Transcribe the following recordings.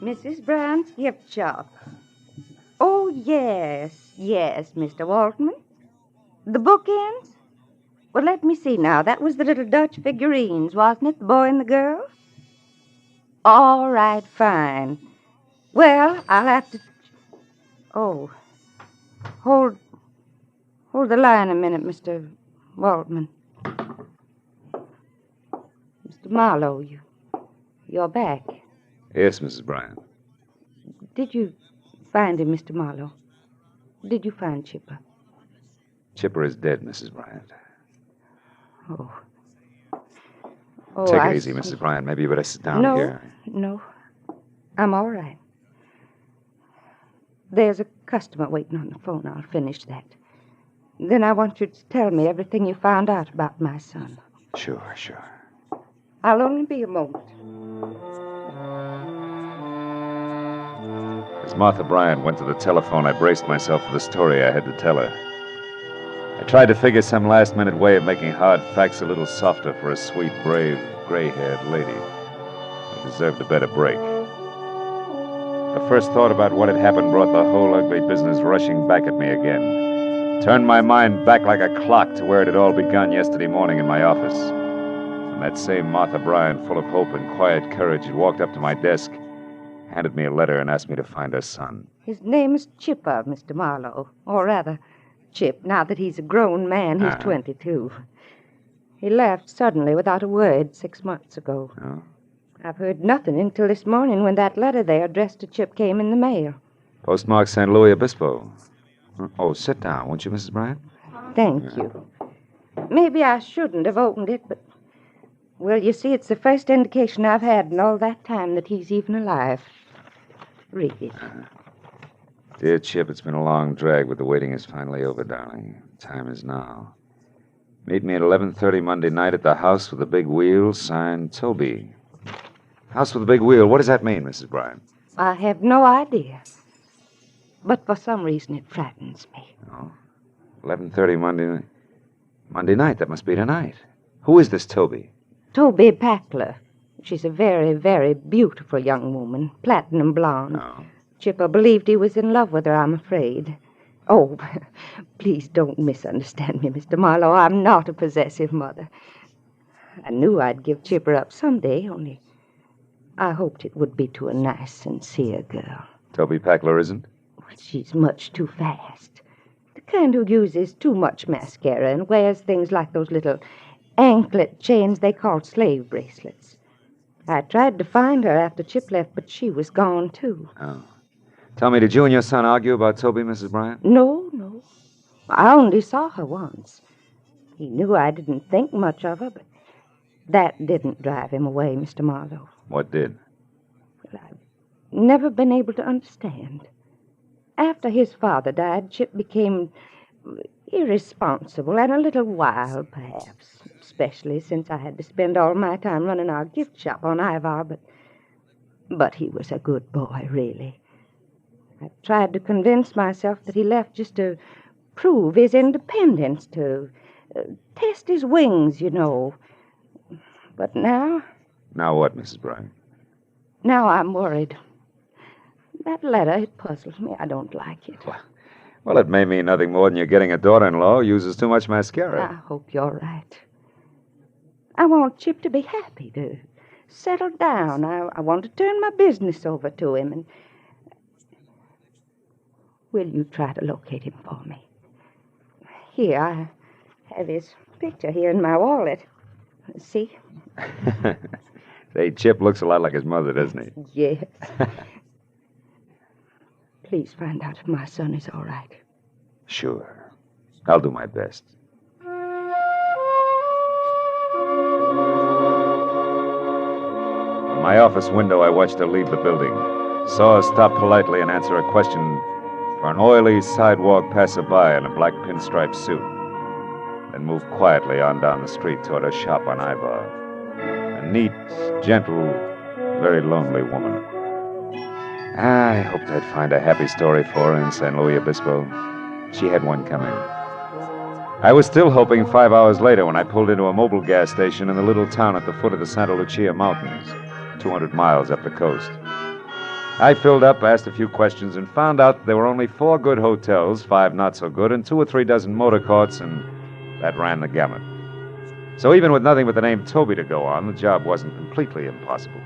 Mrs. Brown's gift shop. Oh, yes, Mr. Waltman. The bookends? Well, let me see now. That was the little Dutch figurines, wasn't it? The boy and the girl? All right, fine. Well, I'll have to... Oh, hold the line a minute, Mr. Waltman. Mr. Marlowe, you're back. Yes, Mrs. Bryant. Did you find him, Mr. Marlowe? Did you find Chipper? Chipper is dead, Mrs. Bryant. Oh, Take it easy, Mrs. Bryant. Maybe you better sit down here. No. I'm all right. There's a customer waiting on the phone. I'll finish that. Then I want you to tell me everything you found out about my son. Sure. I'll only be a moment. As Martha Bryant went to the telephone, I braced myself for the story I had to tell her. I tried to figure some last-minute way of making hard facts a little softer for a sweet, brave, gray-haired lady who deserved a better break. The first thought about what had happened brought the whole ugly business rushing back at me again. Turned my mind back like a clock to where it had all begun yesterday morning in my office. And that same Martha Bryant, full of hope and quiet courage, had walked up to my desk, handed me a letter, and asked me to find her son. His name is Chipper, Mr. Marlowe. Or rather, Chip, now that he's a grown man. He's 22. He left suddenly without a word 6 months ago. Oh? I've heard nothing until this morning when that letter there addressed to Chip came in the mail. Postmark St. Louis Obispo. Oh, sit down, won't you, Mrs. Bryant? Thank you. Maybe I shouldn't have opened it, but... Well, you see, it's the first indication I've had in all that time that he's even alive. Read it. Dear Chip, it's been a long drag, but the waiting is finally over, darling. Time is now. Meet me at 11:30 Monday night at the House with the Big Wheel, signed Toby. House with the Big Wheel, what does that mean, Mrs. Bryant? I have no idea. But for some reason it frightens me. Oh, 11:30 Monday night. That must be tonight. Who is this Toby? Toby Packler. She's a very, very beautiful young woman, platinum blonde. Oh. Chipper believed he was in love with her, I'm afraid. Oh, please don't misunderstand me, Mr. Marlowe. I'm not a possessive mother. I knew I'd give Chipper up someday, only I hoped it would be to a nice, sincere girl. Toby Packler isn't? She's much too fast. The kind who uses too much mascara and wears things like those little anklet chains they call slave bracelets. I tried to find her after Chip left, but she was gone, too. Oh. Tell me, did you and your son argue about Toby, Mrs. Bryant? No. I only saw her once. He knew I didn't think much of her, but that didn't drive him away, Mr. Marlowe. What did? Well, I've never been able to understand. After his father died, Chip became irresponsible and a little wild, perhaps, especially since I had to spend all my time running our gift shop on Ivar, but he was a good boy, really. I tried to convince myself that he left just to prove his independence, to test his wings, you know. But now... Now what, Mrs. Bryant? Now I'm worried. That letter, it puzzles me. I don't like it. Well, it may mean nothing more than you're getting a daughter-in-law who uses too much mascara. I hope you're right. I want Chip to be happy, to settle down. I want to turn my business over to him, and... Will you try to locate him for me? Here, I have his picture here in my wallet. See? Say, Chip looks a lot like his mother, doesn't he? Yes. Please find out if my son is all right. Sure. I'll do my best. From my office window, I watched her leave the building. Saw her stop politely and answer a question for an oily sidewalk passerby in a black pinstripe suit. Then move quietly on down the street toward her shop on Ivar. A neat, gentle, very lonely woman. I hoped I'd find a happy story for her in San Luis Obispo. She had one coming. I was still hoping 5 hours later when I pulled into a mobile gas station in the little town at the foot of the Santa Lucia Mountains, 200 miles up the coast. I filled up, asked a few questions, and found out there were only 4 good hotels, 5 not so good, and 2 or 3 dozen motor courts, and that ran the gamut. So even with nothing but the name Toby to go on, the job wasn't completely impossible.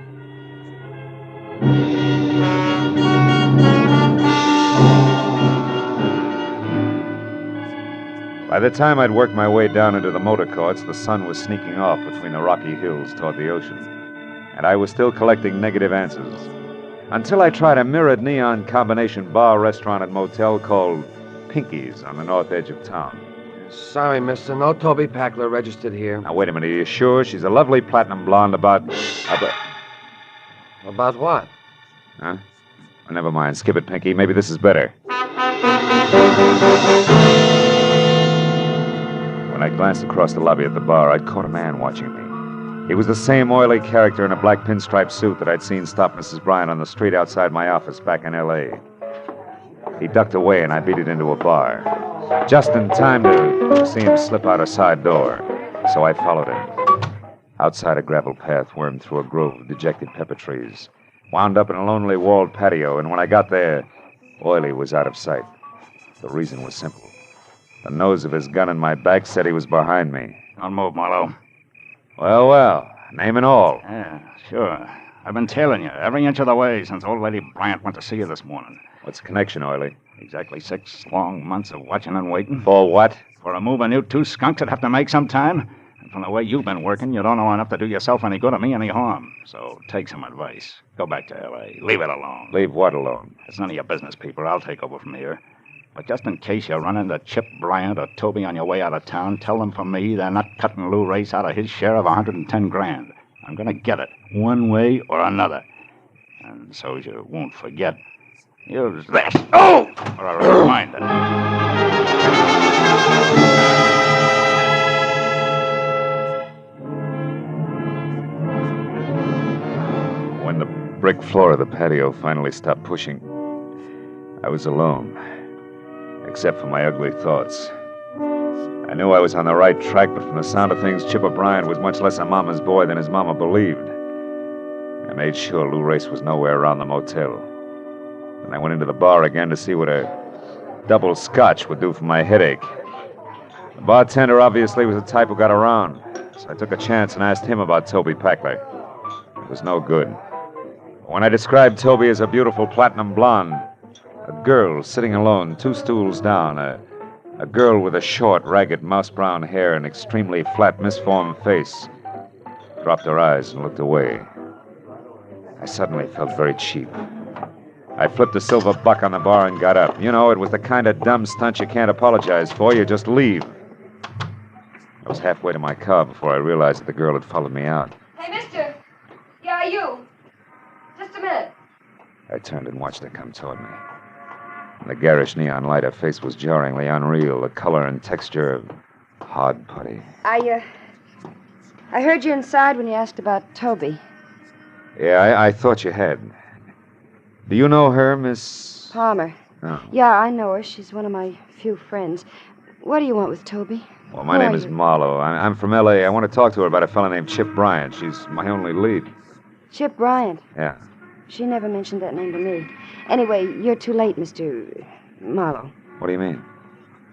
By the time I'd worked my way down into the motor courts, the sun was sneaking off between the rocky hills toward the ocean, and I was still collecting negative answers. Until I tried a mirrored neon combination bar, restaurant, and motel called Pinky's on the north edge of town. Sorry, mister. No Toby Packler registered here. Now, wait a minute. Are you sure? She's a lovely platinum blonde about... About what? Huh? Well, never mind. Skip it, Pinky. Maybe this is better. When I glanced across the lobby at the bar, I'd caught a man watching me. He was the same oily character in a black pinstripe suit that I'd seen stop Mrs. Bryant on the street outside my office back in L.A. He ducked away, and I beat it into a bar. Just in time to see him slip out a side door. So I followed him. Outside, a gravel path wormed through a grove of dejected pepper trees. Wound up in a lonely walled patio, and when I got there, Oily was out of sight. The reason was simple. The nose of his gun in my back said he was behind me. Don't move, Marlowe. Well, name and all. Yeah, sure. I've been tailing you every inch of the way since old lady Bryant went to see you this morning. What's the connection, Oily? Exactly 6 long months of watching and waiting. For what? For a move on you 2 skunks that have to make some time. And from the way you've been working, you don't know enough to do yourself any good or me any harm. So take some advice. Go back to L.A. Leave it alone. Leave what alone? It's none of your business, people. I'll take over from here. But just in case you run into Chip Bryant or Toby on your way out of town, tell them from me they're not cutting Lou Race out of his share of $110,000. I'm going to get it, one way or another. And so you won't forget, use this. Oh! For a reminder. When the brick floor of the patio finally stopped pushing, I was alone. Except for my ugly thoughts. I knew I was on the right track, but from the sound of things, Chip O'Brien was much less a mama's boy than his mama believed. I made sure Lou Race was nowhere around the motel. And I went into the bar again to see what a double scotch would do for my headache. The bartender obviously was the type who got around, so I took a chance and asked him about Toby Packler. It was no good. When I described Toby as a beautiful platinum blonde, a girl sitting alone, 2 stools down, a girl with a short, ragged, mouse-brown hair and extremely flat, misformed face, dropped her eyes and looked away. I suddenly felt very cheap. I flipped a silver buck on the bar and got up. You know, it was the kind of dumb stunt you can't apologize for. You just leave. I was halfway to my car before I realized that the girl had followed me out. Hey, mister. Yeah, you. Just a minute. I turned and watched her come toward me. In the garish neon light, her face was jarringly unreal, the color and texture of hard putty. I heard you inside when you asked about Toby. Yeah, I thought you had. Do you know her, Miss... Palmer. Oh. Yeah, I know her. She's one of my few friends. What do you want with Toby? Well, my name is Marlowe. I'm from L.A. I want to talk to her about a fellow named Chip Bryant. She's my only lead. Chip Bryant? Yeah. She never mentioned that name to me. Anyway, you're too late, Mr. Marlowe. What do you mean?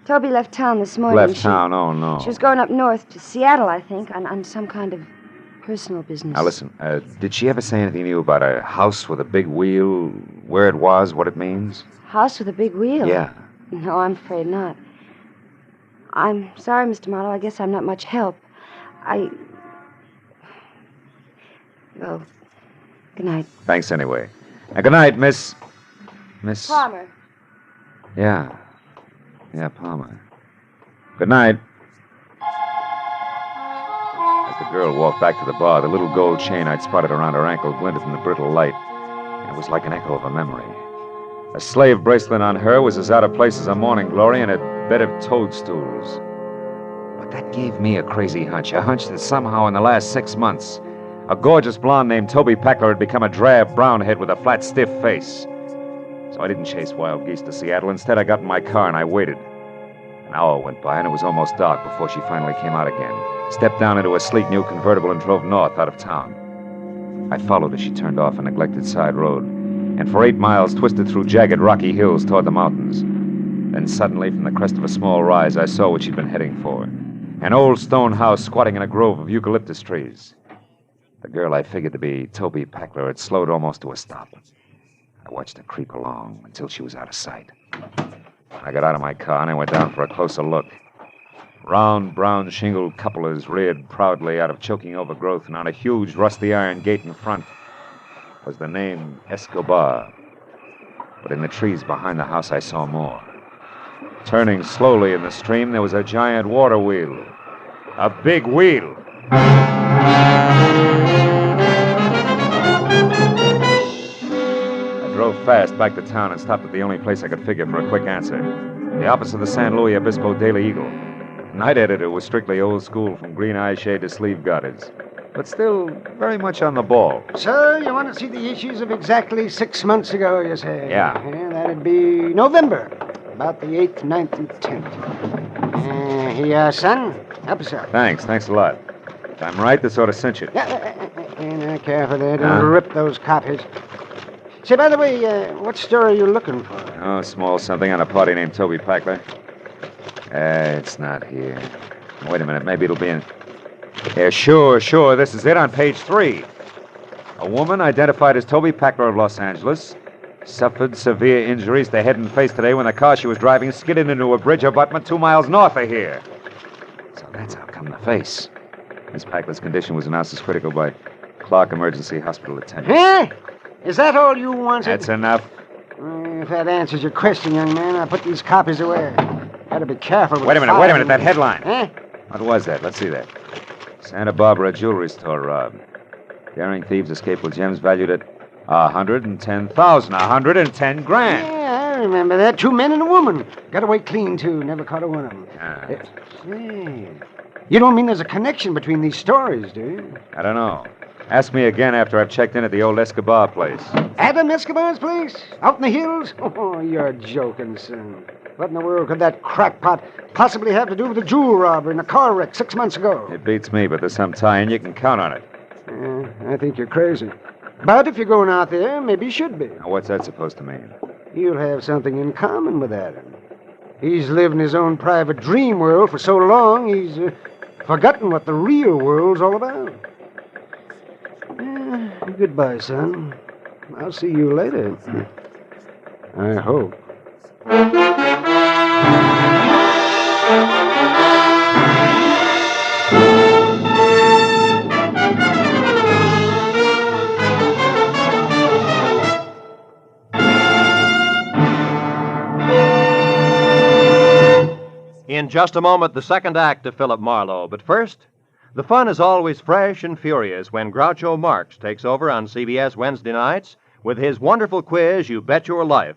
Toby left town this morning. Left town? Oh, no. She was going up north to Seattle, I think, on some kind of personal business. Now, listen, did she ever say anything to you about a house with a big wheel, where it was, what it means? House with a big wheel? Yeah. No, I'm afraid not. I'm sorry, Mr. Marlowe. I guess I'm not much help. Well, good night. Thanks anyway. Now, good night, Miss... Palmer. Yeah. Yeah, Palmer. Good night. As the girl walked back to the bar, the little gold chain I'd spotted around her ankle glinted in the brittle light. And it was like an echo of a memory. A slave bracelet on her was as out of place as a morning glory in a bed of toadstools. But that gave me a crazy hunch. A hunch that somehow in the last 6 months, a gorgeous blonde named Toby Packler had become a drab brown head with a flat, stiff face. So I didn't chase wild geese to Seattle. Instead, I got in my car and I waited. An hour went by and it was almost dark before she finally came out again, stepped down into a sleek new convertible and drove north out of town. I followed as she turned off a neglected side road. and for 8 miles twisted through jagged rocky hills toward the mountains. Then suddenly, from the crest of a small rise, I saw what she'd been heading for. An old stone house squatting in a grove of eucalyptus trees. The girl I figured to be Toby Packler had slowed almost to a stop. I watched her creep along until she was out of sight. I got out of my car and I went down for a closer look. Round, brown shingled cupolas reared proudly out of choking overgrowth, and on a huge rusty iron gate in front was the name Escobar. But in the trees behind the house I saw more. Turning slowly in the stream, there was a giant water wheel. A big wheel. I drove fast back to town and stopped at the only place I could figure for a quick answer. The office of the San Luis Obispo Daily Eagle. Night editor was strictly old school from green eyeshade to sleeve garters, but still very much on the ball. So, you want to see the issues of exactly 6 months ago, you say? Yeah. That'd be November. About the 8th, 9th, and 10th. Here you are, son. Help yourself. Thanks a lot. If I'm right, this ought to cinch it. Careful there. Don't rip those copies. Say, by the way, what story are you looking for? Oh, small something on a party named Toby Packler. It's not here. Wait a minute, maybe it'll be in... Yeah, sure, this is it on page 3. A woman identified as Toby Packler of Los Angeles suffered severe injuries to head and face today when the car she was driving skidded into a bridge abutment 2 miles north of here. So that's how come the face. Miss Packler's condition was announced as critical by Clark Emergency Hospital attendants. Huh? Is that all you wanted? That's enough. If that answers your question, young man, I'll put these copies away. Gotta be careful with Wait a minute, that headline. Huh? What was that? Let's see that. Santa Barbara jewelry store robbed. Daring thieves escaped with gems valued at 110,000. 110 grand. Yeah, I remember that. 2 men and a woman. Got away clean, too. Never caught a one of them. Say, you don't mean there's a connection between these stories, do you? I don't know. Ask me again after I've checked in at the old Escobar place. Adam Escobar's place? Out in the hills? Oh, you're joking, son. What in the world could that crackpot possibly have to do with the jewel robbery and a car wreck 6 months ago? It beats me, but there's some tie, and you can count on it. I think you're crazy. But if you're going out there, maybe you should be. Now, what's that supposed to mean? You'll have something in common with Adam. He's lived in his own private dream world for so long, he's forgotten what the real world's all about. Goodbye, son. I'll see you later. I hope. In just a moment, the second act of Philip Marlowe. But first, the fun is always fresh and furious when Groucho Marx takes over on CBS Wednesday nights with his wonderful quiz, You Bet Your Life.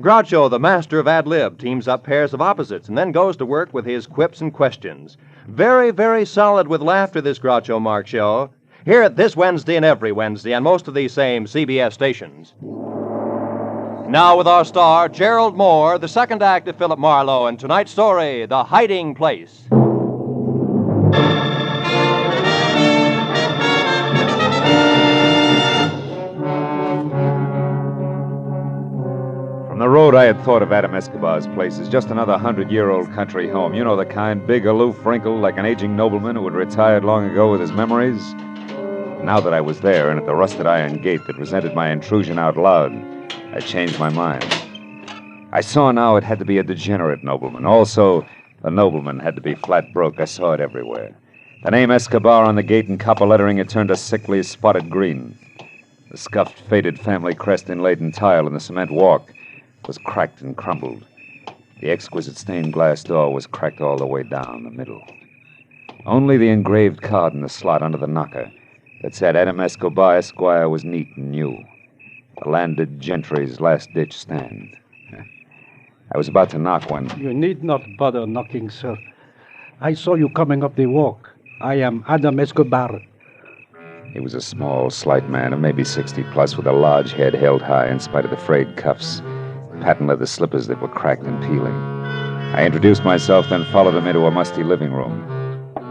Groucho, the master of ad-lib, teams up pairs of opposites and then goes to work with his quips and questions. Very, very solid with laughter, this Groucho Marx show. Hear it this Wednesday and every Wednesday on most of these same CBS stations. Now with our star, Gerald Moore, the second act of Philip Marlowe, and tonight's story, The Hiding Place. From the road, I had thought of Adam Escobar's place as just another 100-year-old country home. You know the kind, big, aloof, wrinkled, like an aging nobleman who had retired long ago with his memories. Now that I was there and at the rusted iron gate that resented my intrusion out loud, I changed my mind. I saw now it had to be a degenerate nobleman. Also, the nobleman had to be flat broke. I saw it everywhere. The name Escobar on the gate in copper lettering had turned a sickly spotted green. The scuffed, faded family crest inlaid in tile in the cement walk was cracked and crumbled. The exquisite stained glass door was cracked all the way down the middle. Only the engraved card in the slot under the knocker that said Adam Escobar, Esquire, was neat and new. The landed gentry's last-ditch stand. I was about to knock when... You need not bother knocking, sir. I saw you coming up the walk. I am Adam Escobar. He was a small, slight man of maybe 60-plus with a large head held high in spite of the frayed cuffs, patent leather slippers that were cracked and peeling. I introduced myself, then followed him into a musty living room.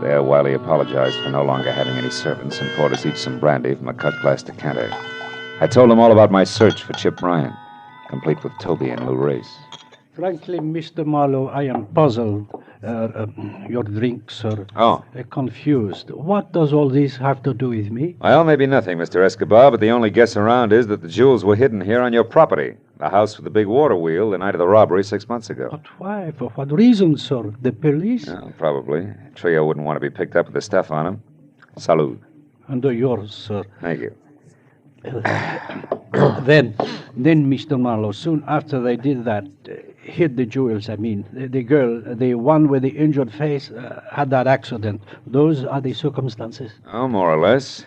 There, Wiley apologized for no longer having any servants and poured us each some brandy from a cut-glass decanter. I told him all about my search for Chip Bryant, complete with Toby and Lou Race. Frankly, Mr. Marlowe, I am puzzled. Your drink, sir. Oh. Confused. What does all this have to do with me? Well, maybe nothing, Mr. Escobar, but the only guess around is that the jewels were hidden here on your property. The house with the big water wheel the night of the robbery 6 months ago. But why? For what reason, sir? The police? Well, probably. Trio wouldn't want to be picked up with the stuff on him. Salud. Under yours, sir. Thank you. Then, Mr. Marlowe, soon after they did that, hid the jewels, I mean, the girl, the one with the injured face, had that accident. Those are the circumstances. Oh, more or less.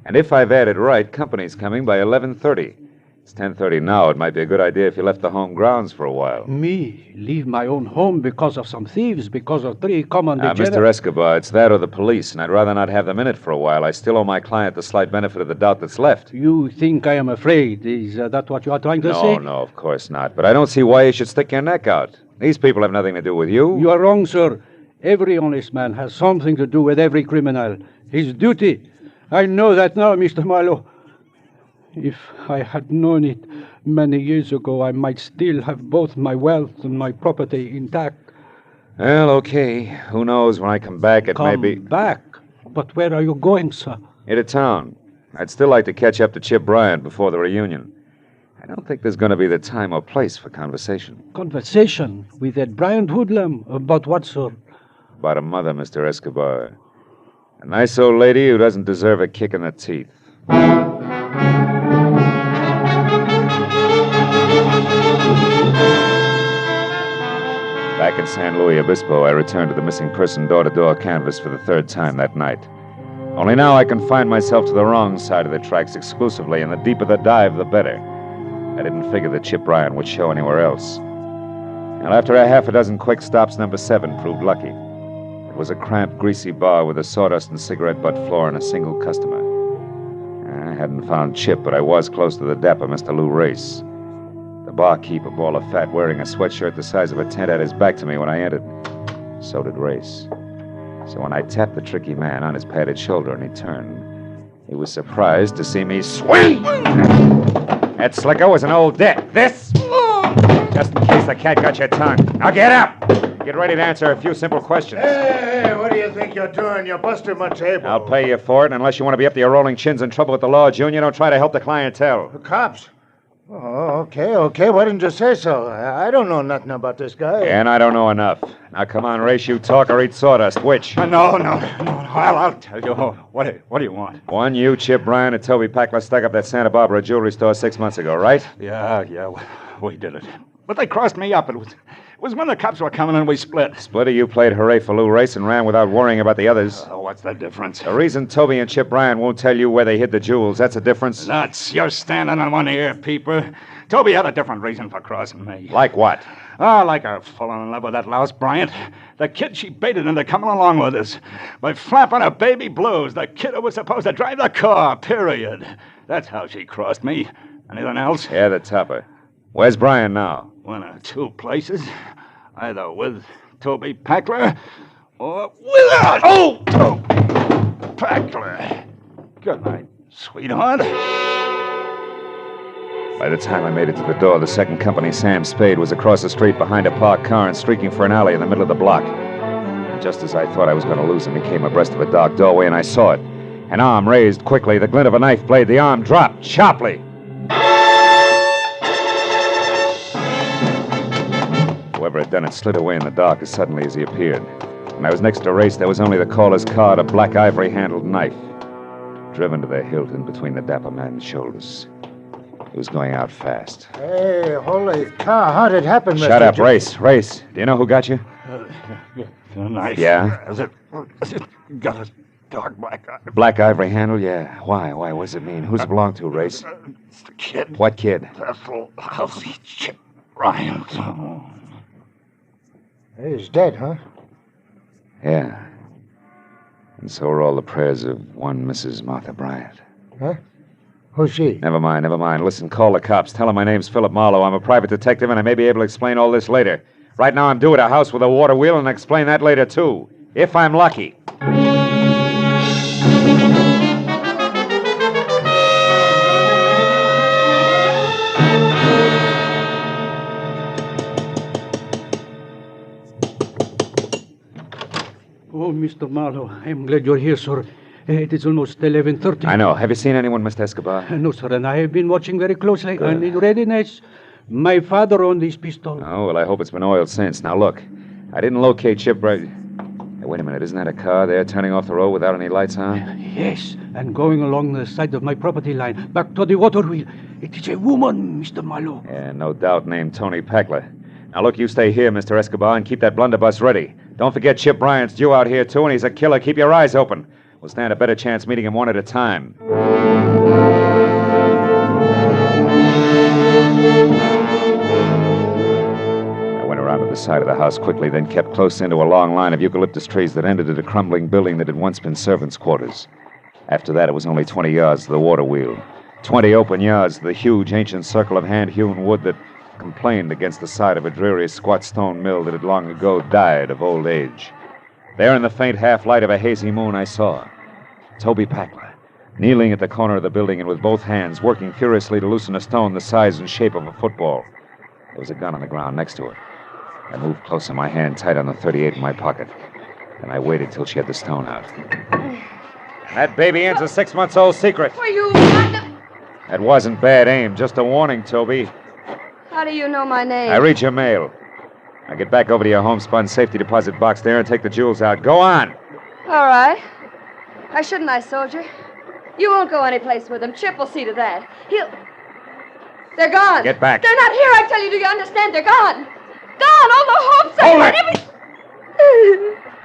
And if I've added right, company's coming by 11:30. It's 10:30 now. It might be a good idea if you left the home grounds for a while. Me? Leave my own home because of some thieves, because of 3 common degenerates? Mr. Escobar, it's that or the police, and I'd rather not have them in it for a while. I still owe my client the slight benefit of the doubt that's left. You think I am afraid? Is that what you are trying to say? No, of course not. But I don't see why you should stick your neck out. These people have nothing to do with you. You are wrong, sir. Every honest man has something to do with every criminal. His duty. I know that now, Mr. Marlowe. If I had known it many years ago, I might still have both my wealth and my property intact. Well, okay. Who knows, when I come back, it may be... Come back? But where are you going, sir? Into town. I'd still like to catch up to Chip Bryant before the reunion. I don't think there's going to be the time or place for conversation. Conversation with that Bryant hoodlum? About what, sir? About a mother, Mr. Escobar. A nice old lady who doesn't deserve a kick in the teeth. Back in San Luis Obispo, I returned to the missing person door-to-door canvass for the 3rd time that night. Only now I confined myself to the wrong side of the tracks exclusively, and the deeper the dive, the better. I didn't figure that Chip Bryant would show anywhere else. And after a half a dozen quick stops, number 7 proved lucky. It was a cramped, greasy bar with a sawdust and cigarette butt floor and a single customer. I hadn't found Chip, but I was close to the dapper Mr. Lou Race. The barkeep, a ball of fat, wearing a sweatshirt the size of a tent, had his back to me when I entered. So did Race. So when I tapped the tricky man on his padded shoulder and he turned, he was surprised to see me swing. That slicker was an old debt. This? Just in case the cat got your tongue. Now get up! Get ready to answer a few simple questions. Hey, what do you think you're doing? You're busting my table. I'll pay you for it, and unless you want to be up to your rolling chins in trouble with the law, Junior, don't try to help the clientele. The cops? Oh, okay. Why didn't you say so? I don't know nothing about this guy. And I don't know enough. Now, come on, Race, you talk or eat sawdust. Which? No. I'll tell you. What do you want? One, you, Chip Bryant, and Toby Packler stuck up that Santa Barbara jewelry store 6 months ago, right? Yeah, we did it. But they crossed me up. It was when the cops were coming and we split. Split, or you played hooray for Lou Race and ran without worrying about the others? What's the difference? The reason Toby and Chip Bryant won't tell you where they hid the jewels, that's a difference? Nuts. You're standing on one ear, peeper. Toby had a different reason for crossing me. Like what? Like her falling in love with that louse Bryant. The kid she baited into coming along with us. By flapping her baby blues, the kid who was supposed to drive the car, period. That's how she crossed me. Anything else? Yeah, the topper. Where's Bryant now? One of 2 places. Either with Toby Packler or without. Oh, Packler. Good night, sweetheart. By the time I made it to the door, the second company, Sam Spade, was across the street behind a parked car and streaking for an alley in the middle of the block. And just as I thought I was going to lose him, he came abreast of a dark doorway, and I saw it. An arm raised quickly, the glint of a knife blade. The arm dropped sharply. Whoever had done it slid away in the dark as suddenly as he appeared. When I was next to Race, there was only the caller's card, a black ivory-handled knife, driven to the hilt in between the dapper man's shoulders. It was going out fast. Hey, holy cow, how did it happen, Mr. Shut up, Race. Race, do you know who got you? The knife. Yeah? Has it got a dark black eye? Black ivory handle, yeah. Why? What does it mean? Who's it belong to, Race? It's the kid. What kid? That lousy Chip Bryant. He's dead, huh? Yeah. And so are all the prayers of one Mrs. Martha Bryant. Huh? Who's she? Never mind. Listen, call the cops. Tell them my name's Philip Marlowe. I'm a private detective, and I may be able to explain all this later. Right now, I'm due at a house with a water wheel, and I'll explain that later, too. If I'm lucky. Mr. Marlowe. I'm glad you're here, sir. It is almost 11:30. I know. Have you seen anyone, Mr. Escobar? No, sir, and I have been watching very closely. Good. And in readiness, my father owned this pistol. Oh, well, I hope it's been oiled since. Now, look, I didn't locate Chip right... Hey, wait a minute. Isn't that a car there turning off the road without any lights on? Yes, and going along the side of my property line, back to the water wheel. It is a woman, Mr. Marlowe. Yeah, no doubt named Tony Packler. Now, look, you stay here, Mr. Escobar, and keep that blunderbuss ready. Don't forget Chip Bryant's due out here, too, and he's a killer. Keep your eyes open. We'll stand a better chance meeting him one at a time. I went around to the side of the house quickly, then kept close into a long line of eucalyptus trees that ended at a crumbling building that had once been servants' quarters. After that, it was only 20 yards to the water wheel. 20 open yards to the huge ancient circle of hand-hewn wood that complained against the side of a dreary squat stone mill that had long ago died of old age. There in the faint half-light of a hazy moon, I saw Toby Packler, kneeling at the corner of the building and with both hands working furiously to loosen a stone the size and shape of a football. There was a gun on the ground next to it. I moved closer, my hand tight on the .38 in my pocket. Then I waited till she had the stone out. That baby Ann's a 6-month-old secret. Were you not... That wasn't bad aim, just a warning, Toby. How do you know my name? I read your mail. Now get back over to your homespun safety deposit box there and take the jewels out. Go on. All right. Why shouldn't I, soldier? You won't go anyplace with them. Chip will see to that. They're gone. Get back. They're not here, I tell you. Do you understand? They're gone. Gone. All the hopes I Hold had. it.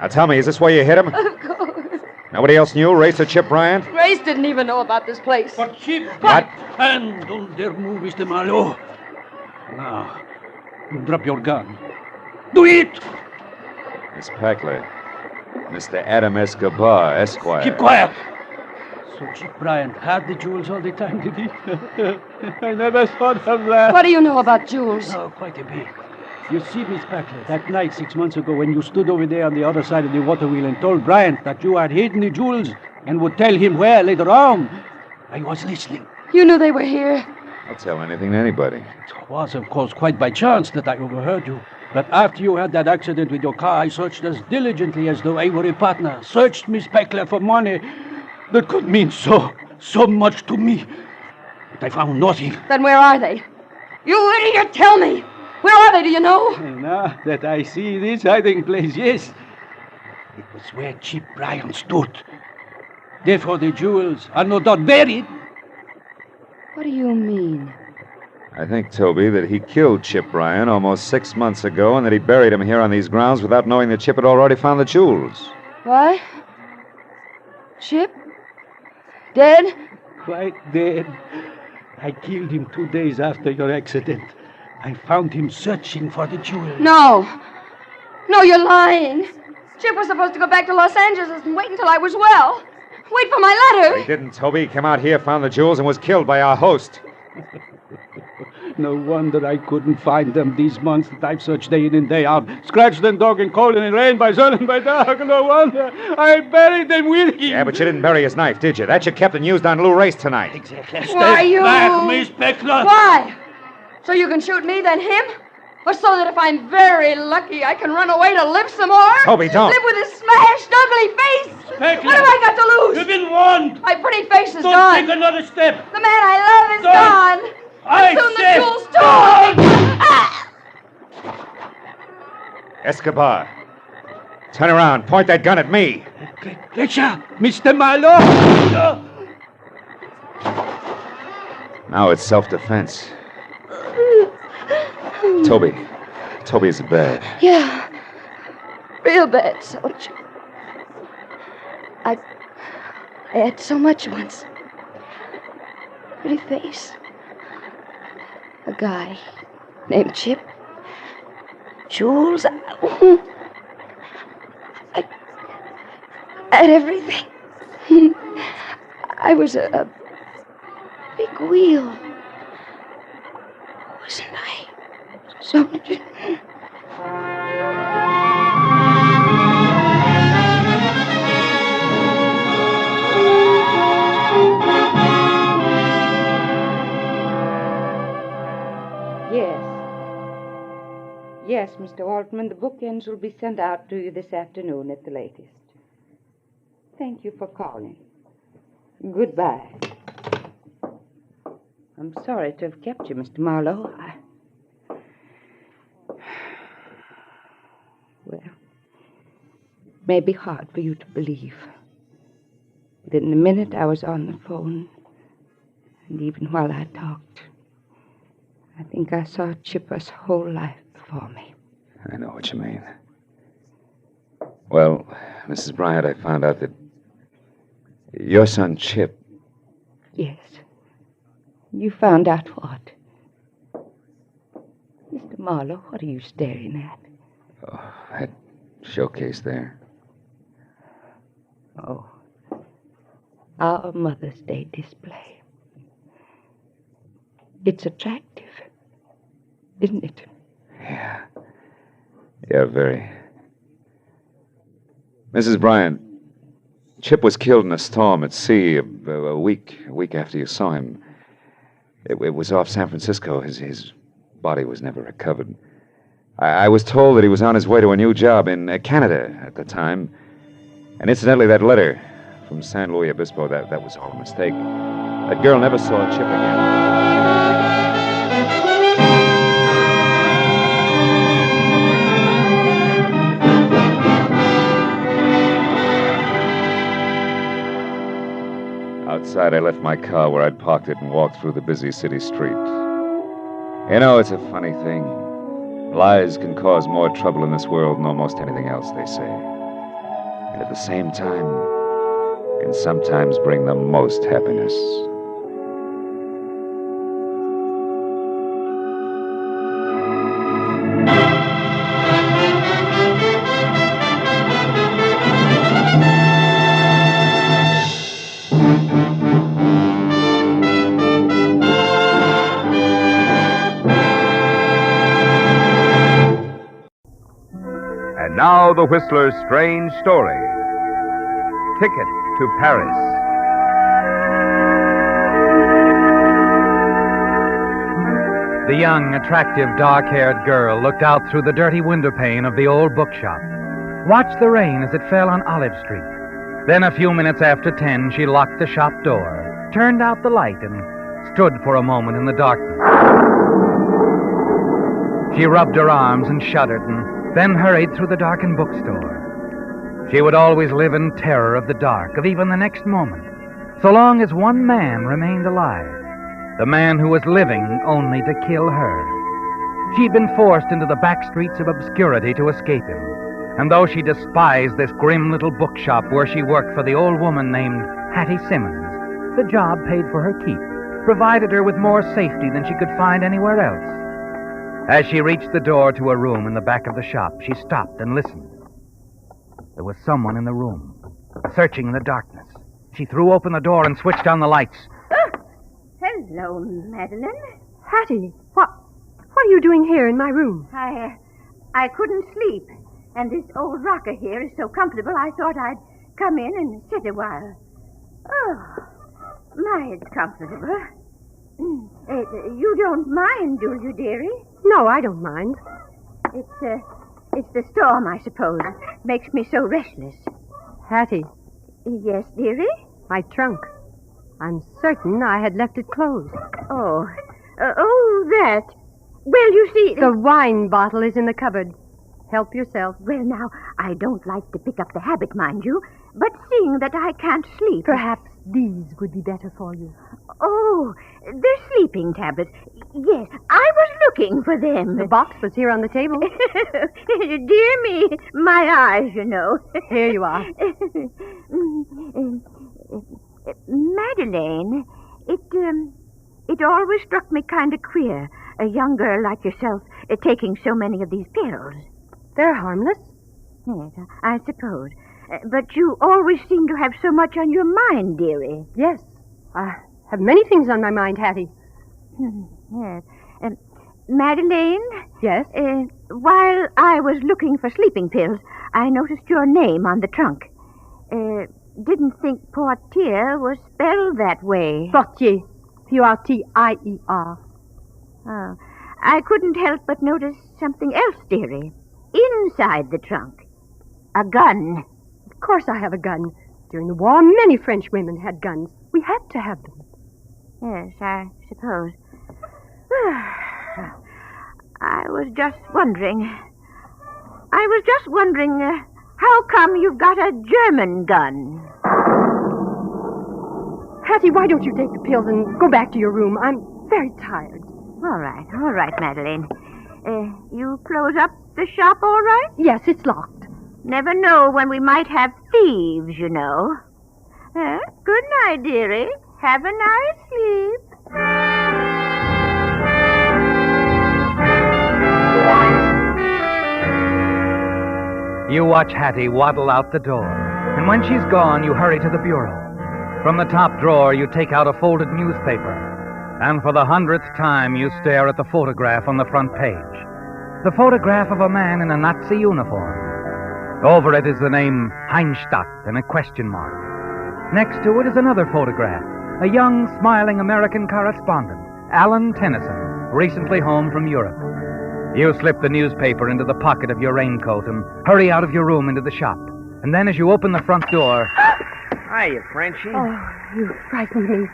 Now tell me, is this where you hit him? Of course. Nobody else knew? Race or Chip Bryant? Grace didn't even know about this place. But Chip... What? And don't dare move, Mr. Marlowe. Now, drop your gun. Do it! Miss Packler. Mr. Adam Escobar, Esquire. Keep quiet. So Chip Bryant had the jewels all the time, did he? I never thought of that. What do you know about jewels? Oh, quite a bit. You see, Miss Packler, that night 6 months ago when you stood over there on the other side of the water wheel and told Bryant that you had hidden the jewels and would tell him where later on, I was listening. You knew they were here. I'll tell anything to anybody. It was, of course, quite by chance that I overheard you. But after you had that accident with your car, I searched as diligently as though I were a partner. Searched Miss Packler for money that could mean so much to me. But I found nothing. Then where are they? You idiot, tell me! Where are they, do you know? Now that I see this hiding place, yes. It was where Chip Bryant stood. Therefore the jewels are no doubt buried. What do you mean? I think, Toby, that he killed Chip Bryant almost 6 months ago and that he buried him here on these grounds without knowing that Chip had already found the jewels. What? Chip? Dead? Quite dead. I killed him 2 days after your accident. I found him searching for the jewels. No. No, you're lying. Chip was supposed to go back to Los Angeles and wait until I was well. Wait for my letter. He didn't, Toby. He came out here, found the jewels, and was killed by our host. No wonder I couldn't find them these months that I've searched day in and day out. Scratched and dog and cold and in rain by sun and by dark. No wonder I buried them with him. Yeah, but you didn't bury his knife, did you? That you kept and used on Lou Race tonight. Exactly. Why, you... back, Miss Packler. Why? So you can shoot me, then him? Or so that if I'm very lucky, I can run away to live some more? Toby, don't. Live with a smashed, ugly face? Packler, What have I got to lose? You've been warned. My pretty face is Don't gone. take another step. The man I love is Don't. gone. I And soon said the jewels too. Ah! Escobar, turn around. Point that gun at me. Getcha, Mr. Marlowe. Now it's self-defense. Toby. Toby is bad. Yeah. Real bad, soldier. I had so much once. Pretty face. A guy named Chip. Jewels. I had everything. I was a big wheel. Wasn't I? Soldier. Yes, Mr. Altman, the bookends will be sent out to you this afternoon at the latest. Thank you for calling. Goodbye. I'm sorry to have kept you, Mr. Marlowe. Well, it may be hard for you to believe. But in the minute I was on the phone, and even while I talked, I think I saw Chipper's whole life before me. I know what you mean. Well, Mrs. Bryant, I found out that your son, Chip... Yes. You found out what? Mr. Marlowe, what are you staring at? Oh, that showcase there. Oh. Our Mother's Day display. It's attractive, isn't it? Yeah. Yeah, very. Mrs. Bryant, Chip was killed in a storm at sea a week after you saw him. It was off San Francisco. His body was never recovered. I was told that he was on his way to a new job in Canada at the time. And incidentally, that letter from San Luis Obispo, that was all a mistake. That girl never saw Chip again. Outside, I left my car where I'd parked it and walked through the busy city street. You know, it's a funny thing. Lies can cause more trouble in this world than almost anything else, they say. And at the same time, can sometimes bring the most happiness. Now the Whistler's strange story. Ticket to Paris. The young, attractive, dark-haired girl looked out through the dirty window pane of the old bookshop, watched the rain as it fell on Olive Street. Then a few minutes after 10, she locked the shop door, turned out the light, and stood for a moment in the darkness. She rubbed her arms and shuddered, and then hurried through the darkened bookstore. She would always live in terror of the dark, of even the next moment, so long as one man remained alive, the man who was living only to kill her. She'd been forced into the back streets of obscurity to escape him, and though she despised this grim little bookshop where she worked for the old woman named Hattie Simmons, the job paid for her keep, provided her with more safety than she could find anywhere else. As she reached the door to a room in the back of the shop, she stopped and listened. There was someone in the room, searching in the darkness. She threw open the door and switched on the lights. Oh, hello, Madeline. Hattie, what are you doing here in my room? I couldn't sleep, and this old rocker here is so comfortable, I thought I'd come in and sit a while. Oh, my, it's comfortable. You don't mind, do you, dearie? No, I don't mind. It's the storm, I suppose. Makes me so restless. Hattie. Yes, dearie? My trunk. I'm certain I had left it closed. Oh, that. Well, you see... The wine bottle is in the cupboard. Help yourself. Well, now, I don't like to pick up the habit, mind you, but seeing that I can't sleep... Perhaps these would be better for you. Oh, the sleeping tablets. Yes, I was looking for them. The box was here on the table. Dear me, my eyes, you know. Here you are. Madeleine, it always struck me kind of queer, a young girl like yourself taking so many of these pills. They're harmless. Yes, I suppose. But you always seem to have so much on your mind, dearie. Yes, I have many things on my mind, Hattie. Yes. Madeleine? Yes? While I was looking for sleeping pills, I noticed your name on the trunk. Didn't think Portier was spelled that way. Portier. P-O-R-T-I-E-R. Oh. I couldn't help but notice something else, dearie. Inside the trunk. A gun. Of course I have a gun. During the war, many French women had guns. We had to have them. Yes, I suppose. I was just wondering, how come you've got a German gun? Hattie, why don't you take the pills and go back to your room? I'm very tired. All right, Madeline. You close up the shop all right? Yes, it's locked. Never know when we might have thieves, you know. Good night, dearie. Have a nice sleep. You watch Hattie waddle out the door, and when she's gone, you hurry to the bureau. From the top drawer, you take out a folded newspaper, and for the 100th time, you stare at the photograph on the front page. The photograph of a man in a Nazi uniform. Over it is the name Heinstadt and a question mark. Next to it is another photograph, a young, smiling American correspondent, Alan Tennyson, recently home from Europe. You slip the newspaper into the pocket of your raincoat and hurry out of your room into the shop. And then as you open the front door... Hiya, Frenchie. Oh, you frightened me.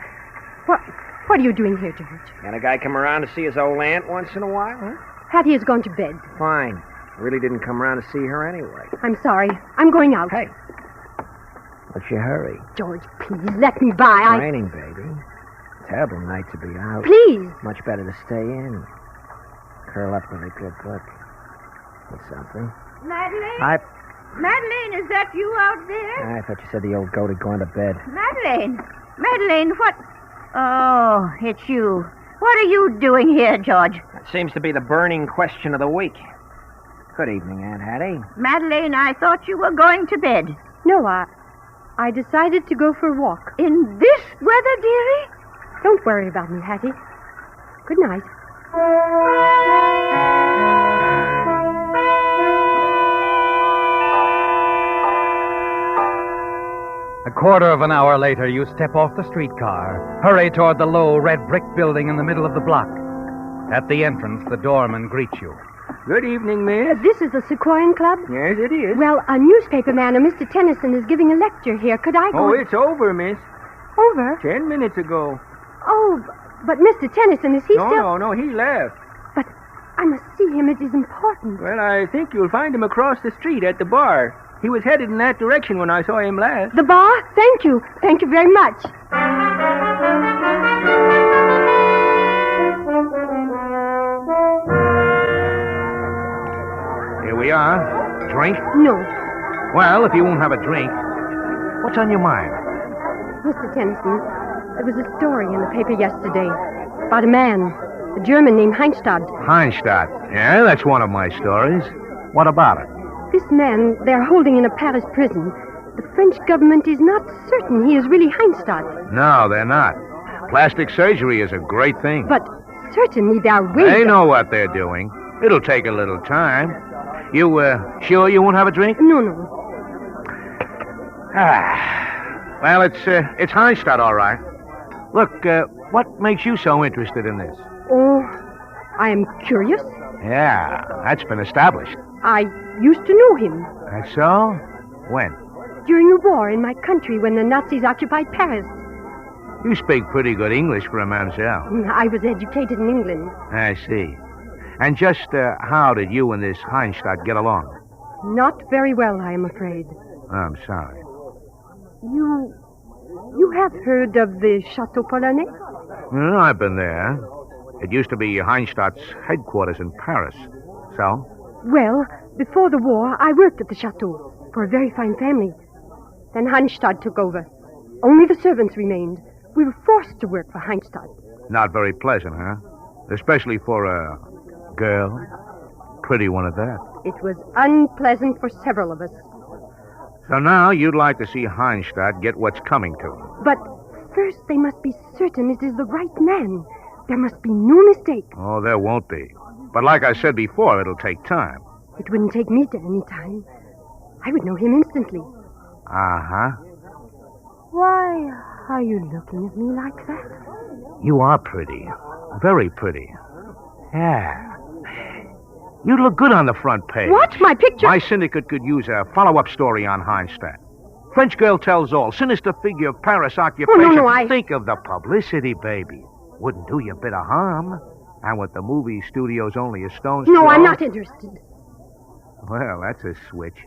What are you doing here, George? Got a guy come around to see his old aunt once in a while, huh? Hattie has gone to bed. Fine. Really didn't come around to see her anyway. I'm sorry. I'm going out. Hey. What's your hurry? George, please, let me by. It's raining, baby. Terrible night to be out. Please. Much better to stay in. Curl up with a good book. Or something. Madeline? Madeline, is that you out there? I thought you said the old goat had gone to bed. Madeline, what? Oh, it's you. What are you doing here, George? That seems to be the burning question of the week. Good evening, Aunt Hattie. Madeline, I thought you were going to bed. No, I decided to go for a walk. In this weather, dearie? Don't worry about me, Hattie. Good night. A quarter of an hour later, you step off the streetcar, hurry toward the low red brick building in the middle of the block. At the entrance, the doorman greets you. Good evening, miss. This is the Sequoian Club? Yes, it is. Well, a newspaper man, Mr. Tennyson, is giving a lecture here. Could I go? Oh, it's over, miss. Over? 10 minutes ago. Oh, but Mr. Tennyson, is he still... No, he left. But I must see him. It is important. Well, I think you'll find him across the street at the bar. He was headed in that direction when I saw him last. The bar? Thank you. Thank you very much. Here we are. Drink? No. Well, if you won't have a drink, what's on your mind? Mr. Tennyson, there was a story in the paper yesterday about a man, a German named Heinstadt. Heinstadt? Yeah, that's one of my stories. What about it? This man they're holding in a Paris prison. The French government is not certain he is really Heinstadt. No, they're not. Plastic surgery is a great thing. But certainly there are ways... They know what they're doing. It'll take a little time. You, sure you won't have a drink? No. Well, it's Heinstadt, all right. Look, what makes you so interested in this? Oh, I am curious. Yeah, that's been established. I used to know him. That's so? When? During the war in my country when the Nazis occupied Paris. You speak pretty good English for a mamselle. I was educated in England. I see. And just how did you and this Heinstadt get along? Not very well, I am afraid. I'm sorry. You have heard of the Chateau Polonais? Well, I've been there. It used to be Heinstadt's headquarters in Paris. So? Well, before the war, I worked at the chateau for a very fine family. Then Heinstadt took over. Only the servants remained. We were forced to work for Heinstadt. Not very pleasant, huh? Especially for a girl. Pretty one at that. It was unpleasant for several of us. So now you'd like to see Heinstadt get what's coming to him. But first they must be certain it is the right man. There must be no mistake. Oh, there won't be. But like I said before, it'll take time. It wouldn't take me to any time. I would know him instantly. Uh-huh. Why are you looking at me like that? You are pretty. Very pretty. Yeah. You look good on the front page. What? My picture? My syndicate could use a follow-up story on Heinstadt. French girl tells all. Sinister figure of Paris occupation. Oh, no, Think of the publicity, baby. Wouldn't do you a bit of harm. And with the movie studios only a stone's No, throw. I'm not interested. Well, that's a switch.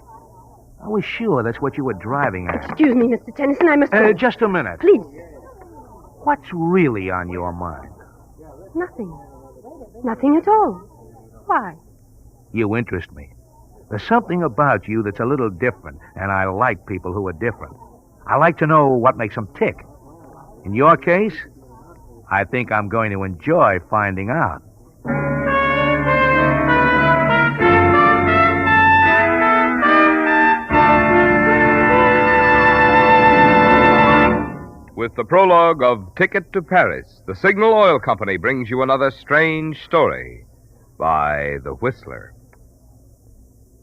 I was sure that's what you were driving at. Excuse me, Mr. Tennyson, I must go. Just a minute. Please. What's really on your mind? Nothing. Nothing at all. Why? You interest me. There's something about you that's a little different, and I like people who are different. I like to know what makes them tick. In your case, I think I'm going to enjoy finding out. With the prologue of Ticket to Paris, the Signal Oil Company brings you another strange story by The Whistler.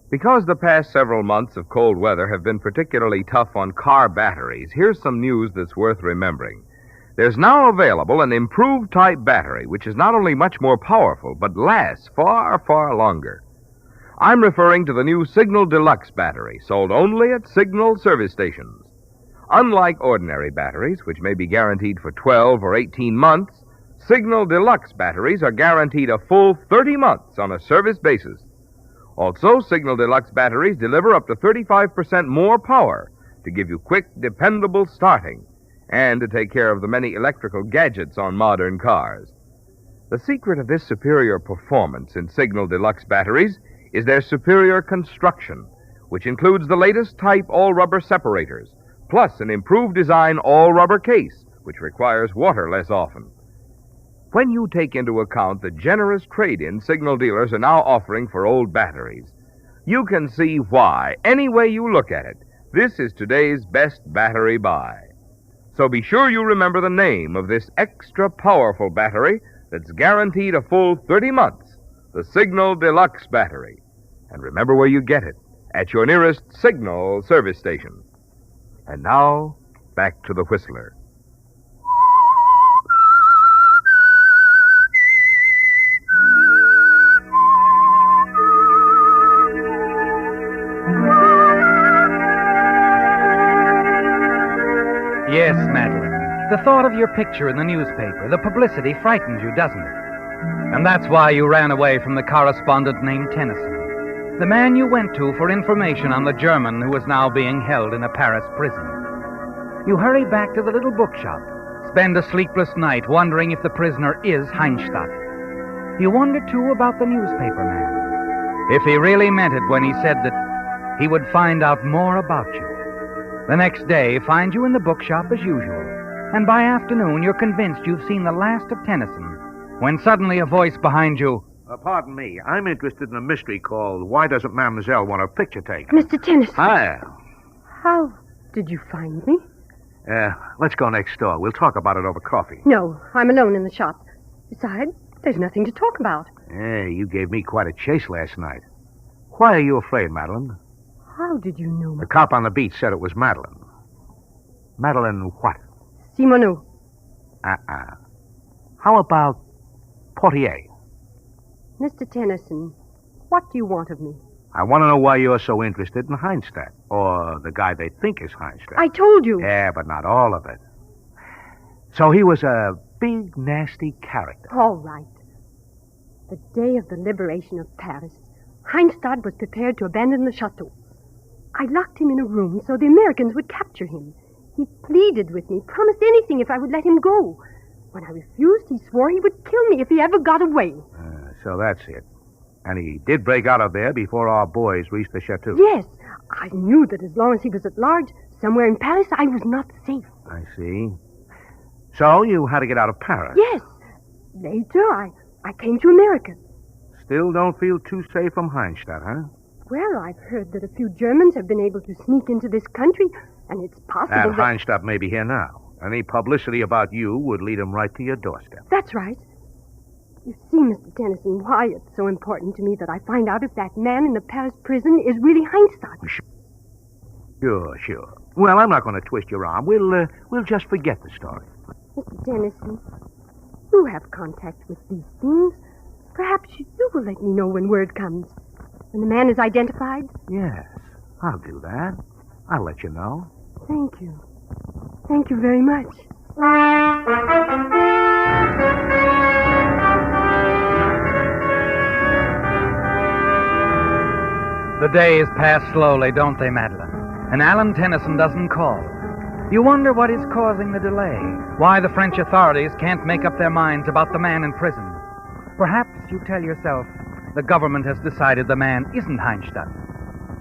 Because the past several months of cold weather have been particularly tough on car batteries, here's some news that's worth remembering. There's now available an improved type battery, which is not only much more powerful, but lasts far, far longer. I'm referring to the new Signal Deluxe battery, sold only at Signal service stations. Unlike ordinary batteries, which may be guaranteed for 12 or 18 months, Signal Deluxe batteries are guaranteed a full 30 months on a service basis. Also, Signal Deluxe batteries deliver up to 35% more power to give you quick, dependable starting and to take care of the many electrical gadgets on modern cars. The secret of this superior performance in Signal Deluxe batteries is their superior construction, which includes the latest type all-rubber separators, plus an improved design all-rubber case, which requires water less often. When you take into account the generous trade-in Signal dealers are now offering for old batteries, you can see why, any way you look at it, this is today's best battery buy. So be sure you remember the name of this extra powerful battery that's guaranteed a full 30 months, the Signal Deluxe battery. And remember where you get it, at your nearest Signal service station. And now, back to the Whistler. Yes, Madeline. The thought of your picture in the newspaper, the publicity frightens you, doesn't it? And that's why you ran away from the correspondent named Tennyson, the man you went to for information on the German who is now being held in a Paris prison. You hurry back to the little bookshop, spend a sleepless night wondering if the prisoner is Heinstadt. You wonder, too, about the newspaper man, if he really meant it when he said that he would find out more about you. The next day finds you in the bookshop as usual, and by afternoon you're convinced you've seen the last of Tennyson, when suddenly a voice behind you... Pardon me. I'm interested in a mystery called Why Doesn't Mademoiselle Want Her Picture Taken? Mr. Tennyson. Hi. How did you find me? Let's go next door. We'll talk about it over coffee. No, I'm alone in the shop. Besides, there's nothing to talk about. You gave me quite a chase last night. Why are you afraid, Madeline? How did you know? The cop on the beat said it was Madeline. Madeline what? Simoneau. How about Portier? Mr. Tennyson, what do you want of me? I want to know why you're so interested in Heinstadt, or the guy they think is Heinstadt. I told you. Yeah, but not all of it. So he was a big, nasty character. All right. The day of the liberation of Paris, Heinstadt was prepared to abandon the chateau. I locked him in a room so the Americans would capture him. He pleaded with me, promised anything if I would let him go. When I refused, he swore he would kill me if he ever got away. So that's it. And he did break out of there before our boys reached the chateau. Yes. I knew that as long as he was at large, somewhere in Paris, I was not safe. I see. So you had to get out of Paris? Yes. Later, I came to America. Still don't feel too safe from Heinstadt, huh? Well, I've heard that a few Germans have been able to sneak into this country, and it's possible and that... Heinstadt may be here now. Any publicity about you would lead him right to your doorstep. That's right. You see, Mr. Tennyson, why it's so important to me that I find out if that man in the Paris prison is really Heinstadt. Sure. Well, I'm not going to twist your arm. We'll just forget the story. Mr. Tennyson, you have contact with these things. Perhaps you will let me know when word comes. When the man is identified? Yes, I'll do that. I'll let you know. Thank you. Thank you very much. The days pass slowly, don't they, Madeline? And Alan Tennyson doesn't call. You wonder what is causing the delay, why the French authorities can't make up their minds about the man in prison. Perhaps you tell yourself the government has decided the man isn't Heinstadt,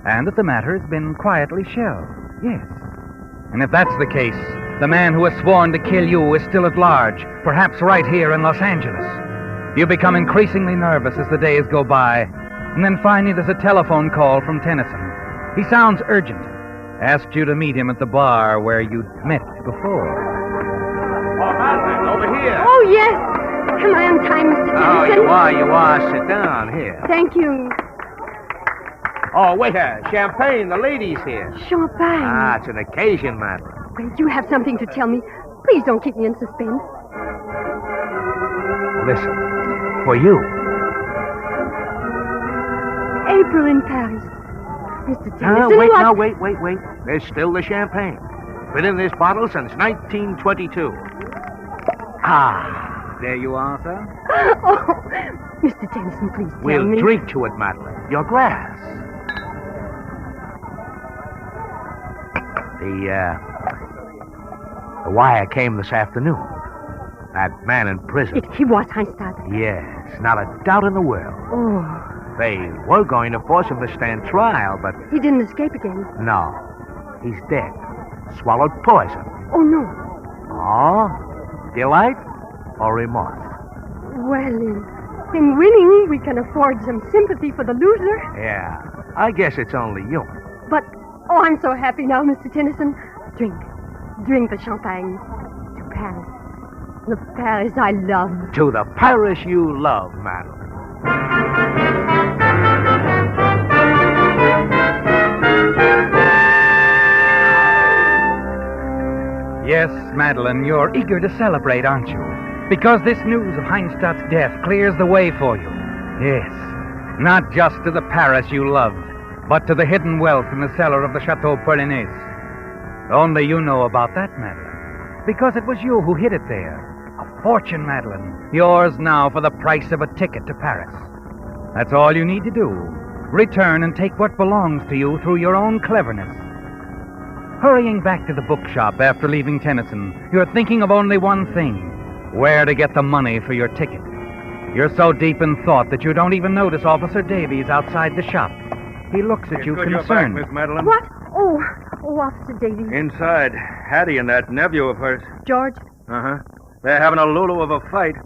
and that the matter has been quietly shelved. Yes. And if that's the case, the man who has sworn to kill you is still at large, perhaps right here in Los Angeles. You become increasingly nervous as the days go by, and then finally there's a telephone call from Tennyson. He sounds urgent. Asked you to meet him at the bar where you'd met before. Oh, Madeline, over here. Oh, yes. Am I on time, Mr. Tennyson? Oh, you are. Sit down here. Thank you. Oh, waiter, champagne. The lady's here. Champagne. Ah, it's an occasion, Madeline. Wait, you have something to tell me. Please don't keep me in suspense. Listen, for you. April in Paris. Mr. Tennyson, wait, what? now, wait. There's still the champagne. Been in this bottle since 1922. Ah, there you are, sir. Oh, Mr. Tennyson, please tell We'll me. drink to it, Madeline. Your glass. The wire came this afternoon. That man in prison. He was Heinstadt. Yes, not a doubt in the world. Oh. They were going to force him to stand trial, but He didn't escape again. no. He's dead. Swallowed poison. Oh, no. Oh? Delight or remorse? Well, in winning, we can afford some sympathy for the loser. Yeah, I guess it's only human. But, oh, I'm so happy now, Mr. Tennyson. Drink the champagne. To Paris. The Paris I love. To the Paris you love, Madeline. Yes, Madeline, you're eager to celebrate, aren't you? Because this news of Heinstadt's death clears the way for you. Yes, not just to the Paris you loved, but to the hidden wealth in the cellar of the Chateau Polonais. Only you know about that, Madeline, because it was you who hid it there. A fortune, Madeline, yours now for the price of a ticket to Paris. That's all you need to do. Return and take what belongs to you through your own cleverness. Hurrying back to the bookshop after leaving Tennyson, you're thinking of only one thing: where to get the money for your ticket. You're so deep in thought that you don't even notice Officer Davies outside the shop. He looks at you concerned. You're back, Miss Madeline. What? Oh, Officer Davies. Inside, Hattie and that nephew of hers. George? Uh-huh. They're having a lulu of a fight.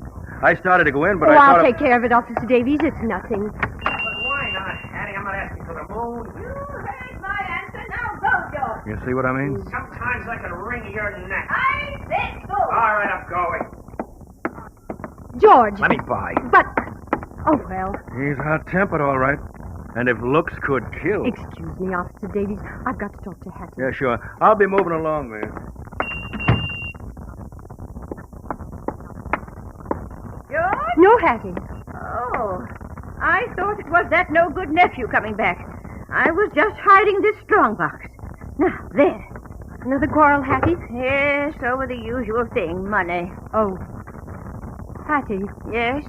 I started to go in, but Oh, I thought... I'll take care of it, Officer Davies. It's nothing. Why not, Hattie? I'm not asking for the moon. You heard my answer. Now go, George. You see what I mean? Sometimes I can wring your neck. I said go. All right, I'm going. George. Let me by. But... Oh, well. He's hot-tempered, all right. And if looks could kill... Excuse me, Officer Davies. I've got to talk to Hattie. Yeah, sure. I'll be moving along, man. George? No, Hattie. Oh, I thought it was that no-good nephew coming back. I was just hiding this strongbox. Now, there. Another quarrel, Hattie? Yes, over the usual thing, money. Oh. Hattie. Yes?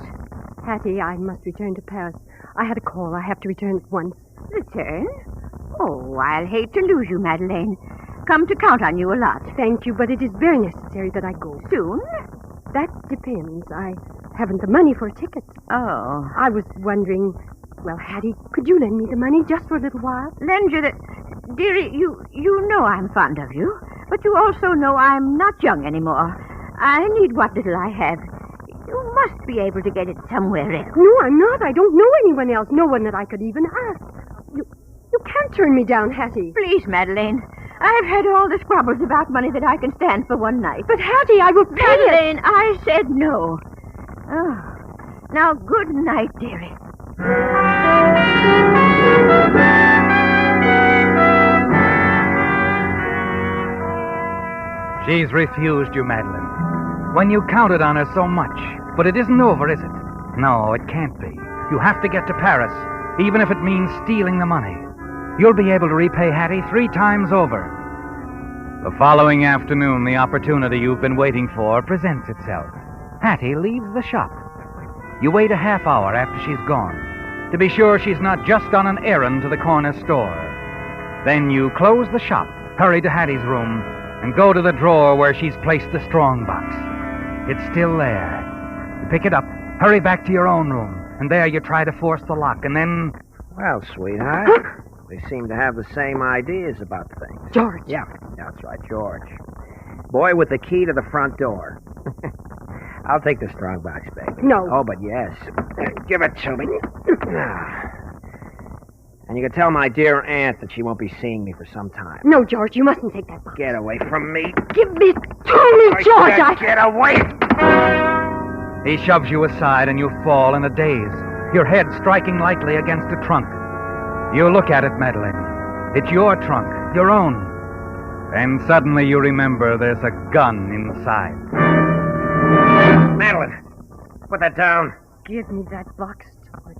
Hattie, I must return to Paris. I had a call. I have to return at once. Return? Oh, I'll hate to lose you, Madeleine. Come to count on you a lot. Thank you, but it is very necessary that I go. Soon? That depends. I haven't the money for a ticket. Oh. I was wondering... Well, Hattie, could you lend me the money just for a little while? Lend you the... Dearie, you know I'm fond of you, but you also know I'm not young anymore. I need what little I have. You must be able to get it somewhere else. No, I'm not. I don't know anyone else. No one that I could even ask. You can't turn me down, Hattie. Please, Madeleine. I've had all the squabbles about money that I can stand for one night. But, Hattie, I will pay Madeleine, I said no. Oh. Now, good night, dearie. She's refused you, Madeline. When you counted on her so much. But it isn't over, is it? No, it can't be. You have to get to Paris, even if it means stealing the money. You'll be able to repay Hattie 3 times over. The following afternoon, the opportunity you've been waiting for presents itself. Hattie leaves the shop. You wait a half hour after she's gone to be sure she's not just on an errand to the corner store. Then you close the shop, hurry to Hattie's room, and go to the drawer where she's placed the strong box. It's still there. You pick it up, hurry back to your own room, and there you try to force the lock, and then... Well, sweetheart, we seem to have the same ideas about things. George. Yeah, that's right, George. Boy with the key to the front door. I'll take the strong box, baby. No. Oh, but yes. Give it to me. And you can tell my dear aunt that she won't be seeing me for some time. No, George, you mustn't take that box. Get away from me. Give it to me, George! Get away! He shoves you aside and you fall in a daze, your head striking lightly against a trunk. You look at it, Madeline. It's your trunk, your own. And suddenly you remember there's a gun inside. Madeline, put that down. Give me that box, George.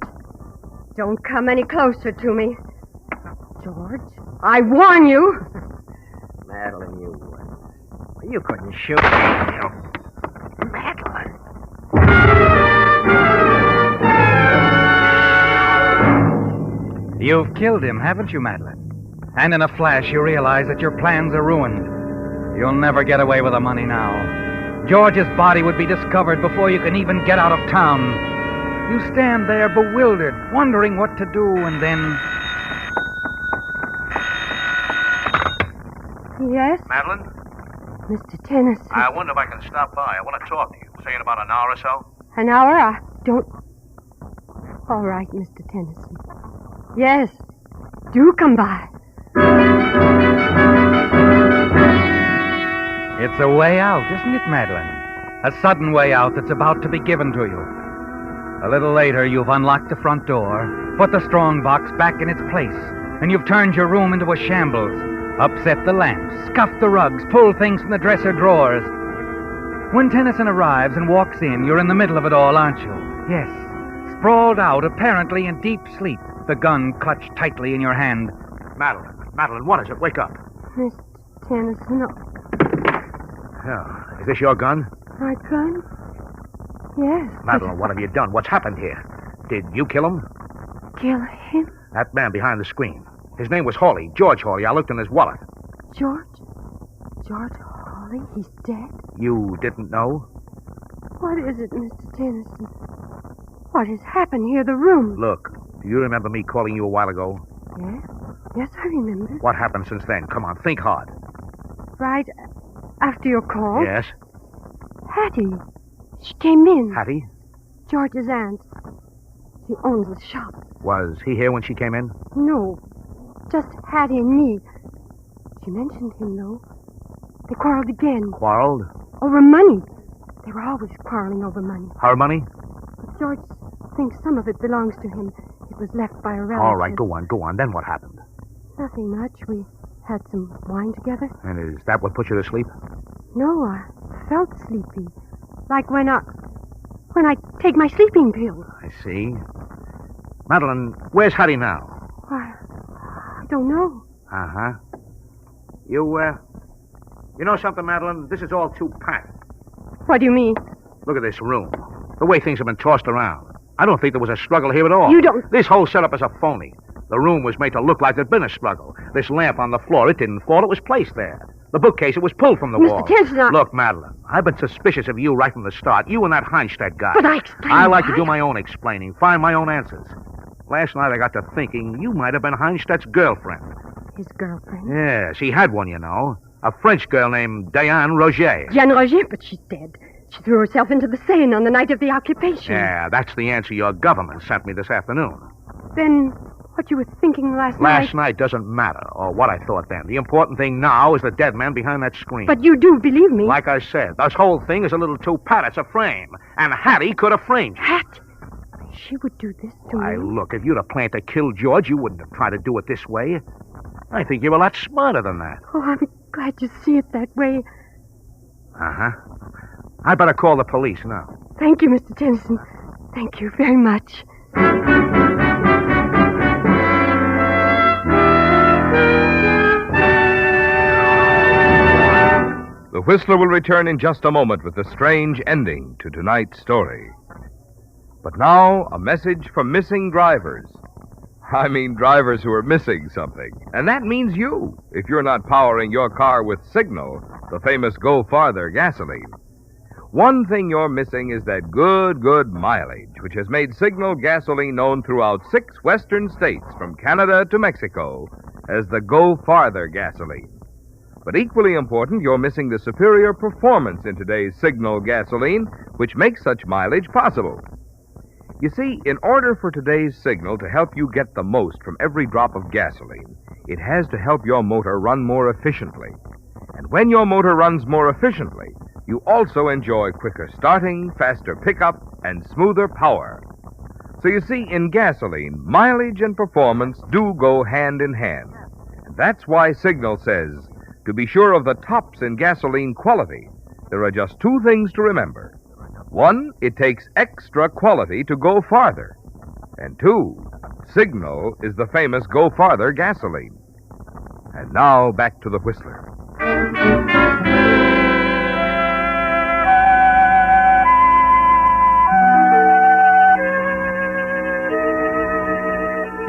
Don't come any closer to me. George, I warn you. Madeline, you wouldn't. You couldn't shoot me. Madeline. You've killed him, haven't you, Madeline? And in a flash, you realize that your plans are ruined. You'll never get away with the money now. George's body would be discovered before you can even get out of town. You stand there bewildered, wondering what to do, and then... Yes? Madeline? Mr. Tennyson. I wonder if I can stop by. I want to talk to you. Say in about an hour or so. An hour? I don't... All right, Mr. Tennyson. Yes, do come by. It's a way out, isn't it, Madeline? A sudden way out that's about to be given to you. A little later, you've unlocked the front door, put the strong box back in its place, and you've turned your room into a shambles, upset the lamps, scuffed the rugs, pulled things from the dresser drawers. When Tennyson arrives and walks in, you're in the middle of it all, aren't you? Yes. Sprawled out, apparently in deep sleep, the gun clutched tightly in your hand. Madeline, what is it? Wake up. Mr. Tennyson, Is this your gun? my gun? Yes. Madeline, what have you done? What's happened here? Did you kill him? Kill him? That man behind the screen. His name was Hawley, George Hawley. I looked in his wallet. George Hawley? He's dead? You didn't know? What is it, Mr. Tennyson? What has happened here, the room? Look, do you remember me calling you a while ago? Yes? Yes, I remember. What happened since then? Come on, think hard. Right after your call? Yes? Hattie. She came in. Hattie? George's aunt. She owns the shop. Was he here when she came in? No, just Hattie and me. She mentioned him, though. They quarreled again. Quarreled? Over money. They were always quarreling over money. Her money? But George thinks some of it belongs to him. It was left by a relative. All right, go on. Then what happened? Nothing much. We had some wine together. And is that what put you to sleep? No, I felt sleepy. Like when I take my sleeping pills. I see. Madeline, where's Hattie now? I don't know. Uh-huh. You know something, Madeline? This is all too pat. What do you mean? Look at this room. The way things have been tossed around. I don't think there was a struggle here at all. You don't... This whole setup is a phony. The room was made to look like there'd been a struggle. This lamp on the floor, it didn't fall. It was placed there. The bookcase, it was pulled from the wall. Mr. Tennyson, Look, Madeline, I've been suspicious of you right from the start. You and that Heinstedt guy. But I explained I like to do my own explaining, find my own answers. Last night I got to thinking you might have been Heinstedt's girlfriend. His girlfriend? Yes, he had one, you know. A French girl named Diane Roger. Diane Roger, but she's dead. She threw herself into the Seine on the night of the occupation. Yeah, that's the answer your government sent me this afternoon. Then what you were thinking last night... Last night doesn't matter, or what I thought then. The important thing now is the dead man behind that screen. But you do believe me. Like I said, this whole thing is a little too pat. It's a frame. And Hattie could have framed you. Hattie? She would do this to Why, me? look, if you'd have planned to kill George, you wouldn't have tried to do it this way. I think you're a lot smarter than that. Oh, I'm glad you see it that way. Uh-huh. I better call the police now. Thank you, Mr. Tennyson. Thank you very much. The Whistler will return in just a moment with the strange ending to tonight's story. But now, a message from missing drivers. I mean drivers who are missing something. And that means you, if you're not powering your car with Signal, the famous Go Farther gasoline. One thing you're missing is that good mileage, which has made Signal gasoline known throughout 6 western states, from Canada to Mexico, as the Go Farther gasoline. But equally important, you're missing the superior performance in today's Signal gasoline, which makes such mileage possible. You see, in order for today's Signal to help you get the most from every drop of gasoline, it has to help your motor run more efficiently. And when your motor runs more efficiently, you also enjoy quicker starting, faster pickup, and smoother power. So you see, in gasoline, mileage and performance do go hand in hand. And that's why Signal says, to be sure of the tops in gasoline quality, there are just 2 things to remember. 1, it takes extra quality to go farther. And 2, Signal is the famous Go Farther gasoline. And now, back to the Whistler.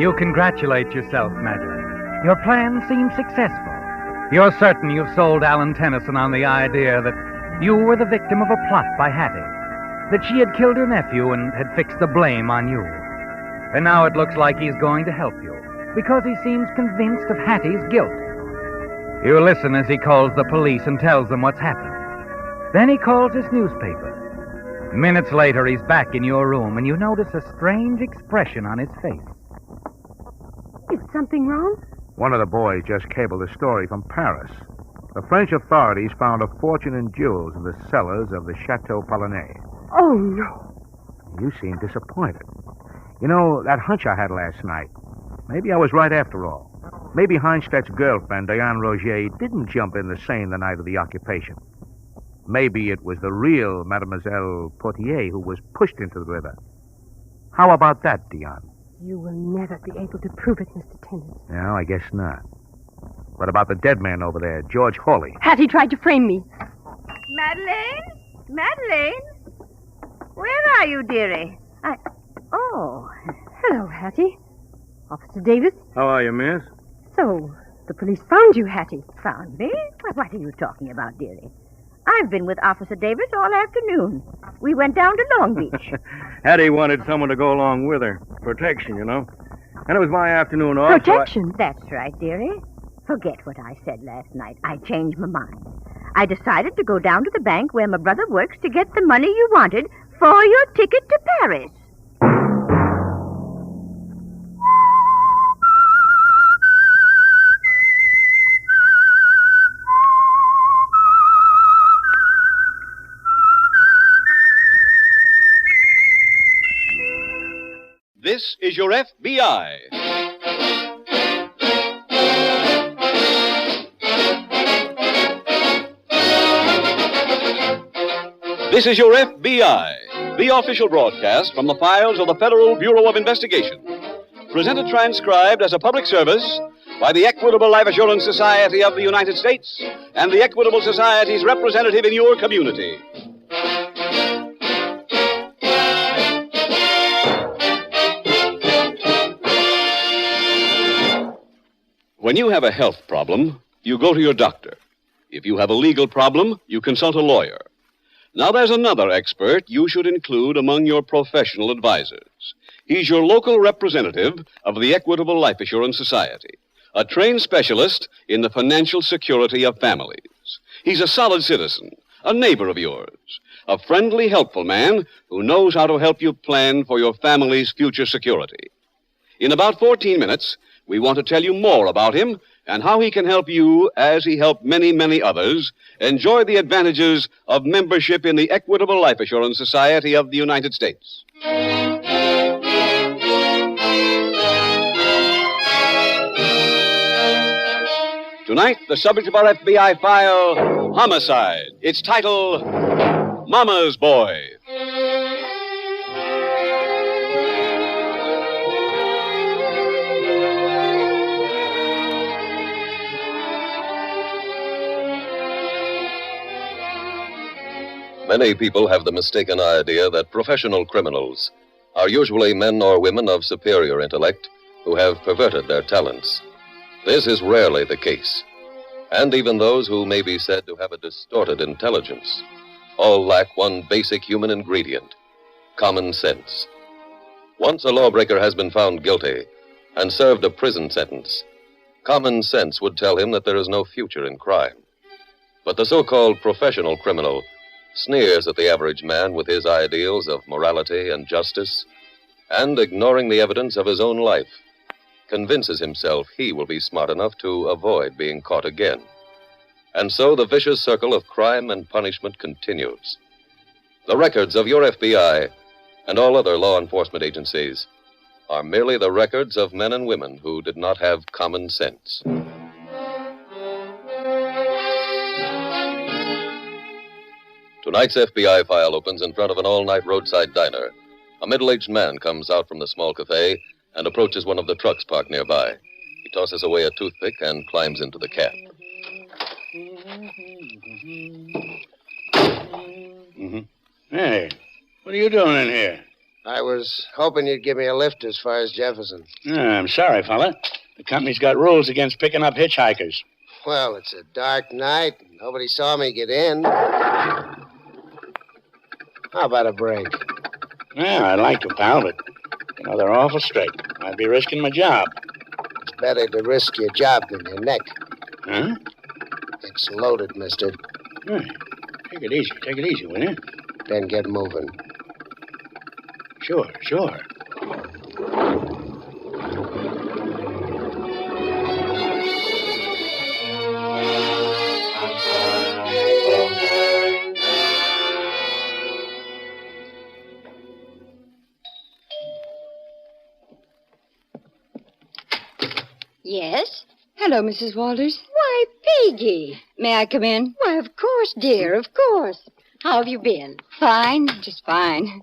You congratulate yourself, Madeline. Your plan seems successful. You're certain you've sold Alan Tennyson on the idea that you were the victim of a plot by Hattie, that she had killed her nephew and had fixed the blame on you. And now it looks like he's going to help you, because he seems convinced of Hattie's guilt. You listen as he calls the police and tells them what's happened. Then he calls his newspaper. Minutes later, he's back in your room, and you notice a strange expression on his face. Is something wrong? One of the boys just cabled a story from Paris. The French authorities found a fortune in jewels in the cellars of the Chateau Polonais. Oh, no. You seem disappointed. You know, that hunch I had last night, maybe I was right after all. Maybe Heinstadt's girlfriend, Diane Rogier, didn't jump in the Seine the night of the occupation. Maybe it was the real Mademoiselle Portier who was pushed into the river. How about that, Diane? You will never be able to prove it, Mr. Tennant. No, I guess not. What about the dead man over there, George Hawley? Hattie tried to frame me. Madeline? Madeline? Where are you, dearie? Oh. Hello, Hattie. Officer Davis? How are you, miss? So, the police found you, Hattie. Found me? What are you talking about, dearie? I've been with Officer Davis all afternoon. We went down to Long Beach. Hattie wanted someone to go along with her. Protection, you know. And it was my afternoon off. Protection? That's right, dearie. Forget what I said last night. I changed my mind. I decided to go down to the bank where my brother works to get the money you wanted for your ticket to Paris. This is your FBI. This is your FBI, the official broadcast from the files of the Federal Bureau of Investigation. Presented transcribed as a public service by the Equitable Life Assurance Society of the United States and the Equitable Society's representative in your community. When you have a health problem, you go to your doctor. If you have a legal problem, you consult a lawyer. Now there's another expert you should include among your professional advisors. He's your local representative of the Equitable Life Assurance Society, a trained specialist in the financial security of families. He's a solid citizen, a neighbor of yours, a friendly, helpful man who knows how to help you plan for your family's future security. In about 14 minutes, we want to tell you more about him and how he can help you, as he helped many, many others, enjoy the advantages of membership in the Equitable Life Assurance Society of the United States. Tonight, the subject of our FBI file, Homicide. Its title, Mama's Boy. Many people have the mistaken idea that professional criminals are usually men or women of superior intellect who have perverted their talents. This is rarely the case. And even those who may be said to have a distorted intelligence all lack one basic human ingredient: common sense. Once a lawbreaker has been found guilty and served a prison sentence, common sense would tell him that there is no future in crime. But the so-called professional criminal sneers at the average man with his ideals of morality and justice, and, ignoring the evidence of his own life, convinces himself he will be smart enough to avoid being caught again. And so the vicious circle of crime and punishment continues. The records of your FBI and all other law enforcement agencies are merely the records of men and women who did not have common sense. Tonight's FBI file opens in front of an all-night roadside diner. A middle-aged man comes out from the small cafe and approaches one of the trucks parked nearby. He tosses away a toothpick and climbs into the cab. Hey, what are you doing in here? I was hoping you'd give me a lift as far as Jefferson. I'm sorry, fella. The company's got rules against picking up hitchhikers. Well, it's a dark night. Nobody saw me get in. How about a break? Well, I'd like to, pal, but, they're awful strict. I'd be risking my job. It's better to risk your job than your neck. Huh? It's loaded, mister. Hey, take it easy, will you? Then get moving. Sure. Yes? Hello, Mrs. Walters. Why, Peggy. May I come in? Why, of course, dear, of course. How have you been? Fine, just fine.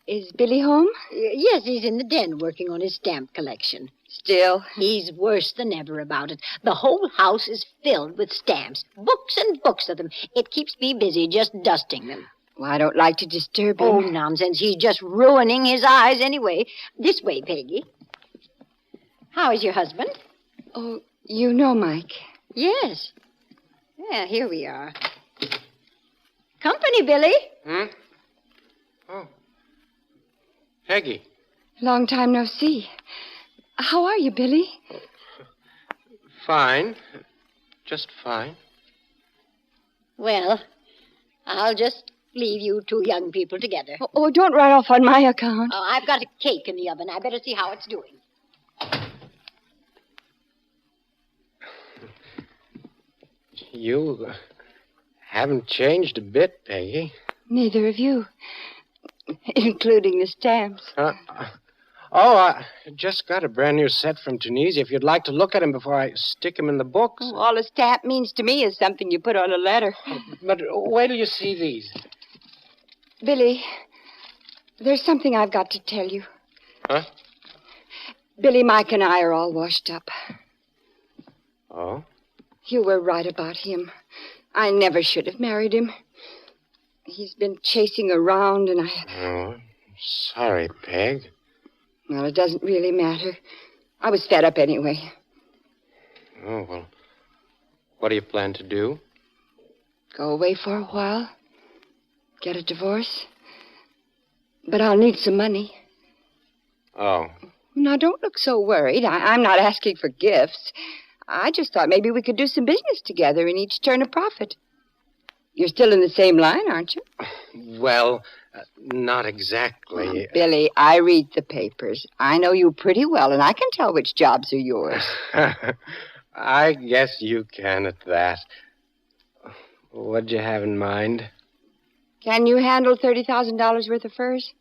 Is Billy home? Yes, he's in the den working on his stamp collection. Still? He's worse than ever about it. The whole house is filled with stamps. Books and books of them. It keeps me busy just dusting them. Well, I don't like to disturb him. Oh, nonsense. He's just ruining his eyes anyway. This way, Peggy. How is your husband? Oh, you know Mike. Yes. Yeah, here we are. Company, Billy. Oh. Peggy. Long time no see. How are you, Billy? Fine. Just fine. Well, I'll just leave you two young people together. Oh, don't run off on my account. Oh, I've got a cake in the oven. I better see how it's doing. You haven't changed a bit, Peggy. Neither of you. Including the stamps. I just got a brand new set from Tunisia. If you'd like to look at him before I stick him in the books. Oh, all a stamp means to me is something you put on a letter. But wait till you see these. Billy, there's something I've got to tell you. Huh? Billy, Mike, and I are all washed up. Oh? You were right about him. I never should have married him. He's been chasing around, and Oh, sorry, Peg. Well, it doesn't really matter. I was fed up anyway. Oh, well, what do you plan to do? Go away for a while. Get a divorce. But I'll need some money. Oh. Now, don't look so worried. I'm not asking for gifts. I just thought maybe we could do some business together and each turn a profit. You're still in the same line, aren't you? Well, not exactly. Billy, I read the papers. I know you pretty well, and I can tell which jobs are yours. I guess you can at that. What'd you have in mind? Can you handle $30,000 worth of furs?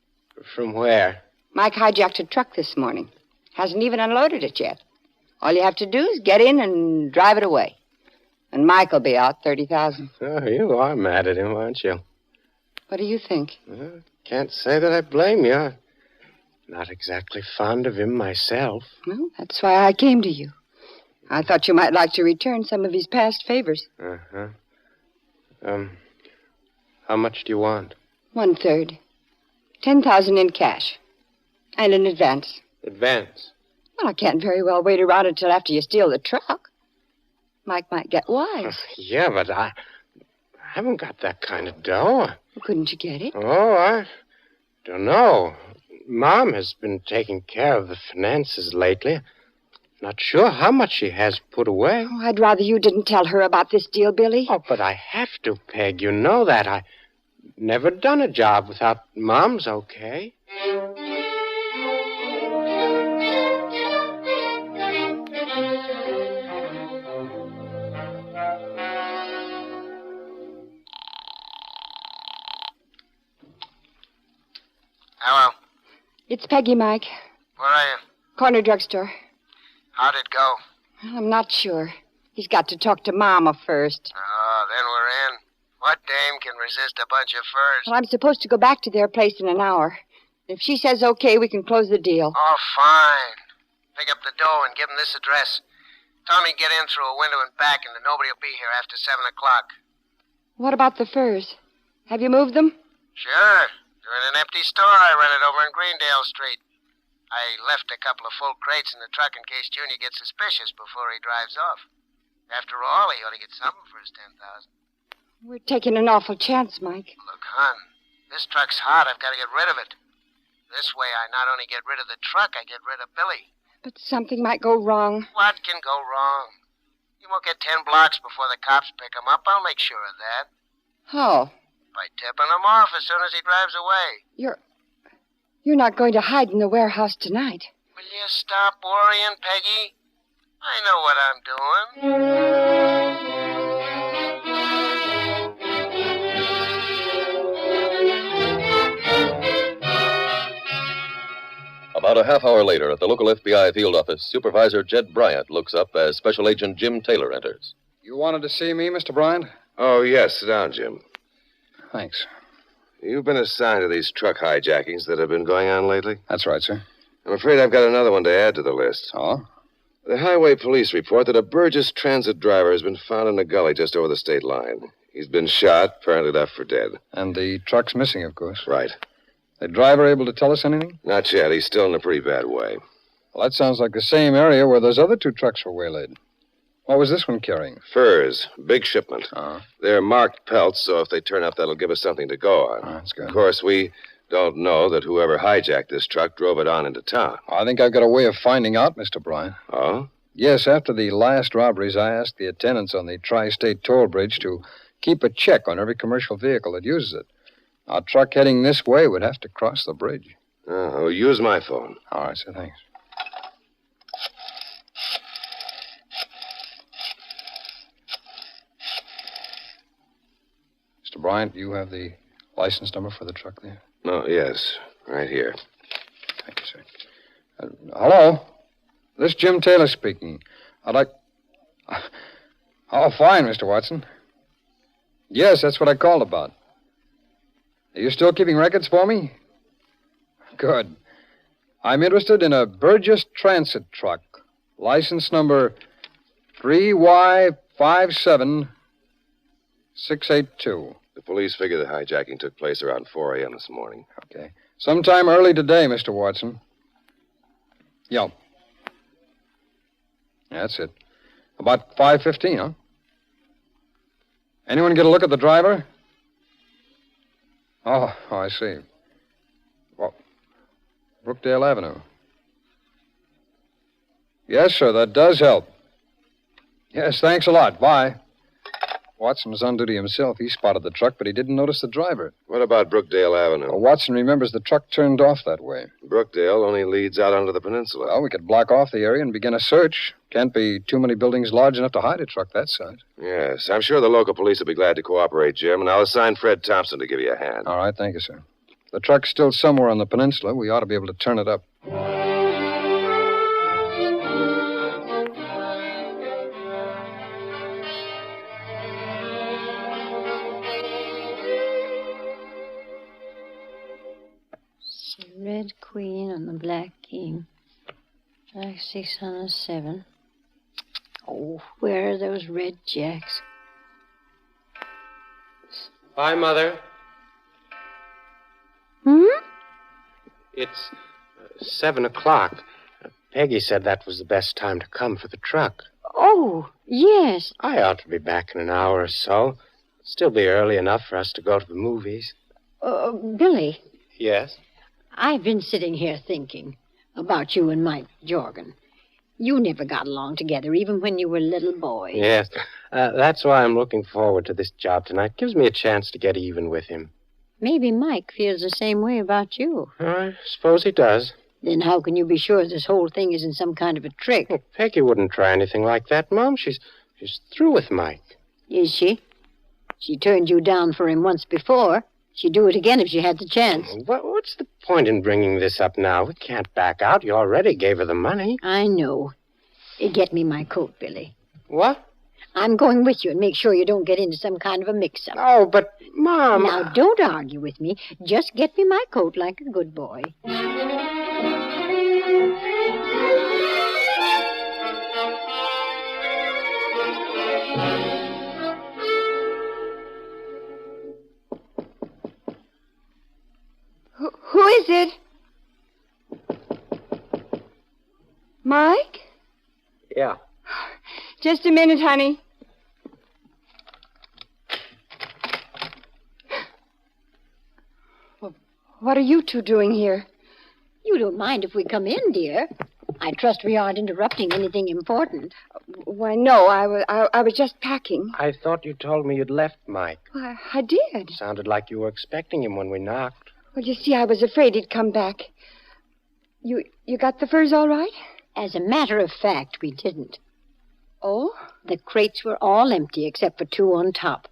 From where? Mike hijacked a truck this morning. Hasn't even unloaded it yet. All you have to do is get in and drive it away. And Mike will be out $30,000. Oh, you are mad at him, aren't you? What do you think? Can't say that I blame you. I'm not exactly fond of him myself. Well, that's why I came to you. I thought you might like to return some of his past favors. Uh-huh. How much do you want? 1/3. 10,000 in cash. And in advance. Advance? Well, I can't very well wait around until after you steal the truck. Mike might get wise. Yeah, but I haven't got that kind of dough. Couldn't you get it? Oh, I don't know. Mom has been taking care of the finances lately. Not sure how much she has put away. Oh, I'd rather you didn't tell her about this deal, Billy. Oh, but I have to, Peg. You know that. I never done a job without Mom's okay. Hello. It's Peggy, Mike. Where are you? Corner drugstore. How'd it go? Well, I'm not sure. He's got to talk to Mama first. Oh, then we're in. What dame can resist a bunch of furs? Well, I'm supposed to go back to their place in an hour. If she says okay, we can close the deal. Oh, fine. Pick up the dough and give him this address. Tell him he can get in through a window and back, and that nobody will be here after 7 o'clock. What about the furs? Have you moved them? Sure. They're in an empty store I rented over in Greendale Street. I left a couple of full crates in the truck in case Junior gets suspicious before he drives off. After all, he ought to get something for his 10,000. We're taking an awful chance, Mike. Look, hon, this truck's hot. I've got to get rid of it. This way, I not only get rid of the truck, I get rid of Billy. But something might go wrong. What can go wrong? He won't get 10 blocks before the cops pick him up. I'll make sure of that. How? By tipping him off as soon as he drives away. You're not going to hide in the warehouse tonight. Will you stop worrying, Peggy? I know what I'm doing. About a half hour later, at the local FBI field office, Supervisor Jed Bryant looks up as Special Agent Jim Taylor enters. You wanted to see me, Mr. Bryant? Oh, yes. Sit down, Jim. Thanks. You've been assigned to these truck hijackings that have been going on lately? That's right, sir. I'm afraid I've got another one to add to the list. Oh? The highway police report that a Burgess transit driver has been found in a gully just over the state line. He's been shot, apparently left for dead. And the truck's missing, of course. Right. The driver able to tell us anything? Not yet. He's still in a pretty bad way. Well, that sounds like the same area where those other two trucks were waylaid. What was this one carrying? Furs. Big shipment. Oh. They're marked pelts, so if they turn up, that'll give us something to go on. Oh, that's good. Of course, we don't know that whoever hijacked this truck drove it on into town. I think I've got a way of finding out, Mr. Bryant. Oh? Yes, after the last robberies, I asked the attendants on the Tri-State Toll Bridge to keep a check on every commercial vehicle that uses it. A truck heading this way would have to cross the bridge. Oh, use my phone. All right, sir, thanks. Mr. Bryant, you have the license number for the truck there? Oh, yes. Right here. Thank you, sir. Hello? This is Jim Taylor speaking. I'd like... Oh, fine, Mr. Watson. Yes, that's what I called about. Are you still keeping records for me? Good. I'm interested in a Burgess transit truck. License number 3Y57682. The police figure the hijacking took place around 4 a.m. this morning. Okay. Sometime early today, Mr. Watson. Yeah. That's it. About 5:15, huh? Anyone get a look at the driver? Oh, I see. Well, Brookdale Avenue. Yes, sir, that does help. Yes, thanks a lot. Bye. Watson was on duty himself. He spotted the truck, but he didn't notice the driver. What about Brookdale Avenue? Well, Watson remembers the truck turned off that way. Brookdale only leads out onto the peninsula. Well, we could block off the area and begin a search. Can't be too many buildings large enough to hide a truck that size. Yes, I'm sure the local police will be glad to cooperate, Jim, and I'll assign Fred Thompson to give you a hand. All right, thank you, sir. The truck's still somewhere on the peninsula. We ought to be able to turn it up. Red queen on the black king. Jack 6 on a 7. Oh, where are those red jacks? Hi, Mother. It's 7 o'clock. Peggy said that was the best time to come for the truck. Oh, yes. I ought to be back in an hour or so. Still be early enough for us to go to the movies. Billy, Yes? I've been sitting here thinking about you and Mike Jorgen. You never got along together, even when you were a little boy. Yes. That's why I'm looking forward to this job tonight. Gives me a chance to get even with him. Maybe Mike feels the same way about you. I suppose he does. Then how can you be sure this whole thing isn't some kind of a trick? Well, Peggy wouldn't try anything like that, Mom. She's through with Mike. Is she? She turned you down for him once before. She'd do it again if she had the chance. What's the point in bringing this up now? We can't back out. You already gave her the money. I know. Get me my coat, Billy. What? I'm going with you and make sure you don't get into some kind of a mix-up. Oh, but, Mom... Now, don't argue with me. Just get me my coat like a good boy. Who is it? Mike? Yeah. Just a minute, honey. Well, what are you two doing here? You don't mind if we come in, dear. I trust we aren't interrupting anything important. Why, no, I was just packing. I thought you told me you'd left Mike. Why, I did. Sounded like you were expecting him when we knocked. Well, you see, I was afraid he'd come back. You got the furs all right? As a matter of fact, we didn't. Oh? The crates were all empty except for 2 on top.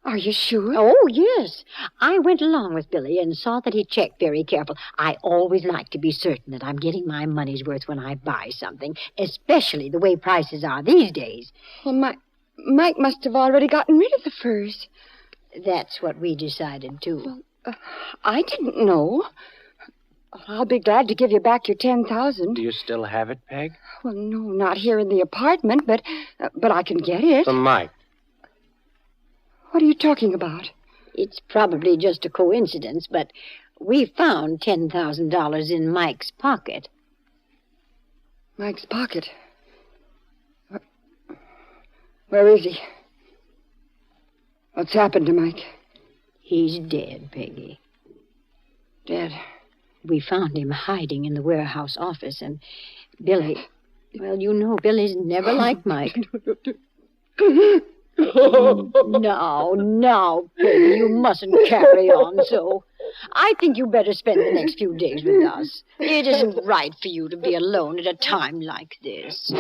Are you sure? Oh, yes. I went along with Billy and saw that he checked very careful. I always like to be certain that I'm getting my money's worth when I buy something, especially the way prices are these days. Well, Mike must have already gotten rid of the furs. That's what we decided, too. Well, I didn't know. I'll be glad to give you back your $10,000. Do you still have it, Peg? Well, no, not here in the apartment, but I can get it. From Mike. What are you talking about? It's probably just a coincidence, but we found $10,000 in Mike's pocket. Mike's pocket? Where is he? What's happened to Mike? He's dead, Peggy. Dead? We found him hiding in the warehouse office, and Billy... Well, you know Billy's never liked Mike. Now, Peggy, you mustn't carry on so. I think you better spend the next few days with us. It isn't right for you to be alone at a time like this.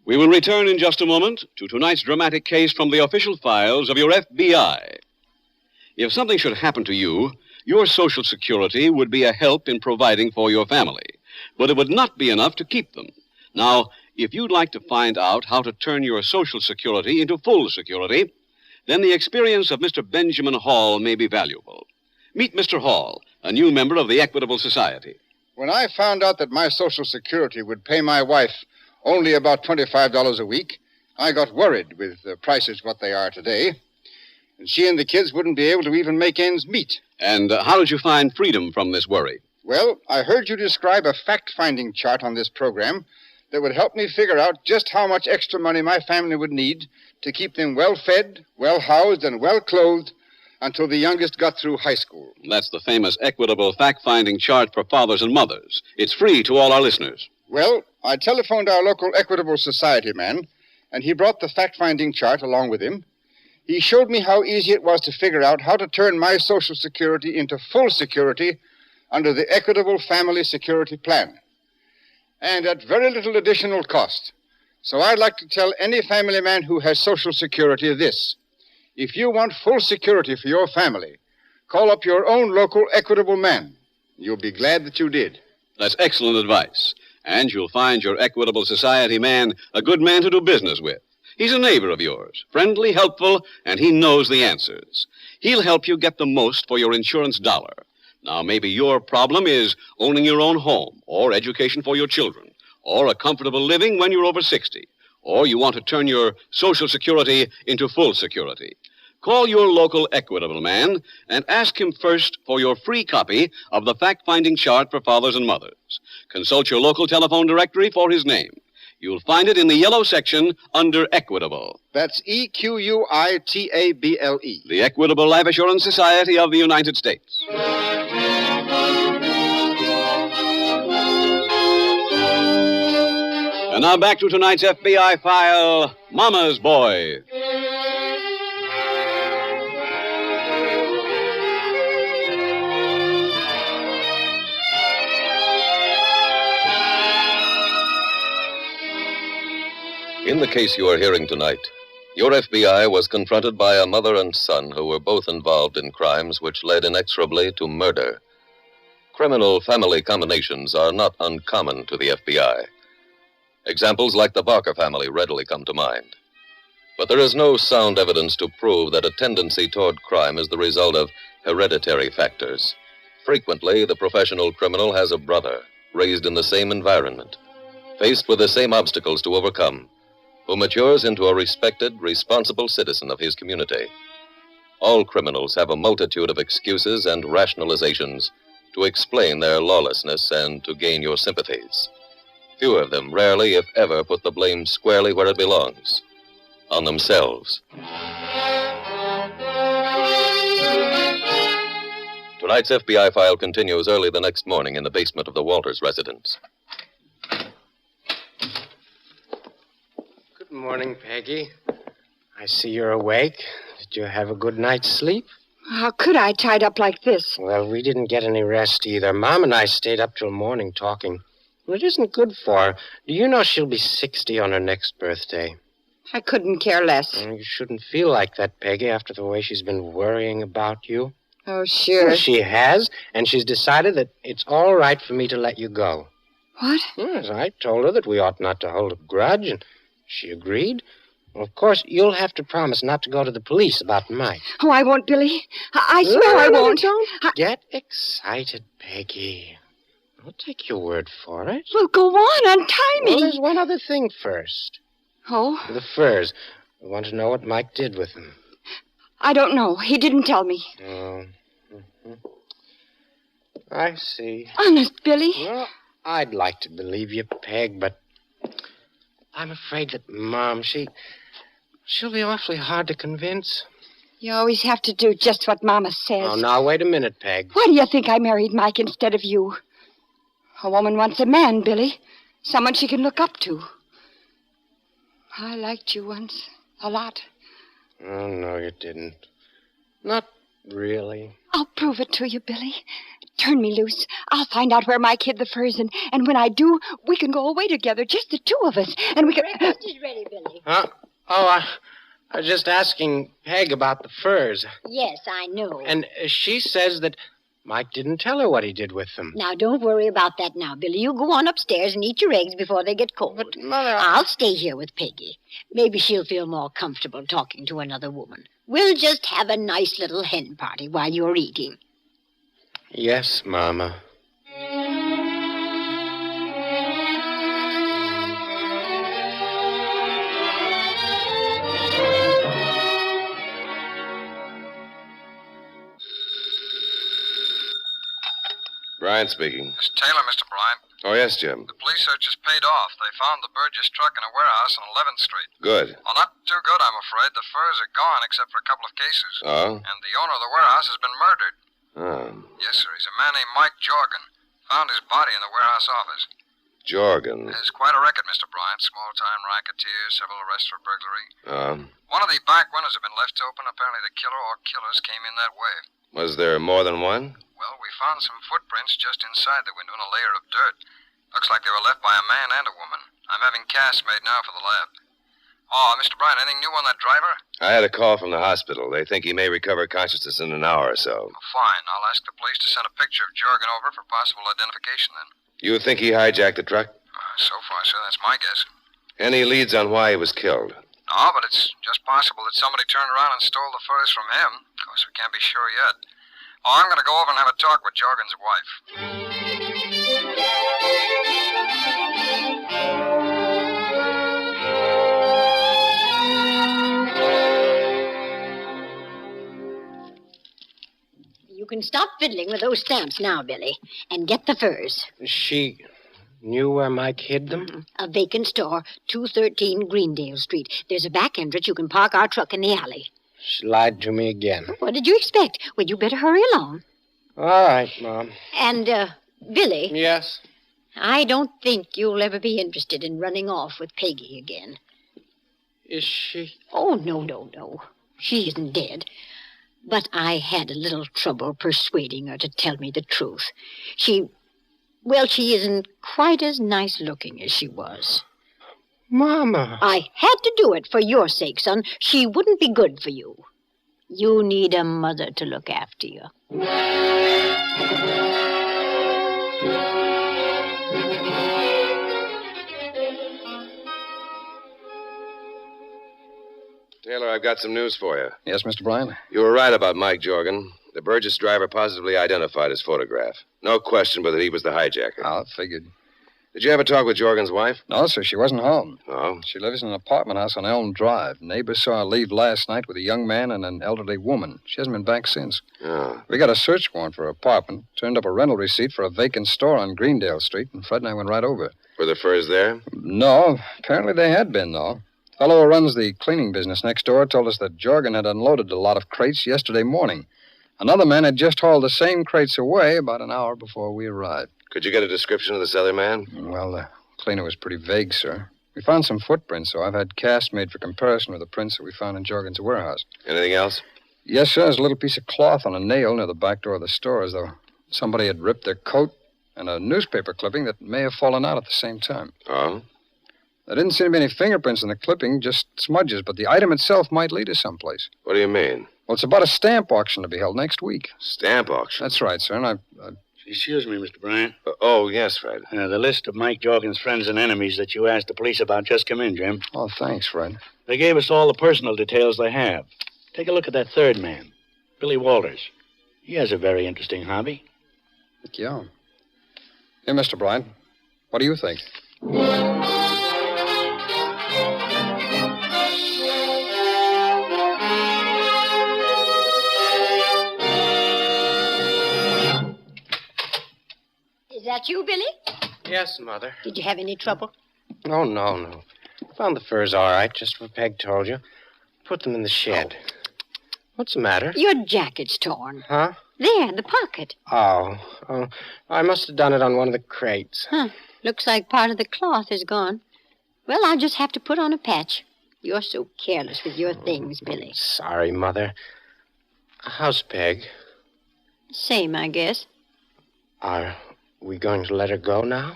We will return in just a moment to tonight's dramatic case from the official files of your FBI. If something should happen to you, your Social Security would be a help in providing for your family, but it would not be enough to keep them. Now, if you'd like to find out how to turn your Social Security into full security, then the experience of Mr. Benjamin Hall may be valuable. Meet Mr. Hall, a new member of the Equitable Society. When I found out that my Social Security would pay my wife only about $25 a week, I got worried with the prices what they are today. And she and the kids wouldn't be able to even make ends meet. And how did you find freedom from this worry? Well, I heard you describe a fact-finding chart on this program that would help me figure out just how much extra money my family would need to keep them well-fed, well-housed, and well-clothed until the youngest got through high school. That's the famous Equitable fact-finding chart for fathers and mothers. It's free to all our listeners. Well, I telephoned our local Equitable Society man, and he brought the fact-finding chart along with him. He showed me how easy it was to figure out how to turn my Social Security into full security under the Equitable Family Security Plan, and at very little additional cost. So I'd like to tell any family man who has Social Security this. If you want full security for your family, call up your own local Equitable man. You'll be glad that you did. That's excellent advice. And you'll find your Equitable Society man a good man to do business with. He's a neighbor of yours, friendly, helpful, and he knows the answers. He'll help you get the most for your insurance dollar. Now, maybe your problem is owning your own home, or education for your children, or a comfortable living when you're over 60, or you want to turn your Social Security into full security. Call your local Equitable man and ask him first for your free copy of the fact-finding chart for fathers and mothers. Consult your local telephone directory for his name. You'll find it in the yellow section under Equitable. That's Equitable. The Equitable Life Assurance Society of the United States. And now back to tonight's FBI file, Mama's Boy. In the case you are hearing tonight, your FBI was confronted by a mother and son who were both involved in crimes which led inexorably to murder. Criminal family combinations are not uncommon to the FBI. Examples like the Barker family readily come to mind. But there is no sound evidence to prove that a tendency toward crime is the result of hereditary factors. Frequently, the professional criminal has a brother, raised in the same environment, faced with the same obstacles to overcome, who matures into a respected, responsible citizen of his community. All criminals have a multitude of excuses and rationalizations to explain their lawlessness and to gain your sympathies. Few of them rarely, if ever, put the blame squarely where it belongs, on themselves. Tonight's FBI file continues early the next morning in the basement of the Walters residence. Good morning, Peggy. I see you're awake. Did you have a good night's sleep? How could I, tied up like this? Well, we didn't get any rest either. Mom and I stayed up till morning talking. Well, it isn't good for her. Do you know she'll be 60 on her next birthday? I couldn't care less. You shouldn't feel like that, Peggy, after the way she's been worrying about you. Oh, sure. Well, she has, and she's decided that it's all right for me to let you go. What? Yes, I told her that we ought not to hold a grudge, and she agreed. Well, of course, you'll have to promise not to go to the police about Mike. Oh, I won't, Billy. I swear I won't. Don't get excited, Peggy. I'll take your word for it. Well, go on, untie me. Well, there's one other thing first. Oh? The furs. I want to know what Mike did with them. I don't know. He didn't tell me. Oh. I see. Honest, Billy? Well, I'd like to believe you, Peg, but I'm afraid that Mom, she'll be awfully hard to convince. You always have to do just what Mama says. Oh, now, wait a minute, Peg. Why do you think I married Mike instead of you? A woman wants a man, Billy. Someone she can look up to. I liked you once. A lot. Oh, no, you didn't. Not really. I'll prove it to you, Billy. Turn me loose. I'll find out where Mike hid the furs, and when I do, we can go away together, just the two of us, and we can... Breakfast is ready, Billy. Huh? Oh, I was just asking Peg about the furs. Yes, I know. And she says that Mike didn't tell her what he did with them. Now, don't worry about that now, Billy. You go on upstairs and eat your eggs before they get cold. But, Mother... I'll stay here with Peggy. Maybe she'll feel more comfortable talking to another woman. We'll just have a nice little hen party while you're eating. Yes, Mama. Bryant speaking. It's Taylor, Mr. Bryant. Oh, yes, Jim. The police search is paid off. They found the Burgess truck in a warehouse on 11th Street. Good. Well, not too good, I'm afraid. The furs are gone except for a couple of cases. Oh? And the owner of the warehouse has been murdered. Oh. Yes, sir. He's a man named Mike Jorgen. Found his body in the warehouse office. Jorgen. There's quite a record, Mr. Bryant. Small-time racketeer, several arrests for burglary. Oh. One of the back windows had been left open. Apparently the killer or killers came in that way. Was there more than one? Well, we found some footprints just inside the window and a layer of dirt. Looks like they were left by a man and a woman. I'm having casts made now for the lab. Oh, Mr. Bryant, anything new on that driver? I had a call from the hospital. They think he may recover consciousness in an hour or so. Oh, fine. I'll ask the police to send a picture of Jorgen over for possible identification then. You think he hijacked the truck? So far, sir, that's my guess. Any leads on why he was killed? No, but it's just possible that somebody turned around and stole the furs from him. Of course, we can't be sure yet. Oh, I'm going to go over and have a talk with Jorgen's wife. You can stop fiddling with those stamps now, Billy, and get the furs. She knew where Mike hid them? A vacant store, 213 Greendale Street. There's a back entrance. You can park our truck in the alley. She lied to me again. What did you expect? Well, you better hurry along. All right, Mom. And, Billy. Yes? I don't think you'll ever be interested in running off with Peggy again. Is she? Oh, no. She isn't dead. But I had a little trouble persuading her to tell me the truth. She isn't quite as nice looking as she was. Mama. I had to do it for your sake, son. She wouldn't be good for you. You need a mother to look after you. Taylor, I've got some news for you. Yes, Mr. Bryant? You were right about Mike Jorgen. The Burgess driver positively identified his photograph. No question but that he was the hijacker. I figured. Did you ever talk with Jorgen's wife? No, sir, she wasn't home. Oh? She lives in an apartment house on Elm Drive. Neighbors saw her leave last night with a young man and an elderly woman. She hasn't been back since. Oh. We got a search warrant for her apartment, turned up a rental receipt for a vacant store on Greendale Street, and Fred and I went right over. Were the furs there? No, apparently they had been, though. The fellow who runs the cleaning business next door told us that Jorgen had unloaded a lot of crates yesterday morning. Another man had just hauled the same crates away about an hour before we arrived. Could you get a description of this other man? Well, the cleaner was pretty vague, sir. We found some footprints, so I've had casts made for comparison with the prints that we found in Jorgen's warehouse. Anything else? Yes, sir. There's a little piece of cloth on a nail near the back door of the store, as though somebody had ripped their coat, and a newspaper clipping that may have fallen out at the same time. Oh? There didn't seem to be any fingerprints in the clipping, just smudges, but the item itself might lead us someplace. What do you mean? Well, it's about a stamp auction to be held next week. Stamp auction? That's right, sir, and Excuse me, Mr. Bryant. Oh, yes, Fred. The list of Mike Jorgen's friends and enemies that you asked the police about just come in, Jim. Oh, thanks, Fred. They gave us all the personal details they have. Take a look at that third man, Billy Walters. He has a very interesting hobby. Yeah. Here, Mr. Bryant, what do you think? Is that you, Billy? Yes, Mother. Did you have any trouble? Oh, no. Found the furs all right, just what Peg told you. Put them in the shed. What's the matter? Your jacket's torn. Huh? There, in the pocket. Oh, I must have done it on one of the crates. Huh. Looks like part of the cloth is gone. Well, I'll just have to put on a patch. You're so careless with your things, Billy. Sorry, Mother. How's Peg? Same, I guess. Are we going to let her go now?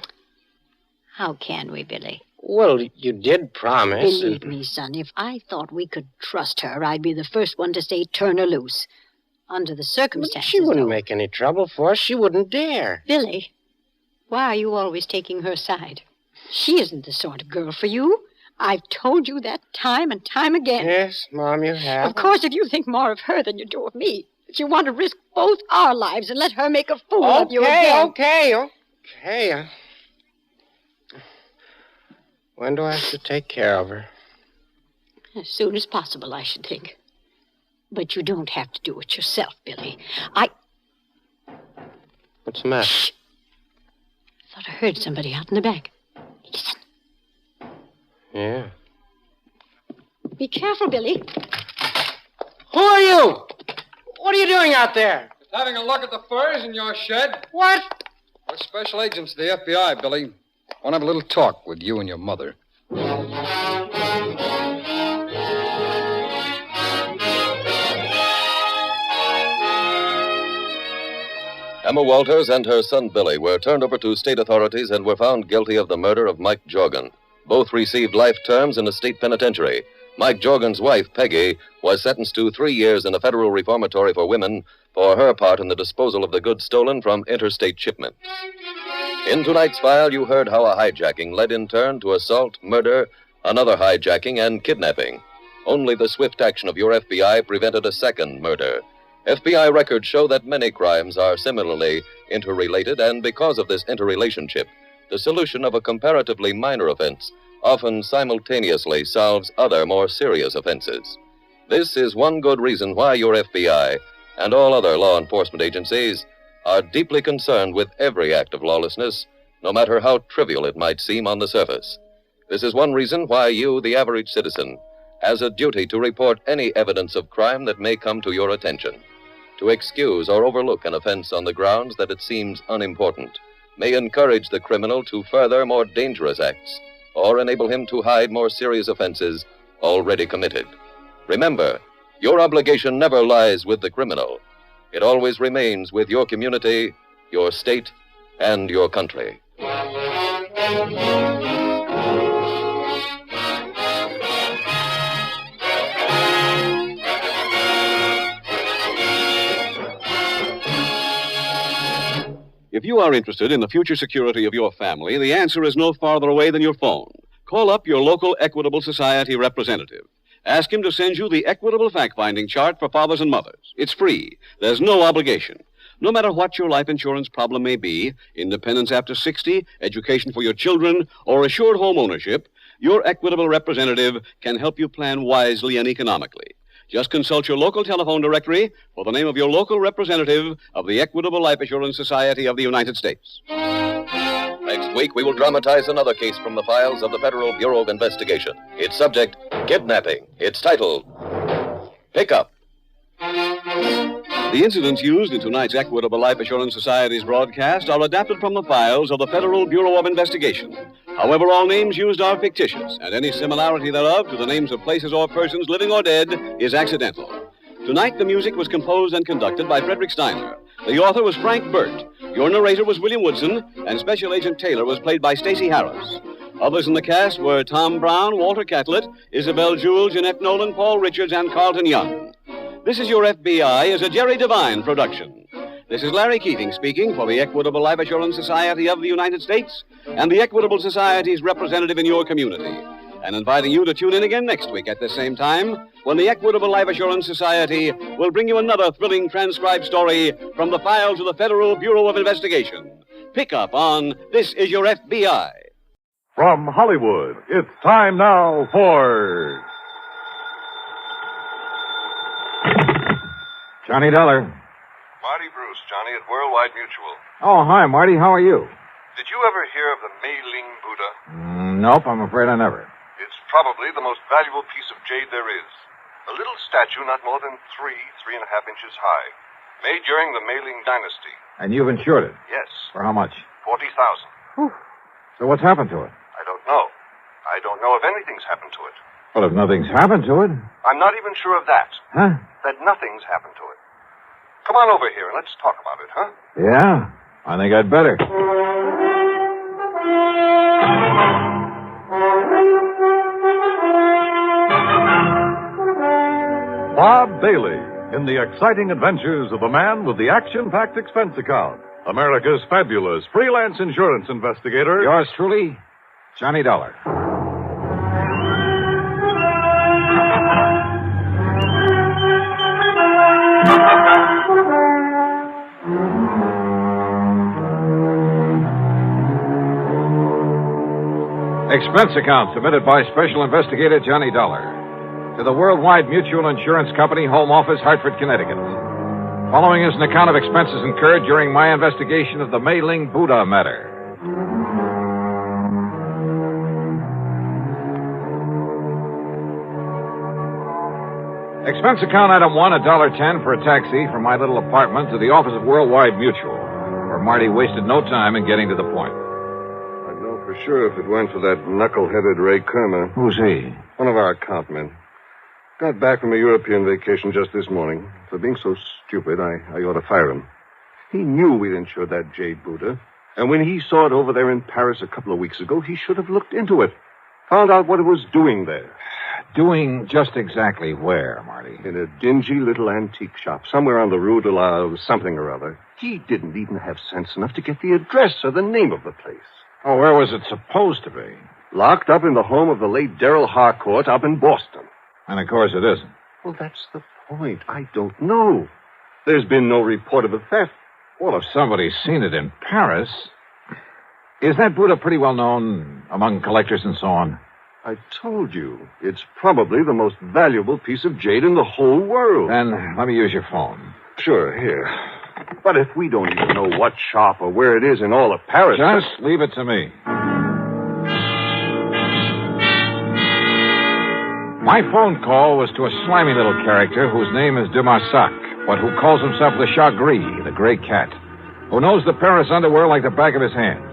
How can we, Billy? Well, you did promise. Believe me, son, if I thought we could trust her, I'd be the first one to say turn her loose. Under the circumstances, She wouldn't make any trouble for us. She wouldn't dare. Billy, why are you always taking her side? She isn't the sort of girl for you. I've told you that time and time again. Yes, Mom, you have. Of course, if you think more of her than you do of me, if you want to risk both our lives and let her make a fool of you again. Okay. When do I have to take care of her? As soon as possible, I should think. But you don't have to do it yourself, Billy. What's the matter? Shh. Thought I heard somebody out in the back. Listen. Yeah. Be careful, Billy. Who are you? What are you doing out there? Having a look at the furs in your shed. What? We're special agents of the FBI, Billy. Want to have a little talk with you and your mother. Emma Walters and her son Billy were turned over to state authorities and were found guilty of the murder of Mike Jorgen. Both received life terms in a state penitentiary. Mike Jorgen's wife, Peggy, was sentenced to 3 years in a federal reformatory for women for her part in the disposal of the goods stolen from interstate shipment. In tonight's file, you heard how a hijacking led in turn to assault, murder, another hijacking, and kidnapping. Only the swift action of your FBI prevented a second murder. FBI records show that many crimes are similarly interrelated, and because of this interrelationship, the solution of a comparatively minor offense often simultaneously solves other more serious offenses. This is one good reason why your FBI and all other law enforcement agencies are deeply concerned with every act of lawlessness, no matter how trivial it might seem on the surface. This is one reason why you, the average citizen, has a duty to report any evidence of crime that may come to your attention. To excuse or overlook an offense on the grounds that it seems unimportant may encourage the criminal to further more dangerous acts or enable him to hide more serious offenses already committed. Remember, your obligation never lies with the criminal. It always remains with your community, your state, and your country. If you are interested in the future security of your family, the answer is no farther away than your phone. Call up your local Equitable Society representative. Ask him to send you the Equitable Fact-Finding Chart for fathers and mothers. It's free. There's no obligation. No matter what your life insurance problem may be, independence after 60, education for your children, or assured home ownership, your Equitable representative can help you plan wisely and economically. Just consult your local telephone directory for the name of your local representative of the Equitable Life Assurance Society of the United States. Next week, we will dramatize another case from the files of the Federal Bureau of Investigation. Its subject, kidnapping. Its title, Pickup. The incidents used in tonight's Equitable Life Assurance Society's broadcast are adapted from the files of the Federal Bureau of Investigation. However, all names used are fictitious, and any similarity thereof to the names of places or persons, living or dead, is accidental. Tonight, the music was composed and conducted by Frederick Steiner. The author was Frank Burt. Your narrator was William Woodson, and Special Agent Taylor was played by Stacey Harris. Others in the cast were Tom Brown, Walter Catlett, Isabel Jewell, Jeanette Nolan, Paul Richards, and Carlton Young. This Is Your FBI is a Jerry Devine production. This is Larry Keating speaking for the Equitable Life Assurance Society of the United States and the Equitable Society's representative in your community, and inviting you to tune in again next week at the same time when the Equitable Life Assurance Society will bring you another thrilling transcribed story from the files of the Federal Bureau of Investigation. Pick up on This Is Your FBI. From Hollywood, it's time now for Johnny Dollar. Marty Bruce, Johnny, at Worldwide Mutual. Oh, hi, Marty. How are you? Did you ever hear of the Mei-Ling Buddha? Nope, I'm afraid I never. It's probably the most valuable piece of jade there is. A little statue not more than 3.5 inches high, made during the Mei-Ling dynasty. And you've insured it? Yes. For how much? $40,000. So what's happened to it? I don't know. I don't know if anything's happened to it. Well, if nothing's happened to it. I'm not even sure of that. Huh? That nothing's happened to it. Come on over here and let's talk about it, huh? Yeah, I think I'd better. Bob Bailey in the exciting adventures of the man with the action-packed expense account. America's fabulous freelance insurance investigator. Yours truly, Johnny Dollar. Expense account submitted by Special Investigator Johnny Dollar to the Worldwide Mutual Insurance Company, Home Office, Hartford, Connecticut. Following is an account of expenses incurred during my investigation of the Mei-Ling Buddha matter. Expense account item 1, $1.10 for a taxi from my little apartment to the office of Worldwide Mutual, where Marty wasted no time in getting to the point. I'd know for sure if it weren't for that knuckle-headed Ray Kermer. Who's he? One of our account men. Got back from a European vacation just this morning. For being so stupid, I ought to fire him. He knew we'd insured that jade Buddha. And when he saw it over there in Paris a couple of weeks ago, he should have looked into it. Found out what it was doing there. Doing just exactly where, Marty? In a dingy little antique shop, somewhere on the Rue de la something or other. He didn't even have sense enough to get the address or the name of the place. Oh, where was it supposed to be? Locked up in the home of the late Darrell Harcourt up in Boston. And of course it isn't. Well, that's the point. I don't know. There's been no report of a theft. Well, if somebody's seen it in Paris... Is that Buddha pretty well known among collectors and so on? I told you, it's probably the most valuable piece of jade in the whole world. Then let me use your phone. Sure, here. But if we don't even know what shop or where it is in all of Paris... Just leave it to me. My phone call was to a slimy little character whose name is de Marsac, but who calls himself the Chat Gris, the gray cat, who knows the Paris underwear like the back of his hand.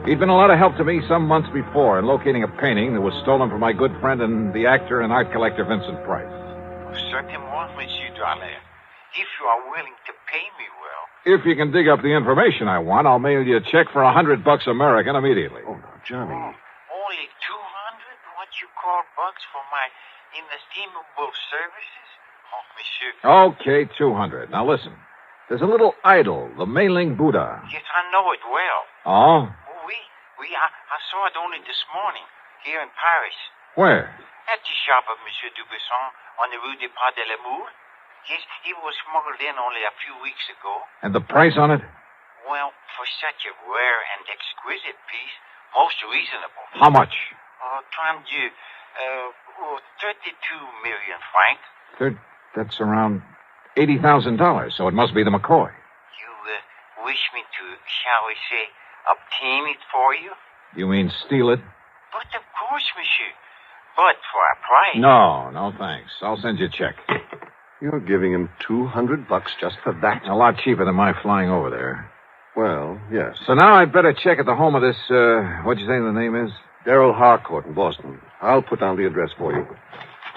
He'd been a lot of help to me some months before in locating a painting that was stolen from my good friend and the actor and art collector Vincent Price. Certainement, Monsieur Dollar. If you are willing to pay me well. If you can dig up the information I want, I'll mail you a check for $100 American immediately. Oh, no, Johnny. Only 200? What you call bucks for my inestimable services? Oh, Monsieur. Okay, 200. Now listen. There's a little idol, the Mei-Ling Buddha. Yes, I know it well. Oh? I saw it only this morning, here in Paris. Where? At the shop of Monsieur Dubuisson on the Rue des Pas de l'Amour. Yes, it was smuggled in only a few weeks ago. And the price on it? Well, for such a rare and exquisite piece, most reasonable. How much? 32 million francs. That's around $80,000, so it must be the McCoy. You wish me to, shall we say, obtain it for you? You mean steal it? But of course, monsieur. But for a price. No, thanks. I'll send you a check. You're giving him $200 just for that? A lot cheaper than my flying over there. Well, yes. So now I'd better check at the home of this, what'd you say the name is? Darrell Harcourt in Boston. I'll put down the address for you.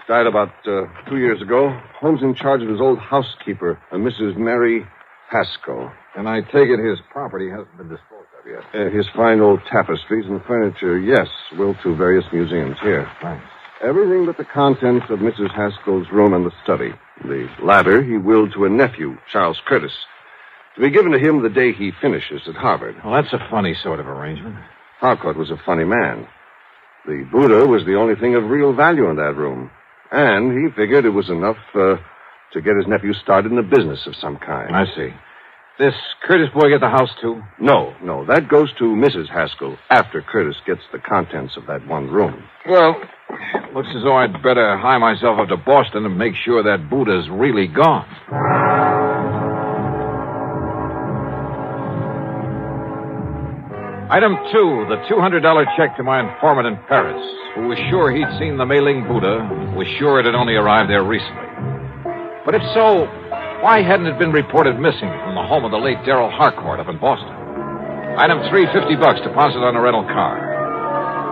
Died about 2 years ago. Holmes in charge of his old housekeeper, a Mrs. Mary Haskell. And I take it his property hasn't been disposed of yet. His fine old tapestries and furniture, yes, will to various museums here. Thanks. Everything but the contents of Mrs. Haskell's room and the study. The latter he willed to a nephew, Charles Curtis, to be given to him the day he finishes at Harvard. Well, that's a funny sort of arrangement. Harcourt was a funny man. The Buddha was the only thing of real value in that room. And he figured it was enough to get his nephew started in a business of some kind. I see. This Curtis boy get the house, too? No. That goes to Mrs. Haskell after Curtis gets the contents of that one room. Well, looks as though I'd better hie myself up to Boston and make sure that Buddha's really gone. Item 2, the $200 check to my informant in Paris, who was sure he'd seen the Mei-Ling Buddha, was sure it had only arrived there recently. But if so, why hadn't it been reported missing from the home of the late Darrell Harcourt up in Boston? Item 3, $50 deposit on a rental car.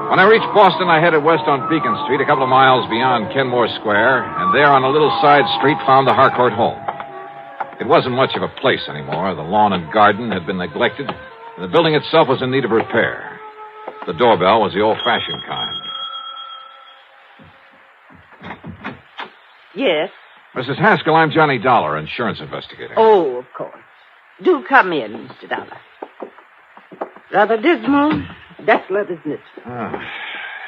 When I reached Boston, I headed west on Beacon Street, a couple of miles beyond Kenmore Square, and there on a little side street found the Harcourt home. It wasn't much of a place anymore. The lawn and garden had been neglected, and the building itself was in need of repair. The doorbell was the old-fashioned kind. Yes? Mrs. Haskell, I'm Johnny Dollar, insurance investigator. Oh, of course. Do come in, Mr. Dollar. Rather dismal, desolate, isn't it?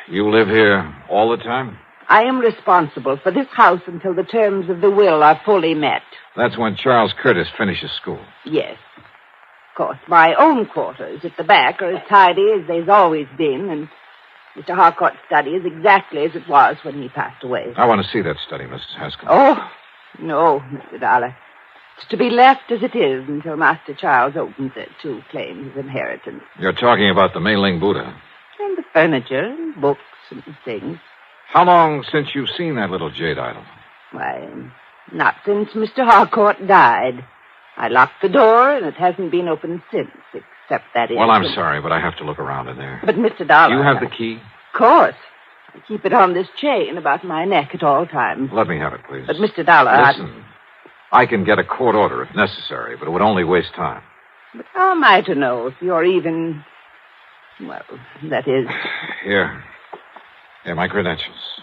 You live here all the time? I am responsible for this house until the terms of the will are fully met. That's when Charles Curtis finishes school. Yes. Of course, my own quarters at the back are as tidy as they've always been, and Mr. Harcourt's study is exactly as it was when he passed away. I want to see that study, Mrs. Haskell. Oh, no, Mr. Dollar. It's to be left as it is until Master Charles opens it to claim his inheritance. You're talking about the Mei-Ling Buddha. And the furniture, and books, and things. How long since you've seen that little jade idol? Why, not since Mr. Harcourt died. I locked the door, and it hasn't been opened since, except that Well, I'm sorry, but I have to look around in there. But, Mr. Dollar... You have the key? Of course. I keep it on this chain about my neck at all times. Let me have it, please. But, Mr. Dollar... Listen, I can get a court order if necessary, but it would only waste time. But how am I to know if you're even... Well, that is... Here, my credentials.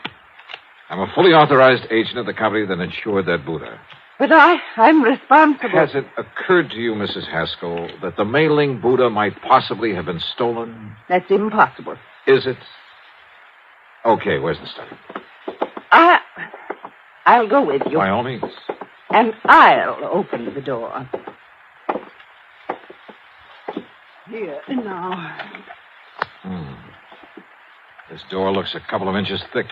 I'm a fully authorized agent of the company that insured that Buddha. But I'm responsible. Has it occurred to you, Mrs. Haskell, that the Mei-Ling Buddha might possibly have been stolen? That's impossible. Is it? Okay, where's the study? I'll go with you. By all means. And I'll open the door. Here, now. This door looks a couple of inches thick.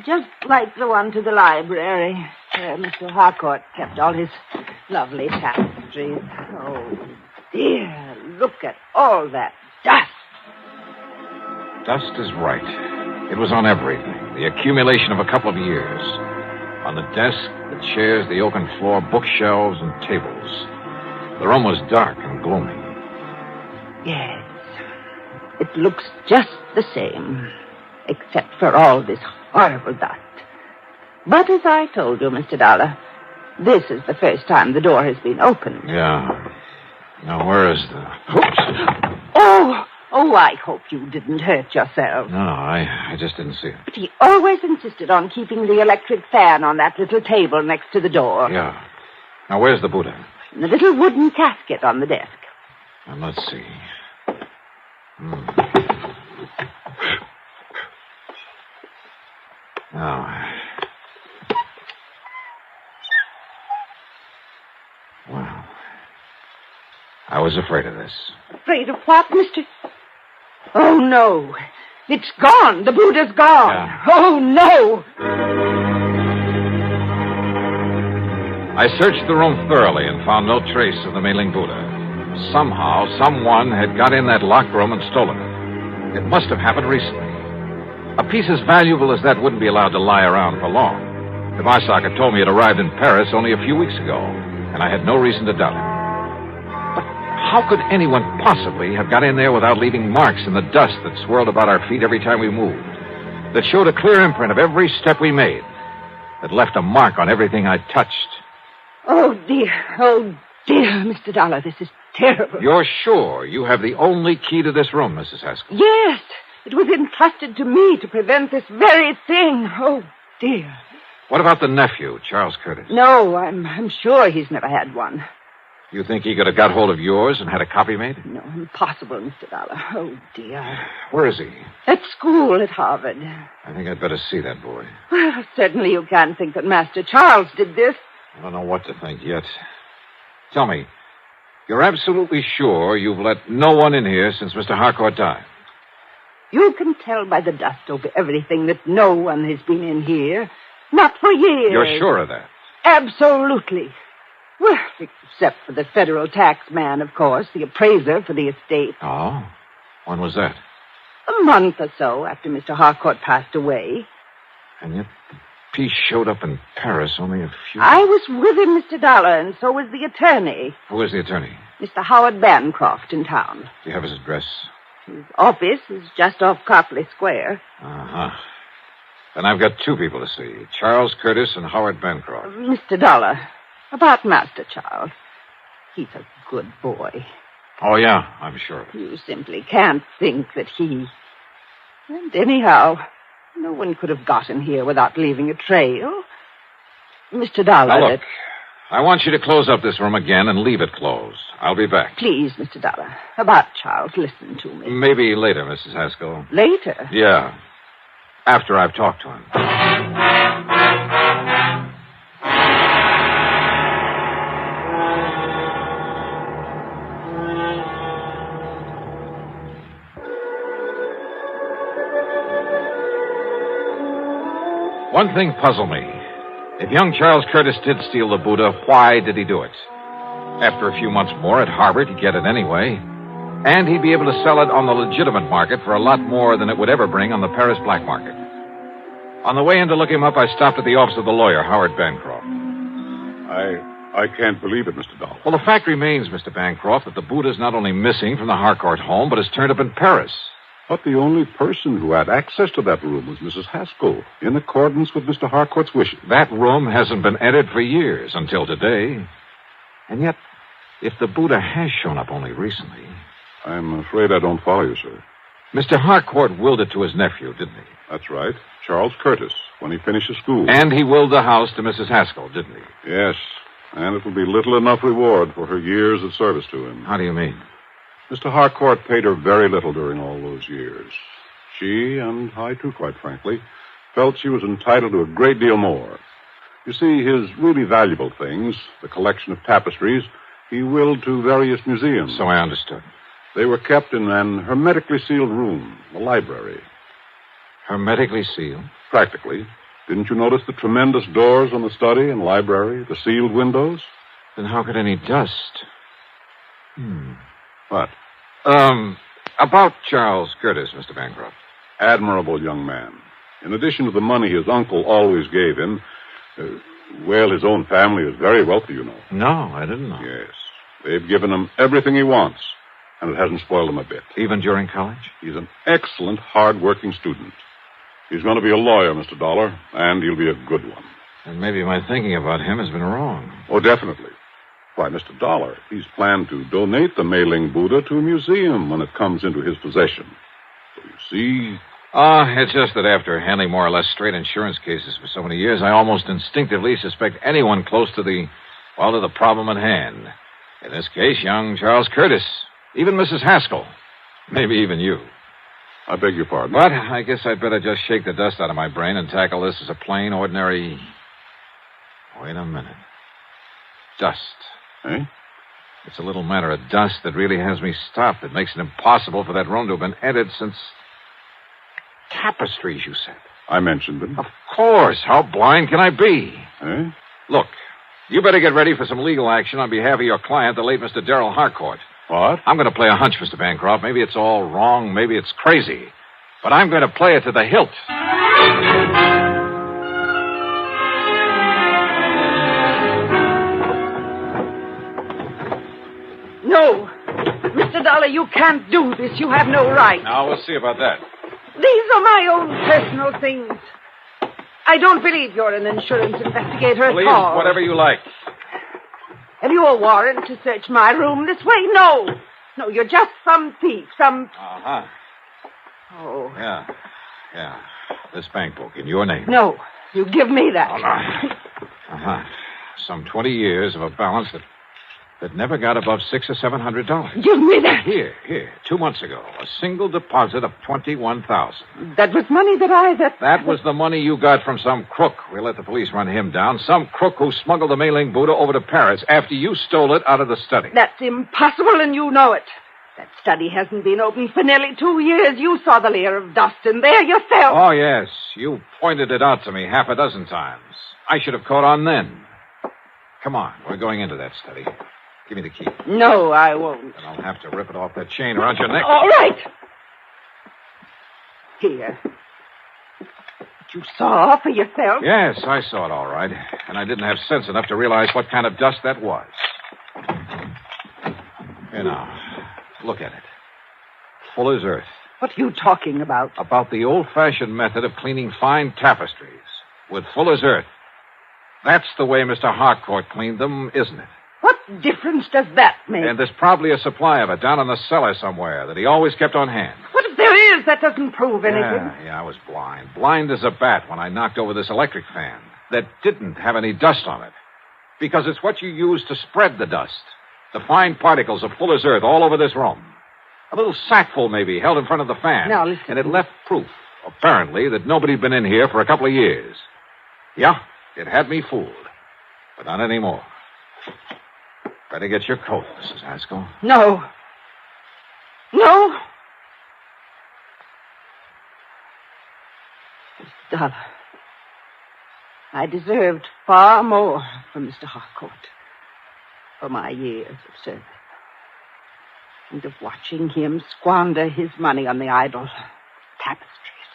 Just like the one to the library, where Mr. Harcourt kept all his lovely tapestries. Oh, dear, look at all that dust. Dust is right. It was on everything. The accumulation of a couple of years. On the desk, the chairs, the oaken floor, bookshelves, and tables. The room was dark and gloomy. Yes, it looks just the same, except for all this horrible dust. But as I told you, Mr. Dollar, this is the first time the door has been opened. Yeah. Now, where is the... Oh, I hope you didn't hurt yourself. No, I just didn't see it. But he always insisted on keeping the electric fan on that little table next to the door. Yeah. Now, where's the Buddha? In the little wooden casket on the desk. Now, let's see. Now... Well, I was afraid of this. Afraid of what, Mr... Oh, no. It's gone. The Buddha's gone. Yeah. Oh, no. I searched the room thoroughly and found no trace of the Mei-Ling Buddha. Somehow, someone had got in that locked room and stolen it. It must have happened recently. A piece as valuable as that wouldn't be allowed to lie around for long. The Marsoc had told me it arrived in Paris only a few weeks ago, and I had no reason to doubt it. But how could anyone possibly have got in there without leaving marks in the dust that swirled about our feet every time we moved? That showed a clear imprint of every step we made. That left a mark on everything I touched. Oh, dear, Mr. Dollar, this is terrible. You're sure you have the only key to this room, Mrs. Haskell? Yes, it was entrusted to me to prevent this very thing. Oh, dear. What about the nephew, Charles Curtis? No, I'm sure he's never had one. You think he could have got hold of yours and had a copy made? No, impossible, Mr. Dollar. Oh, dear. Where is he? At school at Harvard. I think I'd better see that boy. Well, certainly you can't think that Master Charles did this. I don't know what to think yet. Tell me, you're absolutely sure you've let no one in here since Mr. Harcourt died? You can tell by the dust over everything that no one has been in here. Not for years. You're sure of that? Absolutely. Well, except for the federal tax man, of course, the appraiser for the estate. Oh? When was that? A month or so after Mr. Harcourt passed away. And yet the piece showed up in Paris only a few... I was with him, Mr. Dollar, and so was the attorney. Who is the attorney? Mr. Howard Bancroft in town. Do you have his address? His office is just off Copley Square. Uh-huh. Then I've got two people to see, Charles Curtis and Howard Bancroft. Mr. Dollar, about Master Charles. He's a good boy. Oh, yeah, I'm sure. You simply can't think that he... And anyhow, no one could have gotten here without leaving a trail. Mr. Dollar... Now, look, I want you to close up this room again and leave it closed. I'll be back. Please, Mr. Dollar, about Charles, listen to me. Maybe later, Mrs. Haskell. Later? Yeah, after I've talked to him. One thing puzzled me. If young Charles Curtis did steal the Buddha, why did he do it? After a few months more at Harvard, he'd get it anyway. And he'd be able to sell it on the legitimate market for a lot more than it would ever bring on the Paris black market. On the way in to look him up, I stopped at the office of the lawyer, Howard Bancroft. I can't believe it, Mr. Dahl. Well, the fact remains, Mr. Bancroft, that the Buddha's not only missing from the Harcourt home, but has turned up in Paris. But the only person who had access to that room was Mrs. Haskell, in accordance with Mr. Harcourt's wishes. That room hasn't been entered for years, until today. And yet, if the Buddha has shown up only recently... I'm afraid I don't follow you, sir. Mr. Harcourt willed it to his nephew, didn't he? That's right. Charles Curtis, when he finishes school. And he willed the house to Mrs. Haskell, didn't he? Yes. And it will be little enough reward for her years of service to him. How do you mean? Mr. Harcourt paid her very little during all those years. She, and I too, quite frankly, felt she was entitled to a great deal more. You see, his really valuable things, the collection of tapestries, he willed to various museums. So I understood. They were kept in an hermetically sealed room, the library. Hermetically sealed? Practically. Didn't you notice the tremendous doors on the study and library, the sealed windows? Then how could any dust? What? About Charles Curtis, Mr. Bancroft. Admirable young man. In addition to the money his uncle always gave him, his own family is very wealthy, you know. No, I didn't know. Yes. They've given him everything he wants, and it hasn't spoiled him a bit. Even during college? He's an excellent, hard-working student. He's going to be a lawyer, Mr. Dollar, and he'll be a good one. And maybe my thinking about him has been wrong. Oh, definitely. Why, Mr. Dollar, he's planned to donate the Mei-Ling Buddha to a museum when it comes into his possession. So you see... It's just that after handling more or less straight insurance cases for so many years, I almost instinctively suspect anyone close to the problem at hand. In this case, young Charles Curtis. Even Mrs. Haskell. Maybe even you. I beg your pardon. But I guess I'd better just shake the dust out of my brain and tackle this as a plain, ordinary... Wait a minute. Dust. Eh? It's a little matter of dust that really has me stopped. It makes it impossible for that room to have been entered since... Tapestries, you said. I mentioned them. Of course. How blind can I be? Eh? Look, you better get ready for some legal action on behalf of your client, the late Mr. Darrell Harcourt. What? I'm going to play a hunch, Mr. Bancroft. Maybe it's all wrong. Maybe it's crazy. But I'm going to play it to the hilt. No. Mr. Dollar, you can't do this. You have no right. Now, we'll see about that. These are my own personal things. I don't believe you're an insurance investigator at Please, all. whatever you like. Have you a warrant to search my room this way? No. No, you're just some thief, some... Uh-huh. Oh. Yeah. This bank book in your name. No, you give me that. Oh, no. Uh-huh. Some 20 years of a balance that never got above $600 or $700. Give me that. Here. 2 months ago, a single deposit of $21,000. That was money That was the money you got from some crook. We'll let the police run him down. Some crook who smuggled the Mei-Ling Buddha over to Paris after you stole it out of the study. That's impossible, and you know it. That study hasn't been open for nearly 2 years. You saw the layer of dust in there yourself. Oh, yes. You pointed it out to me half a dozen times. I should have caught on then. Come on, we're going into that study. Give me the key. No, I won't. Then I'll have to rip it off that chain around your neck. All right. Here. You saw for yourself? Yes, I saw it all right. And I didn't have sense enough to realize what kind of dust that was. Here now. Look at it. Full as earth. What are you talking about? About the old-fashioned method of cleaning fine tapestries with full as earth. That's the way Mr. Harcourt cleaned them, isn't it? What difference does that make? And there's probably a supply of it down in the cellar somewhere that he always kept on hand. What if there is? That doesn't prove anything. Yeah, I was blind. Blind as a bat when I knocked over this electric fan that didn't have any dust on it. Because it's what you use to spread the dust. The fine particles of full as earth all over this room. A little sackful, maybe, held in front of the fan. Now, listen. And it left proof, apparently, that nobody'd been in here for a couple of years. Yeah, it had me fooled. But not anymore. Better get your coat, Mrs. Haskell. No. Mr. Dollar, I deserved far more from Mr. Harcourt for my years of service. And of watching him squander his money on the idle tapestries.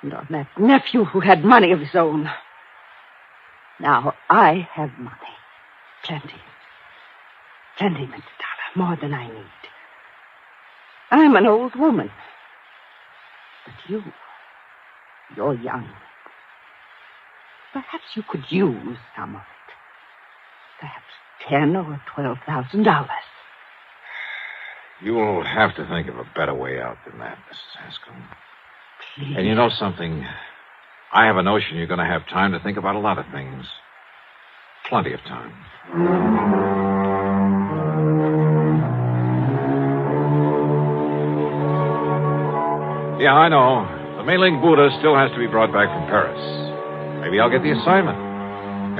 And on that nephew who had money of his own. Now I have money. Plenty, Mr. Dollar. More than I need. I'm an old woman. But you're young. Perhaps you could use some of it. Perhaps $10,000 or $12,000. You'll have to think of a better way out than that, Mrs. Haskell. Please. And you know something? I have a notion you're going to have time to think about a lot of things. Plenty of time. Yeah, I know. The Mei-Ling Buddha still has to be brought back from Paris. Maybe I'll get the assignment.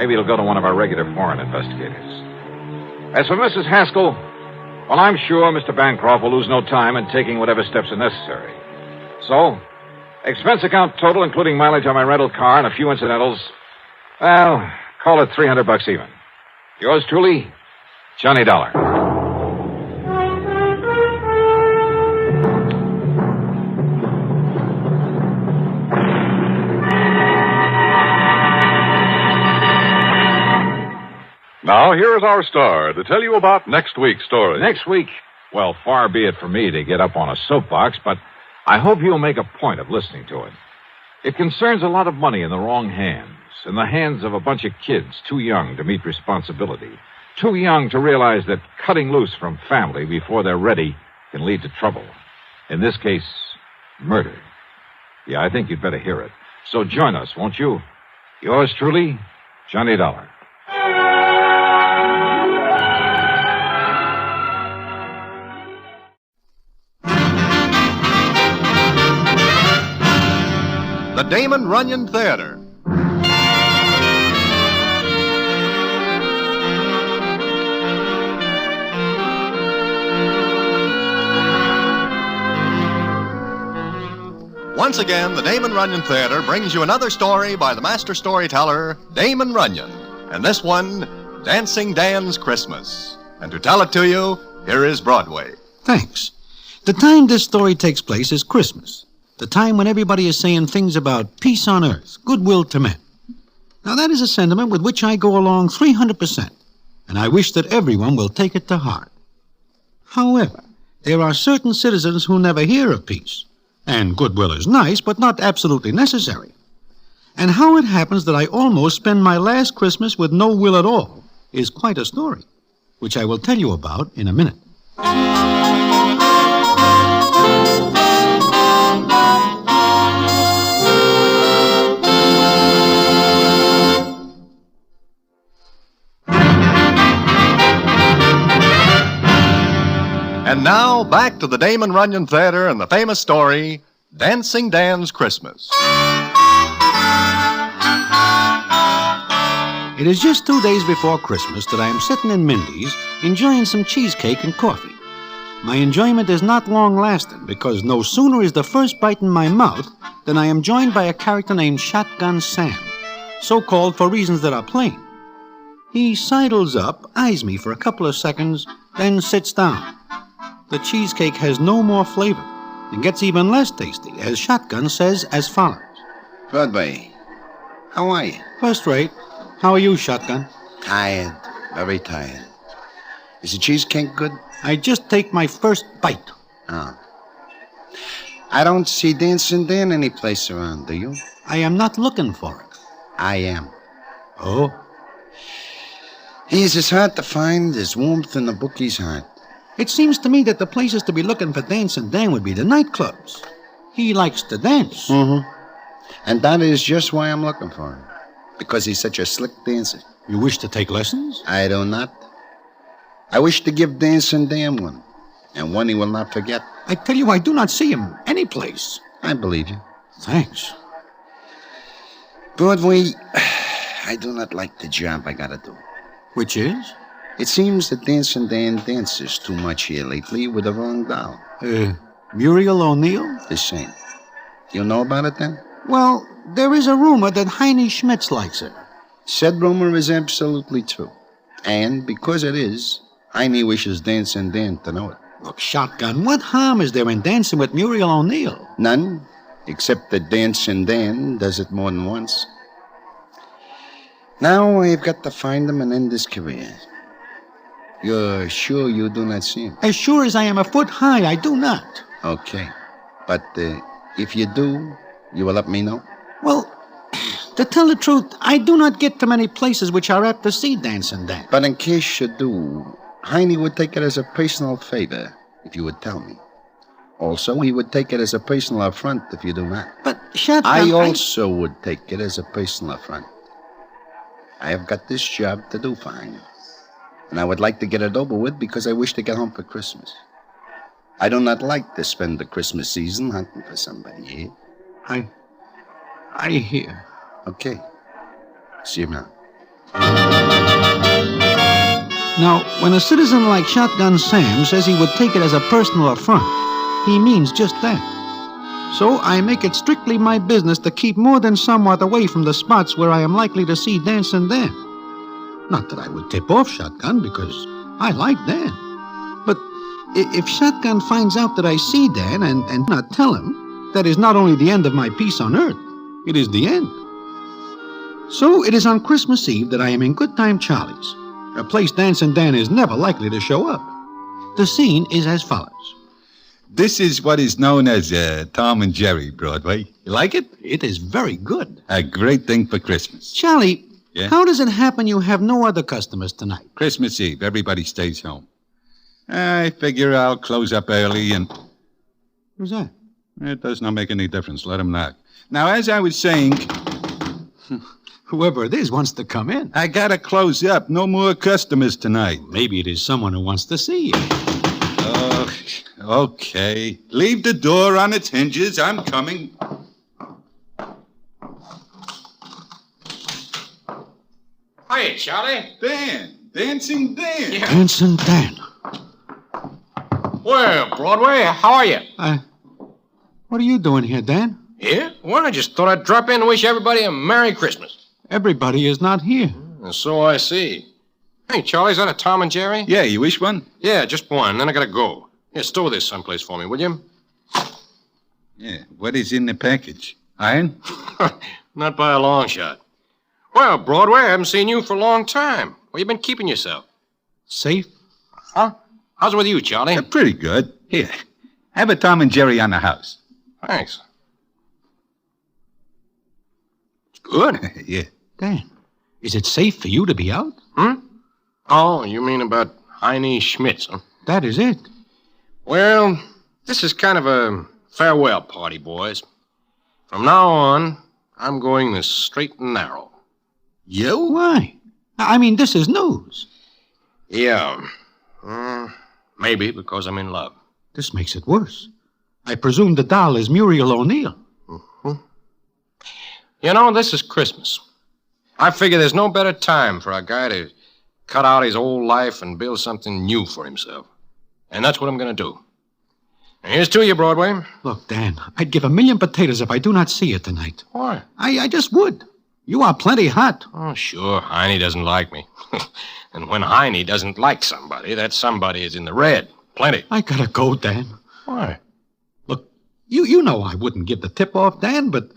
Maybe it'll go to one of our regular foreign investigators. As for Mrs. Haskell, well, I'm sure Mr. Bancroft will lose no time in taking whatever steps are necessary. So, expense account total, including mileage on my rental car and a few incidentals, well, call it $300 even. Yours truly, Johnny Dollar. Now, here is our star to tell you about next week's story. Next week? Well, far be it from me to get up on a soapbox, but I hope you'll make a point of listening to it. It concerns a lot of money in the wrong hands, in the hands of a bunch of kids too young to meet responsibility, too young to realize that cutting loose from family before they're ready can lead to trouble. In this case, murder. Yeah, I think you'd better hear it. So join us, won't you? Yours truly, Johnny Dollar. The Damon Runyon Theater. Once again, the Damon Runyon Theater brings you another story by the master storyteller, Damon Runyon. And this one, Dancing Dan's Christmas. And to tell it to you, here is Broadway. Thanks. The time this story takes place is Christmas. The time when everybody is saying things about peace on earth, goodwill to men. Now, that is a sentiment with which I go along 300%, and I wish that everyone will take it to heart. However, there are certain citizens who never hear of peace, and goodwill is nice, but not absolutely necessary. And how it happens that I almost spend my last Christmas with no will at all is quite a story, which I will tell you about in a minute. And now, back to the Damon Runyon Theater and the famous story, Dancing Dan's Christmas. It is just 2 days before Christmas that I am sitting in Mindy's enjoying some cheesecake and coffee. My enjoyment is not long-lasting because no sooner is the first bite in my mouth than I am joined by a character named Shotgun Sam, so called for reasons that are plain. He sidles up, eyes me for a couple of seconds, then sits down. The cheesecake has no more flavor and gets even less tasty, as Shotgun says as follows. Broadway, how are you? First rate. How are you, Shotgun? Tired. Very tired. Is the cheesecake good? I just take my first bite. Oh. I don't see Dancing Dan any place around, do you? I am not looking for it. I am. Oh? He's as hard to find as warmth in the bookie's heart. It seems to me that the places to be looking for Dancing Dan would be the nightclubs. He likes to dance. Mm-hmm. And that is just why I'm looking for him. Because he's such a slick dancer. You wish to take lessons? I do not. I wish to give Dancing Dan one. And one he will not forget. I tell you, I do not see him any place. I believe you. Thanks. Broadway, I do not like the job I gotta do. Which is? It seems that Dancing Dan dances too much here lately with the wrong doll. Muriel O'Neill? The same. You know about it then? Well, there is a rumor that Heine Schmitz likes her. Said rumor is absolutely true. And because it is, Heine wishes Dancing Dan to know it. Look, Shotgun, what harm is there in dancing with Muriel O'Neill? None, except that Dancing Dan does it more than once. Now I've got to find him and end his career. You're sure you do not see him? As sure as I am a foot high, I do not. Okay. But if you do, you will let me know? Well, to tell the truth, I do not get to many places which are apt to see Dancing Dan. But in case you do, Heine would take it as a personal favor if you would tell me. Also, he would take it as a personal affront if you do not. But, Shotgun, I also would take it as a personal affront. I have got this job to do for Heine. And I would like to get it over with because I wish to get home for Christmas. I do not like to spend the Christmas season hunting for somebody, eh? I hear. Okay. See you around. Now, when a citizen like Shotgun Sam says he would take it as a personal affront, he means just that. So I make it strictly my business to keep more than somewhat away from the spots where I am likely to see Dancing Dan. Not that I would tip off Shotgun, because I like Dan. But if Shotgun finds out that I see Dan and not tell him, that is not only the end of my peace on earth, it is the end. So it is on Christmas Eve that I am in Good Time Charlie's, a place Dancing Dan is never likely to show up. The scene is as follows. This is what is known as Tom and Jerry, Broadway. You like it? It is very good. A great thing for Christmas. Charlie, Yeah? how does it happen you have no other customers tonight? Christmas Eve, everybody stays home. I figure I'll close up early and... Who's that? It does not make any difference. Let him knock. Now, as I was saying... Whoever it is wants to come in. I gotta close up. No more customers tonight. Maybe it is someone who wants to see you. Oh, okay. Leave the door on its hinges. I'm coming. Hiya, Charlie. Dan. Dancing Dan. Yeah. Dancing Dan. Well, Broadway, how are you? What are you doing here, Dan? Here? Well, I just thought I'd drop in and wish everybody a Merry Christmas. Everybody is not here. And so I see. Hey, Charlie, is that a Tom and Jerry? Yeah, you wish one? Yeah, just one. Then I gotta go. Here, store this someplace for me, will you? Yeah. What is in the package? Iron? Not by a long shot. Well, Broadway, I haven't seen you for a long time. Where you been keeping yourself? Safe? Huh? How's it with you, Charlie? Pretty good. Here. Have a Tom and Jerry on the house. Thanks. It's good. Yeah. Dan, is it safe for you to be out? Oh, you mean about Heine Schmitz, huh? That is it. Well, this is kind of a farewell party, boys. From now on, I'm going the straight and narrow. You? Why? I mean, this is news. Yeah. Maybe because I'm in love. This makes it worse. I presume the doll is Muriel O'Neill. You know, this is Christmas. I figure there's no better time for a guy to cut out his old life and build something new for himself. And that's what I'm going to do. And here's to you, Broadway. Look, Dan, I'd give 1,000,000 potatoes if I do not see you tonight. Why? I just would. You are plenty hot. Oh, sure, Heine doesn't like me. And when Heine doesn't like somebody, that somebody is in the red. Plenty. I gotta go, Dan. Why? Look, you know I wouldn't give the tip off, Dan, but...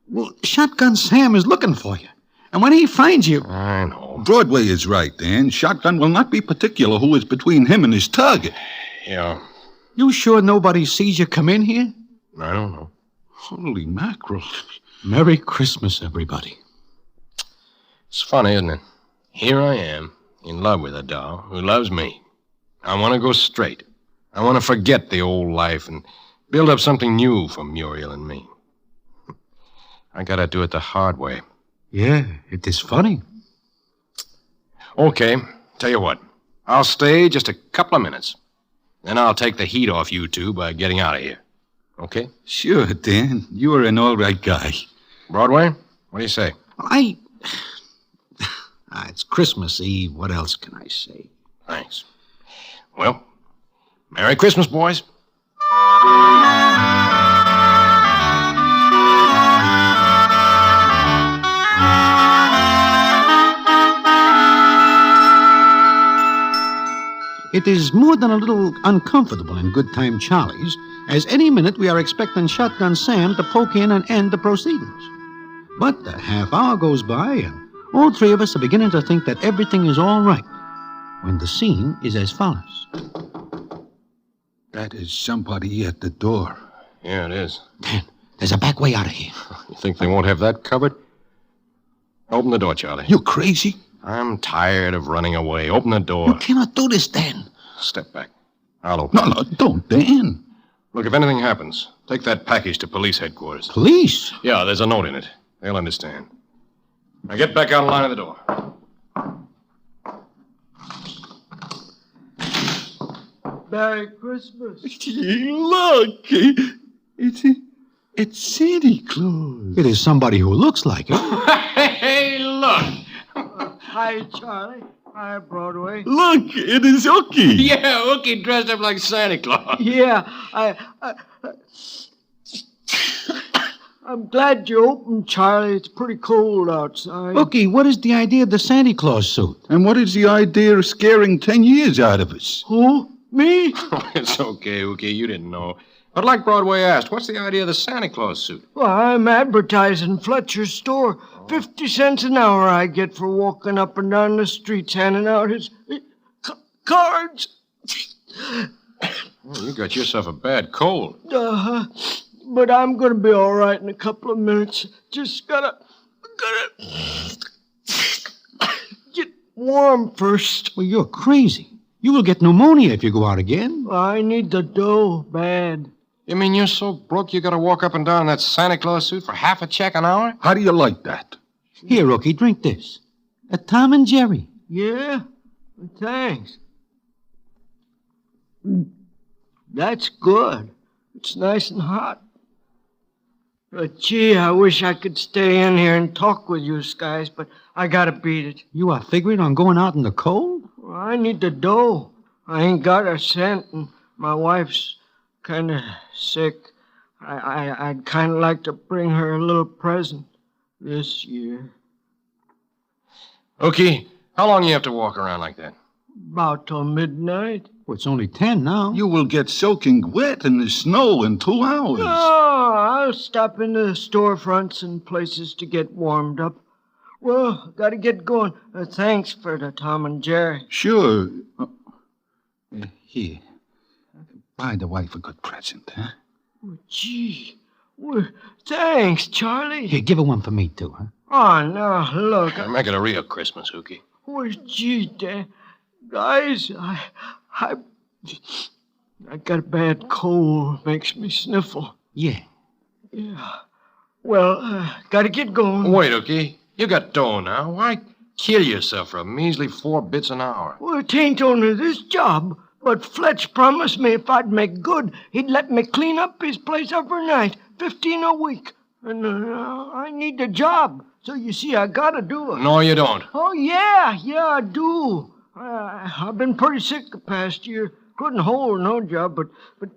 Well, Shotgun Sam is looking for you. And when he finds you... I know. Broadway is right, Dan. Shotgun will not be particular who is between him and his target. Yeah. You sure nobody sees you come in here? I don't know. Holy mackerel. Merry Christmas, everybody. It's funny, isn't it? Here I am, in love with a doll who loves me. I want to go straight. I want to forget the old life and build up something new for Muriel and me. I gotta do it the hard way. Yeah, it is funny. Okay, tell you what. I'll stay just a couple of minutes. Then I'll take the heat off you two by getting out of here. Okay? Sure, Dan. You are an all right guy. Broadway, what do you say? It's Christmas Eve. What else can I say? Thanks. Well, Merry Christmas, boys. It is more than a little uncomfortable in Good Time Charlie's, as any minute we are expecting Shotgun Sam to poke in and end the proceedings. But a half hour goes by, and all three of us are beginning to think that everything is all right, when the scene is as follows. That is somebody at the door. Yeah, it is. Dan, there's a back way out of here. You think they won't have that covered? Open the door, Charlie. You crazy? I'm tired of running away. Open the door. You cannot do this, Dan. Step back. I'll open it. No, don't, Dan. Look, if anything happens, take that package to police headquarters. Police? Yeah, there's a note in it. They'll understand. Now get back out of line of the door. Merry Christmas. Look, it's Santa Claus. It is somebody who looks like it. Hey, look. Hi, Charlie. Hi, Broadway. Look, it is Ookie. Yeah, Ookie dressed up like Santa Claus. Yeah, I'm glad you opened, Charlie. It's pretty cold outside. Ookie, what is the idea of the Santa Claus suit? And what is the idea of scaring 10 years out of us? Who? Me? It's okay, Ookie. You didn't know. But like Broadway asked, what's the idea of the Santa Claus suit? Well, I'm advertising Fletcher's store. 50 cents an hour I get for walking up and down the streets handing out his cards. Well, you got yourself a bad cold. But I'm going to be all right in a couple of minutes. Just gotta get warm first. Well, you're crazy. You will get pneumonia if you go out again. I need the dough bad. You mean you're so broke you gotta walk up and down in that Santa Claus suit for half a check an hour? How do you like that? Here, Ookie, drink this. A Tom and Jerry. Yeah? Thanks. That's good. It's nice and hot. But gee, I wish I could stay in here and talk with you guys, but I gotta beat it. You are figuring on going out in the cold? Well, I need the dough. I ain't got a cent, and my wife's kind of sick. I'd kind of like to bring her a little present this year. Ookie, how long you have to walk around like that? About till midnight. Well, it's only 10 now. You will get soaking wet in the snow in 2 hours. No, I'll stop in the storefronts and places to get warmed up. Well, gotta get going. Thanks for the Tom and Jerry. Sure. Here. Buy the wife a good present, huh? Oh, gee. Well, thanks, Charlie. Here, give her one for me, too, huh? Oh, no, look. Make it a real Christmas, Ookie. Oh, gee, Dad. Guys, I got a bad cold. Makes me sniffle. Yeah. Yeah. Well, gotta get going. Wait, Ookie. You got dough now. Why kill yourself for a measly 4 bits an hour? Well, it ain't only this job, but Fletch promised me if I'd make good, he'd let me clean up his place overnight, 15 a week. And I need the job, so you see, I gotta do it. No, you don't. Oh, yeah, I do. I've been pretty sick the past year. Couldn't hold no job, but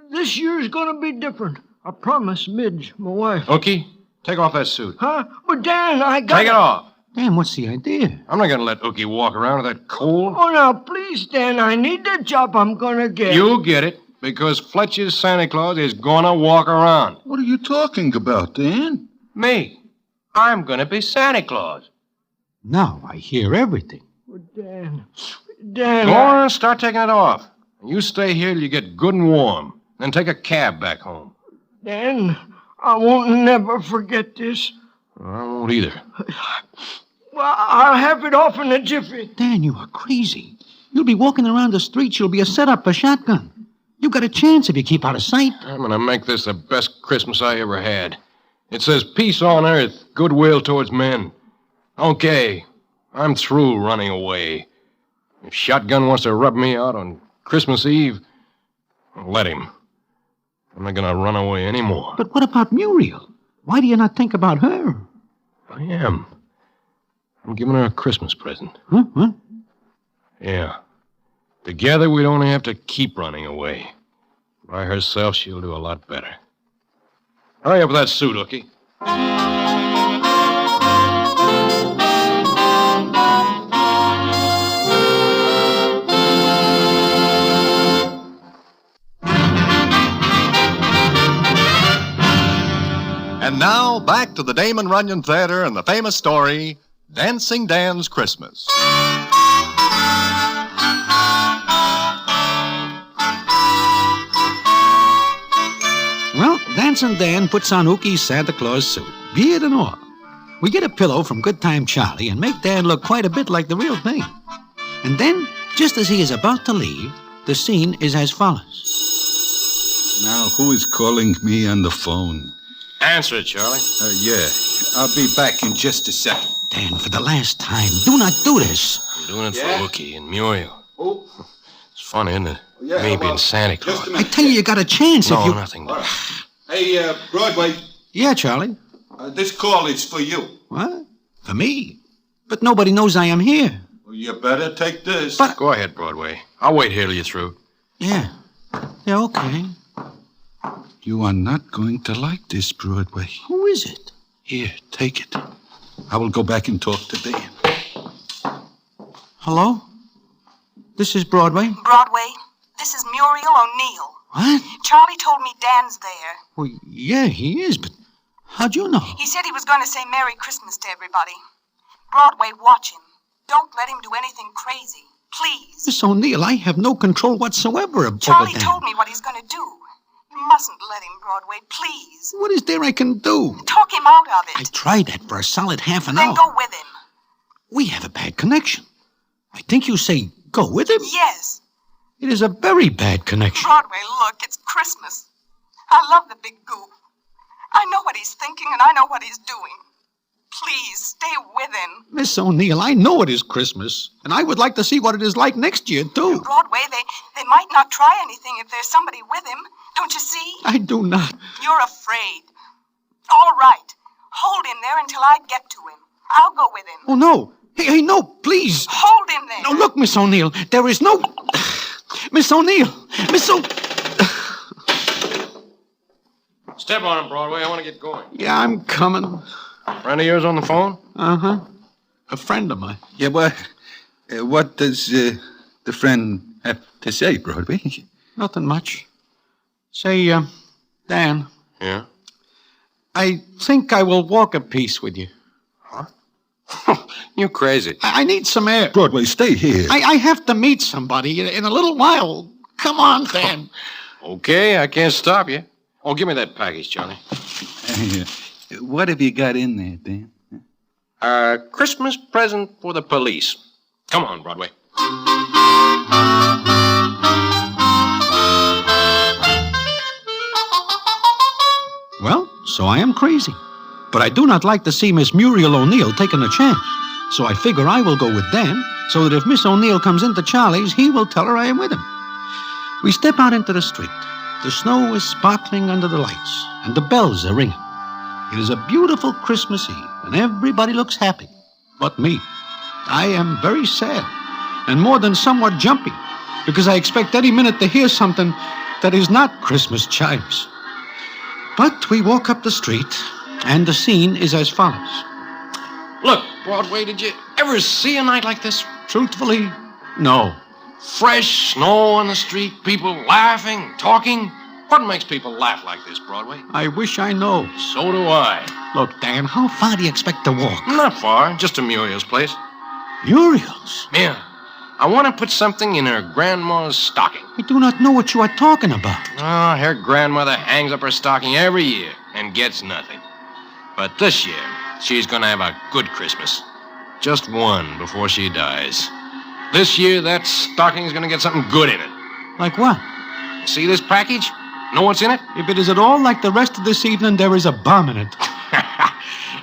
this year's gonna be different. I promised Midge, my wife. Ookie, take off that suit. Huh? But Dan, I got Take it off. Dan, what's the idea? I'm not gonna let Ookie walk around with that cold. Oh, now, please, Dan, I need the job I'm gonna get. You'll get it, because Fletcher's Santa Claus is gonna walk around. What are you talking about, Dan? Me. I'm gonna be Santa Claus. Now I hear everything. Oh, Dan. Go on, start taking it off. You stay here till you get good and warm. Then take a cab back home. Dan, I won't never forget this. I won't either. Well, I'll have it off in a jiffy. Dan, you are crazy. You'll be walking around the streets. You'll be a setup for shotgun. You got a chance if you keep out of sight. I'm going to make this the best Christmas I ever had. It says peace on earth, goodwill towards men. Okay, I'm through running away. If Shotgun wants to rub me out on Christmas Eve, let him. I'm not going to run away anymore. But what about Muriel? Why do you not think about her? I am. I'm giving her a Christmas present. Huh? What? Yeah. Together, we'd only have to keep running away. By herself, she'll do a lot better. Hurry up with that suit, Ookie. And now, back to the Damon Runyon Theater and the famous story, Dancing Dan's Christmas. Well, Dancing Dan puts on Ookie's Santa Claus suit, beard and all. We get a pillow from Good Time Charlie and make Dan look quite a bit like the real thing. And then, just as he is about to leave, the scene is as follows. Now, who is calling me on the phone? Answer it, Charlie. Yeah. I'll be back in just a second. Dan, for the last time, do not do this. I'm doing it for Ookie and Muriel. Oh. It's funny, isn't it? Yeah, Me being Santa Claus. I tell you got a chance if you... No, nothing. Right. Hey, Broadway. Yeah, Charlie. This call is for you. What? For me? But nobody knows I am here. Well, you better take this. But... Go ahead, Broadway. I'll wait here till you're through. Yeah. Yeah, okay. You are not going to like this, Broadway. Who is it? Here, take it. I will go back and talk to Dan. Hello? This is Broadway? Broadway, this is Muriel O'Neill. What? Charlie told me Dan's there. Well, yeah, he is, but how'd you know? He said he was going to say Merry Christmas to everybody. Broadway, watch him. Don't let him do anything crazy. Please. Miss O'Neill, I have no control whatsoever over Charlie Dan. told me what he's going to do. You mustn't let him, Broadway, please. What is there I can do? Talk him out of it. I tried that for a solid half an Then hour. go with him. We have a bad connection. I think you say go with him? Yes. It is a very bad connection. Broadway, look, it's Christmas. I love the big goof. I know what he's thinking and I know what he's doing. Please, stay with him. Miss O'Neill, I know it is Christmas, and I would like to see what it is like next year, too. Broadway, they might not try anything if there's somebody with him. Don't you see? I do not. You're afraid. All right. Hold him there until I get to him. I'll go with him. Oh, no. Hey, no, please. Hold him there. No, look, Miss O'Neill, there is no... Miss O'Neill! Miss O... Step on him, Broadway. I want to get going. Yeah, I'm coming. Friend of yours on the phone? Uh-huh. A friend of mine. Yeah, well, what does the friend have to say, Broadway? Nothing much. Say, Dan. Yeah? I think I will walk a piece with you. You're crazy. I need some air. Broadway, stay here. I have to meet somebody in a little while. Come on, Dan. Okay, I can't stop you. Oh, give me that package, Johnny. What have you got in there, Dan? A Christmas present for the police. Come on, Broadway. Well, so I am crazy. But I do not like to see Miss Muriel O'Neill taking a chance. So I figure I will go with Dan, so that if Miss O'Neill comes into Charlie's, he will tell her I am with him. We step out into the street. The snow is sparkling under the lights, and the bells are ringing. It is a beautiful Christmas Eve, and everybody looks happy. But me. I am very sad, and more than somewhat jumpy, because I expect any minute to hear something that is not Christmas chimes. But we walk up the street, and the scene is as follows. Look, Broadway, did you ever see a night like this? Truthfully, no. Fresh snow on the street, people laughing, talking. What makes people laugh like this, Broadway? I wish I know. So do I. Look, Dan, how far do you expect to walk? Not far, just to Muriel's place. Muriel's? Yeah. I want to put something in her grandma's stocking. I do not know what you are talking about. Oh, her grandmother hangs up her stocking every year and gets nothing. But this year, she's going to have a good Christmas. Just one before she dies. This year, that stocking's going to get something good in it. Like what? See this package? Know what's in it? If it is at all like the rest of this evening, there is a bomb in it.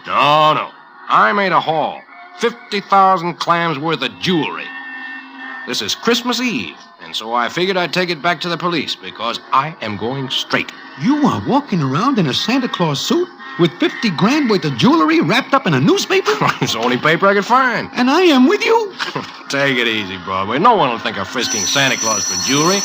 No. I made a haul. 50,000 clams worth of jewelry. This is Christmas Eve, and so I figured I'd take it back to the police because I am going straight. You are walking around in a Santa Claus suit with 50 grand worth of jewelry wrapped up in a newspaper? It's the only paper I could find. And I am with you? Take it easy, Broadway. No one will think of frisking Santa Claus for jewelry.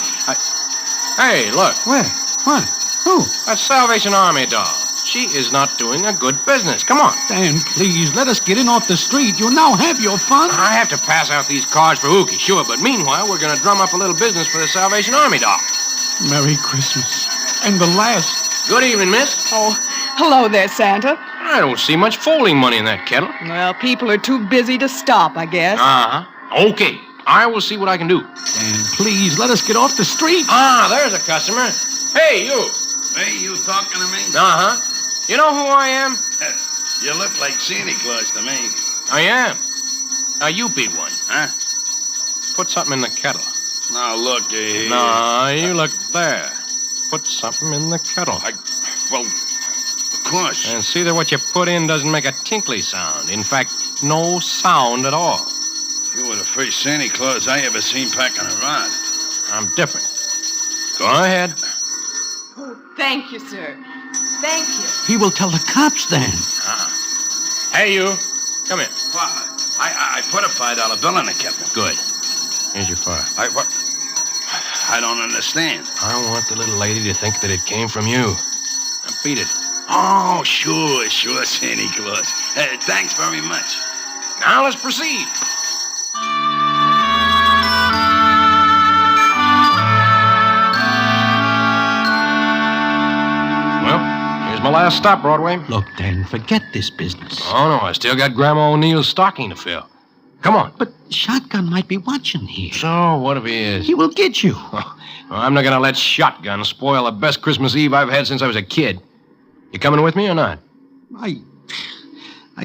Hey, look. Where? What? Who? That Salvation Army doll. She is not doing a good business. Come on. Dan, please, let us get in off the street. You now have your fun. I have to pass out these cards for Ookie, sure, but meanwhile, we're going to drum up a little business for the Salvation Army doll. Merry Christmas. And the last. Good evening, miss. Oh, hello there, Santa. I don't see much folding money in that kettle. Well, people are too busy to stop, I guess. Uh-huh. Okay. I will see what I can do. Dan, please, let us get off the street. Ah, there's a customer. Hey, you. Hey, you talking to me? Uh-huh. You know who I am? You look like Santa Claus to me. I am. Now, you be one. Huh? Put something in the kettle. Now, look here. No, you look there. Put something in the kettle. Well, of course. And see that what you put in doesn't make a tinkly sound. In fact, no sound at all. You were the first Santa Claus I ever seen packing a rod. I'm different. Go ahead. Oh, thank you, sir. Thank you. He will tell the cops then. Hey, you. Come here. What? put a $5 bill in it, Captain. Good. Here's your file. What? I don't understand. I want the little lady to think that it came from you. Now beat it. Oh, sure, Santa Claus. Thanks very much. Now let's proceed. Well, here's my last stop, Broadway. Look, Dan, forget this business. Oh, no, I still got Grandma O'Neill's stocking to fill. Come on. But Shotgun might be watching here. So, what if he is? He will get you. Well, I'm not going to let Shotgun spoil the best Christmas Eve I've had since I was a kid. You coming with me or not? I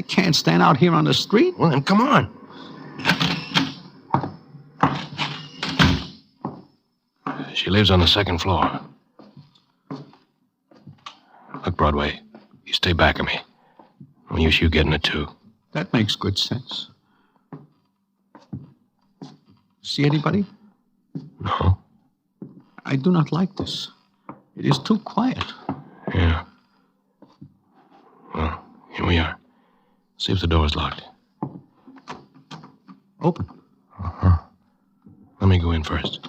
can't stand out here on the street. Well, then come on. She lives on the second floor. Look, Broadway, you stay back of me. No use you getting it, too. That makes good sense. See anybody? No. I do not like this. It is too quiet. Yeah. Well, here we are. See if the door is locked. Open. Uh-huh. Let me go in first.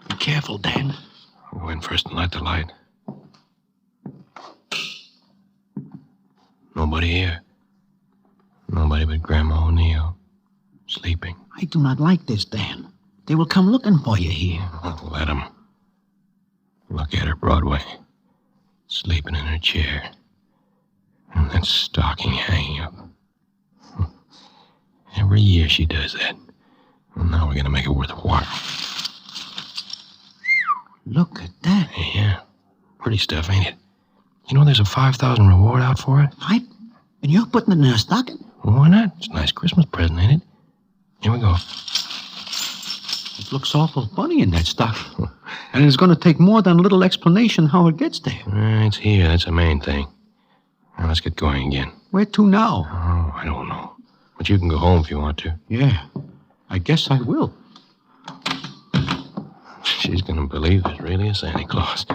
Be careful, Dan. I'll go in first and light the light. Nobody here. Nobody but Grandma O'Neill. Sleeping. I do not like this, Dan. They will come looking for you here. Oh, let them. Look at her, Broadway. Sleeping in her chair. And that stocking hanging up. Every year she does that. Well, now we're going to make it worth a while. Look at that. Yeah. Pretty stuff, ain't it? You know there's a $5,000 reward out for it? And you're putting it in a stocking? Well, why not? It's a nice Christmas present, ain't it? Here we go. It looks awful funny in that stocking. And it's going to take more than a little explanation how it gets there. It's here. That's the main thing. Now, let's get going again. Where to now? Oh, I don't know. But you can go home if you want to. Yeah. I guess I will. She's going to believe there's really a Santa Claus.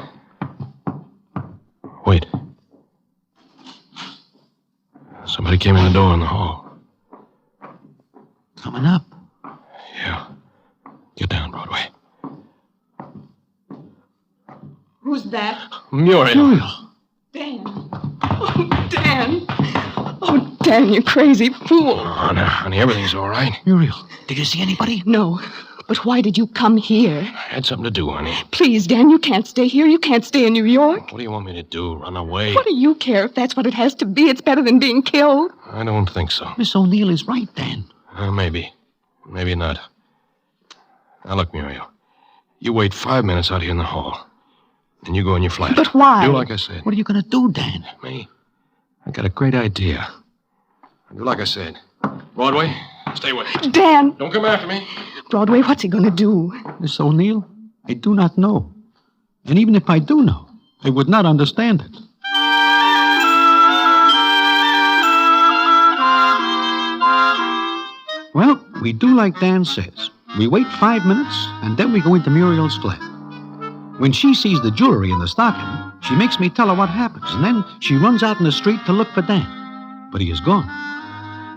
Wait. Somebody came in the door in the hall. Coming up. Yeah. Get down, Broadway. Who's that? Muriel. Dan. Oh, Dan. Oh, Dan, you crazy fool. Oh, now, honey, everything's all right. Muriel, did you see anybody? No. But why did you come here? I had something to do, honey. Please, Dan, you can't stay here. You can't stay in New York. What do you want me to do? Run away? What do you care if that's what it has to be? It's better than being killed. I don't think so. Miss O'Neill is right, Dan. Maybe. Maybe not. Now, look, Muriel. You wait 5 minutes out here in the hall. Then you go in your flat. But why? Do like I said. What are you going to do, Dan? Me? I got a great idea. Do like I said. Broadway, stay with me. Dan! Don't come after me. Broadway, what's he going to do? Miss O'Neill, I do not know. And even if I do know, I would not understand it. Well, we do like Dan says. We wait 5 minutes, and then we go into Muriel's flat. When she sees the jewelry in the stocking, she makes me tell her what happens, and then she runs out in the street to look for Dan. But he is gone.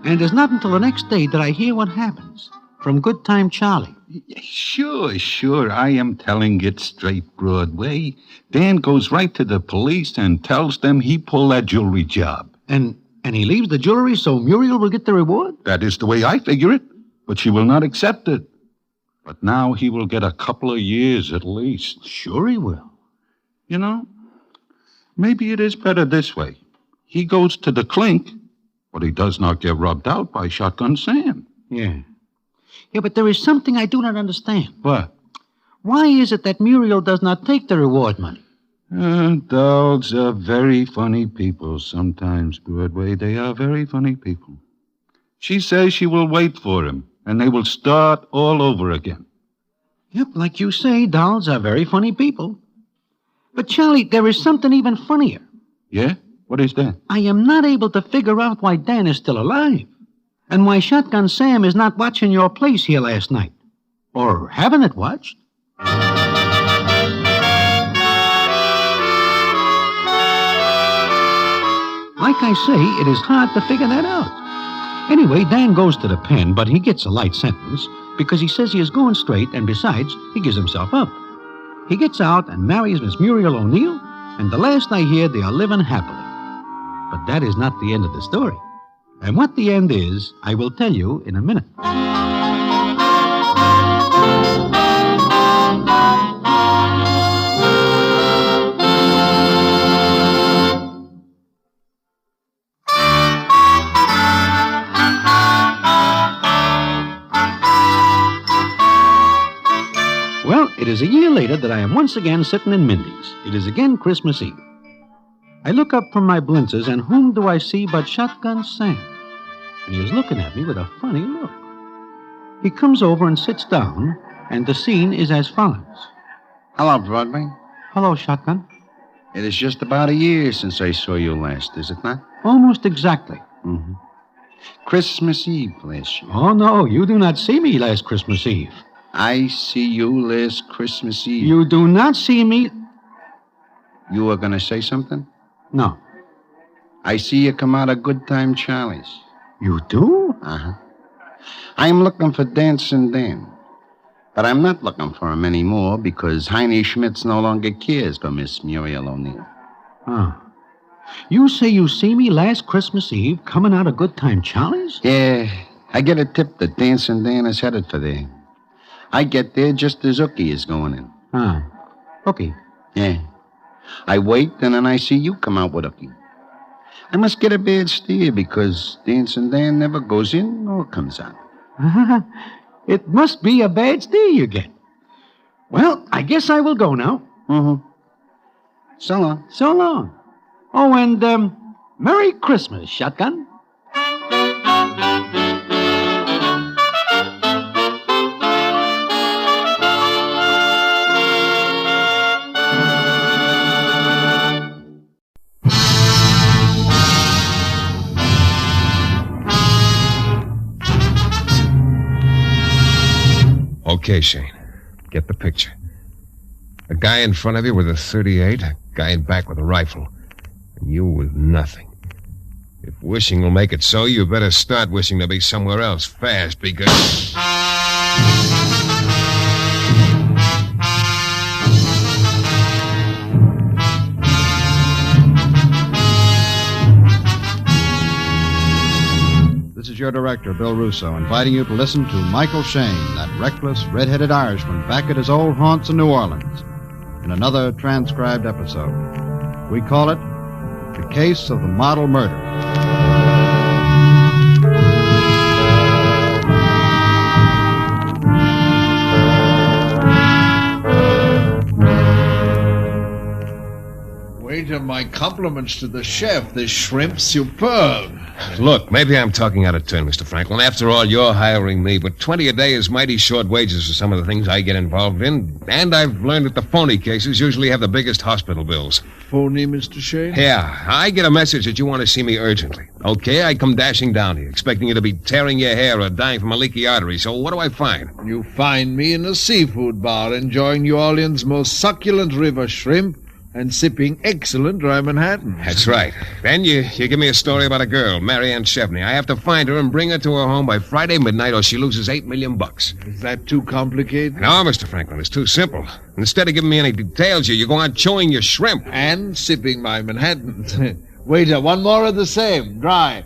And it is not until the next day that I hear what happens from Good Time Charlie. Sure. I am telling it straight, Broadway. Dan goes right to the police and tells them he pulled that jewelry job. And he leaves the jewelry so Muriel will get the reward? That is the way I figure it, but she will not accept it. But now he will get a couple of years at least. Sure he will. You know, maybe it is better this way. He goes to the clink, but he does not get rubbed out by Shotgun Sam. Yeah. Yeah, but there is something I do not understand. What? Why is it that Muriel does not take the reward money? Dolls are very funny people sometimes, Broadway. They are very funny people. She says she will wait for him, and they will start all over again. Yep, like you say, dolls are very funny people. But, Charlie, there is something even funnier. Yeah? What is that? I am not able to figure out why Dan is still alive. And why Shotgun Sam is not watching your place here last night. Or having it watched. Like I say, it is hard to figure that out. Anyway, Dan goes to the pen, but he gets a light sentence because he says he is going straight, and besides, he gives himself up. He gets out and marries Miss Muriel O'Neill, and the last I hear, they are living happily. But that is not the end of the story. And what the end is, I will tell you in a minute. Well, it is a year later that I am once again sitting in Mindy's. It is again Christmas Eve. I look up from my blinzers, and whom do I see but Shotgun Sam? And he is looking at me with a funny look. He comes over and sits down, and the scene is as follows. Hello, Broadway. Hello, Shotgun. It is just about a year since I saw you last, is it not? Almost exactly. Mm-hmm. Christmas Eve last year. Oh, no, you do not see me last Christmas Eve. I see you last Christmas Eve. You do not see me... You were going to say something? No. I see you come out of Good Time Charlie's. You do? Uh-huh. I'm looking for Dancing Dan. But I'm not looking for him anymore because Heine Schmitz no longer cares for Miss Muriel O'Neill. Oh. You say you see me last Christmas Eve coming out of Good Time Charlie's? Yeah. I get a tip that Dancing Dan is headed for there. I get there just as Ookie is going in. Ah. Ookie? Yeah. I wait, and then I see you come out with Ookie. I must get a bad steer because Dancing Dan never goes in or comes out. It must be a bad steer you get. Well, I guess I will go now. Mm-hmm. So long. So long. Oh, and, Merry Christmas, Shotgun. Okay, Shayne. Get the picture. A guy in front of you with a .38, a guy in back with a rifle, and you with nothing. If wishing will make it so, you better start wishing to be somewhere else fast, because... This is your director, Bill Russo, inviting you to listen to Michael Shayne, that reckless, red-headed Irishman back at his old haunts in New Orleans, in another transcribed episode. We call it The Case of the Model Murder. Waiter, my compliments to the chef. This shrimp's superb. Look, maybe I'm talking out of turn, Mr. Franklin. After all, you're hiring me, but 20 a day is mighty short wages for some of the things I get involved in, and I've learned that the phony cases usually have the biggest hospital bills. Phony, Mr. Shayne? Yeah, I get a message that you want to see me urgently. Okay, I come dashing down here, expecting you to be tearing your hair or dying from a leaky artery, so what do I find? You find me in a seafood bar enjoying New Orleans' most succulent river shrimp and sipping excellent dry Manhattan. That's right. Then you give me a story about a girl, Marianne Chevney. I have to find her and bring her to her home by Friday midnight or she loses $8 million. Is that too complicated? No, Mr. Franklin, it's too simple. Instead of giving me any details, you go on chewing your shrimp. And sipping my Manhattan. Waiter, one more of the same, dry.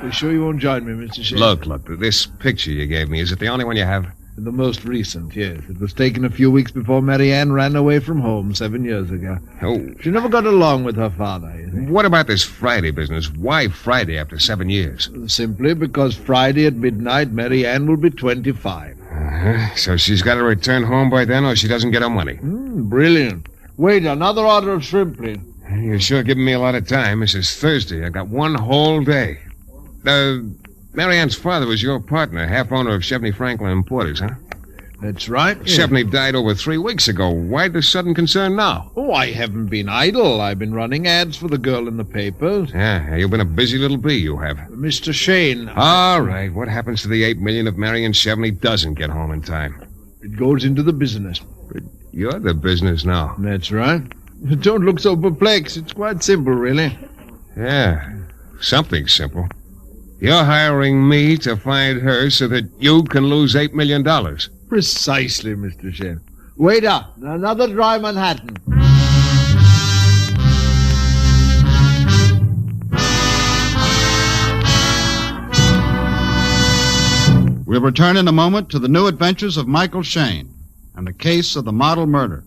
You sure you won't join me, Mr. Shayne? Look, this picture you gave me, is it the only one you have? The most recent, yes. It was taken a few weeks before Marianne ran away from home 7 years ago. Oh. She never got along with her father, you see. What about this Friday business? Why Friday after 7 years? Simply because Friday at midnight, Marianne will be 25. So she's got to return home by then or she doesn't get her money. Brilliant. Wait, another order of shrimp, please. You're sure giving me a lot of time. This is Thursday. I got one whole day. Marianne's father was your partner, half-owner of Chevney Franklin Importers, huh? That's right. Chevney died over 3 weeks ago. Why the sudden concern now? Oh, I haven't been idle. I've been running ads for the girl in the papers. Yeah, you've been a busy little bee, you have. Mr. Shayne. All right, what happens to the $8 million if Marianne Chevney doesn't get home in time? It goes into the business. But you're the business now. That's right. Don't look so perplexed. It's quite simple, really. Yeah, something simple. You're hiring me to find her so that you can lose $8 million. Precisely, Mr. Shayne. Waiter, another dry Manhattan. We'll return in a moment to the new adventures of Michael Shayne and the case of the model murder.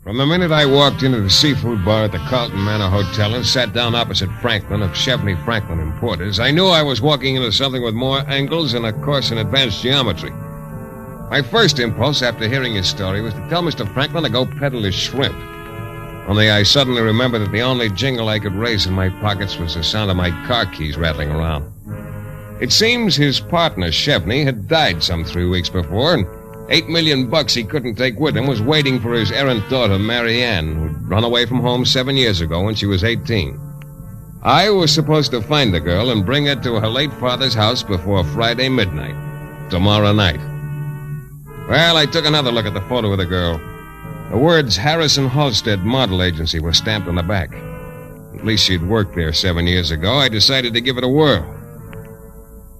From the minute I walked into the seafood bar at the Carlton Manor Hotel and sat down opposite Franklin of Chevney Franklin Importers, I knew I was walking into something with more angles and a course in advanced geometry. My first impulse after hearing his story was to tell Mr. Franklin to go peddle his shrimp. Only I suddenly remembered that the only jingle I could raise in my pockets was the sound of my car keys rattling around. It seems his partner, Chevney, had died some 3 weeks before, and $8 million he couldn't take with him was waiting for his errant daughter, Marianne, who'd run away from home 7 years ago when she was 18. I was supposed to find the girl and bring her to her late father's house before Friday midnight, tomorrow night. Well, I took another look at the photo of the girl. The words Harrison Halstead Model Agency were stamped on the back. At least she'd worked there 7 years ago. I decided to give it a whirl.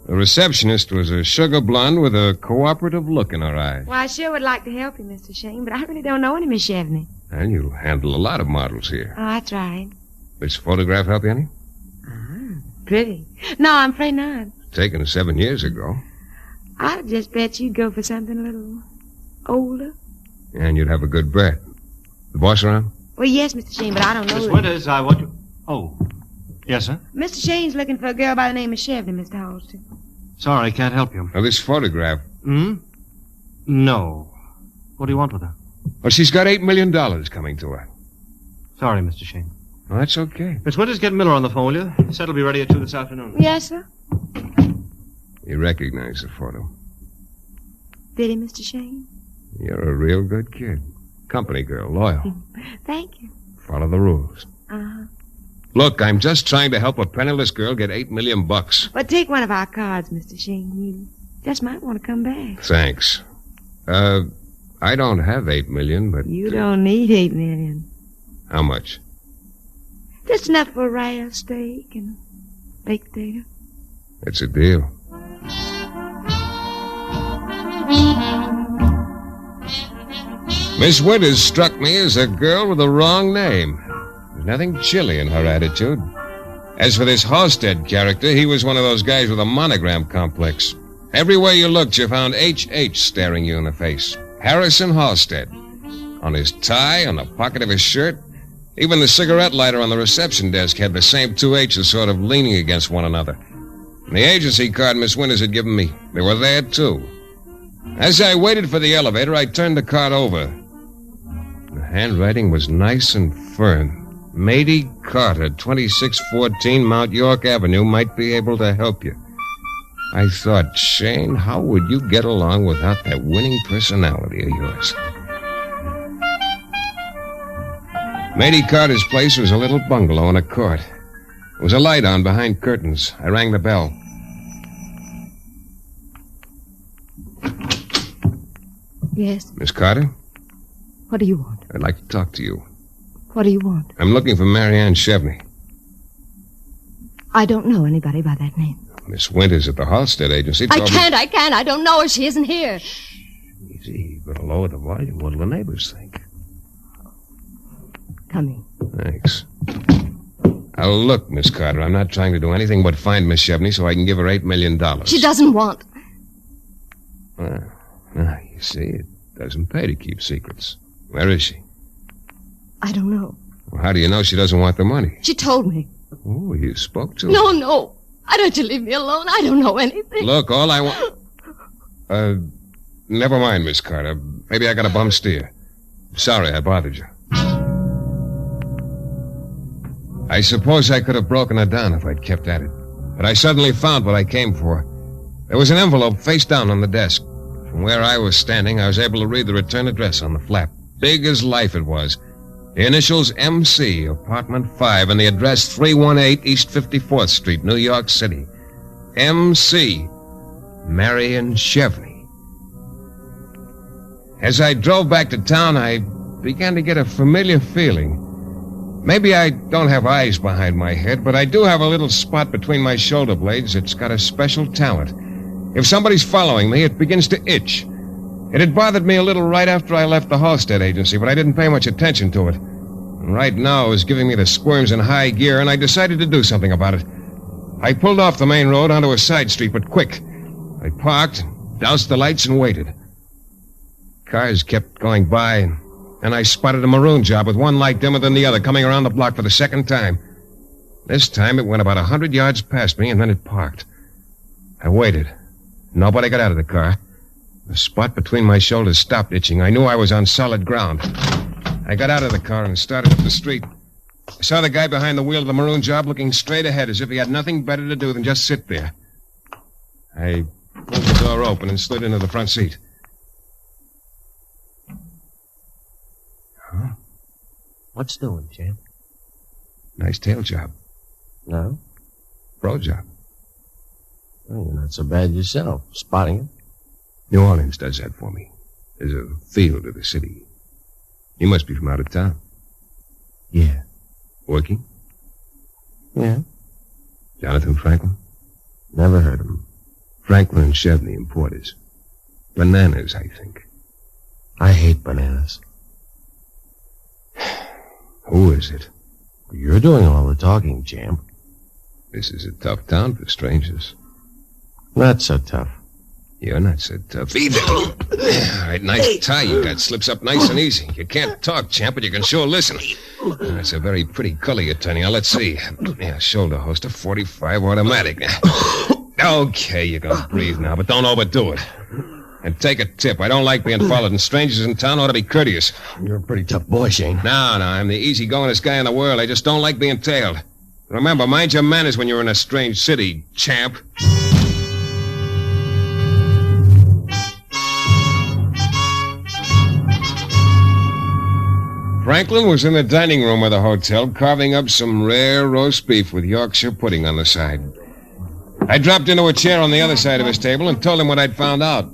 The receptionist was a sugar blonde with a cooperative look in her eyes. Well, I sure would like to help you, Mr. Shayne, but I really don't know any Miss Chevney. And you handle a lot of models here. Oh, I tried. This photograph help you any? Pretty. No, I'm afraid not. Taken 7 years ago. I'd just bet you'd go for something a little older. And you'd have a good bet. The boss around? Well, yes, Mr. Shayne, but I don't know. Miss Winters, I want you... Oh. Yes, sir? Mr. Shayne's looking for a girl by the name of Chevney, Mr. Halstead. Sorry, can't help you. Now, this photograph. No. What do you want with her? Well, she's got $8 million coming to her. Sorry, Mr. Shayne. Well, that's okay. Miss Winters, get Miller on the phone, will you? He said he'll be ready at 2 this afternoon. Yes, sir. You recognize the photo. Did he, Mr. Shayne? You're a real good kid. Company girl, loyal. Thank you. Follow the rules. Uh-huh. Look, I'm just trying to help a penniless girl get $8 million. But take one of our cards, Mr. Shayne. You just might want to come back. Thanks. I don't have $8 million, but... You don't need $8 million. How much? Just enough for a rare steak and baked potato. It's a deal. Miss Winters struck me as a girl with the wrong name. There's nothing chilly in her attitude. As for this Halstead character, he was one of those guys with a monogram complex. Everywhere you looked, you found H.H. staring you in the face. Harrison Halstead. On his tie, on the pocket of his shirt. Even the cigarette lighter on the reception desk had the same two H's sort of leaning against one another. And the agency card Miss Winters had given me, they were there, too. As I waited for the elevator, I turned the card over. The handwriting was nice and firm. Matey Carter, 2614 Mount York Avenue, might be able to help you. I thought, Shayne, how would you get along without that winning personality of yours? Matey Carter's place was a little bungalow in a court. There was a light on behind curtains. I rang the bell. Yes. Miss Carter? What do you want? I'd like to talk to you. What do you want? I'm looking for Marianne Chevney. I don't know anybody by that name. Miss Winters at the Halstead Agency I told can't. I don't know her. She isn't here. Easy. You better lower the volume. What'll the neighbors think? Come in. Thanks. Now, look, Miss Carter, I'm not trying to do anything but find Miss Chevney so I can give her $8 million. She doesn't want. You see, it doesn't pay to keep secrets. Where is she? I don't know. Well, how do you know she doesn't want the money? She told me. Oh, you spoke to her. No. Why don't you leave me alone? I don't know anything. Look, all I want... never mind, Miss Carter. Maybe I got a bum steer. Sorry I bothered you. I suppose I could have broken her down if I'd kept at it. But I suddenly found what I came for. There was an envelope face down on the desk. From where I was standing, I was able to read the return address on the flap. Big as life it was. The initials MC, apartment 5, and the address 318 East 54th Street, New York City. MC, Marion Chevney. As I drove back to town, I began to get a familiar feeling. Maybe I don't have eyes behind my head, but I do have a little spot between my shoulder blades that's got a special talent. If somebody's following me, it begins to itch. It had bothered me a little right after I left the Halstead agency, but I didn't pay much attention to it. And right now it was giving me the squirms in high gear, and I decided to do something about it. I pulled off the main road onto a side street, but quick. I parked, doused the lights, and waited. Cars kept going by, and I spotted a maroon job with one light dimmer than the other coming around the block for the second time. This time it went about 100 yards past me, and then it parked. I waited. Nobody got out of the car. The spot between my shoulders stopped itching. I knew I was on solid ground. I got out of the car and started up the street. I saw the guy behind the wheel of the maroon job looking straight ahead as if he had nothing better to do than just sit there. I pulled the door open and slid into the front seat. Huh? What's doing, champ? Nice tail job. No? Pro job. Well, you're not so bad yourself, spotting it. New Orleans does that for me. There's a feel to the city. You must be from out of town. Yeah. Working? Yeah. Jonathan Franklin? Never heard of him. Franklin and Chevney importers. Bananas, I think. I hate bananas. Who is it? You're doing all the talking, champ. This is a tough town for strangers. Not so tough. You're not so tough either. All right, nice tie you got. Slips up nice and easy. You can't talk, champ, but you can sure listen. That's a very pretty color you're turning. Now, let's see. Yeah, shoulder holster, 45 automatic. Okay, you can breathe now, but don't overdo it. And take a tip. I don't like being followed, and strangers in town ought to be courteous. You're a pretty tough boy, Shayne. No, I'm the easygoingest guy in the world. I just don't like being tailed. Remember, mind your manners when you're in a strange city, champ. Franklin was in the dining room of the hotel carving up some rare roast beef with Yorkshire pudding on the side. I dropped into a chair on the other side of his table and told him what I'd found out.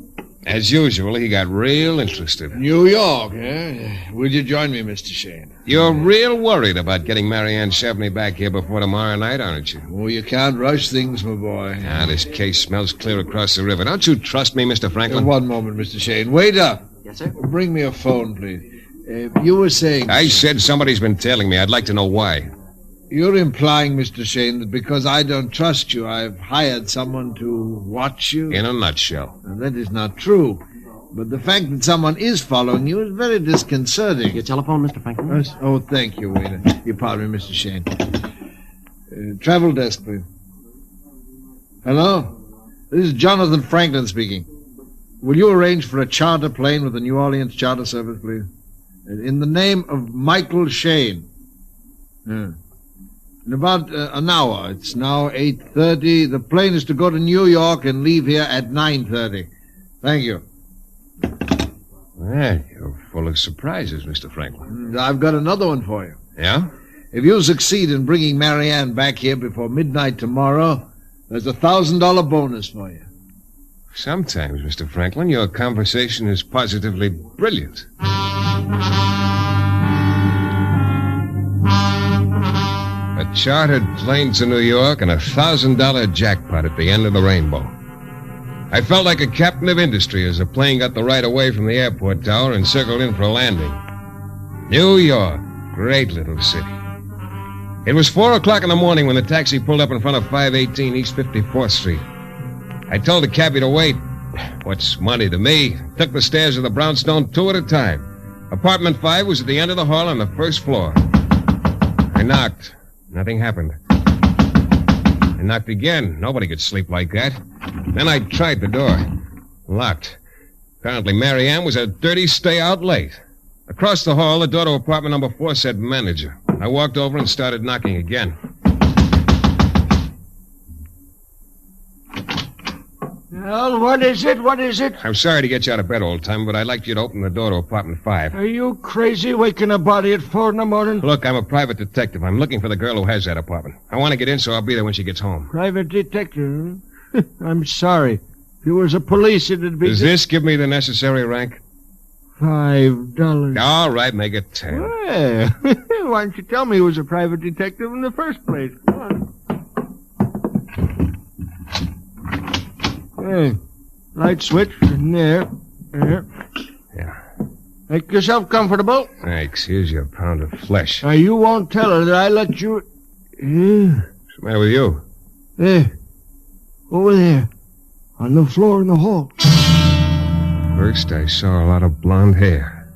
As usual, he got real interested. New York, eh? Will you join me, Mr. Shayne? You're real worried about getting Marianne Chevney back here before tomorrow night, aren't you? Oh, you can't rush things, my boy. Ah, this case smells clear across the river. Don't you trust me, Mr. Franklin? One moment, Mr. Shayne. Wait up. Yes, sir? Bring me a phone, please. You were saying... I said somebody's been tailing me. I'd like to know why. You're implying, Mr. Shayne, that because I don't trust you, I've hired someone to watch you? In a nutshell. Now, that is not true. But the fact that someone is following you is very disconcerting. Your telephone, Mr. Franklin? Oh, thank you, waiter. You pardon me, Mr. Shayne. Travel desk, please. Hello? This is Jonathan Franklin speaking. Will you arrange for a charter plane with the New Orleans Charter Service, please? In the name of Michael Shayne. Yeah. In about an hour. It's now 8:30. The plane is to go to New York and leave here at 9:30. Thank you. Well, you're full of surprises, Mr. Franklin. I've got another one for you. Yeah? If you succeed in bringing Marianne back here before midnight tomorrow, there's a $1,000 bonus for you. Sometimes, Mr. Franklin, your conversation is positively brilliant. A chartered plane to New York and a $1,000 jackpot at the end of the rainbow. I felt like a captain of industry as the plane got the right away from the airport tower and circled in for a landing. New York, great little city. It was 4 o'clock in the morning when the taxi pulled up in front of 518 East 54th Street. I told the cabbie to wait. What's money to me? Took the stairs of the brownstone 2 at a time. Apartment 5 was at the end of the hall on the first floor. I knocked. Nothing happened. I knocked again. Nobody could sleep like that. Then I tried the door. Locked. Apparently Marianne was a dirty stay-out late. Across the hall, the door to apartment number 4 said manager. I walked over and started knocking again. Well, what is it? What is it? I'm sorry to get you out of bed all the time, but I'd like you to open the door to apartment 5. Are you crazy waking a body at 4 in the morning? Look, I'm a private detective. I'm looking for the girl who has that apartment. I want to get in, so I'll be there when she gets home. Private detective? I'm sorry. If you was a police, it'd be... Does this give me the necessary rank? $5. All right, make it 10. Well, why didn't you tell me he was a private detective in the first place? Come on. Hey, light switch in there. There. Yeah. Make yourself comfortable. Thanks. Here's your pound of flesh. Now, you won't tell her that I let you... What's the matter with you? There. Over there. On the floor in the hall. First, I saw a lot of blonde hair.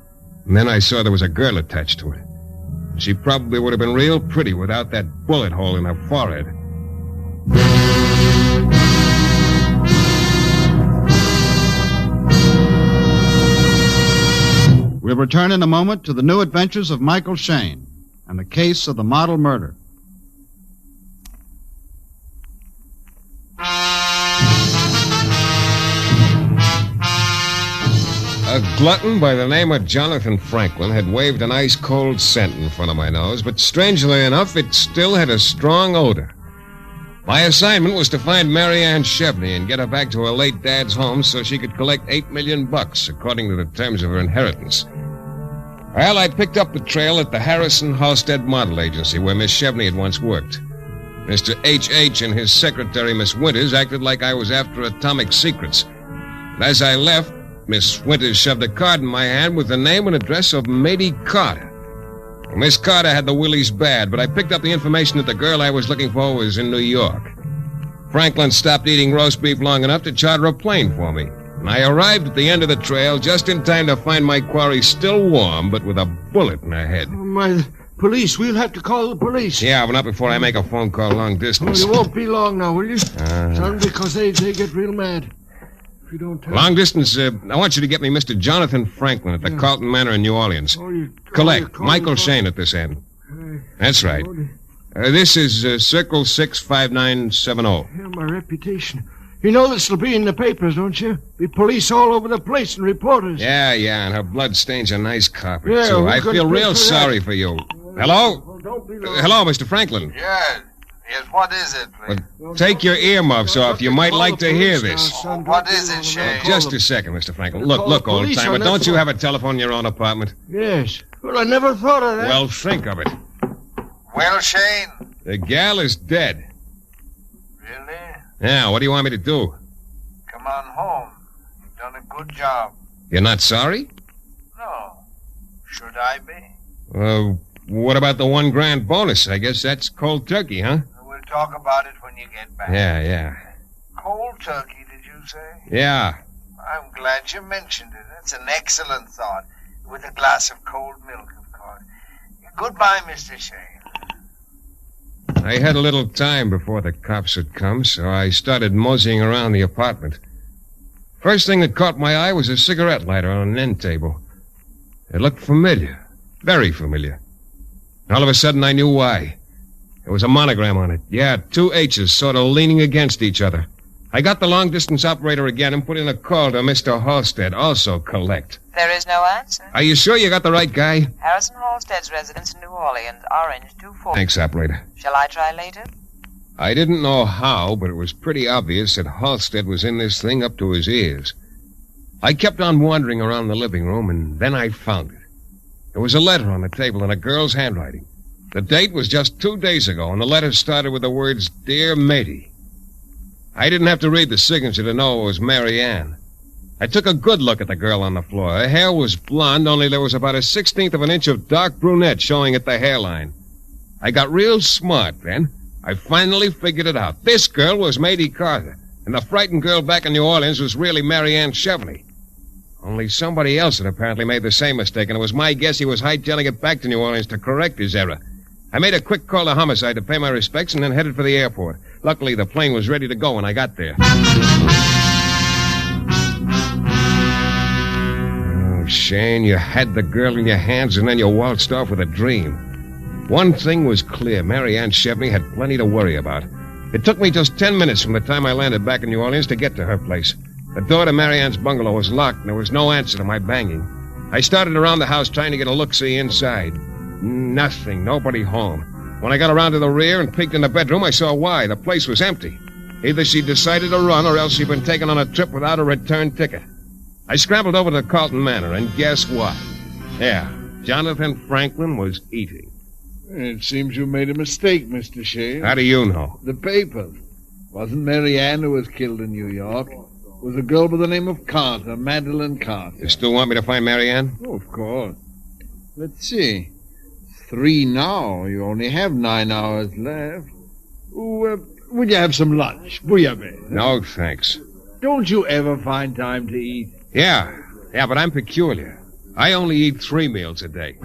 And then I saw there was a girl attached to it. She probably would have been real pretty without that bullet hole in her forehead. We'll return in a moment to the new adventures of Michael Shayne and the case of the model murder. A glutton by the name of Jonathan Franklin had waved an ice-cold scent in front of my nose, but strangely enough, it still had a strong odor. My assignment was to find Mary Ann Chevney and get her back to her late dad's home so she could collect $8 million, according to the terms of her inheritance. Well, I picked up the trail at the Harrison Halstead Model Agency, where Miss Chevney had once worked. Mr. H.H. and his secretary, Miss Winters, acted like I was after atomic secrets. And as I left, Miss Winters shoved a card in my hand with the name and address of Mady Carter. Well, Miss Carter had the willies bad, but I picked up the information that the girl I was looking for was in New York. Franklin stopped eating roast beef long enough to charter a plane for me. And I arrived at the end of the trail just in time to find my quarry still warm, but with a bullet in her head. Oh, my police. We'll have to call the police. Yeah, but not before I make a phone call long distance. Oh, you won't be long now, will you? Son, because they get real mad. If you don't tell long distance, I want you to get me Mr. Jonathan Franklin at the Carlton Manor in New Orleans. Collect. Michael Shayne at this end. That's right. This is Circle 65970. Yeah, my reputation. You know this will be in the papers, don't you? Be police all over the place and reporters. Yeah, and her blood stains a nice carpet, Yeah, too. who's I gonna feel pay real for sorry that? for you. Hello? Don't be long. Hello, Mr. Franklin. Yes, what is it, please? Well, take your earmuffs off. You might like to hear this. What is it, Shayne? Just a second, Mr. Franklin. Look, old police timer, on that don't you phone. have a telephone in your own apartment? Yes. Well, I never thought of that. Well, think of it. Well, Shayne. The gal is dead. Really? Now, what do you want me to do? Come on home. You've done a good job. You're not sorry? No. Should I be? What about the $1 grand bonus? I guess that's cold turkey, huh? We'll talk about it when you get back. Yeah. Cold turkey, did you say? Yeah. I'm glad you mentioned it. That's an excellent thought. With a glass of cold milk, of course. Goodbye, Mr. Shayne. I had a little time before the cops had come, so I started moseying around the apartment. First thing that caught my eye was a cigarette lighter on an end table. It looked familiar. Very familiar. All of a sudden, I knew why. There was a monogram on it. Yeah, 2 H's sort of leaning against each other. I got the long-distance operator again and put in a call to Mr. Halstead, also collect. There is no answer. Are you sure you got the right guy? Harrison Halstead's residence in New Orleans, Orange 240. Thanks, operator. Shall I try later? I didn't know how, but it was pretty obvious that Halstead was in this thing up to his ears. I kept on wandering around the living room, and then I found it. There was a letter on the table in a girl's handwriting. The date was just 2 days ago, and the letter started with the words, Dear Matey. I didn't have to read the signature to know it was Mary Ann. I took a good look at the girl on the floor. Her hair was blonde, only there was about a 1/16 of an inch of dark brunette showing at the hairline. I got real smart then. I finally figured it out. This girl was Mady Carter, and the frightened girl back in New Orleans was really Mary Ann Chevney. Only somebody else had apparently made the same mistake, and it was my guess he was hightailing it back to New Orleans to correct his error. I made a quick call to homicide to pay my respects and then headed for the airport. Luckily, the plane was ready to go when I got there. Oh, Shayne, you had the girl in your hands and then you waltzed off with a dream. One thing was clear. Mary Ann Chevney had plenty to worry about. It took me just 10 minutes from the time I landed back in New Orleans to get to her place. The door to Marianne's bungalow was locked, and there was no answer to my banging. I started around the house trying to get a look-see inside. Nothing. Nobody home. When I got around to the rear and peeked in the bedroom, I saw why. The place was empty. Either she decided to run, or else she'd been taken on a trip without a return ticket. I scrambled over to Carlton Manor, and guess what? Yeah, Jonathan Franklin was eating. It seems you made a mistake, Mr. Shayne. How do you know? The papers. Wasn't Mary Ann who was killed in New York. It was a girl by the name of Carter, Madeline Carter. You still want me to find Mary Ann? Oh, of course. Let's see. 3 now. You only have 9 hours left. Would you have some lunch? Bouillabaisse? No, thanks. Don't you ever find time to eat? Yeah, but I'm peculiar. I only eat 3 meals a day.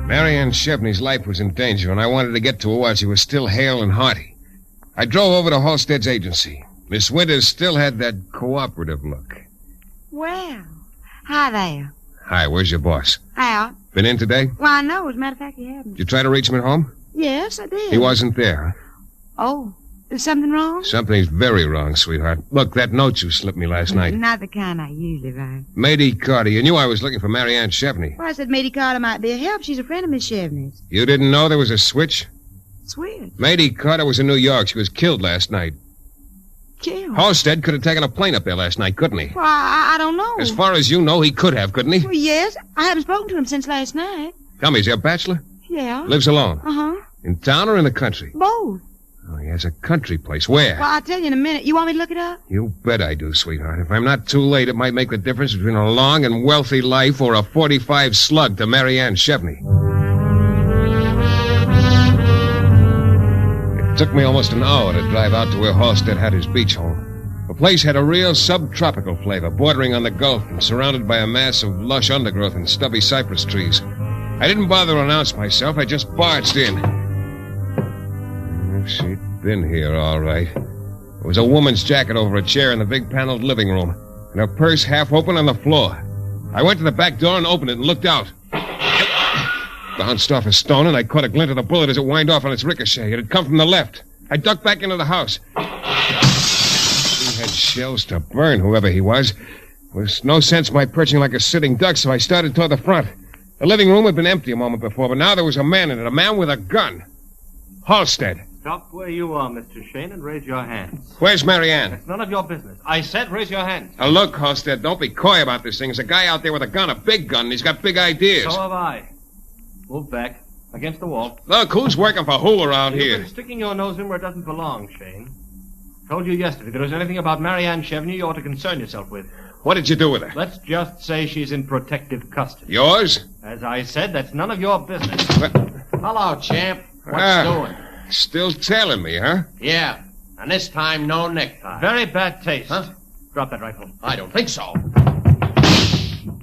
Mary Ann Chevney's life was in danger, and I wanted to get to her while she was still hale and hearty. I drove over to Halstead's agency. Miss Winters still had that cooperative look. Well, hi there. Hi, where's your boss? Out. Been in today? Well, I know. As a matter of fact, he hadn't. Did you try to reach him at home? Yes, I did. He wasn't there, huh? Oh, is something wrong? Something's very wrong, sweetheart. Look, that note you slipped me last night. Not the kind I usually write. Mady Carter, you knew I was looking for Mary Ann Chevney. Well, I said Mady Carter might be a help. She's a friend of Miss Chevney's. You didn't know there was a switch? Switch? Mady Carter was in New York. She was killed last night. Killed? Halstead could have taken a plane up there last night, couldn't he? Well, I don't know. As far as you know, he could have, couldn't he? Well, yes. I haven't spoken to him since last night. Tell me, is he a bachelor? Yeah. Lives alone? Uh-huh. In town or in the country? Both. Oh, he has a country place. Where? Well, I'll tell you in a minute. You want me to look it up? You bet I do, sweetheart. If I'm not too late, it might make the difference between a long and wealthy life or a 45 slug to Mary Ann Chevney. It took me almost an hour to drive out to where Halstead had his beach home. The place had a real subtropical flavor, bordering on the Gulf and surrounded by a mass of lush undergrowth and stubby cypress trees. I didn't bother to announce myself. I just barged in. She'd been here, all right. There was a woman's jacket over a chair in the big paneled living room, and her purse half open on the floor. I went to the back door and opened it and looked out. Bounced off a stone, and I caught a glint of the bullet as it whined off on its ricochet. It had come from the left. I ducked back into the house. He had shells to burn, whoever he was. There was no sense my perching like a sitting duck, so I started toward the front. The living room had been empty a moment before, but now there was a man in it, a man with a gun. Halstead. Stop where you are, Mr. Shayne, and raise your hands. Where's Mary Ann? It's none of your business. I said raise your hands. Now, look, Halstead, don't be coy about this thing. There's a guy out there with a gun, a big gun, and he's got big ideas. So have I. Move back. Against the wall. Look, who's working for who around You've here? been sticking your nose in where it doesn't belong, Shayne. Told you yesterday, if there was anything about Mary Ann Chevney you ought to concern yourself with. What did you do with her? Let's just say she's in protective custody. Yours? As I said, that's none of your business. Hello, champ. What's doing? Still tailing me, huh? Yeah, and this time no necktie. Very bad taste. Huh? Drop that rifle. I don't think so.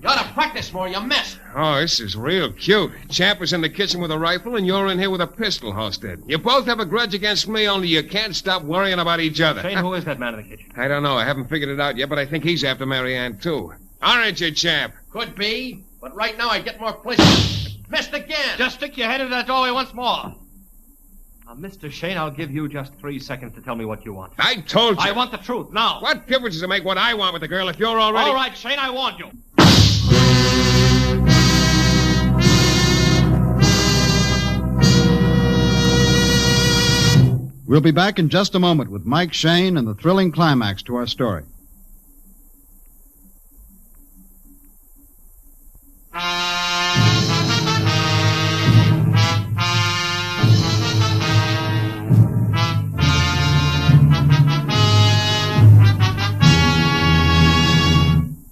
You ought to practice more, you mess. Oh, this is real cute. Champ was in the kitchen with a rifle, and you're in here with a pistol, Halstead. You both have a grudge against me, only you can't stop worrying about each other. Shayne, who is that man in the kitchen? I don't know. I haven't figured it out yet, but I think he's after Mary Ann, too. Aren't you, Champ? Could be, but right now I'd get more places. Missed again. Just stick your head into that doorway once more. Now, Mr. Shayne, I'll give you just 3 seconds to tell me what you want. I told you. I want the truth, now. What difference does it make what I want with the girl if you're already... All right, Shayne, I warned you. We'll be back in just a moment with Mike Shayne and the thrilling climax to our story.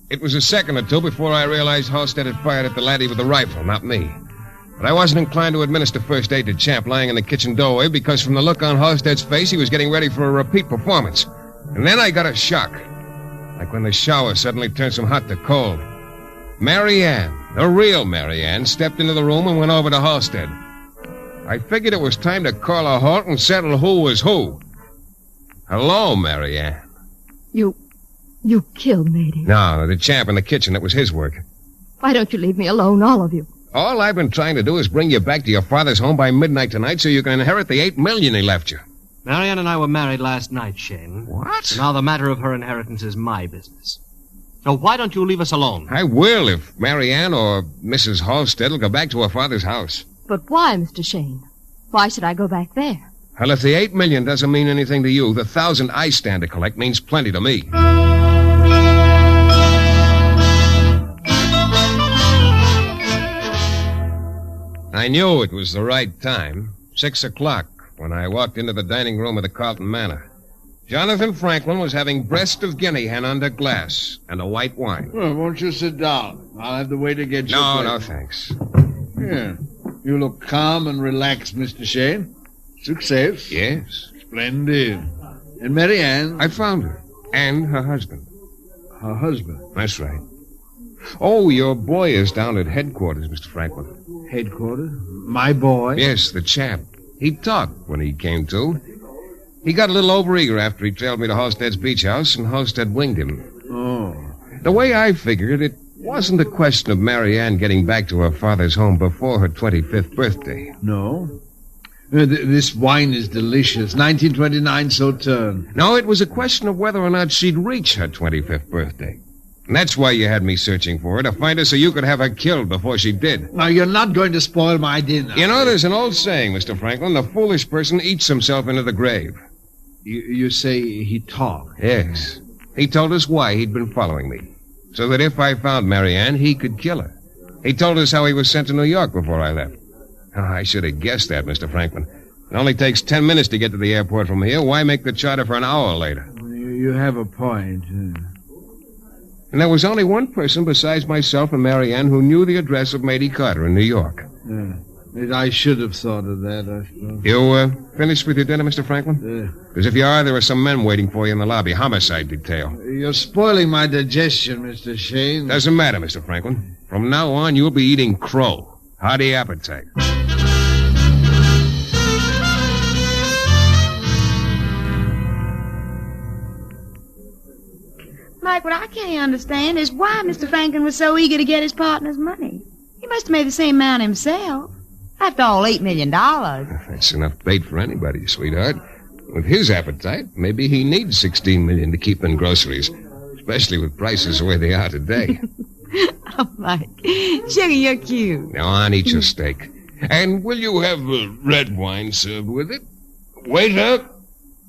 It was a second or two before I realized Halstead had fired at the laddie with the rifle, not me. But I wasn't inclined to administer first aid to Champ lying in the kitchen doorway because from the look on Halstead's face, he was getting ready for a repeat performance. And then I got a shock. Like when the shower suddenly turns from hot to cold. Mary Ann, the real Mary Ann, stepped into the room and went over to Halstead. I figured it was time to call a halt and settle who was who. Hello, Mary Ann. You killed Mady. No, the Champ in the kitchen. That was his work. Why don't you leave me alone, all of you? All I've been trying to do is bring you back to your father's home by midnight tonight so you can inherit the $8 million he left you. Marianne and I were married last night, Shayne. What? So now the matter of her inheritance is my business. So why don't you leave us alone? I will if Marianne or Mrs. Halstead will go back to her father's house. But why, Mr. Shayne? Why should I go back there? Well, if the $8 million doesn't mean anything to you, the 1,000 I stand to collect means plenty to me. I knew it was the right time. 6 o'clock, when I walked into the dining room of the Carlton Manor. Jonathan Franklin was having breast of guinea hen under glass and a white wine. Well, won't you sit down? I'll have the waiter get you. No, thanks. Yeah. You look calm and relaxed, Mr. Shayne. Success. Yes. Splendid. And Marianne? I found her. And her husband. Her husband? That's right. Oh, your boy is down at headquarters, Mr. Franklin. Headquarters? My boy? Yes, the chap. He talked when he came to. He got a little overeager after he trailed me to Halstead's beach house, and Halstead winged him. Oh. The way I figured, it wasn't a question of Marianne getting back to her father's home before her 25th birthday. No? This wine is delicious. 1929 Sauterne. No, it was a question of whether or not she'd reach her 25th birthday. And that's why you had me searching for her, to find her so you could have her killed before she did. Now, you're not going to spoil my dinner. You know, there's an old saying, Mr. Franklin, the foolish person eats himself into the grave. You say he talked? Yes. He told us why he'd been following me, so that if I found Marianne, he could kill her. He told us how he was sent to New York before I left. Oh, I should have guessed that, Mr. Franklin. It only takes 10 minutes to get to the airport from here. Why make the charter for an hour later? You have a point. And there was only one person besides myself and Marianne who knew the address of Matey Carter in New York. I should have thought of that, I suppose. You finished with your dinner, Mr. Franklin? Because if you are, there are some men waiting for you in the lobby. Homicide detail. You're spoiling my digestion, Mr. Shayne. Doesn't matter, Mr. Franklin. From now on, you'll be eating crow. Hearty appetite. Mike, what I can't understand is why Mr. Franklin was so eager to get his partner's money. He must have made the same amount himself. After all, $8 million. That's enough bait for anybody, sweetheart. With his appetite, maybe he needs $16 million to keep in groceries, especially with prices the way they are today. Oh, Mike. Sugar, you're cute. Now on, eat your steak. And will you have red wine served with it? Waiter,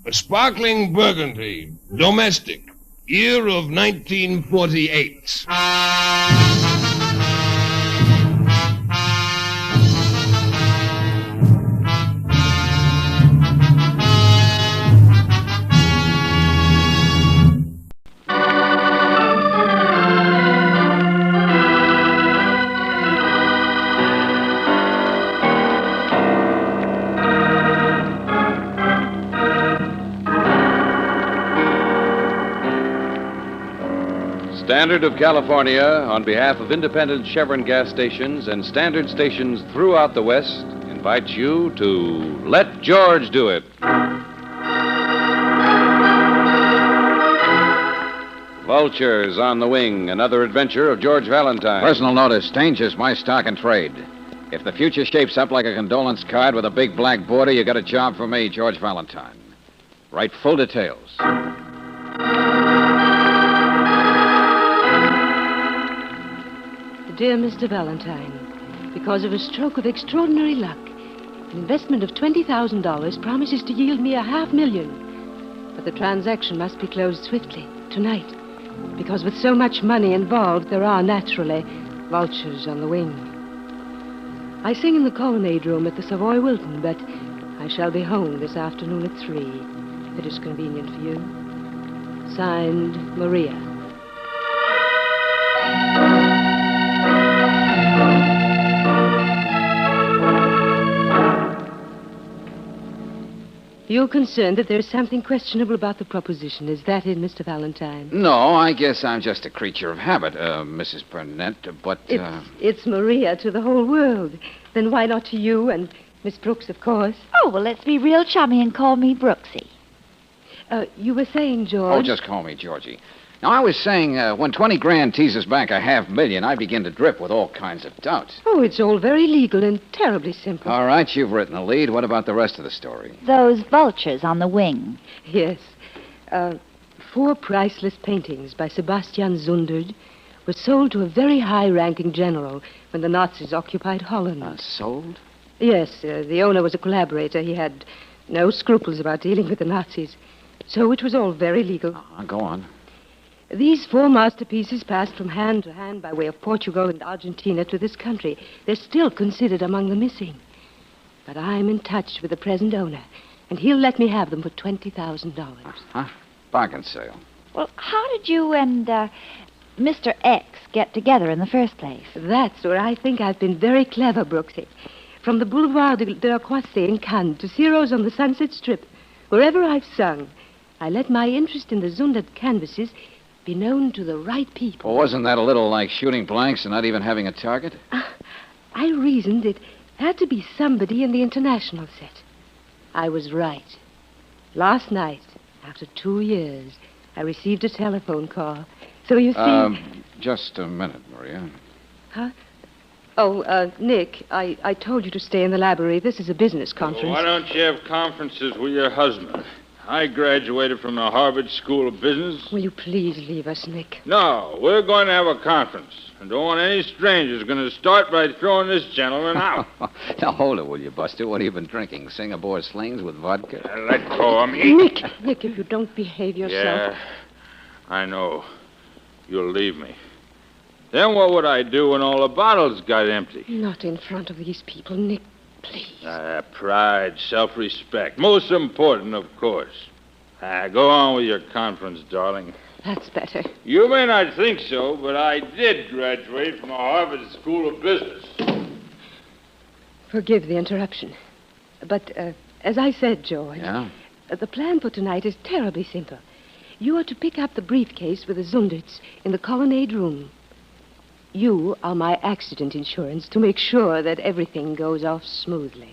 a sparkling burgundy, domestic, year of 1948. Standard of California, on behalf of independent Chevron gas stations and standard stations throughout the West, invites you to Let George Do It. Vultures on the Wing, another adventure of George Valentine. Personal notice, danger's my stock and trade. If the future shapes up like a condolence card with a big black border, you got a job for me, George Valentine. Write full details. Dear Mr. Valentine, because of a stroke of extraordinary luck, an investment of $20,000 promises to yield me $500,000. But the transaction must be closed swiftly, tonight, because with so much money involved, there are, naturally, vultures on the wing. I sing in the colonnade room at the Savoy Wilton, but I shall be home this afternoon at 3, if it is convenient for you. Signed, Maria. You're concerned that there's something questionable about the proposition. Is that it, Mr. Valentine? No, I guess I'm just a creature of habit, Mrs. Burnett, but... It's Maria to the whole world. Then why not to you and Miss Brooks, of course? Oh, well, let's be real chummy and call me Brooksy. You were saying, George... Oh, just call me Georgie. Now, I was saying, when 20 grand teases back a $500,000, I begin to drip with all kinds of doubts. Oh, it's all very legal and terribly simple. All right, you've written the lead. What about the rest of the story? Those vultures on the wing. Yes. 4 priceless paintings by Sebastian Zundert were sold to a very high-ranking general when the Nazis occupied Holland. Sold? Yes, the owner was a collaborator. He had no scruples about dealing with the Nazis. So it was all very legal. Go on. These 4 masterpieces passed from hand to hand by way of Portugal and Argentina to this country. They're still considered among the missing. But I'm in touch with the present owner, and he'll let me have them for $20,000. Huh? Bargain sale. Well, how did you and Mr. X get together in the first place? That's where I think I've been very clever, Brooksy. From the Boulevard de la Croisée in Cannes to Ciro's on the Sunset Strip, wherever I've sung, I let my interest in the Zundert canvases be known to the right people. Well, wasn't that a little like shooting blanks and not even having a target? I reasoned it had to be somebody in the international set. I was right. Last night, after 2 years, I received a telephone call. So you see... Just a minute, Maria. Huh? Oh, Nick, I told you to stay in the library. This is a business conference. Well, why don't you have conferences with your husband? I graduated from the Harvard School of Business. Will you please leave us, Nick? No, we're going to have a conference. And don't want any strangers going to start by throwing this gentleman out. Now, hold it, will you, Buster? What have you been drinking? Singapore slings with vodka? Let go of me. Nick, if you don't behave yourself... Yeah, I know. You'll leave me. Then what would I do when all the bottles got empty? Not in front of these people, Nick. Please. Pride, self-respect. Most important, of course. Go on with your conference, darling. That's better. You may not think so, but I did graduate from the Harvard School of Business. Forgive the interruption. But, as I said, George... Yeah? The plan for tonight is terribly simple. You are to pick up the briefcase with the Zunderts in the colonnade room. You are my accident insurance to make sure that everything goes off smoothly.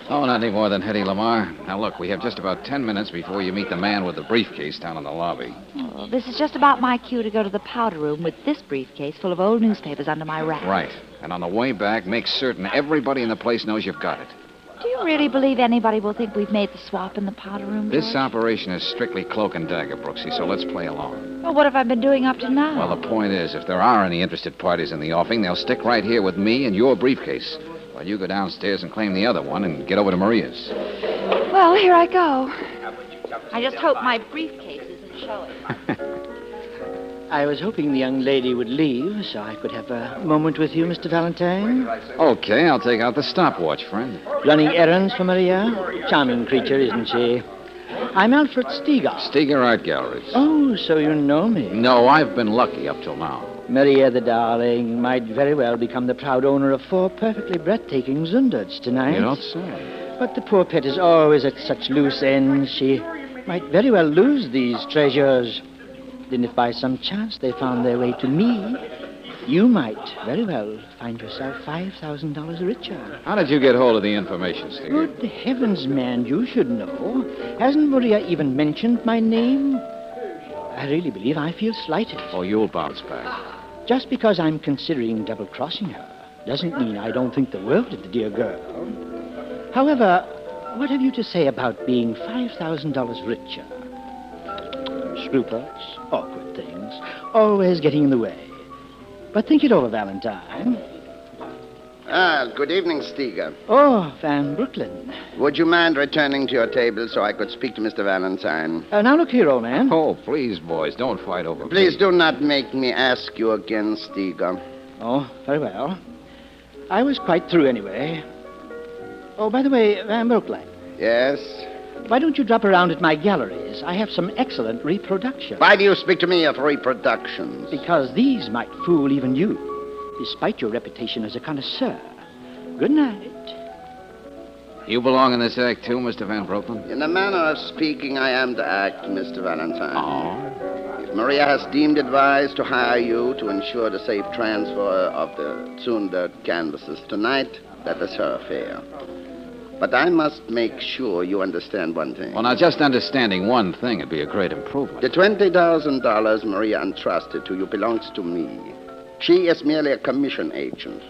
Oh, not any more than Hedy Lamarr. Now, look, we have just about 10 minutes before you meet the man with the briefcase down in the lobby. Oh, this is just about my cue to go to the powder room with this briefcase full of old newspapers under my wrap. Right. And on the way back, make certain everybody in the place knows you've got it. Do you really believe anybody will think we've made the swap in the powder room, George? This operation is strictly cloak and dagger, Brooksy, so let's play along. Well, what have I been doing up to now? Well, the point is, if there are any interested parties in the offing, they'll stick right here with me and your briefcase. While you go downstairs and claim the other one and get over to Maria's. Well, here I go. I just hope my briefcase isn't showing. I was hoping the young lady would leave so I could have a moment with you, Mr. Valentine. Okay, I'll take out the stopwatch, friend. Running errands for Maria? Charming creature, isn't she? I'm Alfred Steger. Steger Art Galleries. Oh, so you know me. No, I've been lucky up till now. Maria, the darling, might very well become the proud owner of 4 perfectly breathtaking Zunderts tonight. You don't say. But the poor pet is always at such loose ends. She might very well lose these treasures. Then if by some chance they found their way to me, you might very well find yourself $5,000 richer. How did you get hold of the information, Steger? Good heavens, man, you should know. Hasn't Maria even mentioned my name? I really believe I feel slighted. Oh, you'll bounce back. Just because I'm considering double-crossing her doesn't mean I don't think the world of the dear girl. However, what have you to say about being $5,000 richer? Scruples, awkward things, always getting in the way. But think it over, Valentine. Good evening, Steger. Oh, Van Brooklyn. Would you mind returning to your table so I could speak to Mr. Valentine? Now look here, old man. Oh, please, boys, don't fight over Please me. do not make me ask you again, Steger. Oh, very well. I was quite through anyway. Oh, by the way, Van Brooklyn. Yes? Why don't you drop around at my galleries? I have some excellent reproductions. Why do you speak to me of reproductions? Because these might fool even you, despite your reputation as a connoisseur. Good night. You belong in this act, too, Mr. Van Brooklyn? In a manner of speaking, I am the act, Mr. Valentine. Oh? If Maria has deemed it wise to hire you to ensure the safe transfer of the soon-dirt canvases tonight, that is her affair. But I must make sure you understand one thing. Well, now, just understanding one thing would be a great improvement. The $20,000 Maria entrusted to you belongs to me. She is merely a commission agent.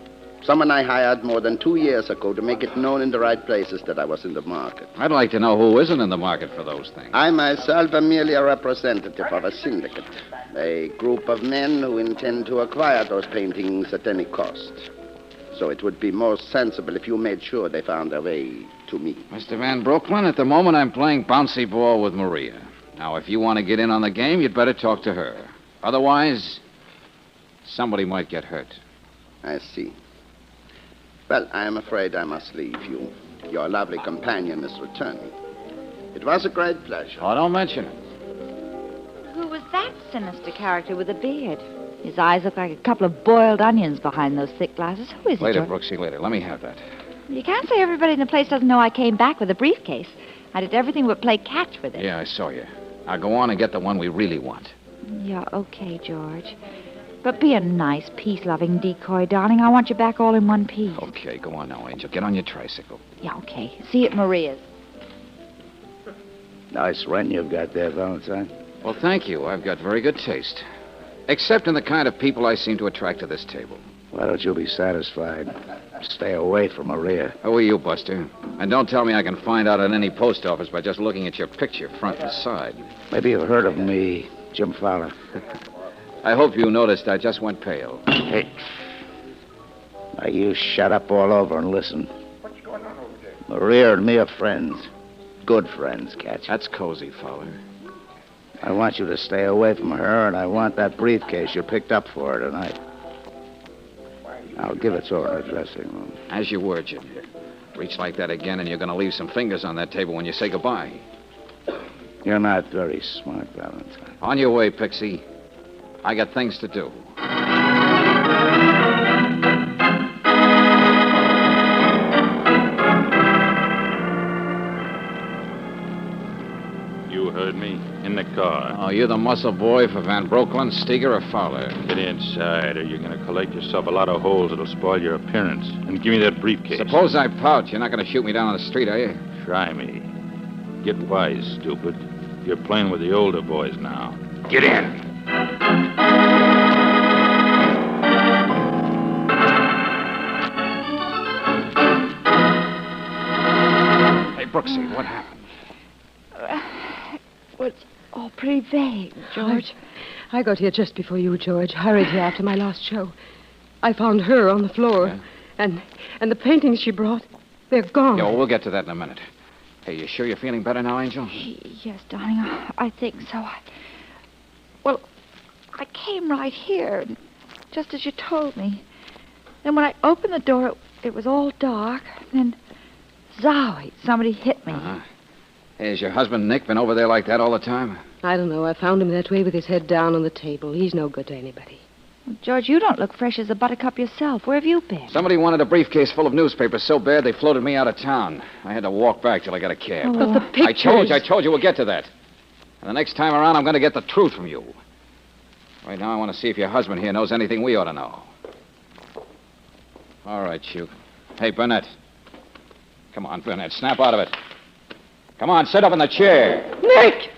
Someone I hired more than 2 years ago to make it known in the right places that I was in the market. I'd like to know who isn't in the market for those things. I myself am merely a representative of a syndicate. A group of men who intend to acquire those paintings at any cost. So it would be most sensible if you made sure they found their way to me. Mr. Van Brooklyn, at the moment I'm playing bouncy ball with Maria. Now, if you want to get in on the game, you'd better talk to her. Otherwise, somebody might get hurt. I see. Well, I am afraid I must leave you. Your lovely companion is returning. It was a great pleasure. Oh, don't mention it. Who was that sinister character with a beard? His eyes look like a couple of boiled onions behind those thick glasses. Who is it, Later, George? Brooksy, later. Let me have that. You can't say everybody in the place doesn't know I came back with a briefcase. I did everything but play catch with it. Yeah, I saw you. Now go on and get the one we really want. Yeah, okay, George. But be a nice, peace-loving decoy, darling. I want you back all in one piece. Okay, go on now, Angel. Get on your tricycle. Yeah, okay. See you at Maria's. Nice run you've got there, Valentine. Well, thank you. I've got very good taste. Except in the kind of people I seem to attract to this table. Why don't you be satisfied? Stay away from Maria. Who are you, Buster? And don't tell me I can find out at any post office by just looking at your picture, front and side. Maybe you've heard of me, Jim Fowler. I hope you noticed I just went pale. Hey. Now, you shut up all over and listen. What's going on over there? Maria and me are friends. Good friends, catch. That's cozy, Fowler. I want you to stay away from her, and I want that briefcase you picked up for her tonight. I'll give it to her in the dressing room. As you were, Jim. Reach like that again, and you're going to leave some fingers on that table when you say goodbye. You're not very smart, Valentine. On your way, Pixie. I got things to do. You heard me. In the car. Oh, you're the muscle boy for Van Brooklyn, Steger, or Fowler? Get inside, or you're going to collect yourself a lot of holes that'll spoil your appearance. And give me that briefcase. Suppose I pout. You're not going to shoot me down on the street, are you? Try me. Get wise, stupid. You're playing with the older boys now. Get in. Hey, Brooksy, what happened? Well, it's all pretty vague, George. I got here just before you, George. Hurried here after my last show. I found her on the floor. Yeah? And the paintings she brought, they're gone. Yeah, well, we'll get to that in a minute. Hey, you sure you're feeling better now, Angel? Yes, darling, I think so. Well, I came right here, just as you told me. Then when I opened the door, it was all dark. Then, zowie, somebody hit me. Uh-huh. Hey, has your husband, Nick, been over there like that all the time? I don't know. I found him that way with his head down on the table. He's no good to anybody. Well, George, you don't look fresh as a buttercup yourself. Where have you been? Somebody wanted a briefcase full of newspapers so bad they floated me out of town. I had to walk back till I got a cab. Oh, but the pictures... I told you we'll get to that. And the next time around, I'm going to get the truth from you. Right now, I want to see if your husband here knows anything we ought to know. All right, Shoot. Hey, Burnett. Come on, Burnett. Snap out of it. Come on, sit up in the chair. Nick!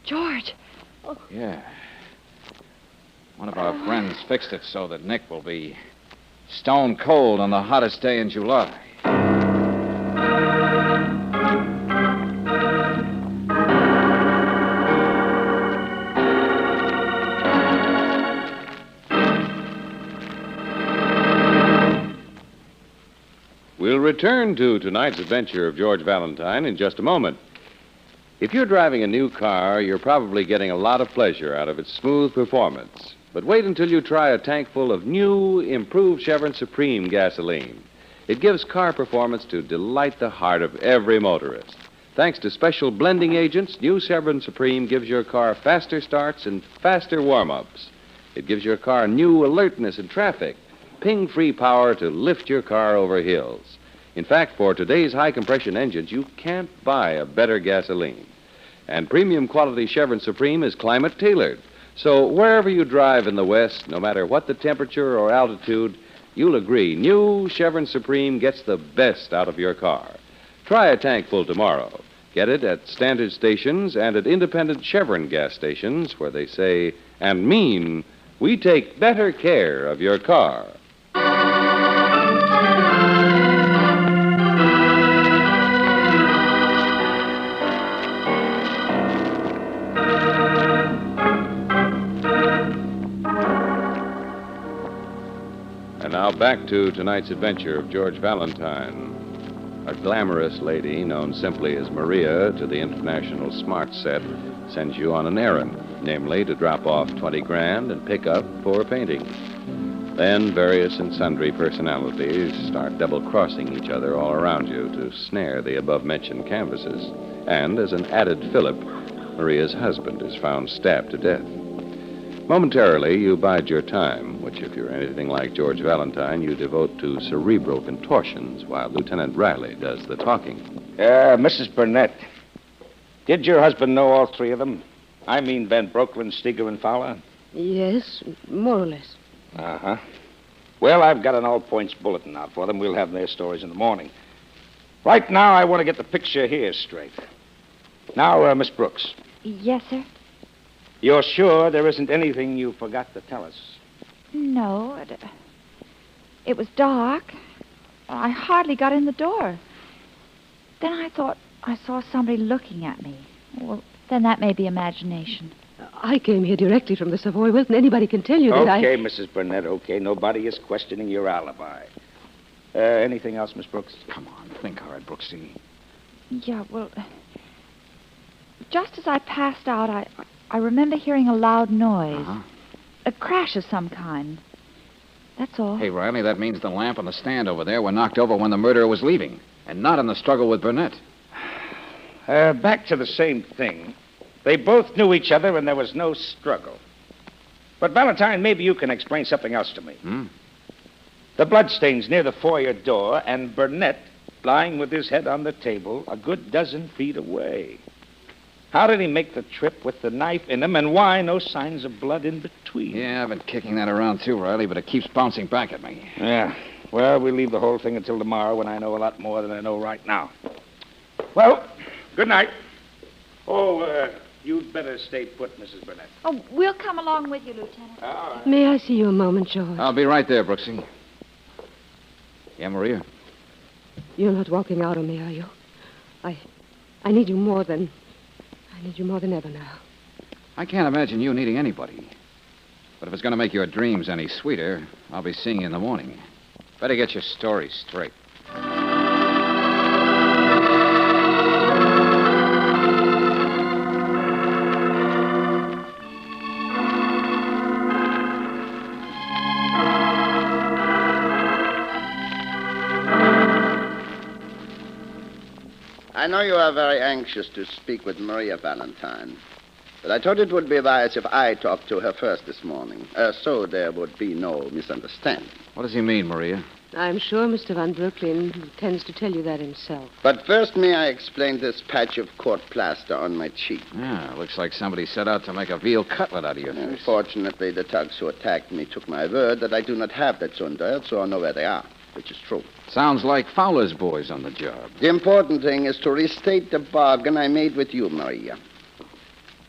George. Yeah. One of our friends fixed it so that Nick will be stone cold on the hottest day in July. return to tonight's adventure of George Valentine in just a moment. If you're driving a new car, you're probably getting a lot of pleasure out of its smooth performance. But wait until you try a tank full of new, improved Chevron Supreme gasoline. It gives car performance to delight the heart of every motorist. Thanks to special blending agents, new Chevron Supreme gives your car faster starts and faster warm-ups. It gives your car new alertness in traffic, ping-free power to lift your car over hills. In fact, for today's high-compression engines, you can't buy a better gasoline. And premium quality Chevron Supreme is climate-tailored. So wherever you drive in the West, no matter what the temperature or altitude, you'll agree new Chevron Supreme gets the best out of your car. Try a tank full tomorrow. Get it at standard stations and at independent Chevron gas stations where they say and mean, we take better care of your car. And now back to tonight's adventure of George Valentine. A glamorous lady known simply as Maria to the international smart set sends you on an errand, namely to drop off 20 grand and pick up for painting. Then various and sundry personalities start double-crossing each other all around you to snare the above-mentioned canvases. And as an added fillip, Maria's husband is found stabbed to death. Momentarily, you bide your time, which, if you're anything like George Valentine, you devote to cerebral contortions while Lieutenant Riley does the talking. Mrs. Burnett, did your husband know all three of them? I mean Ben Brooklyn, Steger, and Fowler? Yes, more or less. Uh-huh. Well, I've got an all-points bulletin out for them. We'll have their stories in the morning. Right now, I want to get the picture here straight. Now, Miss Brooks. Yes, sir? You're sure there isn't anything you forgot to tell us? No, it was dark. I hardly got in the door. Then I thought I saw somebody looking at me. Well, then that may be imagination. I came here directly from the Savoy Wilton. Anybody can tell you that Okay, Mrs. Burnett, okay. Nobody is questioning your alibi. Anything else, Miss Brooks? Come on, think hard, Brooksy. Yeah, well, just as I passed out, I remember hearing a loud noise. Uh-huh. A crash of some kind. That's all. Hey, Riley, that means the lamp on the stand over there were knocked over when the murderer was leaving, and not in the struggle with Burnett. Back to the same thing. They both knew each other, and there was no struggle. But, Valentine, maybe you can explain something else to me. The bloodstains near the foyer door, and Burnett lying with his head on the table a good dozen feet away. How did he make the trip with the knife in him, and why no signs of blood in between? Yeah, I've been kicking that around too, Riley, but it keeps bouncing back at me. Yeah. Well, we'll leave the whole thing until tomorrow when I know a lot more than I know right now. Well, good night. Oh, you'd better stay put, Mrs. Burnett. Oh, we'll come along with you, Lieutenant. All right. May I see you a moment, George? I'll be right there, Brooksy. Yeah, Maria? You're not walking out on me, are you? I need you more than ever now. I can't imagine you needing anybody. But if it's going to make your dreams any sweeter, I'll be seeing you in the morning. Better get your story straight. I know you are very anxious to speak with Maria Valentine, but I thought it would be wise if I talked to her first this morning, so there would be no misunderstanding. What does he mean, Maria? I'm sure Mr. Van Brooklyn intends to tell you that himself. But first, may I explain this patch of court plaster on my cheek? Yeah, looks like somebody set out to make a veal cutlet out of your face. Unfortunately, the thugs who attacked me took my word that I do not have that Zunder, so I know where they are, which is true. Sounds like Fowler's boys on the job. The important thing is to restate the bargain I made with you, Maria.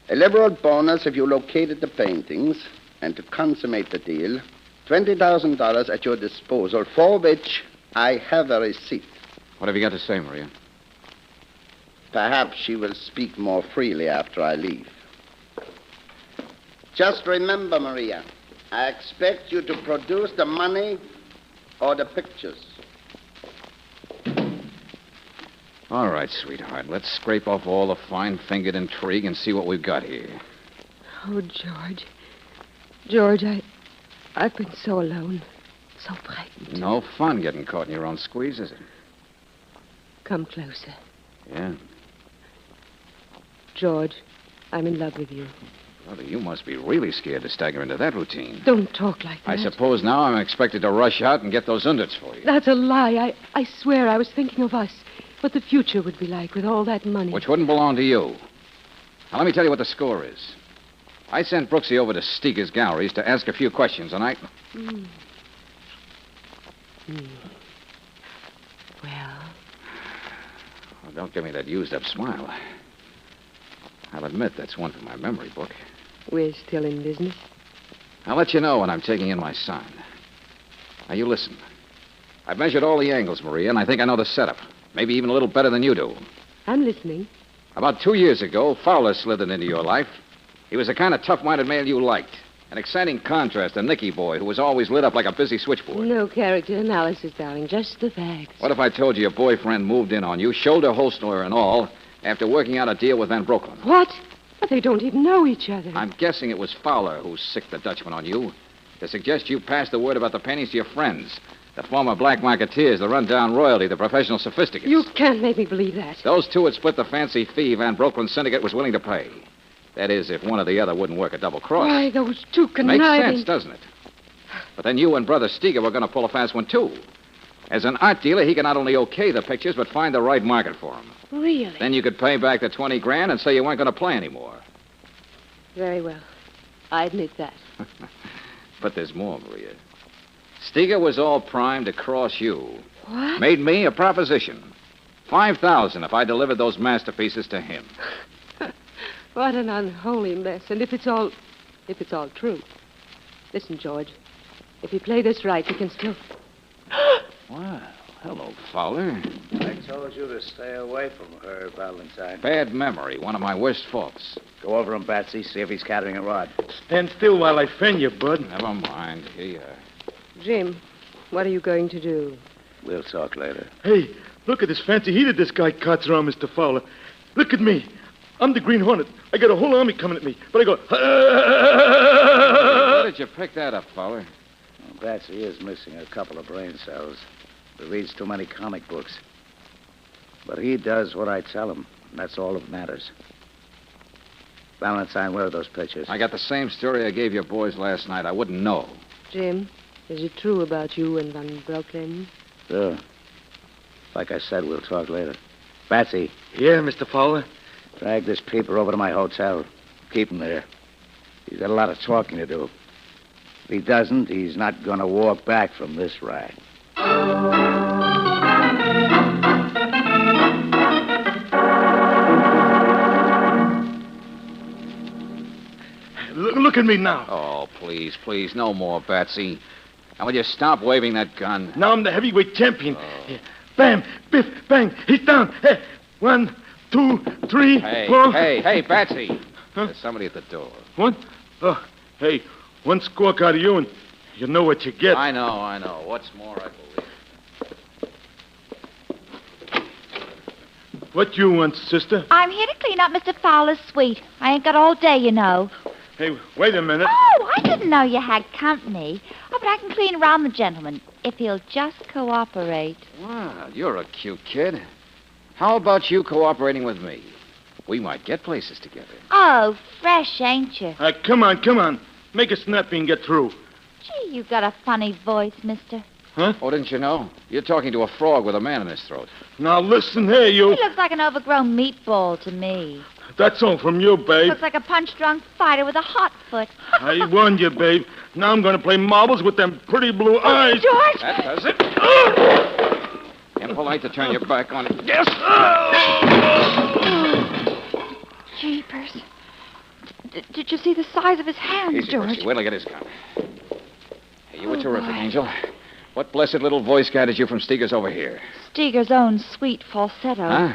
A liberal bonus if you located the paintings, and to consummate the deal, $20,000 at your disposal, for which I have a receipt. What have you got to say, Maria? Perhaps she will speak more freely after I leave. Just remember, Maria, I expect you to produce the money or the pictures. All right, sweetheart. Let's scrape off all the fine-fingered intrigue and see what we've got here. Oh, George. George, I've been so alone. So frightened. No fun getting caught in your own squeeze, is it? Come closer. Yeah. George, I'm in love with you. Brother, you must be really scared to stagger into that routine. Don't talk like that. I suppose now I'm expected to rush out and get those underts for you. That's a lie. I swear I was thinking of us. What the future would be like with all that money. Which wouldn't belong to you. Now, let me tell you what the score is. I sent Brooksy over to Steger's galleries to ask a few questions, and I... Well, don't give me that used-up smile. I'll admit that's one for my memory book. we're still in business. I'll let you know when I'm taking in my sign. Now, you listen. I've measured all the angles, Maria, and I think I know the setup. Maybe even a little better than you do. I'm listening. About 2 years ago, Fowler slithered into your life. He was the kind of tough-minded man you liked. An exciting contrast to Nicky boy, who was always lit up like a busy switchboard. No character analysis, darling. Just the facts. What if I told you your boyfriend moved in on you, shoulder holster and all, after working out a deal with Van Brooklyn? What? But they don't even know each other. I'm guessing it was Fowler who sicked the Dutchman on you to suggest you pass the word about the paintings to your friends, the former black marketeers, the run-down royalty, the professional sophisticates. You can't make me believe that. Those two had split the fancy fee Van Brooklyn's syndicate was willing to pay. That is, if one or the other wouldn't work a double cross. Why, those two conniving... Makes sense, doesn't it? But then you and Brother Steger were going to pull a fast one, too. As an art dealer, he can not only okay the pictures, but find the right market for them. Really? Then you could pay back the $20,000 and say you weren't going to play anymore. Very well. I admit that. But there's more, Maria. Steger was all primed to cross you. What? Made me a proposition. $5,000 if I delivered those masterpieces to him. What an unholy mess. And if it's all true. Listen, George. If you play this right, you can still... Wow. Hello, Fowler. I told you to stay away from her, Valentine. Bad memory. One of my worst faults. Go over him, Batsy. See if he's carrying a rod. Stand still while I fan you, bud. Never mind. Here you are. Jim, what are you going to do? We'll talk later. Hey, look at this fancy heater this guy cuts around, Mr. Fowler. Look at me. I'm the Green Hornet. I got a whole army coming at me. But I go... Where did you pick that up, Fowler? Well, Batsy is missing a couple of brain cells. He reads too many comic books. But he does what I tell him. And that's all that matters. Valentine, where are those pictures? I got the same story I gave your boys last night. I wouldn't know. Jim, is it true about you and Van Brooklyn? Sure. Like I said, we'll talk later. Batsy. Yeah, Mr. Fowler? Drag this peeper over to my hotel. Keep him there. He's got a lot of talking to do. If he doesn't, he's not going to walk back from this ride. Look at me now. Oh, please, please, no more, Batsy. Now, will you stop waving that gun? Now I'm the heavyweight champion. Bam, biff, bang, he's down. Hey, 1, 2, 3, Hey, 4. hey, Batsy. Huh? There's somebody at the door. What? Oh, hey, one squawk out of you and you know what you get. I know. What's more, I believe. What you want, sister? I'm here to clean up Mr. Fowler's suite. I ain't got all day, you know. Hey, wait a minute. Oh, I didn't know you had company. Oh, but I can clean around the gentleman if he'll just cooperate. Wow, you're a cute kid. How about you cooperating with me? We might get places together. Oh, fresh, ain't you? Come on. Make it snappy and get through. Gee, you got a funny voice, mister. Huh? Oh, didn't you know? You're talking to a frog with a man in his throat. Now, listen here, you... He looks like an overgrown meatball to me. That's all from you, babe. Looks like a punch-drunk fighter with a hot foot. I warned you, babe. Now I'm going to play marbles with them pretty blue eyes. George! That does it. Impolite to turn your back on it. Yes! Jeepers. Did you see the size of his hands, Easy, George? Percy. Wait till I get his gun. Hey, you were terrific, Angel. What blessed little voice guided you from Steger's over here? Steger's own sweet falsetto. Huh?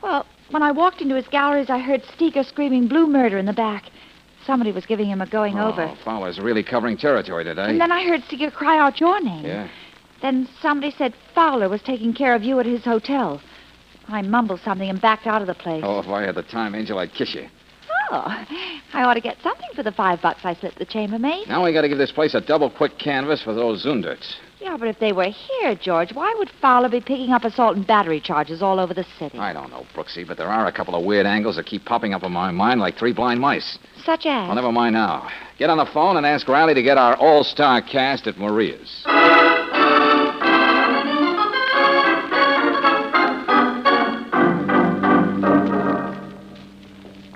Well, when I walked into his galleries, I heard Steger screaming blue murder in the back. Somebody was giving him a going over. Fowler's really covering territory today. And then I heard Steger cry out your name. Yeah. Then somebody said Fowler was taking care of you at his hotel. I mumbled something and backed out of the place. Oh, if I had the time, Angel, I'd kiss you. Oh, I ought to get something for the $5 I slipped the chambermaid. Now we got to give this place a double quick canvas for those Zunderts. Yeah, but if they were here, George, why would Fowler be picking up assault and battery charges all over the city? I don't know, Brooksy, but there are a couple of weird angles that keep popping up in my mind like three blind mice. Such as? Well, never mind now. Get on the phone and ask Riley to get our all-star cast at Maria's.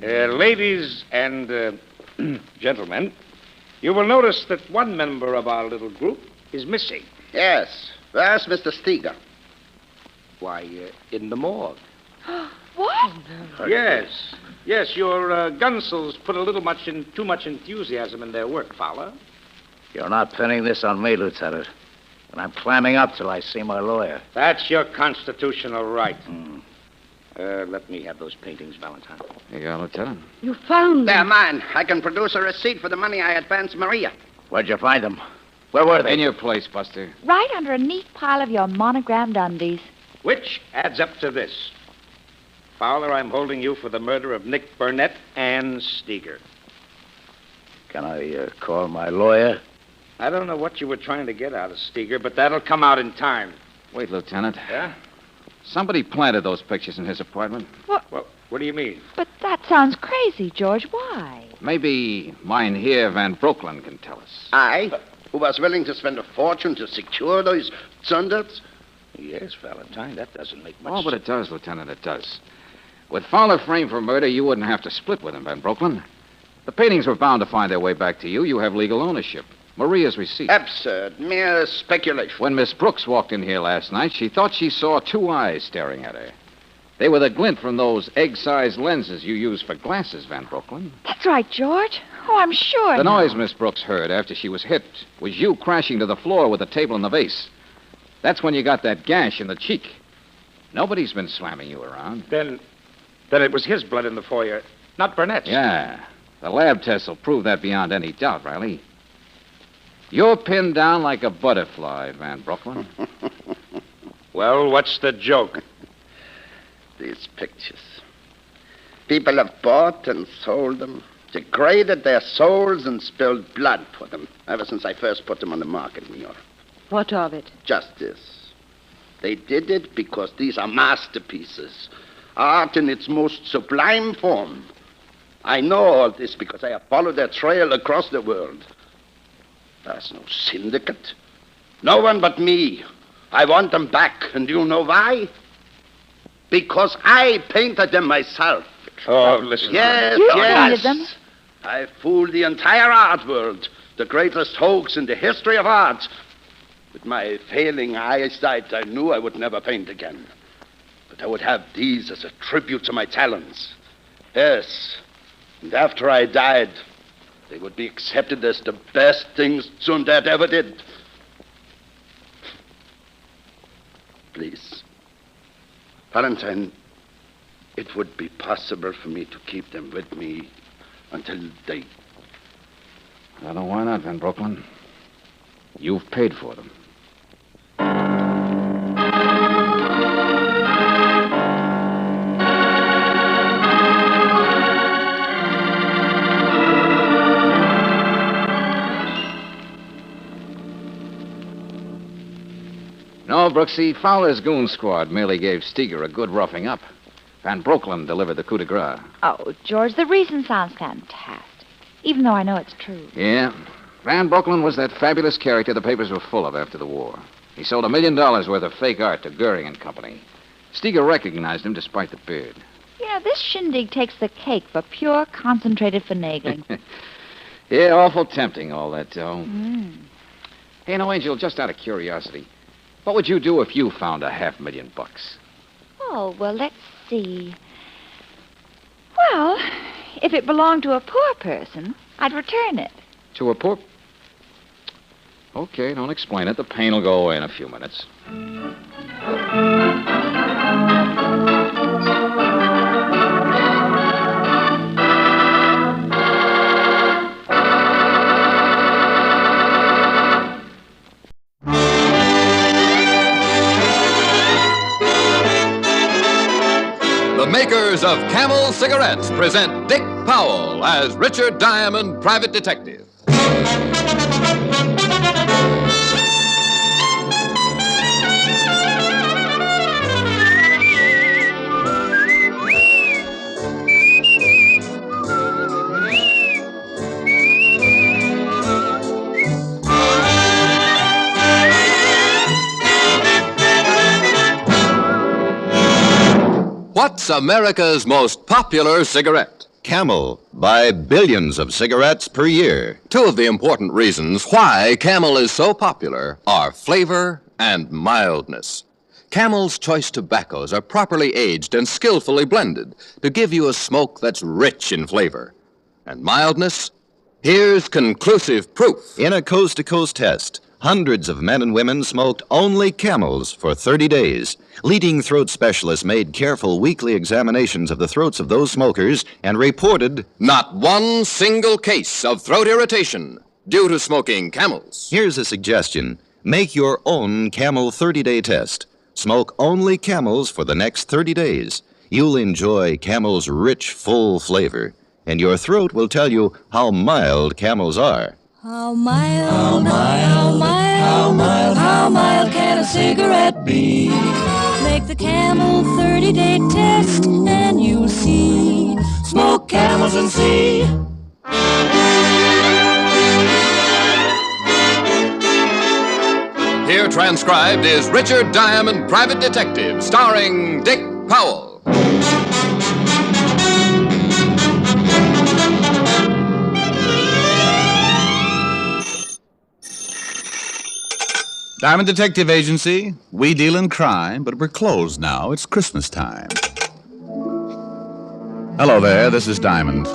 Ladies and gentlemen, you will notice that one member of our little group is missing. Yes. Where's Mr. Steger? Why, in the morgue. What? Yes. Yes, your Gunsels put a little too much enthusiasm in their work, Fowler. You're not pinning this on me, Lieutenant. And I'm clamming up till I see my lawyer. That's your constitutional right. Let me have those paintings, Valentine. Here you are, Lieutenant. You found them. They're mine. I can produce a receipt for the money I advanced Maria. Where'd you find them? Where were they? In your place, Buster. Right under a neat pile of your monogrammed undies. Which adds up to this. Fowler, I'm holding you for the murder of Nick Burnett and Steger. Can I call my lawyer? I don't know what you were trying to get out of Steger, but that'll come out in time. Wait, Lieutenant. Yeah? Somebody planted those pictures in his apartment. What? Well, what do you mean? But that sounds crazy, George. Why? Maybe mine here, Van Brooklyn, can tell us. I, who was willing to spend a fortune to secure those Zunderts? Yes, Valentine, that doesn't make much Oh, but sense. it does, Lieutenant, it does. With Fowler framed for murder, you wouldn't have to split with him, Van Brooklyn. The paintings were bound to find their way back to you. You have legal ownership. Maria's receipt. Absurd. Mere speculation. When Miss Brooks walked in here last night, she thought she saw two eyes staring at her. They were the glint from those egg-sized lenses you use for glasses, Van Brooklyn. That's right, George. Oh, I'm sure. The now. noise Miss Brooks heard after she was hit was you crashing to the floor with the table and the vase. That's when you got that gash in the cheek. Nobody's been slamming you around. Then it was his blood in the foyer, not Burnett's. Yeah. The lab tests will prove that beyond any doubt, Riley. You're pinned down like a butterfly, Van Brooklyn. Well, what's the joke? These pictures. People have bought and sold them, degraded their souls and spilled blood for them ever since I first put them on the market in New York. What of it? Just this. They did it because these are masterpieces. Art in its most sublime form. I know all this because I have followed their trail across the world. There's no syndicate. No one but me. I want them back, and you know why? Because I painted them myself. Oh, listen. Yes, You yes. painted them? I fooled the entire art world. The greatest hoax in the history of art. With my failing eyesight, I knew I would never paint again. But I would have these as a tribute to my talents. Yes. And after I died, they would be accepted as the best things Zundert ever did. Please. Valentine, it would be possible for me to keep them with me until they... I don't know why not, Van Brooklyn. You've paid for them. No, Brooksy, Fowler's goon squad merely gave Steger a good roughing up. Van Brooklyn delivered the coup de grace. Oh, George, the reason sounds fantastic, even though I know it's true. Yeah. Van Brooklyn was that fabulous character the papers were full of after the war. He sold $1 million worth of fake art to Goering and Company. Steger recognized him despite the beard. You know, this shindig takes the cake for pure, concentrated finagling. Yeah, awful tempting, all that, though. Mm. Hey, no, Angel, just out of curiosity, what would you do if you found $500,000? Oh, well, let's see. Well, if it belonged to a poor person, I'd return it. To a poor... Okay, don't explain it. The pain will go away in a few minutes. The makers of Camel cigarettes present Dick Powell as Richard Diamond, private detective. What's America's most popular cigarette? Camel. Buy billions of cigarettes per year. Two of the important reasons why Camel is so popular are flavor and mildness. Camel's choice tobaccos are properly aged and skillfully blended to give you a smoke that's rich in flavor. And mildness? Here's conclusive proof. In a coast-to-coast test, hundreds of men and women smoked only Camels for 30 days. Leading throat specialists made careful weekly examinations of the throats of those smokers and reported not one single case of throat irritation due to smoking Camels. Here's a suggestion. Make your own Camel 30-day test. Smoke only Camels for the next 30 days. You'll enjoy Camel's rich, full flavor, and your throat will tell you how mild Camels are. How mild, how mild can a cigarette be? Make the Camel 30-day test and you'll see. Smoke Camels and see. Here transcribed is Richard Diamond, private detective, starring Dick Powell. Diamond Detective Agency, we deal in crime, but we're closed now. It's Christmas time. Hello there, this is Diamond.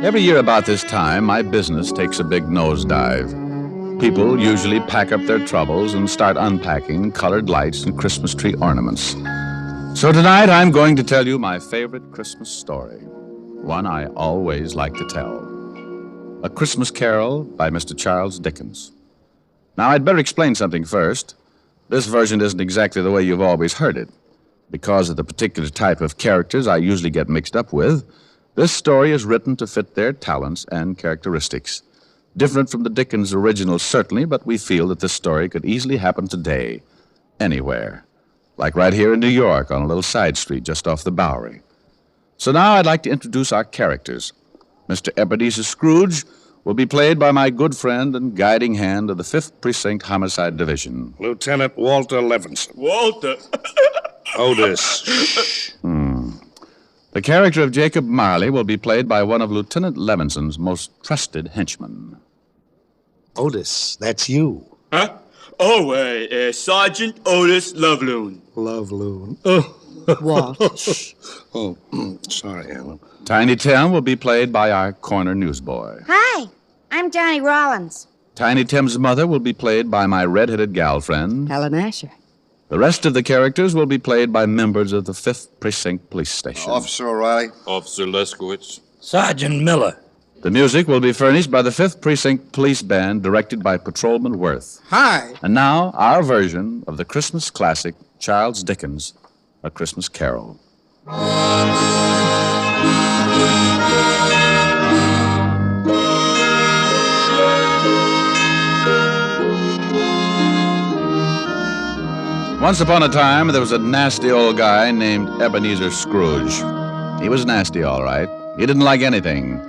Every year about this time, my business takes a big nosedive. People usually pack up their troubles and start unpacking colored lights and Christmas tree ornaments. So tonight, I'm going to tell you my favorite Christmas story, one I always like to tell. A Christmas Carol by Mr. Charles Dickens. Now, I'd better explain something first. This version isn't exactly the way you've always heard it. Because of the particular type of characters I usually get mixed up with, this story is written to fit their talents and characteristics. Different from the Dickens original, certainly, but we feel that this story could easily happen today, anywhere. Like right here in New York on a little side street just off the Bowery. So now I'd like to introduce our characters. Mr. Ebenezer Scrooge will be played by my good friend and guiding hand of the 5th Precinct Homicide Division. Lieutenant Walter Levinson. Walter. Otis. The character of Jacob Marley will be played by one of Lieutenant Levinson's most trusted henchmen. Otis, that's you. Huh? Oh, Sergeant Otis Loveloon. Loveloon. Waltz. Oh, sorry, Ellen. Tiny Tim will be played by our corner newsboy. Hi, I'm Johnny Rollins. Tiny Tim's mother will be played by my red-headed gal friend, Helen Asher. The rest of the characters will be played by members of the 5th Precinct Police Station. Officer O'Reilly. Officer Leskowitz. Sergeant Miller. The music will be furnished by the 5th Precinct Police Band, directed by Patrolman Worth. Hi. And now, our version of the Christmas classic, Charles Dickens' A Christmas Carol. Once upon a time, there was a nasty old guy named Ebenezer Scrooge. He was nasty, all right. He didn't like anything,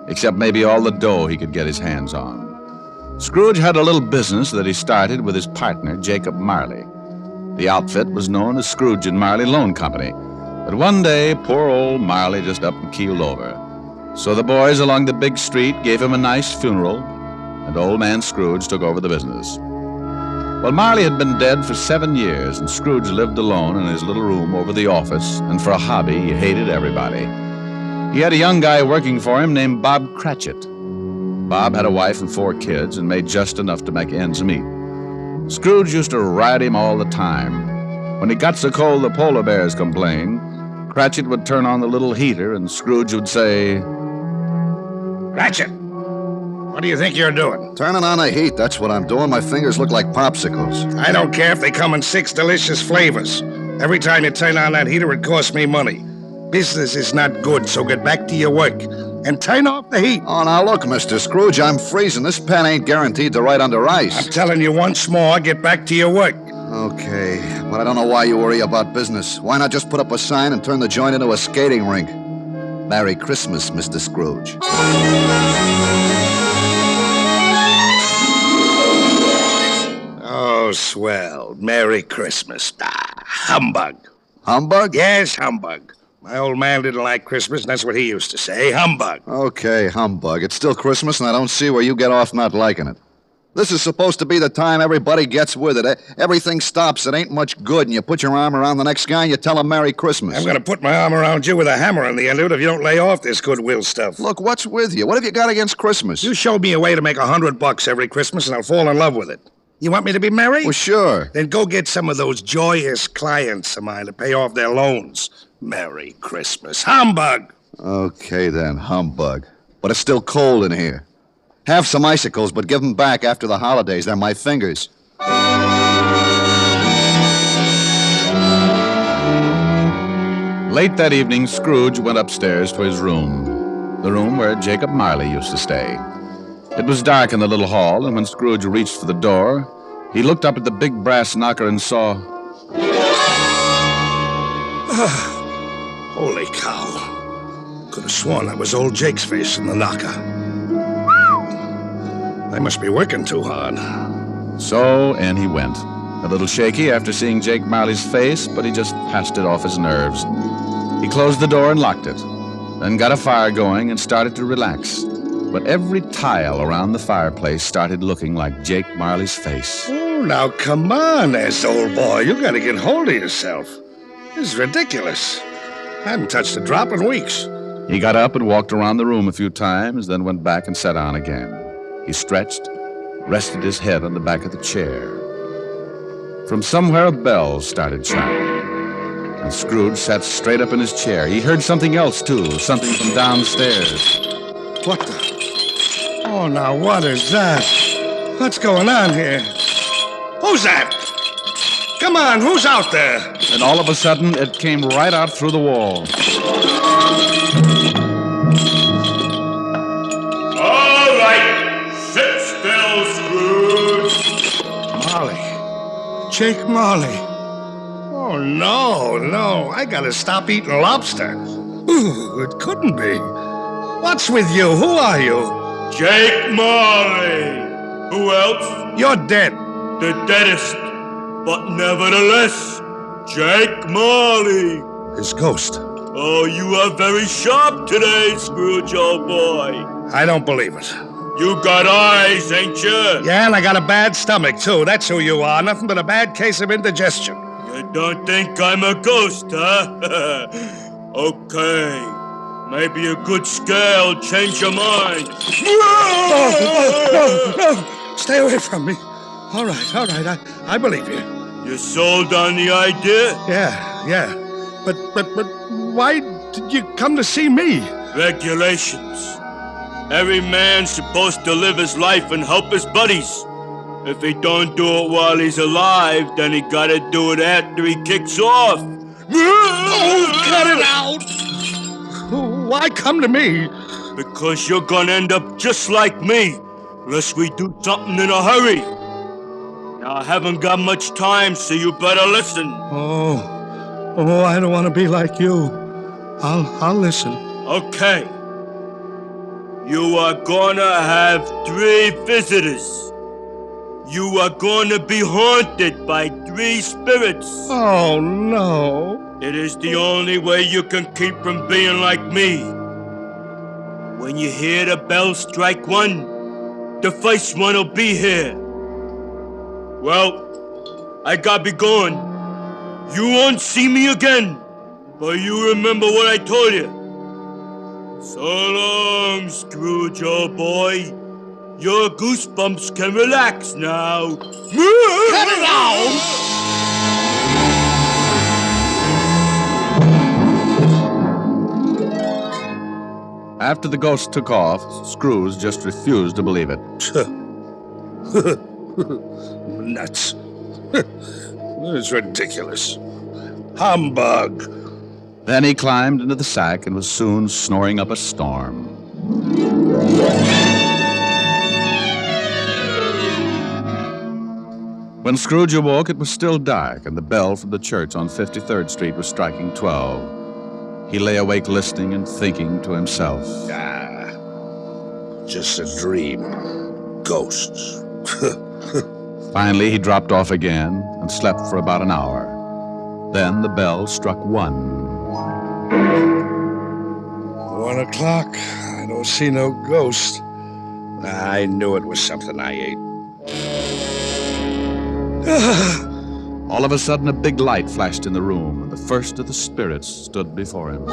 except maybe all the dough he could get his hands on. Scrooge had a little business that he started with his partner, Jacob Marley. The outfit was known as Scrooge and Marley Loan Company. But one day, poor old Marley just up and keeled over. So the boys along the big street gave him a nice funeral, and old man Scrooge took over the business. Well, Marley had been dead for 7 years, and Scrooge lived alone in his little room over the office, and for a hobby, he hated everybody. He had a young guy working for him named Bob Cratchit. Bob had a wife and 4 kids and made just enough to make ends meet. Scrooge used to ride him all the time. When it got so cold the polar bears complained, Cratchit would turn on the little heater, and Scrooge would say, Cratchit, what do you think you're doing? Turning on the heat, that's what I'm doing. My fingers look like popsicles. I don't care if they come in 6 delicious flavors. Every time you turn on that heater, it costs me money. Business is not good, so get back to your work. And turn off the heat. Oh, now look, Mr. Scrooge, I'm freezing. This pen ain't guaranteed to write under ice. I'm telling you once more, get back to your work. Okay, but I don't know why you worry about business. Why not just put up a sign and turn the joint into a skating rink? Merry Christmas, Mr. Scrooge. Oh, swell. Merry Christmas. Humbug. Humbug? Yes, humbug. My old man didn't like Christmas, and that's what he used to say. Humbug. Okay, humbug. It's still Christmas, and I don't see where you get off not liking it. This is supposed to be the time everybody gets with it. Everything stops. It ain't much good, and you put your arm around the next guy and you tell him Merry Christmas. I'm going to put my arm around you with a hammer on the end of it if you don't lay off this goodwill stuff. Look, what's with you? What have you got against Christmas? You showed me a way to make $100 every Christmas, and I'll fall in love with it. You want me to be merry? Well, sure. Then go get some of those joyous clients of mine to pay off their loans. Merry Christmas. Humbug! Okay, then, humbug. But it's still cold in here. Have some icicles, but give them back after the holidays. They're my fingers. Late that evening, Scrooge went upstairs to his room, the room where Jacob Marley used to stay. It was dark in the little hall, and when Scrooge reached for the door, he looked up at the big brass knocker and saw... Holy cow. Could have sworn that was old Jake's face in the knocker. They must be working too hard. So, in he went. A little shaky after seeing Jake Marley's face, but he just passed it off his nerves. He closed the door and locked it, then got a fire going and started to relax. But every tile around the fireplace started looking like Jake Marley's face. Oh, now come on, old boy. You gotta get hold of yourself. This is ridiculous. I haven't touched a drop in weeks. He got up and walked around the room a few times, then went back and sat down again. He stretched, rested his head on the back of the chair. From somewhere a bell started chiming, and Scrooge sat straight up in his chair. He heard something else, too, something from downstairs. What the... Oh, now what is that? What's going on here? Who's that? Come on, who's out there? And all of a sudden, it came right out through the wall. All right, sit still, Scrooge. Marley. Jake Marley. Oh, no. I gotta stop eating lobster. Ooh, it couldn't be. What's with you? Who are you? Jake Marley. Who else? You're dead. The deadest. But nevertheless, Jake Marley. His ghost. Oh, you are very sharp today, Scrooge, old boy. I don't believe it. You got eyes, ain't you? Yeah, and I got a bad stomach, too. That's who you are. Nothing but a bad case of indigestion. You don't think I'm a ghost, huh? Okay. Maybe a good scale change your mind. No. Stay away from me. All right. I believe you. You sold on the idea? Yeah. But why did you come to see me? Regulations. Every man's supposed to live his life and help his buddies. If he don't do it while he's alive, then he gotta do it after he kicks off. Oh, cut it out! Why come to me? Because you're gonna end up just like me, unless we do something in a hurry. Now, I haven't got much time, so you better listen. Oh, I don't want to be like you. I'll listen. Okay. You are gonna have 3 visitors. You are gonna be haunted by 3 spirits. Oh, no. It is the only way you can keep from being like me. When you hear the bell strike 1, the first one will be here. Well, I gotta be going. You won't see me again, but you remember what I told you. So long, Scrooge, old boy. Your goosebumps can relax now. Cut it out! After the ghost took off, Scrooge just refused to believe it. Nuts. It's ridiculous. Humbug. Then he climbed into the sack and was soon snoring up a storm. When Scrooge awoke, it was still dark, and the bell from the church on 53rd Street was striking 12. He lay awake listening and thinking to himself. Just a dream. Ghosts. Finally, he dropped off again and slept for about an hour. Then the bell struck 1. 1 o'clock. I don't see no ghost. I knew it was something I ate. All of a sudden, a big light flashed in the room, and the first of the spirits stood before him.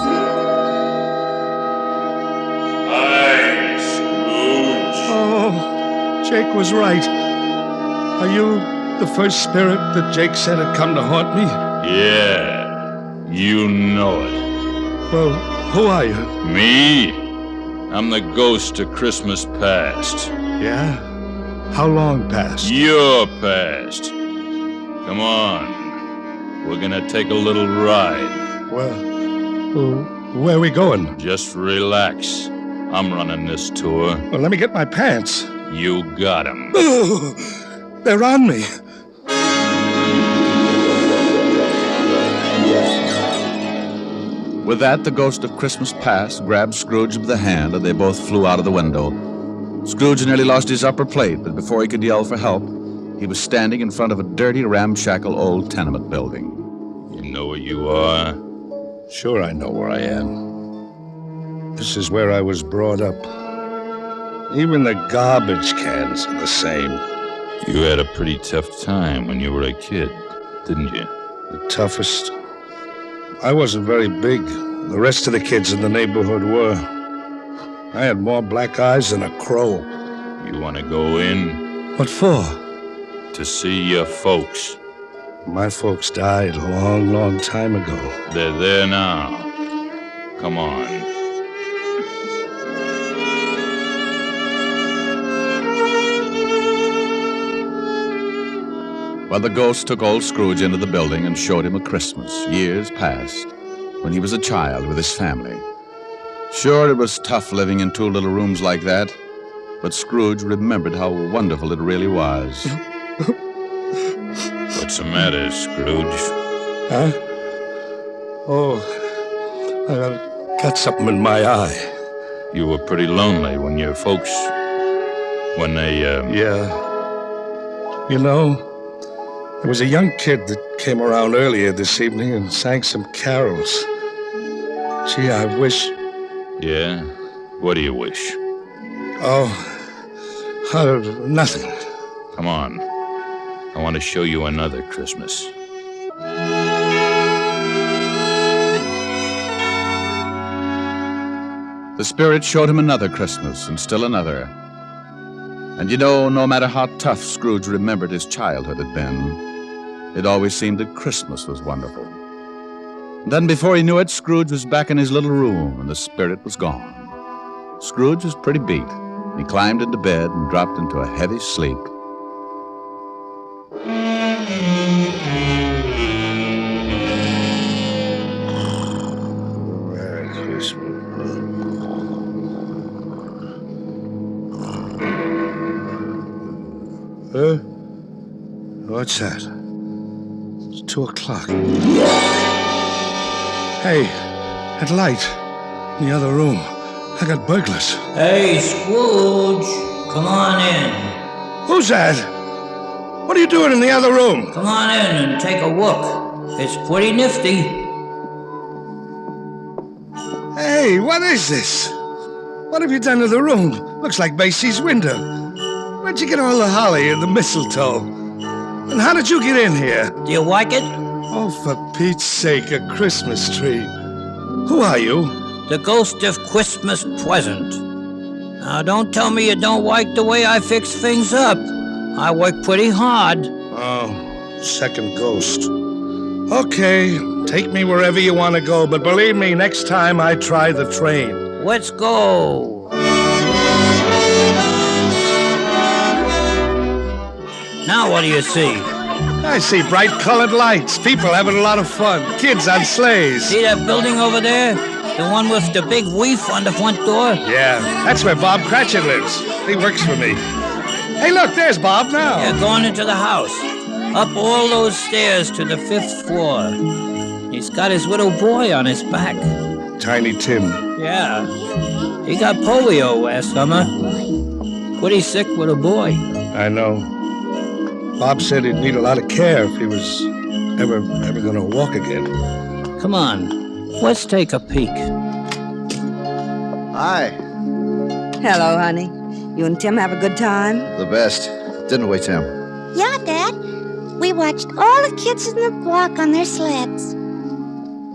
Hi, Scrooge. Oh, Jake was right. Are you the first spirit that Jake said had come to haunt me? Yeah, you know it. Well, who are you? Me? I'm the ghost of Christmas past. Yeah? How long past? Your past. Come on. We're gonna take a little ride. Well, where are we going? Just relax. I'm running this tour. Well, let me get my pants. You got 'em. Oh, they're on me. With that, the ghost of Christmas past grabbed Scrooge by the hand, and they both flew out of the window. Scrooge nearly lost his upper plate, but before he could yell for help, he was standing in front of a dirty, ramshackle old tenement building. You know where you are? Sure, I know where I am. This is where I was brought up. Even the garbage cans are the same. You had a pretty tough time when you were a kid, didn't you? The toughest? I wasn't very big. The rest of the kids in the neighborhood were. I had more black eyes than a crow. You want to go in? What for? To see your folks. My folks died a long, long time ago. They're there now. Come on. Well, the ghost took old Scrooge into the building and showed him a Christmas, years past, when he was a child with his family. Sure, it was tough living in 2 little rooms like that, but Scrooge remembered how wonderful it really was. What's the matter, Scrooge? Huh? Oh, I got something in my eye. You were pretty lonely when your folks... when they, Yeah. You know, there was a young kid that came around earlier this evening and sang some carols. Gee, I wish... Yeah? What do you wish? Oh, nothing. Come on. I want to show you another Christmas. The spirit showed him another Christmas, and still another. And you know, no matter how tough Scrooge remembered his childhood had been, it always seemed that Christmas was wonderful. And then before he knew it, Scrooge was back in his little room, and the spirit was gone. Scrooge was pretty beat. He climbed into bed and dropped into a heavy sleep. Huh? What's that? It's 2 o'clock. Hey, that light in the other room. I got burglars. Hey, Scrooge, come on in. Who's that? What are you doing in the other room? Come on in and take a look. It's pretty nifty. Hey, what is this? What have you done to the room? Looks like Macy's window. Where'd you get all the holly and the mistletoe? And how did you get in here? Do you like it? Oh, for Pete's sake, a Christmas tree. Who are you? The ghost of Christmas present. Now, don't tell me you don't like the way I fix things up. I work pretty hard. Oh, second ghost. Okay, take me wherever you want to go, but believe me, next time I try the train. Let's go. Now what do you see? I see bright colored lights. People having a lot of fun. Kids on sleighs. See that building over there? The one with the big Wolfe on the front door? Yeah, that's where Bob Cratchit lives. He works for me. Hey, look, there's Bob now. Yeah, going into the house. Up all those stairs to the 5th floor. He's got his little boy on his back. Tiny Tim. Yeah. He got polio last summer. Pretty sick little boy. I know. Bob said he'd need a lot of care if he was ever going to walk again. Come on. Let's take a peek. Hi. Hello, honey. You and Tim have a good time? The best. Didn't we, Tim? Yeah, Dad. We watched all the kids in the block on their sleds.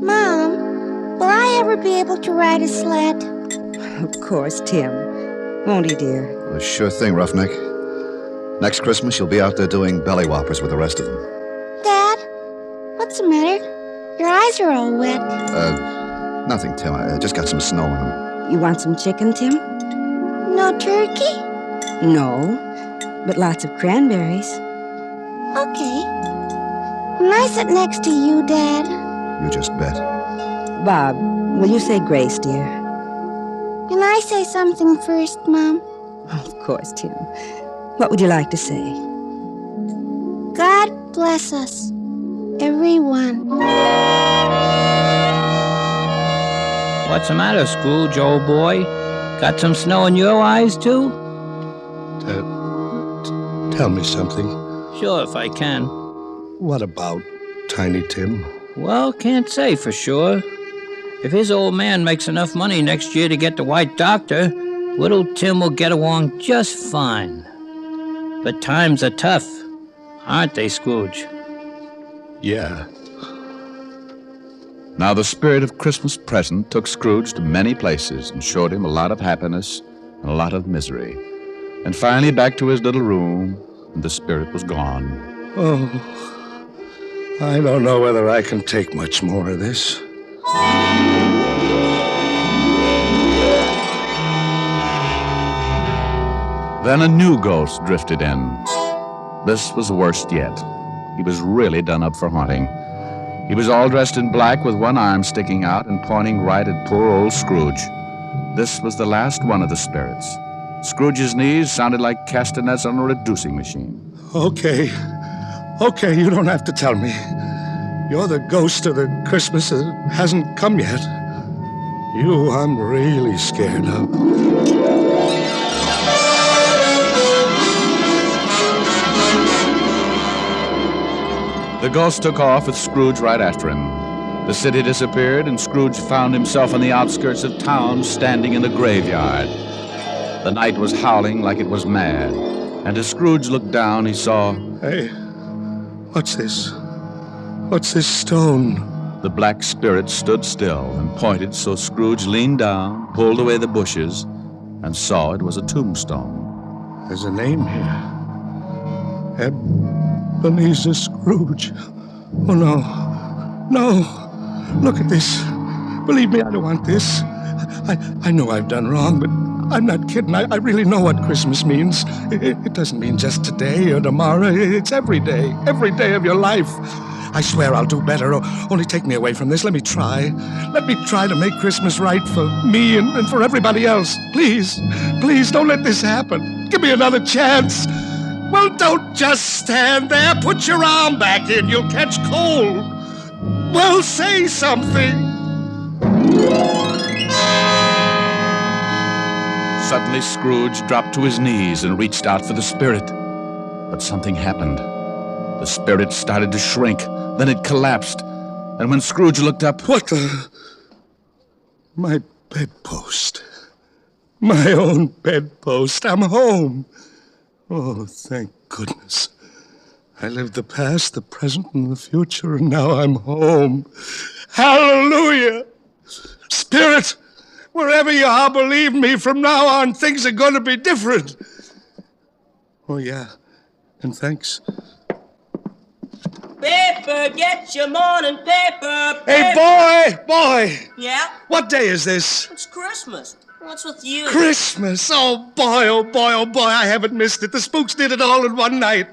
Mom, will I ever be able to ride a sled? Of course, Tim. Won't he, dear? Well, sure thing, Roughneck. Next Christmas, you'll be out there doing belly whoppers with the rest of them. Dad, what's the matter? Your eyes are all wet. Nothing, Tim. I just got some snow in them. You want some chicken, Tim? No turkey? No, but lots of cranberries. Okay. Can I sit next to you, Dad? You just bet. Bob, will you say grace, dear? Can I say something first, Mom? Of course, Tim. What would you like to say? God bless us, everyone. What's the matter, Scrooge, old boy? Got some snow in your eyes, too? Tell me something. Sure, if I can. What about Tiny Tim? Well, can't say for sure. If his old man makes enough money next year to get the White Doctor, little Tim will get along just fine. But times are tough, aren't they, Scrooge? Yeah. Now the spirit of Christmas present took Scrooge to many places and showed him a lot of happiness and a lot of misery. And finally back to his little room, and the spirit was gone. Oh, I don't know whether I can take much more of this. Then a new ghost drifted in. This was the worst yet. He was really done up for haunting. He was all dressed in black with one arm sticking out and pointing right at poor old Scrooge. This was the last one of the spirits. Scrooge's knees sounded like castanets on a reducing machine. Okay, you don't have to tell me. You're the ghost of the Christmas that hasn't come yet. You I'm really scared of. The ghost took off with Scrooge right after him. The city disappeared, and Scrooge found himself on the outskirts of town, standing in the graveyard. The night was howling like it was mad, and as Scrooge looked down, he saw... Hey, what's this? What's this stone? The black spirit stood still and pointed, so Scrooge leaned down, pulled away the bushes, and saw it was a tombstone. There's a name here. Ebenezer Scrooge. Oh, no. No. Look at this. Believe me, I don't want this. I know I've done wrong, but I'm not kidding. I really know what Christmas means. It doesn't mean just today or tomorrow. It's every day of your life. I swear I'll do better. Only take me away from this. Let me try. Let me try to make Christmas right for me and for everybody else. Please, please don't let this happen. Give me another chance. Well, don't just stand there. Put your arm back in. You'll catch cold. Well, say something. Suddenly, Scrooge dropped to his knees and reached out for the spirit. But something happened. The spirit started to shrink. Then it collapsed. And when Scrooge looked up... What the... My bedpost. My own bedpost. I'm home. Oh, thank goodness. I lived the past, the present, and the future, and now I'm home. Hallelujah! Spirit, wherever you are, believe me, from now on, things are going to be different. Oh, yeah. And thanks. Paper, get your morning paper. Hey, boy! Yeah? What day is this? It's Christmas. What's with you? Christmas! Oh, boy, I haven't missed it. The spooks did it all in one night.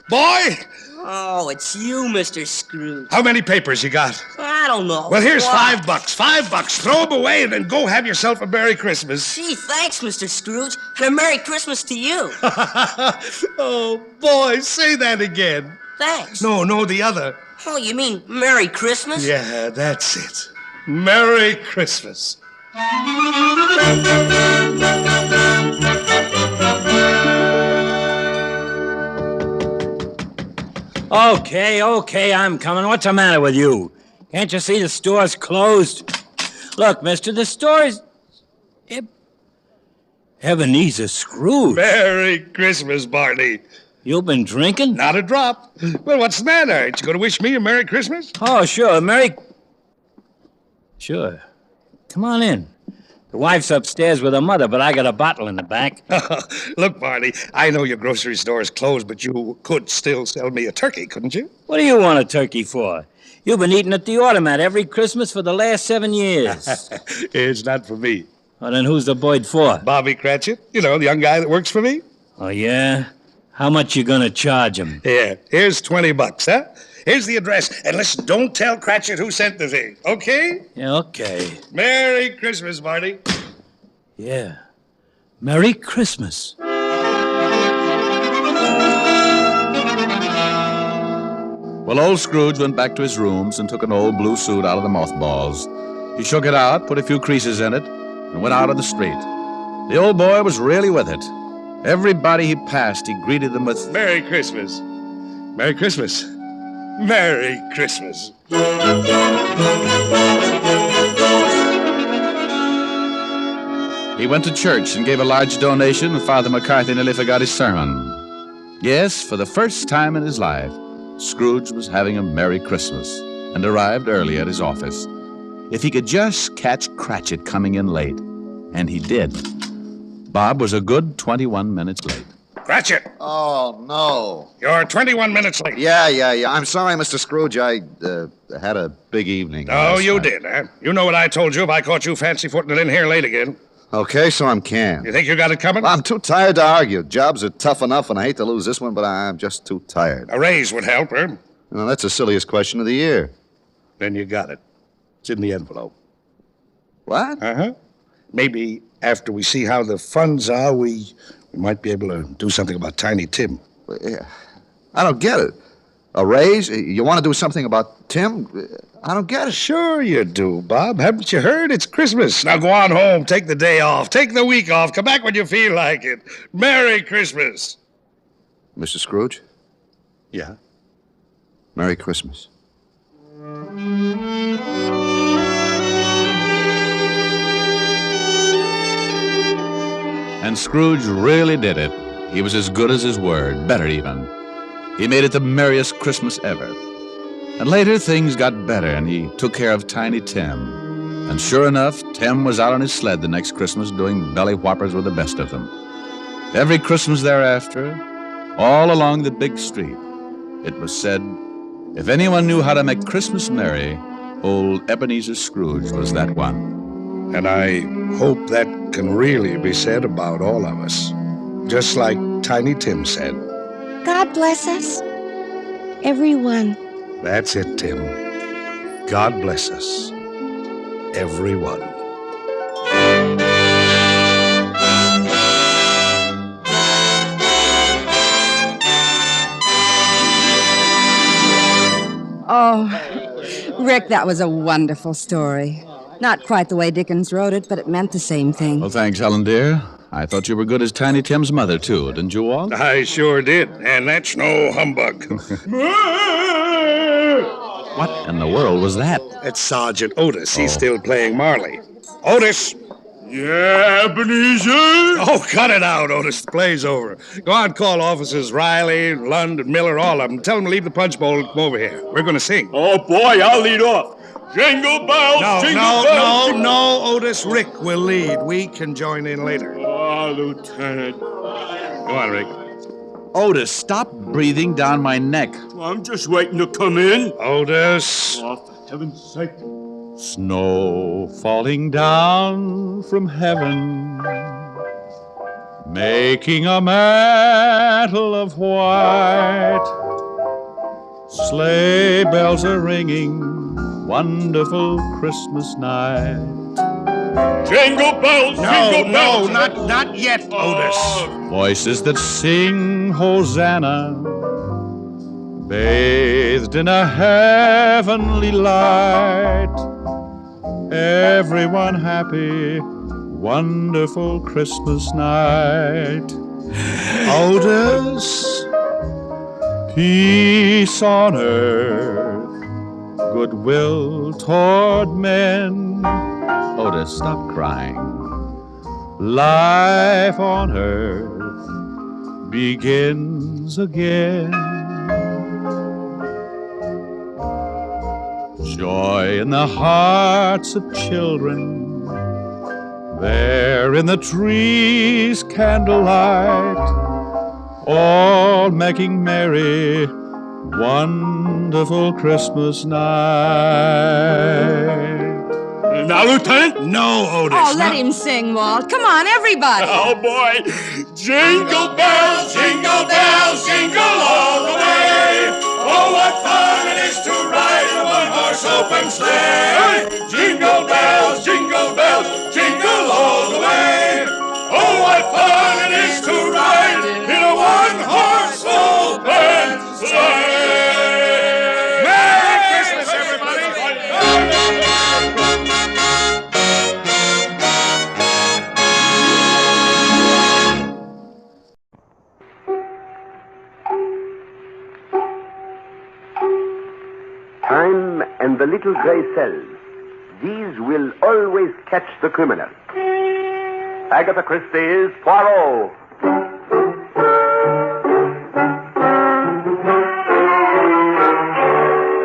Boy! Oh, it's you, Mr. Scrooge. How many papers you got? I don't know. Well, here's What? $5. $5. Throw them away and then go have yourself a Merry Christmas. Gee, thanks, Mr. Scrooge. And a Merry Christmas to you. Oh, boy, say that again. Thanks. No, the other. Oh, you mean Merry Christmas? Yeah, that's it. Merry Christmas. Okay, I'm coming. What's the matter with you? Can't you see the store's closed? Look, mister, the store's... Ebenezer Scrooge. Merry Christmas, Barney. You've been drinking? Not a drop. Well, what's the matter? Ain't you going to wish me a Merry Christmas? Oh, sure, Sure. Come on in. The wife's upstairs with her mother, but I got a bottle in the back. Look, Barney, I know your grocery store is closed, but you could still sell me a turkey, couldn't you? What do you want a turkey for? You've been eating at the automat every Christmas for the last 7 years. It's not for me. Well, then who's the bird for? Bobby Cratchit, you know, the young guy that works for me. Oh, yeah? How much you gonna charge him? Yeah, here's $20, huh? Here's the address. And listen, don't tell Cratchit who sent the thing, okay? Yeah, okay. Merry Christmas, Barney. Yeah. Merry Christmas. Well, old Scrooge went back to his rooms and took an old blue suit out of the mothballs. He shook it out, put a few creases in it, and went out on the street. The old boy was really with it. Everybody he passed, he greeted them with... Merry Christmas. Merry Christmas. Merry Christmas. He went to church and gave a large donation, and Father McCarthy nearly forgot his sermon. Yes, for the first time in his life, Scrooge was having a Merry Christmas and arrived early at his office. If he could just catch Cratchit coming in late, and he did. Bob was a good 21 minutes late. Cratchit! Oh, no. You're 21 minutes late. Yeah. I'm sorry, Mr. Scrooge. I had a big evening. Oh, you did, huh? You know what I told you if I caught you fancy-footing it in here late again. Okay, so I'm canned. You think you got it coming? Well, I'm too tired to argue. Jobs are tough enough, and I hate to lose this one, but I'm just too tired. A raise would help, huh? Well, that's the silliest question of the year. Then you got it. It's in the envelope. What? Uh-huh. Maybe after we see how the funds are, we might be able to do something about Tiny Tim. Yeah. I don't get it. A raise? You want to do something about Tim? I don't get it. Sure you do, Bob. Haven't you heard? It's Christmas. Now go on home, take the day off, take the week off, come back when you feel like it. Merry Christmas. Mr. Scrooge? Yeah? Merry Christmas. And Scrooge really did it. He was as good as his word, better even. He made it the merriest Christmas ever. And later, things got better, and he took care of Tiny Tim. And sure enough, Tim was out on his sled the next Christmas doing belly whoppers with the best of them. Every Christmas thereafter, all along the big street, it was said, if anyone knew how to make Christmas merry, old Ebenezer Scrooge was that one. And I hope that can really be said about all of us. Just like Tiny Tim said. God bless us, everyone. That's it, Tim. God bless us, everyone. Oh, Rick, that was a wonderful story. Not quite the way Dickens wrote it, but it meant the same thing. Well, thanks, Helen, dear. I thought you were good as Tiny Tim's mother, too, didn't you, Walt? I sure did, and that's no humbug. What in the world was that? It's Sergeant Otis. He's still playing Marley. Otis! Yeah, Ebenezer? Oh, cut it out, Otis. The play's over. Go on, call officers Riley, Lund, and Miller, all of them. Tell them to leave the punch bowl and come over here. We're going to sing. Oh, boy, I'll lead off. Jingle bells, jingle bells. No, Otis. Rick will lead. We can join in later. Oh, Lieutenant. Go on, Rick. Otis, stop breathing down my neck. I'm just waiting to come in. Otis. Oh, for heaven's sake. Snow falling down from heaven, making a mantle of white. Sleigh bells are ringing, wonderful Christmas night. Jingle bells, jingle bells. No, not yet, Otis. Voices that sing Hosanna, bathed in a heavenly light. Everyone happy, wonderful Christmas night. Otis? Peace on earth, goodwill toward men. Otis, stop crying. Life on earth begins again. Joy in the hearts of children, there in the trees' candlelight, all making merry, wonderful Christmas night. Now, Lieutenant? No, Otis. Oh, let him sing, Walt. Come on, everybody. Oh, boy. Jingle bells, jingle all the way. Oh, what fun it is to ride in a one-horse open sleigh. Jingle bells, jingle all the way. Oh, what fun it is to ride in a one-horse open sleigh. Merry Christmas, everybody. Time and the little gray cells. These will always catch the criminal. Agatha Christie's Poirot.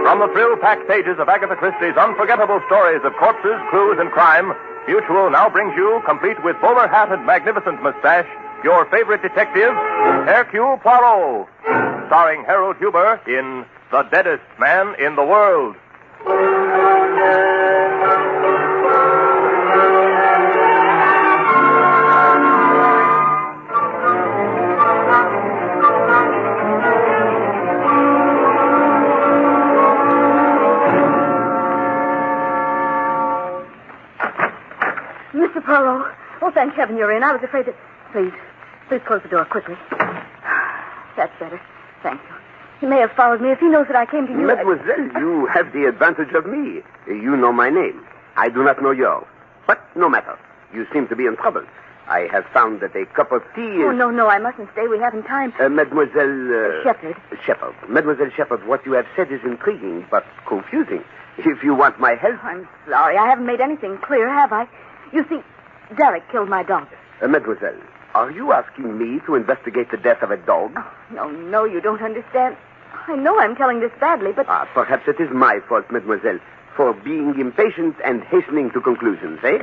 From the thrill-packed pages of Agatha Christie's unforgettable stories of corpses, clues, and crime, Mutual now brings you, complete with bowler hat and magnificent mustache, your favorite detective, Hercule Poirot, starring Harold Huber in The Deadest Man in the World. Mr. Poirot. Oh, thank heaven you're in. I was afraid that... Please close the door quickly. That's better. Thank you. He may have followed me if he knows that I came to you. Mademoiselle, you have the advantage of me. You know my name. I do not know yours. But no matter. You seem to be in trouble. I have found that a cup of tea is... Oh, no, I mustn't stay. We haven't time. Mademoiselle... Shepherd. Shepherd. Mademoiselle Shepherd, what you have said is intriguing, but confusing. If you want my help... I'm sorry. I haven't made anything clear, have I? You see, Derek killed my dog. Mademoiselle, are you asking me to investigate the death of a dog? Oh, no, you don't understand. I know I'm telling this badly, but... Perhaps it is my fault, Mademoiselle, for being impatient and hastening to conclusions, eh?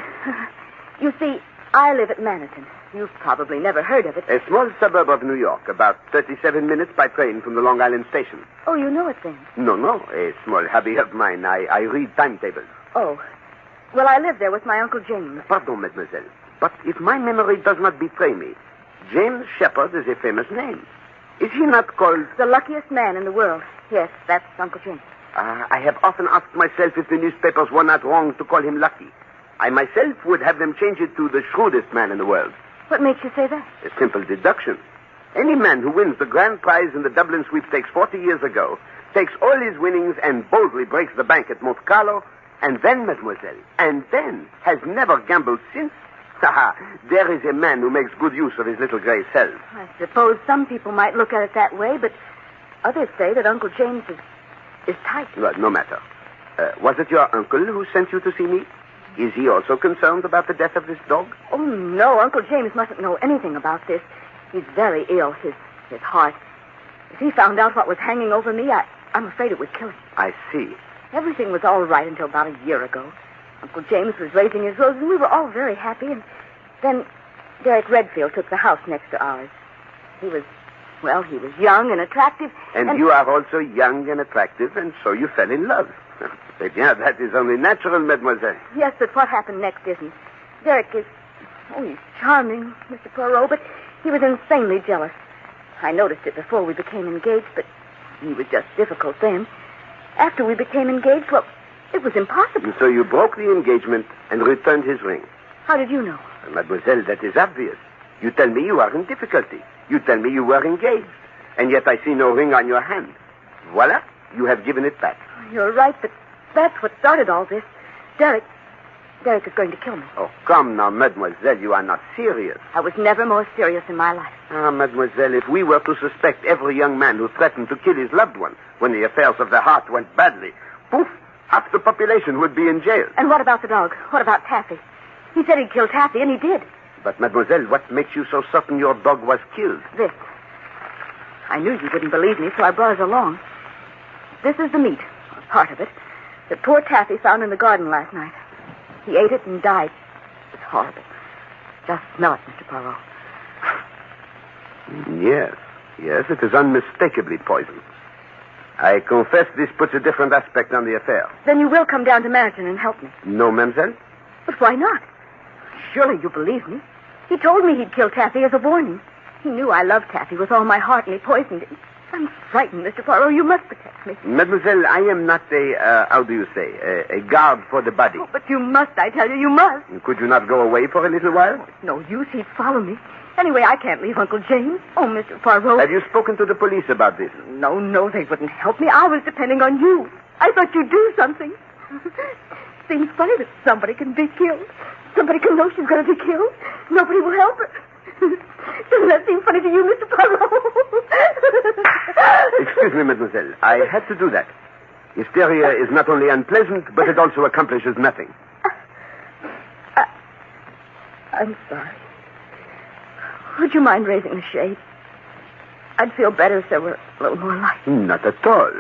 You see, I live at Manhattan. You've probably never heard of it. A small suburb of New York, about 37 minutes by train from the Long Island station. Oh, you know it then? No, a small hobby of mine. I read timetables. Oh. Well, I live there with my Uncle James. Pardon, Mademoiselle, but if my memory does not betray me, James Shepherd is a famous name. Is he not called... The luckiest man in the world. Yes, that's Uncle James. I have often asked myself if the newspapers were not wrong to call him lucky. I myself would have them change it to the shrewdest man in the world. What makes you say that? A simple deduction. Any man who wins the grand prize in the Dublin sweepstakes 40 years ago takes all his winnings and boldly breaks the bank at Monte Carlo, and then, Mademoiselle, has never gambled since. There is a man who makes good use of his little gray cells. I suppose some people might look at it that way, but others say that Uncle James is tight. Well, no matter. Was it your uncle who sent you to see me? Is he also concerned about the death of this dog? Oh, no, Uncle James mustn't know anything about this. He's very ill, his heart. If he found out what was hanging over me, I'm afraid it would kill him. I see. Everything was all right until about a year ago. Uncle James was raising his roses, and we were all very happy. And then Derek Redfield took the house next to ours. He was young and attractive. And you are also young and attractive, and so you fell in love. Eh bien, that is only natural, Mademoiselle. Yes, but what happened next isn't. Derek is... Oh, he's charming, Mr. Poirot, but he was insanely jealous. I noticed it before we became engaged, but He was just difficult then. After we became engaged, well, it was impossible. And so you broke the engagement and returned his ring. How did you know? Mademoiselle, that is obvious. You tell me you are in difficulty. You tell me you were engaged. And yet I see no ring on your hand. Voila, you have given it back. You're right, but that's what started all this. Derek is going to kill me. Oh, come now, mademoiselle, you are not serious. I was never more serious in my life. Ah, mademoiselle, if we were to suspect every young man who threatened to kill his loved one when the affairs of the heart went badly, poof, half the population would be in jail. And what about the dog? What about Taffy? He said he'd kill Taffy, and he did. But, mademoiselle, what makes you so certain your dog was killed? This. I knew you wouldn't believe me, so I brought it along. This is the meat, or part of it, that poor Taffy found in the garden last night. He ate it and died. It's horrible. Just smell it, Mr. Poirot. Yes, it is unmistakably poison. I confess this puts a different aspect on the affair. Then you will come down to Meriton and help me. No, mademoiselle? But why not? Surely you believe me. He told me he'd kill Taffy as a warning. He knew I loved Taffy with all my heart, and he poisoned it. I'm frightened, Mr. Poirot. You must protect me. Mademoiselle, I am not a guard for the body. Oh, but you must, I tell you, you must. Could you not go away for a little while? It's no use. He'd follow me. Anyway, I can't leave Uncle James. Oh, Mr. Poirot. Have you spoken to the police about this? No, they wouldn't help me. I was depending on you. I thought you'd do something. Seems funny that somebody can be killed. Somebody can know she's going to be killed. Nobody will help her. Doesn't that seem funny to you, Mr. Poirot? Excuse me, mademoiselle. I had to do that. Hysteria is not only unpleasant, but it also accomplishes nothing. I'm sorry. Would you mind raising the shade? I'd feel better if there were a little more light. Not at all.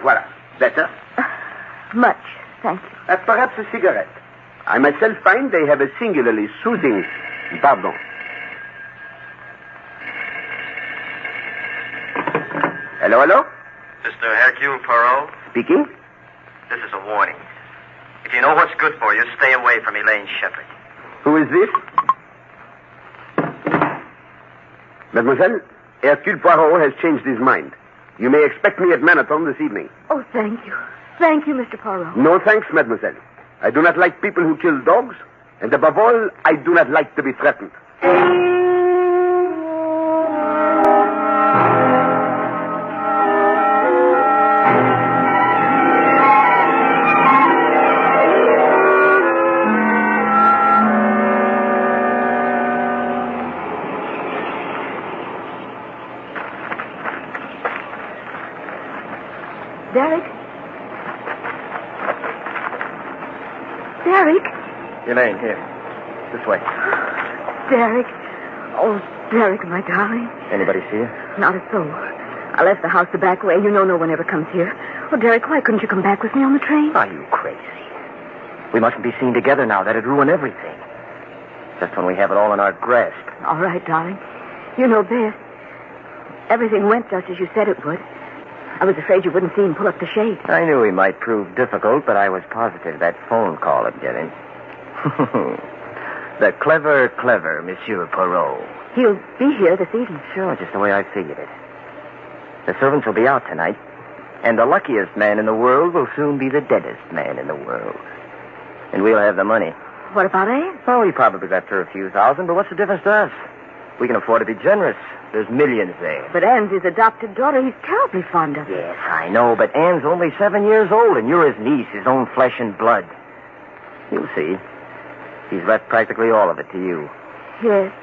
Voila. Better? Much, thank you. Perhaps a cigarette. I myself find they have a singularly soothing... Pardon. Hello? Mr. Hercule Poirot? Speaking? This is a warning. If you know what's good for you, stay away from Elaine Shepherd. Who is this? Mademoiselle, Hercule Poirot has changed his mind. You may expect me at Maniton this evening. Oh, thank you. Thank you, Mr. Poirot. No thanks, mademoiselle. I do not like people who kill dogs, and above all, I do not like to be threatened. Derek? Elaine, here. This way. Derek. Oh, Derek, my darling. Anybody see you? Not a soul. I left the house the back way. You know no one ever comes here. Oh, Derek, why couldn't you come back with me on the train? Are you crazy? We mustn't be seen together now. That'd ruin everything. Just when we have it all in our grasp. All right, darling. You know best. Everything went just as you said it would. I was afraid you wouldn't see him pull up the shade. I knew he might prove difficult, but I was positive that phone call would get him. The clever Monsieur Poirot. He'll be here this evening. Sure, just the way I figured it. The servants will be out tonight, and the luckiest man in the world will soon be the deadest man in the world. And we'll have the money. What about Anne? Oh, he probably got her a few thousand, but what's the difference to us? We can afford to be generous. There's millions there. But Anne's his adopted daughter. He's terribly fond of her. Yes, I know, but Anne's only 7 years old, and you're his niece, his own flesh and blood. You'll see. He's left practically all of it to you. Yes.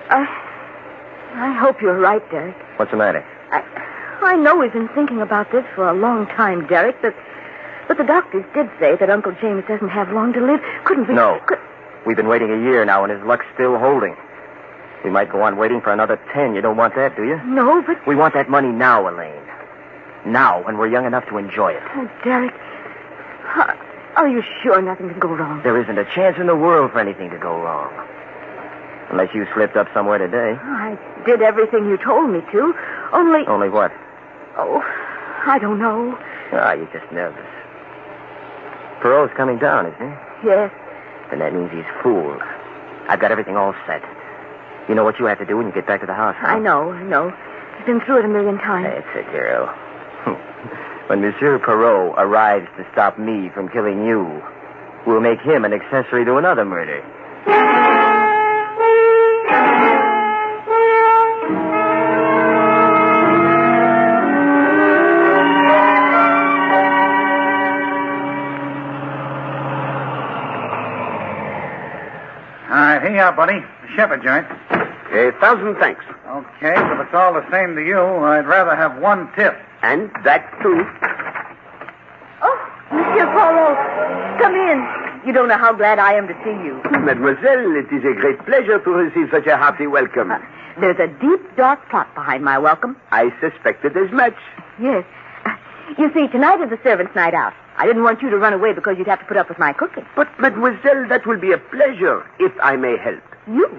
I hope you're right, Derek. What's the matter? I know we've been thinking about this for a long time, Derek, but the doctors did say that Uncle James doesn't have long to live. Couldn't we... No. We've been waiting a year now, and his luck's still holding. We might go on waiting for another 10. You don't want that, do you? No, but... We want that money now, Elaine. Now, when we're young enough to enjoy it. Oh, Derek. Are you sure nothing can go wrong? There isn't a chance in the world for anything to go wrong. Unless you slipped up somewhere today. I did everything you told me to. Only... Only what? Oh, I don't know. You're just nervous. Poirot's coming down, isn't he? Yes. Then that means he's fooled. I've got everything all set. You know what you have to do when you get back to the house, huh? I know. I've been through it a million times. That's it, girl. When Monsieur Poirot arrives to stop me from killing you, we'll make him an accessory to another murder. Here you are, buddy. The shepherd joint. 1,000 thanks. Okay, but it's all the same to you. I'd rather have one tip. And that, too. Oh, Monsieur Poirot, come in. You don't know how glad I am to see you. Mademoiselle, it is a great pleasure to receive such a hearty welcome. There's a deep, dark plot behind my welcome. I suspected as much. Yes. You see, tonight is the servants' night out. I didn't want you to run away because you'd have to put up with my cooking. But, mademoiselle, that will be a pleasure, if I may help. You?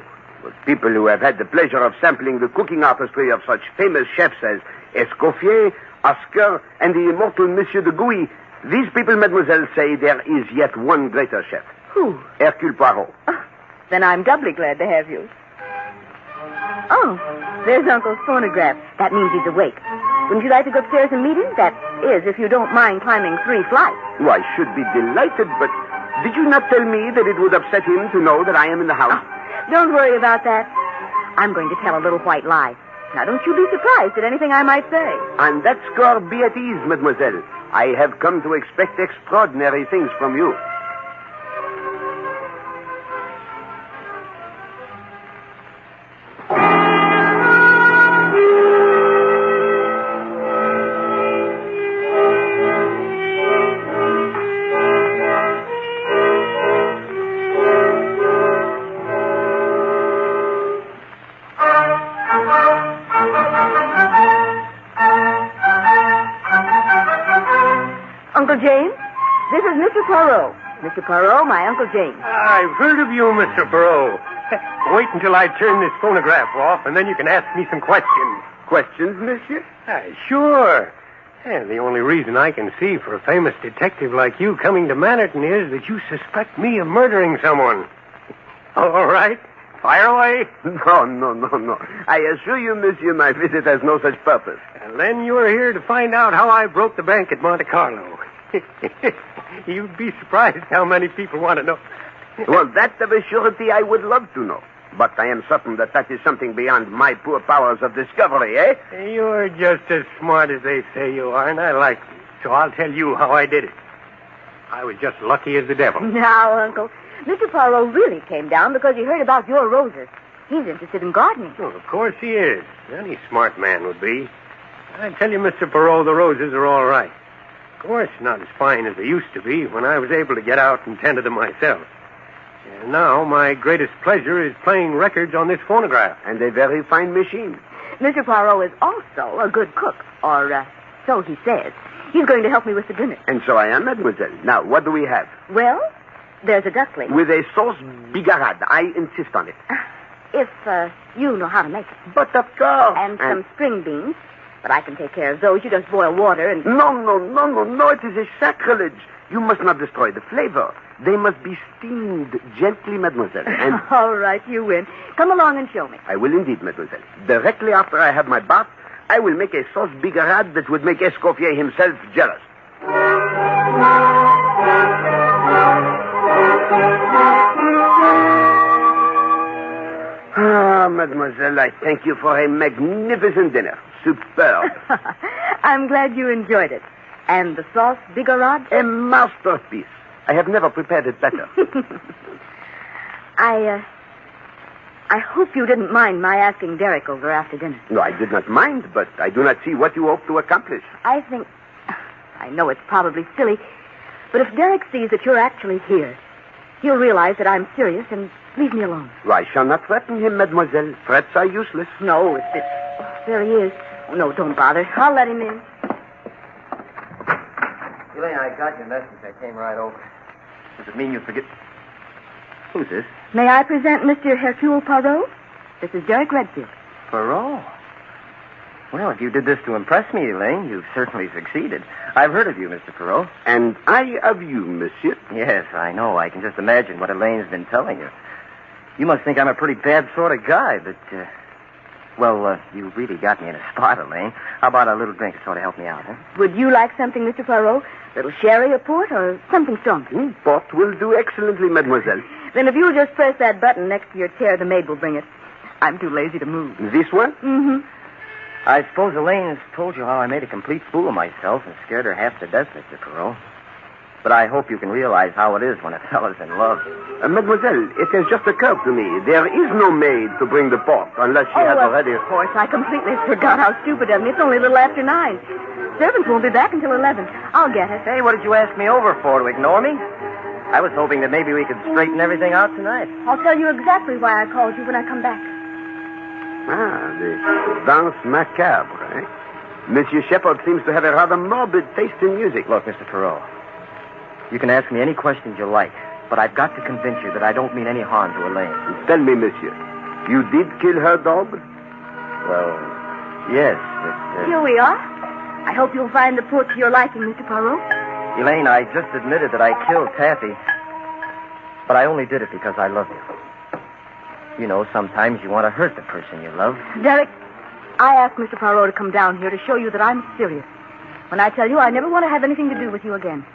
Well, people who have had the pleasure of sampling the cooking artistry of such famous chefs as Escoffier, Oscar, and the immortal Monsieur de Gouy, these people, mademoiselle, say there is yet one greater chef. Who? Hercule Poirot. Oh, then I'm doubly glad to have you. Oh, there's Uncle's phonograph. That means he's awake. Wouldn't you like to go upstairs and meet him? That is, if you don't mind climbing 3 flights. Oh, I should be delighted, but did you not tell me that it would upset him to know that I am in the house? Oh, don't worry about that. I'm going to tell a little white lie. Now, don't you be surprised at anything I might say. On that score, be at ease, mademoiselle. I have come to expect extraordinary things from you. Uncle James, this is Mr. Poirot. Mr. Poirot, my Uncle James. I've heard of you, Mr. Poirot. Wait until I turn this phonograph off, and then you can ask me some questions. Questions, monsieur? Sure. And the only reason I can see for a famous detective like you coming to Manhattan is that you suspect me of murdering someone. All right. Fire away. No. I assure you, monsieur, my visit has no such purpose. And then you are here to find out how I broke the bank at Monte Carlo. You'd be surprised how many people want to know. Well, that of a surety I would love to know. But I am certain that is something beyond my poor powers of discovery, eh? You're just as smart as they say you are, and I like you. So I'll tell you how I did it. I was just lucky as the devil. Now, Uncle, Mr. Poirot really came down because he heard about your roses. He's interested in gardening. Oh, of course he is. Any smart man would be. I tell you, Mr. Poirot, the roses are all right. Of course, not as fine as they used to be when I was able to get out and tend to them myself. And now my greatest pleasure is playing records on this phonograph. And a very fine machine. Mr. Poirot is also a good cook, or so he says. He's going to help me with the dinner. And so I am, mademoiselle. Now, what do we have? Well, there's a duckling. With a sauce bigarade. I insist on it. If you know how to make it. But of course. And some string beans. But I can take care of those. You just boil water and... No. It is a sacrilege. You must not destroy the flavor. They must be steamed gently, mademoiselle. And... All right, you win. Come along and show me. I will indeed, mademoiselle. Directly after I have my bath, I will make a sauce bigarade that would make Escoffier himself jealous. Ah, mademoiselle, I thank you for a magnificent dinner. Superb. I'm glad you enjoyed it. And the sauce bigarade? A masterpiece. I have never prepared it better. I hope you didn't mind my asking Derek over after dinner. No, I did not mind, but I do not see what you hope to accomplish. I know it's probably silly, but if Derek sees that you're actually here, he'll realize that I'm serious and leave me alone. Well, I shall not threaten him, mademoiselle. Threats are useless. No, there he is. Oh, no, don't bother. I'll let him in. Elaine, I got your message. I came right over. Does it mean you forget... Who's this? May I present Mr. Hercule Poirot? This is Derek Redfield. Poirot? Well, if you did this to impress me, Elaine, you've certainly succeeded. I've heard of you, Mr. Poirot. And I of you, monsieur. Yes, I know. I can just imagine what Elaine's been telling you. You must think I'm a pretty bad sort of guy, but, you really got me in a spot, Elaine. How about a little drink to sort of help me out, huh? Would you like something, Mr. Poirot? Little sherry or port or something stronger? Port will do excellently, mademoiselle. Then if you'll just press that button next to your chair, the maid will bring it. I'm too lazy to move. This one? Mm-hmm. I suppose Elaine has told you how I made a complete fool of myself and scared her half to death, Mr. Poirot. But I hope you can realize how it is when a fellow's in love. Mademoiselle, it has just occurred to me. There is no maid to bring the port unless she has already... Of course, I completely forgot how stupid of me. It's only a little after 9. Servants won't be back until 11. I'll get it. Hey, what did you ask me over for, to ignore me? I was hoping that maybe we could straighten everything out tonight. I'll tell you exactly why I called you when I come back. The danse macabre, eh? Monsieur Shepard seems to have a rather morbid taste in music. Look, Mr. Poirot, you can ask me any questions you like, but I've got to convince you that I don't mean any harm to Elaine. Tell me, monsieur, you did kill her dog? Well, yes, but... Here we are. I hope you'll find the port to your liking, Mr. Poirot. Elaine, I just admitted that I killed Taffy, but I only did it because I love you. You know, sometimes you want to hurt the person you love. Derek, I asked Mr. Poirot to come down here to show you that I'm serious. When I tell you I never want to have anything to do with you again.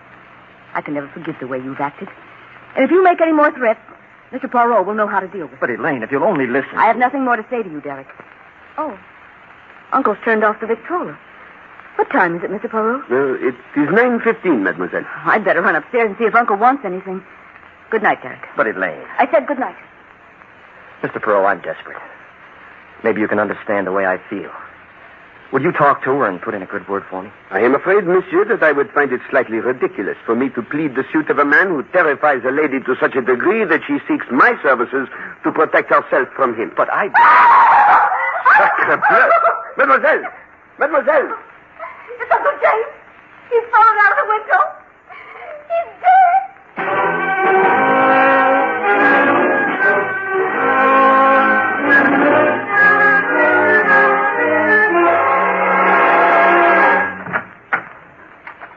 I can never forget the way you've acted. And if you make any more threats, Mr. Poirot will know how to deal with it. But, Elaine, if you'll only listen... I have nothing more to say to you, Derek. Oh, Uncle's turned off the Victrola. What time is it, Mr. Poirot? It is 9:15, mademoiselle. I'd better run upstairs and see if Uncle wants anything. Good night, Derek. But, Elaine... I said good night. Mr. Poirot, I'm desperate. Maybe you can understand the way I feel. Would you talk to her and put in a good word for me? I am afraid, monsieur, that I would find it slightly ridiculous for me to plead the suit of a man who terrifies a lady to such a degree that she seeks my services to protect herself from him. But I... Sacre bleu! Mademoiselle! Mademoiselle! It's Uncle James. He's fallen out of the window. He's dead.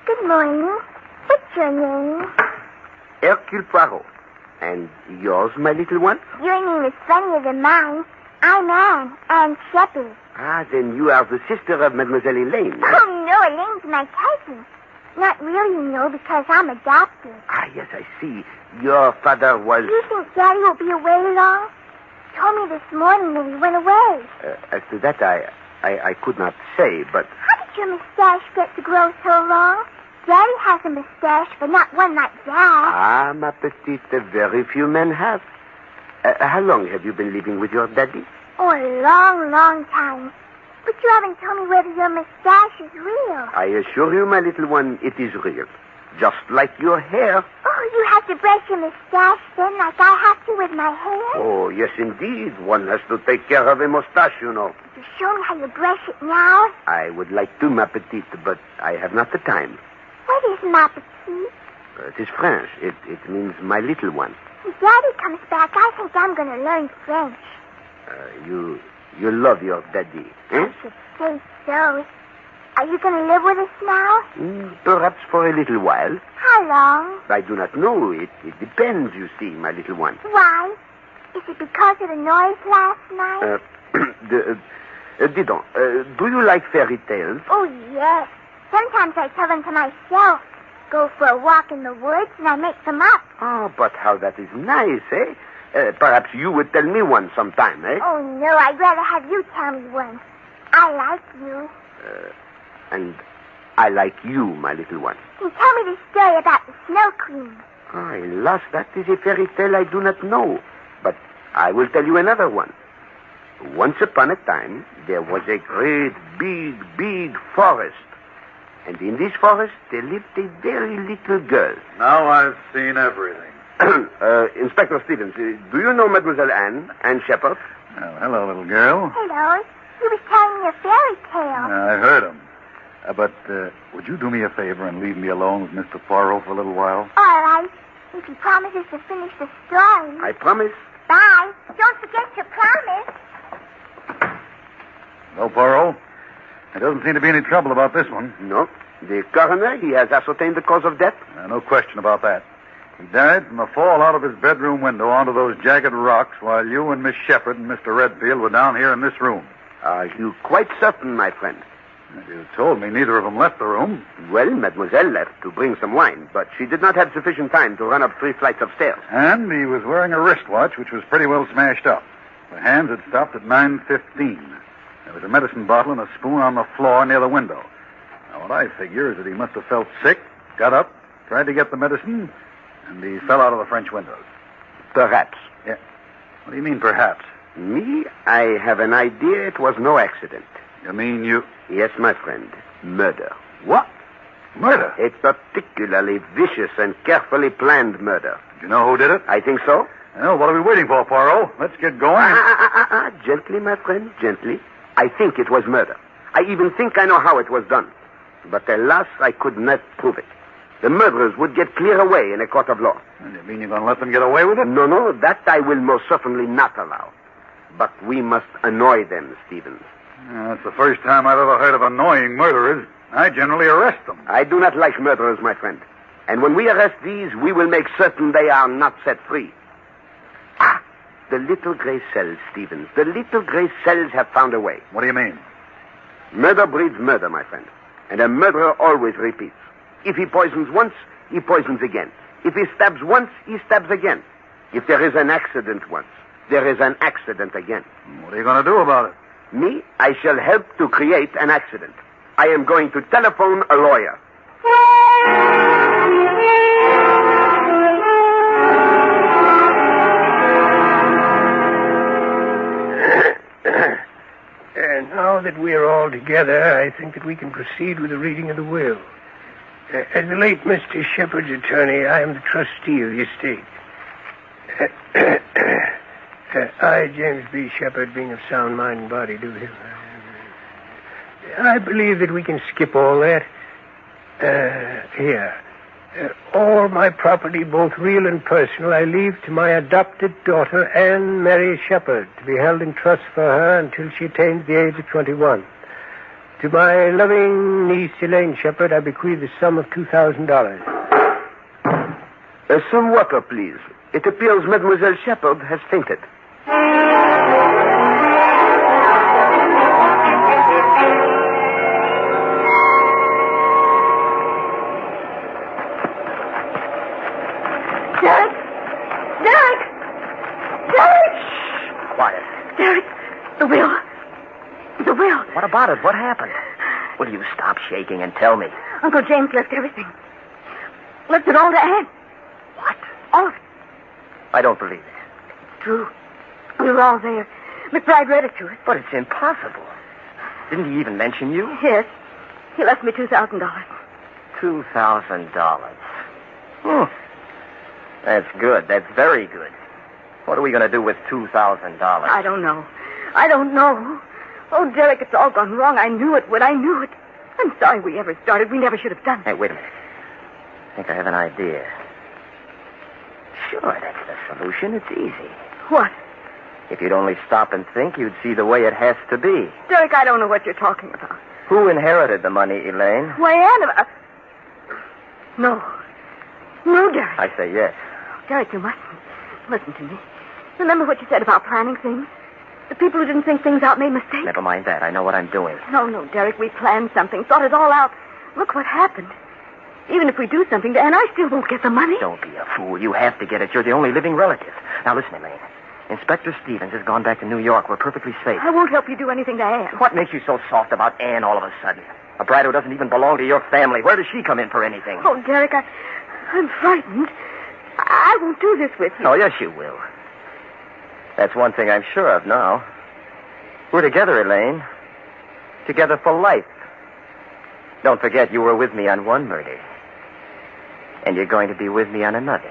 Good morning. What's your name? Hercule Poirot. And yours, my little one? Your name is funnier than mine. I'm Anne Shepard. Ah, then you are the sister of Mademoiselle Elaine. Oh, no, Elaine's my cousin. Not really, you know, because I'm adopted. Ah, yes, I see. Your father was... Do you think Daddy will be away long? He told me this morning that he went away. As to that, I could not say, but... How did your mustache get to grow so long? Daddy has a mustache, but not one like that. Ah, ma petite, very few men have. How long have you been living with your daddy? Oh, a long, long time. But you haven't told me whether your mustache is real. I assure you, my little one, it is real. Just like your hair. Oh, you have to brush your mustache then, like I have to with my hair? Oh, yes, indeed. One has to take care of a mustache, you know. Could you show me how you brush it now? I would like to, ma petite, but I have not the time. What is ma petite? It is French. It means my little one. When Daddy comes back, I think I'm going to learn French. You love your daddy, eh? I should say so. Are you going to live with us now? Perhaps for a little while. How long? I do not know. It depends, you see, my little one. Why? Is it because of the noise last night? Dis donc, do you like fairy tales? Oh, yes. Sometimes I tell them to myself. Go for a walk in the woods and I make them up. Oh, but how that is nice, eh? Perhaps you would tell me one sometime, eh? Oh, no, I'd rather have you tell me one. I like you. And I like you, my little one. Then tell me the story about the Snow Queen. Oh, alas, that is a fairy tale I do not know. But I will tell you another one. Once upon a time, there was a great, big forest. And in this forest, there lived a very little girl. Now I've seen everything. Inspector Stevens, do you know Mademoiselle Anne Shepard? Oh, hello, little girl. Hello. He was telling me a fairy tale. I heard him. But would you do me a favor and leave me alone with Mr. Poirot for a little while? All right. If he promises to finish the story. I promise. Bye. Don't forget to promise. Well, Poirot, there doesn't seem to be any trouble about this one. No. The coroner, he has ascertained the cause of death? No question about that. He died from a fall out of his bedroom window onto those jagged rocks while you and Miss Shepard and Mr. Redfield were down here in this room. Are you quite certain, my friend? You told me neither of them left the room. Well, Mademoiselle left to bring some wine, but she did not have sufficient time to run up 3 flights of stairs. And he was wearing a wristwatch, which was pretty well smashed up. The hands had stopped at 9:15. There was a medicine bottle and a spoon on the floor near the window. Now, what I figure is that he must have felt sick, got up, tried to get the medicine, and he fell out of the French windows. Perhaps. Yeah. What do you mean, perhaps? Me, I have an idea it was no accident. You mean you... Yes, my friend. Murder. What? Murder? A particularly vicious and carefully planned murder. Do you know who did it? I think so. Well, what are we waiting for, Poirot? Let's get going. Gently, my friend, gently. I think it was murder. I even think I know how it was done. But alas, I could not prove it. The murderers would get clear away in a court of law. You mean you're going to let them get away with it? No, that I will most certainly not allow. But we must annoy them, Stevens. That's the first time I've ever heard of annoying murderers. I generally arrest them. I do not like murderers, my friend. And when we arrest these, we will make certain they are not set free. Ah, the little gray cells, Stevens. The little gray cells have found a way. What do you mean? Murder breeds murder, my friend. And a murderer always repeats. If he poisons once, he poisons again. If he stabs once, he stabs again. If there is an accident once, there is an accident again. What are you going to do about it? Me, I shall help to create an accident. I am going to telephone a lawyer. And now that we are all together, I think that we can proceed with the reading of the will. As the late Mr. Shepard's attorney, I am the trustee of the estate. I, James B. Shepard, being of sound mind and body, do him. I believe that we can skip all that. Here. All my property, both real and personal, I leave to my adopted daughter, Anne Mary Shepard, to be held in trust for her until she attains the age of 21. To my loving niece, Elaine Shepard, I bequeath the sum of $2,000. Some water, please. It appears Mademoiselle Shepard has fainted. The will. What about it? What happened? Will you stop shaking and tell me? Uncle James left everything. Left it all to Anne. What? All of it. I don't believe it. True. We were all there. McBride read it to us. But it's impossible. Didn't he even mention you? Yes. He left me $2,000. $2,000. That's good. That's very good. What are we going to do with $2,000? I don't know. Oh, Derek, it's all gone wrong. I knew it would. I'm sorry we ever started. We never should have done it. Hey, wait a minute. I think I have an idea. Sure, that's the solution. It's easy. What? If you'd only stop and think, you'd see the way it has to be. Derek, I don't know what you're talking about. Who inherited the money, Elaine? Why, Anne... No, Derek. I say yes. Derek, you mustn't. Listen to me. Remember what you said about planning things? The people who didn't think things out made mistakes. Never mind that. I know what I'm doing. No, Derek, we planned something, thought it all out. Look what happened. Even if we do something to Anne, I still won't get the money. Don't be a fool. You have to get it. You're the only living relative. Now, listen, Elaine. Inspector Stevens has gone back to New York. We're perfectly safe. I won't help you do anything to Anne. What makes you so soft about Anne all of a sudden? A bride who doesn't even belong to your family. Where does she come in for anything? Oh, Derek, I'm frightened. I won't do this with you. Oh, yes, you will. That's one thing I'm sure of now. We're together, Elaine. Together for life. Don't forget you were with me on one murder. And you're going to be with me on another.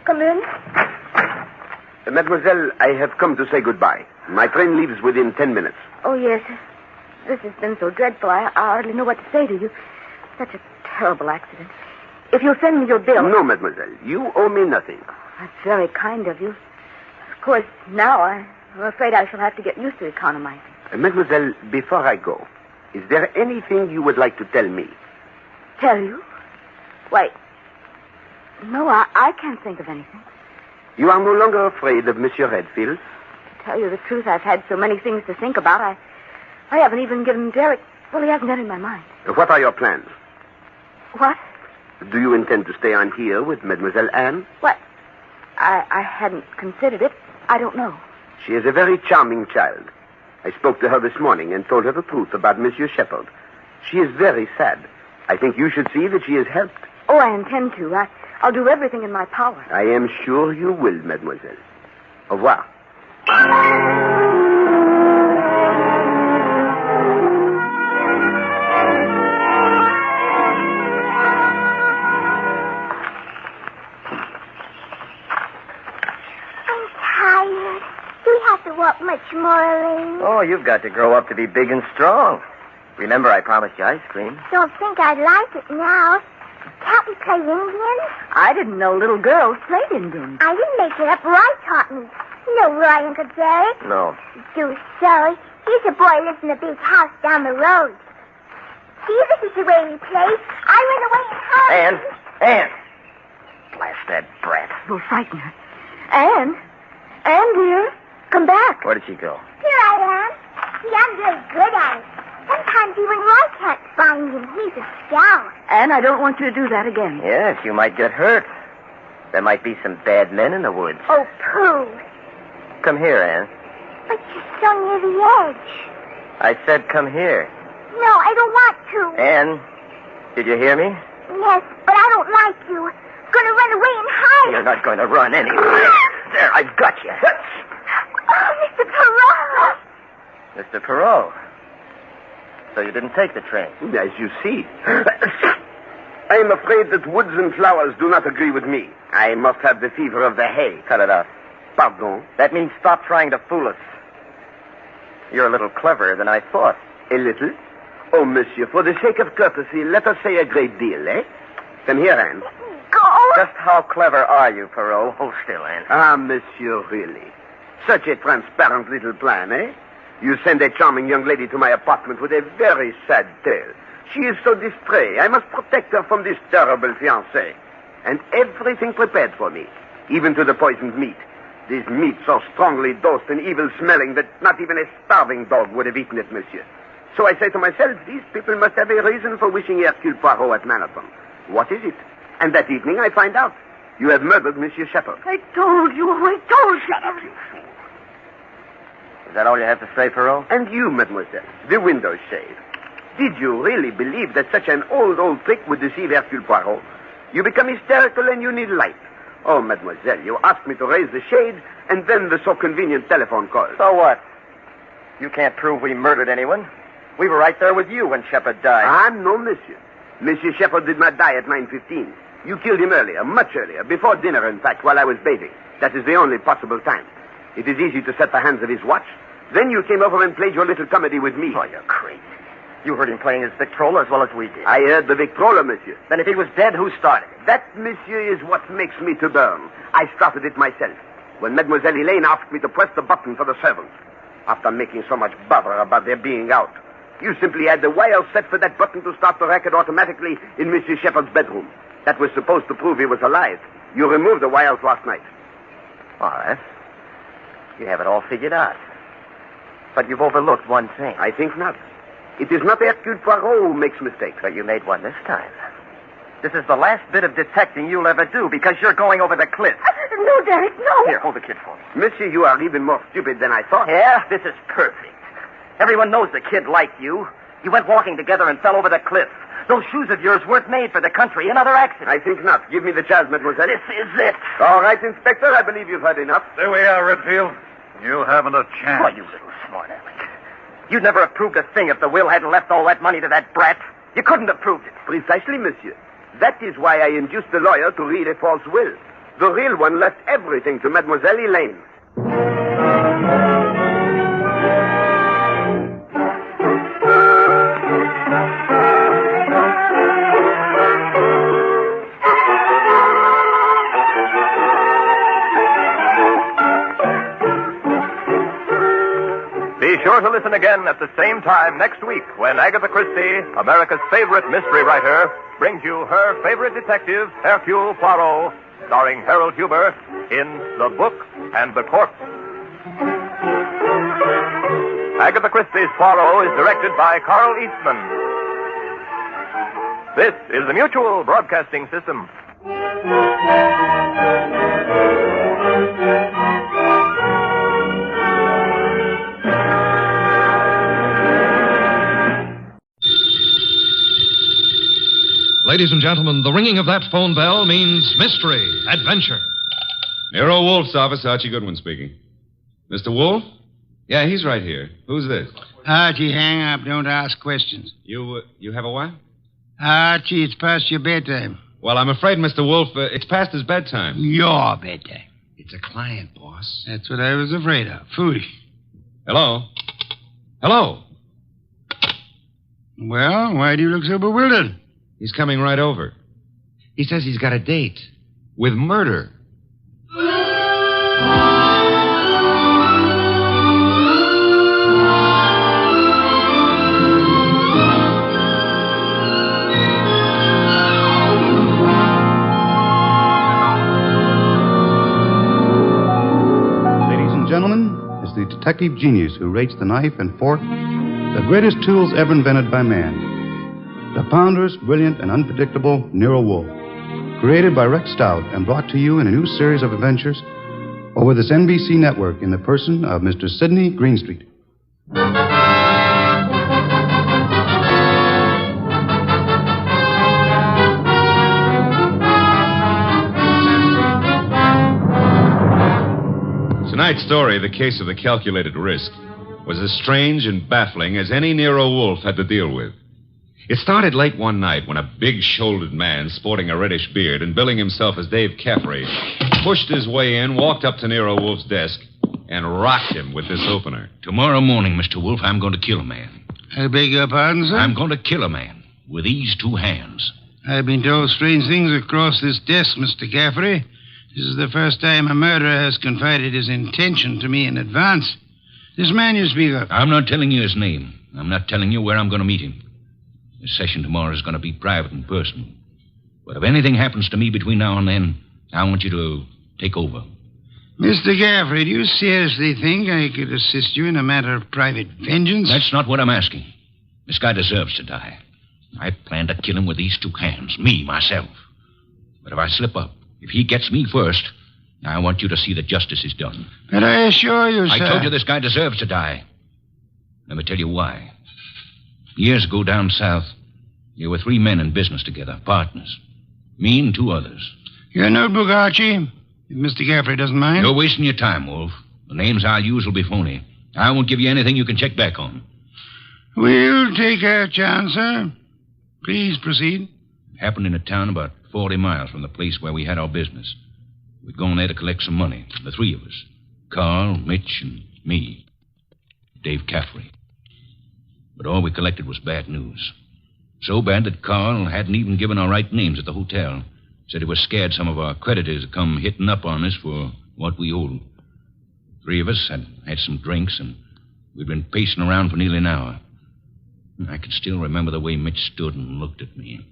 Come in. Mademoiselle, I have come to say goodbye. My train leaves within 10 minutes. Oh, yes. This has been so dreadful, I hardly know what to say to you. Such a terrible accident. If you'll send me your bill... No, mademoiselle. You owe me nothing. That's very kind of you. course, now I'm afraid I shall have to get used to economizing. Mademoiselle, before I go, is there anything you would like to tell me? Tell you? Why, no, I can't think of anything. You are no longer afraid of Monsieur Redfield? To tell you the truth, I've had so many things to think about, I haven't even given Derek... Well, he hasn't got in my mind. What are your plans? What? Do you intend to stay on here with Mademoiselle Anne? What? I hadn't considered it. I don't know. She is a very charming child. I spoke to her this morning and told her the truth about Monsieur Shepherd. She is very sad. I think you should see that she is helped. Oh, I intend to. I'll do everything in my power. I am sure you will, mademoiselle. Au revoir. Walk much more, Elaine. Oh, you've got to grow up to be big and strong. Remember, I promised you ice cream. Don't think I'd like it now. Can't we play Indian? I didn't know little girls played Indian. I didn't make it up. Roy taught me. You know Roy, Uncle Derek? No. Do so. He's a boy who lives in a big house down the road. See, this is the way we play. I run away and hide. Anne! Blast that brat. We'll frighten her. Anne, dear. Come back. Where did she go? Here I am. See, I'm very good at it. Sometimes even Roy can't find him. He's a scout. Anne, I don't want you to do that again. Yes, you might get hurt. There might be some bad men in the woods. Oh, pooh. Come here, Anne. But you're so near the edge. I said come here. No, I don't want to. Anne, did you hear me? Yes, but I don't like you. Gonna run away and hide. You're not going to run anywhere. There, I've got you. Oh, Mr. Poirot! Mr. Poirot. So you didn't take the train? As you see. I am afraid that woods and flowers do not agree with me. I must have the fever of the hay. Cut it out. Pardon? That means stop trying to fool us. You're a little cleverer than I thought. A little? Oh, monsieur, for the sake of courtesy, let us say a great deal, eh? Come here, Anne. Go! Just how clever are you, Poirot? Hold still, Anne. Ah, monsieur, really. Such a transparent little plan, eh? You send a charming young lady to my apartment with a very sad tale. She is so distressed. I must protect her from this terrible fiancé. And everything prepared for me, even to the poisoned meat. This meat so strongly dosed and evil-smelling that not even a starving dog would have eaten it, monsieur. So I say to myself, these people must have a reason for wishing Hercule Poirot at Manhattan. What is it? And that evening I find out. You have murdered Monsieur Shepherd. I told you. Shut up, you fool. Is that all you have to say, Poirot? And you, mademoiselle, the window shade. Did you really believe that such an old trick would deceive Hercule Poirot? You become hysterical and you need light. Oh, mademoiselle, you asked me to raise the shade and then the so convenient telephone call. So what? You can't prove we murdered anyone. We were right there with you when Shepherd died. Ah, no, monsieur. Monsieur Shepherd did not die at 9:15. You killed him earlier, much earlier, before dinner, in fact, while I was bathing. That is the only possible time. It is easy to set the hands of his watch. Then you came over and played your little comedy with me. Oh, you're crazy. You heard him playing his Victrola as well as we did. I heard the Victrola, monsieur. Then if he was dead, who started it? That, monsieur, is what makes me to burn. I started it myself, when Mademoiselle Elaine asked me to press the button for the servants. After making so much bother about their being out, you simply had the wire set for that button to start the racket automatically in Monsieur Shepherd's bedroom. That was supposed to prove he was alive. You removed the wires last night. All right. You have it all figured out. But you've overlooked one thing. I think not. It is not Hercule Poirot who makes mistakes. But you made one this time. This is the last bit of detecting you'll ever do because you're going over the cliff. No, Derek, no. Here, hold the kid for me. Monsieur, you are even more stupid than I thought. Yeah, this is perfect. Everyone knows the kid liked you. You went walking together and fell over the cliff. Those shoes of yours weren't made for the country. Another accident. I think not. Give me the child, mademoiselle. This is it. All right, Inspector. I believe you've heard enough. There we are, Redfield. You haven't a chance. Why, you little smart aleck. You'd never have proved a thing if the will hadn't left all that money to that brat. You couldn't have proved it. Precisely, monsieur. That is why I induced the lawyer to read a false will. The real one left everything to Mademoiselle Elaine. sure to listen again at the same time next week when Agatha Christie, America's favorite mystery writer, brings you her favorite detective, Hercule Poirot, starring Harold Huber in The Book and the Corpse. Agatha Christie's Poirot is directed by Carl Eastman. This is the Mutual Broadcasting System. Ladies and gentlemen, the ringing of that phone bell means mystery, adventure. Nero Wolfe's office, Archie Goodwin speaking. Mr. Wolfe? Yeah, he's right here. Who's this? Archie, hang up. Don't ask questions. You have a what? Archie, it's past your bedtime. Well, I'm afraid, Mr. Wolfe, it's past his bedtime. Your bedtime. It's a client, boss. That's what I was afraid of. Foolish. Hello? Hello? Well, why do you look so bewildered? He's coming right over. He says he's got a date with murder. Ladies and gentlemen, it's the detective genius who rates the knife and fork the greatest tools ever invented by man. The ponderous, brilliant, and unpredictable Nero Wolfe. Created by Rex Stout and brought to you in a new series of adventures over this NBC network in the person of Mr. Sidney Greenstreet. Tonight's story, The Case of the Calculated Risk, was as strange and baffling as any Nero Wolfe had to deal with. It started late one night when a big-shouldered man sporting a reddish beard and billing himself as Dave Caffrey pushed his way in, walked up to Nero Wolfe's desk, and rocked him with this opener. Tomorrow morning, Mr. Wolfe, I'm going to kill a man. I beg your pardon, sir? I'm going to kill a man with these two hands. I've been told strange things across this desk, Mr. Caffrey. This is the first time a murderer has confided his intention to me in advance. This man you speak of. I'm not telling you his name. I'm not telling you where I'm going to meet him. The session tomorrow is going to be private and personal. But if anything happens to me between now and then, I want you to take over. Mr. Caffrey, do you seriously think I could assist you in a matter of private vengeance? That's not what I'm asking. This guy deserves to die. I plan to kill him with these two hands, me, myself. But if I slip up, if he gets me first, I want you to see that justice is done. But I assure you, sir... I told you this guy deserves to die. Let me tell you why. Years ago down south, there were three men in business together, partners. Me and two others. Your notebook, Archie, if Mr. Caffrey doesn't mind. You're wasting your time, Wolfe. The names I'll use will be phony. I won't give you anything you can check back on. We'll take our chance, sir. Please proceed. It happened in a town about 40 miles from the place where we had our business. We'd gone there to collect some money, the three of us. Carl, Mitch, and me. Dave Caffrey. But all we collected was bad news. So bad that Carl hadn't even given our right names at the hotel. Said he was scared some of our creditors would come hitting up on us for what we owed. Three of us had some drinks, and we'd been pacing around for nearly an hour. I can still remember the way Mitch stood and looked at me.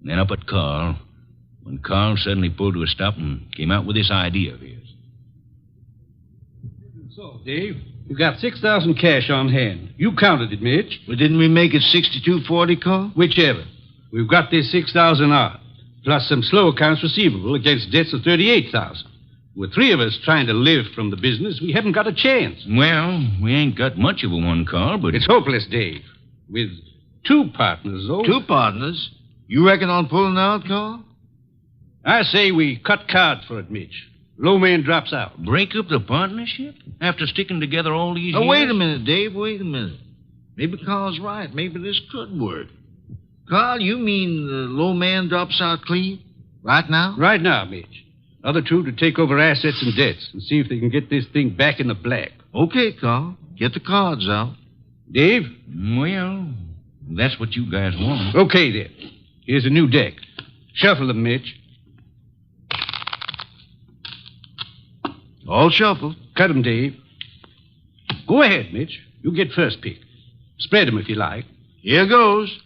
And then up at Carl, when Carl suddenly pulled to a stop and came out with this idea of his. So, Dave, you've got $6,000 cash on hand. You counted it, Mitch. Well, didn't we make it $62.40, Carl? Whichever. We've got this $6,000 odd, plus some slow accounts receivable against debts of $38,000. With three of us trying to live from the business, we haven't got a chance. Well, we ain't got much of a one, Carl, but... It's hopeless, Dave. With two partners, though. Two partners? You reckon on pulling out, Carl? I say we cut cards for it, Mitch. Low man drops out. Break up the partnership? After sticking together all these years? Oh, wait a minute, Dave. Wait a minute. Maybe Carl's right. Maybe this could work. Carl, you mean the low man drops out clean? Right now? Right now, Mitch. Other two to take over assets and debts and see if they can get this thing back in the black. Okay, Carl. Get the cards out. Dave? Well, that's what you guys want. Okay, then. Here's a new deck. Shuffle them, Mitch. All shuffled. Cut them, Dave. Go ahead, Mitch. You get first pick. Spread 'em if you like. Here goes.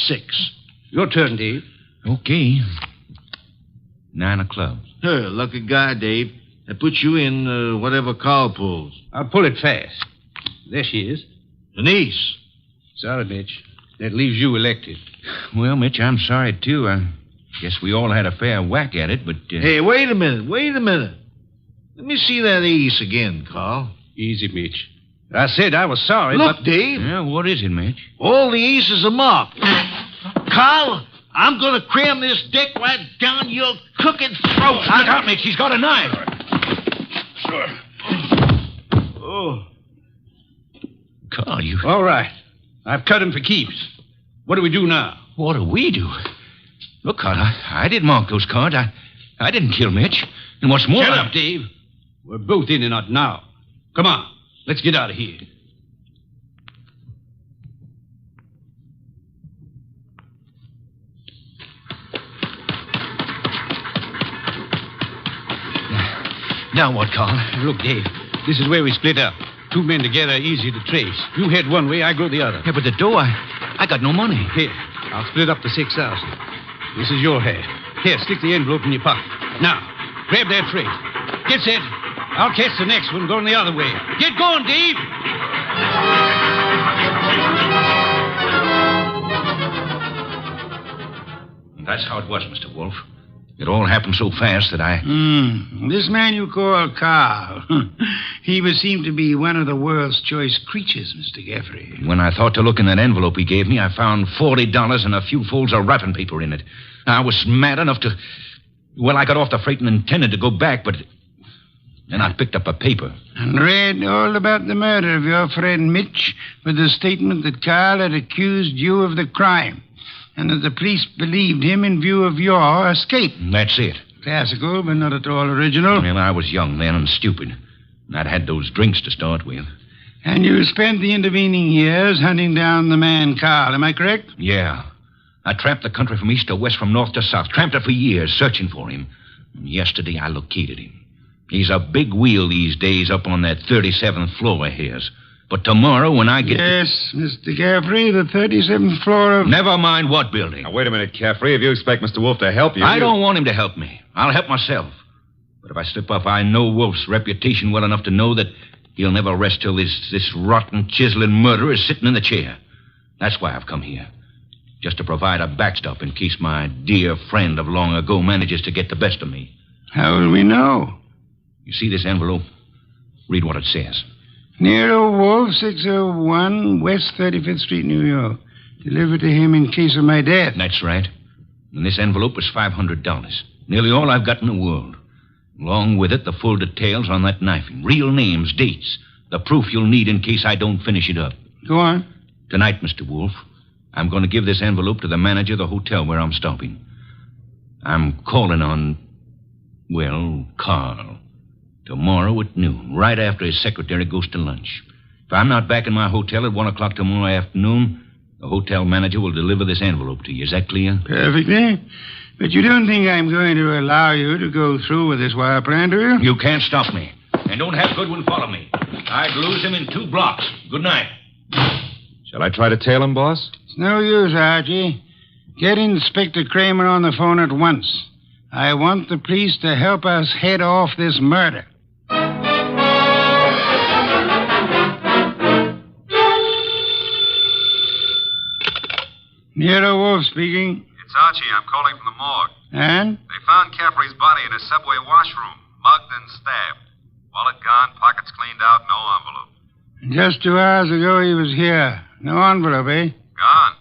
6. Your turn, Dave. Okay. 9 of clubs. Lucky guy, Dave. That puts you in whatever Carl pulls. I'll pull it fast. There she is. Denise. Sorry, Mitch. That leaves you elected. Well, Mitch, I'm sorry, too. I guess we all had a fair whack at it, but... Hey, wait a minute. Let me see that ace again, Carl. Easy, Mitch. I said I was sorry, Look, but... Dave. Yeah, what is it, Mitch? All the aces are marked. Carl, I'm going to cram this deck right down your crooked throat. I got Mitch. He's got a knife. Oh. Carl, you... All right. I've cut him for keeps. What do we do now? What do we do? Look, Carl, I didn't mark those cards. I didn't kill Mitch. And what's more... Shut up, Dave. We're both in and out now. Come on. Let's get out of here. Now what, Carl? Look, Dave, this is where we split up. 2 men together, easy to trace. You head one way, I go the other. Yeah, but the dough, I got no money. Here, I'll split up the 6,000. This is your half. Here, stick the envelope in your pocket. Now, grab that freight. Get set. I'll catch the next one going the other way. Get going, Dave! That's how it was, Mr. Wolfe. It all happened so fast that I... This man you call Carl, he would seem to be one of the world's choice creatures, Mr. Gaffrey. When I thought to look in that envelope he gave me, I found $40 and a few folds of wrapping paper in it. I was mad enough to... Well, I got off the freight and intended to go back, but... Then I picked up a paper. And read all about the murder of your friend Mitch with the statement that Carl had accused you of the crime and that the police believed him in view of your escape. That's it. Classical, but not at all original. Well, I was young then and stupid. And I'd had those drinks to start with. And you spent the intervening years hunting down the man Carl, am I correct? Yeah. I tramped the country from east to west, from north to south. Tramped it for years, searching for him. And yesterday I located him. He's a big wheel these days up on that 37th floor of his. But tomorrow when I get... Yes, Mr. Caffrey, the 37th floor of... Never mind what building. Now, wait a minute, Caffrey. If you expect Mr. Wolfe to help you... I don't want him to help me. I'll help myself. But if I slip up, I know Wolfe's reputation well enough to know that he'll never rest till this rotten, chiseling murderer is sitting in the chair. That's why I've come here. Just to provide a backstop in case my dear friend of long ago manages to get the best of me. How will we know? You see this envelope? Read what it says. Nero Wolfe, 601 West 35th Street, New York. Delivered to him in case of my death. That's right. And this envelope was $500. Nearly all I've got in the world. Along with it, the full details on that knifing. Real names, dates. The proof you'll need in case I don't finish it up. Go on. Tonight, Mr. Wolfe, I'm going to give this envelope to the manager of the hotel where I'm stopping. I'm calling on, well, Carl. Tomorrow at noon, right after his secretary goes to lunch. If I'm not back in my hotel at 1 o'clock tomorrow afternoon, the hotel manager will deliver this envelope to you. Is that clear? Perfectly. But you don't think I'm going to allow you to go through with this wire plan, do you? You can't stop me. And don't have Goodwin follow me. I'd lose him in 2 blocks. Good night. Shall I try to tail him, boss? It's no use, Archie. Get Inspector Kramer on the phone at once. I want the police to help us head off this murder. Nero Wolfe speaking. It's Archie. I'm calling from the morgue. And? They found Caffrey's body in a subway washroom, mugged and stabbed. Wallet gone, pockets cleaned out, no envelope. Just 2 hours ago he was here. No envelope, eh? Gone.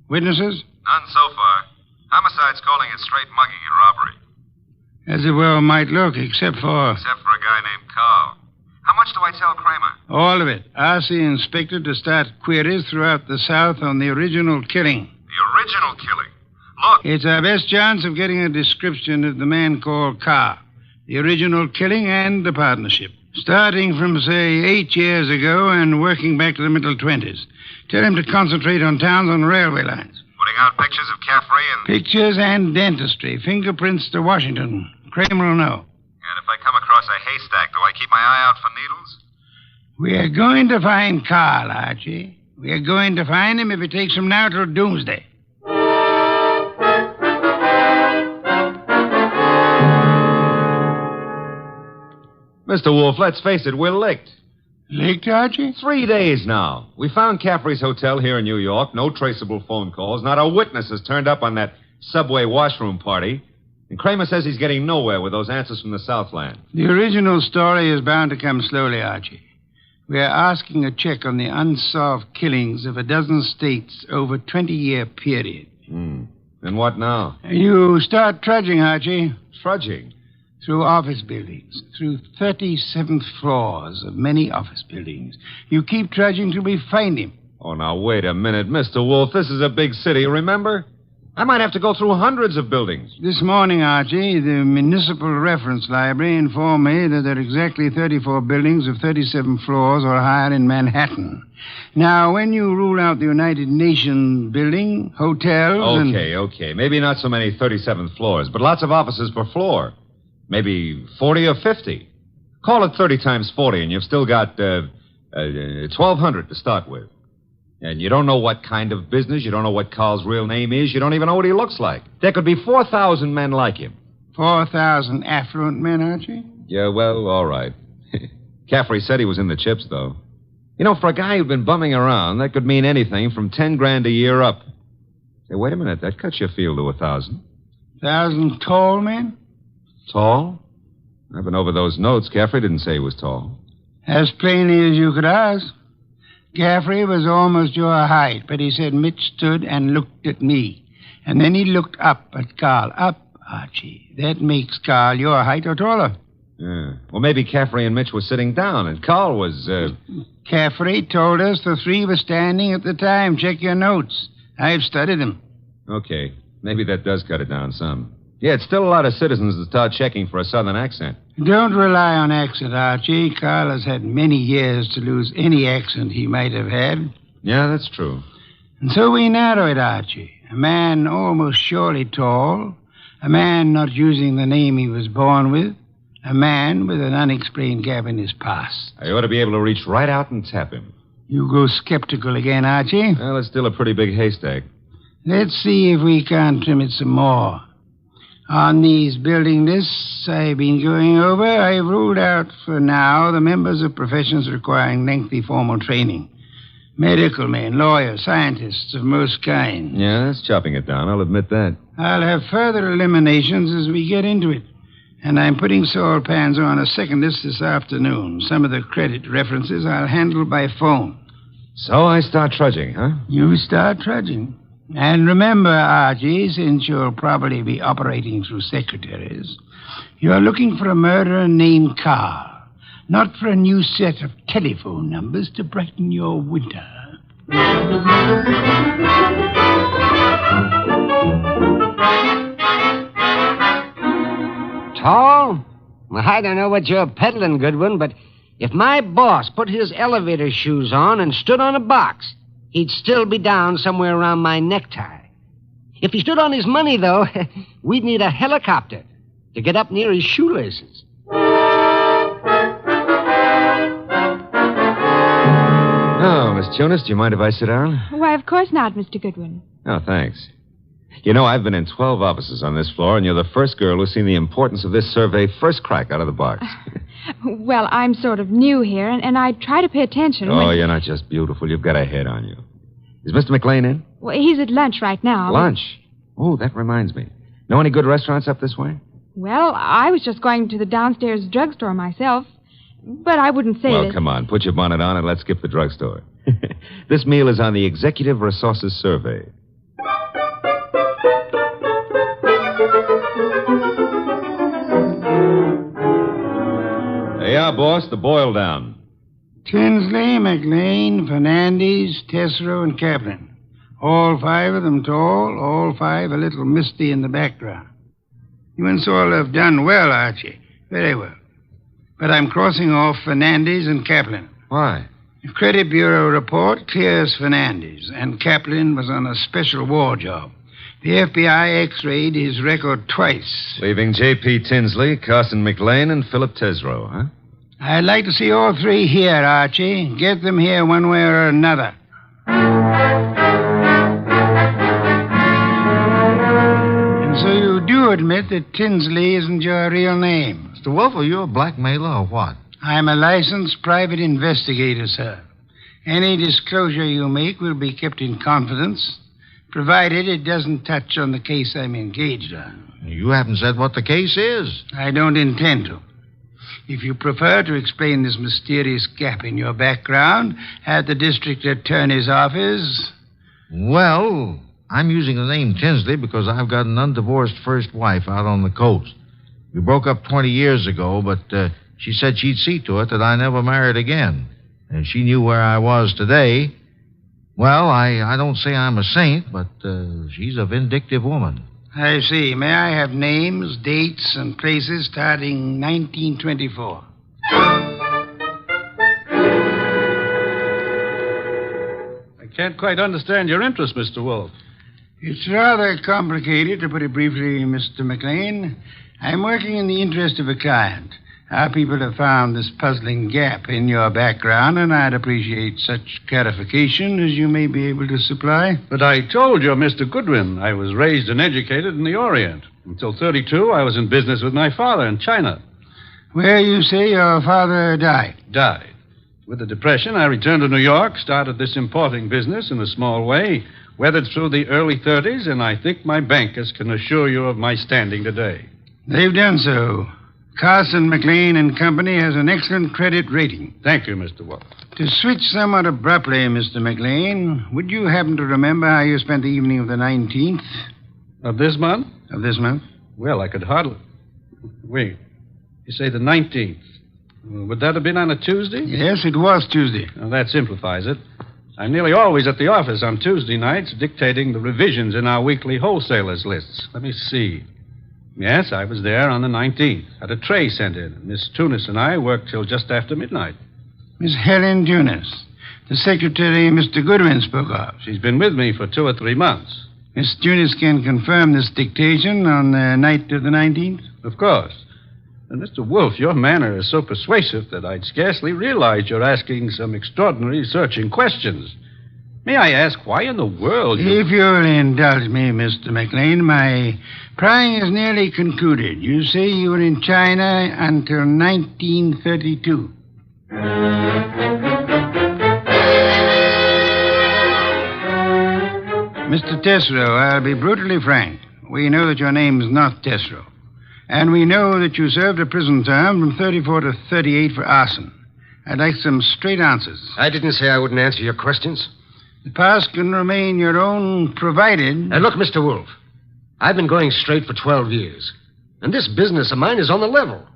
Witnesses? None so far. Homicide's calling it straight mugging and robbery. As it well might look, except for a guy named Carl. How much do I tell Kramer? all of it. Ask the inspector to start queries throughout the South on the original killing. The original killing? Look. It's our best chance of getting a description of the man called Carr. The original killing and the partnership. Starting from, say, 8 years ago and working back to the middle 20s. Tell him to concentrate on towns on railway lines. Putting out pictures of Caffrey and... Pictures and dentistry. Fingerprints to Washington. Kramer will know. And if I come across a haystack, do I keep my eye out for needles? We are going to find Carl, Archie. We are going to find him if it takes from now till doomsday. Mr. Wolfe, let's face it, we're licked. Licked, Archie? 3 days now. We found Caffrey's hotel here in New York. No traceable phone calls. Not a witness has turned up on that subway washroom party. And Kramer says he's getting nowhere with those answers from the Southland. The original story is bound to come slowly, Archie. We are asking a check on the unsolved killings of a dozen states over a 20-year period. And what now? You start trudging, Archie. Trudging? Through office buildings, through 37th floors of many office buildings. You keep trudging till we find him. Oh, now, wait a minute, Mr. Wolfe. This is a big city, remember? I might have to go through hundreds of buildings. This morning, Archie, the Municipal Reference Library informed me that there are exactly 34 buildings of 37 floors or higher in Manhattan. Now, when you rule out the United Nations building, hotels, Okay. Maybe not so many 37th floors, but lots of offices per floor. Maybe 40 or 50. Call it 30 times 40, and you've still got 1,200 to start with. And you don't know what kind of business. You don't know what Carl's real name is. You don't even know what he looks like. There could be 4,000 men like him. 4,000 affluent men, Archie? Yeah, well, all right. Caffrey said he was in the chips, though. You know, for a guy who'd been bumming around, that could mean anything from 10 grand a year up. Hey, wait a minute. That cuts your field to 1,000. 1,000 tall men? Tall? I've been over those notes. Caffrey didn't say he was tall. As plainly as you could ask. Caffrey was almost your height, but he said Mitch stood and looked at me. And then he looked up at Carl. Up, Archie. That makes Carl your height or taller. Yeah. Well, maybe Caffrey and Mitch were sitting down, and Carl was, Caffrey told us the three were standing at the time. Check your notes. I've studied them. Okay. Maybe that does cut it down some. Yeah, it's still a lot of citizens that start checking for a southern accent. Don't rely on accent, Archie. Carl has had many years to lose any accent he might have had. Yeah, that's true. And so we narrow it, Archie. A man almost surely tall. A man not using the name he was born with. A man with an unexplained gap in his past. I ought to be able to reach right out and tap him. You go skeptical again, Archie. Well, it's still a pretty big haystack. Let's see if we can't trim it some more. On these building lists I've been going over, I've ruled out for now the members of professions requiring lengthy formal training. Medical men, lawyers, scientists of most kinds. Yeah, that's chopping it down. I'll admit that. I'll have further eliminations as we get into it. And I'm putting Saul Panzer on a second list this afternoon. Some of the credit references I'll handle by phone. So I start trudging, huh? You start trudging. And remember, Archie, since you'll probably be operating through secretaries, you're looking for a murderer named Carl, not for a new set of telephone numbers to brighten your winter. Tall? Well, I don't know what you're peddling, Goodwin, but if my boss put his elevator shoes on and stood on a box, he'd still be down somewhere around my necktie. If he stood on his money, though, we'd need a helicopter to get up near his shoelaces. Oh, Miss Jonas, do you mind if I sit down? Why, of course not, Mr. Goodwin. Oh, thanks. You know, I've been in 12 offices on this floor, and you're the first girl who's seen the importance of this survey first crack out of the box. Well, I'm sort of new here, and I try to pay attention. Oh, you're not just beautiful. You've got a head on you. Is Mr. McLean in? Well, he's at lunch right now. Lunch? Oh, that reminds me. Know any good restaurants up this way? Well, I was just going to the downstairs drugstore myself, but I wouldn't say Well, come on. Put your bonnet on and let's skip the drugstore. This meal is on the Executive Resources Survey. There you are, boss. The boil down. Tinsley, McLean, Fernandez, Tesoro, and Kaplan. All five of them tall, all five a little misty in the background. You and Saul have done well, Archie. Very well. But I'm crossing off Fernandez and Kaplan. Why? The Credit Bureau report clears Fernandez, and Kaplan was on a special war job. The FBI x-rayed his record twice. Leaving J.P. Tinsley, Carson McLean, and Philip Tesoro, huh? I'd like to see all three here, Archie. Get them here one way or another. And so you do admit that Tinsley isn't your real name? Mr. Wolfe, are you a blackmailer or what? I'm a licensed private investigator, sir. Any disclosure you make will be kept in confidence, provided it doesn't touch on the case I'm engaged on. You haven't said what the case is. I don't intend to. If you prefer to explain this mysterious gap in your background at the district attorney's office... Well, I'm using the name Tinsley because I've got an undivorced first wife out on the coast. We broke up 20 years ago, but she said she'd see to it that I never married again. And she knew where I was today. Well, I don't say I'm a saint, but she's a vindictive woman. I see. May I have names, dates, and places starting 1924? I can't quite understand your interest, Mr. Wolfe. It's rather complicated, to put it briefly, Mr. McLean. I'm working in the interest of a client. Our people have found this puzzling gap in your background, and I'd appreciate such clarification as you may be able to supply. But I told you, Mr. Goodwin, I was raised and educated in the Orient. Until 32, I was in business with my father in China. Where you say your father died? Died. With the Depression, I returned to New York, started this importing business in a small way, weathered through the early 30s, and I think my bankers can assure you of my standing today. They've done so. Carson, McLean and Company has an excellent credit rating. Thank you, Mr. Wolfe. To switch somewhat abruptly, Mr. McLean, would you happen to remember how you spent the evening of the 19th? Of this month? Of this month? Well, I could hardly... Wait. You say the 19th. Would that have been on a Tuesday? Yes, it was Tuesday. Well, that simplifies it. I'm nearly always at the office on Tuesday nights dictating the revisions in our weekly wholesalers' lists. Let me see. Yes, I was there on the 19th. Had a tray sent in. Miss Tunis and I worked till just after midnight. Miss Helen Tunis, the secretary Mr. Goodwin spoke of. She's been with me for 2 or 3 months. Miss Tunis can confirm this dictation on the night of the 19th? Of course. And Mr. Wolfe, your manner is so persuasive that I'd scarcely realize you're asking some extraordinary searching questions. May I ask why in the world you... If you'll indulge me, Mr. McLean, my prying is nearly concluded. You say you were in China until 1932. Mr. Tesreau, I'll be brutally frank. We know that your name is not Tesreau. And we know that you served a prison term from 34 to 38 for arson. I'd like some straight answers. I didn't say I wouldn't answer your questions. The past can remain your own, provided... Look, Mr. Wolfe, I've been going straight for 12 years. And this business of mine is on the level.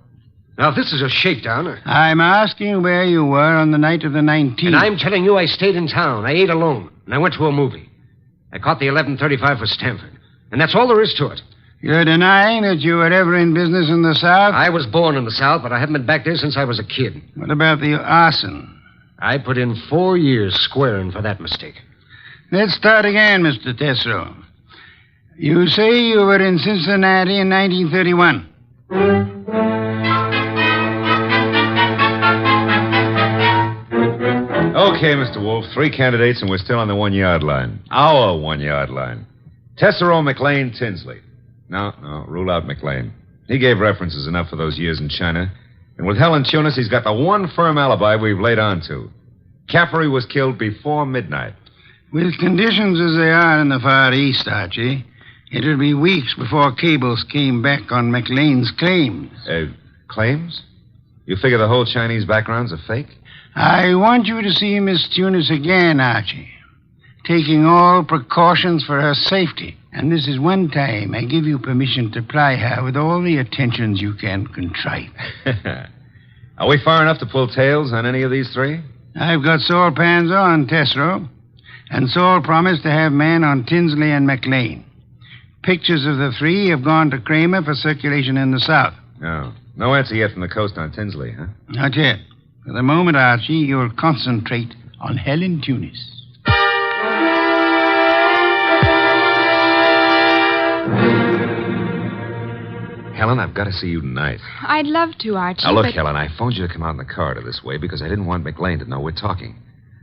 Now, if this is a shakedown... I'm asking where you were on the night of the 19th. And I'm telling you I stayed in town. I ate alone. And I went to a movie. I caught the 11:35 for Stanford. And that's all there is to it. You're denying that you were ever in business in the South? I was born in the South, but I haven't been back there since I was a kid. What about the arson? I put in 4 years squaring for that mistake. Let's start again, Mr. Tesreau. You say you were in Cincinnati in 1931. Okay, Mr. Wolfe, 3 candidates, and we're still on the 1-yard line. Our 1-yard line. Tesreau, McLean, Tinsley. No, rule out McLean. He gave references enough for those years in China. And with Helen Tunis, he's got the one firm alibi we've laid on to. Caffrey was killed before midnight. With conditions as they are in the Far East, Archie, it'll be weeks before cables came back on McLean's claims. Claims? You figure the whole Chinese background's a fake? I want you to see Miss Tunis again, Archie. Taking all precautions for her safety. And this is one time I give you permission to ply her with all the attentions you can contrive. Are we far enough to pull tails on any of these 3? I've got Saul Pans on, Tesreau. And Saul promised to have men on Tinsley and McLean. Pictures of the 3 have gone to Kramer for circulation in the South. No answer yet from the coast on Tinsley, huh? Not yet. For the moment, Archie, you'll concentrate on Helen Tunis. Helen, I've got to see you tonight. I'd love to, Archie. Now, look, but... Helen, I phoned you to come out in the corridor this way because I didn't want McLean to know we're talking.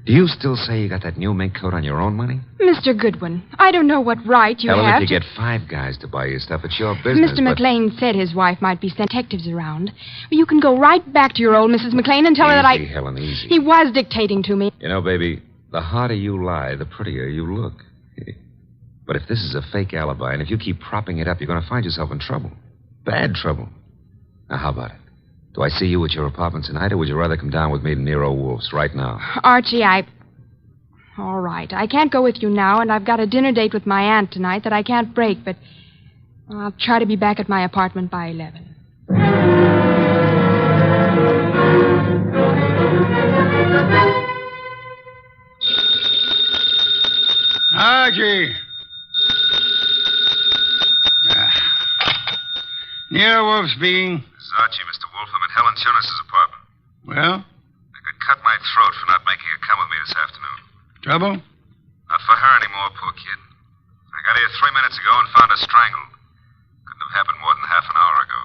Do you still say you got that new mink coat on your own money? Mr. Goodwin, I don't know what right you Helen, have if you to... get 5 guys to buy you stuff, it's your business. Mr. McLean said his wife might be sent detectives around. You can go right back to your old Mrs. McLean and tell her that I... Easy, Helen, easy. He was dictating to me. You know, baby, the harder you lie, the prettier you look. But if this is a fake alibi, and if you keep propping it up, you're going to find yourself in trouble. Bad trouble. Now, how about it? Do I see you at your apartment tonight, or would you rather come down with me to Nero Wolfe's right now? Archie, All right. I can't go with you now, and I've got a dinner date with my aunt tonight that I can't break, but I'll try to be back at my apartment by 11. Archie. Nero Wolfe speaking. This is Archie, Mr. Wolfe. I'm at Helen Tunis's apartment. Well? I could cut my throat for not making her come with me this afternoon. Trouble? Not for her anymore, poor kid. I got here 3 minutes ago and found her strangled. Couldn't have happened more than half an hour ago.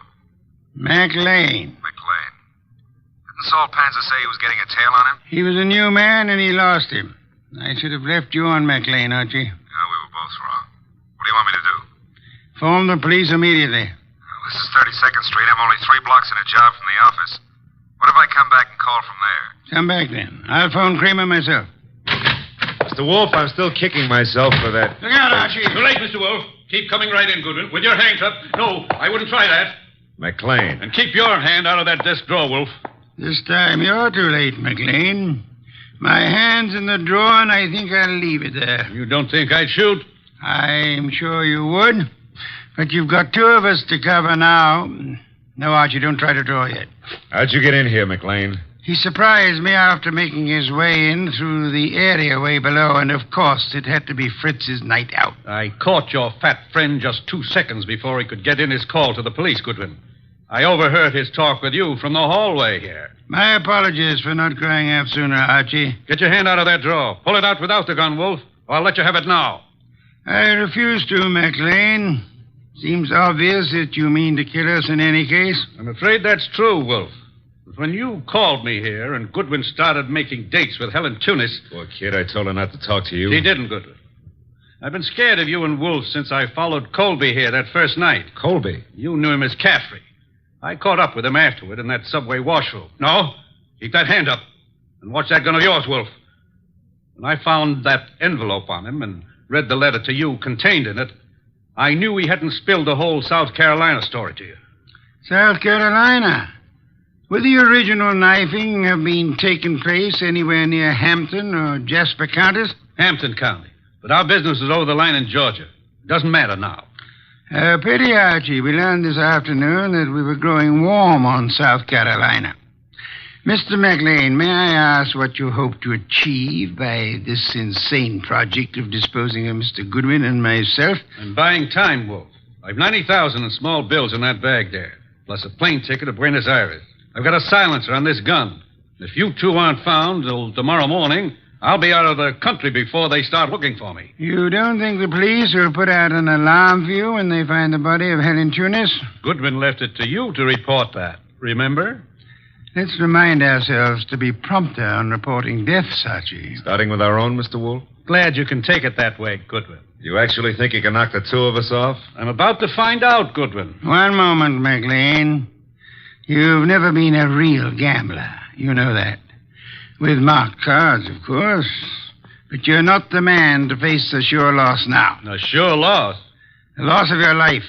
McLean. Didn't Saul Panzer say he was getting a tail on him? He was a new man, and he lost him. I should have left you on McLean, Archie. No, we were both wrong. What do you want me to do? Phone the police immediately. This is 32nd Street. I'm only 3 blocks in a job from the office. What if I come back and call from there? Come back then. I'll phone Kramer myself. Mr. Wolfe, I'm still kicking myself for that. Look out, Archie. Too late, Mr. Wolfe. Keep coming right in, Goodwin, with your hands up. No, I wouldn't try that. McLean. And keep your hand out of that desk drawer, Wolfe. This time you're too late, McLean. My hand's in the drawer, and I think I'll leave it there. You don't think I'd shoot? I'm sure you would. But you've got 2 of us to cover now. No, Archie, don't try to draw yet. How'd you get in here, McLean? He surprised me after making his way in through the area way below, and of course it had to be Fritz's night out. I caught your fat friend just 2 seconds before he could get in his call to the police, Goodwin. I overheard his talk with you from the hallway here. My apologies for not crying out sooner, Archie. Get your hand out of that drawer. Pull it out without the gun, Wolfe, or I'll let you have it now. I refuse to, McLean. Seems obvious that you mean to kill us in any case. I'm afraid that's true, Wolfe. But when you called me here and Goodwin started making dates with Helen Tunis... Poor kid, I told her not to talk to you. She didn't, Goodwin. I've been scared of you and Wolfe since I followed Colby here that first night. Colby? You knew him as Caffrey. I caught up with him afterward in that subway washroom. No, keep that hand up. And watch that gun of yours, Wolfe. When I found that envelope on him and read the letter to you contained in it, I knew he hadn't spilled the whole South Carolina story to you. South Carolina? Would the original knifing have been taking place anywhere near Hampton or Jasper counties? Hampton County. But our business is over the line in Georgia. It doesn't matter now. Pity, Archie. We learned this afternoon that we were growing warm on South Carolina. Mr. McLean, may I ask what you hope to achieve by this insane project of disposing of Mr. Goodwin and myself? I'm buying time, Wolfe. I've $90,000 in small bills in that bag there, plus a plane ticket to Buenos Aires. I've got a silencer on this gun. If you 2 aren't found till tomorrow morning, I'll be out of the country before they start looking for me. You don't think the police will put out an alarm for you when they find the body of Helen Tunis? Goodwin left it to you to report that. Remember? Let's remind ourselves to be prompter on reporting deaths, Archie. Starting with our own, Mr. Wolfe? Glad you can take it that way, Goodwin. You actually think you can knock the 2 of us off? I'm about to find out, Goodwin. One moment, McLean. You've never been a real gambler. You know that. With marked cards, of course. But you're not the man to face a sure loss now. A sure loss? The loss of your life.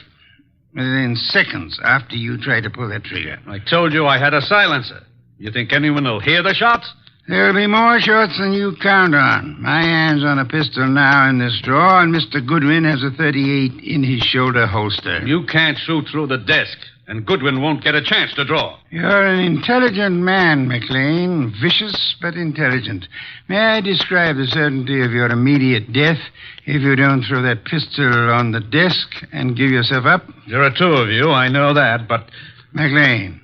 Within seconds after you try to pull that trigger. I told you I had a silencer. You think anyone will hear the shots? There'll be more shots than you count on. My hand's on a pistol now in this drawer, and Mr. Goodwin has a .38 in his shoulder holster. You can't shoot through the desk, and Goodwin won't get a chance to draw. You're an intelligent man, McLean. Vicious, but intelligent. May I describe the certainty of your immediate death if you don't throw that pistol on the desk and give yourself up? There are 2 of you, I know that, but... McLean,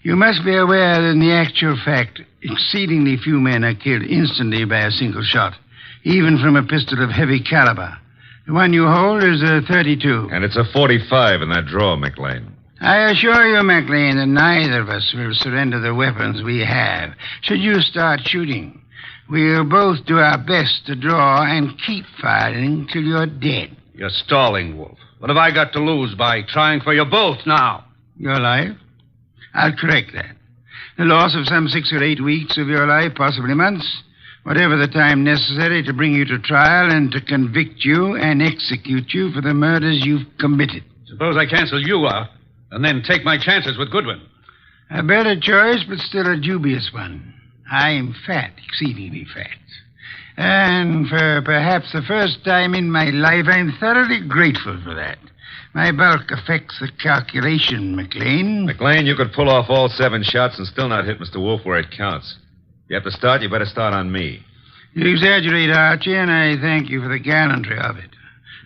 you must be aware that in the actual fact, exceedingly few men are killed instantly by a single shot, even from a pistol of heavy caliber. The one you hold is a .32. And it's a .45 in that drawer, McLean. I assure you, McLean, that neither of us will surrender the weapons we have. Should you start shooting, we'll both do our best to draw and keep firing till you're dead. You're stalling, Wolfe. What have I got to lose by trying for you both now? Your life? I'll correct that. The loss of some 6 or 8 weeks of your life, possibly months. Whatever the time necessary to bring you to trial and to convict you and execute you for the murders you've committed. Suppose I cancel you out and then take my chances with Goodwin. A better choice, but still a dubious one. I'm fat, exceedingly fat. And for perhaps the first time in my life, I'm thoroughly grateful for that. My bulk affects the calculation, McLean. McLean, you could pull off all 7 shots and still not hit Mr. Wolfe where it counts. If you have to start, you better start on me. You exaggerate, Archie, and I thank you for the gallantry of it.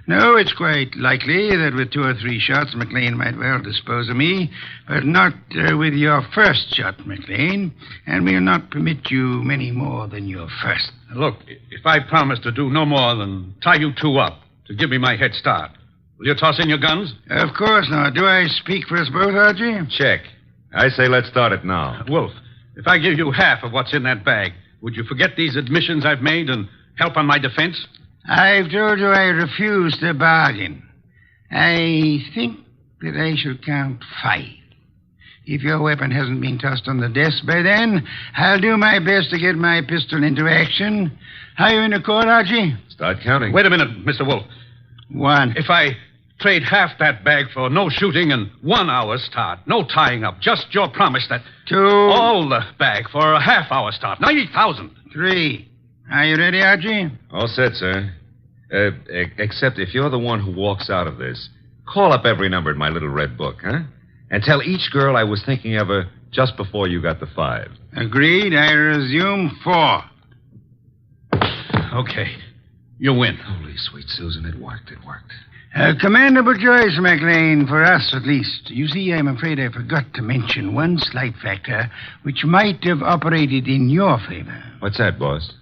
No, it's quite likely that with 2 or 3 shots, McLean might well dispose of me, but not with your first shot, McLean, and we'll not permit you many more than your first. Look, if I promise to do no more than tie you 2 up to give me my head start, will you toss in your guns? Of course not. Do I speak for us both, Archie? Check. I say let's start it now. Wolfe, if I give you half of what's in that bag, would you forget these admissions I've made and help on my defense? I've told you I refuse to bargain. I think that I shall count 5. If your weapon hasn't been tossed on the desk by then, I'll do my best to get my pistol into action. Are you in accord, Archie? Start counting. Wait a minute, Mr. Wolfe. 1. If I trade half that bag for no shooting and 1 hour's start, no tying up, just your promise that... 2. All the bag for a half-hour start, 90,000. 3. Are you ready, Archie? All set, sir. Except if you're the one who walks out of this, call up every number in my little red book, huh? And tell each girl I was thinking of her just before you got the 5. Agreed. I resume 4. Okay. You win. Holy sweet Susan, it worked. A commendable choice, McLean, for us at least. You see, I'm afraid I forgot to mention one slight factor which might have operated in your favor. What's that, boss?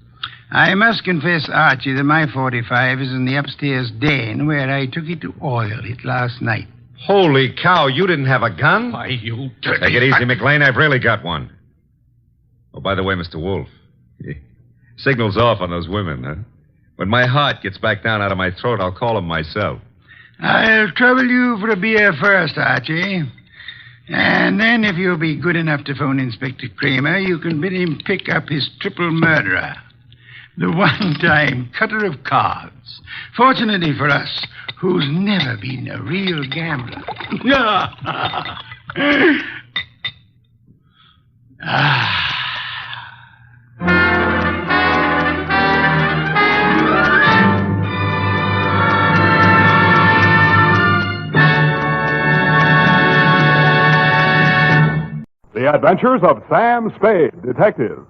I must confess, Archie, that my 45 is in the upstairs den where I took it to oil it last night. Holy cow, you didn't have a gun? Why, you dirty... Take it easy, McLean. I've really got one. Oh, by the way, Mr. Wolfe, signal's off on those women, huh? When my heart gets back down out of my throat, I'll call them myself. I'll trouble you for a beer first, Archie. And then, if you'll be good enough to phone Inspector Kramer, you can bid him pick up his triple murderer. The one-time cutter of cards. Fortunately for us, who's never been a real gambler. The Adventures of Sam Spade, Detective.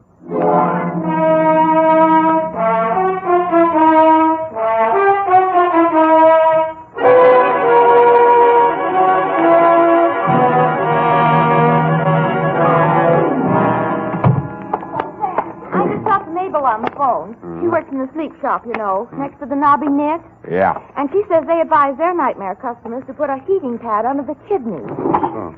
On the phone. She works in the sleep shop, you know, next to the knobby knit. Yeah. And she says they advise their nightmare customers to put a heating pad under the kidneys.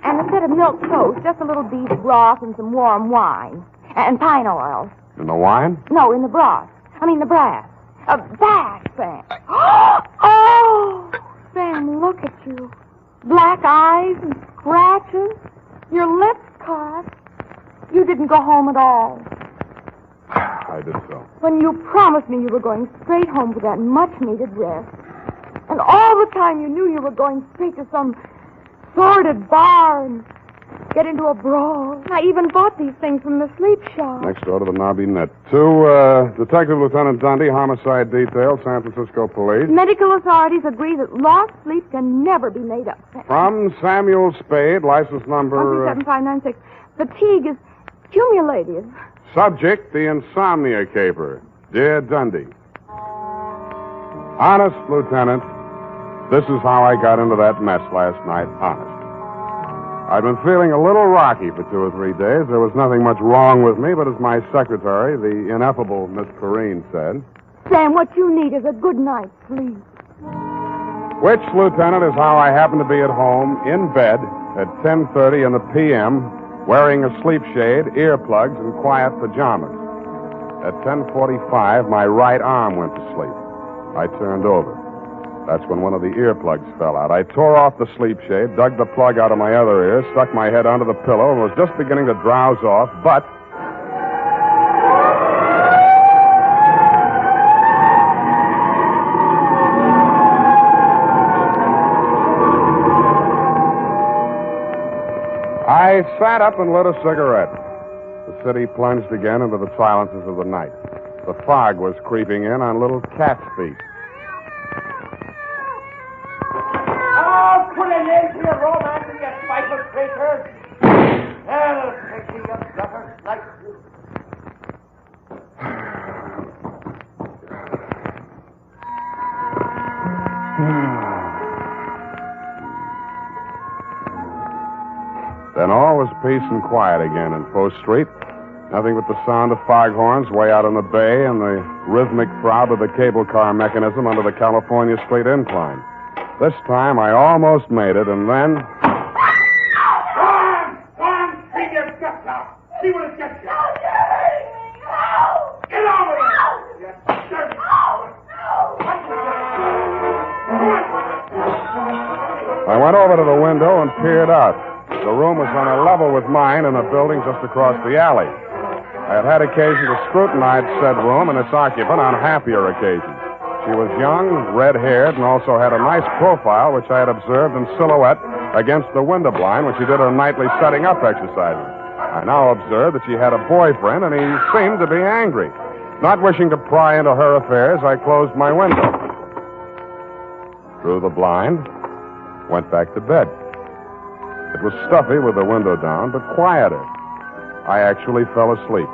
And instead of milk toast, just a little beef broth and some warm wine. And pine oil. In the wine? No, in the broth. I mean the brass. Bath, Sam. Oh! Sam, look at you. Black eyes and scratches. Your lips cut. You didn't go home at all. I did so. When you promised me you were going straight home for that much-needed rest. And all the time you knew you were going straight to some sordid bar and get into a brawl. I even bought these things from the sleep shop. Next door to the knobby net. To Detective Lieutenant Dundee, Homicide Detail, San Francisco Police. Medical authorities agree that lost sleep can never be made up. From Samuel Spade, license number... 17596. Fatigue is cumulative. Subject, the Insomnia caper. Dear Dundee. Honest, Lieutenant, this is how I got into that mess last night. Honest. I'd been feeling a little rocky for 2 or 3 days. There was nothing much wrong with me, but as my secretary, the ineffable Miss Perrine, said... Sam, what you need is a good night's sleep. Which, Lieutenant, is how I happened to be at home, in bed, at 10:30 in the p.m., wearing a sleep shade, earplugs, and quiet pajamas. At 10:45, my right arm went to sleep. I turned over. That's when one of the earplugs fell out. I tore off the sleep shade, dug the plug out of my other ear, stuck my head under the pillow, and was just beginning to drowse off, but... I sat up and lit a cigarette. The city plunged again into the silences of the night. The fog was creeping in on little cat's feet. Oh, put an end to your romance and your spiteful creatures. Hell, take me, you gutter, like you. Then all was peace and quiet again in Post Street. Nothing but the sound of foghorns way out on the bay and the rhythmic throb of the cable car mechanism under the California Street incline. This time I almost made it, and then... Go on, take your guts out. See what it gets you. Get over it. You dirty... I went over to the window and peered out. The room was on a level with mine in a building just across the alley. I had had occasion to scrutinize said room and its occupant on happier occasions. She was young, red-haired, and also had a nice profile, which I had observed in silhouette against the window blind when she did her nightly setting up exercises. I now observed that she had a boyfriend, and he seemed to be angry. Not wishing to pry into her affairs, I closed my window. Drew the blind, went back to bed. It was stuffy with the window down, but quieter. I actually fell asleep.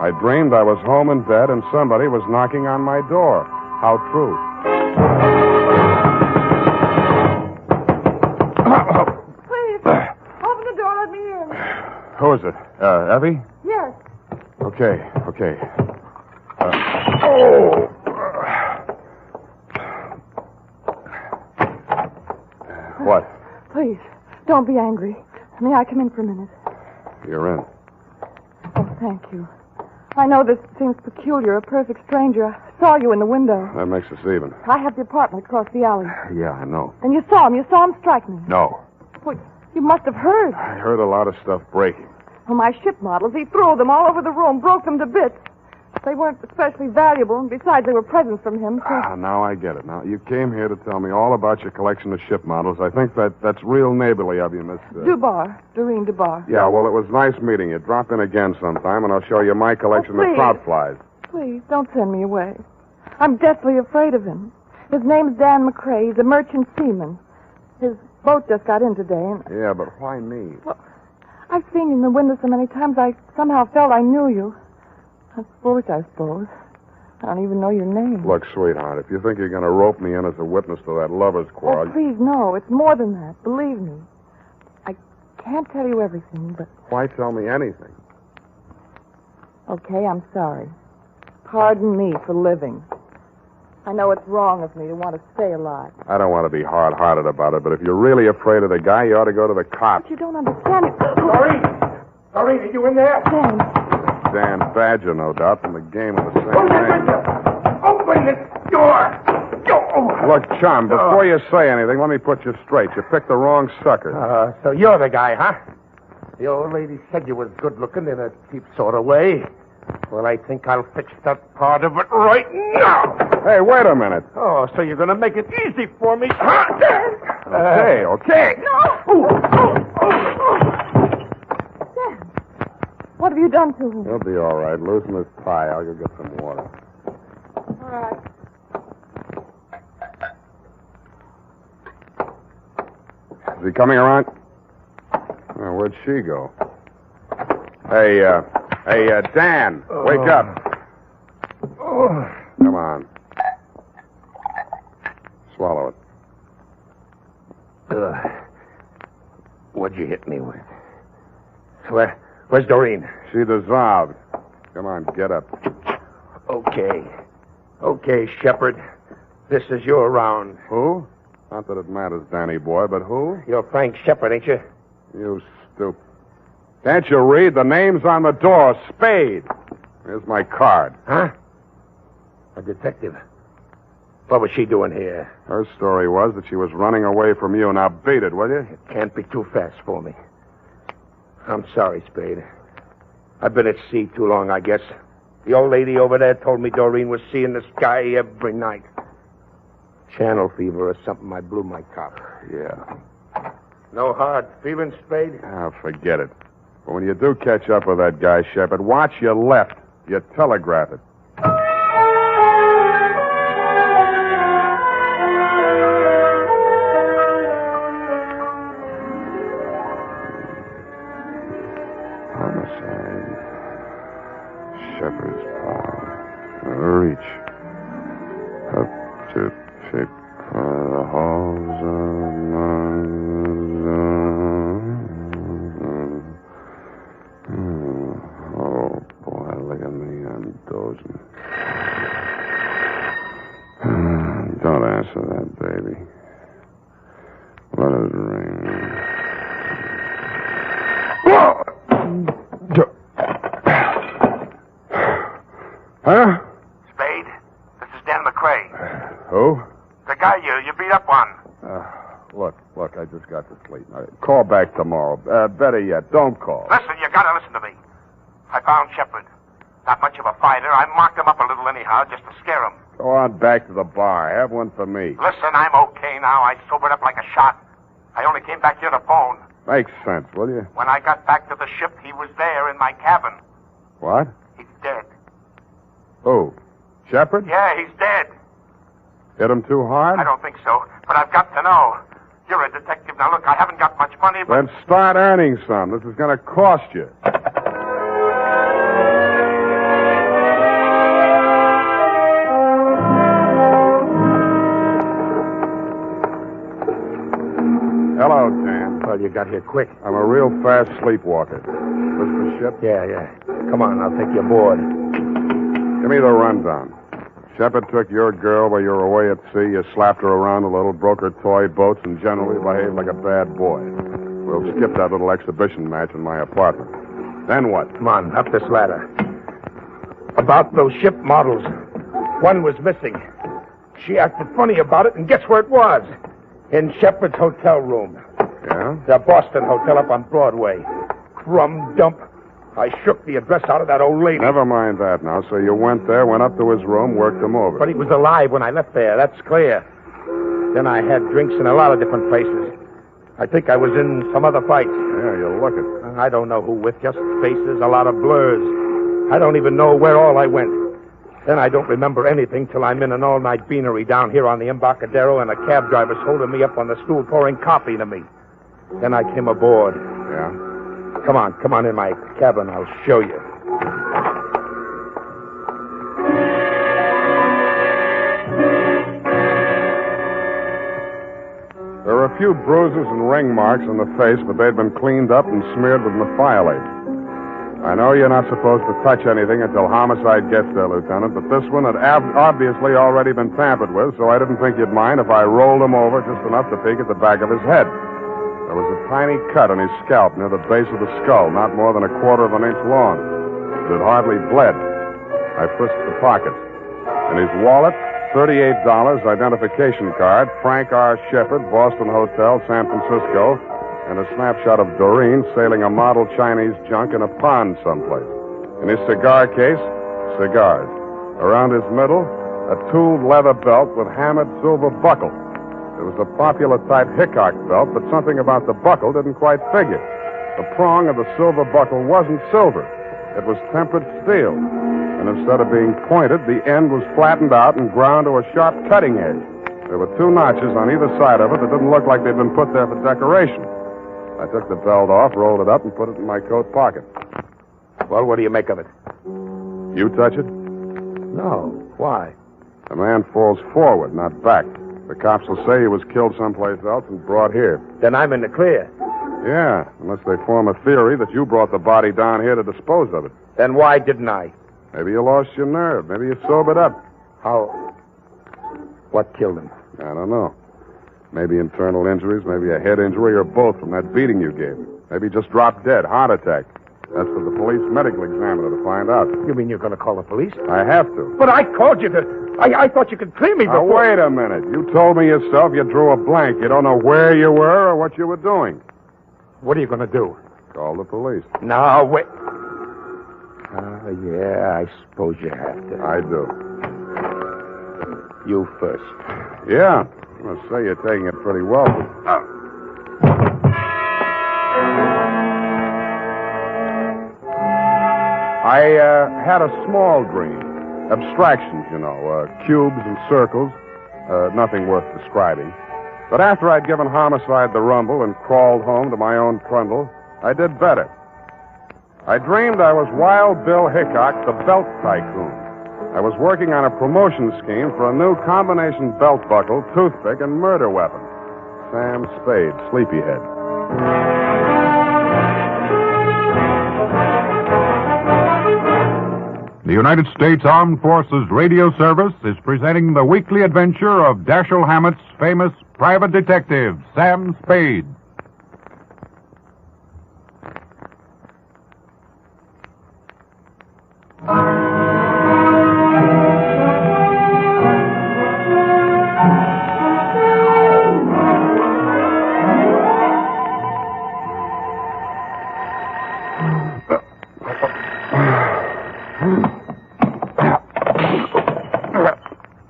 I dreamed I was home in bed and somebody was knocking on my door. How true. Please, open the door, let me in. Who is it? Evie? Yes. Okay. What? Please, don't be angry. May I come in for a minute? You're in. Oh, thank you. I know this seems peculiar, a perfect stranger. I saw you in the window. That makes us even. I have the apartment across the alley. Yeah, I know. And you saw him strike me. No. Well, you must have heard. I heard a lot of stuff breaking. Well, my ship models, he threw them all over the room, broke them to bits. They weren't especially valuable, and besides, they were presents from him, so... Now I get it. Now, you came here to tell me all about your collection of ship models. I think that's real neighborly of you, Miss... Doreen Dubar. Yeah, well, it was nice meeting you. Drop in again sometime, and I'll show you my collection of trout flies. Please, don't send me away. I'm deathly afraid of him. His name's Dan McCrae. He's a merchant seaman. His boat just got in today, and... Yeah, but why me? Well, I've seen you in the window so many times, I somehow felt I knew you. That's foolish, I suppose. I don't even know your name. Look, sweetheart, if you think you're going to rope me in as a witness to that lover's quarrel... Oh, please, no. It's more than that. Believe me. I can't tell you everything, but... Why tell me anything? Okay, I'm sorry. Pardon me for living. I know it's wrong of me to want to stay alive. I don't want to be hard-hearted about it, but if you're really afraid of the guy, you ought to go to the cops. But you don't understand it. Doreen, are you in there? Dan Badger, no doubt, from the game of the same name. Open the door! Look, chum, before you say anything, let me put you straight. You picked the wrong sucker. So you're the guy, huh? The old lady said you was good-looking in a cheap sort of way. Well, I think I'll fix that part of it right now. Hey, wait a minute. Oh, so you're going to make it easy for me, huh? Okay. No! What have you done to him? He'll be all right. Loosen his tie. I'll go get some water. All right. Is he coming around? Oh, where'd she go? Hey, Dan, wake up. Come on. Swallow it. What'd you hit me with? Where's Doreen? She dissolved. Come on, get up. Okay, Shepard. This is your round. Who? Not that it matters, Danny boy, but who? You're Frank Shepard, ain't you? You stupid. Can't you read? The name's on the door. Spade. Here's my card. Huh? A detective. What was she doing here? Her story was that she was running away from you. Now beat it, will you? It can't be too fast for me. I'm sorry, Spade. I've been at sea too long, I guess. The old lady over there told me Doreen was seeing the sky every night. Channel fever or something. I blew my top. Yeah. No hard feeling, Spade? Ah, forget it. But when you do catch up with that guy, Shepard, watch your left. You telegraph it. Homicide. Shepard's paw. Reach. Up to pick the halls of Oh, boy, look at me. I'm dozing. Don't answer that, baby. Let it ring. Huh? Spade, this is Dan McCrae. Who? The guy you beat up on. Look, I just got to sleep. Call back tomorrow. Better yet, don't call. Listen, you gotta listen to me. I found Shepard. Not much of a fighter. I marked him up a little anyhow, just to scare him. Go on back to the bar. Have one for me. Listen, I'm okay now. I sobered up like a shot. I only came back here to phone. Makes sense, will you? When I got back to the ship, he was there in my cabin. What? He's dead. Who? Shepard? Yeah, he's dead. Hit him too hard? I don't think so, but I've got to know. You're a detective. Now, look, I haven't got much money, but... Then start earning some. This is going to cost you. Hello, Dan. Well, you got here quick. I'm a real fast sleepwalker. This the ship? Yeah. Come on, I'll take you aboard. Give me the rundown. Shepard took your girl while you were away at sea. You slapped her around a little, broke her toy boats, and generally behaved like a bad boy. We'll skip that little exhibition match in my apartment. Then what? Come on, up this ladder. About those ship models. One was missing. She acted funny about it, and guess where it was? In Shepard's hotel room. Yeah? The Boston Hotel up on Broadway. Crumb dump. I shook the address out of that old lady. Never mind that now. So you went there, went up to his room, worked him over. But he was alive when I left there. That's clear. Then I had drinks in a lot of different places. I think I was in some other fights. Yeah, you look it. I don't know who with, just faces, a lot of blurs. I don't even know where all I went. Then I don't remember anything till I'm in an all-night beanery down here on the Embarcadero, and a cab driver's holding me up on the stool pouring coffee to me. Then I came aboard. Yeah? Come on in my cabin. I'll show you. There were a few bruises and ring marks on the face, but they'd been cleaned up and smeared with methyolate. I know you're not supposed to touch anything until homicide gets there, Lieutenant, but this one had obviously already been tampered with, so I didn't think you'd mind if I rolled him over just enough to peek at the back of his head. There was a tiny cut on his scalp near the base of the skull, not more than 1/4 of an inch long. It had hardly bled. I frisked the pockets. In his wallet, $38, identification card, Frank R. Shepard, Boston Hotel, San Francisco, and a snapshot of Doreen sailing a model Chinese junk in a pond someplace. In his cigar case, cigars. Around his middle, a tooled leather belt with hammered silver buckle. It was a popular type Hickok belt, but something about the buckle didn't quite figure. The prong of the silver buckle wasn't silver. It was tempered steel. And instead of being pointed, the end was flattened out and ground to a sharp cutting edge. There were 2 notches on either side of it that didn't look like they'd been put there for decoration. I took the belt off, rolled it up, and put it in my coat pocket. Well, what do you make of it? You touch it? No. Why? The man falls forward, not back. The cops will say he was killed someplace else and brought here. Then I'm in the clear. Yeah, unless they form a theory that you brought the body down here to dispose of it. Then why didn't I? Maybe you lost your nerve. Maybe you sobered up. How? What killed him? I don't know. Maybe internal injuries, maybe a head injury, or both from that beating you gave him. Maybe just dropped dead, heart attack. That's for the police medical examiner to find out. You mean you're going to call the police? I have to. But I called you to... I thought you could clear me Now, before... wait a minute. You told me yourself you drew a blank. You don't know where you were or what you were doing. What are you going to do? Call the police. No, wait. Yeah, I suppose you have to. I do. You first. Yeah. I must say you're taking it pretty well. I had a small dream. Abstractions, you know, cubes and circles. Nothing worth describing. But after I'd given homicide the rumble and crawled home to my own trundle, I did better. I dreamed I was Wild Bill Hickok, the belt tycoon. I was working on a promotion scheme for a new combination belt buckle, toothpick, and murder weapon. Sam Spade, Sleepyhead. The United States Armed Forces Radio Service is presenting the weekly adventure of Dashiell Hammett's famous private detective, Sam Spade.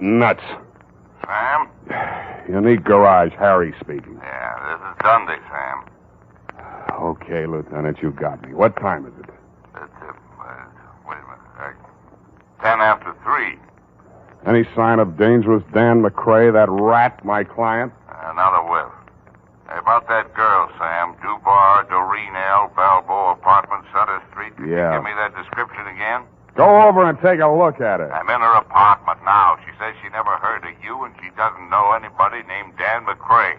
Nuts. Sam? Unique Garage, Harry speaking. Yeah, this is Dundee, Sam. Okay, Lieutenant, you got me. What time is it? It's, wait a minute. 10 after 3. Any sign of dangerous Dan McCrae, that rat, my client? Another whiff. Hey, about that girl, Sam. Dubar, Doreen L., Balboa Apartment, Sutter Street. Can Yeah. you give me that description again? Go over and take a look at her. I'm in her apartment now. She says she never heard of you, and she doesn't know anybody named Dan McCrae.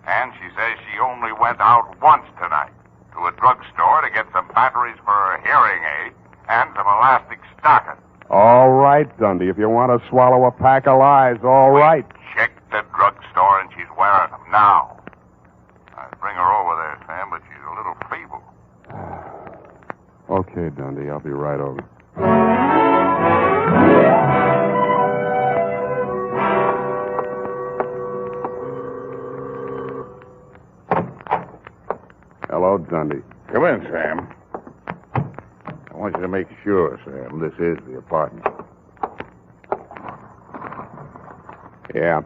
And she says she only went out once tonight to a drugstore to get some batteries for her hearing aid and some elastic stocking. All right, Dundee. If you want to swallow a pack of lies, all right. Checked the drugstore, and she's wearing them now. I'd bring her over there, Sam, but she's a little feeble. Okay, Dundee. I'll be right over. Hello, Dundee. Come in, Sam. I want you to make sure, Sam, this is the apartment. Yeah.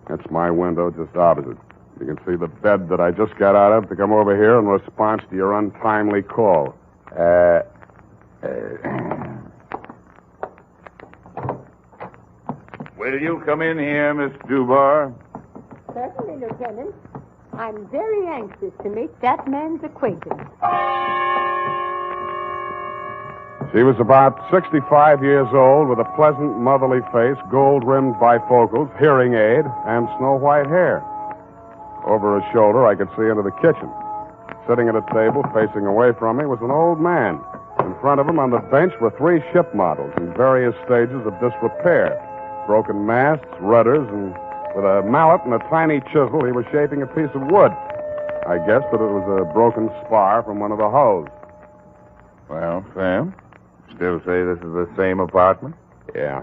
That's my window just opposite. You can see the bed that I just got out of to come over here in response to your untimely call. Will you come in here, Miss Dubar? Certainly, Lieutenant. I'm very anxious to make that man's acquaintance. She was about 65 years old with a pleasant motherly face, gold-rimmed bifocals, hearing aid, and snow-white hair. Over her shoulder, I could see into the kitchen. Sitting at a table facing away from me was an old man. In front of him on the bench were 3 ship models in various stages of disrepair. Broken masts, rudders, and with a mallet and a tiny chisel, he was shaping a piece of wood. I guessed that it was a broken spar from one of the hulls. Well, Sam, still say this is the same apartment? Yeah.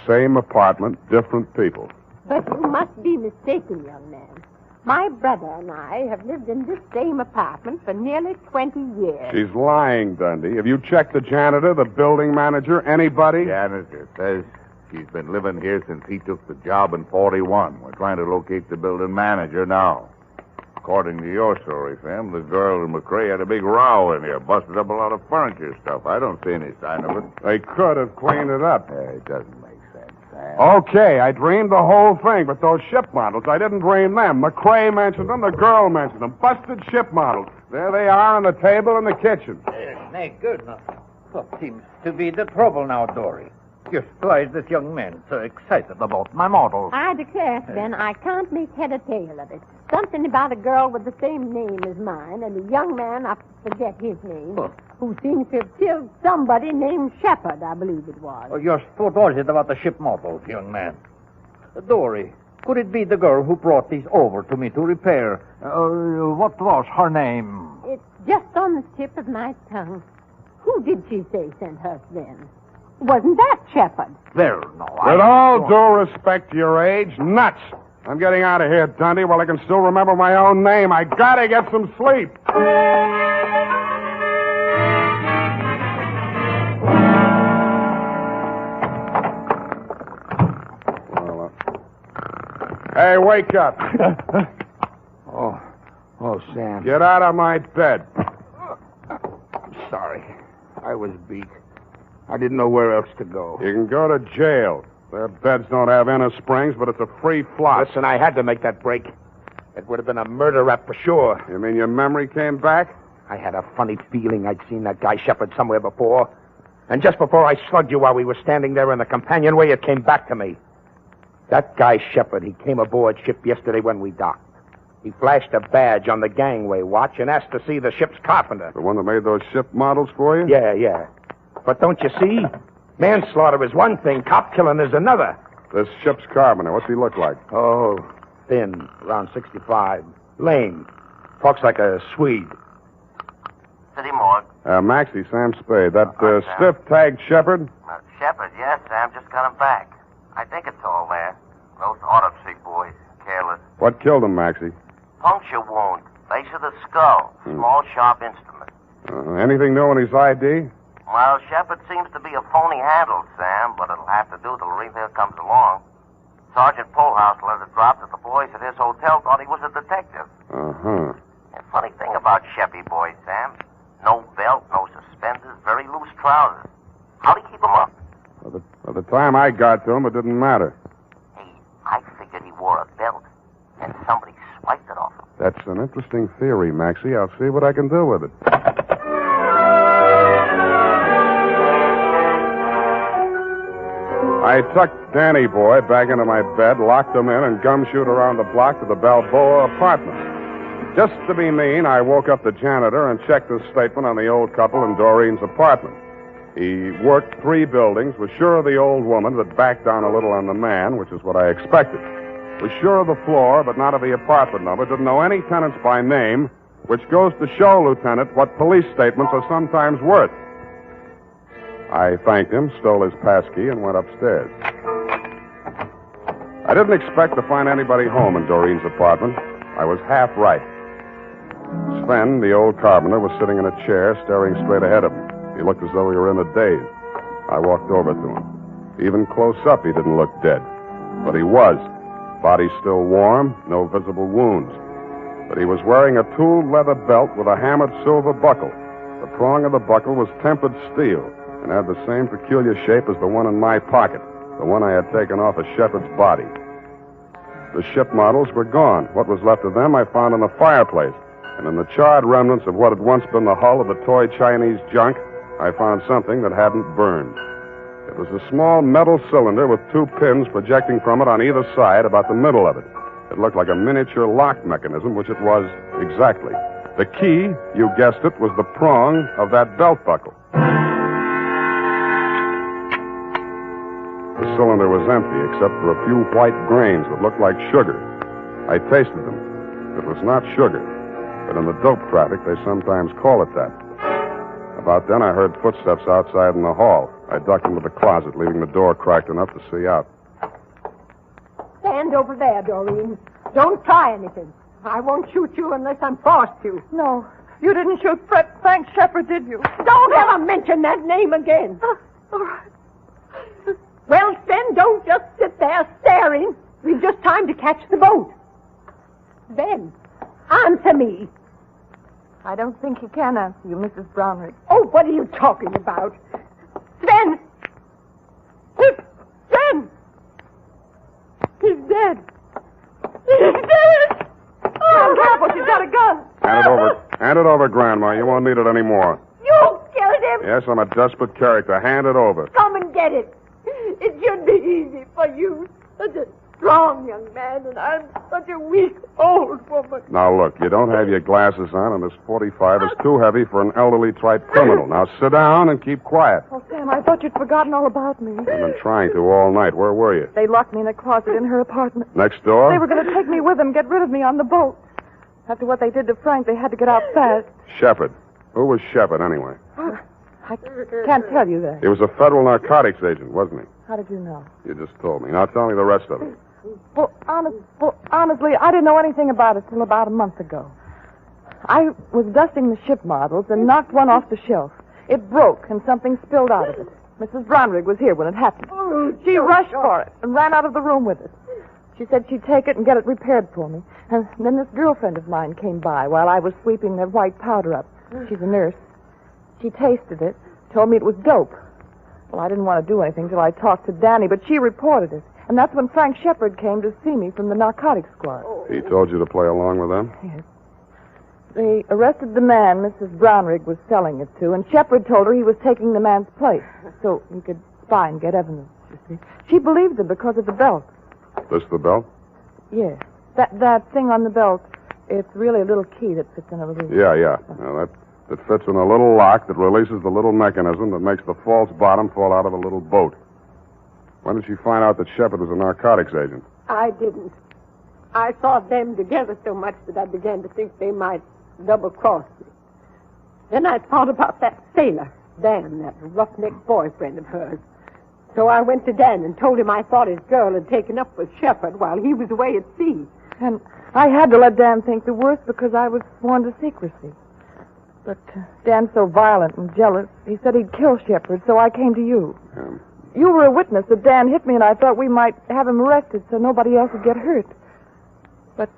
Same apartment, different people. But you must be mistaken, young man. My brother and I have lived in this same apartment for nearly 20 years. She's lying, Dundee. Have you checked the janitor, the building manager, anybody? Janitor says she's been living here since he took the job in 41. We're trying to locate the building manager now. According to your story, Sam, the girl and McCrae had a big row in here, busted up a lot of furniture stuff. I don't see any sign of it. They could have cleaned it up. It doesn't make sense, Sam. Okay, I dreamed the whole thing, but those ship models, I didn't dream them. McCrae mentioned them, the girl mentioned them. Busted ship models. There they are on the table in the kitchen. Nay, good enough. What seems to be the trouble now, Dory? Just why is this young man so excited about my model? I declare, Ben, I can't make head or tail of it. Something about a girl with the same name as mine and a young man, I forget his name, who seems to have killed somebody named Shepard, I believe it was. Just what was it about the ship models, young man? Dory, Could it be the girl who brought these over to me to repair? What was her name? It's just on the tip of my tongue. Who did she say sent her then? Wasn't that Shepard? There, no. With all due respect to your age, nuts. I'm getting out of here, Dundee, while I can still remember my own name. I gotta get some sleep. Hey, wake up. Oh, Sam. Get out of my bed. Sorry. I was beat. I didn't know where else to go. You can go to jail. Their beds don't have inner springs, but it's a free flop. Listen, I had to make that break. It would have been a murder rap for sure. You mean your memory came back? I had a funny feeling I'd seen that guy Shepard somewhere before. And just before I slugged you while we were standing there in the companionway, it came back to me. That guy Shepard, he came aboard ship yesterday when we docked. He flashed a badge on the gangway watch and asked to see the ship's carpenter. The one that made those ship models for you? Yeah. But don't you see? Manslaughter is one thing, cop killing is another. This ship's carpenter, what's he look like? Oh, thin, around 65. Lame. Talks like a Swede. City morgue. Maxie, Sam Spade. That stiff-tagged Shepard? Shepard, yes, Sam. Just got him back. I think it's all there. Those autopsy boys. Careless. What killed him, Maxie? Puncture wound. Base of the skull. Small, sharp instrument. Anything new in his ID? Well, Shepard seems to be a phony handle, Sam, but it'll have to do till Revere comes along. Sergeant Polhouse let it drop that the boys at his hotel thought he was a detective. Uh-huh. And funny thing about Sheppy boys, Sam. No belt, no suspenders, very loose trousers. How'd he keep them up? By the time I got to him, it didn't matter. I figured he wore a belt, and somebody swiped it off him. That's an interesting theory, Maxie. I'll see what I can do with it. I tucked Danny boy back into my bed, locked him in, and gumshoed around the block to the Balboa apartment. Just to be mean, I woke up the janitor and checked his statement on the old couple in Doreen's apartment. He worked 3 buildings, was sure of the old woman, but backed down a little on the man, which is what I expected. Was sure of the floor, but not of the apartment number. Didn't know any tenants by name, which goes to show, Lieutenant, what police statements are sometimes worth. I thanked him, stole his passkey, and went upstairs. I didn't expect to find anybody home in Doreen's apartment. I was half right. Sven, the old carpenter, was sitting in a chair, staring straight ahead of him. He looked as though he were in a daze. I walked over to him. Even close up, he didn't look dead. But he was. Body still warm, no visible wounds. But he was wearing a tooled leather belt with a hammered silver buckle. The prong of the buckle was tempered steel and had the same peculiar shape as the one in my pocket, the one I had taken off of Shepard's body. The ship models were gone. What was left of them I found in the fireplace. And in the charred remnants of what had once been the hull of the toy Chinese junk, I found something that hadn't burned. It was a small metal cylinder with 2 pins projecting from it on either side, about the middle of it. It looked like a miniature lock mechanism, which it was exactly. The key, you guessed it, was the prong of that belt buckle. The cylinder was empty, except for a few white grains that looked like sugar. I tasted them. It was not sugar, but in the dope traffic, they sometimes call it that. About then, I heard footsteps outside in the hall. I ducked into the closet, leaving the door cracked enough to see out. Stand over there, Doreen. Don't try anything. I won't shoot you unless I'm forced to. No, you didn't shoot Frank Shepard, did you? Don't ever mention that name again. All right. Well, Sven, don't just sit there staring. We've just time to catch the boat. Sven, answer me. I don't think he can answer you, Mrs. Brownrigg. Oh, what are you talking about? Sven! Sven! He's dead. He's dead! Oh, careful, she's got a gun. Hand it over. Hand it over, Grandma. You won't need it anymore. You killed him! Yes, I'm a desperate character. Hand it over. Come and get it. It should be easy for you. Such a strong young man, and I'm such a weak old woman. Now, look, you don't have your glasses on, and this .45 is too heavy for an elderly type criminal. Now, sit down and keep quiet. Okay. Sam, I thought you'd forgotten all about me. I've been trying to all night. Where were you? They locked me in a closet in her apartment. Next door? They were going to take me with them, get rid of me on the boat. After what they did to Frank, they had to get out fast. Shepard. Who was Shepard, anyway? I can't tell you that. He was a federal narcotics agent, wasn't he? How did you know? You just told me. Now tell me the rest of it. Well, honestly, I didn't know anything about it till about a month ago. I was dusting the ship models and knocked one off the shelf. It broke and something spilled out of it. Mrs. Brownrigg was here when it happened. She rushed for it and ran out of the room with it. She said she'd take it and get it repaired for me. And then this girlfriend of mine came by while I was sweeping the white powder up. She's a nurse. She tasted it, told me it was dope. Well, I didn't want to do anything till I talked to Danny, but she reported it. And that's when Frank Shepard came to see me from the narcotics squad. He told you to play along with them? Yes. They arrested the man Mrs. Brownrigg was selling it to, and Shepard told her he was taking the man's place so he could spy and get evidence, you see. She believed him because of the belt. This the belt? Yes. That thing on the belt, it's really a little key that fits in a little... Yeah. Now, that fits in a little lock that releases the little mechanism that makes the false bottom fall out of a little boat. When did she find out that Shepard was a narcotics agent? I didn't. I saw them together so much that I began to think they might double-cross me. Then I thought about that sailor, Dan, that roughneck boyfriend of hers. So I went to Dan and told him I thought his girl had taken up with Shepard while he was away at sea. And I had to let Dan think the worst because I was sworn to secrecy. But Dan's so violent and jealous, he said he'd kill Shepard, so I came to you. You were a witness that Dan hit me, and I thought we might have him arrested so nobody else would get hurt. But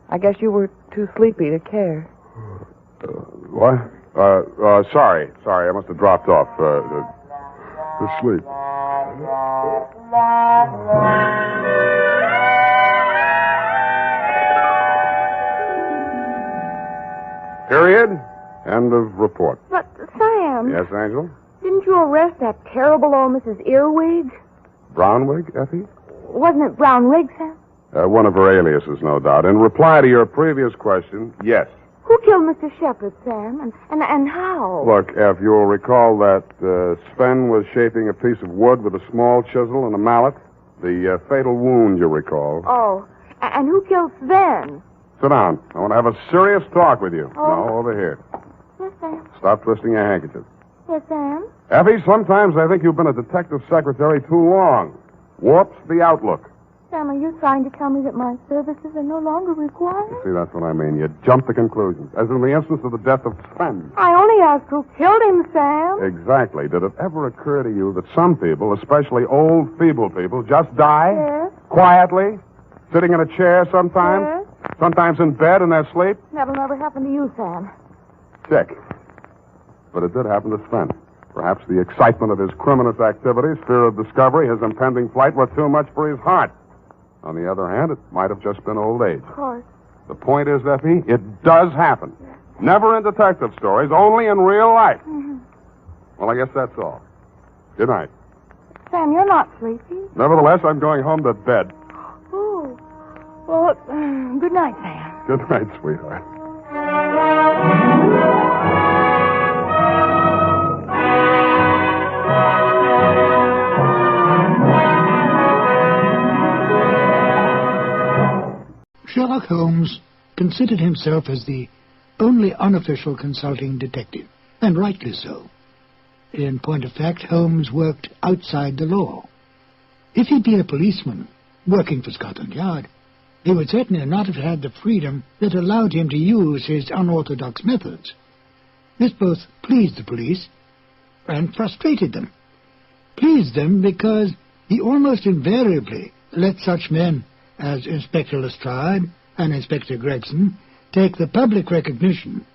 I guess you were too sleepy to care. What? Sorry. I must have dropped off. To sleep. Period. End of report. But, Sam... Yes, Angel? Didn't you arrest that terrible old Mrs. Earwig? Brownwig, Effie? Wasn't it Brownwig, Sam? One of her aliases, no doubt. In reply to your previous question, yes. Who killed Mr. Shepard, Sam? And how? Look, Eff, you'll recall that Sven was shaping a piece of wood with a small chisel and a mallet. The fatal wound, you recall. Oh, and who killed Sven? Sit down. I want to have a serious talk with you. Oh. No, over here. Yes, Sam. Stop twisting your handkerchief. Yes, Sam. Effie, sometimes I think you've been a detective secretary too long. Warps the outlook. Sam, are you trying to tell me that my services are no longer required? See, that's what I mean. You jump to conclusions. As in the instance of the death of Sven. I only asked who killed him, Sam. Exactly. Did it ever occur to you that some people, especially old, feeble people, just die? Yes. Quietly? Sitting in a chair sometimes? Yes. Sometimes in bed in their sleep? That'll never happen to you, Sam. Sick. But it did happen to Sven. Perhaps the excitement of his criminous activities, fear of discovery, his impending flight were too much for his heart. On the other hand, it might have just been old age. Of course. The point is, Effie, it does happen. Never in detective stories, only in real life. Mm-hmm. Well, I guess that's all. Good night. Sam, you're not sleepy. Nevertheless, I'm going home to bed. Oh. Well, good night, Sam. Good night, sweetheart. Sherlock Holmes considered himself as the only unofficial consulting detective, and rightly so. In point of fact, Holmes worked outside the law. If he'd been a policeman working for Scotland Yard, he would certainly not have had the freedom that allowed him to use his unorthodox methods. This both pleased the police and frustrated them. Pleased them because he almost invariably let such men as Inspector Lestrade and Inspector Gregson take the public recognition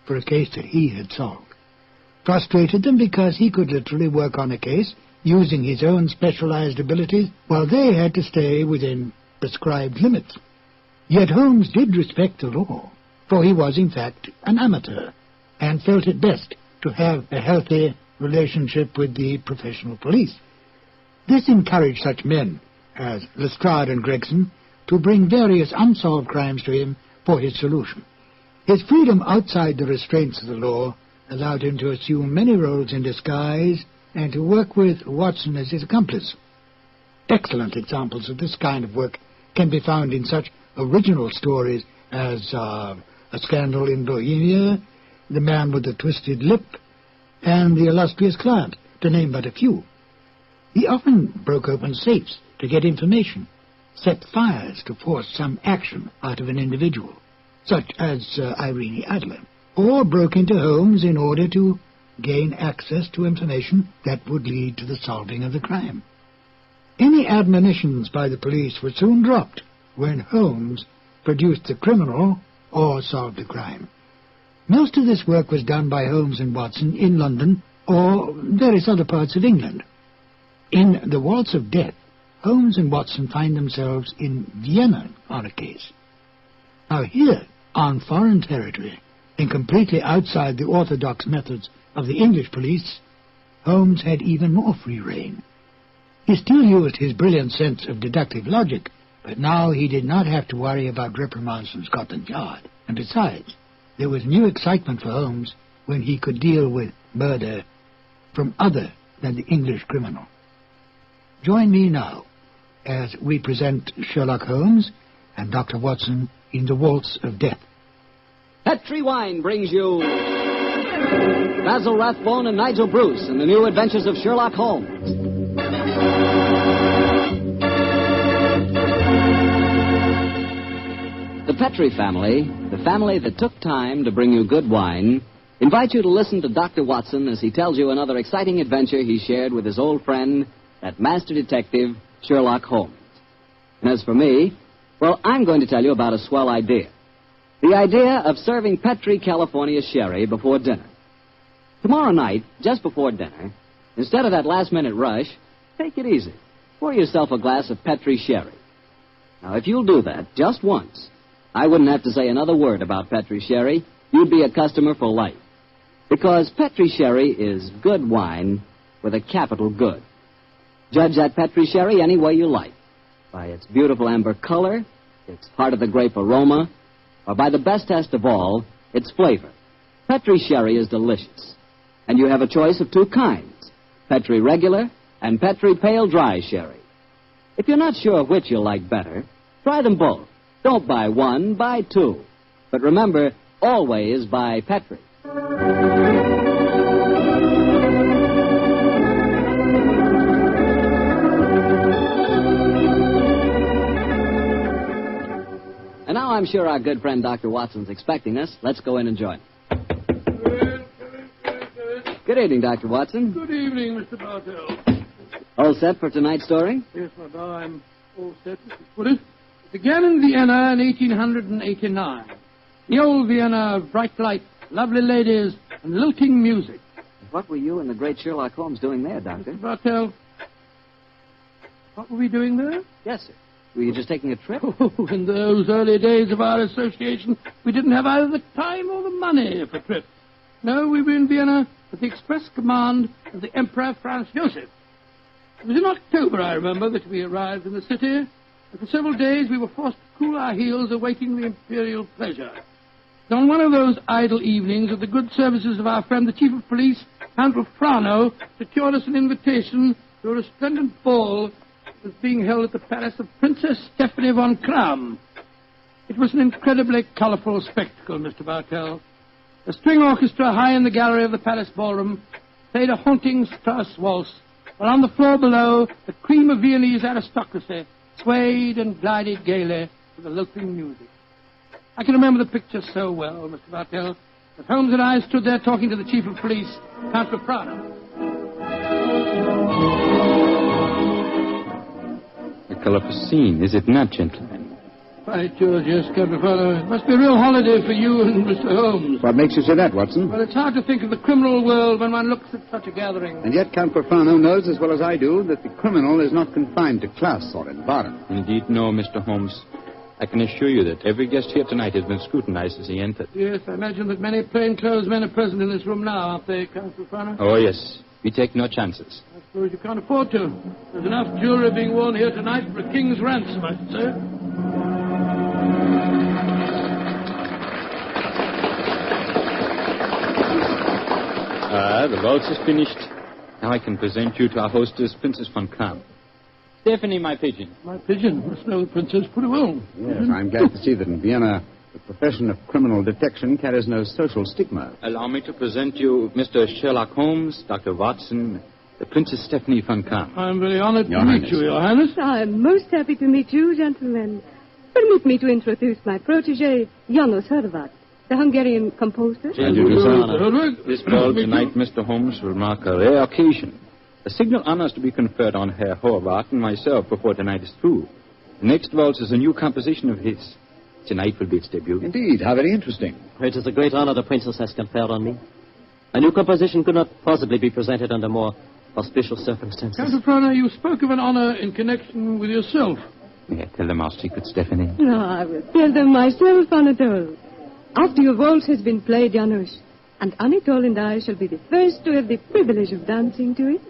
for a case that he had solved. Frustrated them because he could literally work on a case using his own specialized abilities while they had to stay within prescribed limits. Yet Holmes did respect the law, for he was in fact an amateur and felt it best to have a healthy relationship with the professional police. This encouraged such men as Lestrade and Gregson to bring various unsolved crimes to him for his solution. His freedom outside the restraints of the law allowed him to assume many roles in disguise and to work with Watson as his accomplice. Excellent examples of this kind of work can be found in such original stories as A Scandal in Bohemia, The Man with the Twisted Lip, and The Illustrious Client, to name but a few. He often broke open safes to get information, set fires to force some action out of an individual, such as Irene Adler, or broke into homes in order to gain access to information that would lead to the solving of the crime. Any admonitions by the police were soon dropped when Holmes produced the criminal or solved the crime. Most of this work was done by Holmes and Watson in London or various other parts of England. In The Waltz of Death, Holmes and Watson find themselves in Vienna on a case. Now here, on foreign territory, and completely outside the orthodox methods of the English police, Holmes had even more free rein. He still used his brilliant sense of deductive logic, but now he did not have to worry about reprimands from Scotland Yard. And besides, there was new excitement for Holmes when he could deal with murder from other than the English criminal. Join me now as we present Sherlock Holmes and Dr. Watson in The Waltz of Death. Petri Wine brings you Basil Rathbone and Nigel Bruce in the new adventures of Sherlock Holmes. The Petri family, the family that took time to bring you good wine, invite you to listen to Dr. Watson as he tells you another exciting adventure he shared with his old friend, that master detective, Sherlock Holmes. And as for me, well, I'm going to tell you about a swell idea. The idea of serving Petri California sherry before dinner. Tomorrow night, just before dinner, instead of that last-minute rush, take it easy. Pour yourself a glass of Petri sherry. Now, if you'll do that just once, I wouldn't have to say another word about Petri sherry. You'd be a customer for life. Because Petri sherry is good wine with a capital good. Judge that Petri sherry any way you like. By its beautiful amber color, its heart-of-the-grape aroma, or by the best test of all, its flavor. Petri sherry is delicious. And you have a choice of two kinds, Petri regular and Petri pale dry sherry. If you're not sure which you'll like better, try them both. Don't buy one, buy two. But remember, always buy Petri. And now I'm sure our good friend Dr. Watson's expecting us. Let's go in and join him. Good evening, Dr. Watson. Good evening, Mr. Bartell. All set for tonight's story? Yes, my boy, I'm all set, Mr. Woody. It began in Vienna in 1889. The old Vienna of bright lights, lovely ladies, and lilting music. What were you and the great Sherlock Holmes doing there, Doctor? Mr. Bartell, what were we doing there? Yes, sir. Were you just taking a trip? Oh, in those early days of our association, we didn't have either the time or the money for trips. No, we were in Vienna at the express command of the Emperor Franz Joseph. It was in October, I remember, that we arrived in the city, and for several days we were forced to cool our heels awaiting the imperial pleasure. And on one of those idle evenings, of the good services of our friend, the Chief of Police, Count Frano, secured us an invitation to a resplendent ball that was being held at the palace of Princess Stephanie von Kram. It was an incredibly colorful spectacle, Mr. Bartell. A string orchestra high in the gallery of the palace ballroom played a haunting Strauss waltz, while on the floor below, the cream of Viennese aristocracy swayed and glided gaily to the lilting music. I can remember the picture so well, Mr. Bartell, that Holmes and I stood there talking to the Chief of Police, Count Frano. A colorful scene, is it not, gentlemen? Right, George, yes, Count Frano. It must be a real holiday for you and Mr. Holmes. What makes you say that, Watson? Well, it's hard to think of the criminal world when one looks at such a gathering. And yet Count Frano knows as well as I do that the criminal is not confined to class or environment. Indeed, no, Mr. Holmes. I can assure you that every guest here tonight has been scrutinized as he entered. Yes, I imagine that many plainclothes men are present in this room now, aren't they, Count Frano? Oh, yes. We take no chances. I suppose you can't afford to. There's enough jewelry being worn here tonight for a king's ransom, I should say. Well, the waltz is finished. Now I can present you to our hostess, Princess von Kahn. Stephanie, my pigeon. My pigeon must know the princess pretty well. Yes, I'm glad to see that in Vienna the profession of criminal detection carries no social stigma. Allow me to present you Mr. Sherlock Holmes, Dr. Watson, the Princess Stephanie von Kahn. I'm very honored to meet you, Your Highness. I'm most happy to meet you, gentlemen. Permit me to introduce my protege, Janos Horvath, the Hungarian composer. This ball tonight, Mr. Holmes, will mark a rare occasion. A signal honor is to be conferred on Herr Horvath and myself before tonight is through. The next waltz is a new composition of his. Tonight will be its debut. Indeed, how very interesting. It is a great honor the princess has conferred on me. A new composition could not possibly be presented under more auspicious circumstances. Count Frana, you spoke of an honor in connection with yourself. May I tell them our secret, Stephanie? No, I will tell them myself, Anatole. After your waltz has been played, Janusz, and Anatole and I shall be the first to have the privilege of dancing to it,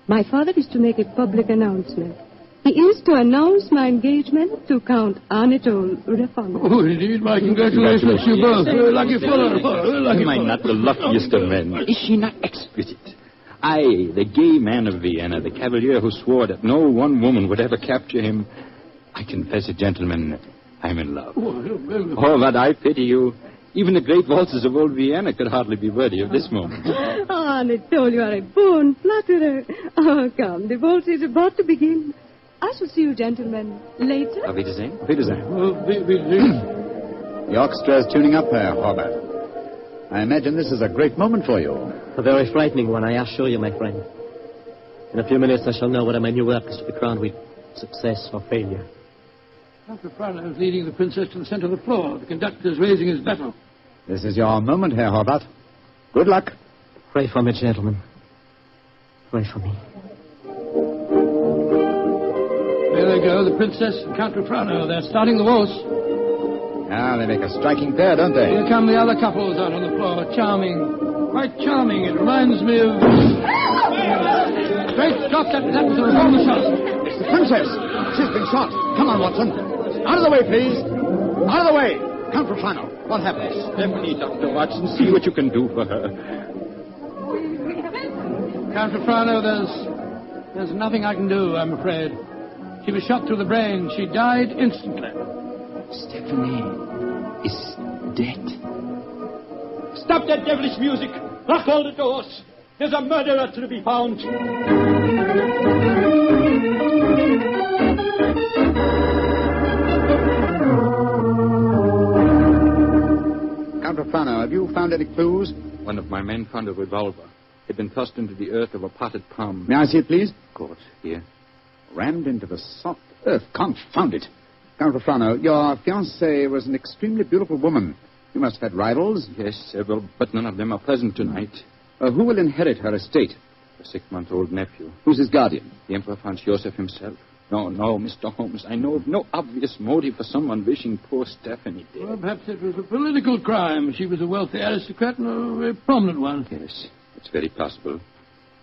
my father is to make a public announcement. He is to announce my engagement to Count Anatole Rafon. Oh, indeed, my congratulations to you both. Lucky fellow. Am I not the luckiest of men? Is she not exquisite? I, the gay man of Vienna, the cavalier who swore that no one woman would ever capture him. I confess it, gentlemen, I'm in love. Oh, but I pity you. Even the great waltzes of old Vienna could hardly be worthy of this moment. Anatole, you are a born flatterer. Oh, come, the waltz is about to begin. I shall see you gentlemen later. Auf Wiedersehen. Auf Wiedersehen. The orchestra is tuning up, Herr Horvath. I imagine this is a great moment for you. A very frightening one, I assure you, my friend. In a few minutes, I shall know whether my new work is to be crowned with success or failure. Dr. Frana is leading the princess to the center of the floor. The conductor is raising his battle. This is your moment, Herr Horvath. Good luck. Pray for me, gentlemen. Pray for me. There they go, the princess and Count Frana. They're starting the waltz. Ah, they make a striking pair, don't they? Here come the other couples out on the floor. Charming. Quite charming. It reminds me of... Great Scott, that was a revolver shot. It's the princess. She's been shot. Come on, Watson. Out of the way, please. Out of the way. Count Frana, what happens? Stephanie, Dr. Watson, see what you can do for her. Count Frana, there's nothing I can do, I'm afraid. She was shot through the brain. She died instantly. Stephanie is dead. Stop that devilish music! Lock all the doors! There's a murderer to be found! Count Frana, have you found any clues? One of my men found a revolver. It had been thrust into the earth of a potted palm. May I see it, please? Of course, here. Rammed into the soft earth. Confound it. Count Frana, your fiancée was an extremely beautiful woman. You must have had rivals? Yes, several, but none of them are present tonight. Who will inherit her estate? A 6-month-old nephew. Who's his guardian? The Emperor Franz Joseph himself. No, Mr. Holmes, I know of no obvious motive for someone wishing poor Stephanie dead. Well, perhaps it was a political crime. She was a wealthy aristocrat and a very prominent one. Yes, it's very possible.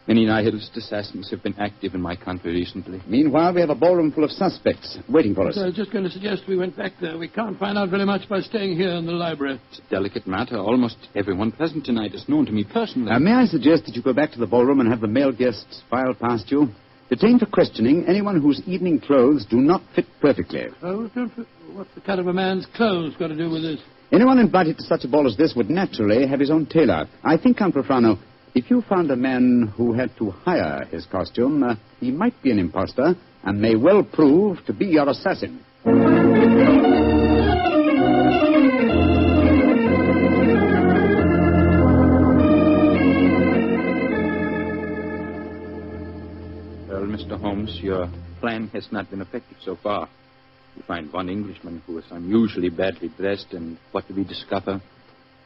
Many nihilist assassins have been active in my country recently. Meanwhile, we have a ballroom full of suspects waiting for us. So I was just going to suggest we went back there. We can't find out very much by staying here in the library. It's a delicate matter. Almost everyone present tonight is known to me personally. May I suggest that you go back to the ballroom and have the male guests file past you? Detain for questioning anyone whose evening clothes do not fit perfectly. What's the cut of a man's clothes got to do with this? Anyone invited to such a ball as this would naturally have his own tailor. I think, Count Frana, if you found a man who had to hire his costume, he might be an impostor and may well prove to be your assassin. Well, Mr. Holmes, your plan has not been effective so far. You find one Englishman who is unusually badly dressed, and what do we discover?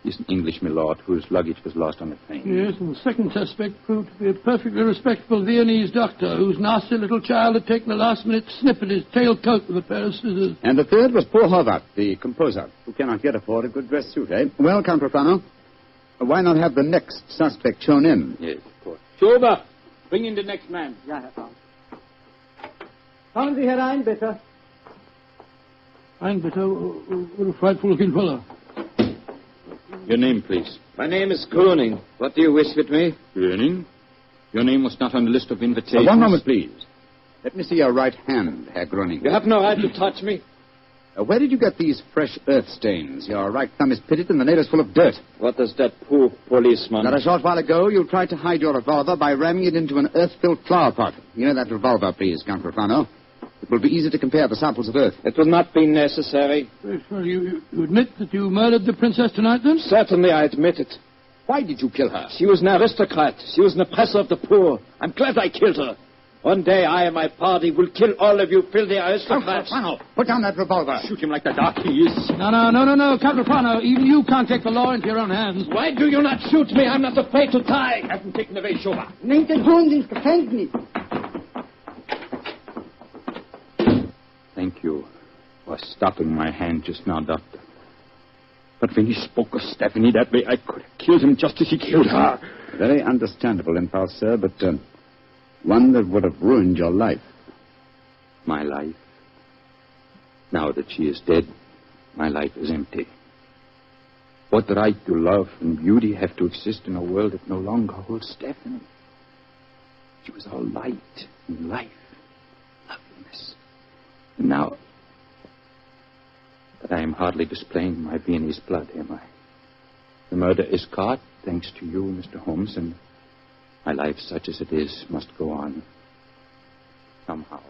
He's an English milord whose luggage was lost on the train. Yes, and the second suspect proved to be a perfectly respectable Viennese doctor whose nasty little child had taken a last-minute snip at his tailcoat with a pair of scissors. And the third was poor Horvath, the composer, who cannot yet afford a good dress suit, eh? Well, Count Frana, why not have the next suspect shown in? Yes, of course. Cobra, bring in the next man. Ja, Herr Franz. Kommen Sie herein, bitte. Ein bitte, what a frightful-looking fellow. Your name, please. My name is Gruning. What do you wish with me? Gruning? Your name was not on the list of invitations. One moment, please. Let me see your right hand, Herr Gruning. You have no right to touch me. Where did you get these fresh earth stains? Your right thumb is pitted and the nail is full of dirt. What does that poor policeman... Not a short while ago, you tried to hide your revolver by ramming it into an earth-filled flower pot. You know that revolver, please, Count Profano. It will be easy to compare the samples of earth. It will not be necessary. Well, you admit that you murdered the princess tonight, then? Certainly, I admit it. Why did you kill her? She was an aristocrat. She was an oppressor of the poor. I'm glad I killed her. One day, I and my party will kill all of you filthy aristocrats. Profano, put down that revolver. Shoot him like the dark he is. No, Count Profano. Even you can't take the law into your own hands. Why do you not shoot me? I'm not afraid to die. Have him taken away, Schober. Nehmt den Hund ins Gefängnis. Thank you for stopping my hand just now, Doctor. But when he spoke of Stephanie that way, I could have killed him just as he killed her. Very understandable impulse, sir, but one that would have ruined your life. My life? Now that she is dead, my life is empty. What right do love and beauty have to exist in a world that no longer holds Stephanie? She was all light and life, loveliness. And now... But I am hardly displaying my Viennese blood, am I? The murder is caught, thanks to you, Mr. Holmes, and my life, such as it is, must go on. Somehow.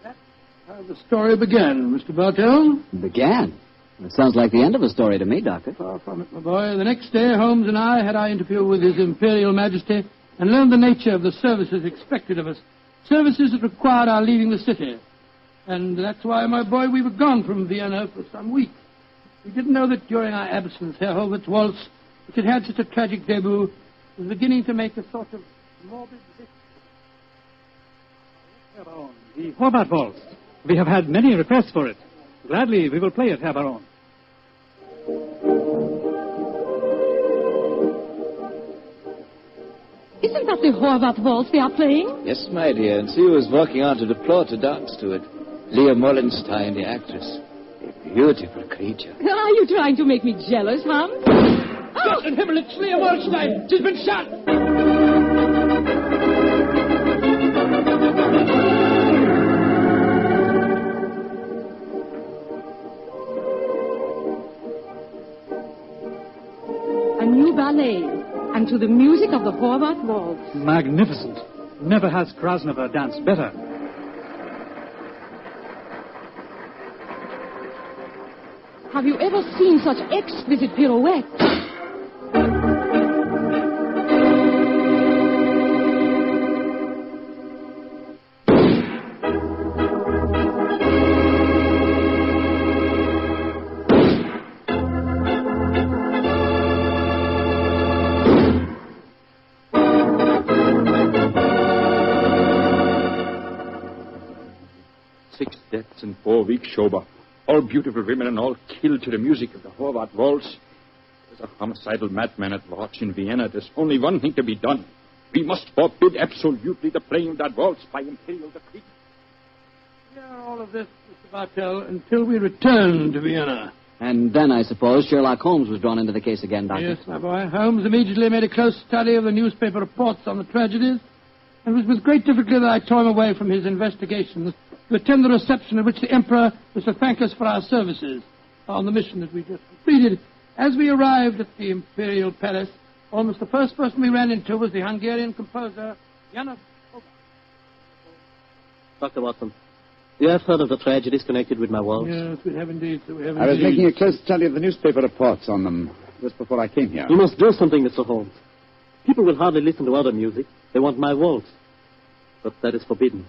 That's how the story began, Mr. Bartell. Began? It sounds like the end of a story to me, Doctor. Far from it, my boy. The next day, Holmes and I had our interview with His Imperial Majesty and learned the nature of the services expected of us. Services that required our leaving the city. And that's why, my boy, we were gone from Vienna for some weeks. We didn't know that during our absence, Herr Holbert's waltz, which had had such a tragic debut, was beginning to make a sort of morbid... Herr Baron, the Horvath waltz. We have had many requests for it. Gladly, we will play it, Herr Baron. Isn't that the Horvath waltz they are playing? Yes, my dear, and she was walking onto the floor to dance to it. Leah Mollenstein, the actress. A beautiful creature. Are you trying to make me jealous, Hans? Gott in Himmel, it's Leah Mollenstein! She's been shot! A new ballet, and to the music of the Horvath waltz. Magnificent. Never has Krasnova danced better. Have you ever seen such exquisite pirouettes? Six deaths in 4 weeks, Schober. All beautiful women and all killed to the music of the Horvath waltz. There's a homicidal madman at large in Vienna. There's only one thing to be done. We must forbid absolutely the playing of that waltz by imperial decree. We are all of this, Mr. Bartell, until we return to Vienna. And then, I suppose, Sherlock Holmes was drawn into the case again, Doctor. Yes, my boy. Holmes immediately made a close study of the newspaper reports on the tragedies. And it was with great difficulty that I tore him away from his investigations to attend the reception at which the Emperor was to thank us for our services on the mission that we just completed. As we arrived at the Imperial Palace, almost the first person we ran into was the Hungarian composer, Janos. Dr. Watson, you have heard of the tragedies connected with my waltz? Yes, we have indeed, sir. We have I was indeed. making a close study of the newspaper reports on them just before I came here. You must do something, Mr. Holmes. People will hardly listen to other music. They want my waltz. But that is forbidden.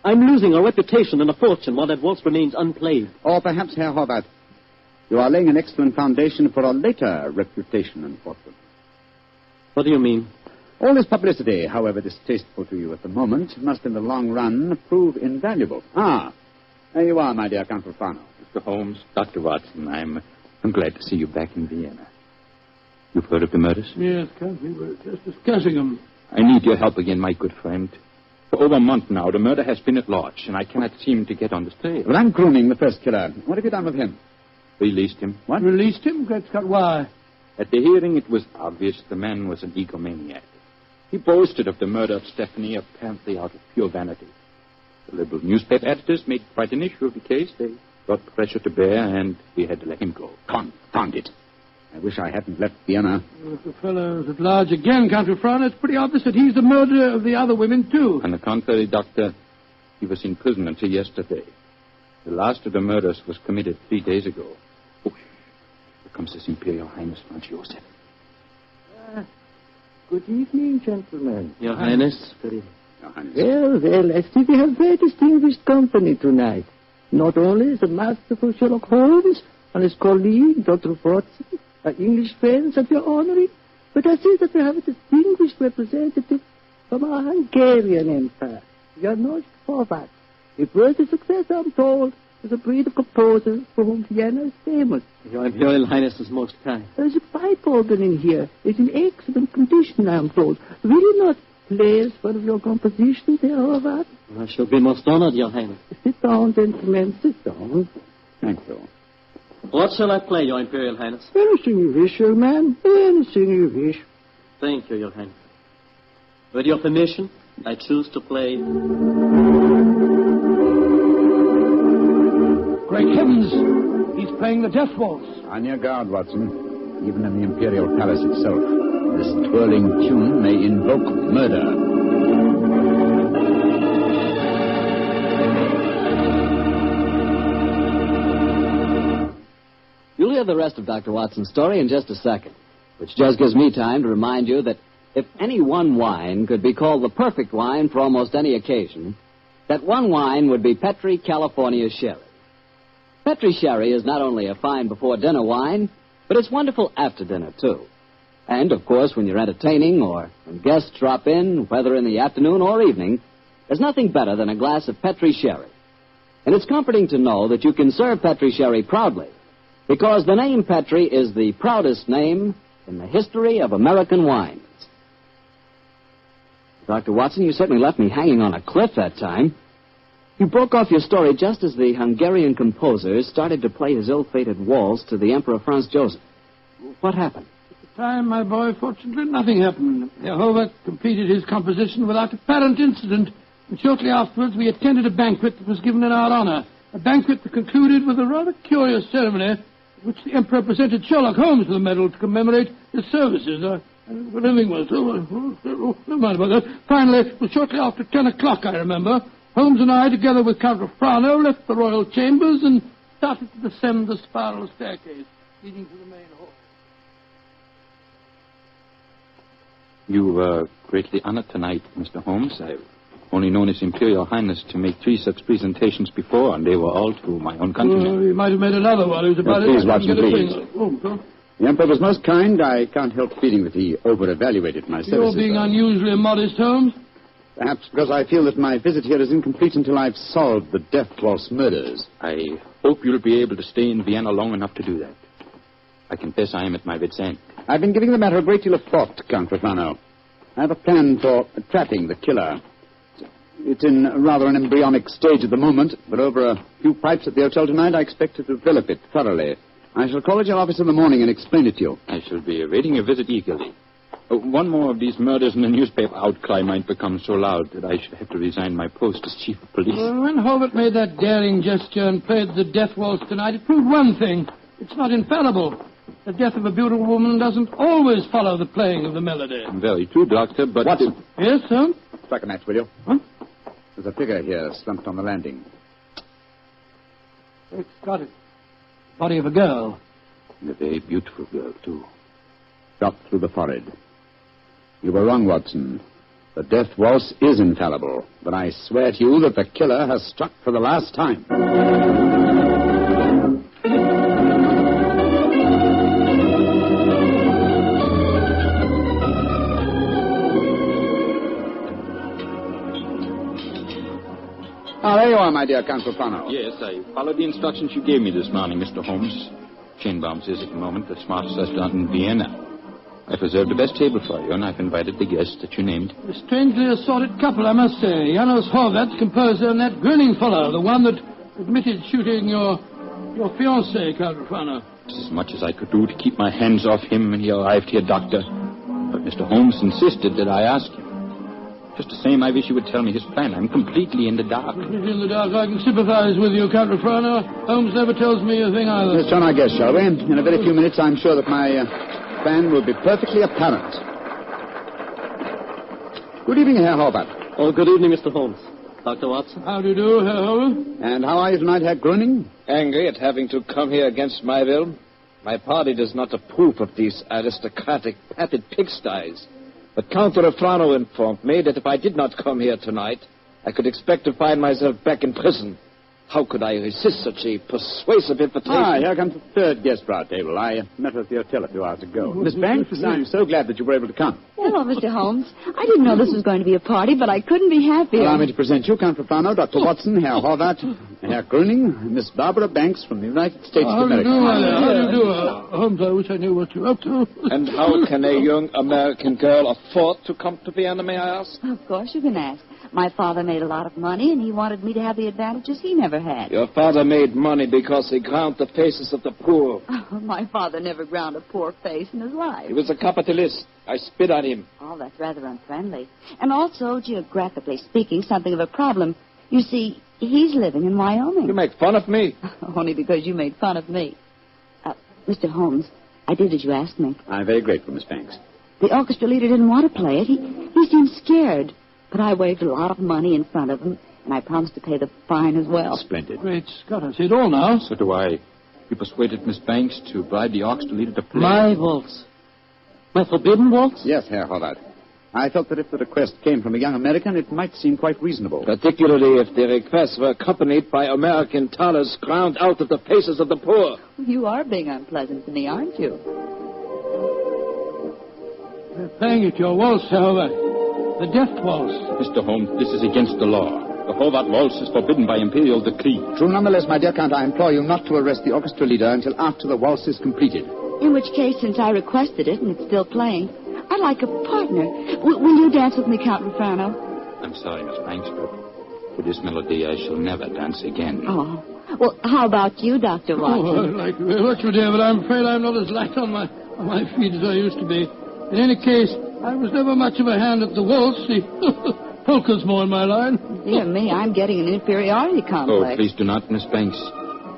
I'm losing a reputation and a fortune while that waltz remains unplayed. Or perhaps, Herr Horvath, you are laying an excellent foundation for a later reputation and fortune. What do you mean? All this publicity, however distasteful to you at the moment, must in the long run prove invaluable. Ah, there you are, my dear Count Profano. Mr. Holmes, Dr. Watson, I'm glad to see you back in Vienna. You've heard of the murders? Yes, Count, we were just discussing them. I need your help again, my good friend. For over a month now, the murder has been at large, and I cannot seem to get on the trail. Well, I'm Gruning, the first killer. What have you done with him? Released him. What? Released him? Great Scott, why? At the hearing, it was obvious the man was an egomaniac. He boasted of the murder of Stephanie, apparently out of pure vanity. The liberal newspaper editors made quite an issue of the case. They brought pressure to bear, and we had to let him go. Confound it. I wish I hadn't left Vienna. Well, if the fellow's at large again, Count Refrain, it's pretty obvious that he's the murderer of the other women, too. On the contrary, Doctor, he was in prison until yesterday. The last of the murders was committed 3 days ago. Oh, here comes His Imperial Highness Franz Joseph. Good evening, gentlemen. Your Highness. Good evening. Your Highness. Well, I see we have very distinguished company tonight. Not only is the masterful Sherlock Holmes and his colleague, Dr. Watson, our English friends that we are honoring, but I see that we have a distinguished representative from our Hungarian Empire, Janos Horváth. If worth a success, I'm told, is a breed of composers for whom Vienna is famous. Your Imperial Highness is most kind. There's a pipe organ in here. It's in excellent condition, I am told. Will you not play as one of your compositions, Herr Horváth? I shall be most honored, Your Highness. Sit down, gentlemen, sit down. Thank you. What shall I play, Your Imperial Highness? Anything you wish, young man. Anything you wish. Thank you, Your Highness. With your permission, I choose to play... Great heavens! He's playing the Death Waltz. On your guard, Watson. Even in the Imperial Palace itself, this twirling tune may invoke murder. You'll hear the rest of Dr. Watson's story in just a second, which just gives me time to remind you that if any one wine could be called the perfect wine for almost any occasion, that one wine would be Petri California Sherry. Petri Sherry is not only a fine before-dinner wine, but it's wonderful after dinner, too. And, of course, when you're entertaining or when guests drop in, whether in the afternoon or evening, there's nothing better than a glass of Petri Sherry. And it's comforting to know that you can serve Petri Sherry proudly, because the name Petri is the proudest name in the history of American wines. Dr. Watson, you certainly left me hanging on a cliff that time. You broke off your story just as the Hungarian composer started to play his ill-fated waltz to the Emperor Franz Joseph. What happened? At the time, my boy, fortunately, nothing happened. Jehovah completed his composition without apparent incident, and shortly afterwards we attended a banquet that was given in our honor. A banquet that concluded with a rather curious ceremony in which the Emperor presented Sherlock Holmes with a medal to commemorate his services. What everything was. Never mind about that. Finally, it was shortly after 10 o'clock, I remember. Holmes and I, together with Count Refrain, left the royal chambers and started to descend the spiral staircase leading to the main hall. You were greatly honored tonight, Mr. Holmes. I've only known His Imperial Highness to make 3 such presentations before, and they were all to my own countrymen. He might have made another one. It was about Please, Watson, please. Oh, the Emperor was most kind. I can't help feeling that he over-evaluated my services. You're being unusually modest, Holmes. Perhaps because I feel that my visit here is incomplete until I've solved the Death Waltz murders. I hope you'll be able to stay in Vienna long enough to do that. I confess I am at my wit's end. I've been giving the matter a great deal of thought, Count Refrain. I have a plan for trapping the killer. It's in rather an embryonic stage at the moment, but over a few pipes at the hotel tonight, I expect to develop it thoroughly. I shall call at your office in the morning and explain it to you. I shall be awaiting your visit eagerly. One more of these murders in the newspaper outcry might become so loud that I should have to resign my post as chief of police. Well, when Hobart made that daring gesture and played the death waltz tonight, it proved one thing. It's not infallible. The death of a beautiful woman doesn't always follow the playing of the melody. Very true, Doctor, but... Watson. Yes, sir? Strike a match, will you? Huh? There's a figure here slumped on the landing. It's got it. Body of a girl. And a very beautiful girl, too. Shot through the forehead. You were wrong, Watson. The death waltz is infallible, but I swear to you that the killer has struck for the last time. There you are, my dear Count Refrain. Yes, I followed the instructions you gave me this morning, Mr. Holmes. Shaynebaum's is at the moment the smartest restaurant in Vienna. I've reserved the best table for you, and I've invited the guests that you named. A strangely assorted couple, I must say. Janos Horváth, composer, and that grinning fellow, the one that admitted shooting your Your fiancé, Count Rufano. It's as much as I could do to keep my hands off him when he arrived here, Doctor. But Mr. Holmes insisted that I ask you. Just the same, I wish you would tell me his plan. I'm completely in the dark. In the dark, I can sympathize with you, Count Rufano. Holmes never tells me a thing either. Let's turn our guest, shall we? In a very few minutes, I'm sure that my plan will be perfectly apparent. Good evening, Herr Horvath. Oh, good evening, Mr. Holmes. Dr. Watson. How do you do, Herr Holmes? And how are you tonight, Herr Gröning? Angry at having to come here against my will. My party does not approve of these aristocratic, padded pigsties. But Count Rufano informed me that if I did not come here tonight, I could expect to find myself back in prison. How could I resist such a persuasive invitation? Here comes the third guest for our table. I met her at the hotel a few hours ago. Miss Banks, I'm so glad that you were able to come. Hello, Mr. Holmes. I didn't know this was going to be a party, but I couldn't be happier. Allow me to present you, Count Rufano, Dr. Watson, Herr Horvath, Herr Gröning, Miss Barbara Banks from the United States of America. How do you do, Holmes? I wish I knew what you're up to. And how can a young American girl afford to come to Vienna, may I ask? Of course you can ask. My father made a lot of money, and he wanted me to have the advantages he never had. Your father made money because he ground the faces of the poor. Oh, my father never ground a poor face in his life. He was a capitalist. I spit on him. Oh, that's rather unfriendly. And also, geographically speaking, something of a problem. You see, he's living in Wyoming. You make fun of me? Only because you made fun of me. Mr. Holmes, I did as you asked me. I'm very grateful, Miss Banks. The orchestra leader didn't want to play it. He seemed scared. But I waved a lot of money in front of him, and I promised to pay the fine as well. Splendid. Great Scott, I see it all now. So do I. You persuaded Miss Banks to bribe the orchestra leader to play. My waltz. My forbidden waltz? Yes, Herr Horvath. I felt that if the request came from a young American, it might seem quite reasonable. Particularly if the request were accompanied by American dollars ground out of the faces of the poor. You are being unpleasant to me, aren't you? They're playing at your waltz, however. The death waltz. Mr. Holmes, this is against the law. The Horvath waltz is forbidden by imperial decree. True, nonetheless, my dear Count, I implore you not to arrest the orchestra leader until after the waltz is completed. In which case, since I requested it and it's still playing, I'd like a partner. Will you dance with me, Count Rufano? I'm sorry, Miss Banks, but for this melody I shall never dance again. Oh. Well, how about you, Dr. Watson? Oh, I'd like you very much, dear, but I'm afraid I'm not as light on my feet as I used to be. In any case, I was never much of a hand at the waltz. The polka's more in my line. Dear me, I'm getting an inferiority complex. Oh, please do not, Miss Banks.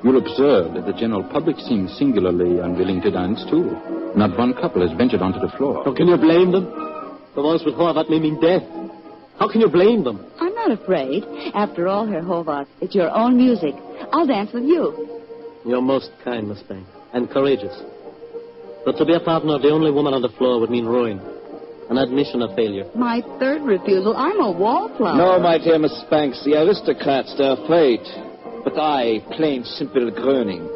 You'll observe that the general public seems singularly unwilling to dance, too. Not one couple has ventured onto the floor. How can you blame them? The waltz with Horvath may mean death. How can you blame them? I'm not afraid. After all, Herr Horvath, it's your own music. I'll dance with you. You're most kind, Miss Banks, and courageous. But to be a partner of the only woman on the floor would mean ruin. An admission of failure. My third refusal. I'm a wallflower. No, my dear Miss Banks, the aristocrats, they're afraid. But I, plain, simple Gröning,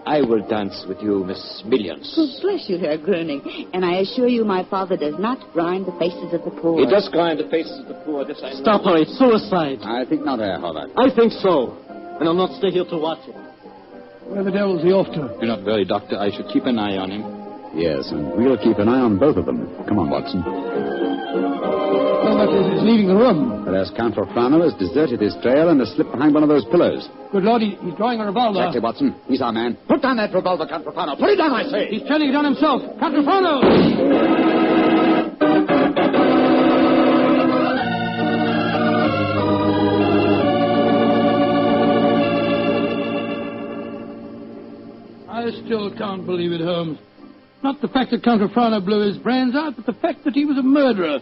I will dance with you, Miss Millions. Oh, bless you, Herr Gröning. And I assure you my father does not grind the faces of the poor. He does grind the faces of the poor, this I know. Stop her, it's suicide. I think not, Herr Horvath. I think so. And I'll not stay here to watch it. Where the devil's he off to? Do not worry, Doctor. I should keep an eye on him. Yes, and we'll keep an eye on both of them. Come on, Watson. Well, that is, he's leaving the room. But as Count Rufano has deserted his trail and has slipped behind one of those pillars. Good Lord, he's drawing a revolver. Exactly, Watson. He's our man. Put down that revolver, Count Rufano. Put it down, I say. He's turning it on himself. Count Rufano! I still can't believe it, Holmes. Not the fact that Count Rufano blew his brains out, but the fact that he was a murderer.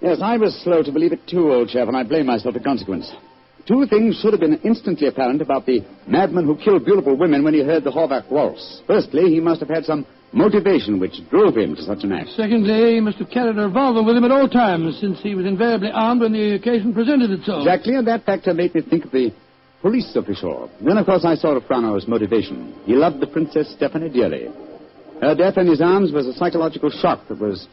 Yes, I was slow to believe it too, old chap, and I blame myself for consequence. Two things should have been instantly apparent about the madman who killed beautiful women when he heard the Horvath waltz. Firstly, he must have had some motivation which drove him to such an act. Secondly, he must have carried a revolver with him at all times, since he was invariably armed when the occasion presented itself. Exactly, and that factor made me think of the police official. Then, of course, I saw Rufano's motivation. He loved the Princess Stephanie dearly. Her death in his arms was a psychological shock that was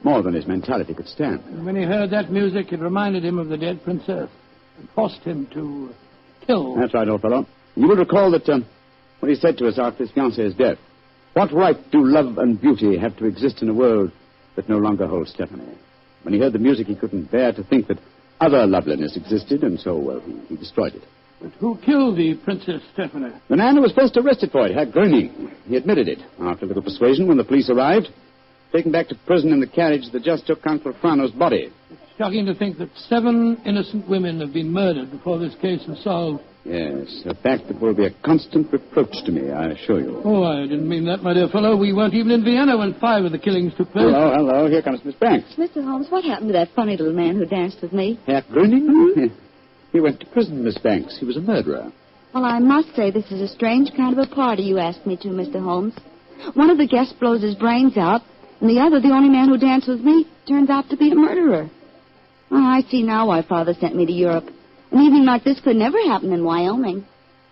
more than his mentality could stand. And when he heard that music, it reminded him of the dead princess and forced him to kill. That's right, old fellow. You will recall that what he said to us after his fiancée's death. What right do love and beauty have to exist in a world that no longer holds Stephanie? When he heard the music, he couldn't bear to think that other loveliness existed, and so, well, he destroyed it. But who killed the Princess Stephanie? The man who was first arrested for it, Herr Gröning. He admitted it. After a little persuasion, when the police arrived, taken back to prison in the carriage that just took Count Frano's body. Shocking to think that 7 innocent women have been murdered before this case is solved. Yes, a fact that will be a constant reproach to me, I assure you. Oh, I didn't mean that, my dear fellow. We weren't even in Vienna when 5 of the killings took place. Hello. Here comes Miss Banks. Mr. Holmes, what happened to that funny little man who danced with me? Herr Gröning? He went to prison, Miss Banks. He was a murderer. Well, I must say this is a strange kind of a party you asked me to, Mr. Holmes. One of the guests blows his brains out, and the other, the only man who danced with me, turns out to be a murderer. Oh, I see now why Father sent me to Europe. An evening like this could never happen in Wyoming.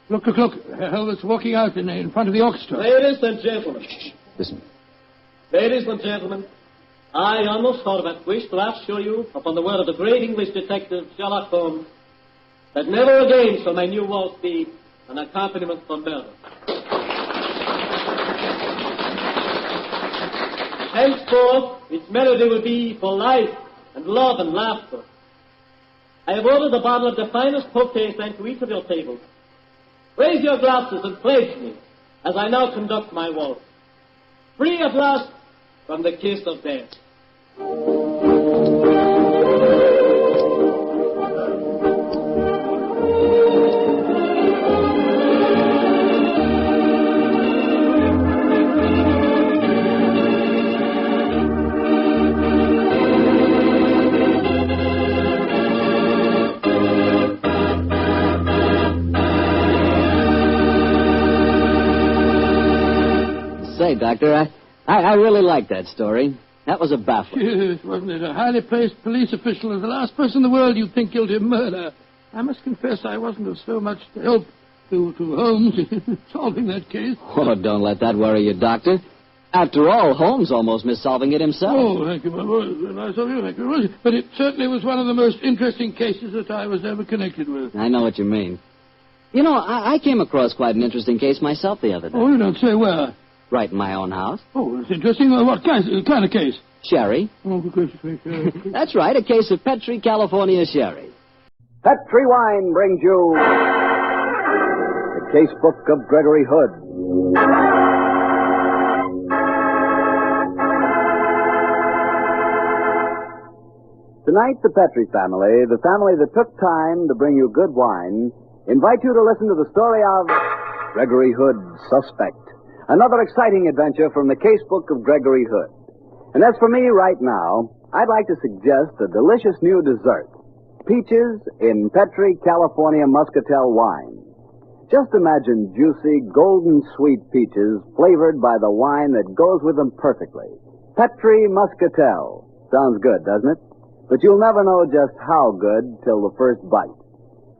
Look. Elvis walking out in front of the orchestra. Ladies and gentlemen. Shh. Listen. Ladies and gentlemen, I, Arnold Horvath, wish to assure you, upon the word of the great English detective Sherlock Holmes, that never again shall my new waltz be an accompaniment for murder. Henceforth, its melody will be for life and love and laughter. I have ordered a bottle of the finest Potay sent to each of your tables. Raise your glasses and pledge me as I now conduct my waltz. Free at last from the kiss of death. Say, Doctor, I really like that story. That was a baffler. Yes, wasn't it? A highly placed police official is the last person in the world you'd think guilty of murder. I must confess I wasn't of so much help to Holmes in solving that case. Oh, don't let that worry you, Doctor. After all, Holmes almost missed solving it himself. Oh, thank you, my boy. Nice of you, thank you very much. But it certainly was one of the most interesting cases that I was ever connected with. I know what you mean. You know, I came across quite an interesting case myself the other day. Oh, you don't say where? Right in my own house. Oh, that's interesting. What kind of case? Sherry. Oh, for goodness sake. That's right, a case of Petri, California sherry. Petri Wine brings you the Casebook of Gregory Hood. Tonight, the Petri family, the family that took time to bring you good wine, invite you to listen to the story of Gregory Hood, Suspect. Another exciting adventure from the Casebook of Gregory Hood. And as for me right now, I'd like to suggest a delicious new dessert. Peaches in Petri, California Muscatel wine. Just imagine juicy, golden sweet peaches flavored by the wine that goes with them perfectly. Petri Muscatel. Sounds good, doesn't it? But you'll never know just how good till the first bite.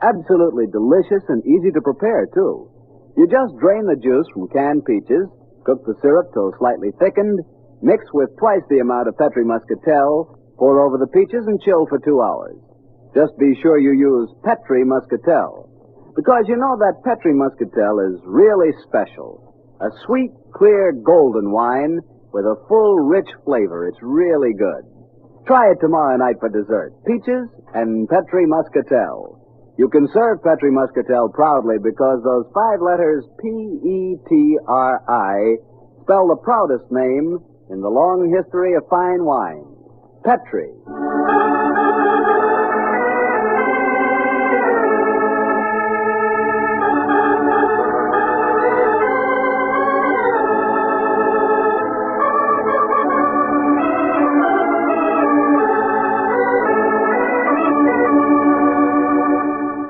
Absolutely delicious and easy to prepare, too. You just drain the juice from canned peaches, cook the syrup till slightly thickened, mix with twice the amount of Petri Muscatel, pour over the peaches, and chill for 2 hours. Just be sure you use Petri Muscatel, because you know that Petri Muscatel is really special. A sweet, clear, golden wine with a full, rich flavor. It's really good. Try it tomorrow night for dessert. Peaches and Petri Muscatel. You can serve Petri Muscatel proudly because those 5 letters Petri spell the proudest name in the long history of fine wine. Petri.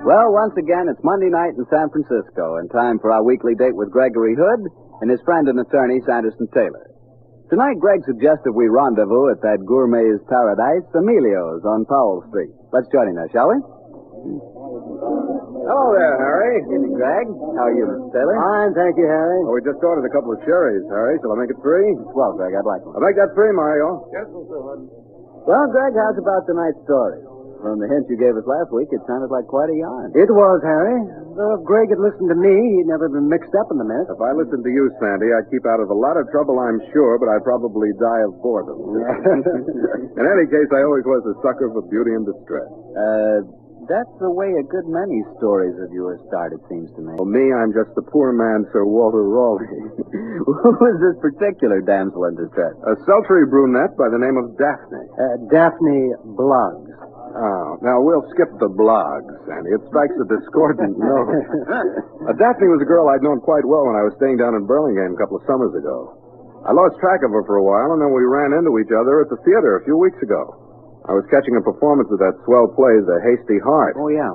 Well, once again, it's Monday night in San Francisco, and time for our weekly date with Gregory Hood and his friend and attorney, Sanderson Taylor. Tonight, Greg suggested we rendezvous at that gourmet's paradise, Emilio's on Powell Street. Let's join him there, shall we? Hello there, Harry. Evening, Greg. How are you, Mr. Taylor? Fine, thank you, Harry. Well, we just ordered a couple of sherries, Harry. Shall I make it 3? Well, Greg, I'd like one. I'll make that 3, Mario. Yes, Mr. Hood. Well, Greg, how's about tonight's story? From the hint you gave us last week, it sounded like quite a yarn. It was, Harry. Though if Greg had listened to me, he'd never been mixed up in the mess. If I listened to you, Sandy, I'd keep out of a lot of trouble, I'm sure, but I'd probably die of boredom. In any case, I always was a sucker for beauty and distress. That's the way a good many stories of yours start, it seems to me. Well, me, I'm just the poor man, Sir Walter Raleigh. Who was this particular damsel in distress? A sultry brunette by the name of Daphne. Daphne Bloggs. Oh, now we'll skip the blogs, Sandy. It strikes a discordant note. Daphne was a girl I'd known quite well when I was staying down in Burlingame a couple of summers ago. I lost track of her for a while, and then we ran into each other at the theater a few weeks ago. I was catching a performance of that swell play, The Hasty Heart. Oh, yeah.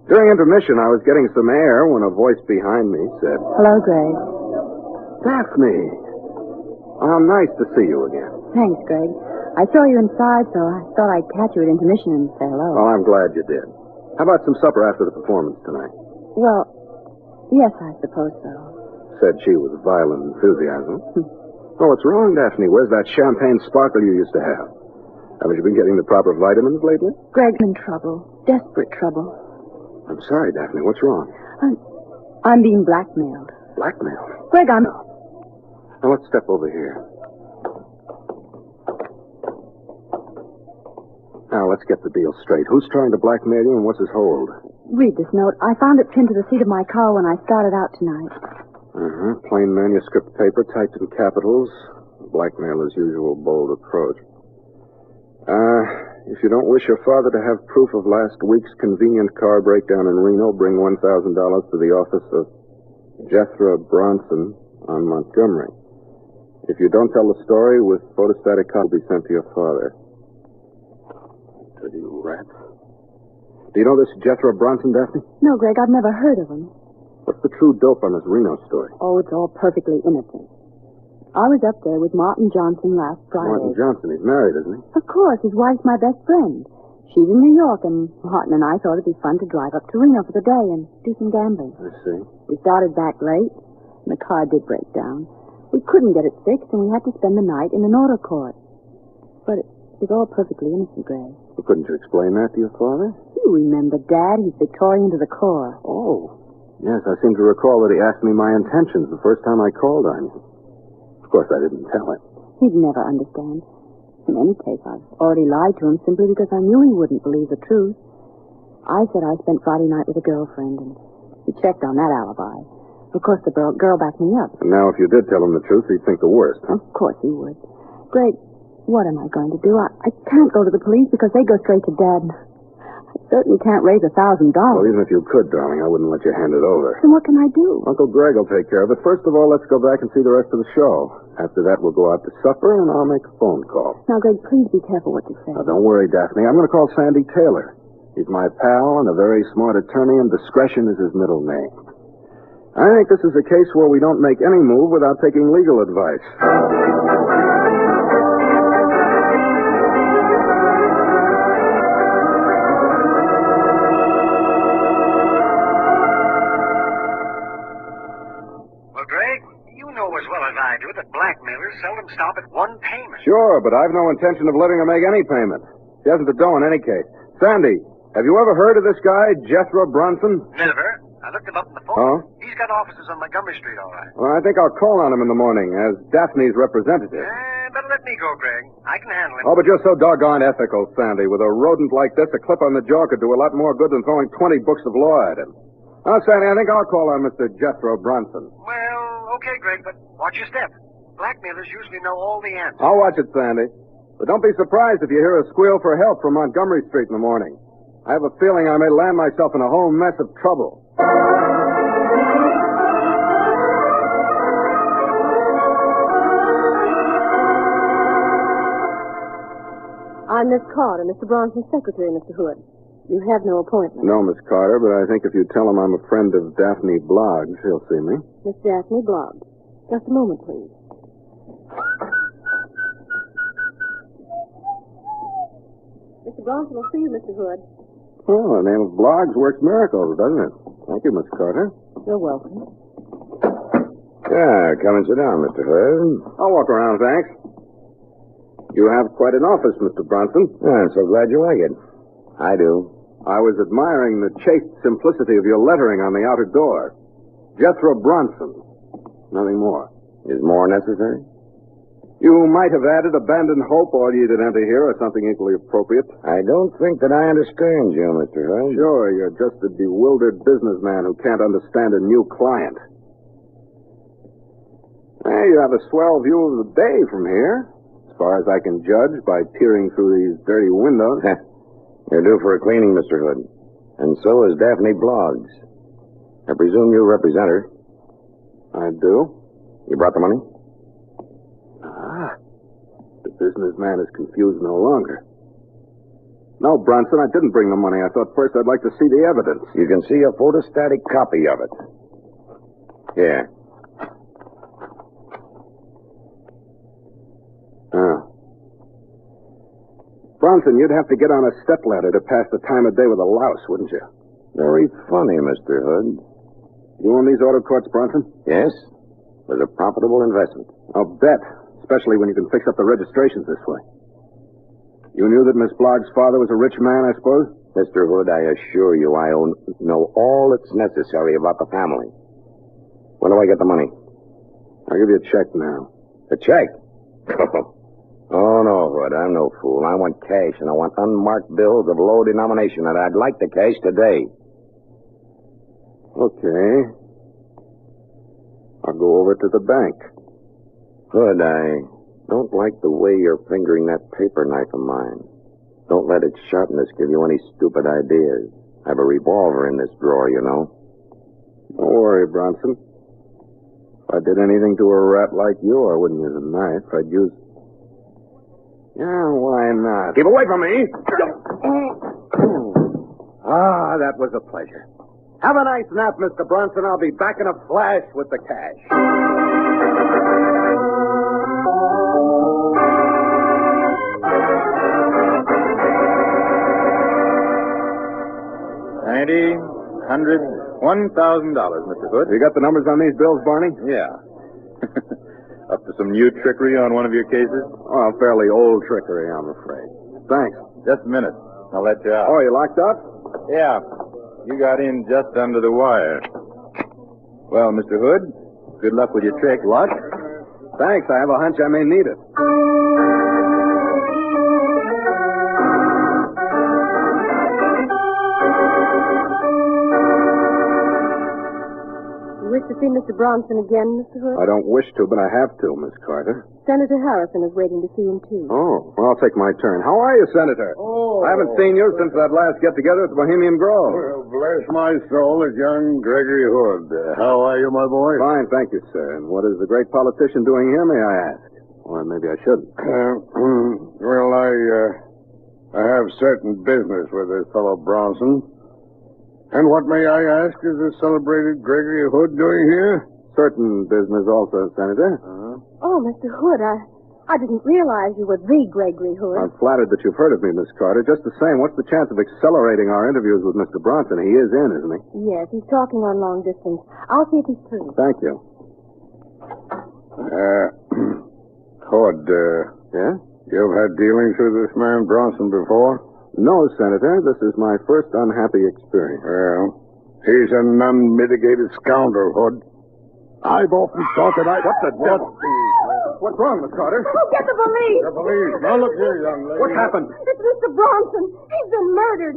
During intermission, I was getting some air when a voice behind me said, Hello, Greg. Daphne. How nice to see you again. Thanks, Greg. I saw you inside, so I thought I'd catch you at intermission and say hello. Well, I'm glad you did. How about some supper after the performance tonight? Well, yes, I suppose so. Said she with violent enthusiasm. Oh, what's wrong, Daphne? Where's that champagne sparkle you used to have? Haven't you been getting the proper vitamins lately? Greg's in trouble. Desperate trouble. I'm sorry, Daphne. What's wrong? I'm being blackmailed. Blackmailed? Greg, I'm... Now, let's step over here. Now, let's get the deal straight. Who's trying to blackmail you and what's his hold? Read this note. I found it pinned to the seat of my car when I started out tonight. Plain manuscript paper, typed in capitals. Blackmailer's usual bold approach. If you don't wish your father to have proof of last week's convenient car breakdown in Reno, bring $1,000 to the office of Jethro Bronson on Montgomery. If you don't tell the story, with photostatic copy will be sent to your father. Dirty rats. Do you know this Jethro Bronson, Daphne? No, Greg, I've never heard of him. What's the true dope on this Reno story? Oh, it's all perfectly innocent. I was up there with Martin Johnson last Friday. Martin Johnson, he's married, isn't he? Of course, his wife's my best friend. She's in New York, and Martin and I thought it'd be fun to drive up to Reno for the day and do some gambling. I see. We started back late, and the car did break down. We couldn't get it fixed, and we had to spend the night in an auto court. But it was all perfectly innocent, Greg. Well, couldn't you explain that to your father? You remember, Dad. He's Victorian to the core. Oh. Yes, I seem to recall that he asked me my intentions the first time I called on you. Of course, I didn't tell him. He'd never understand. In any case, I've already lied to him simply because I knew he wouldn't believe the truth. I said I spent Friday night with a girlfriend, and he checked on that alibi. Of course, the girl backed me up. And now, if you did tell him the truth, he'd think the worst, huh? Of course he would. Greg, what am I going to do? I can't go to the police because they go straight to Dad. I certainly can't raise $1,000. Well, even if you could, darling, I wouldn't let you hand it over. Then what can I do? Uncle Greg will take care of it. First of all, let's go back and see the rest of the show. After that, we'll go out to supper, and I'll make a phone call. Now, Greg, please be careful what you say. Now, don't worry, Daphne. I'm going to call Sandy Taylor. He's my pal and a very smart attorney, and discretion is his middle name. I think this is a case where we don't make any move without taking legal advice. That blackmailers seldom stop at one payment. Sure, but I've no intention of letting her make any payment. She hasn't the dough in any case. Sandy, have you ever heard of this guy, Jethro Bronson? Never. I looked him up on the phone. Oh? He's got offices on Montgomery Street, all right. Well, I think I'll call on him in the morning as Daphne's representative. Better let me go, Greg. I can handle him. Oh, but you're so doggone ethical, Sandy. With a rodent like this, a clip on the jaw could do a lot more good than throwing 20 books of law at him. Oh, Sandy, I think I'll call on Mr. Jethro Bronson. Well, okay, Greg, but watch your step. Blackmailers usually know all the answers. I'll watch it, Sandy. But don't be surprised if you hear a squeal for help from Montgomery Street in the morning. I have a feeling I may land myself in a whole mess of trouble. I'm Miss Carter, Mr. Bronson's secretary, Mr. Hood. You have no appointment. No, Miss Carter, but I think if you tell him I'm a friend of Daphne Bloggs, he'll see me. Miss Daphne Bloggs. Just a moment, please. Mr. Bronson will see you, Mr. Hood. Well, the name of Bloggs works miracles, doesn't it? Thank you, Miss Carter. You're welcome. Yeah, come and sit down, Mr. Hood. I'll walk around, thanks. You have quite an office, Mr. Bronson. I'm so glad you like it. I do. I was admiring the chaste simplicity of your lettering on the outer door. Jethro Bronson. Nothing more. Is more necessary? You might have added abandoned hope, or you did enter here, or something equally appropriate. I don't think that I understand you, Mr. Hood. Sure, you're just a bewildered businessman who can't understand a new client. Hey, you have a swell view of the bay from here, as far as I can judge by peering through these dirty windows. You're due for a cleaning, Mr. Hood. And so is Daphne Bloggs. I presume you represent her. I do. You brought the money? Ah, the businessman is confused no longer. No, Bronson, I didn't bring the money. I thought first I'd like to see the evidence. You can see a photostatic copy of it. Here. Oh. Bronson, you'd have to get on a stepladder to pass the time of day with a louse, wouldn't you? Very funny, Mr. Hood. You own these auto courts, Bronson? Yes. It was a profitable investment. I'll bet. Especially when you can fix up the registrations this way. You knew that Miss Bloggs' father was a rich man, I suppose? Mr. Hood, I assure you I know all that's necessary about the family. When do I get the money? I'll give you a check now. A check? Oh, no, Hood, I'm no fool. I want cash, and I want unmarked bills of low denomination, and I'd like the cash today. Okay. I'll go over to the bank. Hood, I don't like the way you're fingering that paper knife of mine. Don't let its sharpness give you any stupid ideas. I have a revolver in this drawer, you know. Don't worry, Bronson. If I did anything to a rat like you, I wouldn't use a knife. I'd use... Yeah, why not? Keep away from me! Ah, that was a pleasure. Have a nice nap, Mr. Bronson. I'll be back in a flash with the cash. $1,000, Mr. Hood. You got the numbers on these bills, Barney? Yeah. Up to some new trickery on one of your cases? Oh, fairly old trickery, I'm afraid. Thanks. Just a minute. I'll let you out. Oh, you locked up? Yeah. You got in just under the wire. Well, Mr. Hood, good luck with your trick. Luck? Thanks. I have a hunch I may need it. You wish to see Mr. Bronson again, Mr. Hood? I don't wish to, but I have to, Miss Carter. Senator Harrison is waiting to see him, too. Oh, well, I'll take my turn. How are you, Senator? Oh. I haven't seen you since that last get-together at the Bohemian Grove. Well, bless my soul, it's young Gregory Hood. How are you, my boy? Fine, thank you, sir. And what is the great politician doing here, may I ask? Or maybe I shouldn't. Well, I have certain business with this fellow Bronson. And what, may I ask, is the celebrated Gregory Hood doing here? Certain business also, Senator. Oh, Mr. Hood, I didn't realize you were the Gregory Hood. I'm flattered that you've heard of me, Miss Carter. Just the same, what's the chance of accelerating our interviews with Mr. Bronson? He is in, isn't he? Yes, he's talking on long distance. I'll see if he's through. Thank you. Hood, yeah? You've had dealings with this man Bronson before? No, Senator. This is my first unhappy experience. Well, he's an unmitigated scoundrel, Hood. I've often thought that What the devil? What's wrong, Miss Carter? Oh, get the police! The police. Now, look here, young lady. What happened? It's Mr. Bronson. He's been murdered.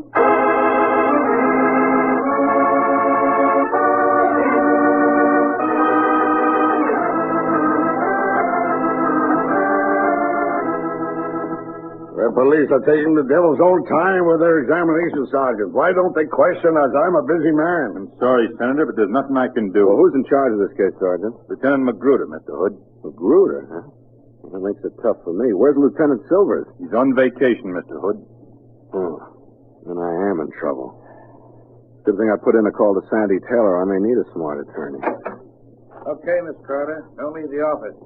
The police are taking the devil's own time with their examination, Sergeant. Why don't they question us? I'm a busy man. I'm sorry, Senator, but there's nothing I can do. Well, who's in charge of this case, Sergeant? Lieutenant Magruder, Mr. Hood. Magruder, huh? Well, that makes it tough for me. Where's Lieutenant Silvers? He's on vacation, Mr. Hood. Oh, then I am in trouble. Good thing I put in a call to Sandy Taylor. I may need a smart attorney. Okay, Miss Carter. Don't leave the office.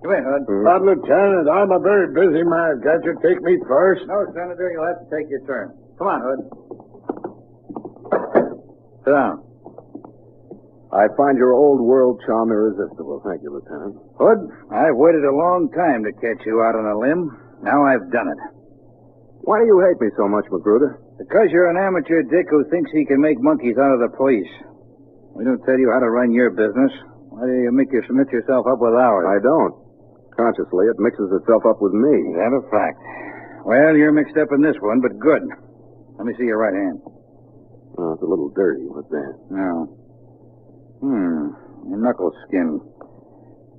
Come in, Hood. But, Lieutenant, I'm a very busy man. Can't you take me first? No, Senator, you'll have to take your turn. Come on, Hood. Sit down. I find your old world charm irresistible. Thank you, Lieutenant. Hood, I've waited a long time to catch you out on a limb. Now I've done it. Why do you hate me so much, Magruder? Because you're an amateur dick who thinks he can make monkeys out of the police. We don't tell you how to run your business. Why do you make you submit yourself up with ours? I don't. Subconsciously, it mixes itself up with me. Is that a fact? Well, you're mixed up in this one, but good. Let me see your right hand. Oh, it's a little dirty. What's that? No. Your knuckle skin.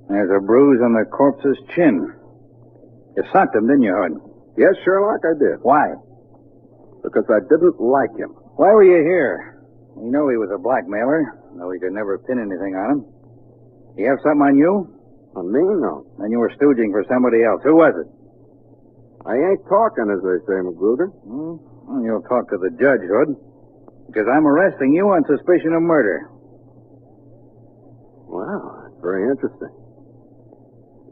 There's a bruise on the corpse's chin. You socked him, didn't you, Hood? Yes, Sherlock, I did. Why? Because I didn't like him. Why were you here? We know he was a blackmailer, though we could never pin anything on him. You have something on you? On me? No. Then you were stooging for somebody else. Who was it? I ain't talking, as they say, Magruder. Well, you'll talk to the judge, Hood, because I'm arresting you on suspicion of murder. Wow, that's very interesting.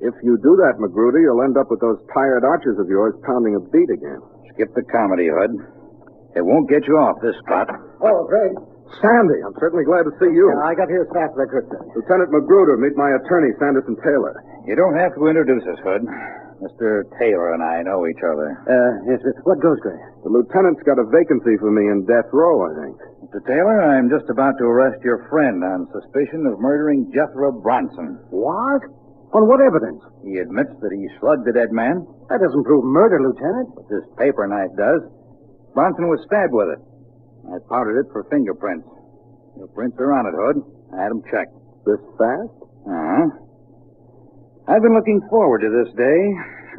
If you do that, Magruder, you'll end up with those tired archers of yours pounding a beat again. Skip the comedy, Hood. It won't get you off this spot. Oh, Greg. Sandy, I'm certainly glad to see you. Yeah, I got here as fast as I could, sir. Lieutenant Magruder, meet my attorney, Sanderson Taylor. You don't have to introduce us, Hood. Mr. Taylor and I know each other. Yes, sir. What goes, Greg? The lieutenant's got a vacancy for me in death row, I think. Mr. Taylor, I'm just about to arrest your friend on suspicion of murdering Jethro Bronson. What? On what evidence? He admits that he slugged the dead man. That doesn't prove murder, Lieutenant. But this paper knife does. Bronson was stabbed with it. I powdered it for fingerprints. Your prints are on it, Hood. I had them checked. This fast? Uh-huh. I've been looking forward to this day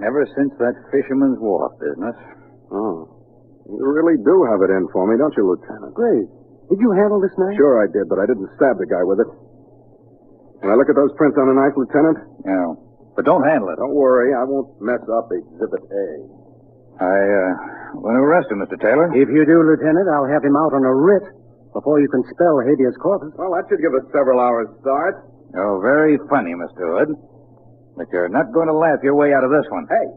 ever since that Fisherman's Wharf business. Oh. You really do have it in for me, don't you, Lieutenant? Great. Did you handle this knife? Sure I did, but I didn't stab the guy with it. Can I look at those prints on the knife, Lieutenant? No. But don't handle it. Don't worry. I won't mess up Exhibit A. I want to arrest him, Mr. Taylor. If you do, Lieutenant, I'll have him out on a writ before you can spell habeas corpus. Well, that should give us several hours' start. Oh, very funny, Mr. Hood. But you're not going to laugh your way out of this one. Hey,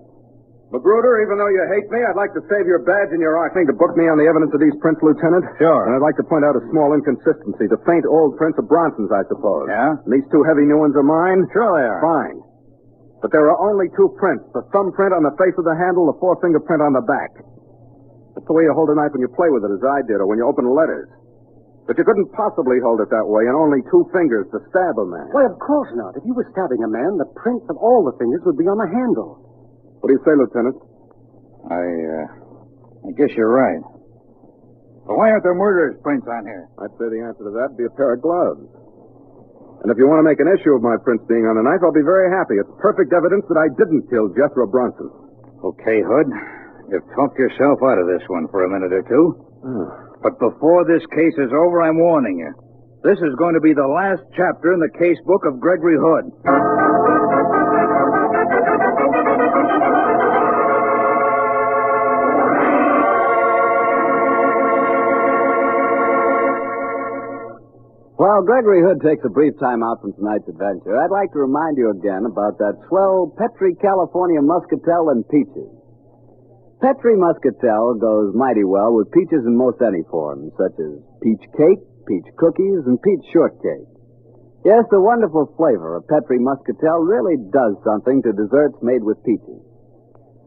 Magruder, even though you hate me, I'd like to save your badge and your arc thing to book me on the evidence of these prints, Lieutenant. Sure. And I'd like to point out a small inconsistency. The faint old prints of Bronson's, I suppose. Yeah? And these two heavy new ones are mine? Sure they are. Fine. But there are only two prints. The thumbprint on the face of the handle, the forefinger print on the back. That's the way you hold a knife when you play with it, as I did, or when you open letters. But you couldn't possibly hold it that way, and only two fingers to stab a man. Why, of course not. If you were stabbing a man, the prints of all the fingers would be on the handle. What do you say, Lieutenant? I guess you're right. But why aren't there murderer's prints on here? I'd say the answer to that would be a pair of gloves. And if you want to make an issue of my prints being on the knife, I'll be very happy. It's perfect evidence that I didn't kill Jethro Bronson. Okay, Hood. You've talked yourself out of this one for a minute or two. But before this case is over, I'm warning you. This is going to be the last chapter in the casebook of Gregory Hood. While Gregory Hood takes a brief time out from tonight's adventure, I'd like to remind you again about that swell Petri California Muscatel and peaches. Petri Muscatel goes mighty well with peaches in most any form, such as peach cake, peach cookies, and peach shortcake. Yes, the wonderful flavor of Petri Muscatel really does something to desserts made with peaches.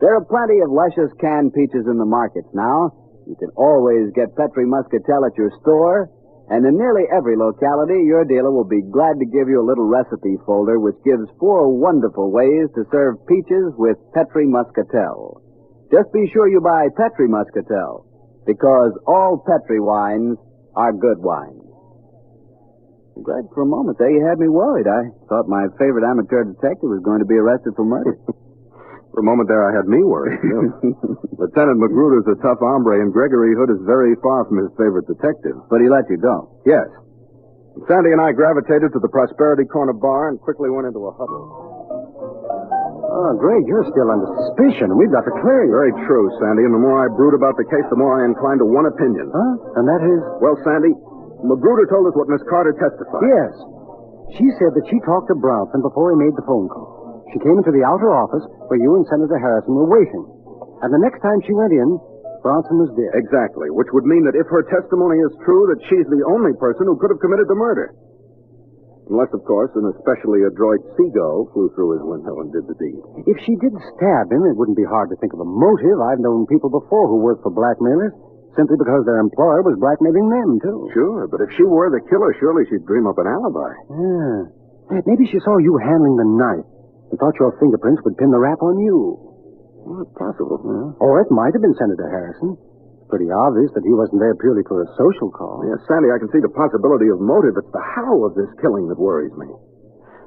There are plenty of luscious canned peaches in the markets now. You can always get Petri Muscatel at your store, and in nearly every locality, your dealer will be glad to give you a little recipe folder which gives 4 wonderful ways to serve peaches with Petri Muscatel. Just be sure you buy Petri Muscatel, because all Petri wines are good wines. Greg, for a moment there, you had me worried. I thought my favorite amateur detective was going to be arrested for murder. For a moment there, I had me worried, too. Lieutenant Magruder's a tough hombre, and Gregory Hood is very far from his favorite detective. But he let you go. Yes. Sandy and I gravitated to the Prosperity Corner bar and quickly went into a huddle. Oh, Greg, you're still under suspicion. We've got to clear you. Very true, Sandy, and the more I brood about the case, the more I incline to one opinion. Huh? And that is? Well, Sandy, Magruder told us what Miss Carter testified. Yes. She said that she talked to Bronson before he made the phone call. She came into the outer office where you and Senator Harrison were waiting. And the next time she went in, Bronson was dead. Exactly, which would mean that if her testimony is true, that she's the only person who could have committed the murder. Unless, of course, an especially adroit seagull flew through his window and did the deed. If she did stab him, it wouldn't be hard to think of a motive. I've known people before who worked for blackmailers simply because their employer was blackmailing them, too. Sure, but if she were the killer, surely she'd dream up an alibi. Yeah. Maybe she saw you handling the knife. I thought your fingerprints would pin the rap on you. Well, it's possible. Yeah. Or it might have been Senator Harrison. It's pretty obvious that he wasn't there purely for a social call. Yes, Sandy, I can see the possibility of motive. It's the how of this killing that worries me.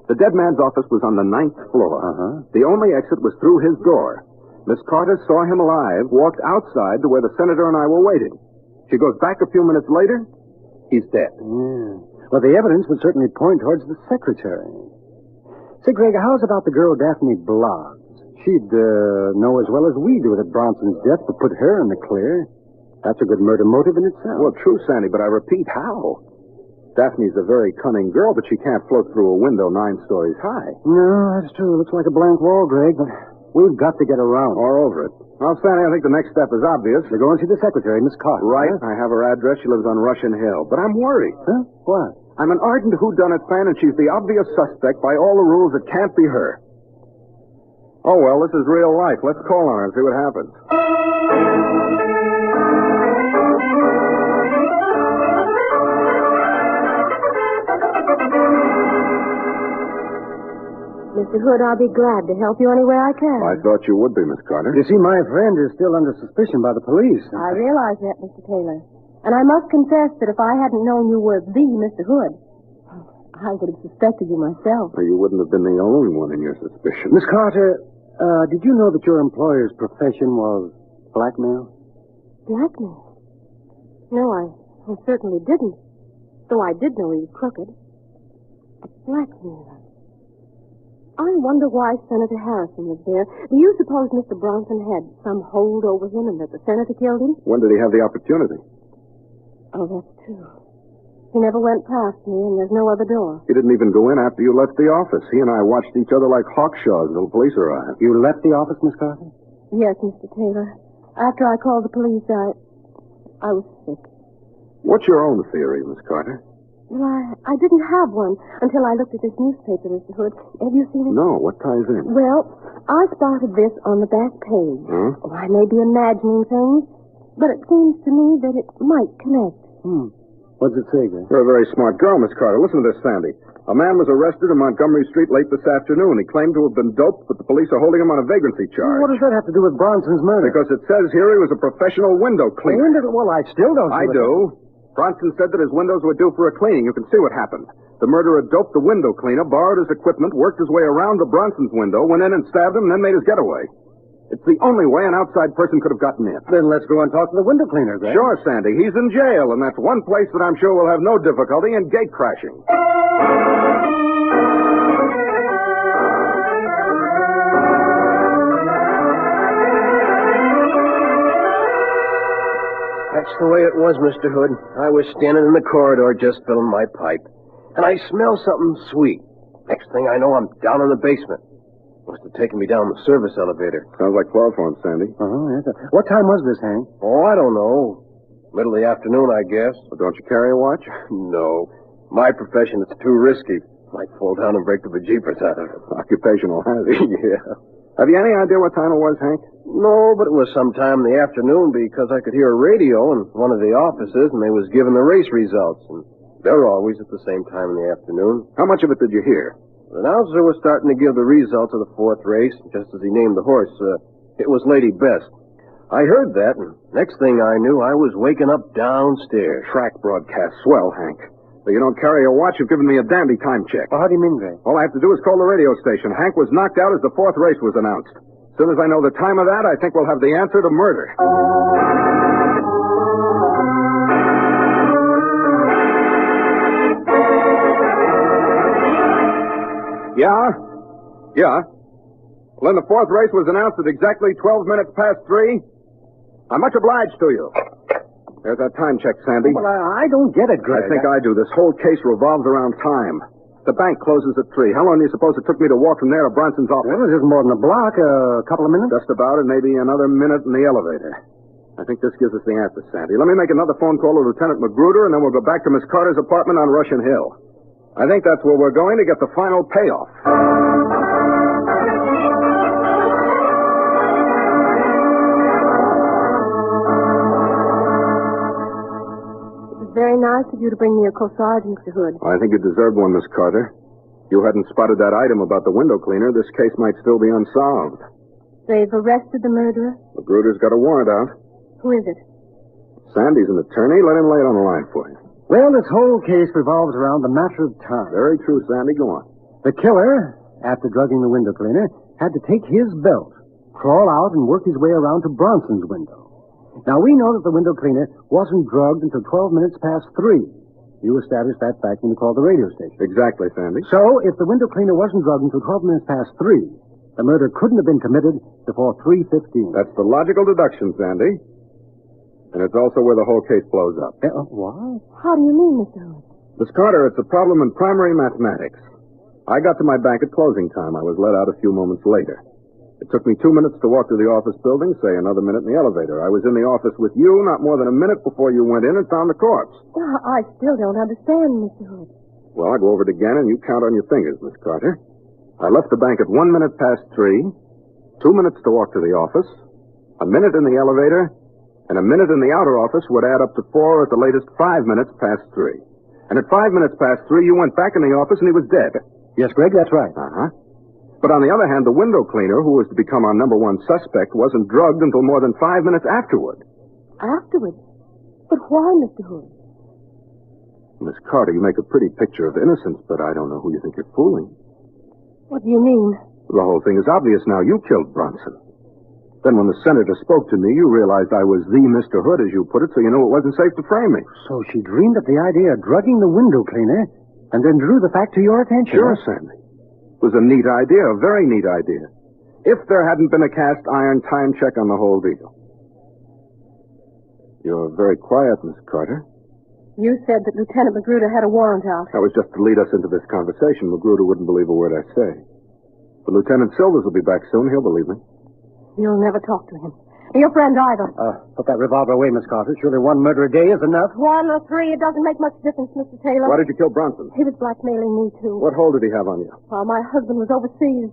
The dead man's office was on the 9th floor. The only exit was through his door. Miss Carter saw him alive, walked outside to where the senator and I were waiting. She goes back a few minutes later. He's dead. Yeah. Well, the evidence would certainly point towards the secretary. Say, Greg, how's about the girl Daphne Bloggs? She'd know as well as we do that Bronson's death would put her in the clear. That's a good murder motive in itself. Well, true, Sandy, but I repeat, how? Daphne's a very cunning girl, but she can't float through a window 9 stories high. No, that's true. Looks like a blank wall, Greg, but we've got to get around. Or over it. Well, Sandy, I think the next step is obvious. We're going to see the secretary, Miss Carter. Right. Huh? I have her address. She lives on Russian Hill. But I'm worried. Huh? What? I'm an ardent whodunit fan, and she's the obvious suspect by all the rules. It can't be her. Oh, well, this is real life. Let's call on her and see what happens. Mr. Hood, I'll be glad to help you any way I can. I thought you would be, Miss Carter. You see, my friend is still under suspicion by the police. I realize that, Mr. Taylor. And I must confess that if I hadn't known you were the Mr. Hood, I would have suspected you myself. Well, you wouldn't have been the only one in your suspicion. Miss Carter, did you know that your employer's profession was blackmail? Blackmail? No, I certainly didn't. Though I did know he was crooked. A blackmailer. I wonder why Senator Harrison was there. Do you suppose Mr. Bronson had some hold over him and that the senator killed him? When did he have the opportunity? Oh, that's true. He never went past me, and there's no other door. He didn't even go in after you left the office. He and I watched each other like hawkshaws until the police arrived. You left the office, Miss Carter? Yes, Mr. Taylor. After I called the police, I was sick. What's your own theory, Miss Carter? Well, I didn't have one until I looked at this newspaper, Mr. Hood. Have you seen it? No, what ties in? Well, I spotted this on the back page. Huh? Oh, I may be imagining things, but it seems to me that it might connect. What's it say, Greg? You're a very smart girl, Miss Carter. Listen to this, Sandy. A man was arrested in Montgomery Street late this afternoon. He claimed to have been doped, but the police are holding him on a vagrancy charge. What does that have to do with Bronson's murder? Because it says here he was a professional window cleaner. Well, I still don't see I do. Bronson said that his windows were due for a cleaning. You can see what happened. The murderer doped the window cleaner, borrowed his equipment, worked his way around the Bronson's window, went in and stabbed him, and then made his getaway. It's the only way an outside person could have gotten in. Then let's go and talk to the window cleaner, Greg. Sure, Sandy. He's in jail, and that's one place that I'm sure will have no difficulty in gate crashing. That's the way it was, Mr. Hood. I was standing in the corridor just filling my pipe, and I smell something sweet. Next thing I know, I'm down in the basement. Must have taken me down the service elevator. Sounds like chloroform, Sandy. Yes. What time was this, Hank? Oh, I don't know. Middle of the afternoon, I guess. Well, don't you carry a watch? No. My profession, it's too risky. Might fall down and break the bejeepers out of it. Occupational hazard. Yeah. Have you any idea what time it was, Hank? No, but it was sometime in the afternoon because I could hear a radio in one of the offices, and they was giving the race results. And they're always at the same time in the afternoon. How much of it did you hear? The announcer was starting to give the results of the 4th race, just as he named the horse. It was Lady Best. I heard that, and next thing I knew, I was waking up downstairs. Track broadcast. Swell, Hank. But you don't carry a watch, you've given me a dandy time check. Well, how do you mean, Greg? All I have to do is call the radio station. Hank was knocked out as the 4th race was announced. As soon as I know the time of that, I think we'll have the answer to murder. Yeah. Well, then the 4th race was announced at exactly 12 minutes past 3. I'm much obliged to you. There's that time check, Sandy. Well, I don't get it, Greg. I think I do. This whole case revolves around time. The bank closes at 3. How long do you suppose it took me to walk from there to Bronson's office? Well, it isn't more than a block. A couple of minutes? Just about, and maybe another minute in the elevator. I think this gives us the answer, Sandy. Let me make another phone call to Lieutenant Magruder, and then we'll go back to Miss Carter's apartment on Russian Hill. I think that's where we're going to get the final payoff. Very nice of you to bring me a corsage, Mr. Hood. I think you deserved one, Miss Carter. you hadn't spotted that item about the window cleaner, this case might still be unsolved. They've arrested the murderer? Magruder's got a warrant out. Who is it? Sandy's an attorney. Let him lay it on the line for you. Well, this whole case revolves around the matter of time. Very true, Sandy. Go on. The killer, after drugging the window cleaner, had to take his belt, crawl out, and work his way around to Bronson's window. Now, we know that the window cleaner wasn't drugged until 12 minutes past 3. You established that fact when you called the radio station. Exactly, Sandy. So, if the window cleaner wasn't drugged until 12 minutes past 3, the murder couldn't have been committed before 3:15. That's the logical deduction, Sandy. And it's also where the whole case blows up. What? How do you mean, Mr. Hood? Miss Carter, it's a problem in primary mathematics. I got to my bank at closing time. I was let out a few moments later. It took me 2 minutes to walk to the office building, say another minute in the elevator. I was in the office with you not more than a minute before you went in and found the corpse. I still don't understand, Mr. Hood. Well, I'll go over it again, and you count on your fingers, Miss Carter. I left the bank at 1 minute past 3, 2 minutes to walk to the office, a minute in the elevator, and a minute in the outer office would add up to 4, or at the latest 5 minutes past 3. And at 5 minutes past 3, you went back in the office and he was dead. Yes, Greg, that's right. Uh-huh. But on the other hand, the window cleaner, who was to become our number one suspect, wasn't drugged until more than 5 minutes afterward. Afterward? But why, Mr. Hood? Miss Carter, you make a pretty picture of innocence, but I don't know who you think you're fooling. What do you mean? The whole thing is obvious now. You killed Bronson. Then when the senator spoke to me, you realized I was the Mr. Hood, as you put it, so you knew it wasn't safe to frame me. So she dreamed up the idea of drugging the window cleaner and then drew the fact to your attention. Sure, Sandy. It was a neat idea, a very neat idea. If there hadn't been a cast iron time check on the whole deal. You're very quiet, Miss Carter. You said that Lieutenant Magruder had a warrant out. That was just to lead us into this conversation. Magruder wouldn't believe a word I say. But Lieutenant Silvers will be back soon. He'll believe me. You'll never talk to him. Your friend either. Put that revolver away, Miss Carter. Surely one murder a day is enough. 1 or 3, it doesn't make much difference, Mr. Taylor. Why did you kill Bronson? He was blackmailing me, too. What hold did he have on you? My husband was overseas.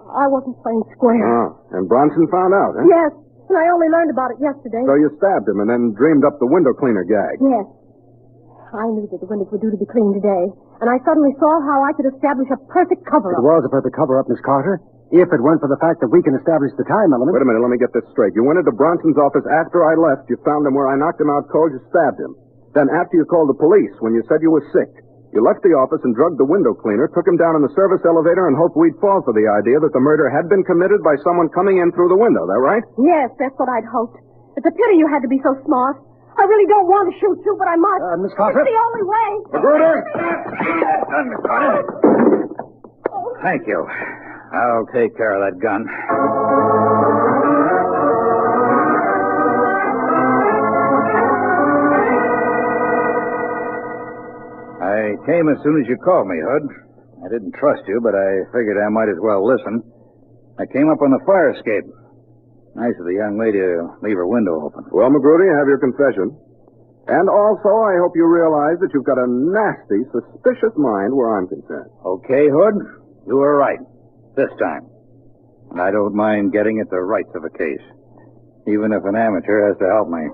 I wasn't playing square. Oh, and Bronson found out, huh? Yes, and I only learned about it yesterday. So you stabbed him and then dreamed up the window cleaner gag. Yes. I knew that the windows were due to be cleaned today, and I suddenly saw how I could establish a perfect cover-up. It was a perfect cover-up, Miss Carter, if it weren't for the fact that we can establish the time element. Wait a minute, let me get this straight. You went into Bronson's office after I left. You found him where I knocked him out cold. You stabbed him. Then after you called the police, when you said you were sick, you left the office and drugged the window cleaner, took him down in the service elevator, and hoped we'd fall for the idea that the murder had been committed by someone coming in through the window. That right? Yes, that's what I'd hoped. It's a pity you had to be so smart. I really don't want to shoot you, but I must. Miss Carter? It's the only way. Magruder! Thank you. I'll take care of that gun. I came as soon as you called me, Hood. I didn't trust you, but I figured I might as well listen. I came up on the fire escape. Nice of the young lady to leave her window open. Well, Magruder, you have your confession. And also, I hope you realize that you've got a nasty, suspicious mind where I'm concerned. Okay, Hood. You were right. This time. And I don't mind getting at the rights of a case. Even if an amateur has to help me.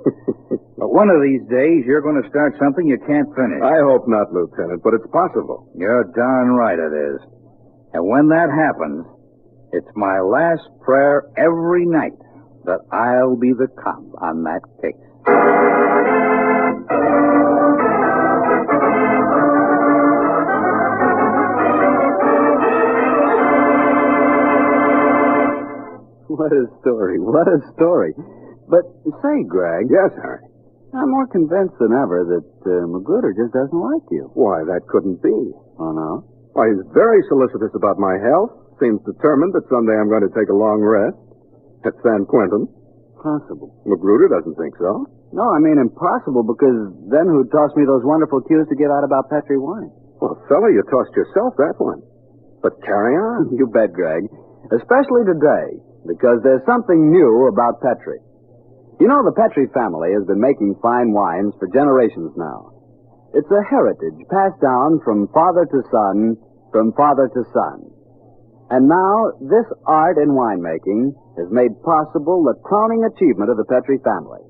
But one of these days, you're going to start something you can't finish. I hope not, Lieutenant, but it's possible. You're darn right it is. And when that happens, it's my last prayer every night that I'll be the cop on that case. What a story. What a story. But say, Greg. Yes, Harry. I'm more convinced than ever that Magruder just doesn't like you. Why, that couldn't be. Oh, no? Why, he's very solicitous about my health. Seems determined that someday I'm going to take a long rest at San Quentin. Possible. Magruder doesn't think so. No, I mean impossible, because then who'd toss me those wonderful cues to give out about Petri wine? Well, fella, you tossed yourself that one. But carry on. You bet, Greg. Especially today, because there's something new about Petri. You know, the Petri family has been making fine wines for generations now. It's a heritage passed down from father to son, from father to son. And now, this art in winemaking has made possible the crowning achievement of the Petri family.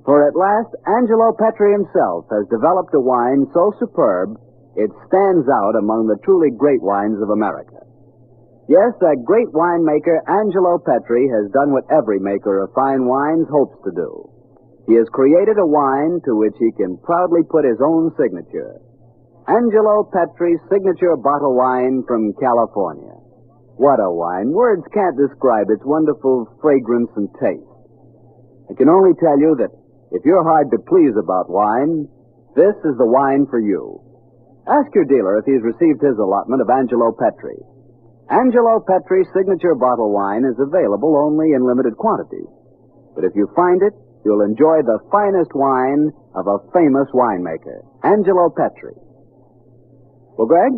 For at last, Angelo Petri himself has developed a wine so superb It stands out among the truly great wines of America. Yes, that great winemaker Angelo Petri has done what every maker of fine wines hopes to do. He has created a wine to which he can proudly put his own signature. Angelo Petri's signature bottle wine from California. What a wine. Words can't describe its wonderful fragrance and taste. I can only tell you that if you're hard to please about wine, this is the wine for you. Ask your dealer if he's received his allotment of Angelo Petri. Angelo Petri's signature bottle wine is available only in limited quantities. But if you find it, you'll enjoy the finest wine of a famous winemaker, Angelo Petri. Well, Greg,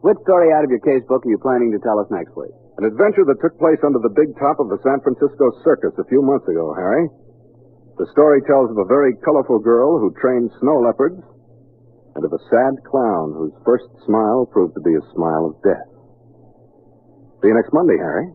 which story out of your casebook are you planning to tell us next week? An adventure that took place under the big top of the San Francisco Circus a few months ago, Harry. The story tells of a very colorful girl who trained snow leopards and of a sad clown whose first smile proved to be a smile of death. See you next Monday, Harry.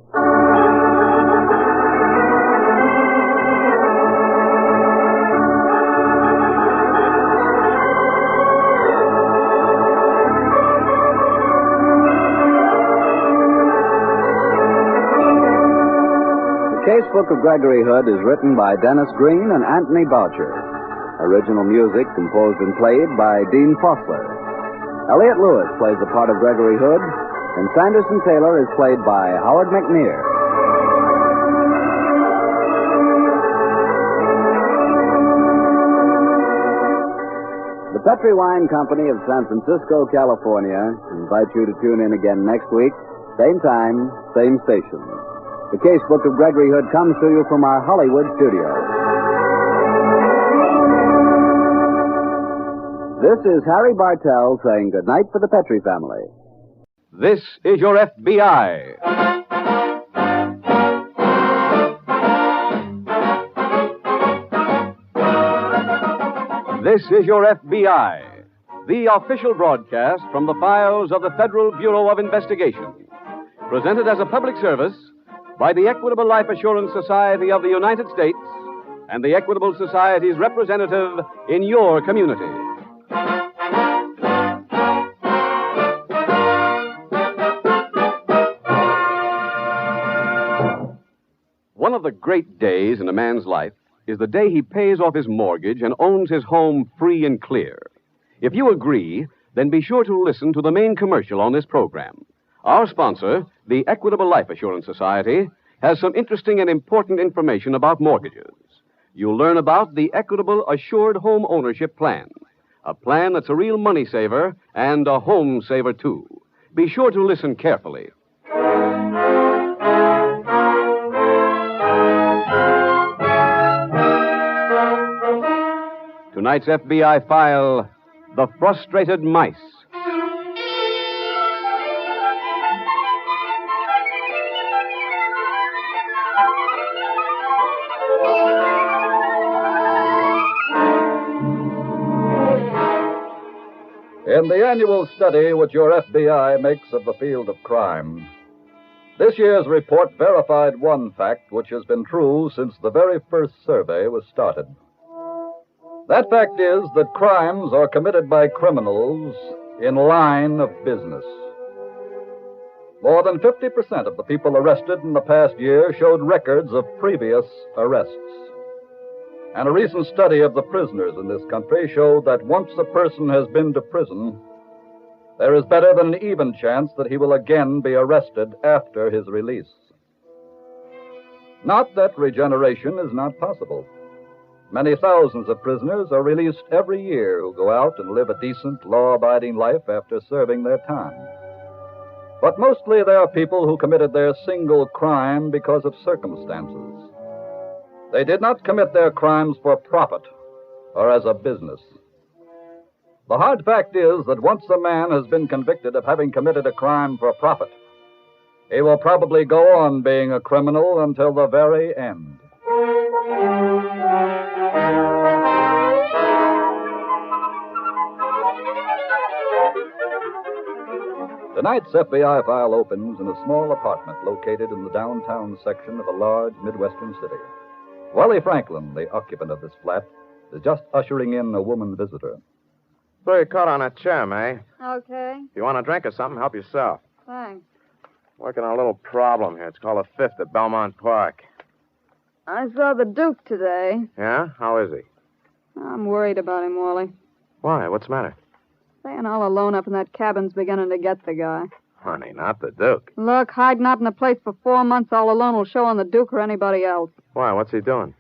The Casebook of Gregory Hood is written by Dennis Green and Anthony Boucher. Original music composed and played by Dean Fossler. Elliot Lewis plays the part of Gregory Hood, and Sanderson Taylor is played by Howard McNear. The Petri Wine Company of San Francisco, California, invites you to tune in again next week, same time, same station. The Casebook of Gregory Hood comes to you from our Hollywood studio. This is Harry Bartell saying goodnight for the Petri family. This is your FBI. This is your FBI, the official broadcast from the files of the Federal Bureau of Investigation. Presented as a public service by the Equitable Life Assurance Society of the United States and the Equitable Society's representative in your community. One of the great days in a man's life is the day he pays off his mortgage and owns his home free and clear. If you agree, then be sure to listen to the main commercial on this program. Our sponsor, the Equitable Life Assurance Society, has some interesting and important information about mortgages. You'll learn about the Equitable Assured Home Ownership Plan, a plan that's a real money saver and a home saver, too. Be sure to listen carefully. Tonight's FBI file, The Frustrated Mice. In the annual study which your FBI makes of the field of crime, this year's report verified one fact which has been true since the very first survey was started. That fact is that crimes are committed by criminals in line of business. More than 50% of the people arrested in the past year showed records of previous arrests. And a recent study of the prisoners in this country showed that once a person has been to prison, there is better than an even chance that he will again be arrested after his release. Not that regeneration is not possible. Many thousands of prisoners are released every year who go out and live a decent, law-abiding life after serving their time. But mostly they are people who committed their single crime because of circumstances. They did not commit their crimes for profit or as a business. The hard fact is that once a man has been convicted of having committed a crime for profit, he will probably go on being a criminal until the very end. Tonight's FBI file opens in a small apartment located in the downtown section of a large Midwestern city. Wally Franklin, the occupant of this flat, is just ushering in a woman visitor. Throw your coat on that chair, May. Okay, If you want a drink or something, help yourself. thanks. Working on a little problem here. It's called a fifth at Belmont Park. I saw the Duke today. Yeah? How is he? I'm worried about him, Wally. Why? What's the matter? Staying all alone up in that cabin's beginning to get the guy. Honey, not the Duke. Look, hiding out in a place for 4 months all alone will show on the Duke or anybody else. Why? What's he doing?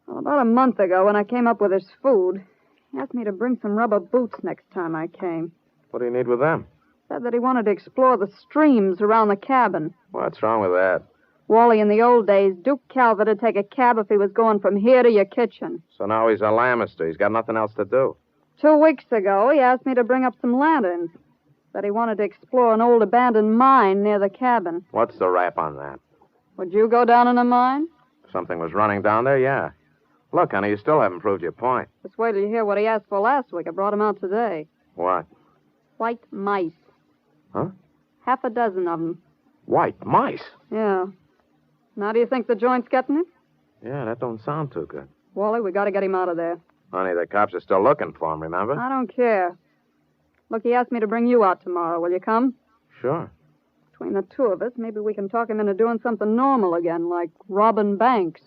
Well, about a month ago, when I came up with his food, he asked me to bring some rubber boots next time I came. What do you need with them? Said that he wanted to explore the streams around the cabin. What's wrong with that? Wally, in the old days, Duke Calvert would take a cab if he was going from here to your kitchen. So now he's a Lamister. He's got nothing else to do. 2 weeks ago, he asked me to bring up some lanterns. Said he wanted to explore an old abandoned mine near the cabin. What's the rap on that? Would you go down in a mine? If something was running down there, yeah. Look, honey, you still haven't proved your point. Just wait till you hear what he asked for last week. I brought him out today. What? White mice. Huh? 6 of them. White mice? Yeah. Now, do you think the joint's getting him? Yeah, that don't sound too good. Wally, we got to get him out of there. Honey, the cops are still looking for him, remember? I don't care. Look, he asked me to bring you out tomorrow. Will you come? Sure. Between the two of us, maybe we can talk him into doing something normal again, like robbing banks.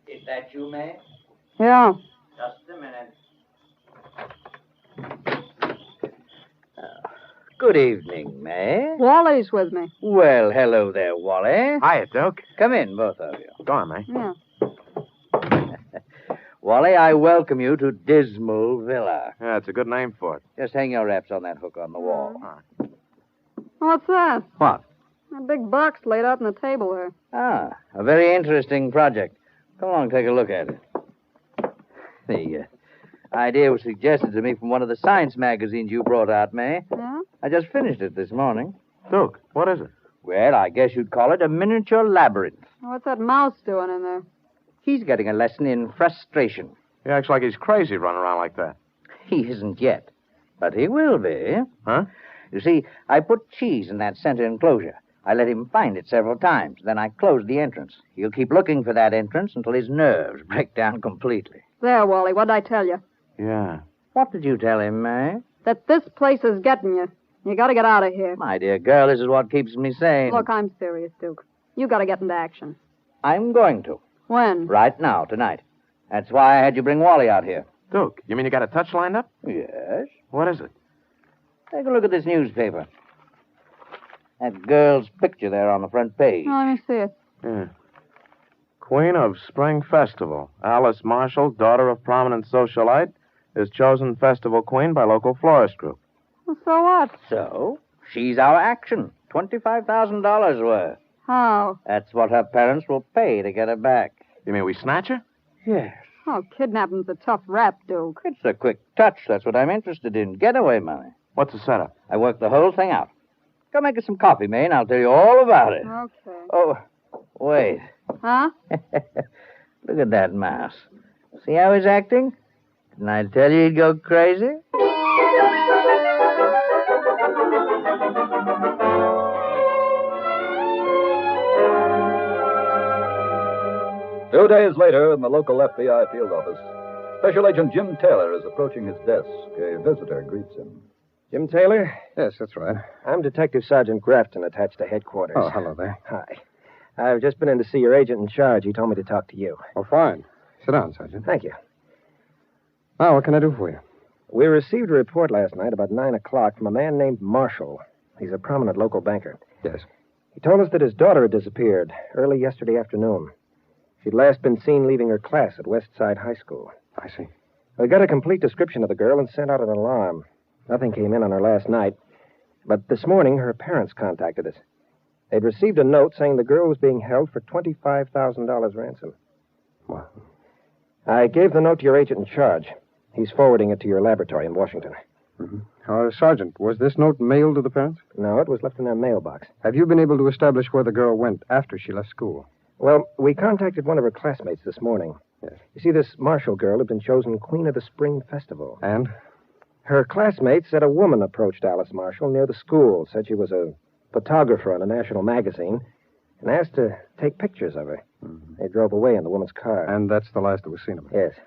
Is that you, May? Yeah. Just a minute. Good evening, May. Wally's with me. Well, hello there, Wally. Hiya, Duke. Come in, both of you. Go on, May. Yeah. Wally, I welcome you to Dismal Villa. Yeah, it's a good name for it. Just hang your wraps on that hook on the wall. What's that? What? A big box laid out on the table there. Ah, a very interesting project. Come along, take a look at it. The idea was suggested to me from one of the science magazines you brought out, May. Yeah? I just finished it this morning. Duke, what is it? Well, I guess you'd call it a miniature labyrinth. What's that mouse doing in there? He's getting a lesson in frustration. He acts like he's crazy running around like that. He isn't yet, but he will be. Huh? You see, I put cheese in that center enclosure. I let him find it several times. Then I closed the entrance. He'll keep looking for that entrance until his nerves break down completely. There, Wally, what'd I tell you? Yeah. What did you tell him, May? That this place is getting you. You gotta get out of here. My dear girl, this is what keeps me sane. Look, I'm serious, Duke. You gotta get into action. I'm going to. When? Right now, tonight. That's why I had you bring Wally out here. Duke, you mean you got a touch lined up? Yes. What is it? Take a look at this newspaper. That girl's picture there on the front page. Oh, let me see it. Yeah. Queen of Spring Festival. Alice Marshall, daughter of prominent socialite, is chosen festival queen by local florist group. Well, so what? So, she's our action. $25,000 worth. How? That's what her parents will pay to get her back. You mean we snatch her? Yes. Oh, kidnapping's a tough rap, Duke. It's a quick touch. That's what I'm interested in. Getaway money. What's the setup? I worked the whole thing out. Go make us some coffee, May, and I'll tell you all about it. Okay. Oh, wait. Huh? Look at that mouse. See how he's acting? Didn't I tell you he'd go crazy? Two days later, in the local FBI field office, Special Agent Jim Taylor is approaching his desk. A visitor greets him. Jim Taylor? Yes, that's right. I'm Detective Sergeant Grafton, attached to headquarters. Oh, hello there. Hi. I've just been in to see your agent in charge. He told me to talk to you. Oh, fine. Sit down, Sergeant. Thank you. Now, what can I do for you? We received a report last night about 9 o'clock from a man named Marshall. He's a prominent local banker. Yes. He told us that his daughter had disappeared early yesterday afternoon. She'd last been seen leaving her class at Westside High School. I see. We got a complete description of the girl and sent out an alarm. Nothing came in on her last night. But this morning, her parents contacted us. They'd received a note saying the girl was being held for $25,000 ransom. What? I gave the note to your agent in charge. He's forwarding it to your laboratory in Washington. Mm-hmm. Sergeant, was this note mailed to the parents? No, it was left in their mailbox. Have you been able to establish where the girl went after she left school? Well, we contacted one of her classmates this morning. Yes. You see, this Marshall girl had been chosen Queen of the Spring Festival. And? Her classmate said a woman approached Alice Marshall near the school, said she was a photographer on a national magazine, and asked to take pictures of her. Mm-hmm. They drove away in the woman's car. And that's the last that was seen of her? Yes.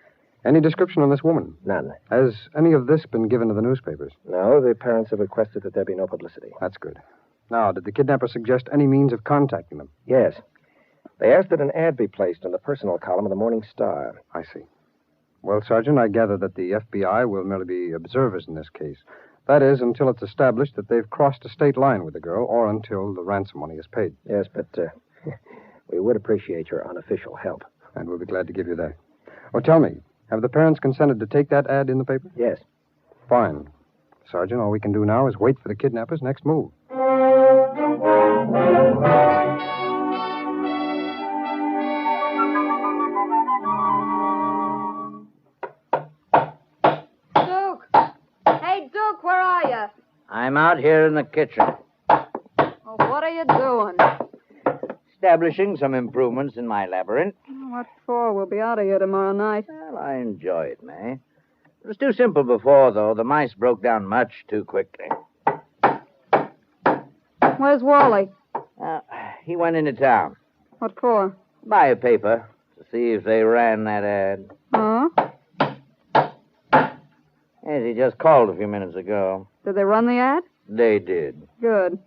Any description on this woman? None. Has any of this been given to the newspapers? No, the parents have requested that there be no publicity. That's good. Now, did the kidnapper suggest any means of contacting them? Yes. They asked that an ad be placed in the personal column of the Morning Star. I see. Well, Sergeant, I gather that the FBI will merely be observers in this case. That is, until it's established that they've crossed a state line with the girl, or until the ransom money is paid. Yes, but we would appreciate your unofficial help. And we'll be glad to give you that. Oh, tell me, have the parents consented to take that ad in the paper? Yes. Fine. Sergeant, all we can do now is wait for the kidnapper's next move. I'm out here in the kitchen. Oh, what are you doing? Establishing some improvements in my labyrinth. What for? We'll be out of here tomorrow night. Well, I enjoy it, May. It was too simple before, though. The mice broke down much too quickly. Where's Wally? He went into town. What for? Buy a paper to see if they ran that ad. Huh? Yes, he just called a few minutes ago. Did they run the ad? They did. Good.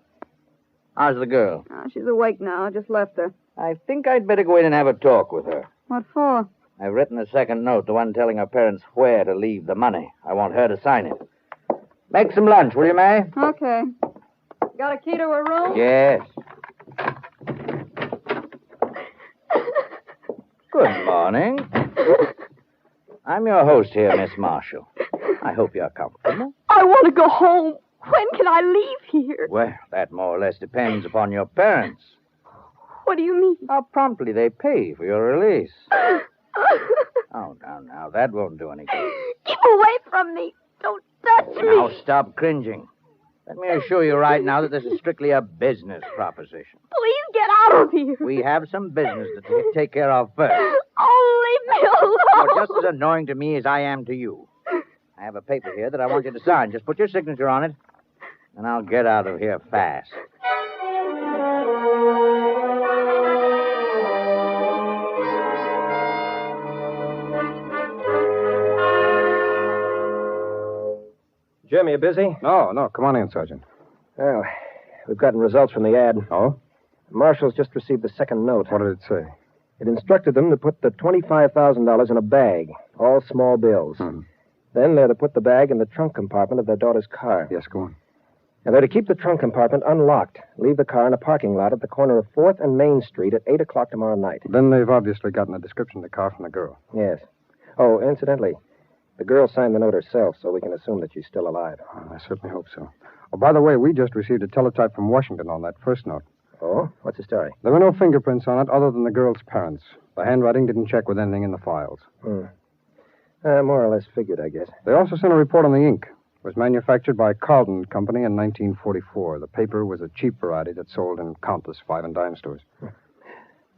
How's the girl? Oh, she's awake now. I just left her. I think I'd better go in and have a talk with her. What for? I've written a second note, the one telling her parents where to leave the money. I want her to sign it. Make some lunch, will you, May? Okay. Got a key to her room? Yes. Good morning. I'm your host here, Miss Marshall. I hope you're comfortable. I want to go home. When can I leave here? Well, that more or less depends upon your parents. What do you mean? How promptly they pay for your release. Oh, now, that won't do any good. Keep away from me. Don't touch me. Now, stop cringing. Let me assure you right now that this is strictly a business proposition. Please get out of here. We have some business to take care of first. Oh, leave me alone. You're just as annoying to me as I am to you. I have a paper here that I want you to sign. Just put your signature on it, and I'll get out of here fast. Jim, you busy? No, come on in, Sergeant. Well, we've gotten results from the ad. Oh? Marshall's just received the second note. What did it say? It instructed them to put the $25,000 in a bag, all small bills. Then they're to put the bag in the trunk compartment of their daughter's car. Yes, go on. And they're to keep the trunk compartment unlocked. Leave the car in a parking lot at the corner of 4th and Main Street at 8 o'clock tomorrow night. Then they've obviously gotten a description of the car from the girl. Yes. Oh, incidentally, the girl signed the note herself, so we can assume that she's still alive. I certainly hope so. Oh, by the way, we just received a teletype from Washington on that first note. Oh? What's the story? There were no fingerprints on it other than the girl's parents. The handwriting didn't check with anything in the files. More or less figured, I guess. They also sent a report on the ink. It was manufactured by Carlton Company in 1944. The paper was a cheap variety that sold in countless 5 and dime stores.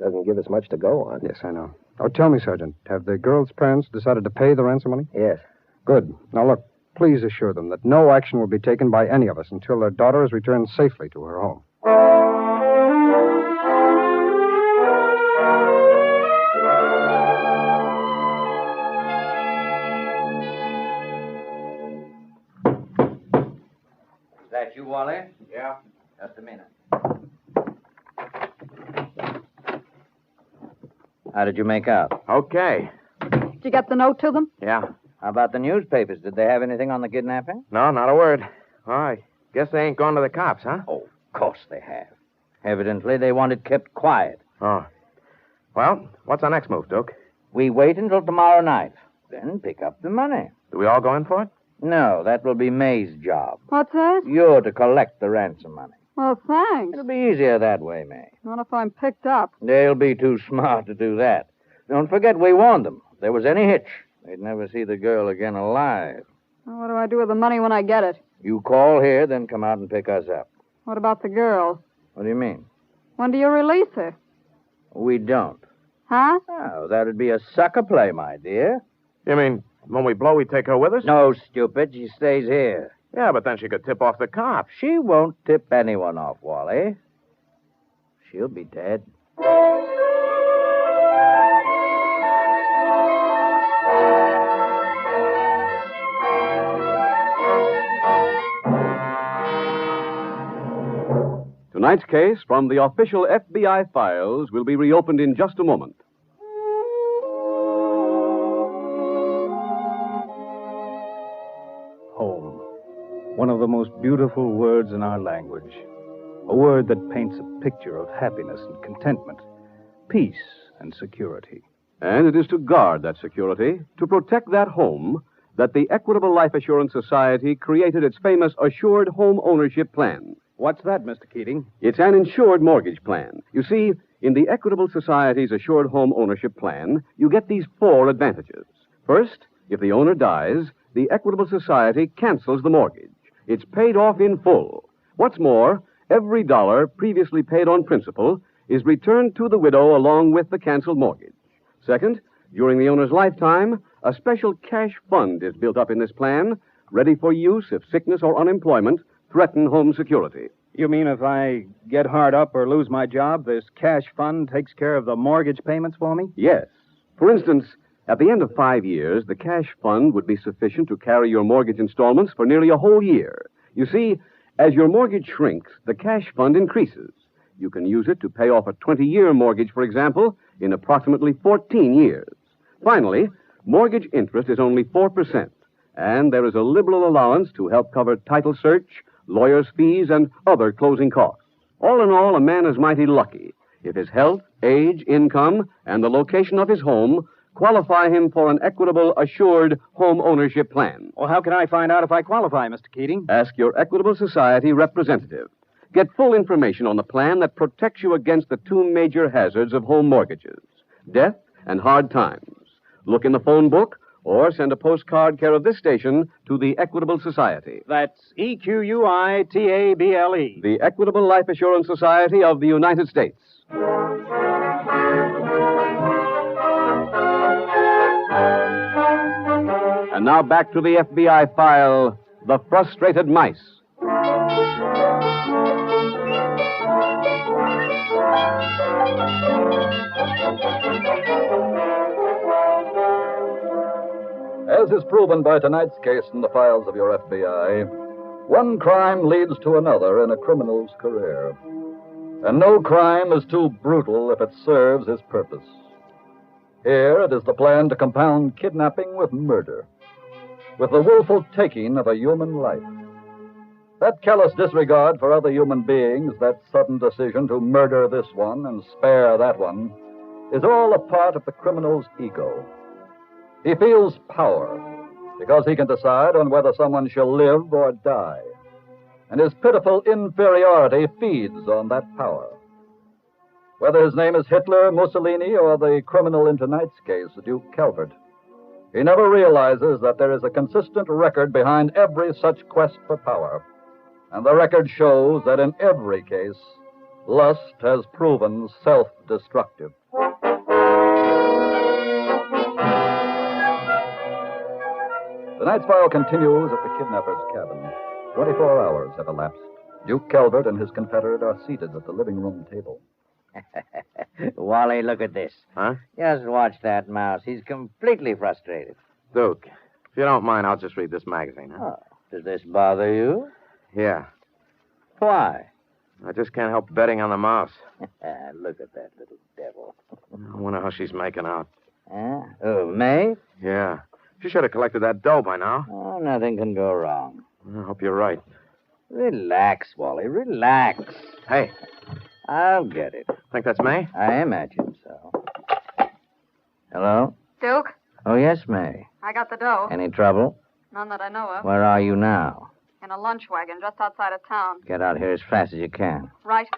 Doesn't give us much to go on. Yes, I know. Oh, tell me, Sergeant, have the girl's parents decided to pay the ransom money? Yes. Good. Now, look, please assure them that no action will be taken by any of us until their daughter is returned safely to her home. Is that you, Wally? Yeah. Just a minute. How did you make out? Okay. Did you get the note to them? Yeah. How about the newspapers? Did they have anything on the kidnapping? No, not a word. All right. Guess they ain't gone to the cops, huh? Oh, of course they have. Evidently, they want it kept quiet. Oh. Well, what's our next move, Duke? We wait until tomorrow night, then pick up the money. Do we all go in for it? No, that will be May's job. What's that? You're to collect the ransom money. Well, thanks. It'll be easier that way, May. Not if I'm picked up. They'll be too smart to do that. Don't forget we warned them. If there was any hitch, they'd never see the girl again alive. Well, what do I do with the money when I get it? You call here, then come out and pick us up. What about the girl? What do you mean? When do you release her? We don't. Huh? Oh, that'd be a sucker play, my dear. You mean When we blow, we take her with us? No, stupid. She stays here. Yeah, but then she could tip off the cops. She won't tip anyone off, Wally. She'll be dead. Tonight's case from the official FBI files will be reopened in just a moment. Home. One of the most beautiful words in our language. A word that paints a picture of happiness and contentment, peace and security. And it is to guard that security, to protect that home, that the Equitable Life Assurance Society created its famous Assured Home Ownership Plan. What's that, Mr. Keating? It's an insured mortgage plan. You see, in the Equitable Society's Assured Home Ownership Plan, you get these 4 advantages. First, if the owner dies, the Equitable Society cancels the mortgage. It's paid off in full. What's more, every dollar previously paid on principal is returned to the widow along with the canceled mortgage. Second, during the owner's lifetime, a special cash fund is built up in this plan, ready for use if sickness or unemployment threaten home security. You mean if I get hard up or lose my job, this cash fund takes care of the mortgage payments for me? Yes. For instance, at the end of 5 years, the cash fund would be sufficient to carry your mortgage installments for nearly a whole year. You see, as your mortgage shrinks, the cash fund increases. You can use it to pay off a 20-year mortgage, for example, in approximately 14 years. Finally, mortgage interest is only 4%, and there is a liberal allowance to help cover title search, lawyer's fees, and other closing costs. All in all, a man is mighty lucky if his health, age, income, and the location of his home qualify him for an Equitable Assured Home Ownership Plan. Well, how can I find out if I qualify, Mr. Keating? Ask your Equitable Society representative. Get full information on the plan that protects you against the 2 major hazards of home mortgages, death and hard times. Look in the phone book or send a postcard care of this station to the Equitable Society. That's EQUITABLE. The Equitable Life Assurance Society of the United States. And now back to the FBI file, The Frustrated Mice. As is proven by tonight's case in the files of your FBI, one crime leads to another in a criminal's career. And no crime is too brutal if it serves his purpose. Here it is the plan to compound kidnapping with murder, with the willful taking of a human life. That callous disregard for other human beings, that sudden decision to murder this one and spare that one, is all a part of the criminal's ego. He feels power because he can decide on whether someone shall live or die. And his pitiful inferiority feeds on that power. Whether his name is Hitler, Mussolini, or the criminal in tonight's case, Duke Calvert, he never realizes that there is a consistent record behind every such quest for power. And the record shows that in every case, lust has proven self-destructive. Tonight's file continues at the kidnapper's cabin. 24 hours have elapsed. Duke Calvert and his confederate are seated at the living room table. Wally, look at this. Huh? Just watch that mouse. He's completely frustrated. Duke, if you don't mind, I'll just read this magazine, huh? Oh, does this bother you? Yeah. Why? I just can't help betting on the mouse. Look at that little devil. I wonder how she's making out. Oh, May? Yeah. She should have collected that dough by now. Oh, nothing can go wrong. I hope you're right. Relax, Wally, relax. Hey. I'll get it. Think that's May? I imagine so. Hello? Duke, Oh, yes, May. I got the dough. Any trouble? None that I know of. Where are you now? In a lunch wagon just outside of town. Get out here as fast as you can. Right.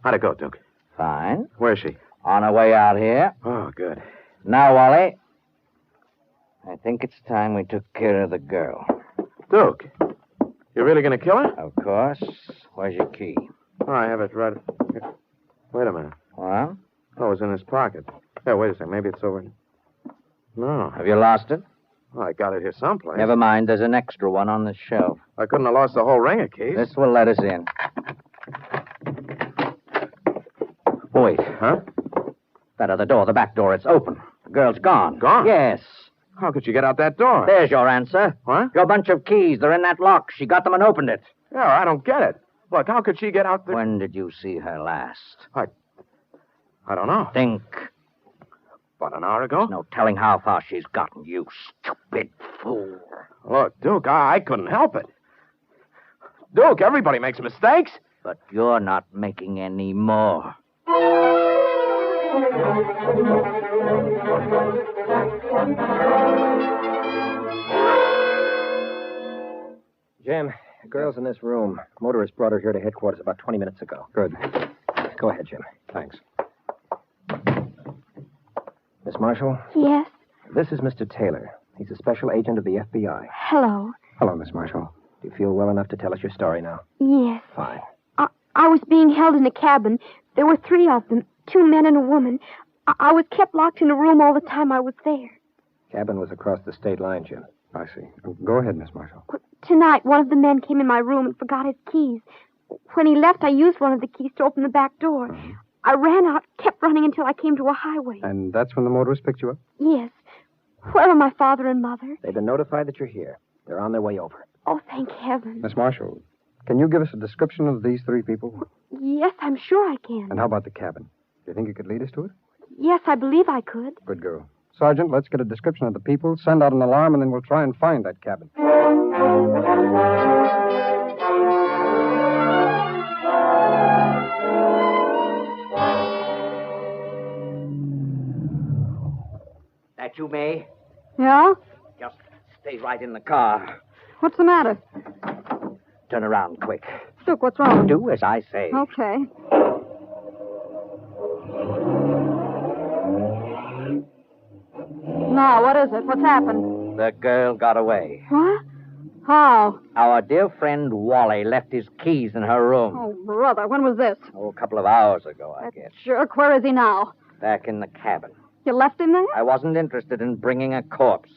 How'd it go, Duke? Fine. Where's she? On her way out here. Oh, good. Now, Wally, I think it's time we took care of the girl. Duke, you're really going to kill her? Of course. Where's your key? Oh, I have it right here. Wait a minute. Well? Oh, it's in his pocket. Yeah, wait a second. Maybe it's over. No. Have you lost it? Well, I got it here someplace. Never mind. There's an extra one on the shelf. I couldn't have lost the whole ring of keys. This will let us in. Wait. Huh? That other door, the back door, it's open. The girl's gone. Gone? Yes. How could she get out that door? There's your answer. What? Your bunch of keys. They're in that lock. She got them and opened it. Yeah, I don't get it. Look, how could she get out the... When did you see her last? I don't know. Think. About an hour ago? No telling how far she's gotten, you stupid fool. Look, Duke, I couldn't help it. Duke, everybody makes mistakes. But you're not making any more. Jim, the girl's in this room. Motorist brought her here to headquarters about 20 minutes ago. Good. Go ahead, Jim. Thanks. Miss Marshall? Yes. This is Mr. Taylor. He's a special agent of the FBI. Hello. Hello, Miss Marshall. Do you feel well enough to tell us your story now? Yes. Fine. I was being held in a cabin. There were 3 of them, 2 men and a woman. I was kept locked in a room all the time I was there. Cabin was across the state line, Jim. I see. Go ahead, Miss Marshall. Tonight, one of the men came in my room and forgot his keys. When he left, I used one of the keys to open the back door. Mm-hmm. I ran out, kept running until I came to a highway. And that's when the motorist picked you up? Yes. Where are my father and mother? They've been notified that you're here. They're on their way over. Oh, thank heaven. Miss Marshall, can you give us a description of these 3 people? Yes, I'm sure I can. And how about the cabin? Do you think you could lead us to it? Yes, I believe I could. Good girl. Sergeant, let's get a description of the people, send out an alarm, and then we'll try and find that cabin. That you, May? Yeah? Just stay right in the car. What's the matter? Turn around quick. Duke, what's wrong? Do as I say. Okay. Now, what is it? What's happened? The girl got away. What? How? Our dear friend Wally left his keys in her room. Oh, brother, when was this? Oh, a couple of hours ago, I guess. Jerk, where is he now? Back in the cabin. You left him there? I wasn't interested in bringing a corpse.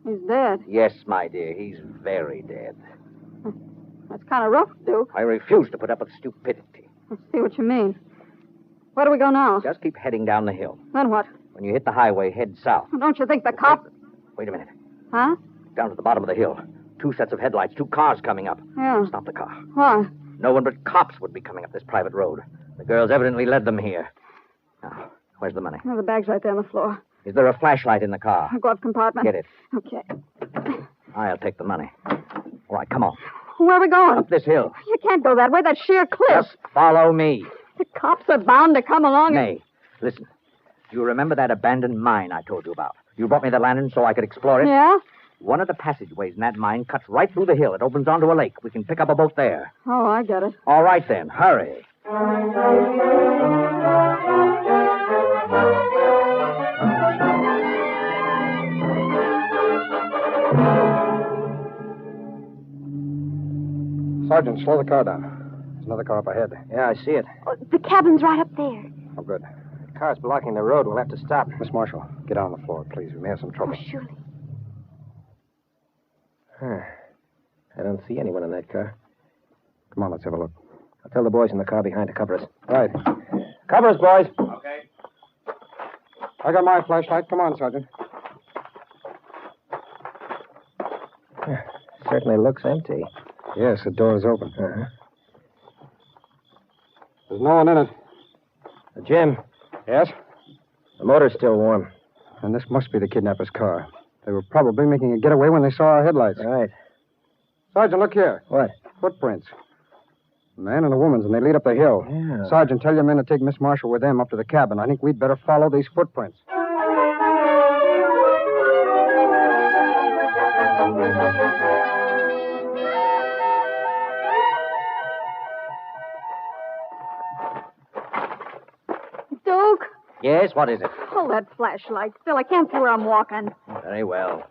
He's dead. Yes, my dear, he's very dead. That's kind of rough, Duke. I refuse to put up with stupidity. I see what you mean. Where do we go now? Just keep heading down the hill. Then what? When you hit the highway, head south. Don't you think the cop... Wait a minute. Huh? Down to the bottom of the hill. 2 sets of headlights, 2 cars coming up. Yeah. Stop the car. Why? No one but cops would be coming up this private road. The girls evidently led them here. Now, where's the money? Oh, the bag's right there on the floor. Is there a flashlight in the car? Glove compartment. Get it. Okay. I'll take the money. All right, come on. Where are we going? Up this hill. You can't go that way. That's sheer cliff. Just follow me. The cops are bound to come along and... May, listen. Do you remember that abandoned mine I told you about? You brought me the lantern so I could explore it? Yeah? One of the passageways in that mine cuts right through the hill. It opens onto a lake. We can pick up a boat there. Oh, I get it. All right, then. Hurry. Sergeant, slow the car down. There's another car up ahead. Yeah, I see it. Oh, the cabin's right up there. Oh, good. The car's blocking the road. We'll have to stop. Miss Marshall, get down on the floor, please. We may have some trouble. Oh, surely. I don't see anyone in that car. Come on, let's have a look. I'll tell the boys in the car behind to cover us. Right. Cover us, boys. Okay. I got my flashlight. Come on, Sergeant. Certainly looks empty. Yes, the door is open. Uh-huh. There's no one in it. Jim. Yes? The motor's still warm. And this must be the kidnapper's car. They were probably making a getaway when they saw our headlights. Right. Sergeant, look here. What? Footprints. A man and a woman's, and they lead up the hill. Yeah. Sergeant, tell your men to take Miss Marshall with them up to the cabin. I think we'd better follow these footprints. Duke? Yes, what is it? Hold that flashlight. Still, I can't see where I'm walking. Very well.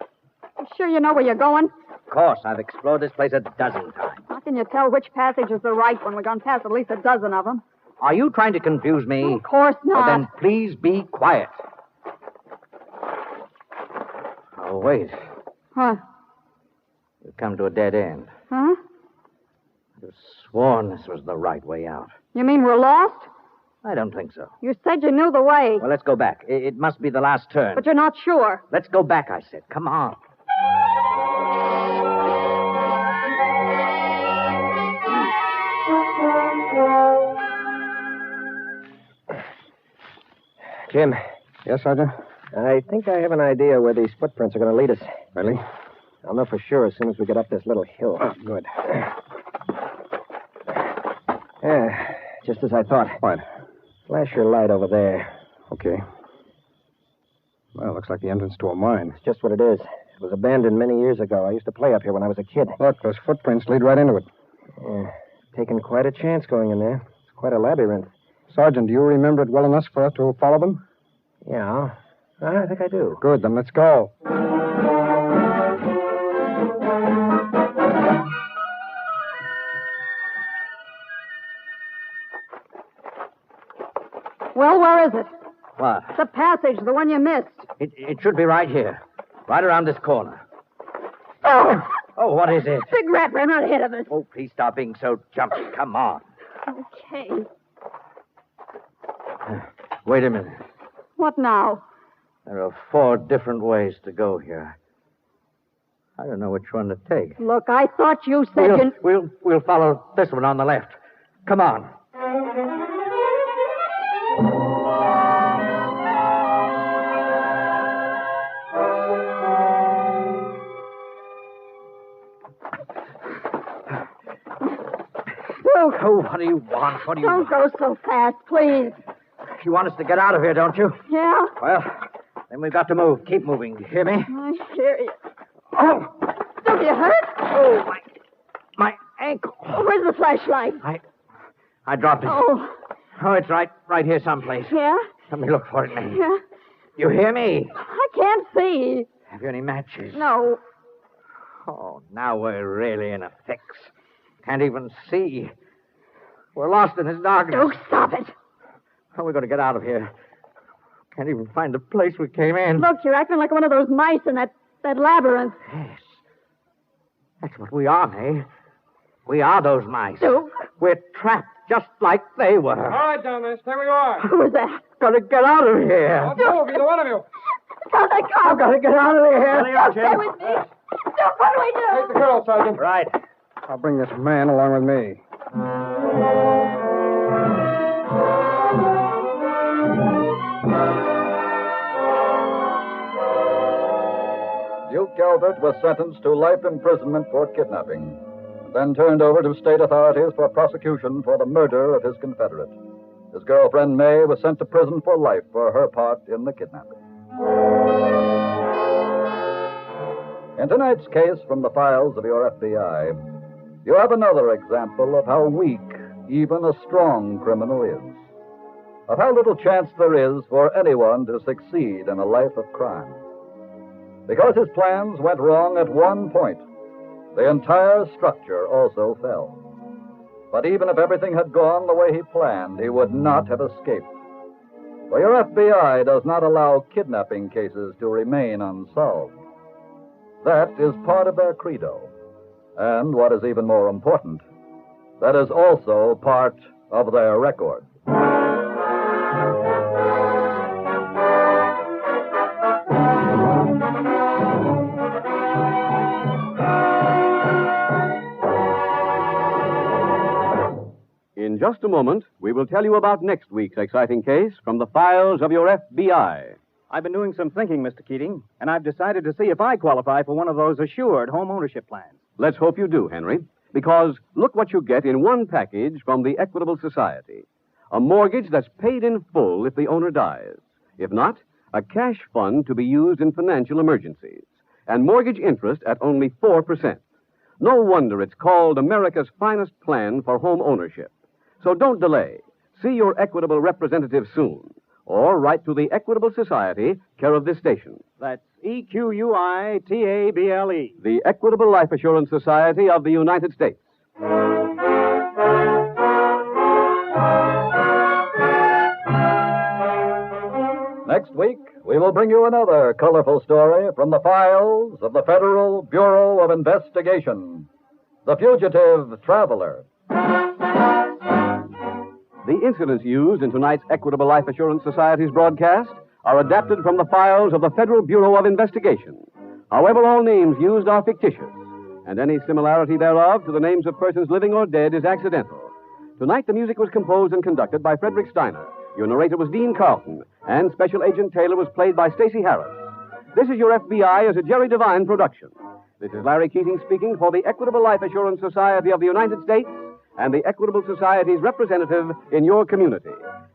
You sure you know where you're going? Of course, I've explored this place a dozen times. How can you tell which passage is the right one? We've gone past at least a dozen of them. Are you trying to confuse me? Of course not. Well, then please be quiet. Oh, wait. What? We've come to a dead end. Huh? I could have sworn this was the right way out. You mean we're lost? I don't think so. You said you knew the way. Well, let's go back. It must be the last turn. But you're not sure. Let's go back, I said. Come on. Jim. Yes, Sergeant? I think I have an idea where these footprints are going to lead us. Really? I'll know for sure as soon as we get up this little hill. Oh, good. Yeah, just as I thought. What? Flash your light over there. Okay. Well, looks like the entrance to a mine. It's just what it is. It was abandoned many years ago. I used to play up here when I was a kid. Look, those footprints lead right into it. Yeah, taking quite a chance going in there. It's quite a labyrinth. Sergeant, do you remember it well enough for us to follow them? Yeah, I think I do. Good, then let's go. Well, where is it? What? The passage, the one you missed. It should be right here. Right around this corner. Oh! Oh, what is it? Big rat ran right ahead of us. Oh, please stop being so jumpy. Come on. Okay. Wait a minute. What now? There are 4 different ways to go here. I don't know which one to take. Look, I thought you said We'll follow this one on the left. Come on. Luke. Oh, what do you want? What do you Don't want? go so fast, please. You want us to get out of here, don't you? Yeah? Well, then we've got to move. Keep moving. Do you hear me? I hear you. Oh! Don't you hurt? Oh, my ankle. Oh, where's the flashlight? I dropped it. Oh. Oh, it's right here someplace. Yeah? Let me look for it, May. Yeah? You hear me? I can't see. Have you any matches? No. Oh, now we're really in a fix. Can't even see. We're lost in this darkness. Oh, stop it. How are we going to get out of here? Can't even find the place we came in. Look, you're acting like one of those mice in that labyrinth. Yes. That's what we are, May. We are those mice. Duke. We're trapped just like they were. All right, Dennis, there we are. Who was that? Gotta get out of here. Don't move, either one of you. Don't let go. I've got to get out of here. Don't stay with me. Duke, what do we do? Take the girl, Sergeant. Right. I'll bring this man along with me. Duke Calvert was sentenced to life imprisonment for kidnapping, then turned over to state authorities for prosecution for the murder of his confederate. His girlfriend, May, was sent to prison for life for her part in the kidnapping. In tonight's case from the files of your FBI, you have another example of how weak even a strong criminal is, of how little chance there is for anyone to succeed in a life of crime. Because his plans went wrong at one point, the entire structure also fell. But even if everything had gone the way he planned, he would not have escaped. For your FBI does not allow kidnapping cases to remain unsolved. That is part of their credo. And what is even more important, that is also part of their record. In just a moment, we will tell you about next week's exciting case from the files of your FBI. I've been doing some thinking, Mr. Keating, and I've decided to see if I qualify for one of those assured home ownership plans. Let's hope you do, Henry, because look what you get in one package from the Equitable Society. A mortgage that's paid in full if the owner dies. If not, a cash fund to be used in financial emergencies. And mortgage interest at only 4%. No wonder it's called America's finest plan for home ownership. So don't delay. See your Equitable representative soon. Or write to the Equitable Society, care of this station. That's EQUITABLE. The Equitable Life Assurance Society of the United States. Next week, we will bring you another colorful story from the files of the Federal Bureau of Investigation. The Fugitive Traveler. The incidents used in tonight's Equitable Life Assurance Society's broadcast are adapted from the files of the Federal Bureau of Investigation. However, all names used are fictitious, and any similarity thereof to the names of persons living or dead is accidental. Tonight, the music was composed and conducted by Frederick Steiner. Your narrator was Dean Carlton, and Special Agent Taylor was played by Stacey Harris. This is Your FBI is a Jerry Devine production. This is Larry Keating speaking for the Equitable Life Assurance Society of the United States and the Equitable Society's representative in your community,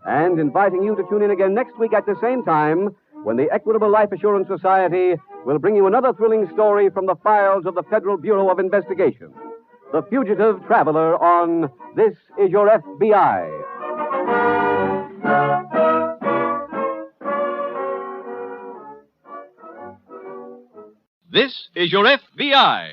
and inviting you to tune in again next week at the same time when the Equitable Life Assurance Society will bring you another thrilling story from the files of the Federal Bureau of Investigation. The Fugitive Traveler on This Is Your FBI. This is Your FBI.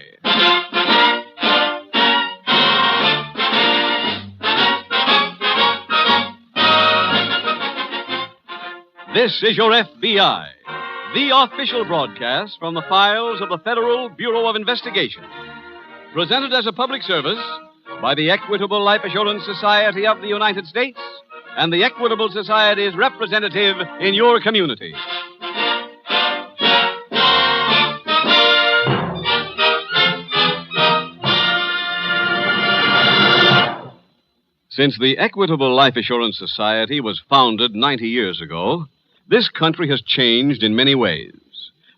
This is Your FBI, the official broadcast from the files of the Federal Bureau of Investigation. Presented as a public service by the Equitable Life Assurance Society of the United States and the Equitable Society's representative in your community. Since the Equitable Life Assurance Society was founded 90 years ago, this country has changed in many ways.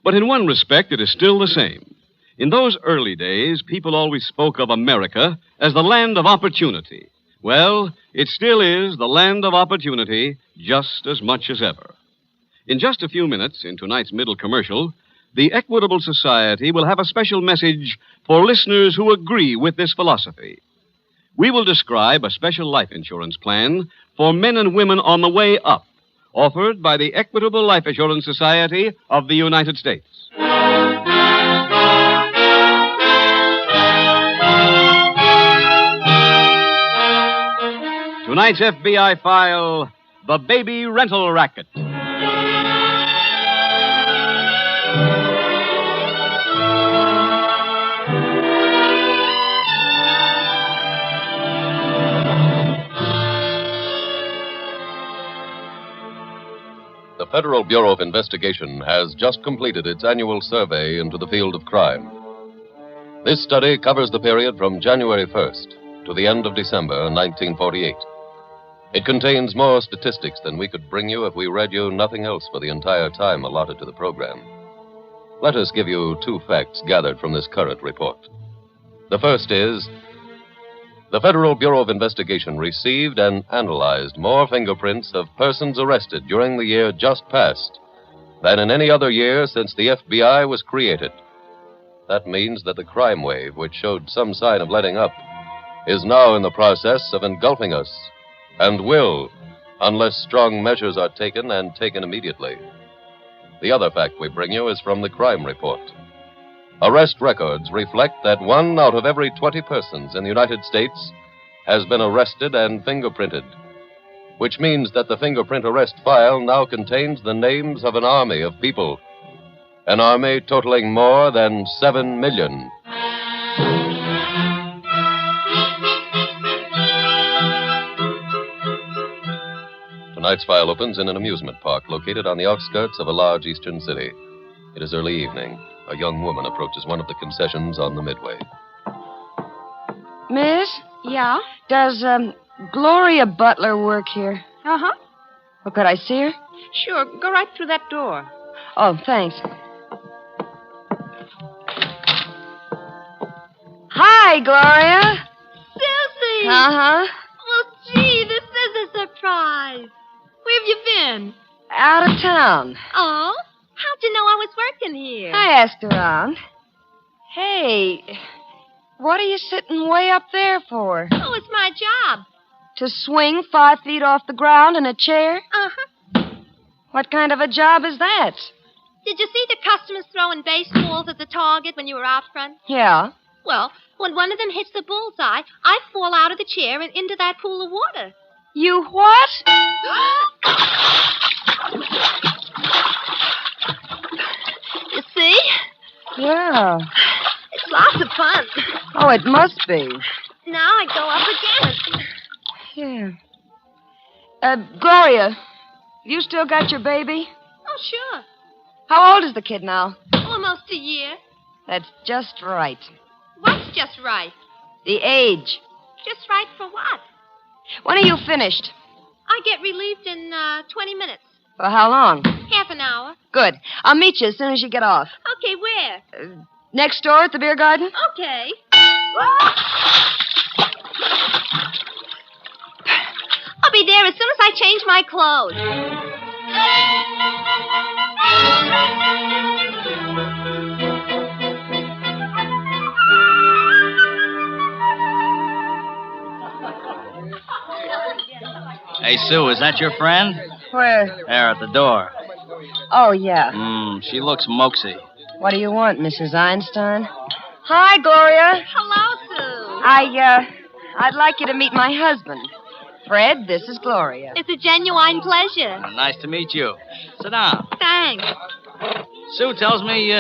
But in one respect, it is still the same. In those early days, people always spoke of America as the land of opportunity. Well, it still is the land of opportunity just as much as ever. In just a few minutes, in tonight's middle commercial, the Equitable Society will have a special message for listeners who agree with this philosophy. We will describe a special life insurance plan for men and women on the way up, offered by the Equitable Life Assurance Society of the United States. Tonight's FBI file, The Baby Rental Racket. The Federal Bureau of Investigation has just completed its annual survey into the field of crime. This study covers the period from January 1st to the end of December 1948. It contains more statistics than we could bring you if we read you nothing else for the entire time allotted to the program. Let us give you two facts gathered from this current report. The first is, the Federal Bureau of Investigation received and analyzed more fingerprints of persons arrested during the year just past than in any other year since the FBI was created. That means that the crime wave, which showed some sign of letting up, is now in the process of engulfing us, and will, unless strong measures are taken and taken immediately. The other fact we bring you is from the crime report. Arrest records reflect that 1 out of every 20 persons in the United States has been arrested and fingerprinted, which means that the fingerprint arrest file now contains the names of an army of people, an army totaling more than 7 million. Tonight's file opens in an amusement park located on the outskirts of a large eastern city. It is early evening. A young woman approaches one of the concessions on the midway. Miss? Yeah? Does, Gloria Butler work here? Uh-huh. Well, could I see her? Sure. Go right through that door. Oh, thanks. Hi, Gloria. Susie! Uh-huh. Well, gee, this is a surprise. Where have you been? Out of town. Oh? How'd you know I was working here? I asked around. Hey, what are you sitting way up there for? Oh, it's my job. To swing 5 feet off the ground in a chair? Uh-huh. What kind of a job is that? Did you see the customers throwing baseballs at the target when you were out front? Yeah. Well, when one of them hits the bullseye, I fall out of the chair and into that pool of water. You what? You see? Yeah. It's lots of fun. Oh, it must be. Now I go up again. Yeah. Gloria, have you still got your baby? Oh, sure. How old is the kid now? Almost a year. That's just right. What's just right? The age. Just right for what? When are you finished? I get relieved in 20 minutes. For how long? Half an hour. Good. I'll meet you as soon as you get off. Okay, where? Next door at the beer garden? Okay. I'll be there as soon as I change my clothes. Hey, Sue, is that your friend? Where? There at the door. Oh, yeah. She looks moxie. What do you want, Mrs. Einstein? Hi, Gloria. Hello, Sue. I'd like you to meet my husband. Fred, this is Gloria. It's a genuine pleasure. Nice to meet you. Sit down. Thanks. Sue tells me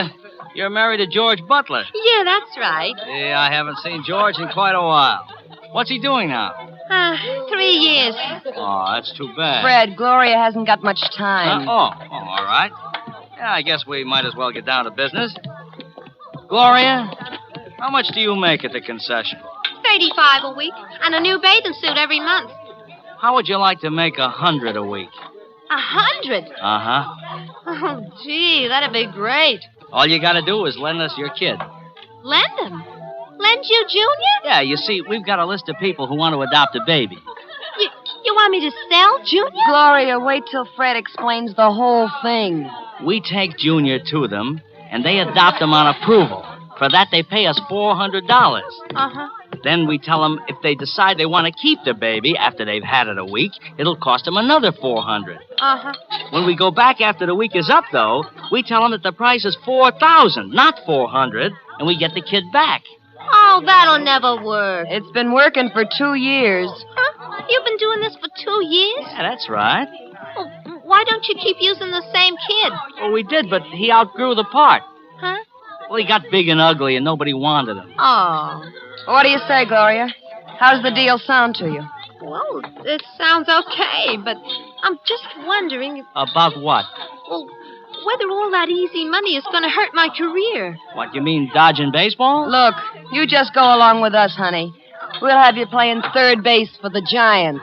you're married to George Butler. Yeah, that's right. Yeah, I haven't seen George in quite a while. What's he doing now? 3 years. Oh, that's too bad. Fred, Gloria hasn't got much time. All right. Yeah, I guess we might as well get down to business. Gloria, how much do you make at the concession? $35 a week and a new bathing suit every month. How would you like to make $100 a week? 100? Uh-huh. Oh, gee, that'd be great. All you gotta do is lend us your kid. Lend him? Lend you Junior? Yeah, you see, we've got a list of people who want to adopt a baby. You want me to sell Junior? Gloria, wait till Fred explains the whole thing. We take Junior to them, and they adopt him on approval. For that, they pay us $400. Uh-huh. Then we tell them if they decide they want to keep the baby after they've had it a week, it'll cost them another $400. Uh-huh. When we go back after the week is up, though, we tell them that the price is $4,000, not $400, and we get the kid back. Oh, that'll never work. It's been working for 2 years. Huh? You've been doing this for 2 years? Yeah, that's right. Well, why don't you keep using the same kid? Well, we did, but he outgrew the part. Huh? Well, he got big and ugly, and nobody wanted him. Oh. What do you say, Gloria? How does the deal sound to you? Well, it sounds okay, but I'm just wondering if... About what? Well, whether all that easy money is going to hurt my career. What, you mean dodging baseball? Look, you just go along with us, honey. We'll have you playing third base for the Giants.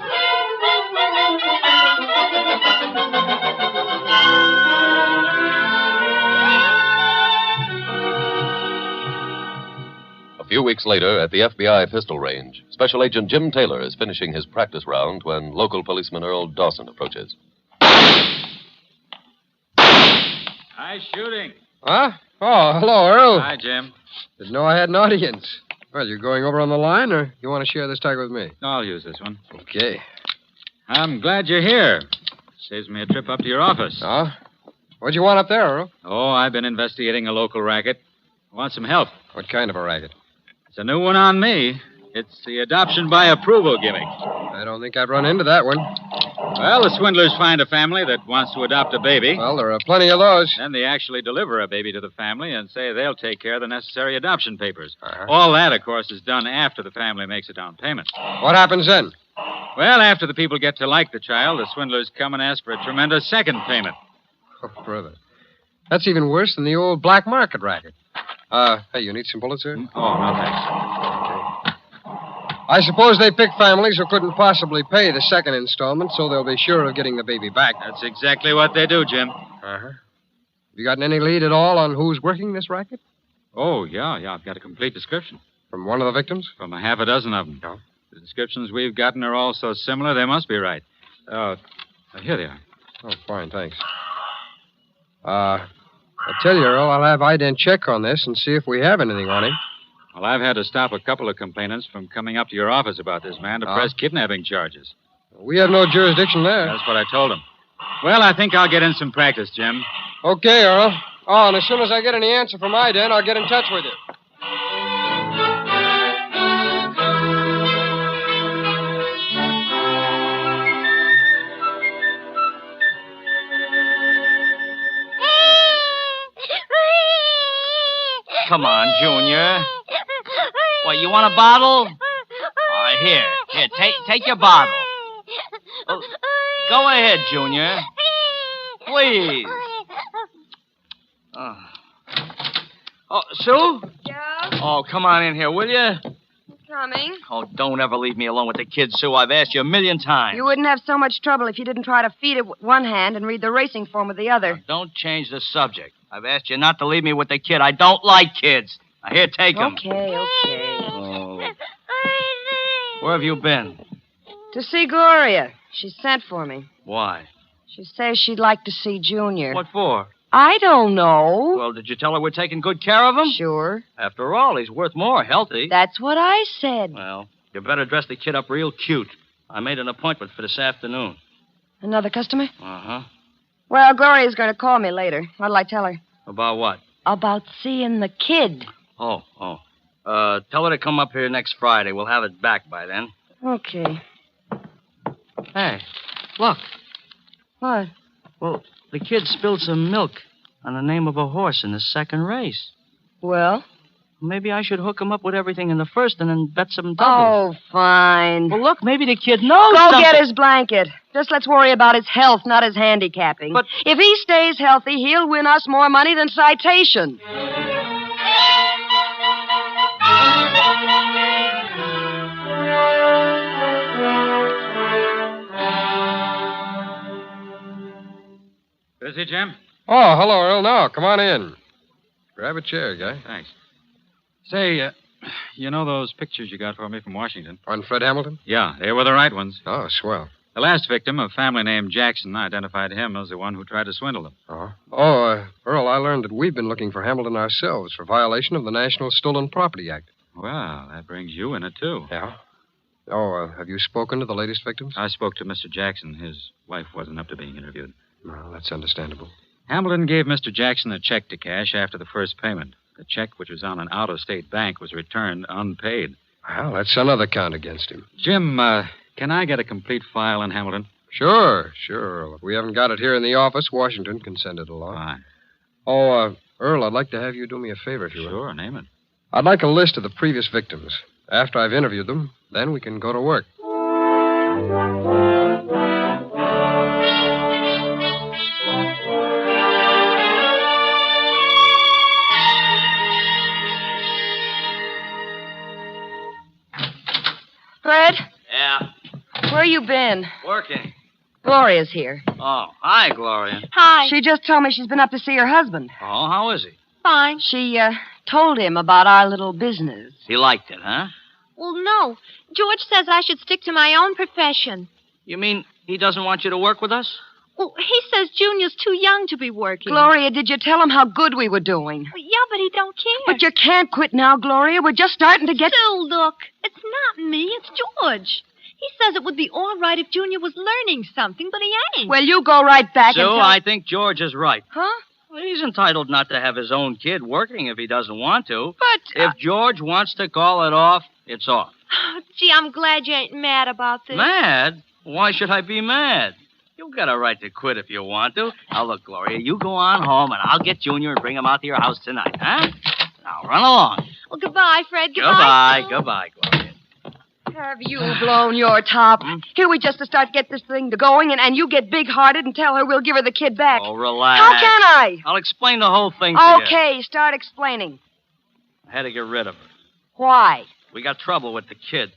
A few weeks later, at the FBI pistol range, Special Agent Jim Taylor is finishing his practice round when local policeman Earl Dawson approaches. Nice shooting. Huh? Oh, hello, Earl. Hi, Jim. Didn't know I had an audience. Well, you going over on the line, or you want to share this tag with me? I'll use this one. Okay. I'm glad you're here. Saves me a trip up to your office. Oh? What'd you want up there, Earl? Oh, I've been investigating a local racket. I want some help. What kind of a racket? It's a new one on me. It's the adoption by approval gimmick. I don't think I'd run into that one. Well, the swindlers find a family that wants to adopt a baby. Well, there are plenty of those. Then they actually deliver a baby to the family and say they'll take care of the necessary adoption papers. Uh-huh. All that, of course, is done after the family makes a down payment. What happens then? Well, after the people get to like the child, the swindlers come and ask for a tremendous second payment. Oh, brother. That's even worse than the old black market racket. Hey, you need some bullets, sir? Oh, no, thanks. I suppose they pick families who couldn't possibly pay the second installment, so they'll be sure of getting the baby back. That's exactly what they do, Jim. Uh-huh. Have you gotten any lead at all on who's working this racket? Oh, yeah, I've got a complete description. From one of the victims? From a half a dozen of them. Oh. The descriptions we've gotten are all so similar, they must be right. Here they are. Oh, fine, thanks. I tell you, Earl, I'll have Ident check on this and see if we have anything on him. Well, I've had to stop a couple of complainants from coming up to your office about this man to press kidnapping charges. We have no jurisdiction there. That's what I told him. Well, I think I'll get in some practice, Jim. Okay, Earl. Oh, and as soon as I get any answer from Ident, I'll get in touch with you. come on, Junior. What, you want a bottle? All right, here, take your bottle. Oh, go ahead, Junior. Please. Oh, Sue? Yeah? Oh, come on in here, will you? Coming. Oh, don't ever leave me alone with the kid, Sue. I've asked you a million times. You wouldn't have so much trouble if you didn't try to feed it with one hand and read the racing form with the other. Now, don't change the subject. I've asked you not to leave me with the kid. I don't like kids. Now, here, take him. Okay. Oh. Where have you been? To see Gloria. She sent for me. Why? She says she'd like to see Junior. What for? I don't know. Well, did you tell her we're taking good care of him? Sure. After all, he's worth more healthy. That's what I said. Well, you better dress the kid up real cute. I made an appointment for this afternoon. Another customer? Uh-huh. Well, Gloria's going to call me later. What'll I tell her? About what? About seeing the kid. Oh. Tell her to come up here next Friday. We'll have it back by then. Okay. Hey, look. What? Well, the kid spilled some milk on the name of a horse in the second race. Well? Maybe I should hook him up with everything in the first and then bet some doubles. Oh, fine. Well, look, maybe the kid knows Go something. get his blanket. Just let's worry about his health, not his handicapping. But if he stays healthy, he'll win us more money than citation. Busy, Jim? Oh, hello, Earl. Now, come on in. Grab a chair, guy. Thanks. Say, you know those pictures you got for me from Washington? On Fred Hamilton? Yeah, they were the right ones. Oh, swell. The last victim, a family named Jackson, identified him as the one who tried to swindle them. Earl, I learned that we've been looking for Hamilton ourselves for violation of the National Stolen Property Act. Well, that brings you in it, too. Yeah? Have you spoken to the latest victims? I spoke to Mr. Jackson. His wife wasn't up to being interviewed. Well, that's understandable. Hamilton gave Mr. Jackson a check to cash after the first payment. The check, which was on an out-of-state bank, was returned unpaid. Well, that's another count against him. Jim, can I get a complete file on Hamilton? Sure, Earl. If we haven't got it here in the office, Washington can send it along. Fine. Earl, I'd like to have you do me a favor, if you will. Sure, name it. I'd like a list of the previous victims. After I've interviewed them, then we can go to work. Fred? Yeah, Where you been? working. Gloria's here. Oh, hi, Gloria. Hi. She just told me she's been up to see her husband. Oh, how is he? Fine. She, told him about our little business. He liked it, huh? Well, no. George says I should stick to my own profession. You mean he doesn't want you to work with us? Well, he says Junior's too young to be working. Gloria, did you tell him how good we were doing? Well, yeah, but he don't care. But you can't quit now, Gloria. We're just starting to get... Still, look. It's not me. It's George. He says it would be all right if Junior was learning something, but he ain't. Well, you go right back Sue, and tell... I think George is right. Huh? Well, he's entitled not to have his own kid working if he doesn't want to. But... If George wants to call it off, it's off. Oh, gee, I'm glad you ain't mad about this. Mad? Why should I be mad? You've got a right to quit if you want to. Now, look, Gloria, you go on home, and I'll get Junior and bring him out to your house tonight, huh? Now, run along. Well, goodbye, Fred. Goodbye. Goodbye, Gloria. Have you blown your top? Here we just to start to get this thing going, and you get big-hearted and tell her we'll give her the kid back. Oh, relax. How can I? I'll explain the whole thing to you. Okay, start explaining. I had to get rid of her. Why? We got trouble with the kid.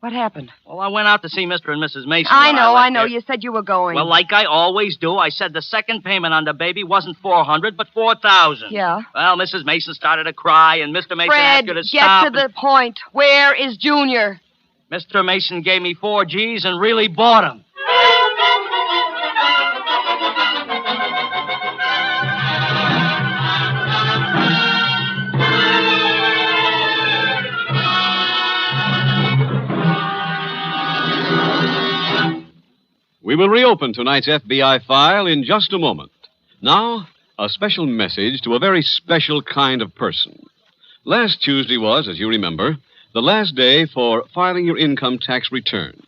What happened? Well, I went out to see Mr. and Mrs. Mason. I know. there. You said you were going. Well, like I always do, I said the second payment on the baby wasn't $400, but $4,000. Yeah? Well, Mrs. Mason started to cry, and Mr. Mason Fred, asked her to get stop. to the point. Where is Junior? Mr. Mason gave me 4 G's and really bought him. We will reopen tonight's FBI file in just a moment. Now, a special message to a very special kind of person. Last Tuesday was, as you remember, the last day for filing your income tax return.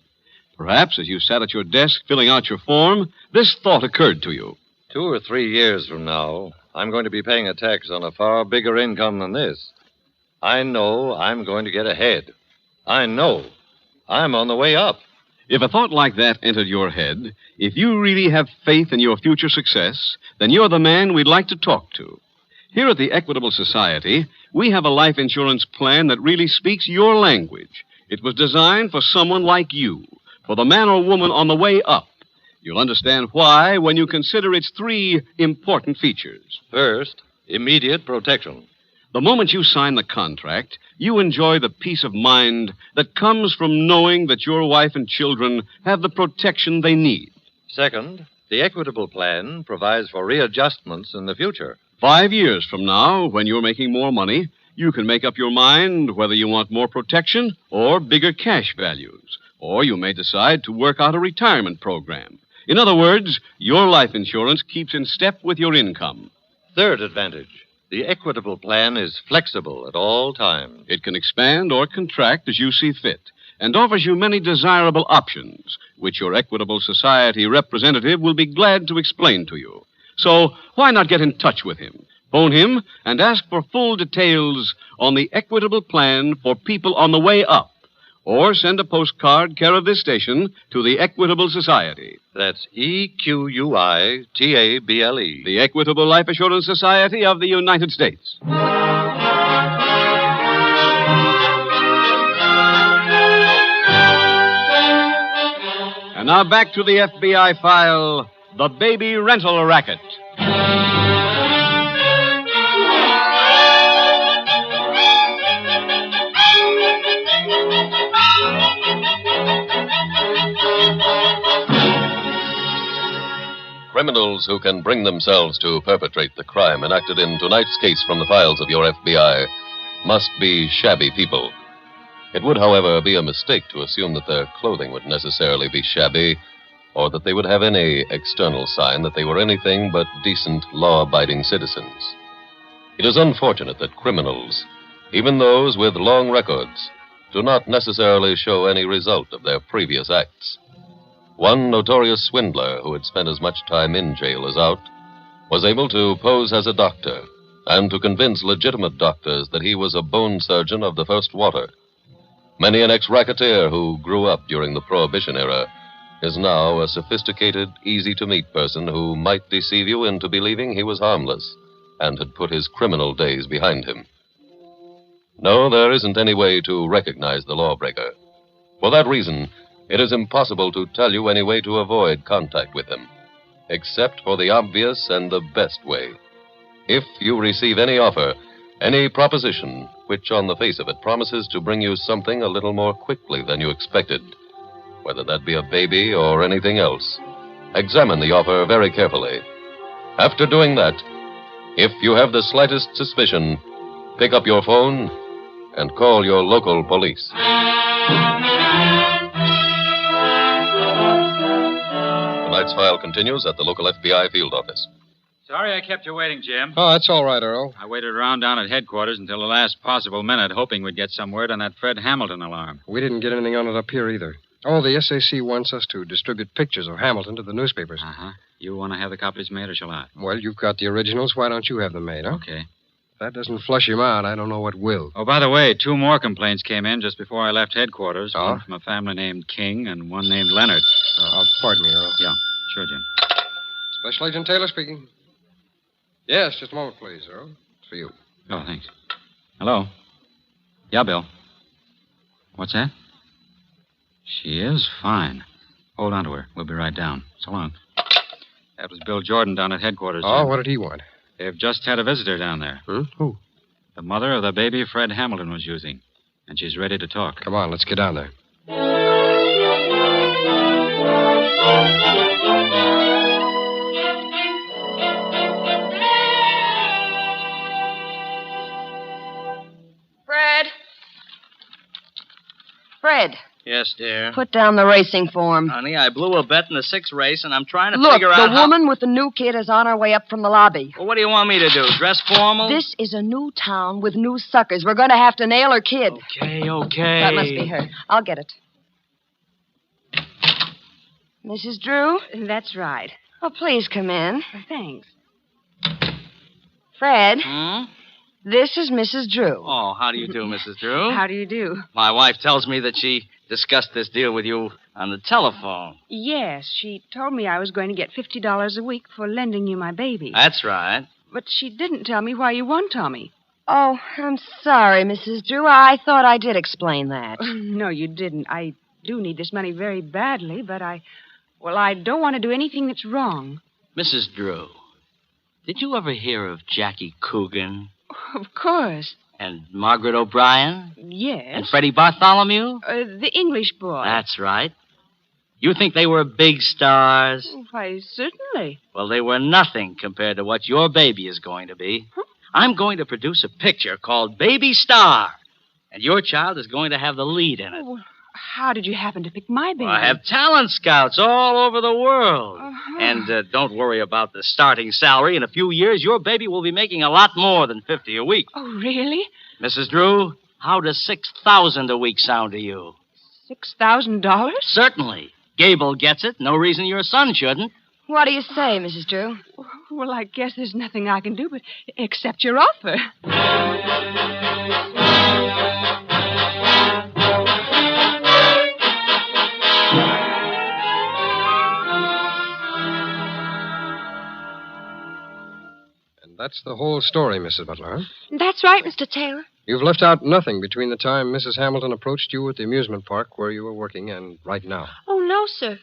Perhaps as you sat at your desk filling out your form, this thought occurred to you. 2 or 3 years from now, I'm going to be paying a tax on a far bigger income than this. I know I'm going to get ahead. I know I'm on the way up. If a thought like that entered your head, if you really have faith in your future success, then you're the man we'd like to talk to. Here at the Equitable Society, we have a life insurance plan that really speaks your language. It was designed for someone like you, for the man or woman on the way up. You'll understand why when you consider its 3 important features. First, immediate protection. The moment you sign the contract, you enjoy the peace of mind that comes from knowing that your wife and children have the protection they need. Second, the Equitable plan provides for readjustments in the future. 5 years from now, when you're making more money, you can make up your mind whether you want more protection or bigger cash values. Or you may decide to work out a retirement program. In other words, your life insurance keeps in step with your income. Third advantage, the Equitable plan is flexible at all times. It can expand or contract as you see fit and offers you many desirable options, which your Equitable Society representative will be glad to explain to you. So why not get in touch with him? Phone him and ask for full details on the Equitable plan for people on the way up. Or send a postcard care of this station to the Equitable Society. That's Equitable. The Equitable Life Assurance Society of the United States. And now back to the FBI file, The Baby Rental Racket. Criminals who can bring themselves to perpetrate the crime enacted in tonight's case from the files of your FBI must be shabby people. It would, however, be a mistake to assume that their clothing would necessarily be shabby or that they would have any external sign that they were anything but decent, law-abiding citizens. It is unfortunate that criminals, even those with long records, do not necessarily show any result of their previous acts. One notorious swindler who had spent as much time in jail as out was able to pose as a doctor and to convince legitimate doctors that he was a bone surgeon of the first water. Many an ex-racketeer who grew up during the Prohibition era is now a sophisticated, easy-to-meet person who might deceive you into believing he was harmless and had put his criminal days behind him. No, there isn't any way to recognize the lawbreaker. For that reason, it is impossible to tell you any way to avoid contact with him, except for the obvious and the best way. If you receive any offer, any proposition, which on the face of it promises to bring you something a little more quickly than you expected, whether that be a baby or anything else, examine the offer very carefully. After doing that, if you have the slightest suspicion, pick up your phone and call your local police. Tonight's file continues at the local FBI field office. Sorry I kept you waiting, Jim. Oh, that's all right, Earl. I waited around down at headquarters until the last possible minute, hoping we'd get some word on that Fred Hamilton alarm. We didn't get anything on it up here either. Oh, the SAC wants us to distribute pictures of Hamilton to the newspapers. Uh-huh. You want to have the copies made, or shall I? Well, you've got the originals. Why don't you have them made, huh? Okay. If that doesn't flush him out, I don't know what will. Oh, by the way, 2 more complaints came in just before I left headquarters. Oh? One from a family named King and one named Leonard. Pardon me, Earl. Yeah, sure, Jim. Special Agent Taylor speaking. Yes, just a moment, please, Earl. It's for you. Oh, thanks. Hello? Yeah, Bill. What's that? She is fine. Hold on to her. We'll be right down. So long. That was Bill Jordan down at headquarters. Oh, Jim. what did he want? They've just had a visitor down there. Who? The mother of the baby Fred Hamilton was using. And she's ready to talk. Come on, let's get down there. Fred, Yes, dear. put down the racing form. Honey, I blew a bet in the 6th race, and I'm trying to Look, figure out the how... woman with the new kid is on her way up from the lobby. Well, what do you want me to do? Dress formal? This is a new town with new suckers. We're going to have to nail her kid. Okay. That must be her. I'll get it. Mrs. Drew? That's right. Oh, please come in. Thanks. Fred, Hmm? this is Mrs. Drew. Oh, how do you do, Mrs. Drew? How do you do? My wife tells me that she discussed this deal with you on the telephone. Yes, she told me I was going to get $50 a week for lending you my baby. That's right. But she didn't tell me why you won Tommy. Oh, I'm sorry, Mrs. Drew. I thought I did explain that. No, you didn't. I do need this money very badly, but I don't want to do anything that's wrong. Mrs. Drew, did you ever hear of Jackie Coogan? Of course. And Margaret O'Brien? Yes. And Freddie Bartholomew? The English boy. That's right. You think they were big stars? Why, certainly. Well, they were nothing compared to what your baby is going to be. Huh? I'm going to produce a picture called Baby Star, and your child is going to have the lead in it. Oh, how did you happen to pick my baby? Well, I have talent scouts all over the world. Uh-huh. And don't worry about the starting salary. In a few years, your baby will be making a lot more than $50 a week. Oh, really? Mrs. Drew, how does $6,000 a week sound to you? $6,000? Certainly. Gable gets it. No reason your son shouldn't. What do you say, Mrs. Drew? Well, I guess there's nothing I can do but accept your offer. And that's the whole story, Mrs. Butler, huh? That's right, Mr. Taylor. You've left out nothing between the time Mrs. Hamilton approached you at the amusement park where you were working and right now. Oh, no, sir.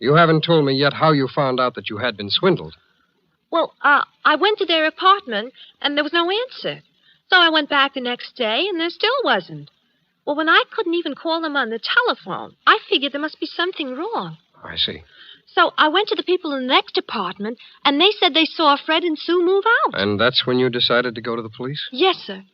You haven't told me yet how you found out that you had been swindled. Well, I went to their apartment, and there was no answer. So I went back the next day, and there still wasn't. Well, when I couldn't even call them on the telephone, I figured there must be something wrong. I see. So I went to the people in the next apartment, and they said they saw Fred and Sue move out. And that's when you decided to go to the police? Yes, sir.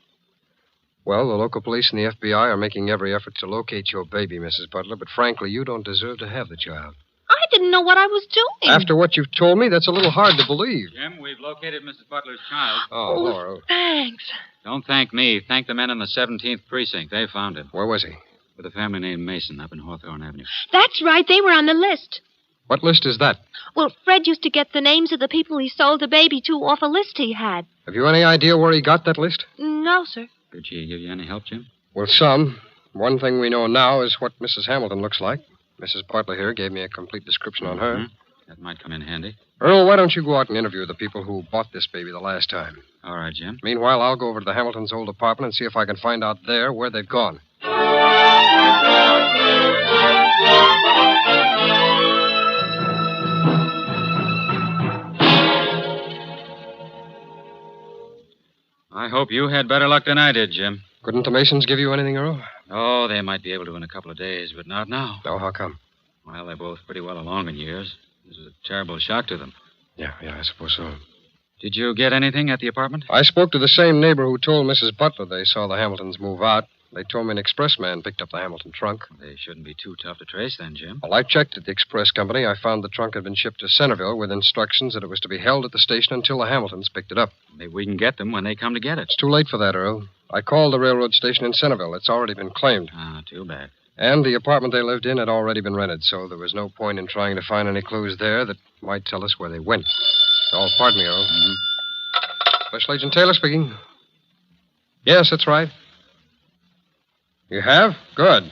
Well, the local police and the FBI are making every effort to locate your baby, Mrs. Butler, but frankly, you don't deserve to have the child. I didn't know what I was doing. After what you've told me, that's a little hard to believe. Jim, we've located Mrs. Butler's child. Oh, Laura. Thanks. Don't thank me. Thank the men in the 17th Precinct. They found him. Where was he? With a family named Mason up in Hawthorne Avenue. That's right. They were on the list. What list is that? Well, Fred used to get the names of the people he sold the baby to off a list he had. Have you any idea where he got that list? No, sir. Did she give you any help, Jim? Well, some. One thing we know now is what Mrs. Hamilton looks like. Mrs. Butler here gave me a complete description on her. That might come in handy. Earl, why don't you go out and interview the people who bought this baby the last time? All right, Jim. Meanwhile, I'll go over to the Hamiltons' old apartment and see if I can find out there where they've gone. I hope you had better luck than I did, Jim. Couldn't the Masons give you anything, Earl? Oh, they might be able to in a couple of days, but not now. No, how come? Well, they're both pretty well along in years. This is a terrible shock to them. Yeah, I suppose so. Did you get anything at the apartment? I spoke to the same neighbor who told Mrs. Butler they saw the Hamiltons move out. They told me an express man picked up the Hamilton trunk. They shouldn't be too tough to trace then, Jim. Well, I checked at the express company. I found the trunk had been shipped to Centerville with instructions that it was to be held at the station until the Hamiltons picked it up. Maybe we can get them when they come to get it. It's too late for that, Earl. I called the railroad station in Centerville. It's already been claimed. Ah, too bad. And the apartment they lived in had already been rented, so there was no point in trying to find any clues there that might tell us where they went. Oh, pardon me, Earl. Special Agent Taylor speaking. Yes, that's right. You have? Good.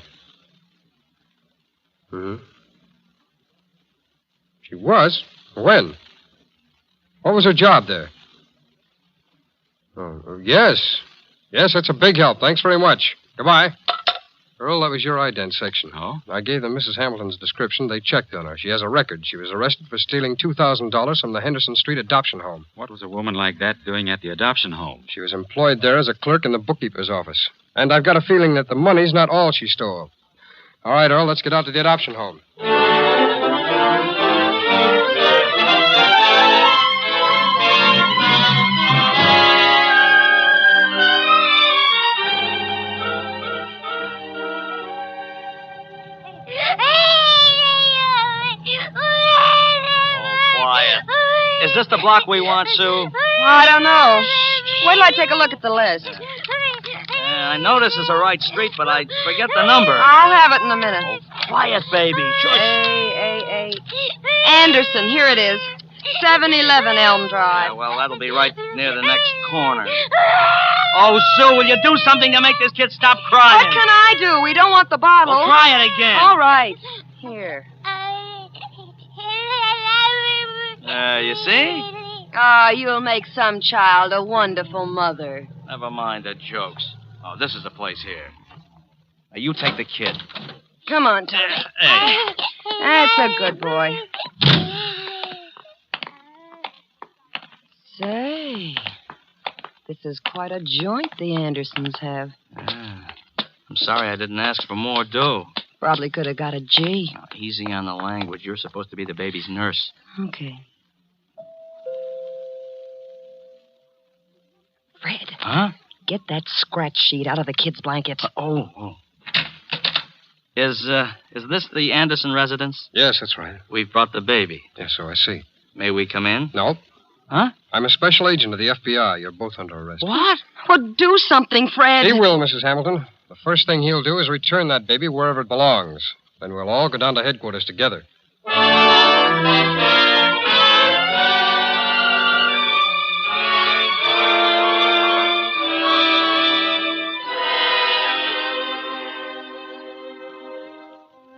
She was? When? What was her job there? Oh, yes. Yes, that's a big help. Thanks very much. Goodbye. Earl, that was your ident section. Oh? I gave them Mrs. Hamilton's description. They checked on her. She has a record. She was arrested for stealing $2,000 from the Henderson Street adoption home. What was a woman like that doing at the adoption home? She was employed there as a clerk in the bookkeeper's office. And I've got a feeling that the money's not all she stole. All right, Earl, let's get out to the adoption home. Is this the block we want, Sue? I don't know. Wait till I take a look at the list. I know this is the right street, but I forget the number. I'll have it in a minute. Quiet, baby. Shush. A. Anderson, here it is. 711 Elm Drive. Yeah, well, that'll be right near the next corner. Oh, Sue, will you do something to make this kid stop crying? What can I do? We don't want the bottle. Well, try it again. All right. Here. You see? Ah, you'll make some child a wonderful mother. Never mind the jokes. Oh, this is the place here. Now, you take the kid. Come on, Tony. Hey. That's a good boy. Say, this is quite a joint the Andersons have. I'm sorry I didn't ask for more dough. Probably could have got a G. Now, easy on the language. You're supposed to be the baby's nurse. Okay. Fred. Huh? Get that scratch sheet out of the kid's blanket. Oh. Is this the Anderson residence? Yes, that's right. We've brought the baby. Yes, so I see. May we come in? No. Huh? I'm a special agent of the FBI. You're both under arrest. What? Well, do something, Fred. He will, Mrs. Hamilton. The first thing he'll do is return that baby wherever it belongs. Then we'll all go down to headquarters together.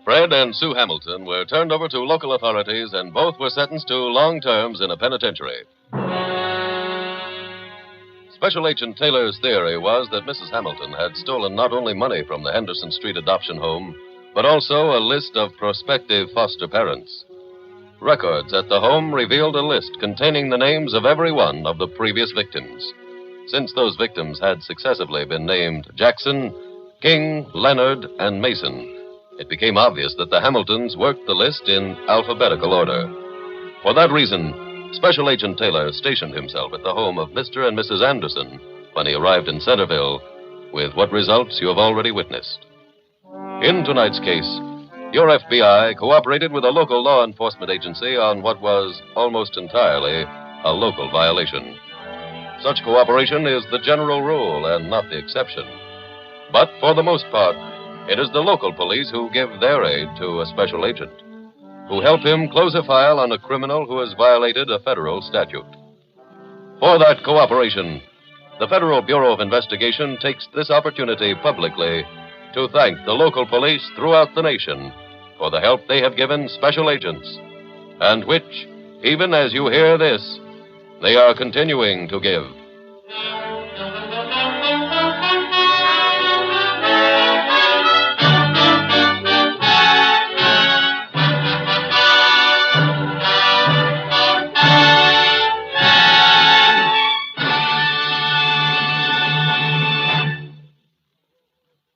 Fred and Sue Hamilton were turned over to local authorities, and both were sentenced to long terms in a penitentiary. Special Agent Taylor's theory was that Mrs. Hamilton had stolen not only money from the Henderson Street adoption home, but also a list of prospective foster parents. Records at the home revealed a list containing the names of every one of the previous victims. Since those victims had successively been named Jackson, King, Leonard, and Mason, it became obvious that the Hamiltons worked the list in alphabetical order. For that reason, Special Agent Taylor stationed himself at the home of Mr. and Mrs. Anderson when he arrived in Centerville, with what results you have already witnessed. In tonight's case, your FBI cooperated with a local law enforcement agency on what was almost entirely a local violation. Such cooperation is the general rule and not the exception. But for the most part, it is the local police who give their aid to a special agent, who help him close a file on a criminal who has violated a federal statute. For that cooperation, the Federal Bureau of Investigation takes this opportunity publicly to thank the local police throughout the nation for the help they have given special agents, and which, even as you hear this, they are continuing to give.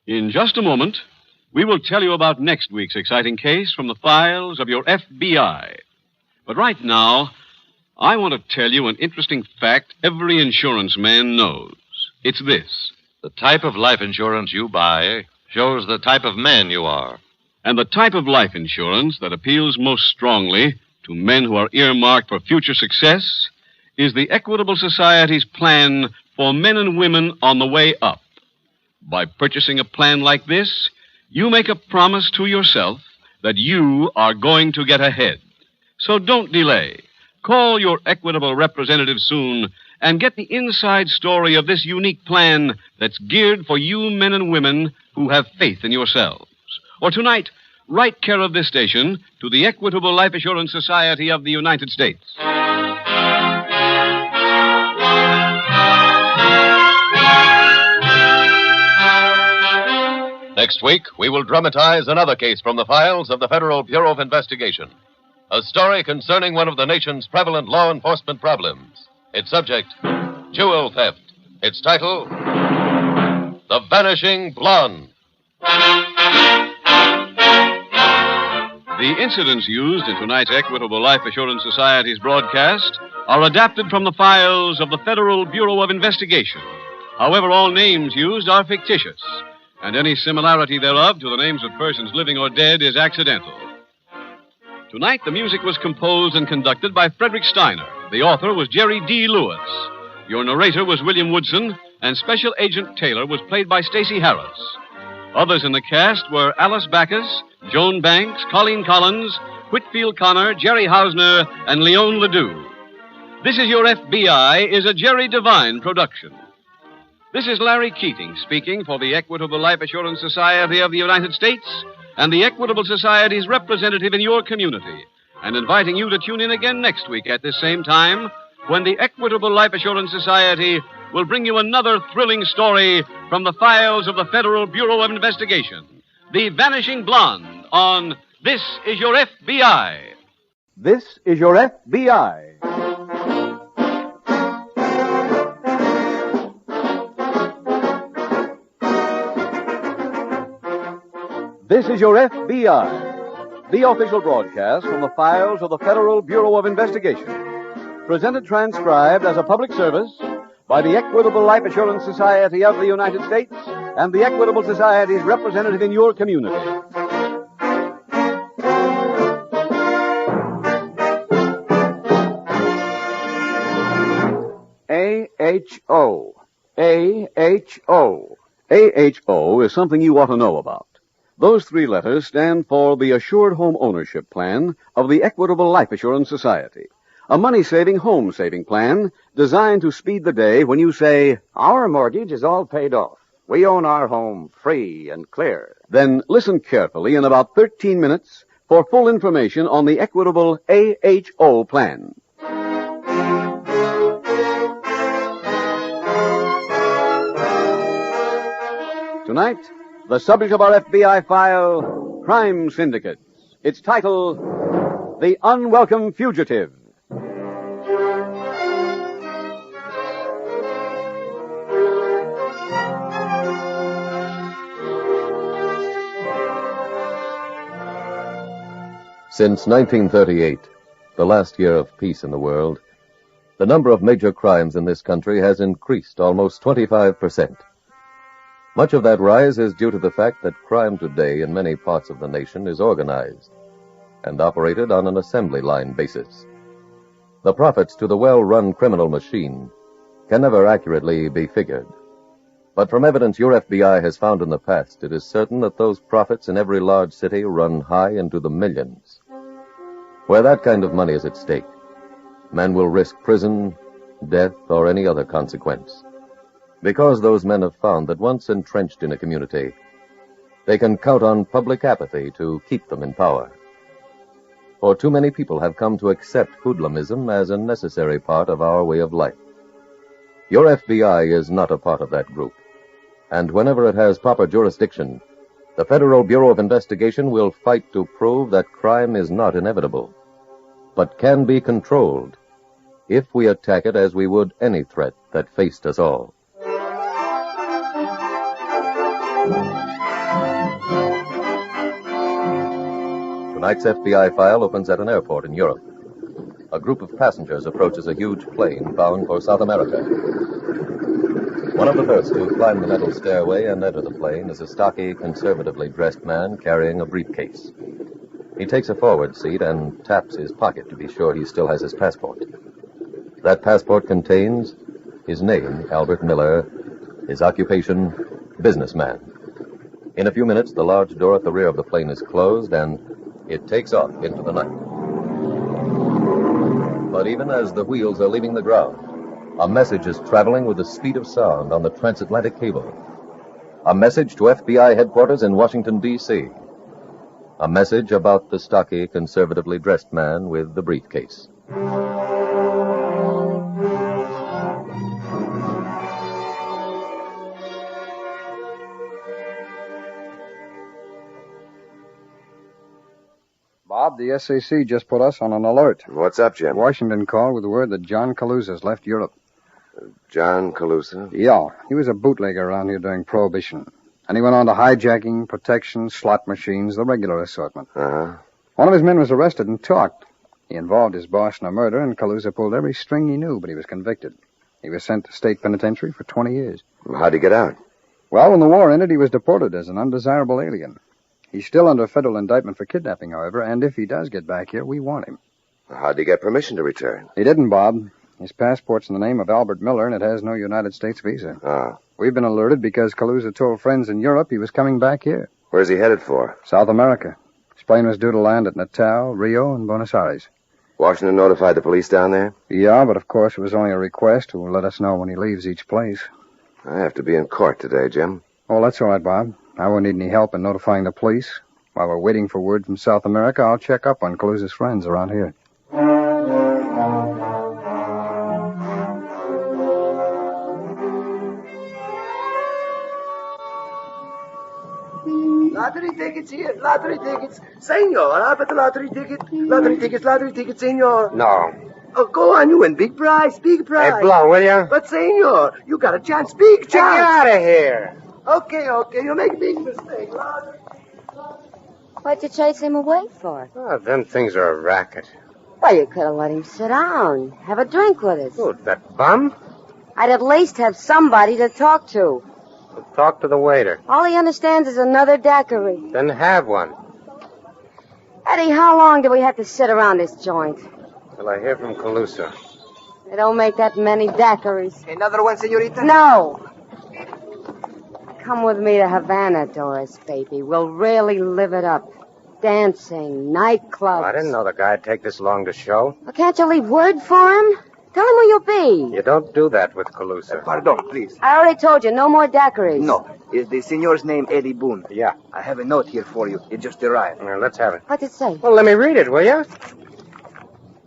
In just a moment, we will tell you about next week's exciting case from the files of your FBI. But right now, I want to tell you an interesting fact every insurance man knows. It's this. The type of life insurance you buy shows the type of man you are. And the type of life insurance that appeals most strongly to men who are earmarked for future success is the Equitable Society's plan for men and women on the way up. By purchasing a plan like this, you make a promise to yourself that you are going to get ahead. So don't delay. Call your Equitable representative soon and get the inside story of this unique plan that's geared for you men and women who have faith in yourselves. Or tonight, write care of this station to the Equitable Life Assurance Society of the United States. Next week, we will dramatize another case from the files of the Federal Bureau of Investigation. A story concerning one of the nation's prevalent law enforcement problems. Its subject, jewel theft. Its title, The Vanishing Blonde. The incidents used in tonight's Equitable Life Assurance Society's broadcast are adapted from the files of the Federal Bureau of Investigation. However, all names used are fictitious, and any similarity thereof to the names of persons living or dead is accidental. Tonight, the music was composed and conducted by Frederick Steiner. The author was Jerry D. Lewis. Your narrator was William Woodson, and Special Agent Taylor was played by Stacey Harris. Others in the cast were Alice Backus, Joan Banks, Colleen Collins, Whitfield Connor, Jerry Hausner, and Leon Ledoux. This Is Your FBI is a Jerry Devine production. This is Larry Keating speaking for the Equitable Life Assurance Society of the United States and the Equitable Society's representative in your community, and inviting you to tune in again next week at this same time when the Equitable Life Assurance Society will bring you another thrilling story from the files of the Federal Bureau of Investigation, The Vanishing Blonde, on This Is Your FBI. This is your FBI. This is your FBI, the official broadcast from the files of the Federal Bureau of Investigation. Presented transcribed as a public service by the Equitable Life Assurance Society of the United States and the Equitable Society's representative in your community. AHO. AHO. AHO is something you ought to know about. Those three letters stand for the Assured Home Ownership Plan of the Equitable Life Assurance Society, a money-saving home-saving plan designed to speed the day when you say, "Our mortgage is all paid off. We own our home free and clear." Then listen carefully in about 13 minutes for full information on the Equitable AHO plan. Tonight, the subject of our FBI file, Crime Syndicates. Its title, The Unwelcome Fugitive. Since 1938, the last year of peace in the world, the number of major crimes in this country has increased almost 25%. Much of that rise is due to the fact that crime today in many parts of the nation is organized and operated on an assembly line basis. The profits to the well-run criminal machine can never accurately be figured. But from evidence your FBI has found in the past, it is certain that those profits in every large city run high into the millions. Where that kind of money is at stake, men will risk prison, death, or any other consequence. Because those men have found that once entrenched in a community, they can count on public apathy to keep them in power. For too many people have come to accept hoodlumism as a necessary part of our way of life. Your FBI is not a part of that group, and whenever it has proper jurisdiction, the Federal Bureau of Investigation will fight to prove that crime is not inevitable, but can be controlled if we attack it as we would any threat that faced us all. Tonight's FBI file opens at an airport in Europe. A group of passengers approaches a huge plane bound for South America. One of the first to climb the metal stairway and enter the plane is a stocky, conservatively dressed man carrying a briefcase. He takes a forward seat and taps his pocket to be sure he still has his passport. That passport contains his name, Albert Miller, his occupation, businessman. In a few minutes, the large door at the rear of the plane is closed, and it takes off into the night. But even as the wheels are leaving the ground, a message is traveling with the speed of sound on the transatlantic cable. A message to FBI headquarters in Washington, D.C. A message about the stocky, conservatively dressed man with the briefcase. Bob, the SAC just put us on an alert. What's up, Jim? Washington called with the word that John Calusa's left Europe. John Calusa? Yeah, he was a bootlegger around here during Prohibition. And he went on to hijacking, protection, slot machines, the regular assortment. Uh-huh. One of his men was arrested and talked. He involved his boss in a murder, and Calusa pulled every string he knew, but he was convicted. He was sent to state penitentiary for 20 years. How'd he get out? Well, when the war ended, he was deported as an undesirable alien. He's still under federal indictment for kidnapping, however, and if he does get back here, we want him. How'd he get permission to return? He didn't, Bob. His passport's in the name of Albert Miller, and it has no United States visa. Oh. We've been alerted because Calusa told friends in Europe he was coming back here. Where's he headed for? South America. He's plane was due to land at Natal, Rio, and Buenos Aires. Washington notified the police down there? Yeah, but of course it was only a request who will let us know when he leaves each place. I have to be in court today, Jim. Oh, that's all right, Bob. I won't need any help in notifying the police. While we're waiting for word from South America, I'll check up on Calusa's friends around here. Lottery tickets here, lottery tickets. Senor, how about the lottery ticket? Lottery tickets, senor. No. Oh, go on, you win. Big prize. Hey, blow, will you? But, senor, you got a chance, big chance. Get out of here. Okay, you make a big mistake. What'd you chase him away for? Oh, them things are a racket. Well, you could have let him sit down. Have a drink with us. Who, that bum? I'd at least have somebody to talk to. Talk to the waiter. All he understands is another daiquiri. Then have one. Eddie, how long do we have to sit around this joint? Till I hear from Calusa. They don't make that many daiquiris. Another one, senorita? No. Come with me to Havana, Doris, baby. We'll really live it up. Dancing, nightclubs. Oh, I didn't know the guy'd take this long to show. Well, can't you leave word for him? Tell him where you'll be. You don't do that with Calusa. Pardon, please. I already told you, no more daiquiris. No. Is the senor's name Eddie Boone? Yeah. I have a note here for you. It just arrived. Well, let's have it. What's it say? Well, let me read it, will you?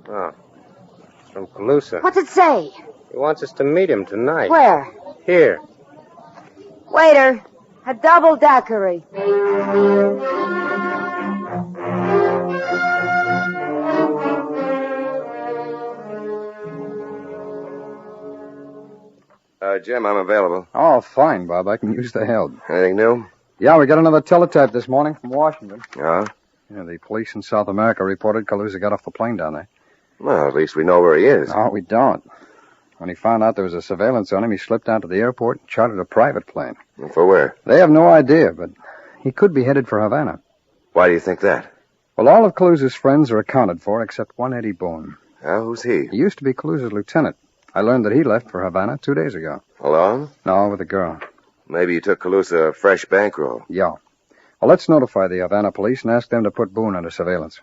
Oh. It's from Calusa. What's it say? He wants us to meet him tonight. Where? Here. Waiter, a double daiquiri. Jim, I'm available. Oh, fine, Bob. I can use the help. Anything new? Yeah, we got another teletype this morning from Washington. Yeah? Yeah, the police in South America reported Calusa got off the plane down there. Well, at least we know where he is. No, we don't. When he found out there was a surveillance on him, he slipped down to the airport and chartered a private plane. For where? They have no idea, but he could be headed for Havana. Why do you think that? Well, all of Calusa's friends are accounted for except one Eddie Boone. Who's he? He used to be Calusa's lieutenant. I learned that he left for Havana 2 days ago. Alone? No, with a girl. Maybe he took Calusa a fresh bankroll. Yeah. Well, let's notify the Havana police and ask them to put Boone under surveillance.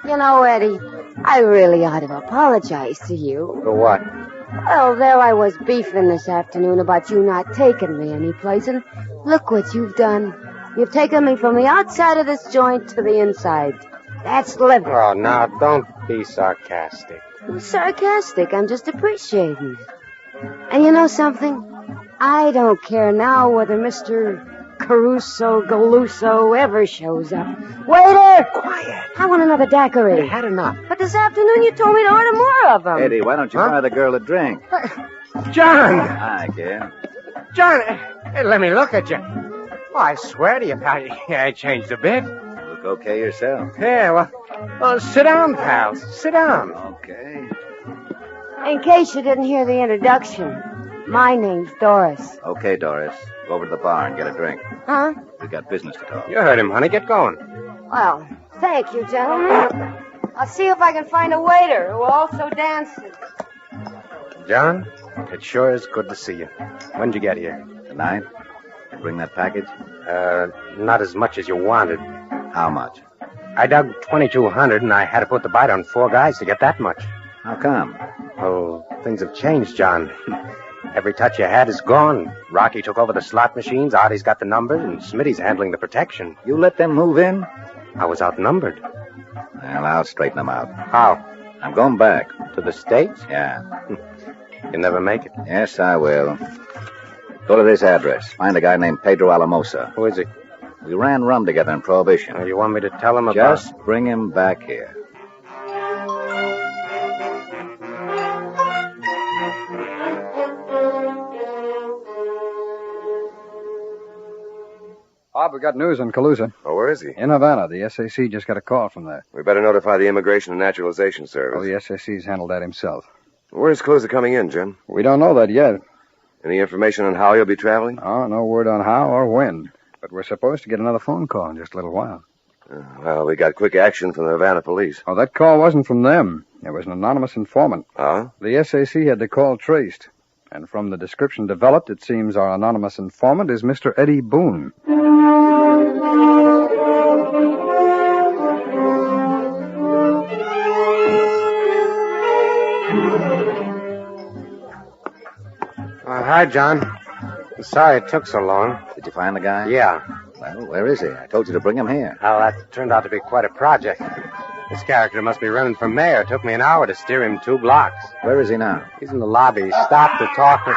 You know, Eddie, I really ought to apologize to you. For what? Well, there I was beefing this afternoon about you not taking me anyplace, and look what you've done. You've taken me from the outside of this joint to the inside. That's living. Oh, now, don't be sarcastic. I'm sarcastic. I'm just appreciating it. And you know something? I don't care now whether Mr. Caruso Galuso ever shows up. Waiter! Quiet. I want another daiquiri. You had enough. But this afternoon you told me to order more of them. Eddie, why don't you buy the girl a drink? John! Hi, kid. John, hey, let me look at you. Oh, I swear to you, pal, I changed a bit. Look okay yourself. Yeah, well, sit down, pals. Sit down. Okay. In case you didn't hear the introduction, my name's Doris. Okay, Doris. Go over to the bar and get a drink. Huh? We got business to talk. You heard him, honey. Get going. Well, thank you, gentlemen. I'll see if I can find a waiter who also dances. John, it sure is good to see you. When'd you get here? Tonight? You bring that package? Not as much as you wanted. How much? I dug 2,200, and I had to put the bite on 4 guys to get that much. How come? Well, things have changed, John. Every touch you had is gone. Rocky took over the slot machines, Artie's got the numbers, and Smitty's handling the protection. You let them move in? I was outnumbered. Well, I'll straighten them out. How? I'm going back. To the States? Yeah. You'll never make it. Yes, I will. Go to this address. Find a guy named Pedro Alamosa. Who is he? We ran rum together in Prohibition. You want me to tell him about... Just bring him back here. Bob, we got news on Calusa. Oh, where is he? In Havana. The SAC just got a call from there. We better notify the Immigration and Naturalization Service. Oh, the SAC's handled that himself. Where's Calusa coming in, Jim? We don't know that yet. Any information on how he'll be traveling? Oh, no word on how or when. But we're supposed to get another phone call in just a little while. Well, we got quick action from the Havana police. Oh, that call wasn't from them. It was an anonymous informant. Huh? The SAC had the call traced. And from the description developed, it seems our anonymous informant is Mr. Eddie Boone. Hi, John. I'm sorry it took so long. Did you find the guy? Yeah. Well, where is he? I told you to bring him here. Well, that turned out to be quite a project. This character must be running for mayor. It took me an hour to steer him 2 blocks. Where is he now? He's in the lobby. He stopped to talk to...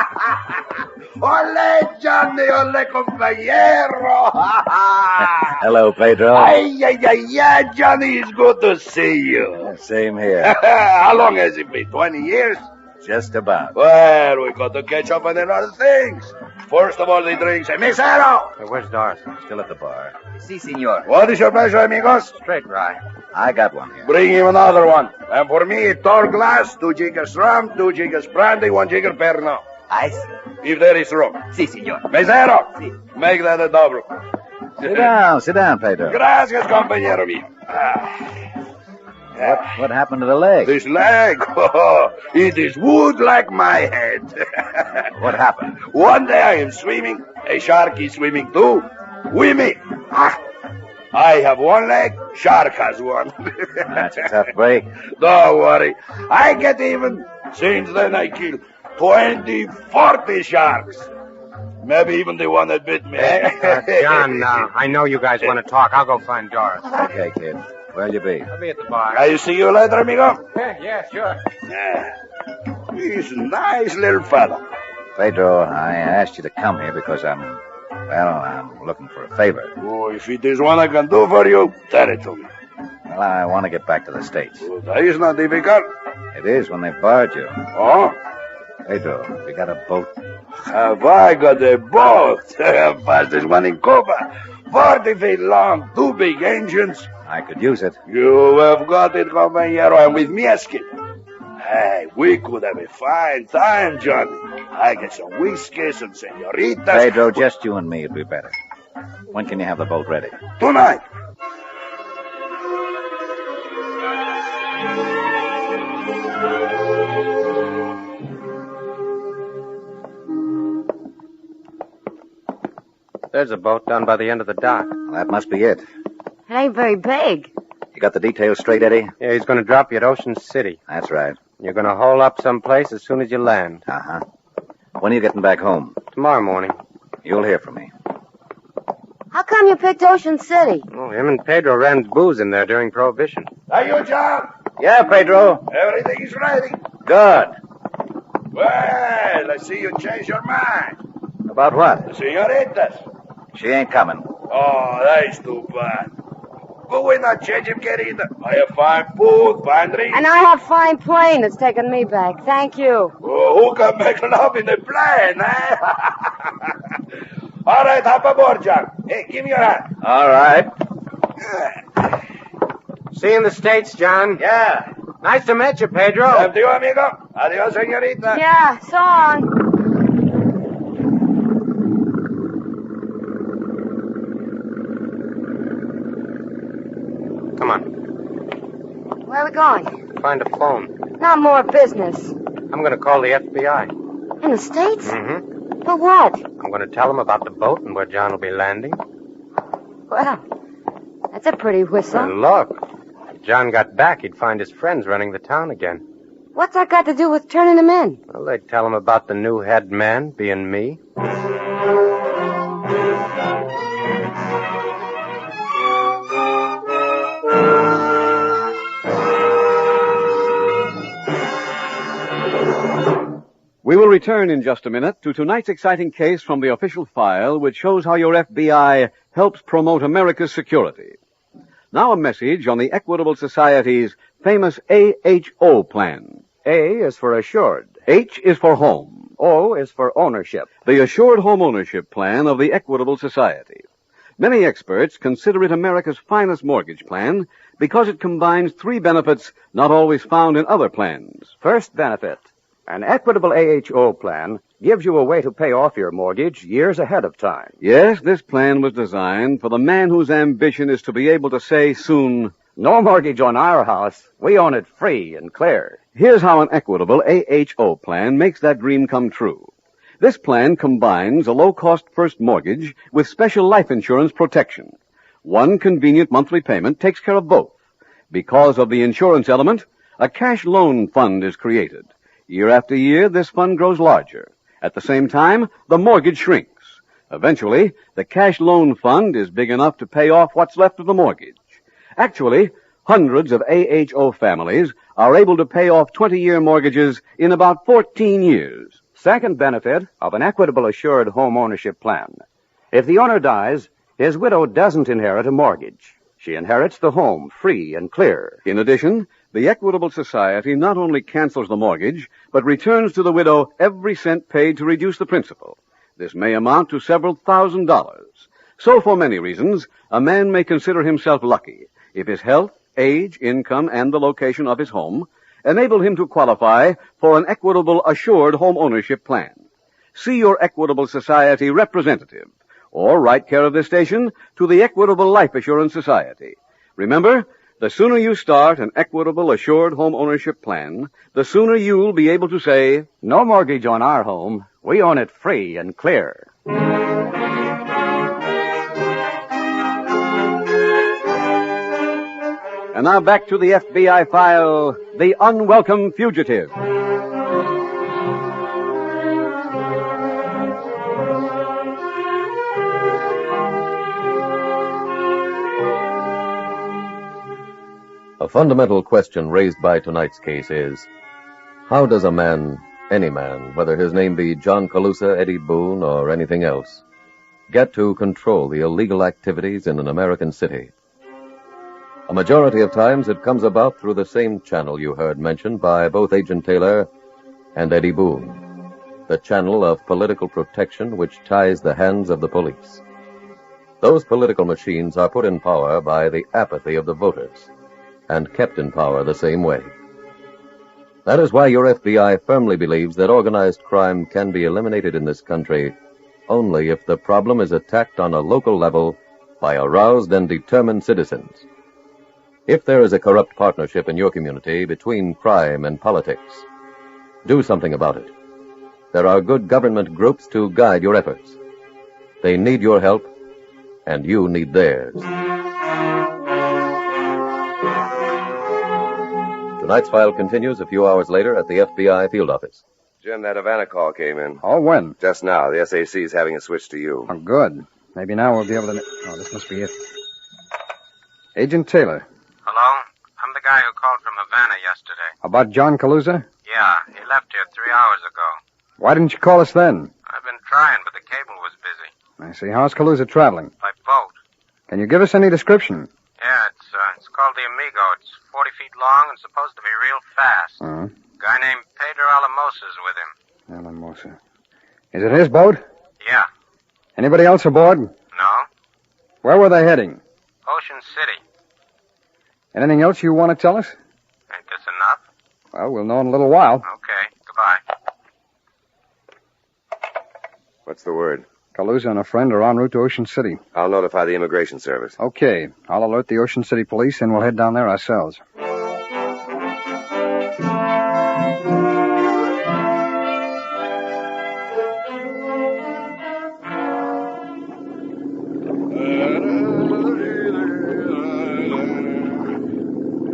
Ole, Johnny, ole, compañero. Hello, Pedro. Ay, Johnny, it's good to see you. Same here. How long has it been? 20 years? Just about. Well, we got to catch up on other things. First of all, the drinks. Mesero! Where's Doris? Still at the bar. Si, senor. What is your pleasure, amigos? Straight rye. I got one here. Bring him another one. And for me, a tall glass, 2 jiggers rum, 2 jiggers brandy, 1 jigger Pernod. I see. If there is room. Si, senor. Mesero! Si. Make that a double. Sit down, Pedro. Gracias, compañero mío. What happened to the leg? This leg? Oh, it is wood like my head. What happened? One day I am swimming. A shark is swimming too. We meet. I have 1 leg. Shark has 1. That's a tough break. Don't worry. I get even. Since then I kill 20, 40 sharks. Maybe even the one that bit me. John, I know you guys want to talk. I'll go find Doris. Okay, kid. Where'll you be? I'll be at the bar. I'll see you later, amigo. Yeah, sure. He's a nice little fella. Pedro, I asked you to come here because I'm looking for a favor. Oh, if it is one I can do for you, tell it to me. Well, I want to get back to the States. Well, that is not difficult. It is when they barred you. Oh? Pedro, you got a boat? Have I got a boat? Fastest one in Cobra. 40 feet long, 2 big engines. I could use it. You have got it, compañero, and with me a skip. Hey, we could have a fine time, Johnny. I get some whiskey, some senoritas. Pedro, just you and me would be better. When can you have the boat ready? Tonight. There's a boat down by the end of the dock. Well, that must be it. It ain't very big. You got the details straight, Eddie? Yeah, he's going to drop you at Ocean City. That's right. You're going to hole up someplace as soon as you land. Uh-huh. When are you getting back home? Tomorrow morning. You'll hear from me. How come you picked Ocean City? Oh, him and Pedro ran booze in there during Prohibition. Are you, John? Yeah, Pedro. Everything is ready. Good. Well, I see you change your mind. About what? Senoritas. She ain't coming. Oh, that's too bad. But we're not changing, querida. I have fine food, fine drink. And I have fine plane that's taking me back. Thank you. Oh, who can make love in the plane, eh? All right, hop aboard, John. Hey, give me your hand. All right. See you in the States, John. Yeah. Nice to meet you, Pedro. Same to you, amigo. Adios, senorita. Yeah, so long. Come on. Where are we going? Find a phone. Not more business. I'm going to call the FBI. In the States? Mm-hmm. For what? I'm going to tell them about the boat and where John will be landing. Well, that's a pretty whistle. And look, if John got back, he'd find his friends running the town again. What's that got to do with turning him in? Well, they'd tell him about the new head man being me. We will return in just a minute to tonight's exciting case from the official file, which shows how your FBI helps promote America's security. Now a message on the Equitable Society's famous AHO plan. A is for assured. H is for home. O is for ownership. The Assured Home Ownership Plan of the Equitable Society. Many experts consider it America's finest mortgage plan because it combines 3 benefits not always found in other plans. First benefit. An Equitable AHO plan gives you a way to pay off your mortgage years ahead of time. Yes, this plan was designed for the man whose ambition is to be able to say soon, "No mortgage on our house. We own it free and clear." Here's how an equitable AHO plan makes that dream come true. This plan combines a low-cost first mortgage with special life insurance protection. One convenient monthly payment takes care of both. Because of the insurance element, a cash loan fund is created. Year after year, this fund grows larger. At the same time, the mortgage shrinks. Eventually, the cash loan fund is big enough to pay off what's left of the mortgage. Actually, hundreds of AHO families are able to pay off 20-year mortgages in about 14 years. Second benefit of an equitable assured home ownership plan. If the owner dies, his widow doesn't inherit a mortgage. She inherits the home free and clear. In addition, the Equitable Society not only cancels the mortgage, but returns to the widow every cent paid to reduce the principal. This may amount to several $1,000s. So for many reasons, a man may consider himself lucky if his health, age, income, and the location of his home enable him to qualify for an Equitable Assured Home Ownership Plan. See your Equitable Society representative, or write care of this station to the Equitable Life Assurance Society. Remember, the sooner you start an Equitable Assured Home Ownership Plan, the sooner you'll be able to say, "No mortgage on our home. We own it free and clear." And now back to the FBI file, The Unwelcome Fugitive. A fundamental question raised by tonight's case is, how does a man, any man, whether his name be John Calusa, Eddie Boone, or anything else, get to control the illegal activities in an American city? A majority of times it comes about through the same channel you heard mentioned by both Agent Taylor and Eddie Boone, the channel of political protection which ties the hands of the police. Those political machines are put in power by the apathy of the voters, and kept in power the same way. That is why your FBI firmly believes that organized crime can be eliminated in this country only if the problem is attacked on a local level by aroused and determined citizens. If there is a corrupt partnership in your community between crime and politics, do something about it. There are good government groups to guide your efforts. They need your help, and you need theirs. Tonight's file continues a few hours later at the FBI field office. Jim, that Havana call came in. Oh, when? Just now. The SAC is having it switched to you. Oh, good. Maybe now we'll be able to... Oh, this must be it. Agent Taylor. Hello? I'm the guy who called from Havana yesterday. About John Calusa? Yeah, he left here 3 hours ago. Why didn't you call us then? I've been trying, but the cable was busy. I see. How's Calusa traveling? By boat. Can you give us any description? Yeah, it's called the Amigo. It's 40 feet long and supposed to be real fast. Guy named Pedro Alamosa's with him. Alamosa. Is it his boat? Yeah. Anybody else aboard? No. Where were they heading? Ocean City. Anything else you want to tell us? Ain't this enough? Well, we'll know in a little while. Okay. Goodbye. What's the word? Calusa and a friend are en route to Ocean City. I'll notify the immigration service. Okay. I'll alert the Ocean City police, and we'll head down there ourselves.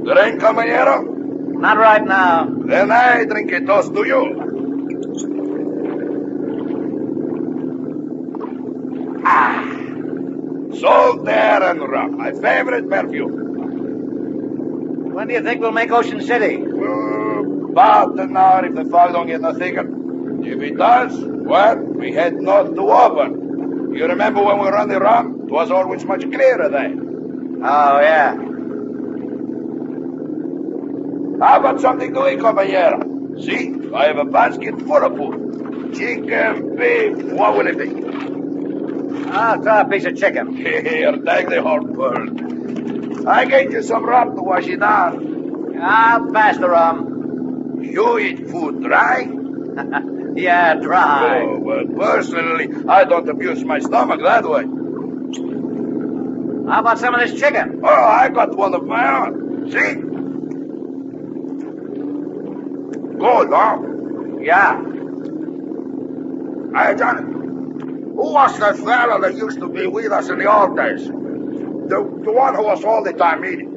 Drink, caballero? Not right now. Then I drink a toast to you. Salt air and rum, my favorite perfume. When do you think we'll make Ocean City? About an hour if the fog don't get no thicker. If it does, well, we head north to Auburn. You remember when we run the rum? It was always much clearer then. Oh, yeah. How about something to eat, caballero? See, I have a basket full of food. Chicken, beef, what will it be? I'll try a piece of chicken. Here, take the whole bird. I get you some rum to wash it down. I'll pass the rum. You eat food dry? Yeah, try. Oh, well, personally, I don't abuse my stomach that way. How about some of this chicken? Oh, I got one of my own. See? Good, huh? Yeah. Hey, Johnny, who was that fella that used to be with us in the old days? The one who was all the time eating.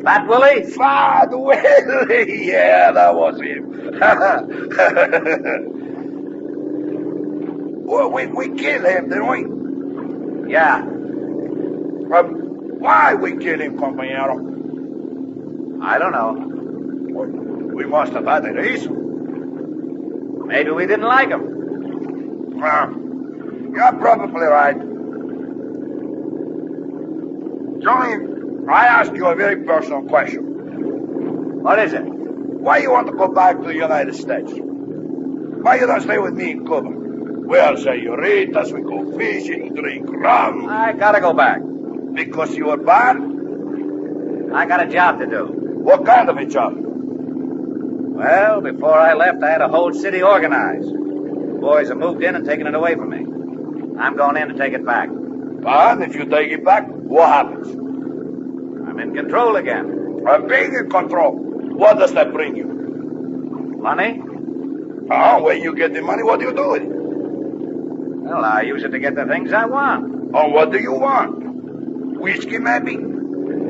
Fat Willie? Fat Willie! Yeah, that was him. Well, we killed him, didn't we? Yeah. Why we killed him, compañero? I don't know. We must have had a reason. Maybe we didn't like him. You're probably right. Johnny, I ask you a very personal question. What is it? Why you want to go back to the United States? Why you don't stay with me in Cuba? We'll senoritas, we go fishing, drink rum. I gotta go back. Because you were bad? I got a job to do. What kind of a job? Well, before I left, I had a whole city organized. The boys have moved in and taken it away from me. I'm going in to take it back. And if you take it back, what happens? I'm in control again. Being in control, what does that bring you? Money? Oh, when you get the money, what do you do with it? Well, I use it to get the things I want. Oh, what do you want? Whiskey, maybe?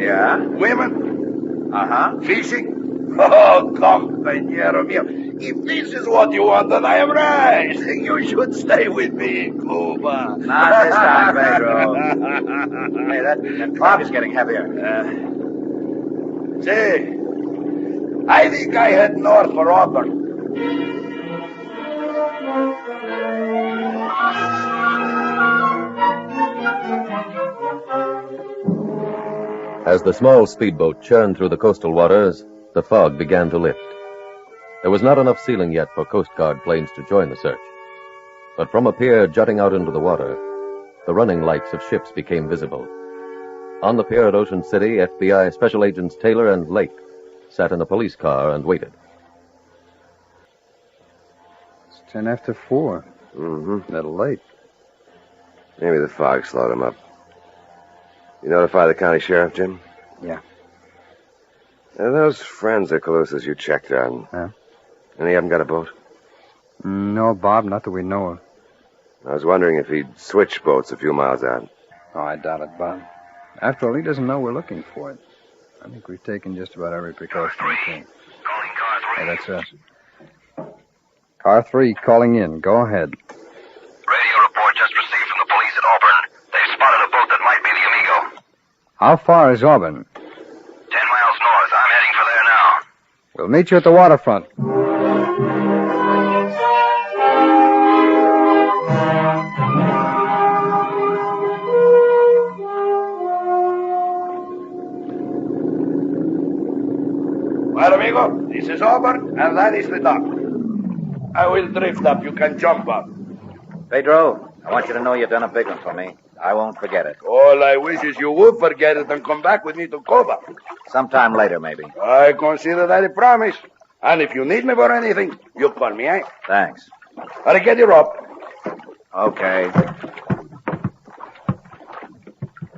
Yeah. Women? Uh-huh. Fishing? Oh, compañero mío. If this is what you want, then I am right. You should stay with me in Cuba. Not this time, Pedro. Hey, that cloud is getting heavier. See, I think I head north for Auburn. As the small speedboat churned through the coastal waters, the fog began to lift. There was not enough ceiling yet for Coast Guard planes to join the search. But from a pier jutting out into the water, the running lights of ships became visible. On the pier at Ocean City, FBI Special Agents Taylor and Lake sat in a police car and waited. It's 10 after 4. Mm-hmm. A little late. Maybe the fog slowed him up. You notify the county sheriff, Jim? Yeah. Those friends of Calusa's you checked on. Huh? Any of them got a boat? No, Bob, not that we know of. I was wondering if he'd switch boats a few miles out. Oh, I doubt it, Bob. After all, he doesn't know we're looking for it. I think we've taken just about every precaution we can. Calling car 3. Hey, that's us. Car 3 calling in. Go ahead. Radio report just received from the police at Auburn. They've spotted a boat that might be the Amigo. How far is Auburn? 10 miles north. I'm heading for there now. We'll meet you at the waterfront. Well, amigo, this is Auburn, and that is the dock. I will drift up. You can jump up. Pedro, I want you to know you've done a big one for me. I won't forget it. All I wish is you would forget it and come back with me to Cobra. Sometime later, maybe. I consider that a promise. And if you need me for anything, you call me, eh? Thanks. I'll get your rope. Okay.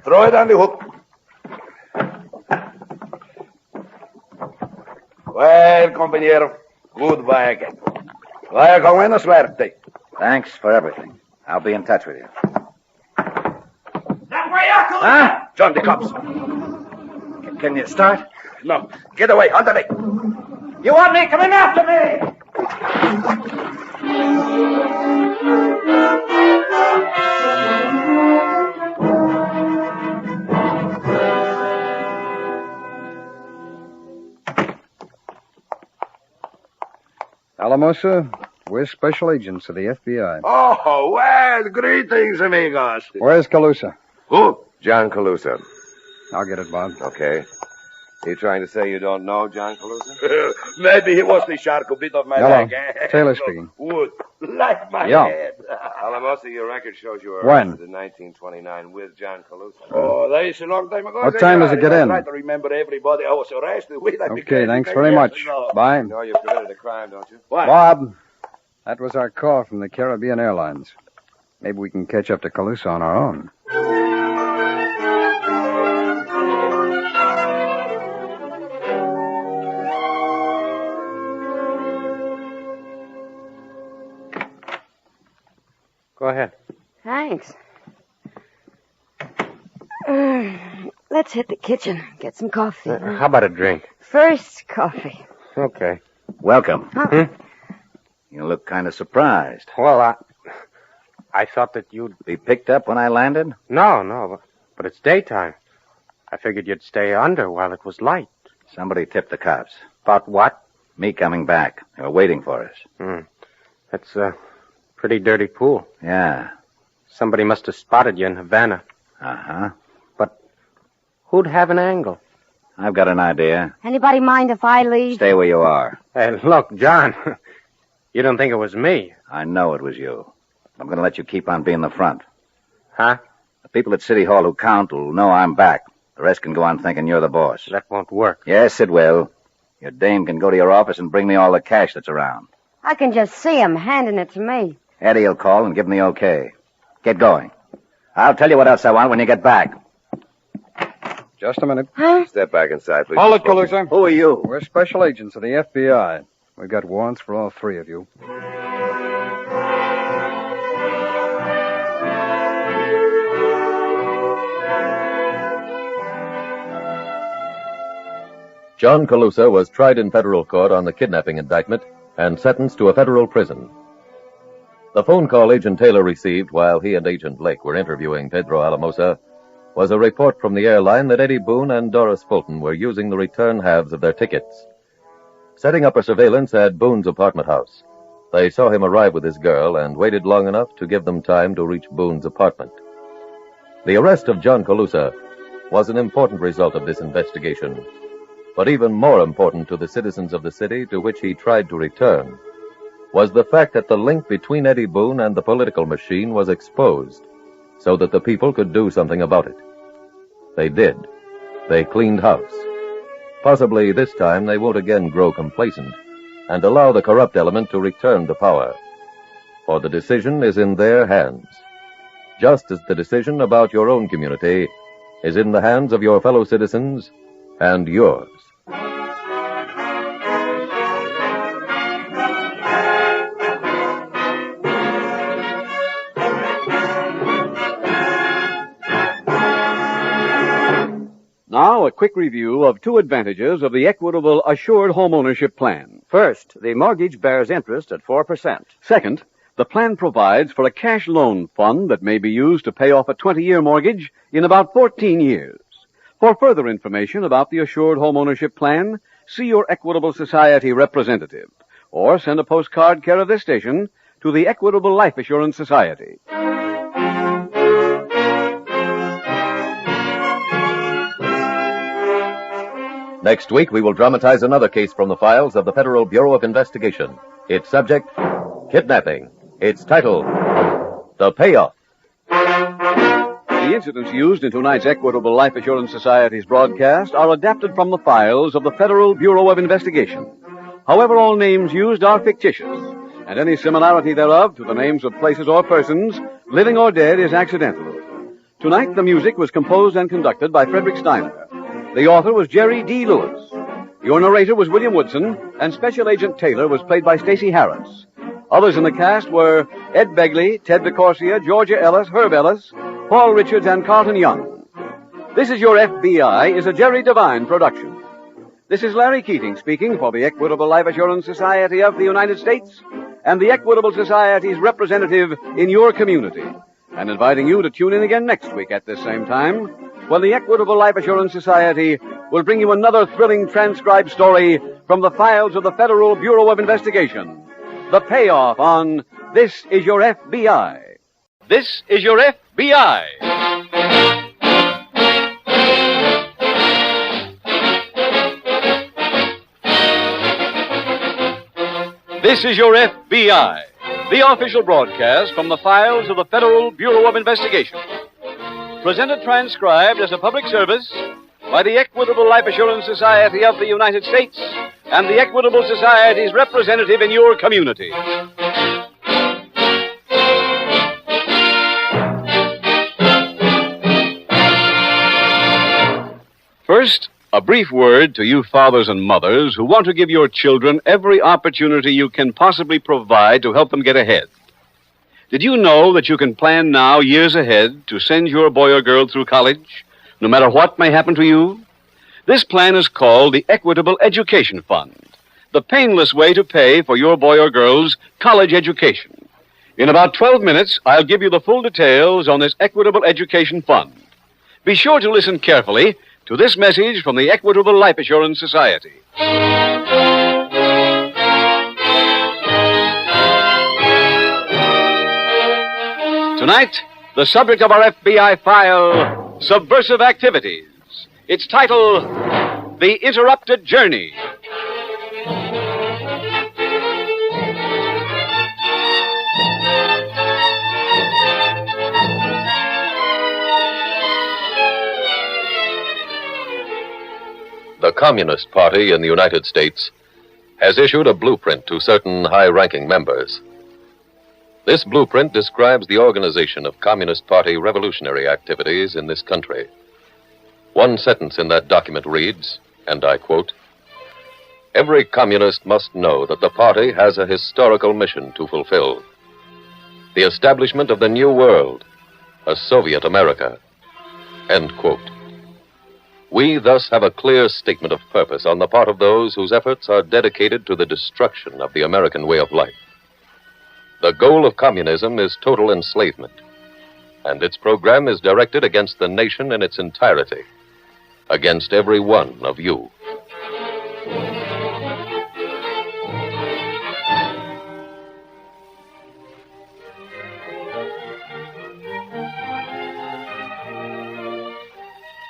Throw it on the hook. Well, compañero, goodbye again. Vaya con buena suerte. Thanks for everything. I'll be in touch with you. That way, Uncle! Huh? John, the cops. Can you start? No. Get away. Under me. You want me? Come in after me! Alamosa, we're special agents of the FBI. Oh, well, greetings, amigos. Where's Calusa? Who? John Calusa. I'll get it, Bob. Okay. You trying to say you don't know John Calusa? Maybe he was the shark who bit off my Hello. leg. Eh? Taylor speaking. Wood. Like my Yeah. head. Alamosa, your record shows you were When? arrested in 1929 with John Calusa. Oh, that is a long time ago. What time does it get I in? try to remember everybody I was arrested with. Okay, thanks very much. Bye. You know you've committed a crime, don't you? What? Bob, That was our call from the Caribbean Airlines. Maybe we can catch up to Calusa on our own. Go ahead. Thanks. Let's hit the kitchen. Get some coffee. How about a drink? First, coffee. Okay. Welcome. Huh? You look kind of surprised. Well, I thought that you'd... Be picked up when I landed? No, but it's daytime. I figured you'd stay under while it was light. Somebody tipped the cops. About what? Me coming back. They were waiting for us. That's a pretty dirty pool. Yeah. Somebody must have spotted you in Havana. Uh-huh. But who'd have an angle? I've got an idea. Anybody mind if I leave? Stay where you are. Hey, look, John. You don't think it was me? I know it was you. I'm going to let you keep on being the front. Huh? The people at City Hall who count will know I'm back. The rest can go on thinking you're the boss. That won't work. Yes, it will. Your dame can go to your office and bring me all the cash that's around. I can just see him handing it to me. Eddie will call and give him the okay. Get going. I'll tell you what else I want when you get back. Just a minute. Huh? Step back inside, please. Hold it, Calusa. Who are you? We're special agents of the FBI. We've got warrants for all three of you. John Calusa was tried in federal court on the kidnapping indictment and sentenced to a federal prison. The phone call Agent Taylor received while he and Agent Blake were interviewing Pedro Alamosa was a report from the airline that Eddie Boone and Doris Fulton were using the return halves of their tickets. Setting up a surveillance at Boone's apartment house, they saw him arrive with his girl and waited long enough to give them time to reach Boone's apartment. The arrest of John Calusa was an important result of this investigation, but even more important to the citizens of the city to which he tried to return was the fact that the link between Eddie Boone and the political machine was exposed so that the people could do something about it. They did. They cleaned house. Possibly this time they won't again grow complacent and allow the corrupt element to return to power. For the decision is in their hands, just as the decision about your own community is in the hands of your fellow citizens and yours. Now, a quick review of two advantages of the Equitable Assured Homeownership Plan. First, the mortgage bears interest at 4%. Second, the plan provides for a cash loan fund that may be used to pay off a 20-year mortgage in about 14 years. For further information about the Assured Homeownership Plan, see your Equitable Society representative or send a postcard care of this station to the Equitable Life Assurance Society. Next week, we will dramatize another case from the files of the Federal Bureau of Investigation. Its subject, kidnapping. Its title, The Payoff. The incidents used in tonight's Equitable Life Assurance Society's broadcast are adapted from the files of the Federal Bureau of Investigation. However, all names used are fictitious, and any similarity thereof to the names of places or persons, living or dead, is accidental. Tonight, the music was composed and conducted by Frederick Steiner. The author was Jerry D. Lewis. Your narrator was William Woodson, and Special Agent Taylor was played by Stacey Harris. Others in the cast were Ed Begley, Ted DeCorsia, Georgia Ellis, Herb Ellis, Paul Richards, and Carlton Young. This Is Your FBI is a Jerry Devine production. This is Larry Keating speaking for the Equitable Life Assurance Society of the United States and the Equitable Society's representative in your community, and inviting you to tune in again next week at this same time, when the Equitable Life Assurance Society will bring you another thrilling transcribed story from the files of the Federal Bureau of Investigation. The payoff on This Is Your FBI. This is your FBI. This is your FBI, the official broadcast from the files of the Federal Bureau of Investigation. Presented transcribed as a public service by the Equitable Life Assurance Society of the United States and the Equitable Society's representative in your community. First, a brief word to you fathers and mothers who want to give your children every opportunity you can possibly provide to help them get ahead. Did you know that you can plan now, years ahead, to send your boy or girl through college, no matter what may happen to you? This plan is called the Equitable Education Fund, the painless way to pay for your boy or girl's college education. In about 12 minutes, I'll give you the full details on this Equitable Education Fund. Be sure to listen carefully to this message from the Equitable Life Assurance Society. Tonight, the subject of our FBI file, Subversive Activities. Its title, The Interrupted Journey. The Communist Party in the United States has issued a blueprint to certain high-ranking members. This blueprint describes the organization of Communist Party revolutionary activities in this country. One sentence in that document reads, and I quote, "Every communist must know that the party has a historical mission to fulfill. The establishment of the New World, a Soviet America." End quote. We thus have a clear statement of purpose on the part of those whose efforts are dedicated to the destruction of the American way of life. The goal of communism is total enslavement, and its program is directed against the nation in its entirety, against every one of you.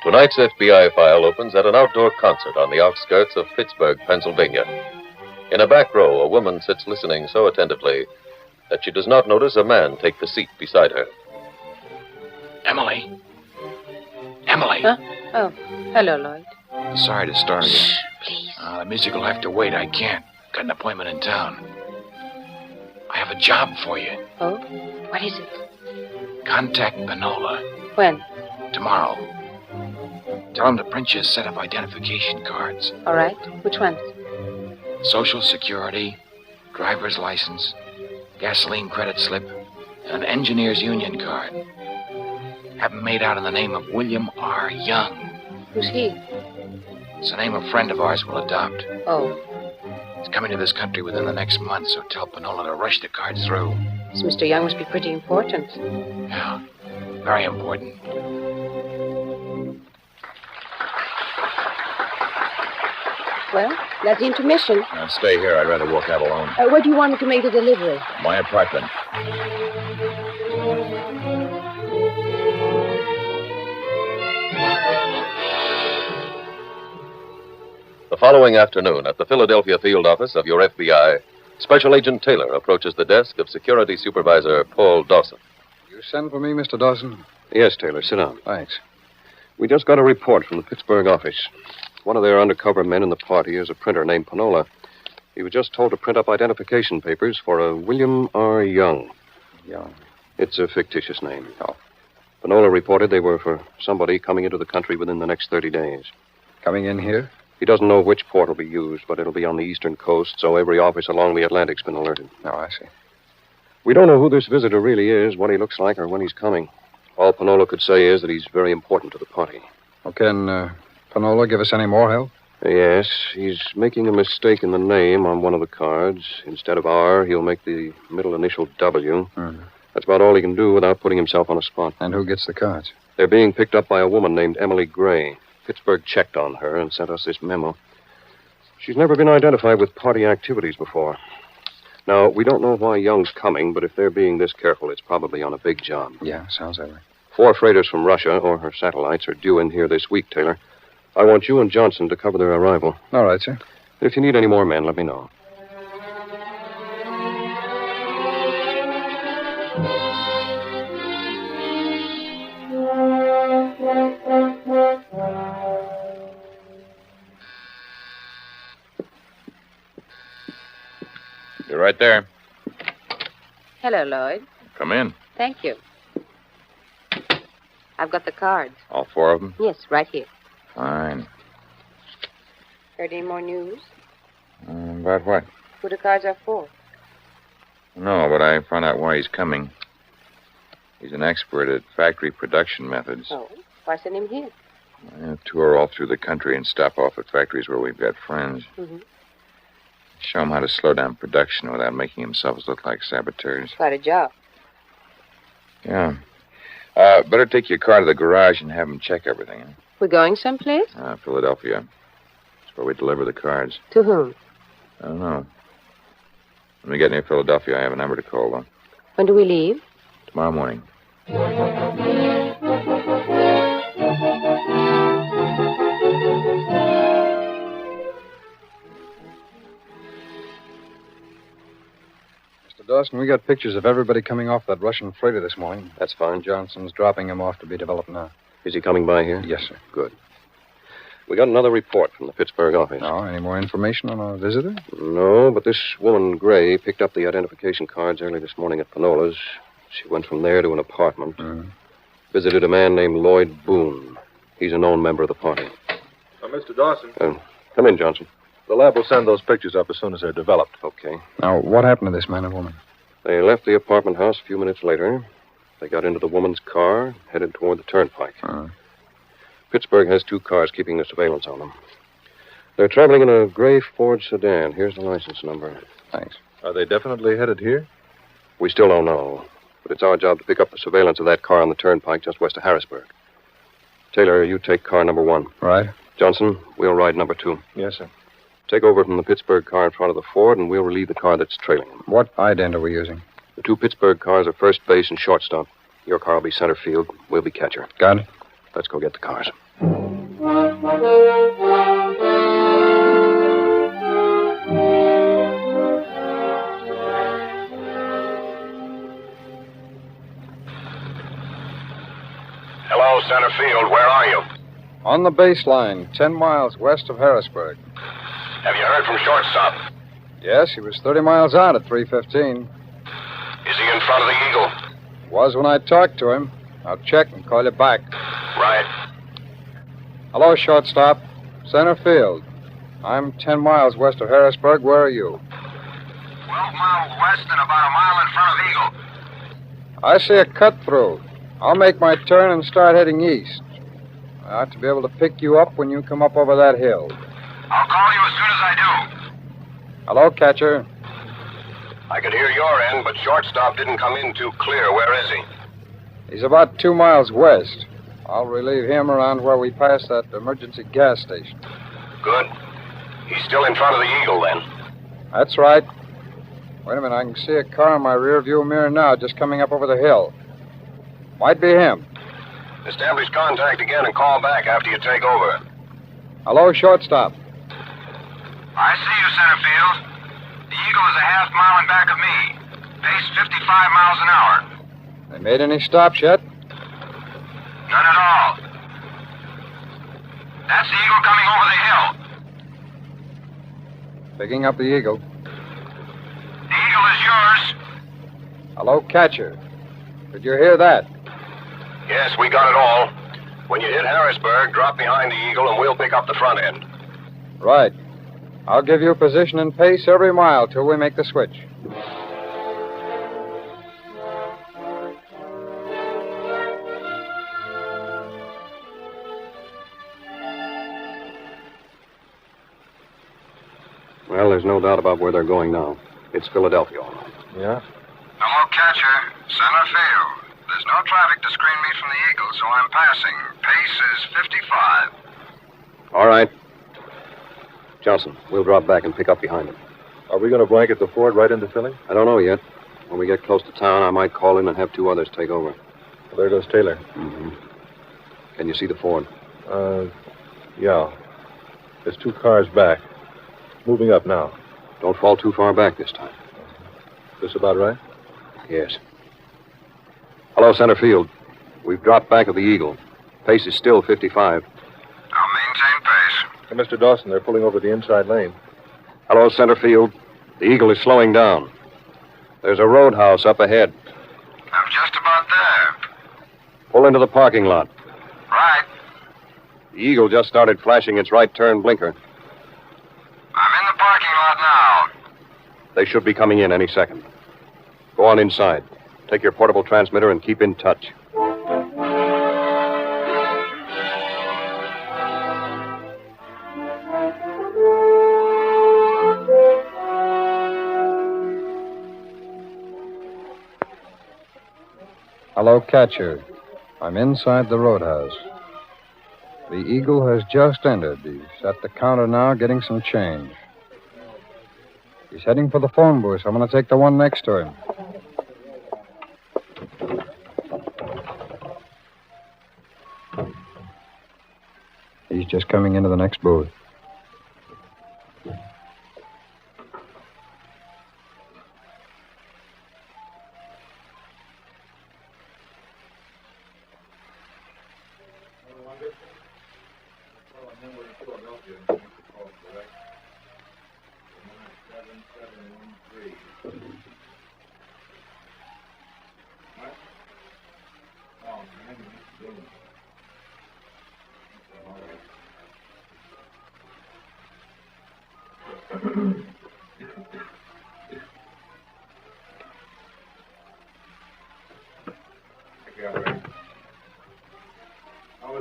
Tonight's FBI file opens at an outdoor concert on the outskirts of Pittsburgh, Pennsylvania. In a back row, a woman sits listening so attentively that she does not notice a man take the seat beside her. Emily? Emily? Huh? Oh, hello, Lloyd. Sorry to start again. Please. The music will have to wait. I can't. Got an appointment in town. I have a job for you. Oh? What is it? Contact Panola. When? Tomorrow. Tell him to print you a set of identification cards. All right. Which ones? Social Security, driver's license, gasoline credit slip, and an engineer's union card. Have them made out in the name of William R. Young. Who's he? It's a name a friend of ours will adopt. Oh. He's coming to this country within the next month, so tell Panola to rush the cards through. This Mr. Young must be pretty important. Yeah, very important. Well, that's the intermission. Stay here. I'd rather walk out alone. Where do you want me to make the delivery? My apartment. The following afternoon, at the Philadelphia field office of your FBI, Special Agent Taylor approaches the desk of Security Supervisor Paul Dawson. You send for me, Mr. Dawson? Yes, Taylor. Sit down. Thanks. We just got a report from the Pittsburgh office. One of their undercover men in the party is a printer named Panola. He was just told to print up identification papers for a William R. Young. Young? It's a fictitious name. Oh. Panola reported they were for somebody coming into the country within the next 30 days. Coming in here? He doesn't know which port will be used, but it'll be on the eastern coast, so every office along the Atlantic's been alerted. Oh, I see. We don't know who this visitor really is, what he looks like, or when he's coming. All Panola could say is that he's very important to the party. Oh, can Panola give us any more help? Yes, he's making a mistake in the name on one of the cards. Instead of R, he'll make the middle initial W. Mm-hmm. That's about all he can do without putting himself on a spot. And who gets the cards? They're being picked up by a woman named Emily Gray. Pittsburgh checked on her and sent us this memo. She's never been identified with party activities before. Now, we don't know why Young's coming, but if they're being this careful, it's probably on a big job. Yeah, sounds that way. 4 freighters from Russia or her satellites are due in here this week, Taylor. I want you and Johnson to cover their arrival. All right, sir. If you need any more men, let me know. You're right there. Hello, Lloyd. Come in. Thank you. I've got the cards. All 4 of them? Yes, right here. Fine. Heard any more news? About what? Who the cars are for? No, but I found out why he's coming. He's an expert at factory production methods. Oh, why send him here? I'll tour all through the country and stop off at factories where we've got friends. Mm-hmm. Show him how to slow down production without making themselves look like saboteurs. Quite a job. Yeah. Better take your car to the garage and have them check everything. Huh? We're going someplace? Philadelphia. That's where we deliver the cards. To whom? I don't know. When we get near Philadelphia, I have a number to call, though. When do we leave? Tomorrow morning. Mr. Dawson, we got pictures of everybody coming off that Russian freighter this morning. That's fine. Johnson's dropping him off to be developed now. Is he coming by here? Yes, sir. Good. We got another report from the Pittsburgh office. Oh, any more information on our visitor? No, but this woman, Gray, picked up the identification cards early this morning at Pinola's. She went from there to an apartment. Visited a man named Lloyd Boone. He's a known member of the party. Mr. Dawson. Come in, Johnson. The lab will send those pictures up as soon as they're developed. Okay. Now, what happened to this man and woman? They left the apartment house a few minutes later. They got into the woman's car, headed toward the turnpike. Pittsburgh has 2 cars keeping the surveillance on them. They're traveling in a gray Ford sedan. Here's the license number. Thanks. Are they definitely headed here? We still don't know. But it's our job to pick up the surveillance of that car on the turnpike just west of Harrisburg. Taylor, you take car number 1. Right. Johnson, we'll ride number 2. Yes, sir. Take over from the Pittsburgh car in front of the Ford, and we'll relieve the car that's trailing them. What ident are we using? The 2 Pittsburgh cars are first base and shortstop. Your car will be center field. We'll be catcher. Got it. Let's go get the cars. Hello, center field. Where are you? On the baseline, 10 miles west of Harrisburg. Have you heard from shortstop? Yes, he was 30 miles out at 3:15. Is he in front of the Eagle? Was when I talked to him. I'll check and call you back. Right. Hello, shortstop. Center field. I'm 10 miles west of Harrisburg. Where are you? 12 miles west and about a mile in front of Eagle. I see a cut-through. I'll make my turn and start heading east. I ought to be able to pick you up when you come up over that hill. I'll call you as soon as I do. Hello, catcher. I could hear your end, but shortstop didn't come in too clear. Where is he? He's about 2 miles west. I'll relieve him around where we pass that emergency gas station. Good. He's still in front of the Eagle, then. That's right. Wait a minute, I can see a car in my rear view mirror now, just coming up over the hill. Might be him. Establish contact again and call back after you take over. Hello, shortstop. I see you, center field. The Eagle is a half mile in back of me. Pace 55 miles an hour. They made any stops yet? None at all. That's the Eagle coming over the hill. Picking up the Eagle. The Eagle is yours. Hello, catcher. Did you hear that? Yes, we got it all. When you hit Harrisburg, drop behind the Eagle and we'll pick up the front end. Right. I'll give you position and pace every mile till we make the switch. Well, there's no doubt about where they're going now. It's Philadelphia, all right. Yeah? Hello, catcher. Center field. There's no traffic to screen me from the Eagle, so I'm passing. Pace is 55. All right. Johnson, we'll drop back and pick up behind him. Are we going to blanket the Ford right into Philly? I don't know yet. When we get close to town, I might call in and have 2 others take over. Well, there goes Taylor. Mm-hmm. Can you see the Ford? Yeah. There's 2 cars back. Moving up now. Don't fall too far back this time. This about right? Yes. Hello, center field. We've dropped back of the Eagle. Pace is still 55. I'll maintain pace. Hey, Mr. Dawson, they're pulling over the inside lane. Hello, center field. The Eagle is slowing down. There's a roadhouse up ahead. I'm just about there. Pull into the parking lot. Right. The Eagle just started flashing its right turn blinker. They should be coming in any second. Go on inside. Take your portable transmitter and keep in touch. Hello, Catcher. I'm inside the roadhouse. The Eagle has just entered. He's at the counter now getting some change. He's heading for the phone booth. I'm going to take the one next to him. He's just coming into the next booth.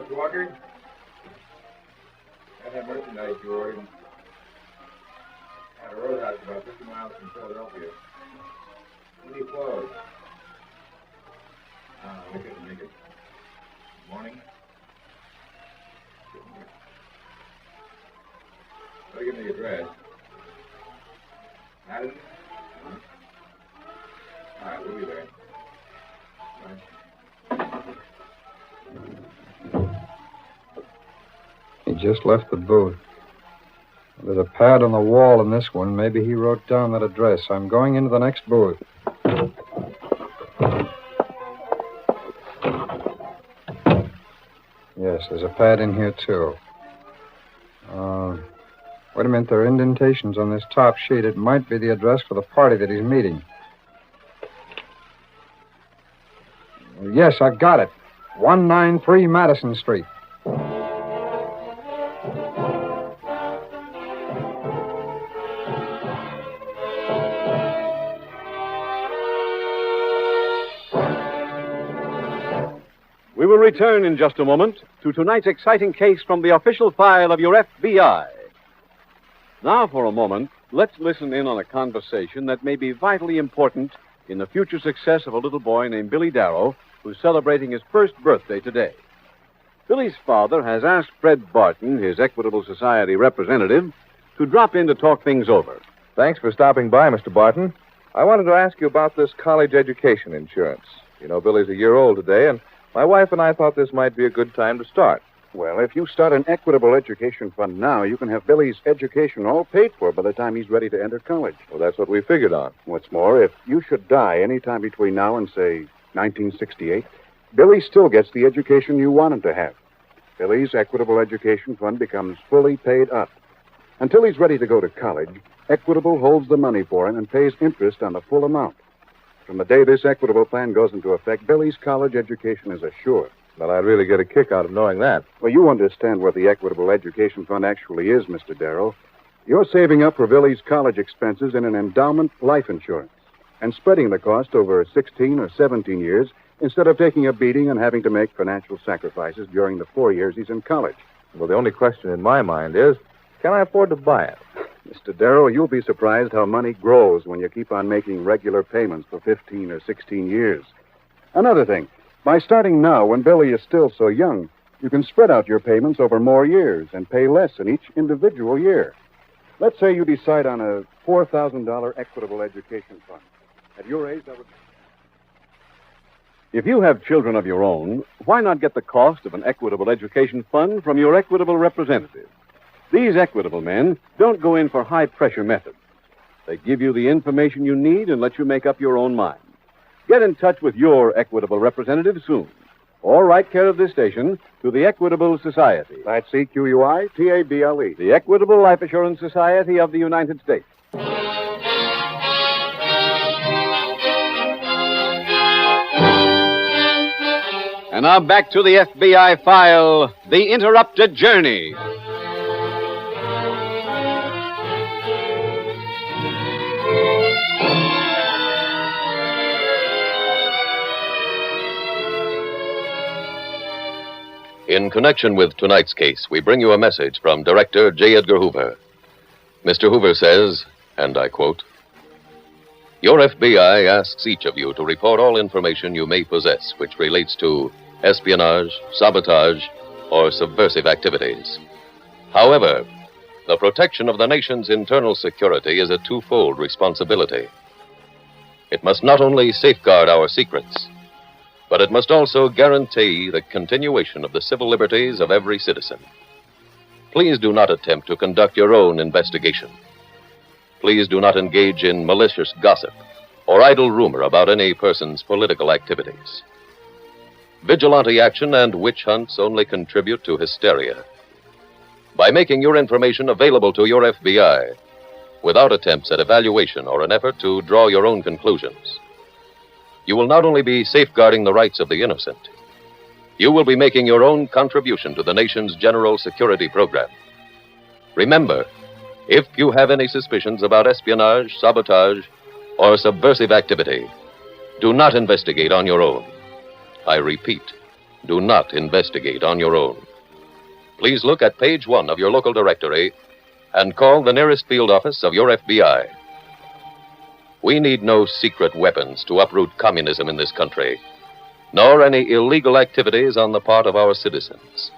Mr. Walker? I have merchandise you ordered at a roadhouse about 50 miles from Philadelphia. We need clothes. We couldn't make it. Good morning. Better give me the address. Madison? All right, we'll be there. All right. He just left the booth. There's a pad on the wall in this one. Maybe he wrote down that address. I'm going into the next booth. Yes, there's a pad in here, too. Wait a minute. There are indentations on this top sheet. It might be the address for the party that he's meeting. Yes, I've got it. 193 Madison Street. We will return in just a moment to tonight's exciting case from the official file of your FBI. Now, for a moment, let's listen in on a conversation that may be vitally important in the future success of a little boy named Billy Darrow, who's celebrating his first birthday today. Billy's father has asked Fred Barton, his Equitable Society representative, to drop in to talk things over. Thanks for stopping by, Mr. Barton. I wanted to ask you about this college education insurance. You know, Billy's a year old today, and my wife and I thought this might be a good time to start. Well, if you start an Equitable Education Fund now, you can have Billy's education all paid for by the time he's ready to enter college. Well, that's what we figured on. What's more, if you should die any time between now and, say, 1968, Billy still gets the education you want him to have. Billy's Equitable Education Fund becomes fully paid up. Until he's ready to go to college, Equitable holds the money for him and pays interest on the full amount. From the day this Equitable plan goes into effect, Billy's college education is assured. Well, I'd really get a kick out of knowing that. Well, you understand what the Equitable Education Fund actually is, Mr. Darrow. You're saving up for Billy's college expenses in an endowment life insurance and spreading the cost over 16 or 17 years instead of taking a beating and having to make financial sacrifices during the 4 years he's in college. Well, the only question in my mind is, can I afford to buy it? Mr. Darrow, you'll be surprised how money grows when you keep on making regular payments for 15 or 16 years. Another thing, by starting now when Billy is still so young, you can spread out your payments over more years and pay less in each individual year. Let's say you decide on a $4,000 Equitable Education Fund. At your age, that would... If you have children of your own, why not get the cost of an Equitable Education Fund from your Equitable representative? These Equitable men don't go in for high-pressure methods. They give you the information you need and let you make up your own mind. Get in touch with your Equitable representative soon. Or write care of this station to the Equitable Society. That's EQUITABLE. The Equitable Life Assurance Society of the United States. And now back to the FBI file, The Interrupted Journey. In connection with tonight's case, we bring you a message from Director J. Edgar Hoover. Mr. Hoover says, and I quote, "Your FBI asks each of you to report all information you may possess which relates to espionage, sabotage, or subversive activities. However, the protection of the nation's internal security is a twofold responsibility. It must not only safeguard our secrets, but it must also guarantee the continuation of the civil liberties of every citizen. Please do not attempt to conduct your own investigation. Please do not engage in malicious gossip or idle rumor about any person's political activities. Vigilante action and witch hunts only contribute to hysteria. By making your information available to your FBI, without attempts at evaluation or an effort to draw your own conclusions, you will not only be safeguarding the rights of the innocent, you will be making your own contribution to the nation's general security program. Remember, if you have any suspicions about espionage, sabotage, or subversive activity, do not investigate on your own. I repeat, do not investigate on your own. Please look at page 1 of your local directory and call the nearest field office of your FBI. We need no secret weapons to uproot communism in this country, nor any illegal activities on the part of our citizens.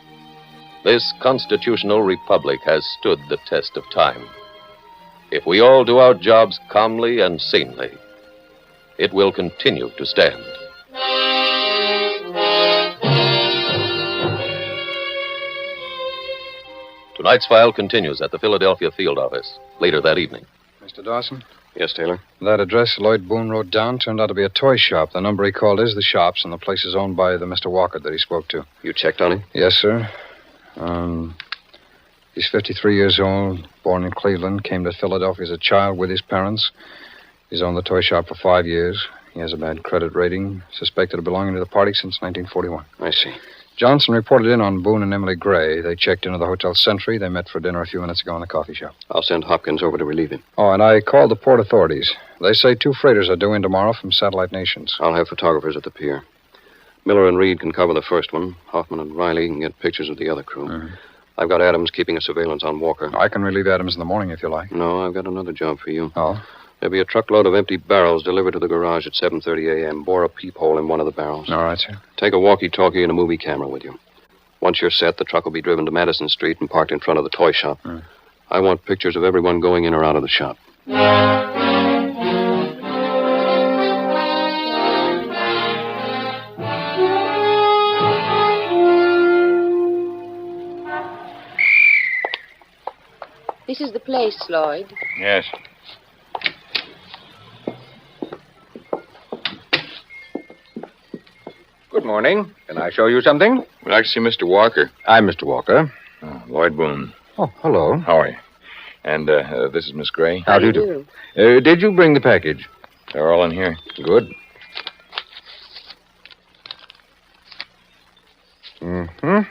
This constitutional republic has stood the test of time. If we all do our jobs calmly and sanely, it will continue to stand. Tonight's file continues at the Philadelphia field office later that evening. Mr. Dawson? Yes, Taylor? That address Lloyd Boone wrote down turned out to be a toy shop. The number he called is the shop's, and the place is owned by the Mr. Walker that he spoke to. You checked on him? Yes, sir. He's 53 years old, born in Cleveland, came to Philadelphia as a child with his parents. He's owned the toy shop for 5 years. He has a bad credit rating, suspected of belonging to the party since 1941. I see. Johnson reported in on Boone and Emily Gray. They checked into the Hotel Sentry. They met for dinner a few minutes ago in the coffee shop. I'll send Hopkins over to relieve him. Oh, and I called the port authorities. They say 2 freighters are due in tomorrow from satellite nations. I'll have photographers at the pier. Miller and Reed can cover the first one. Hoffman and Riley can get pictures of the other crew. Mm-hmm. I've got Adams keeping a surveillance on Walker. I can relieve Adams in the morning if you like. No, I've got another job for you. Oh? There'll be a truckload of empty barrels delivered to the garage at 7:30 a.m. Bore a peephole in one of the barrels. All right, sir. Take a walkie-talkie and a movie camera with you. Once you're set, the truck will be driven to Madison Street and parked in front of the toy shop. I want pictures of everyone going in or out of the shop. This is the place, Lloyd. Yes. Good morning. Can I show you something? We'd like to see Mr. Walker. I'm Mr. Walker. Oh, Lloyd Boone. Oh, hello. How are you? And this is Miss Gray. How do you do? Did you bring the package? They're all in here. Good. Mm-hmm.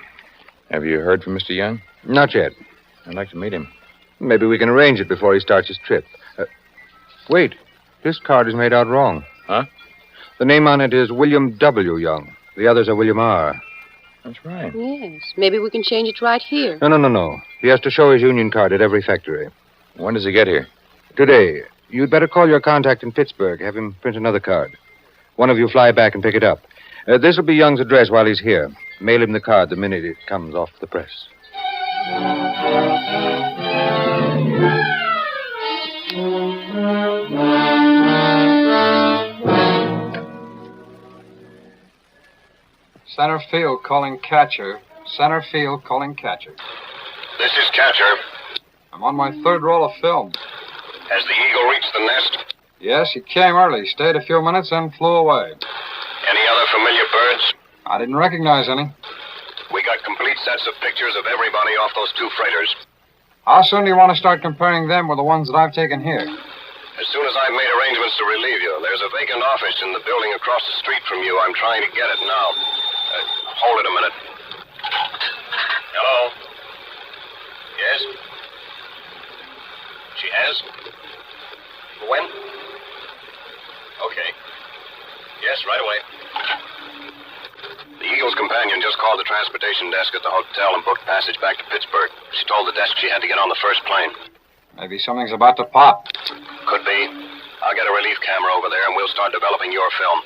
Have you heard from Mr. Young? Not yet. I'd like to meet him. Maybe we can arrange it before he starts his trip. Wait. This card is made out wrong. Huh? The name on it is William W. Young. The others are William R. That's right. Yes. Maybe we can change it right here. No. He has to show his union card at every factory. When does he get here? Today. You'd better call your contact in Pittsburgh. Have him print another card. One of you fly back and pick it up. This will be Young's address while he's here. Mail him the card the minute it comes off the press. Center field calling catcher. Center field calling catcher. This is Catcher. I'm on my 3rd roll of film. Has the eagle reached the nest? Yes, he came early, stayed a few minutes, and flew away. Any other familiar birds? I didn't recognize any. We got complete sets of pictures of everybody off those 2 freighters. How soon do you want to start comparing them with the ones that I've taken here? As soon as I've made arrangements to relieve you. There's a vacant office in the building across the street from you. I'm trying to get it now. Hold it a minute. Hello? Yes? She has? When? Okay. Yes, right away. The Eagle's companion just called the transportation desk at the hotel and booked passage back to Pittsburgh. She told the desk she had to get on the first plane. Maybe something's about to pop. Could be. I'll get a relief camera over there and we'll start developing your film.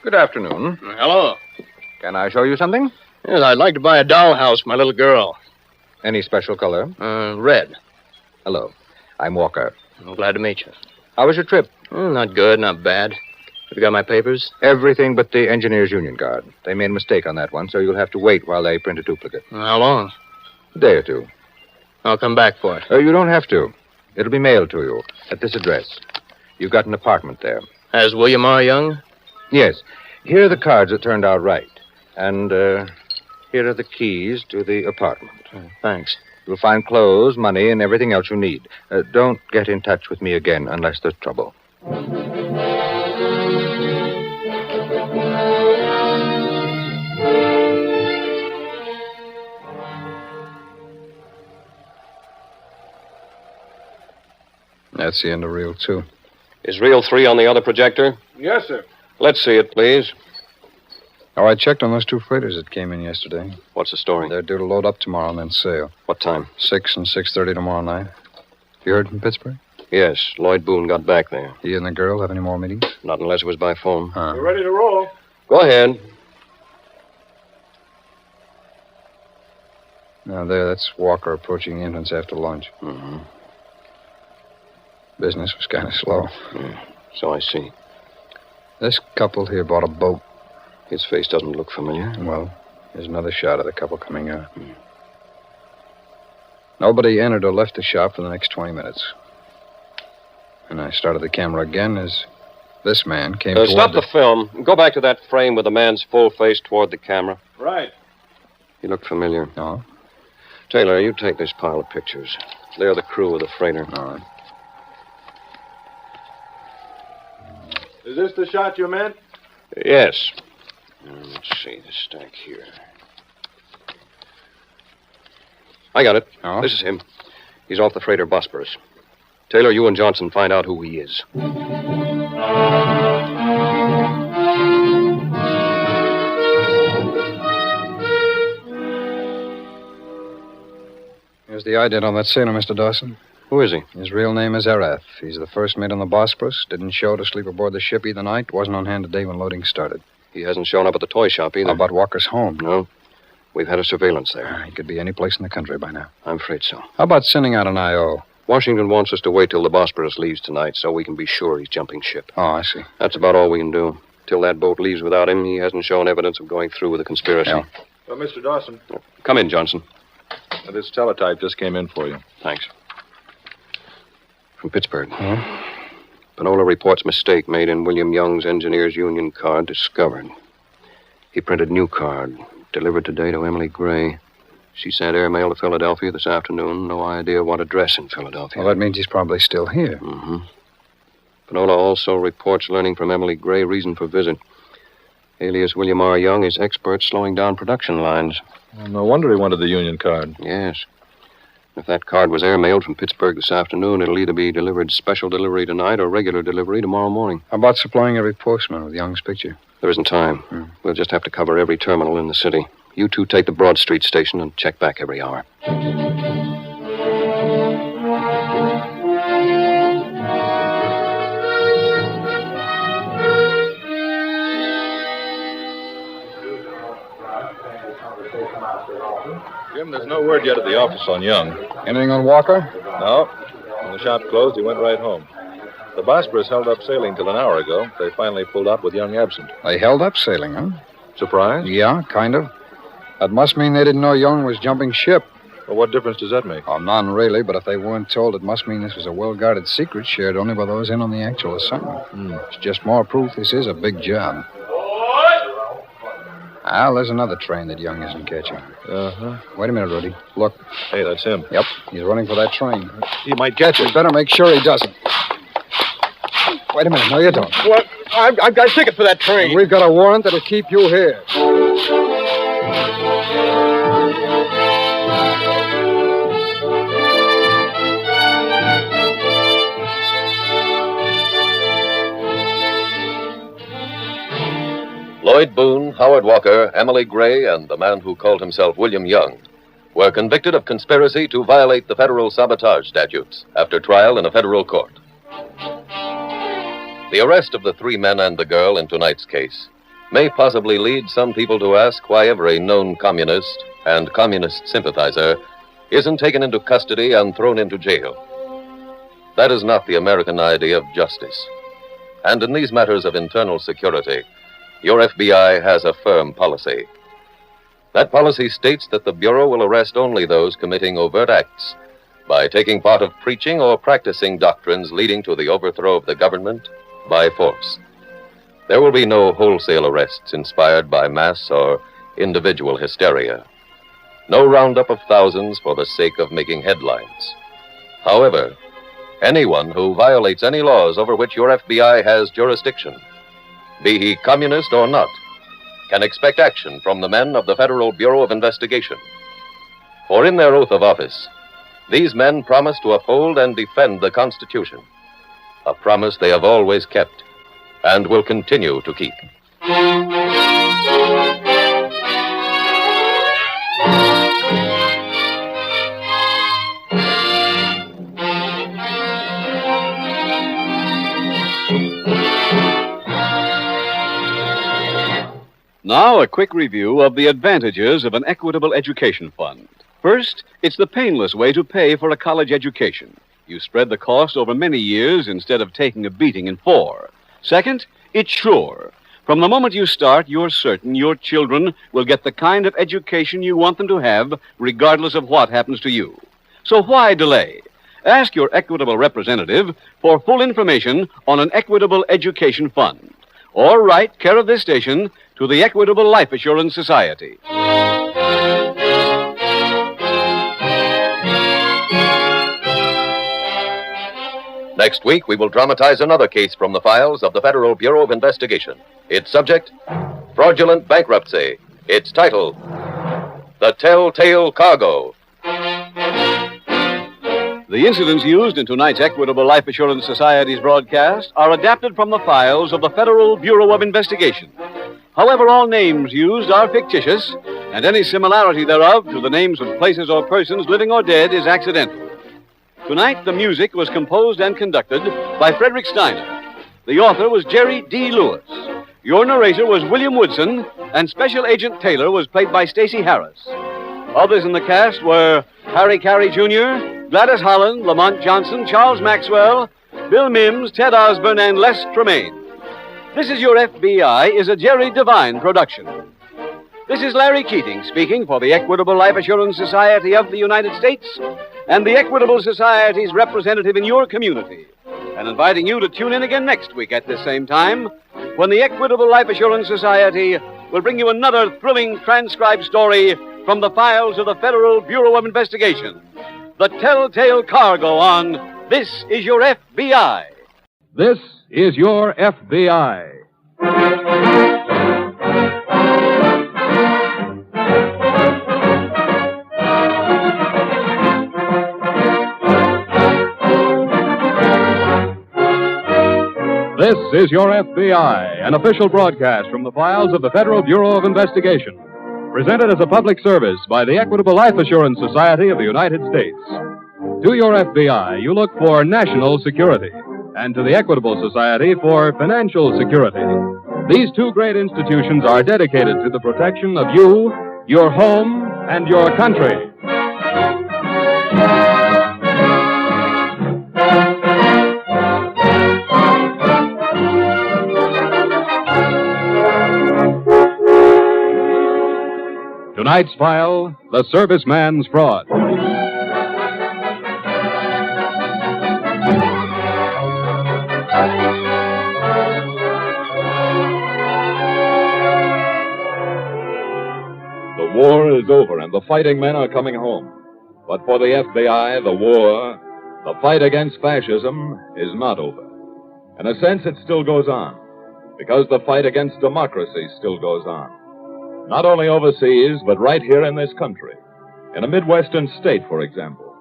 Good afternoon. Hello. Can I show you something? Yes, I'd like to buy a dollhouse for my little girl. Any special color? Red. Hello. I'm Walker. I'm glad to meet you. How was your trip? Not good, not bad. Have you got my papers? Everything but the Engineers Union card. They made a mistake on that one, so you'll have to wait while they print a duplicate. How long? A day or two. I'll come back for it. You don't have to. It'll be mailed to you at this address. You've got an apartment there. As William R. Young? Yes. Here are the cards that turned out right. And here are the keys to the apartment. Thanks. You'll find clothes, money, and everything else you need. Don't get in touch with me again unless there's trouble. That's the end of reel 2. Is reel 3 on the other projector? Yes, sir. Let's see it, please. Oh, I checked on those 2 freighters that came in yesterday. What's the story? They're due to load up tomorrow and then sail. What time? 6 and 6:30 tomorrow night. You heard from Pittsburgh? Yes, Lloyd Boone got back there. He and the girl have any more meetings? Not unless it was by phone. We're ready to roll. Go ahead. Now, that's Walker approaching the entrance after lunch. Mm-hmm. Business was kind of slow. So I see. This couple here bought a boat. His face doesn't look familiar. Well, there's another shot of the couple coming out. Nobody entered or left the shop for the next 20 minutes. And I started the camera again as this man came toward Stop the film. Go back to that frame with the man's full face toward the camera. Right. He looked familiar. No. Taylor, you take this pile of pictures. They're the crew of the freighter. All right. Is this the shot you meant? Yes. Let's see, the stack here. I got it. Oh? This is him. He's off the freighter Bosporus. Taylor, you and Johnson find out who he is. Here's the ident on that sailor, Mr. Dawson. Who is he? His real name is Arath. He's the first mate on the Bosporus. Didn't show to sleep aboard the ship either night. Wasn't on hand today when loading started. He hasn't shown up at the toy shop either. How about Walker's home? No. We've had a surveillance there. He could be any place in the country by now. I'm afraid so. How about sending out an I.O.? Washington wants us to wait till the Bosporus leaves tonight so we can be sure he's jumping ship. Oh, I see. That's about all we can do. Till that boat leaves without him, he hasn't shown evidence of going through with the conspiracy. Yeah. Well, Mr. Dawson. Come in, Johnson. This teletype just came in for you. Thanks. From Pittsburgh. Panola reports mistake made in William Young's Engineers Union card discovered. He printed new card. Delivered today to Emily Gray. She sent airmail to Philadelphia this afternoon. No idea what address in Philadelphia. Well, that means he's probably still here. Mm-hmm. Panola also reports learning from Emily Gray reason for visit. Alias William R. Young is expert slowing down production lines. Well, no wonder he wanted the Union card. Yes. If that card was airmailed from Pittsburgh this afternoon, it'll either be delivered special delivery tonight or regular delivery tomorrow morning. How about supplying every postman with Young's picture? There isn't time. We'll just have to cover every terminal in the city. You two take the Broad Street station and check back every hour. Jim, there's no word yet at the office on Young. Anything on Walker? No. When the shop closed, he went right home. The Bosporus held up sailing till an hour ago. They finally pulled out with Young absent. They held up sailing, huh? Surprised? Yeah, kind of. That must mean they didn't know Young was jumping ship. Well, what difference does that make? Oh, none really, but if they weren't told, it must mean this was a well-guarded secret shared only by those in on the actual assignment. It's just more proof this is a big job. Ah, there's another train that Young isn't catching. Uh-huh. Wait a minute, Rudy. Look. Hey, that's him. Yep, he's running for that train. He might catch We it. better make sure he doesn't. Wait a minute. No, you don't. What? I've got a ticket for that train. We've got a warrant that'll keep you here. Lloyd Boone, Howard Walker, Emily Gray, and the man who called himself William Young were convicted of conspiracy to violate the federal sabotage statutes after trial in a federal court. The arrest of the three men and the girl in tonight's case may possibly lead some people to ask why every known communist and communist sympathizer isn't taken into custody and thrown into jail. That is not the American idea of justice. And in these matters of internal security, your FBI has a firm policy. That policy states that the Bureau will arrest only those committing overt acts by taking part of preaching or practicing doctrines leading to the overthrow of the government by force. There will be no wholesale arrests inspired by mass or individual hysteria. No roundup of thousands for the sake of making headlines. However, anyone who violates any laws over which your FBI has jurisdiction, be he communist or not, can expect action from the men of the Federal Bureau of Investigation. For in their oath of office, these men promise to uphold and defend the Constitution, a promise they have always kept and will continue to keep. Now, a quick review of the advantages of an equitable education fund. First, it's the painless way to pay for a college education. You spread the cost over many years instead of taking a beating in 4. Second, it's sure. From the moment you start, you're certain your children will get the kind of education you want them to have, regardless of what happens to you. So why delay? Ask your equitable representative for full information on an equitable education fund. Or write care of this station to the Equitable Life Assurance Society. Next week, we will dramatize another case from the files of the Federal Bureau of Investigation. Its subject, fraudulent bankruptcy. Its title, The Telltale Cargo. The incidents used in tonight's Equitable Life Assurance Society's broadcast are adapted from the files of the Federal Bureau of Investigation. However, all names used are fictitious, and any similarity thereof to the names of places or persons, living or dead, is accidental. Tonight, the music was composed and conducted by Frederick Steiner. The author was Jerry D. Lewis. Your narrator was William Woodson, and Special Agent Taylor was played by Stacey Harris. Others in the cast were Harry Carey Jr., Gladys Holland, Lamont Johnson, Charles Maxwell, Bill Mims, Ted Osborne, and Les Tremaine. This Is Your FBI is a Jerry Devine production. This is Larry Keating speaking for the Equitable Life Assurance Society of the United States and the Equitable Society's representative in your community, and inviting you to tune in again next week at this same time when the Equitable Life Assurance Society will bring you another thrilling transcribed story from the files of the Federal Bureau of Investigation. The Telltale Cargo on This Is Your FBI. This is Your FBI. This is Your FBI, an official broadcast from the files of the Federal Bureau of Investigation. Presented as a public service by the Equitable Life Assurance Society of the United States. To your FBI, you look for national security, and to the Equitable Society for financial security. These two great institutions are dedicated to the protection of you, your home, and your country. Tonight's file, the Serviceman's Fraud. The war is over and the fighting men are coming home. But for the FBI, the war, the fight against fascism, is not over. In a sense, it still goes on, because the fight against democracy still goes on. Not only overseas, but right here in this country. In a Midwestern state, for example,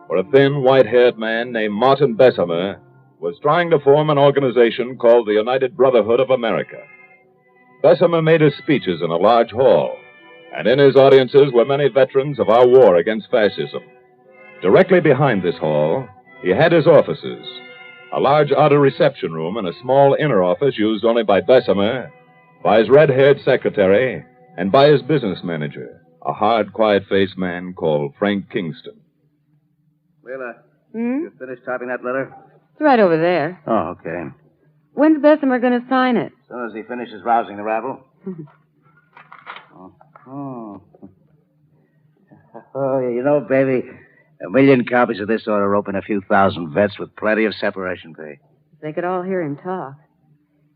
where a thin, white-haired man named Martin Bessemer was trying to form an organization called the United Brotherhood of America. Bessemer made his speeches in a large hall, and in his audiences were many veterans of our war against fascism. Directly behind this hall, he had his offices, a large outer reception room and a small inner office used only by Bessemer, by his red-haired secretary, and by his business manager, a hard, quiet-faced man called Frank Kingston. Wheeler, you finished typing that letter? It's right over there. Oh, okay. When's Bessemer going to sign it? As soon as he finishes rousing the rabble. Oh, you know, baby, 1 million copies of this ought to open a few thousand vets with plenty of separation pay. They could all hear him talk.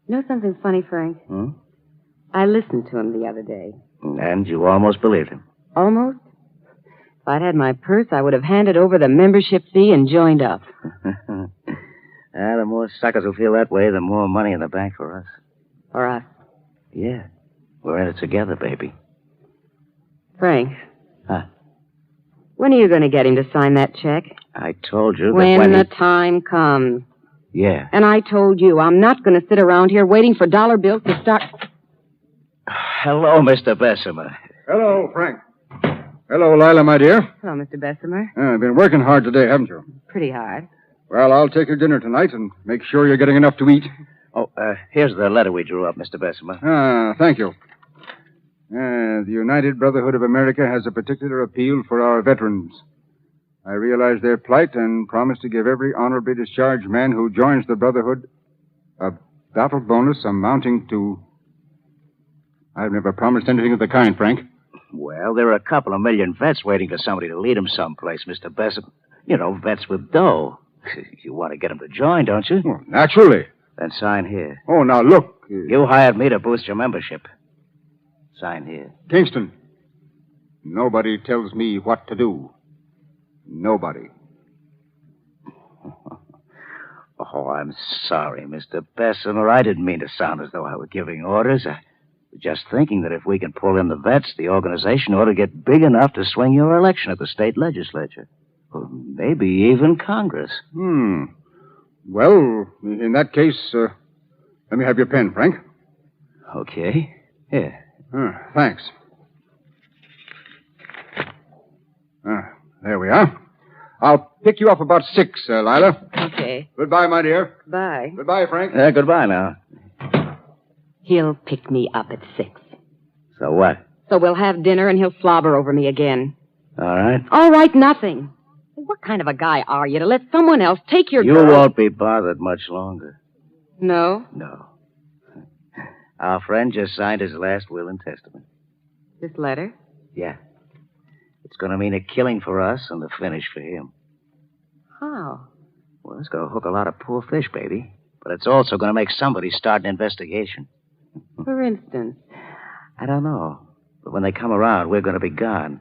You know something funny, Frank? Hmm? I listened to him the other day. And you almost believed him. Almost? If I'd had my purse, I would have handed over the membership fee and joined up. The more suckers who feel that way, the more money in the bank for us. For us? Yeah. We're in it together, baby. Frank. Huh? When are you going to get him to sign that check? I told you that when the time comes. Yeah. And I told you, I'm not going to sit around here waiting for dollar bills to start... Hello, Mr. Bessemer. Hello, Frank. Hello, Lila, my dear. Hello, Mr. Bessemer. I've been working hard today, haven't you? Pretty hard. Well, I'll take your dinner tonight and make sure you're getting enough to eat. Oh, here's the letter we drew up, Mr. Bessemer. Thank you. The United Brotherhood of America has a particular appeal for our veterans. I realize their plight and promise to give every honorably discharged man who joins the Brotherhood a battle bonus amounting to... I've never promised anything of the kind, Frank. Well, there are a couple of million vets waiting for somebody to lead them someplace, Mr. Bessemer. You know, vets with dough. You want to get them to join, don't you? Well, naturally. Then sign here. Oh, now look. You hired me to boost your membership. Sign here. Kingston, nobody tells me what to do. Nobody. Oh, I'm sorry, Mr. Bessemer. I didn't mean to sound as though I were giving orders. I was just thinking that if we can pull in the vets, the organization ought to get big enough to swing your election at the state legislature. Or maybe even Congress. Well, in that case, let me have your pen, Frank. Okay. Here. Thanks. There we are. I'll pick you up about 6, Lila. Okay. Goodbye, my dear. Bye. Goodbye, Frank. Goodbye now. He'll pick me up at 6. So what? So we'll have dinner and he'll slobber over me again. All right. All right, nothing. What kind of a guy are you to let someone else take your You girl? won't be bothered much longer. No? No. Our friend just signed his last will and testament. This letter? Yeah. It's going to mean a killing for us and the finish for him. How? Well, it's going to hook a lot of poor fish, baby. But it's also going to make somebody start an investigation. For instance? I don't know. But when they come around, we're going to be gone.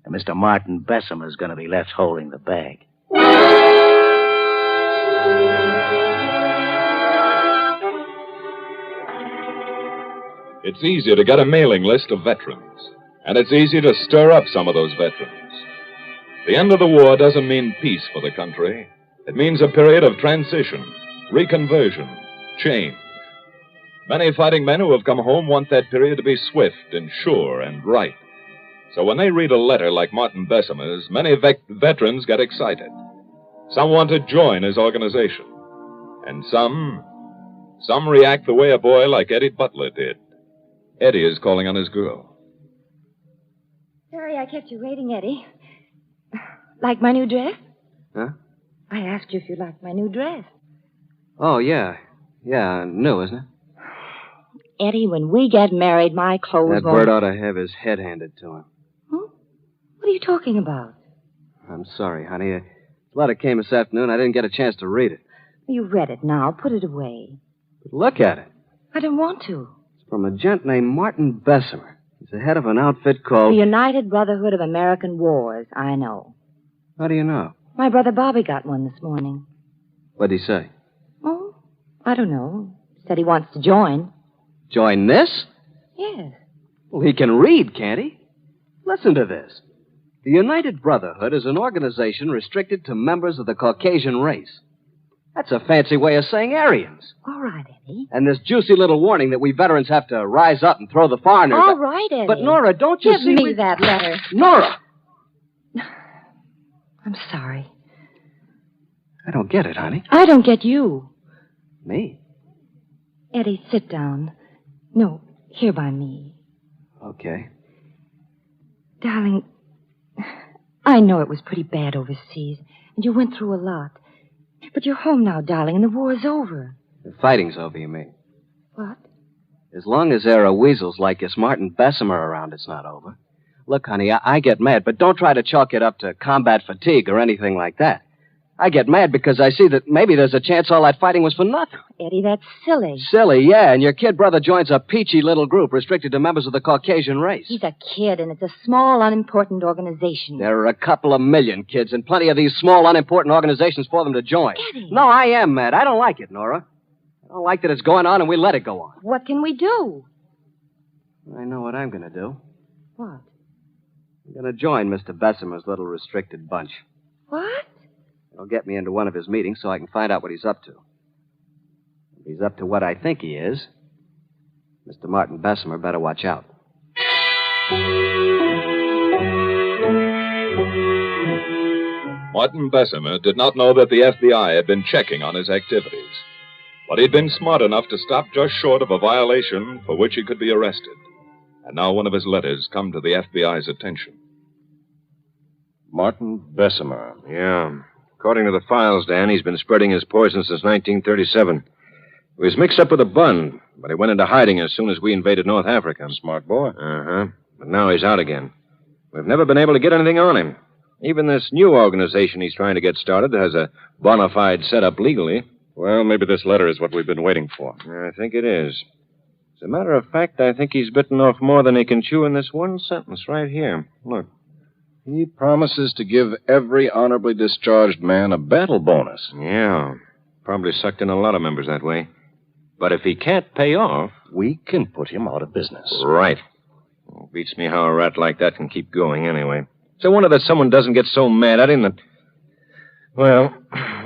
And Mr. Martin Bessemer's going to be left holding the bag. It's easy to get a mailing list of veterans, and it's easy to stir up some of those veterans. The end of the war doesn't mean peace for the country. It means a period of transition, reconversion, change. Many fighting men who have come home want that period to be swift and sure and right. So when they read a letter like Martin Bessemer's, many veterans get excited. Some want to join his organization. And some react the way a boy like Eddie Butler did. Eddie is calling on his girl. Sorry I kept you waiting, Eddie. Like my new dress? Huh? I asked you if you liked my new dress. Oh, yeah. Yeah, new, isn't it? Eddie, when we get married, my clothes That bird ought to have his head handed to him. What are you talking about? I'm sorry, honey. A letter came this afternoon. I didn't get a chance to read it. You read it now. Put it away. But look at it. I don't want to. It's from a gent named Martin Bessemer. He's the head of an outfit called... The United Brotherhood of American Wars. I know. How do you know? My brother Bobby got one this morning. What'd he say? Oh, I don't know. Said he wants to join. Join this? Yes. Well, he can read, can't he? Listen to this. The United Brotherhood is an organization restricted to members of the Caucasian race. That's a fancy way of saying Aryans. All right, Eddie. And this juicy little warning that we veterans have to rise up and throw the foreigners. All right, Eddie. But, Nora, don't you Give see... me that letter. Nora! I'm sorry. I don't get it, honey. I don't get you. Me? Eddie, sit down. No, here by me. Okay. Darling, I know it was pretty bad overseas, and you went through a lot. But you're home now, darling, and the war is over. The fighting's over, you mean? What? As long as there are weasels like your Martin Bessemer around, it's not over. Look, honey, I get mad, but don't try to chalk it up to combat fatigue or anything like that. I get mad because I see that maybe there's a chance all that fighting was for nothing. Eddie, that's silly. Silly, yeah, and your kid brother joins a peachy little group restricted to members of the Caucasian race. He's a kid, and it's a small, unimportant organization. There are a couple of million kids and plenty of these small, unimportant organizations for them to join. Eddie. No, I am mad. I don't like it, Nora. I don't like that it's going on and we let it go on. What can we do? I know what I'm going to do. What? I'm going to join Mr. Bessemer's little restricted bunch. What? It'll get me into one of his meetings so I can find out what he's up to. If he's up to what I think he is, Mr. Martin Bessemer better watch out. Martin Bessemer did not know that the FBI had been checking on his activities. But he'd been smart enough to stop just short of a violation for which he could be arrested. And now one of his letters come to the FBI's attention. Martin Bessemer. Yeah. According to the files, Dan, he's been spreading his poison since 1937. He was mixed up with a bun, but he went into hiding as soon as we invaded North Africa. Smart boy. Uh-huh. But now he's out again. We've never been able to get anything on him. Even this new organization he's trying to get started has a bona fide setup legally. Well, maybe this letter is what we've been waiting for. I think it is. As a matter of fact, I think he's bitten off more than he can chew in this one sentence right here. Look. He promises to give every honorably discharged man a battle bonus. Yeah. Probably sucked in a lot of members that way. But if he can't pay off... we can put him out of business. Right. Well, beats me how a rat like that can keep going anyway. It's a wonder that someone doesn't get so mad at him that... Well,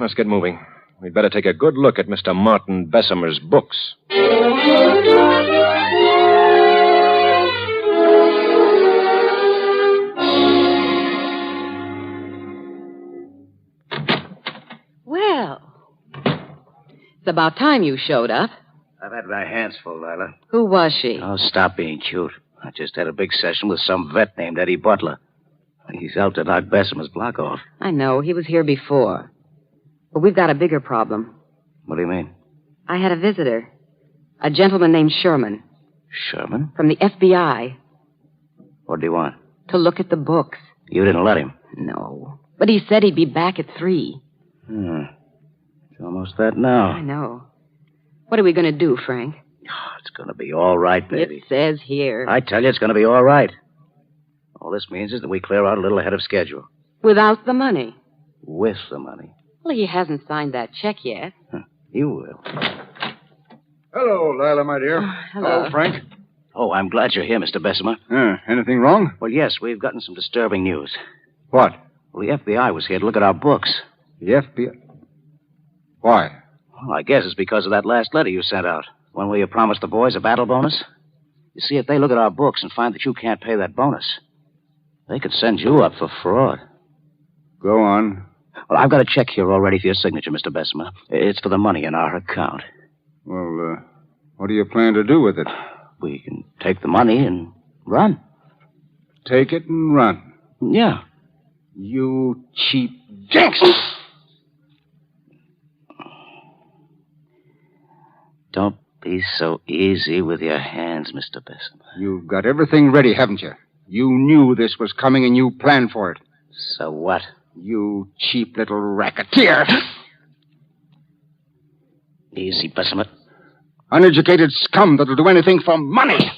let's get moving. We'd better take a good look at Mr. Martin Bessemer's books. It's about time you showed up. I've had my hands full, Lila. Who was she? Oh, stop being cute. I just had a big session with some vet named Eddie Butler. He's helped to knock Bessemer's block off. I know. He was here before. But we've got a bigger problem. What do you mean? I had a visitor. A gentleman named Sherman. Sherman? From the FBI. What do you want? To look at the books. You didn't let him? No. But he said he'd be back at 3. It's almost that now. I know. What are we going to do, Frank? Oh, it's going to be all right, baby. It says here. I tell you, it's going to be all right. All this means is that we clear out a little ahead of schedule. Without the money? With the money. Well, he hasn't signed that check yet. He will. Hello, Lila, my dear. Hello. Frank. Oh, I'm glad you're here, Mr. Bessemer. Anything wrong? Well, yes, we've gotten some disturbing news. What? Well, the FBI was here to look at our books. The FBI? Why? Well, I guess it's because of that last letter you sent out. One where you promised the boys a battle bonus. You see, if they look at our books and find that you can't pay that bonus, they could send you up for fraud. Go on. Well, I've got a check here already for your signature, Mr. Bessemer. It's for the money in our account. Well, what do you plan to do with it? We can take the money and run. Take it and run? Yeah. You cheap gangster! Don't be so easy with your hands, Mr. Bessemer. You've got everything ready, haven't you? You knew this was coming and you planned for it. So what? You cheap little racketeer. Easy, Bessemer. Uneducated scum that'll do anything for money.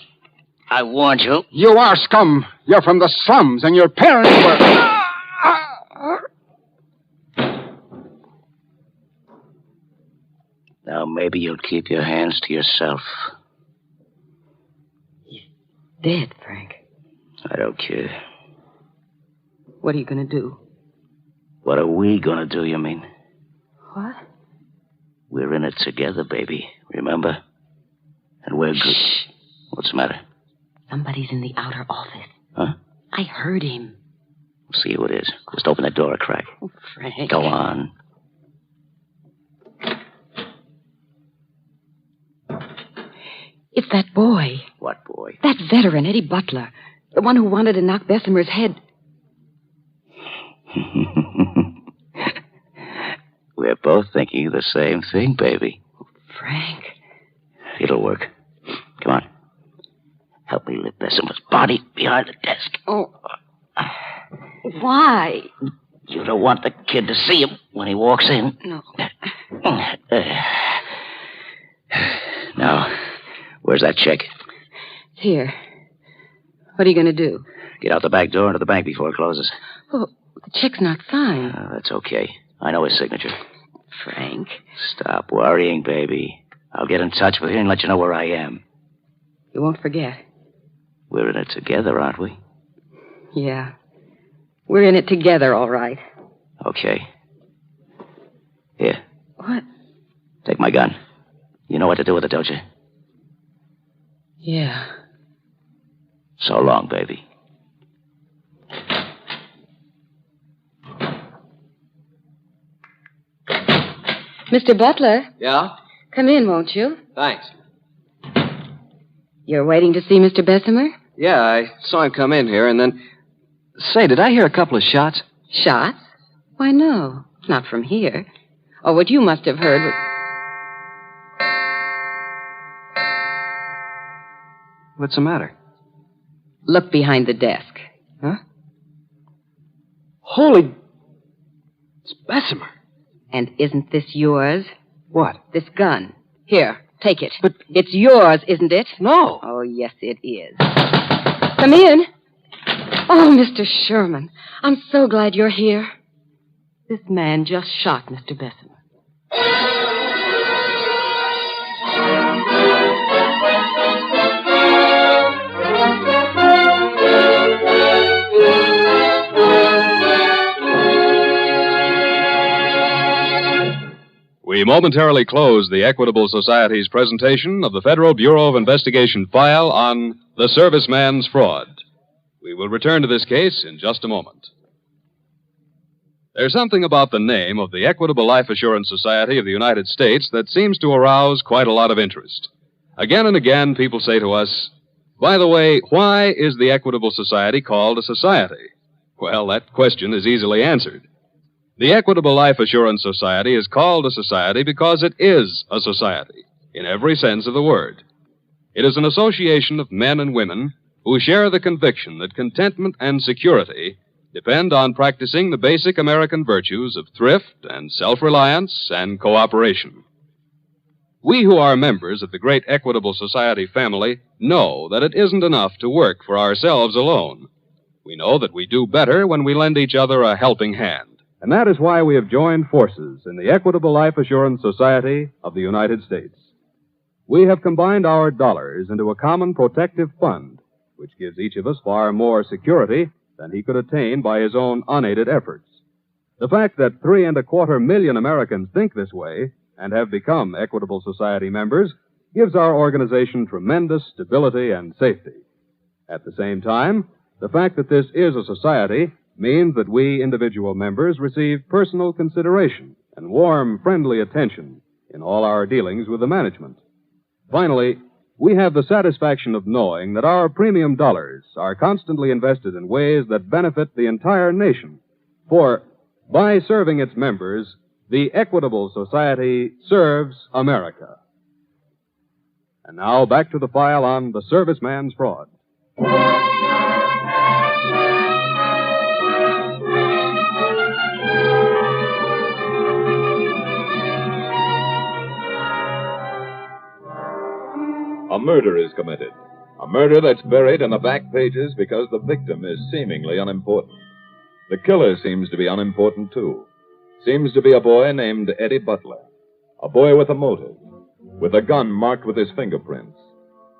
I warned you. You are scum. You're from the slums, and your parents were... Now, Now, maybe you'll keep your hands to yourself. Dead, Frank. I don't care. What are you going to do? What are we gonna do, you mean? What? We're in it together, baby. Remember? And we're good. Shh. What's the matter? Somebody's in the outer office. Huh? I heard him. We'll see who it is. Just open that door a crack. Oh, Frank. Go on. It's that boy. What boy? That veteran, Eddie Butler. The one who wanted to knock Bessemer's head. We're both thinking the same thing, baby. Frank. It'll work. Come on. Help me lift Bessemer's body behind the desk. Oh. Why? You don't want the kid to see him when he walks in. No. Now, where's that check? It's here. What are you going to do? Get out the back door into the bank before it closes. Oh, the check's not signed. That's okay. I know his signature. Frank. Stop worrying, baby. I'll get in touch with you and let you know where I am. You won't forget. We're in it together, aren't we? Yeah. We're in it together, all right. Okay. Here. What? Take my gun. You know what to do with it, don't you? Yeah. So long, baby. Mr. Butler? Yeah? Come in, won't you? Thanks. You're waiting to see Mr. Bessemer? Yeah, I saw him come in here, and then... Say, did I hear a couple of shots? Shots? Why, no. Not from here. Or what you must have heard was... What's the matter? Look behind the desk. Huh? Holy... It's Bessemer. And isn't this yours? What? This gun. Here, take it. But it's yours, isn't it? No. Oh, yes, it is. Come in. Oh, Mr. Sherman, I'm so glad you're here. This man just shot Mr. Bessemer. We momentarily close the Equitable Society's presentation of the Federal Bureau of Investigation file on the Serviceman's Fraud. We will return to this case in just a moment. There's something about the name of the Equitable Life Assurance Society of the United States that seems to arouse quite a lot of interest. Again and again, people say to us, by the way, why is the Equitable Society called a society? Well, that question is easily answered. The Equitable Life Assurance Society is called a society because it is a society, in every sense of the word. It is an association of men and women who share the conviction that contentment and security depend on practicing the basic American virtues of thrift and self-reliance and cooperation. We who are members of the great Equitable Society family know that it isn't enough to work for ourselves alone. We know that we do better when we lend each other a helping hand. And that is why we have joined forces in the Equitable Life Assurance Society of the United States. We have combined our dollars into a common protective fund, which gives each of us far more security than he could attain by his own unaided efforts. The fact that 3.25 million Americans think this way and have become Equitable Society members gives our organization tremendous stability and safety. At the same time, the fact that this is a society means that we individual members receive personal consideration and warm, friendly attention in all our dealings with the management. Finally, we have the satisfaction of knowing that our premium dollars are constantly invested in ways that benefit the entire nation. For, by serving its members, the Equitable Society serves America. And now back to the file on the Serviceman's Fraud. A murder is committed. A murder that's buried in the back pages because the victim is seemingly unimportant. The killer seems to be unimportant, too. Seems to be a boy named Eddie Butler. A boy with a motive. with a gun marked with his fingerprints.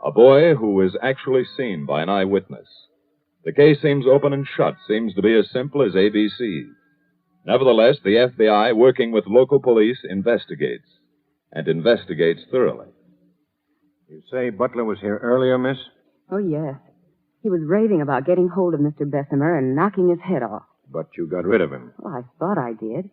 A boy who was actually seen by an eyewitness. The case seems open and shut, seems to be as simple as ABC. Nevertheless, the FBI, working with local police, investigates. And investigates thoroughly. You say Butler was here earlier, miss? Oh, yes. He was raving about getting hold of Mr. Bessemer and knocking his head off. But you got rid of him. Well, I thought I did.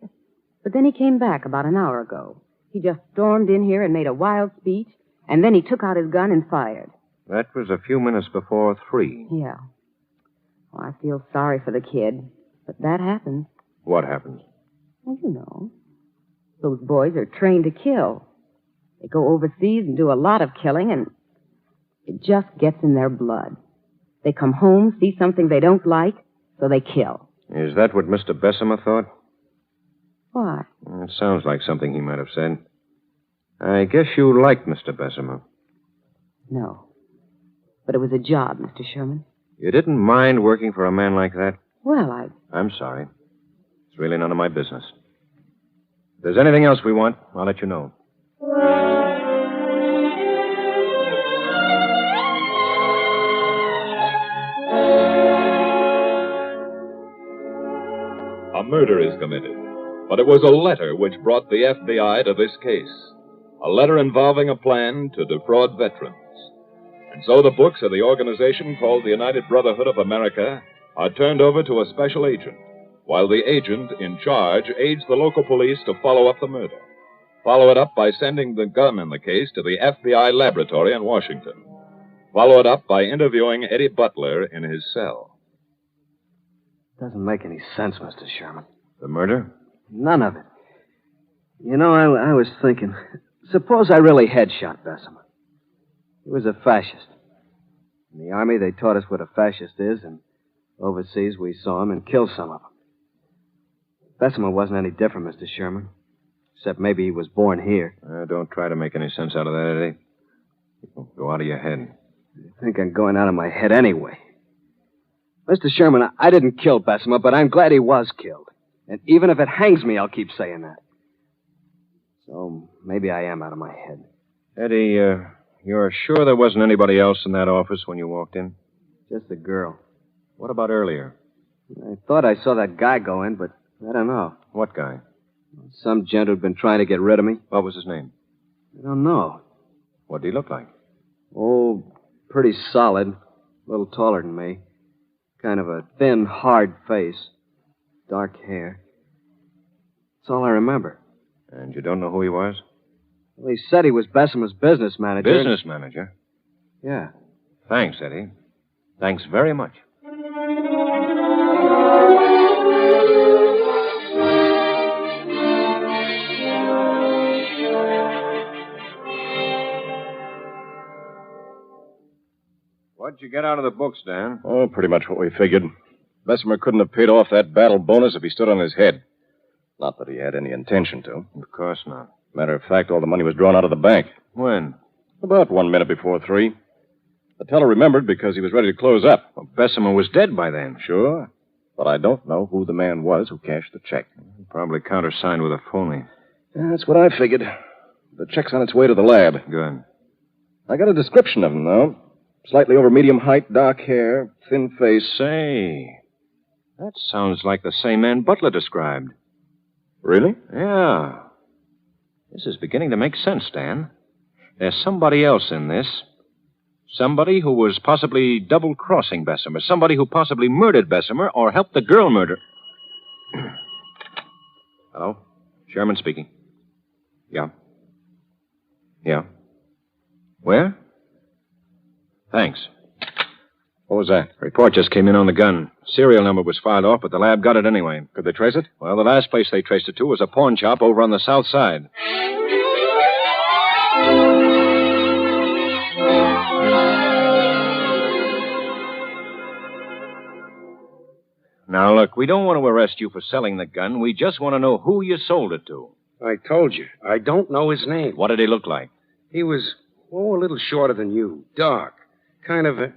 But then he came back about an hour ago. He just stormed in here and made a wild speech, and then he took out his gun and fired. That was a few minutes before 3. Yeah. Well, I feel sorry for the kid, but that happens. What happens? Well, you know. Those boys are trained to kill. They go overseas and do a lot of killing, and it just gets in their blood. They come home, see something they don't like, so they kill. Is that what Mr. Bessemer thought? Why? It sounds like something he might have said. I guess you liked Mr. Bessemer. No. But it was a job, Mr. Sherman. You didn't mind working for a man like that? Well, I'm sorry. It's really none of my business. If there's anything else we want, I'll let you know. A murder is committed, but it was a letter which brought the FBI to this case. A letter involving a plan to defraud veterans. And so the books of the organization called the United Brotherhood of America are turned over to a special agent, while the agent in charge aids the local police to follow up the murder. Follow it up by sending the gun in the case to the FBI laboratory in Washington. Follow it up by interviewing Eddie Butler in his cell. Doesn't make any sense, Mr. Sherman. The murder? None of it. You know, I was thinking, suppose I really had shot Bessemer. He was a fascist. In the Army, they taught us what a fascist is, and overseas, we saw him and killed some of them. Bessemer wasn't any different, Mr. Sherman. Except maybe he was born here. Don't try to make any sense out of that, Eddie. It'll go out of your head. I think I'm going out of my head anyway. Mr. Sherman, I didn't kill Bessemer, but I'm glad he was killed. And even if it hangs me, I'll keep saying that. So maybe I am out of my head. Eddie, you're sure there wasn't anybody else in that office when you walked in? Just the girl. What about earlier? I thought I saw that guy go in, but I don't know. What guy? Some gent who'd been trying to get rid of me. What was his name? I don't know. What did he look like? Oh, pretty solid. A little taller than me. Kind of a thin, hard face. Dark hair. That's all I remember. And you don't know who he was? Well, he said he was Bessemer's business manager. Business manager? Yeah. Thanks, Eddie. Thanks very much. What'd you get out of the books, Dan? Oh, pretty much what we figured. Bessemer couldn't have paid off that battle bonus if he stood on his head. Not that he had any intention to. Of course not. Matter of fact, all the money was drawn out of the bank. When? About 1 minute before 3. The teller remembered because he was ready to close up. Well, Bessemer was dead by then. Sure. But I don't know who the man was who cashed the check. Probably countersigned with a phony. Yeah, that's what I figured. The check's on its way to the lab. Good. I got a description of him, though. Slightly over medium height, dark hair, thin face. Say, that sounds like the same man Butler described. Really? Yeah. This is beginning to make sense, Dan. There's somebody else in this. Somebody who was possibly double-crossing Bessemer. Somebody who possibly murdered Bessemer or helped the girl murder. Hello? Sherman speaking. Yeah. Yeah. Where? Thanks. What was that? A report just came in on the gun. Serial number was filed off, but the lab got it anyway. Could they trace it? Well, the last place they traced it to was a pawn shop over on the south side. Now, look, we don't want to arrest you for selling the gun. We just want to know who you sold it to. I told you. I don't know his name. What did he look like? He was, a little shorter than you. Dark. Kind of a...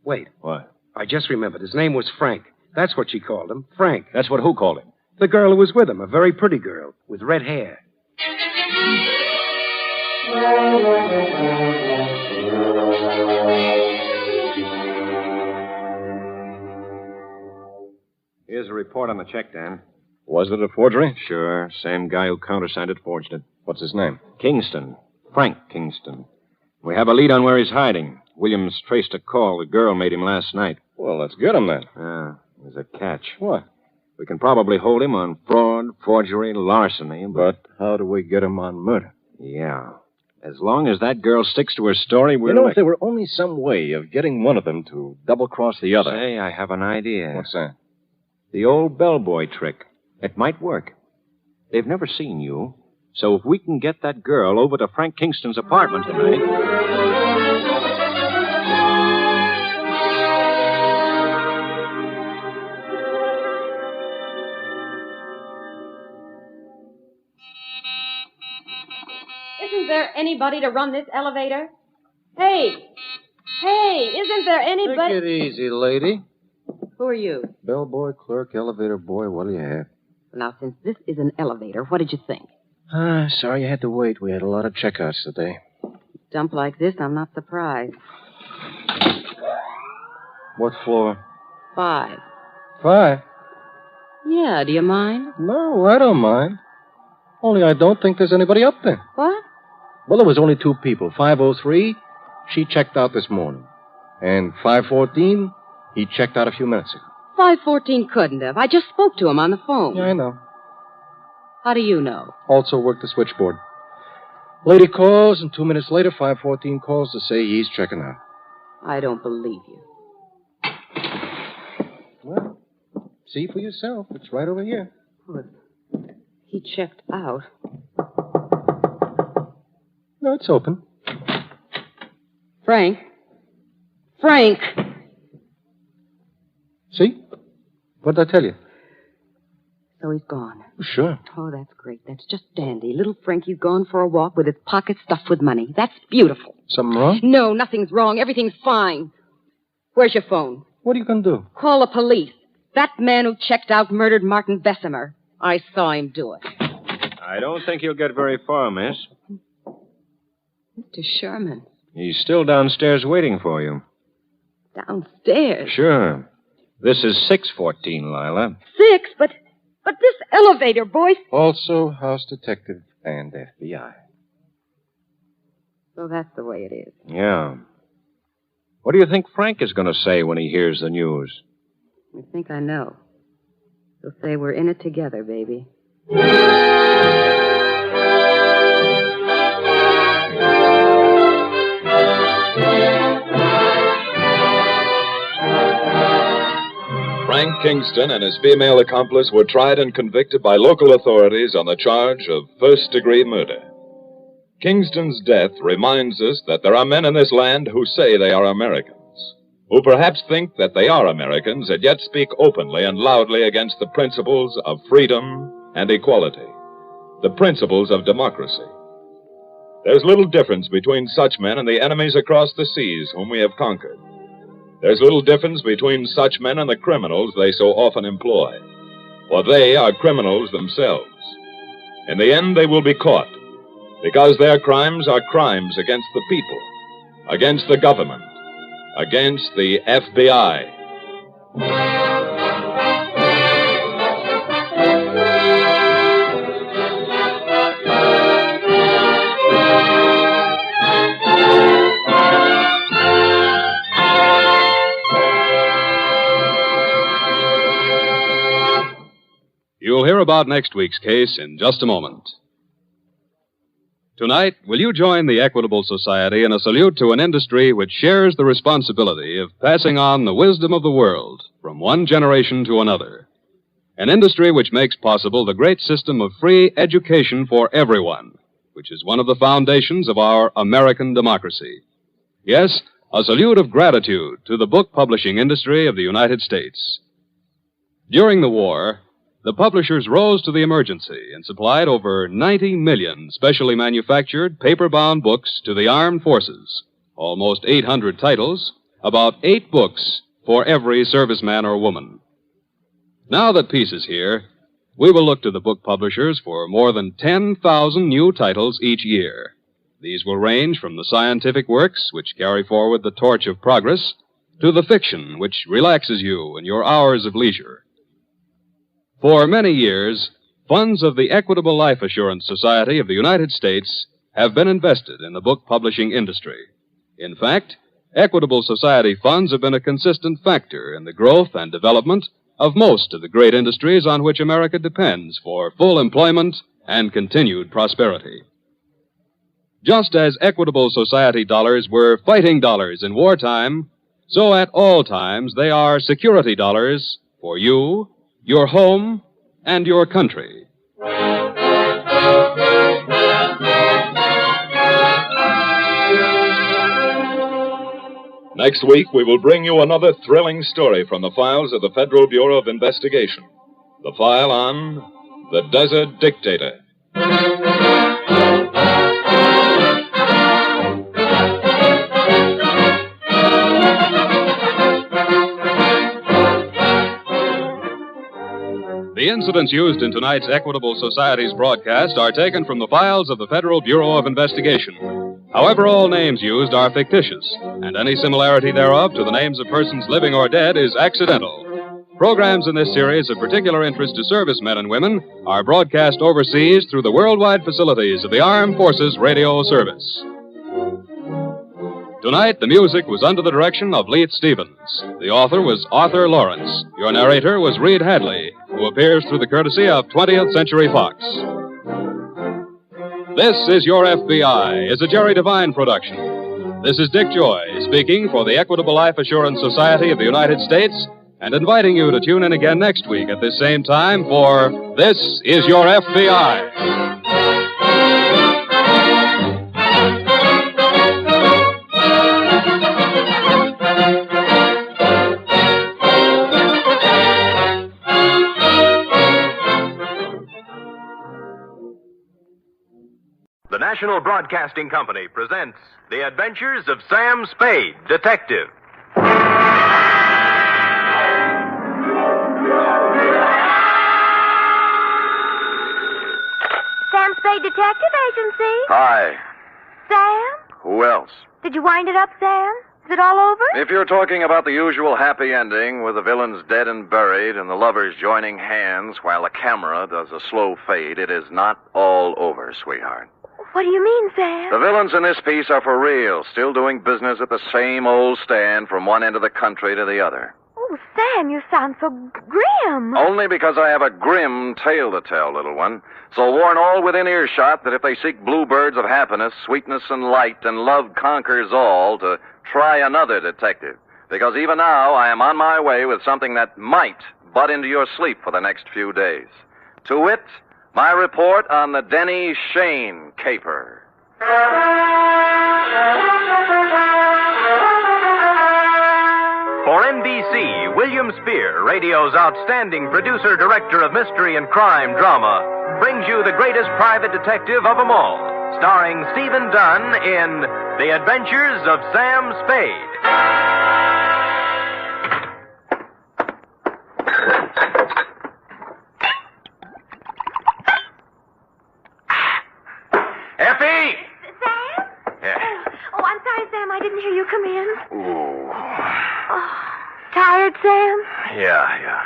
Wait. What? I just remembered. His name was Frank. That's what she called him. Frank. That's what who called him? The girl who was with him. A very pretty girl with red hair. Here's a report on the check, Dan. Was it a forgery? Sure. Same guy who countersigned it forged it. What's his name? Kingston. Frank Kingston. We have a lead on where he's hiding. Williams traced a call the girl made him last night. Well, let's get him then. There's a catch. What? We can probably hold him on fraud, forgery, larceny, But how do we get him on murder? Yeah. As long as that girl sticks to her story, we're... if there were only some way of getting one of them to double-cross the other. Say, I have an idea. What's that? The old bellboy trick. It might work. They've never seen you. So if we can get that girl over to Frank Kingston's apartment tonight... Isn't there anybody to run this elevator? Hey! Hey, isn't there anybody... Take it easy, lady. Who are you? Bellboy, clerk, elevator boy, what do you have? Now, since this is an elevator, what did you think? Sorry you had to wait. We had a lot of checkouts today. Dump like this, I'm not surprised. What floor? 5. 5? Yeah, do you mind? No, I don't mind. Only I don't think there's anybody up there. What? Well, there was only 2 people. 503, she checked out this morning. And 514, he checked out a few minutes ago. 514 couldn't have. I just spoke to him on the phone. Yeah, I know. How do you know? Also worked the switchboard. Lady calls, and 2 minutes later, 514 calls to say he's checking out. I don't believe you. Well, see for yourself. It's right over here. But he checked out. No, it's open. Frank? Frank! See? What did I tell you? So he's gone. Sure. Oh, that's great. That's just dandy. Little Frankie's gone for a walk with his pockets stuffed with money. That's beautiful. Something wrong? No, nothing's wrong. Everything's fine. Where's your phone? What are you going to do? Call the police. That man who checked out murdered Martin Bessemer. I saw him do it. I don't think he'll get very far, miss. Mr. Sherman. He's still downstairs waiting for you. Downstairs? Sure. This is 614, Lila. 6? But this elevator, boy... Also, house detective and FBI. So that's the way it is. Yeah. What do you think Frank is going to say when he hears the news? I think I know. He'll say we're in it together, baby. Frank Kingston and his female accomplice were tried and convicted by local authorities on the charge of first-degree murder. Kingston's death reminds us that there are men in this land who say they are Americans, who perhaps think that they are Americans and yet speak openly and loudly against the principles of freedom and equality, the principles of democracy. There's little difference between such men and the enemies across the seas whom we have conquered. There's little difference between such men and the criminals they so often employ, for they are criminals themselves. In the end, they will be caught, because their crimes are crimes against the people, against the government, against the FBI. You'll hear about next week's case in just a moment. Tonight, will you join the Equitable Society in a salute to an industry which shares the responsibility of passing on the wisdom of the world from one generation to another? An industry which makes possible the great system of free education for everyone, which is one of the foundations of our American democracy. Yes, a salute of gratitude to the book publishing industry of the United States. During the war, the publishers rose to the emergency and supplied over 90 million specially manufactured paper-bound books to the armed forces, almost 800 titles, about 8 books for every serviceman or woman. Now that peace is here, we will look to the book publishers for more than 10,000 new titles each year. These will range from the scientific works, which carry forward the torch of progress, to the fiction, which relaxes you in your hours of leisure. For many years, funds of the Equitable Life Assurance Society of the United States have been invested in the book publishing industry. In fact, Equitable Society funds have been a consistent factor in the growth and development of most of the great industries on which America depends for full employment and continued prosperity. Just as Equitable Society dollars were fighting dollars in wartime, so at all times they are security dollars for you, your home, and your country. Next week, we will bring you another thrilling story from the files of the Federal Bureau of Investigation. The file on The Desert Dictator. The incidents used in tonight's Equitable Society's broadcast are taken from the files of the Federal Bureau of Investigation. However, all names used are fictitious, and any similarity thereof to the names of persons living or dead is accidental. Programs in this series of particular interest to servicemen and women are broadcast overseas through the worldwide facilities of the Armed Forces Radio Service. Tonight, the music was under the direction of Leith Stevens. The author was Arthur Lawrence. Your narrator was Reed Hadley, who appears through the courtesy of 20th Century Fox. This is Your FBI is a Jerry Devine production. This is Dick Joy speaking for the Equitable Life Assurance Society of the United States and inviting you to tune in again next week at this same time for This is Your FBI. The National Broadcasting Company presents The Adventures of Sam Spade, Detective. Sam Spade Detective Agency. Hi. Sam? Who else? Did you wind it up, Sam? Is it all over? If you're talking about the usual happy ending with the villains dead and buried and the lovers joining hands while the camera does a slow fade, it is not all over, sweetheart. What do you mean, Sam? The villains in this piece are for real, still doing business at the same old stand from one end of the country to the other. Oh, Sam, you sound so grim. Only because I have a grim tale to tell, little one. So warn all within earshot that if they seek bluebirds of happiness, sweetness and light, and love conquers all, to try another detective. Because even now I am on my way with something that might butt into your sleep for the next few days. To wit, my report on the Denny Shayne caper. For NBC, William Spear, radio's outstanding producer-director of mystery and crime drama, brings you the greatest private detective of them all, starring Stephen Dunn in The Adventures of Sam Spade. Effie! Sam? Yeah. Oh, I'm sorry, Sam. I didn't hear you come in. Ooh. Oh, tired, Sam? Yeah.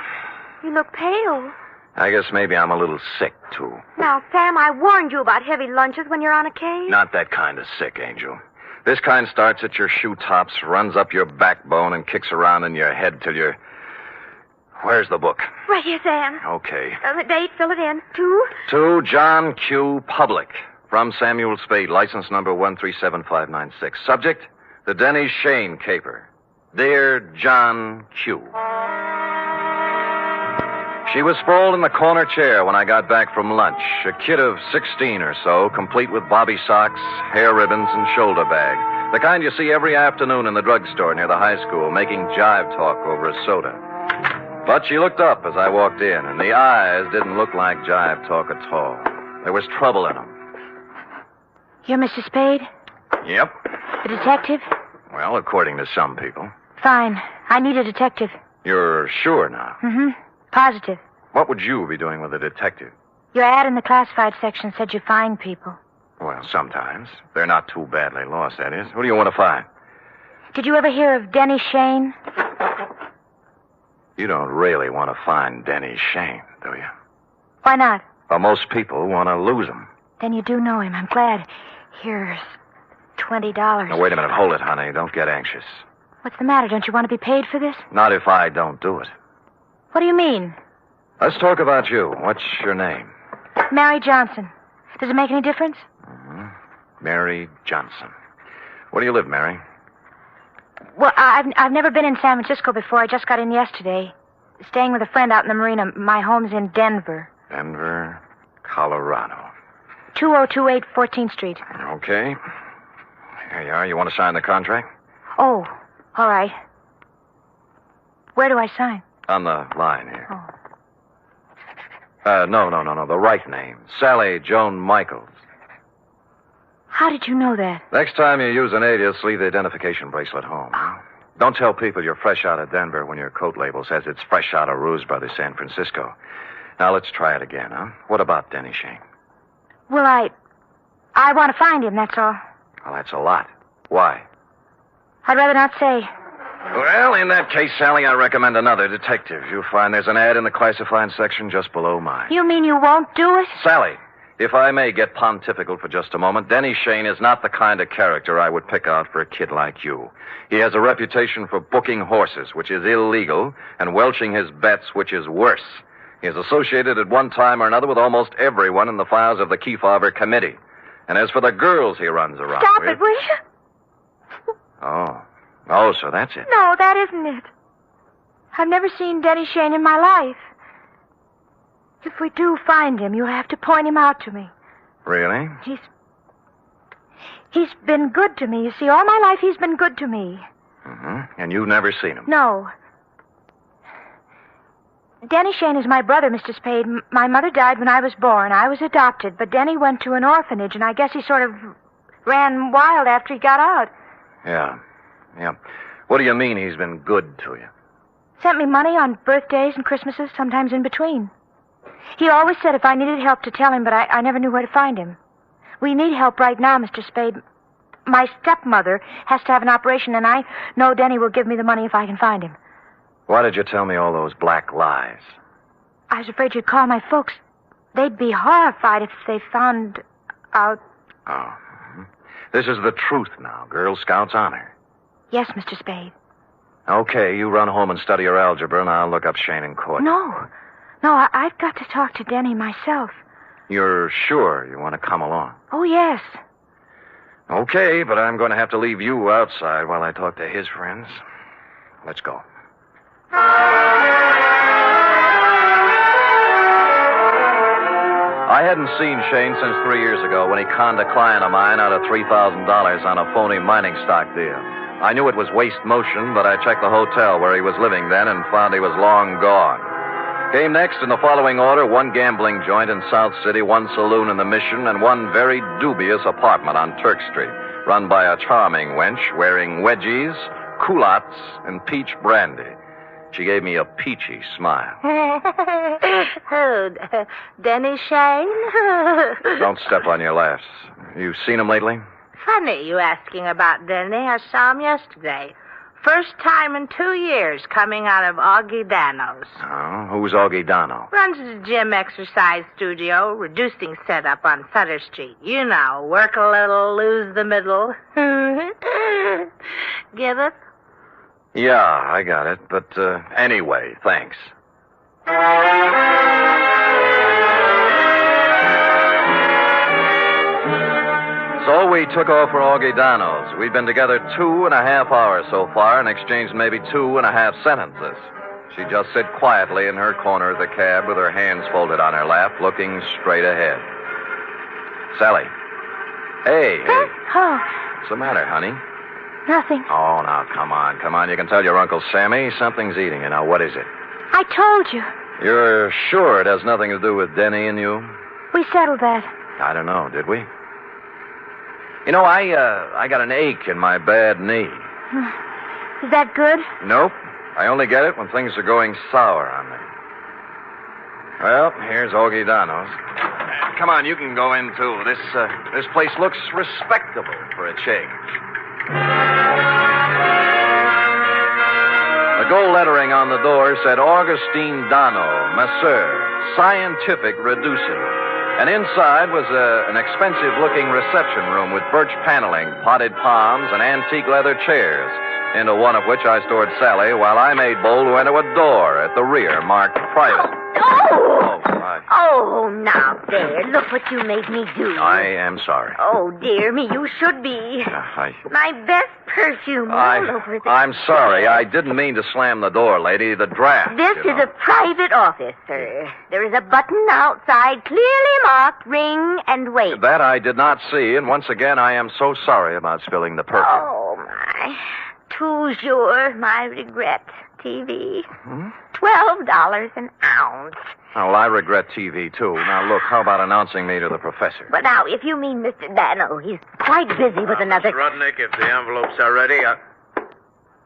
You look pale. I guess maybe I'm a little sick, too. Now, Sam, I warned you about heavy lunches when you're on a case. Not that kind of sick, Angel. This kind starts at your shoe tops, runs up your backbone, and kicks around in your head till you're... Where's the book? Right here, Sam. Okay. The date, fill it in. 2? To John Q. Public. From Samuel Spade, license number 137596. Subject, the Denny Shayne caper. Dear John Q. She was sprawled in the corner chair when I got back from lunch. A kid of 16 or so, complete with bobby socks, hair ribbons, and shoulder bag. The kind you see every afternoon in the drugstore near the high school, making jive talk over a soda. But she looked up as I walked in, and the eyes didn't look like jive talk at all. There was trouble in them. You're Mr. Spade? Yep. The detective? Well, according to some people. Fine. I need a detective. You're sure now? Mm-hmm. Positive. What would you be doing with a detective? Your ad in the classified section said you find people. Well, sometimes. They're not too badly lost, that is. Who do you want to find? Did you ever hear of Denny Shayne? You don't really want to find Denny Shayne, do you? Why not? Well, most people want to lose him. Then you do know him. I'm glad. Here's $20. Now, wait a minute. Hold it, honey. Don't get anxious. What's the matter? Don't you want to be paid for this? Not if I don't do it. What do you mean? Let's talk about you. What's your name? Mary Johnson. Does it make any difference? Mary Johnson. Where do you live, Mary? Well, I've never been in San Francisco before. I just got in yesterday. Staying with a friend out in the marina. My home's in Denver. Denver, Colorado. 2028 14th Street. Okay. Here you are. You want to sign the contract? Oh, all right. Where do I sign? On the line here. Oh. No. The right name. Sally Joan Michaels. How did you know that? Next time you use an alias, leave the identification bracelet home. Don't tell people you're fresh out of Denver when your coat label says it's fresh out of Ruse Brothers, San Francisco. Now, let's try it again, huh? What about Denny Shayne? Well, I want to find him, that's all. Well, that's a lot. Why? I'd rather not say. Well, in that case, Sally, I recommend another detective. You'll find there's an ad in the classified section just below mine. You mean you won't do it? Sally, if I may get pontifical for just a moment, Denny Shayne is not the kind of character I would pick out for a kid like you. He has a reputation for booking horses, which is illegal, and welching his bets, which is worse. He is associated at one time or another with almost everyone in the files of the Kefauver Committee. And as for the girls he runs around Stop with... it, will you? Oh, so that's it. No, that isn't it. I've never seen Denny Shayne in my life. If we do find him, you'll have to point him out to me. Really? He's been good to me. You see, all my life he's been good to me. Mm-hmm. And you've never seen him? No. Denny Shayne is my brother, Mr. Spade. My mother died when I was born. I was adopted, but Denny went to an orphanage, and I guess he sort of ran wild after he got out. Yeah. What do you mean he's been good to you? Sent me money on birthdays and Christmases, sometimes in between. He always said if I needed help to tell him, but I never knew where to find him. We need help right now, Mr. Spade. My stepmother has to have an operation, and I know Denny will give me the money if I can find him. Why did you tell me all those black lies? I was afraid you'd call my folks. They'd be horrified if they found out. Oh. This is the truth now. Girl Scouts honor. Yes, Mr. Spade. Okay, you run home and study your algebra, and I'll look up Shayne in court. No, I've got to talk to Denny myself. You're sure you want to come along? Oh, yes. Okay, but I'm going to have to leave you outside while I talk to his friends. Let's go. I hadn't seen Shayne since 3 years ago when he conned a client of mine out of $3,000 on a phony mining stock deal. I knew it was waste motion, but I checked the hotel where he was living then and found he was long gone. Came next in the following order: one gambling joint in South City, one saloon in the Mission, and one very dubious apartment on Turk Street, run by a charming wench wearing wedgies, culottes, and peach brandy. She gave me a peachy smile. Denny Shayne? Don't step on your laughs. You seen him lately? Funny you asking about Denny. I saw him yesterday. First time in 2 years coming out of Augie Dano's. Oh, who's Augie Dano? Runs a gym exercise studio, reducing setup on Sutter Street. You know, work a little, lose the middle. Get it? Yeah, I got it. But anyway, thanks. So we took off for Augie Dano's. We've been together 2.5 hours so far and exchanged maybe 2.5 sentences. She just sit quietly in her corner of the cab with her hands folded on her lap, looking straight ahead. Sally. Hey. Oh. What's the matter, honey? Nothing. Oh, now, come on. You can tell your Uncle Sammy something's eating you. Now, what is it? I told you. You're sure it has nothing to do with Denny and you? We settled that. I don't know, did we? You know, I got an ache in my bad knee. Is that good? Nope. I only get it when things are going sour on me. Well, here's Augie Dano's. Come on, you can go in, too. This place looks respectable for a change. The gold lettering on the door said Augustine Dano, Masseur, Scientific Reducing. And inside was an expensive-looking reception room with birch paneling, potted palms, and antique leather chairs, into one of which I stored Sally while I made bold to enter a door at the rear marked private. Oh, now there. Look what you made me do. I am sorry. Oh, dear me, you should be. My best perfume all over the... I'm sorry. I didn't mean to slam the door, lady. The draft. This is a private office, sir. There is a button outside clearly marked ring and wait. That I did not see, and once again, I am so sorry about spilling the perfume. Oh, my. Toujours, my regret. TV. $12 an ounce. Oh, well, I regret TV, too. Now, look, how about announcing me to the professor? But now, if you mean Mr. Dano, he's quite busy with another... Miss Rudnick, if the envelopes are ready,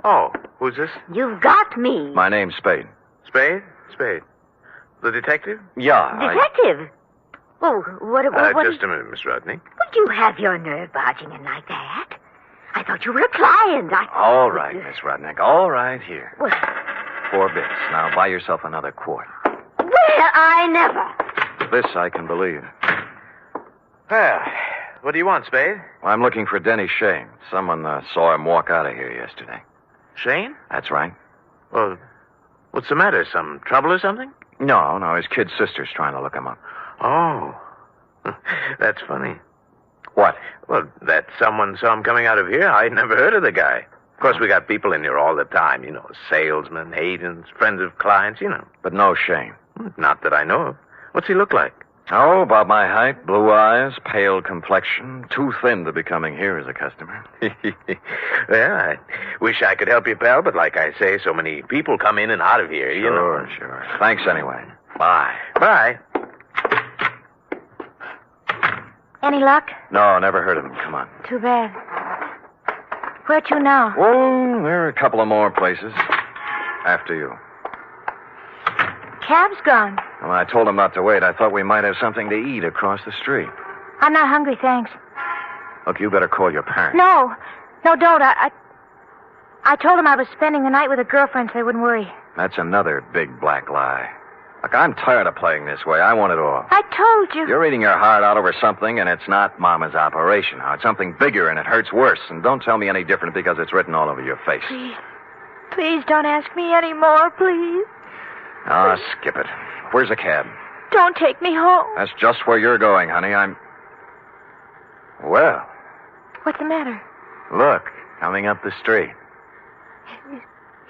Oh, who's this? You've got me. My name's Spade. Spade? Spade. The detective? Yeah. Detective? Oh, what... Just a minute, Miss Rudnick. Would you have your nerve barging in like that? I thought you were a client. All right, Miss Rudnick. All right, here. What? 4 bits. Now, buy yourself another quart. Well, I never. This I can believe. Well, what do you want, Spade? Well, I'm looking for Denny Shayne. Someone saw him walk out of here yesterday. Shayne? That's right. Well, what's the matter? Some trouble or something? No, his kid sister's trying to look him up. Oh, that's funny. What? Well, that someone saw him coming out of here. I'd never heard of the guy. Of course, we got people in here all the time, salesmen, agents, friends of clients, But no Shayne. Not that I know of. What's he look like? Oh, about my height, blue eyes, pale complexion, too thin to be coming here as a customer. Well, I wish I could help you, pal, but like I say, so many people come in and out of here, Sure. Thanks anyway. Bye. Bye. Any luck? No, never heard of him. Come on. Too bad. Where to now? Oh, there are a couple of more places. After you. Cab's gone. Well, I told him not to wait. I thought we might have something to eat across the street. I'm not hungry, thanks. Look, you better call your parents. No, don't. I told him I was spending the night with a girlfriend so they wouldn't worry. That's another big black lie. Look, I'm tired of playing this way. I want it all. I told you. You're eating your heart out over something, and it's not Mama's operation. Now, it's something bigger, and it hurts worse. And don't tell me any different because it's written all over your face. Please don't ask me any more, please. Oh, skip it. Where's the cab? Don't take me home. That's just where you're going, honey. Well. What's the matter? Look, coming up the street.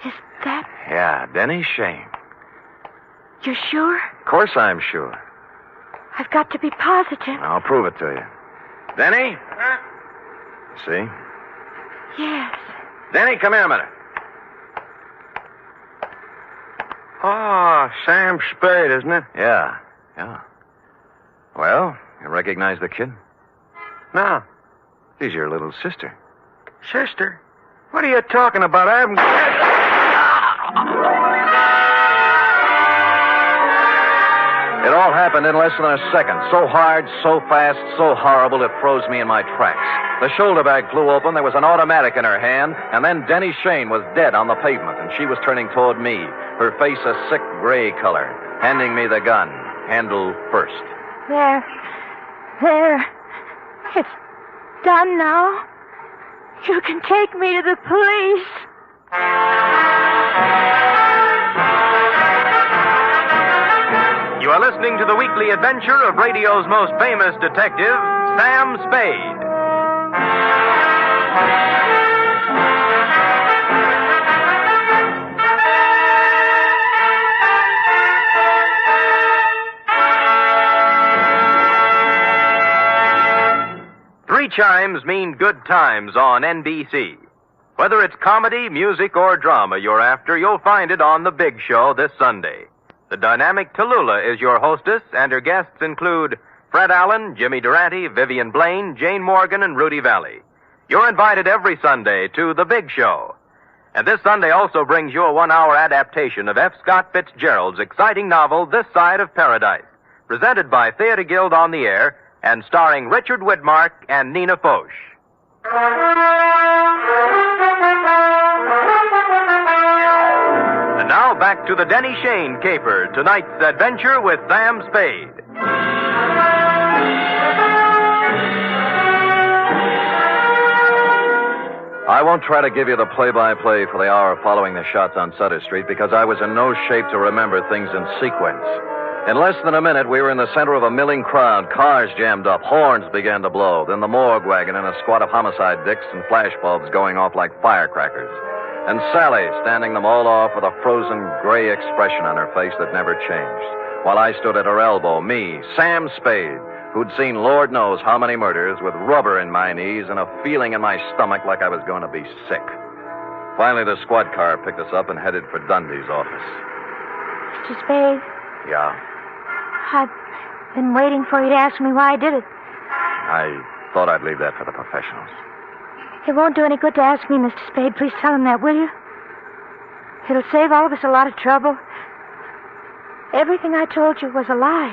Is that... Yeah, Denny Shayne. You're sure? Of course I'm sure. I've got to be positive. I'll prove it to you. Denny? Huh? See? Yes. Denny, come here a minute. Oh, Sam Spade, isn't it? Yeah. Well, you recognize the kid? No. She's your little sister. Sister? What are you talking about? I haven't... It all happened in less than a second. So hard, so fast, so horrible, it froze me in my tracks. The shoulder bag flew open, there was an automatic in her hand, and then Denny Shayne was dead on the pavement, and she was turning toward me, her face a sick gray color, handing me the gun, handle first. There. It's done now. You can take me to the police. You are listening to the weekly adventure of radio's most famous detective, Sam Spade. Three chimes mean good times on NBC. Whether it's comedy, music, or drama you're after, you'll find it on The Big Show this Sunday. The dynamic Tallulah is your hostess, and her guests include Fred Allen, Jimmy Durante, Vivian Blaine, Jane Morgan, and Rudy Valley. You're invited every Sunday to The Big Show. And this Sunday also brings you a 1-hour adaptation of F. Scott Fitzgerald's exciting novel, This Side of Paradise, presented by Theater Guild on the Air and starring Richard Widmark and Nina Foch. And now back to the Denny Shayne caper, tonight's adventure with Sam Spade. I won't try to give you the play-by-play for the hour following the shots on Sutter Street because I was in no shape to remember things in sequence. In less than a minute, we were in the center of a milling crowd. Cars jammed up. Horns began to blow. Then the morgue wagon and a squad of homicide dicks and flashbulbs going off like firecrackers. And Sally standing them all off with a frozen gray expression on her face that never changed. While I stood at her elbow, me, Sam Spade, who'd seen Lord knows how many murders, with rubber in my knees and a feeling in my stomach like I was going to be sick. Finally, the squad car picked us up and headed for Dundee's office. Mr. Spade, Yeah, I've been waiting for you to ask me why I did it. I thought I'd leave that for the professionals. It won't do any good to ask me, Mr. Spade. Please tell him that, will you? It'll save all of us a lot of trouble. Everything I told you was a lie.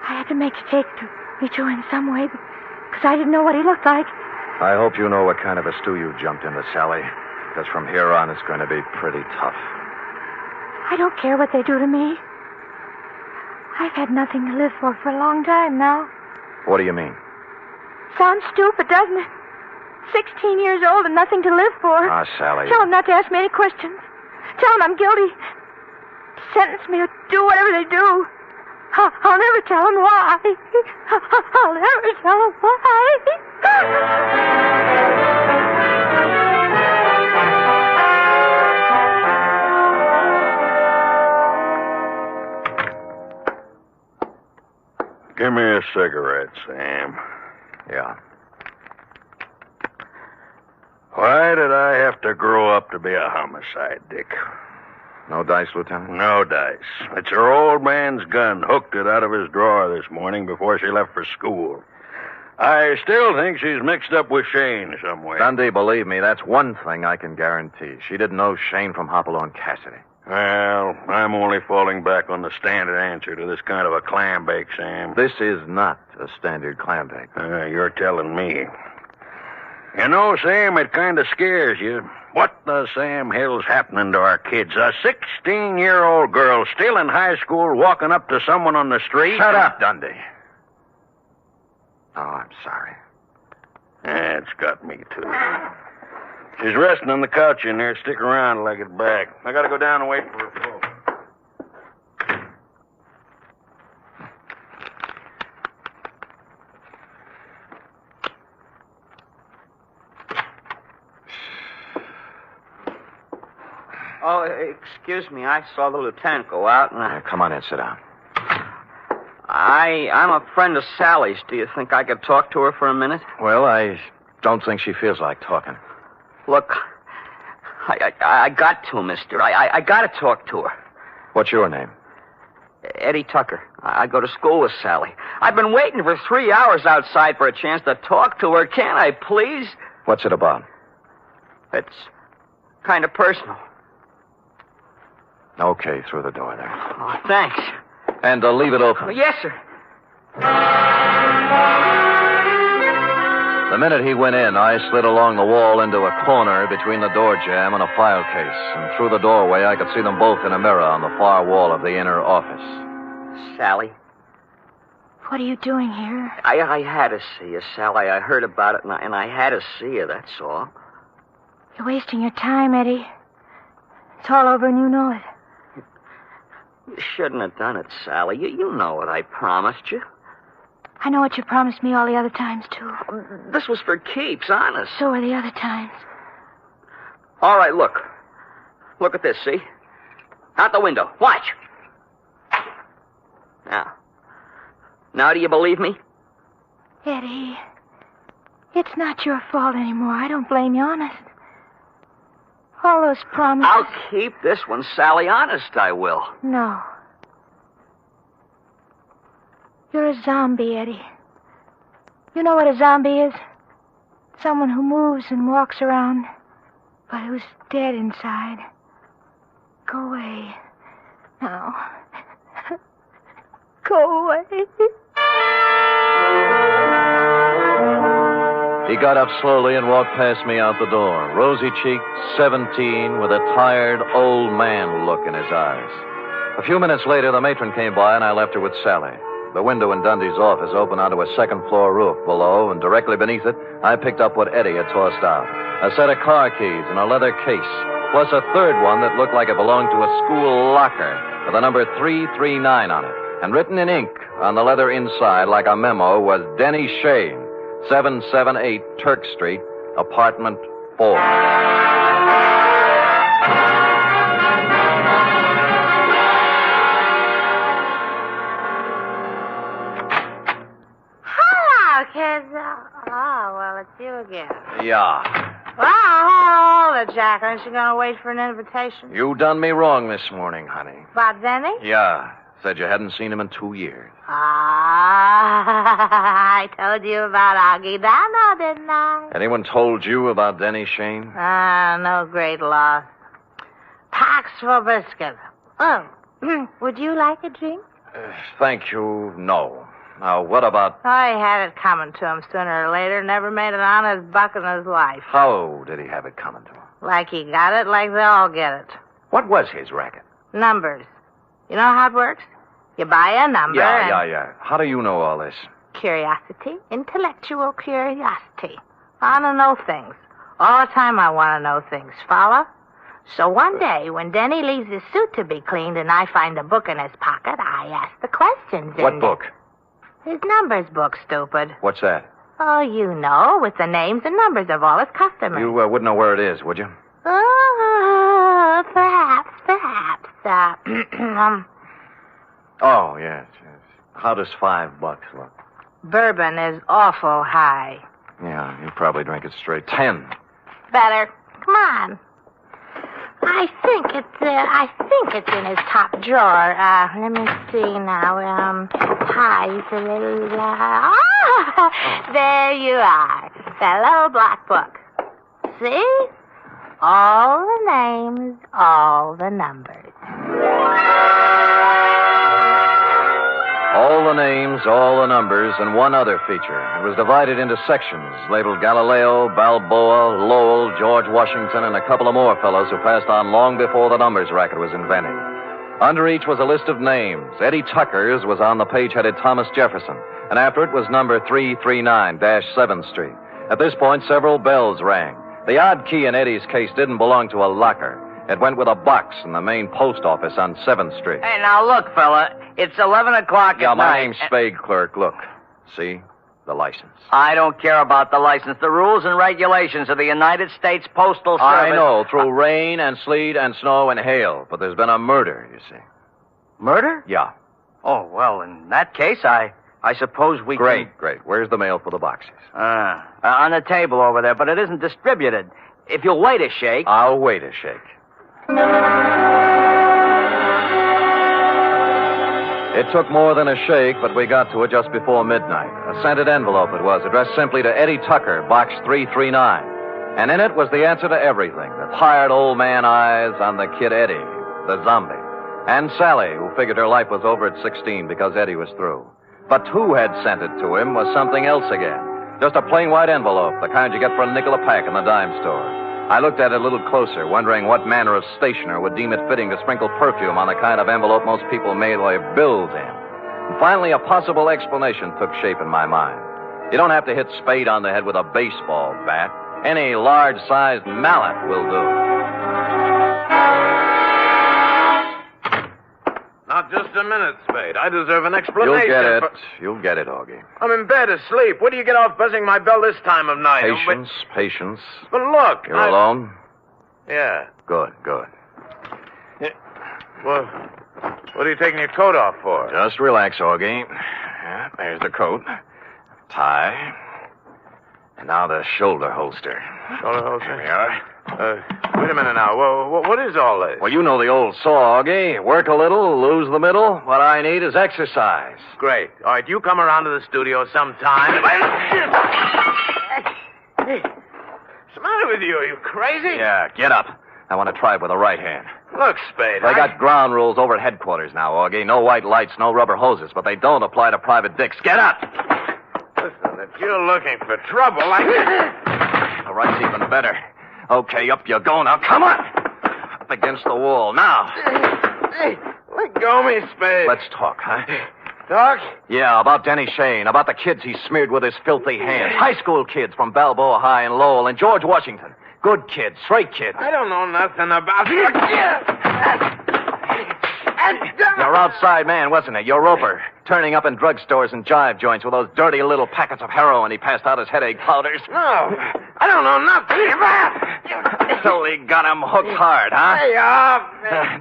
I had to make a cake to meet you in some way because I didn't know what he looked like. I hope you know what kind of a stew you jumped into, Sally, because from here on it's going to be pretty tough. I don't care what they do to me. I've had nothing to live for a long time now. What do you mean? Sounds stupid, doesn't it? 16 years old and nothing to live for. Ah, Sally. Tell them not to ask me any questions. Tell them I'm guilty. Sentence me or do whatever they do. I'll never tell them why. I'll never tell them why. Give me a cigarette, Sam. Yeah. Why did I have to grow up to be a homicide, Dick? No dice, Lieutenant? No dice. It's her old man's gun. Hooked it out of his drawer this morning before she left for school. I still think she's mixed up with Shayne somewhere. Dundee, believe me, that's one thing I can guarantee. She didn't know Shayne from Hopalong Cassidy. Well, I'm only falling back on the standard answer to this kind of a clam bake, Sam. This is not a standard clam bake. You're telling me. You know, Sam, it kind of scares you. What the Sam hell's happening to our kids? A 16-year-old girl still in high school walking up to someone on the street? Shut up, Dundee. Oh, I'm sorry. It's got me, too. She's resting on the couch in there. Stick around till I get back. I gotta go down and wait for her phone. Oh, excuse me. I saw the lieutenant go out, and Come on in, sit down. I'm a friend of Sally's. Do you think I could talk to her for a minute? Well, I don't think she feels like talking. Look, I got to, mister. I got to talk to her. What's your name? Eddie Tucker. I go to school with Sally. I've been waiting for 3 hours outside for a chance to talk to her. Can't I, please? What's it about? It's kind of personal. Okay, through the door there. Oh, thanks. And leave it open. Yes, sir. The minute he went in, I slid along the wall into a corner between the door jamb and a file case. And through the doorway, I could see them both in a mirror on the far wall of the inner office. Sally? What are you doing here? I had to see you, Sally. I heard about it, and I had to see you, that's all. You're wasting your time, Eddie. It's all over and you know it. You shouldn't have done it, Sally. You know what I promised you. I know what you promised me all the other times, too. This was for keeps, honest. So are the other times. All right, look. Look at this, see? Out the window. Watch. Now do you believe me? Eddie, it's not your fault anymore. I don't blame you, honest. All those promises... I'll keep this one, Sally. Honest, I will. No. You're a zombie, Eddie. You know what a zombie is? Someone who moves and walks around, but who's dead inside. Go away. Now. Go away. He got up slowly and walked past me out the door, rosy-cheeked, 17, with a tired, old man look in his eyes. A few minutes later, the matron came by, and I left her with Sally. The window in Dundee's office opened onto a second-floor roof below, and directly beneath it, I picked up what Eddie had tossed out. A set of car keys in a leather case, plus a third one that looked like it belonged to a school locker with the number 339 on it. And written in ink on the leather inside, like a memo, was Denny Shayne, 778 Turk Street, apartment 4. Hello, kids. Oh, well, it's you again. Yeah. Well, hold it, Jack. Aren't you going to wait for an invitation? You done me wrong this morning, honey. About Denny? Yeah. Said you hadn't seen him in 2 years. I told you about Augie Dano, didn't I? Anyone told you about Denny Shayne? No great loss. Pax for biscuit. Oh, would you like a drink? Thank you, no. Now, what about... I had it coming to him sooner or later. Never made an honest buck in his life. How did he have it coming to him? Like he got it, like they all get it. What was his racket? Numbers. You know how it works? You buy a number Yeah. How do you know all this? Curiosity. Intellectual curiosity. I want to know things. All the time I want to know things. Follow? So one day, when Denny leaves his suit to be cleaned and I find a book in his pocket, I ask the questions. What book? His numbers book, stupid. What's that? Oh, you know, with the names and numbers of all his customers. You wouldn't know where it is, would you? Oh, perhaps. Oh, yes. How does $5 look? Bourbon is awful high. Yeah, you probably drink it straight. 10. Better. Come on. I think it's in his top drawer. Let me see now. Highs a little. There you are. Fellow black book. See? All the names, all the numbers. All the names, all the numbers, and one other feature. It was divided into sections, labeled Galileo, Balboa, Lowell, George Washington, and a couple of more fellows who passed on long before the numbers racket was invented. Under each was a list of names. Eddie Tucker's was on the page headed Thomas Jefferson, and after it was number 339-7th Street. At this point, several bells rang. The odd key in Eddie's case didn't belong to a locker. It went with a box in the main post office on 7th Street. Hey, now look, fella. It's 11 o'clock at night. My name's Spade, clerk. Look. See? The license. I don't care about the license. The rules and regulations of the United States Postal Service. I know, through rain and sleet and snow and hail. But there's been a murder, you see. Murder? Yeah. Oh, well, in that case, I suppose we can... Great. Where's the mail for the boxes? On the table over there, but it isn't distributed. If you'll wait a shake... I'll wait a shake. It took more than a shake, but we got to it just before midnight. A scented envelope it was, addressed simply to Eddie Tucker, box 339. And in it was the answer to everything. The tired old man eyes on the kid Eddie, the zombie. And Sally, who figured her life was over at 16 because Eddie was through. But who had sent it to him was something else again. Just a plain white envelope, the kind you get for a nickel a pack in the dime store. I looked at it a little closer, wondering what manner of stationer would deem it fitting to sprinkle perfume on the kind of envelope most people mail their bills in. And finally, a possible explanation took shape in my mind. You don't have to hit Spade on the head with a baseball bat. Any large-sized mallet will do. Not just a minute, Spade. I deserve an explanation. You'll get it, Augie. I'm in bed asleep. Where do you get off buzzing my bell this time of night? Patience. But look. You're alone? Yeah. Good. Well, what are you taking your coat off for? Just relax, Augie. Yeah, there's the coat. Tie. And now the shoulder holster. Shoulder holster? Here we are. Wait a minute now. What is all this? Well, you know the old saw, Augie. Work a little, lose the middle. What I need is exercise. Great. All right, you come around to the studio sometime. What's the matter with you? Are you crazy? Yeah, get up. I want to try it with the right hand. Look, Spade. They got ground rules over at headquarters now, Augie. No white lights, no rubber hoses, but they don't apply to private dicks. Get up! Listen, if you're looking for trouble, The right's even better. Okay, up you go now. Come on! Up against the wall. Now. Hey, let go of me, Spade. Let's talk, huh? Talk? Yeah, about Denny Shayne, about the kids he smeared with his filthy hands. High school kids from Balboa High and Lowell and George Washington. Good kids, straight kids. I don't know nothing about... Your outside man, wasn't it? Your roper. Turning up in drugstores and jive joints with those dirty little packets of heroin he passed out as headache powders. No, I don't know nothing about... So he got him hooked hard, huh? Hey, off.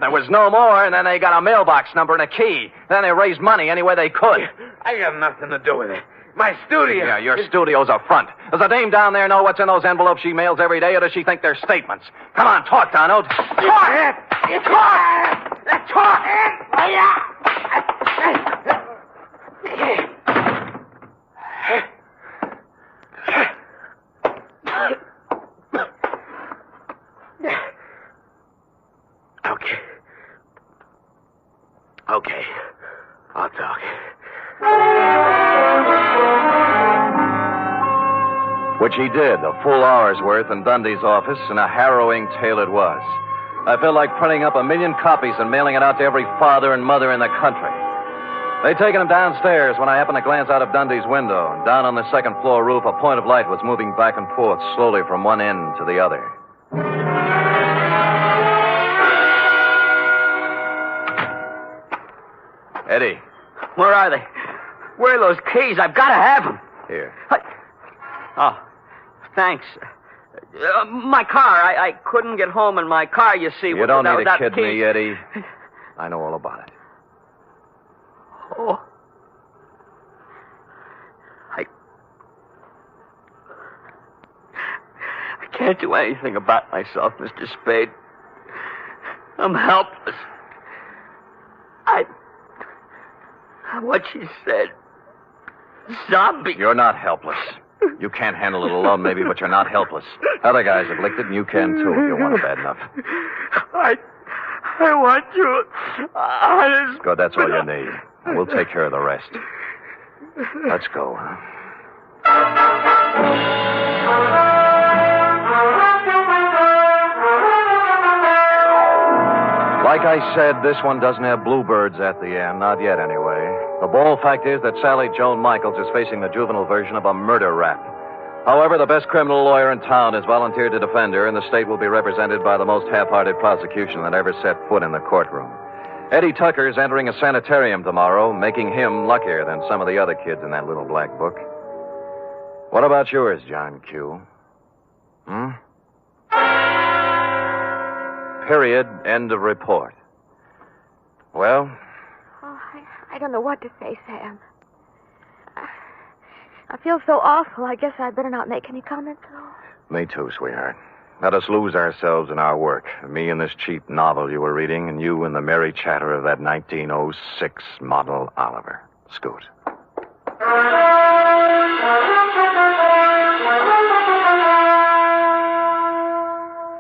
There was no more, and then they got a mailbox number and a key. Then they raised money any way they could. I got nothing to do with it. My studio. Yeah, your studio's a front. Does the dame down there know what's in those envelopes she mails every day, or does she think they're statements? Come on, talk, Donald. Talk! Talk! Talk! Okay. I'll talk. Which he did, a full hour's worth in Dundee's office, and a harrowing tale it was. I felt like printing up 1 million copies and mailing it out to every father and mother in the country. They'd taken him downstairs when I happened to glance out of Dundee's window, and down on the second floor roof, a point of light was moving back and forth slowly from one end to the other. Eddie. Where are they? Where are those keys? I've got to have them. Here. Oh, thanks. My car. I couldn't get home in my car, you see. You don't need to kid keys. me, Eddie. I know all about it. Oh. I can't do anything about myself, Mr. Spade. I'm helpless. What she said. Zombie. You're not helpless. You can't handle a little love, maybe, but you're not helpless. Other guys have licked it, and you can, too, if you want it bad enough. I want you. Honest. Good, that's all you need. We'll take care of the rest. Let's go, huh? Like I said, this one doesn't have bluebirds at the end. Not yet, anyway. The bald fact is that Sally Joan Michaels is facing the juvenile version of a murder rap. However, the best criminal lawyer in town has volunteered to defend her, and the state will be represented by the most half-hearted prosecution that ever set foot in the courtroom. Eddie Tucker is entering a sanitarium tomorrow, making him luckier than some of the other kids in that little black book. What about yours, John Q? Period. End of report. Well? Oh, I don't know what to say, Sam. I feel so awful. I guess I'd better not make any comments at all. Me too, sweetheart. Let us lose ourselves in our work. Me in this cheap novel you were reading, and you in the merry chatter of that 1906 model Oliver. Scoot.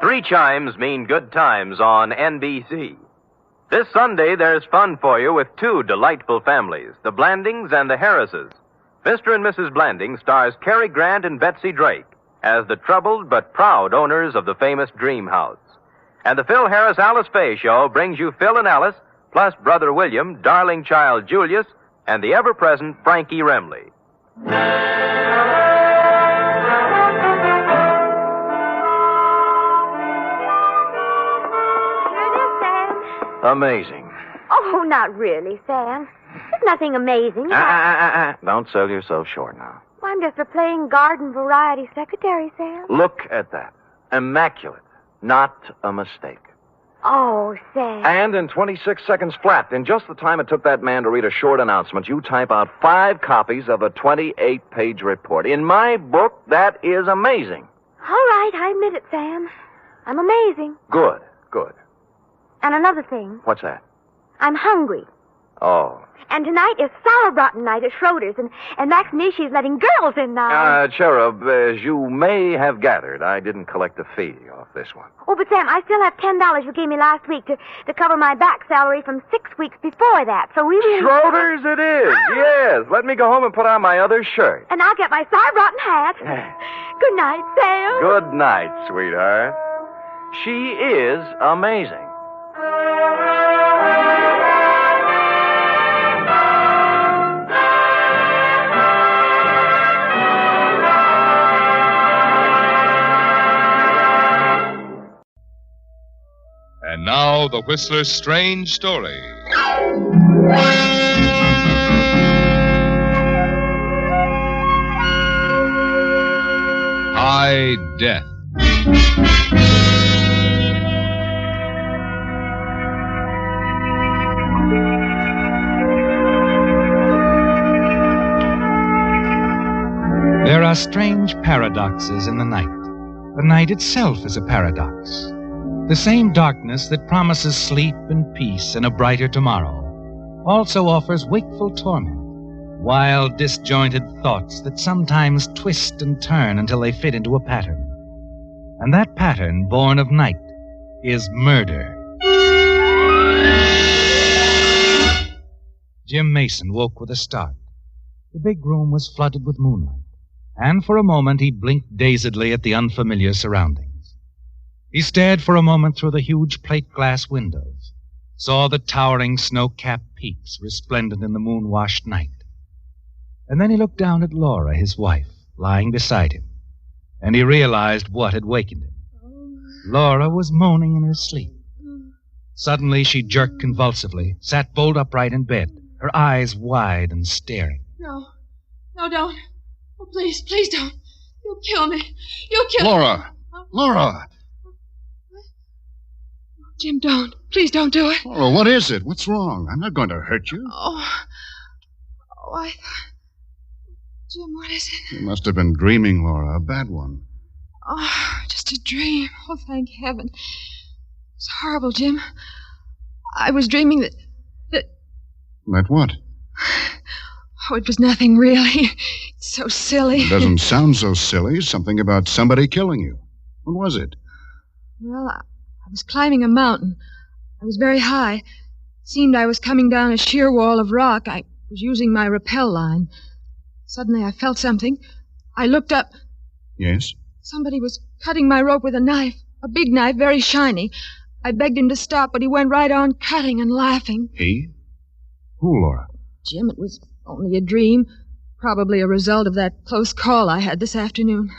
Three chimes mean good times on NBC. This Sunday, there's fun for you with two delightful families, the Blandings and the Harrises. Mr. and Mrs. Blanding stars Cary Grant and Betsy Drake as the troubled but proud owners of the famous Dream House. And the Phil Harris Alice Faye Show brings you Phil and Alice, plus Brother William, darling child Julius, and the ever-present Frankie Remley. Amazing. Oh, not really, Sam. There's nothing amazing. Don't sell yourself short now. I'm just a plain garden variety secretary, Sam. Look at that. Immaculate. Not a mistake. Oh, Sam. And in 26 seconds flat, in just the time it took that man to read a short announcement, you type out 5 copies of a 28-page report. In my book, that is amazing. All right, I admit it, Sam. I'm amazing. Good. And another thing. What's that? I'm hungry. Oh. And tonight is sauerbraten night at Schroeder's, and Max Nishi is letting girls in now. Cherub, as you may have gathered, I didn't collect a fee off this one. Oh, but Sam, I still have $10 you gave me last week to cover my back salary from 6 weeks before that, so we really... Schroeder's it is, yes. Let me go home and put on my other shirt. And I'll get my sauerbraten hat. Good night, Sam. Good night, sweetheart. She is amazing. And now, the Whistler's strange story. High Death. There are strange paradoxes in the night. The night itself is a paradox. The same darkness that promises sleep and peace and a brighter tomorrow also offers wakeful torment, wild, disjointed thoughts that sometimes twist and turn until they fit into a pattern. And that pattern, born of night, is murder. Jim Mason woke with a start. The big room was flooded with moonlight, and for a moment he blinked dazedly at the unfamiliar surroundings. He stared for a moment through the huge plate-glass windows, saw the towering snow-capped peaks resplendent in the moon-washed night. And then he looked down at Laura, his wife, lying beside him, and he realized what had wakened him. Laura was moaning in her sleep. Suddenly she jerked convulsively, sat bolt upright in bed, her eyes wide and staring. No, don't. Oh, please don't. You'll kill me. You'll kill Laura! Laura! Jim, don't. Please don't do it. Laura, what is it? What's wrong? I'm not going to hurt you. Oh, I thought... Jim, what is it? You must have been dreaming, Laura. A bad one. Oh, just a dream. Oh, thank heaven. It's horrible, Jim. I was dreaming that... That what? Oh, it was nothing, really. It's so silly. It doesn't sound so silly. Something about somebody killing you. What was it? Well, I was climbing a mountain. I was very high. It seemed I was coming down a sheer wall of rock. I was using my rappel line. Suddenly I felt something. I looked up. Yes? Somebody was cutting my rope with a knife. A big knife, very shiny. I begged him to stop, but he went right on cutting and laughing. He? Who, Laura? Jim, it was only a dream. Probably a result of that close call I had this afternoon.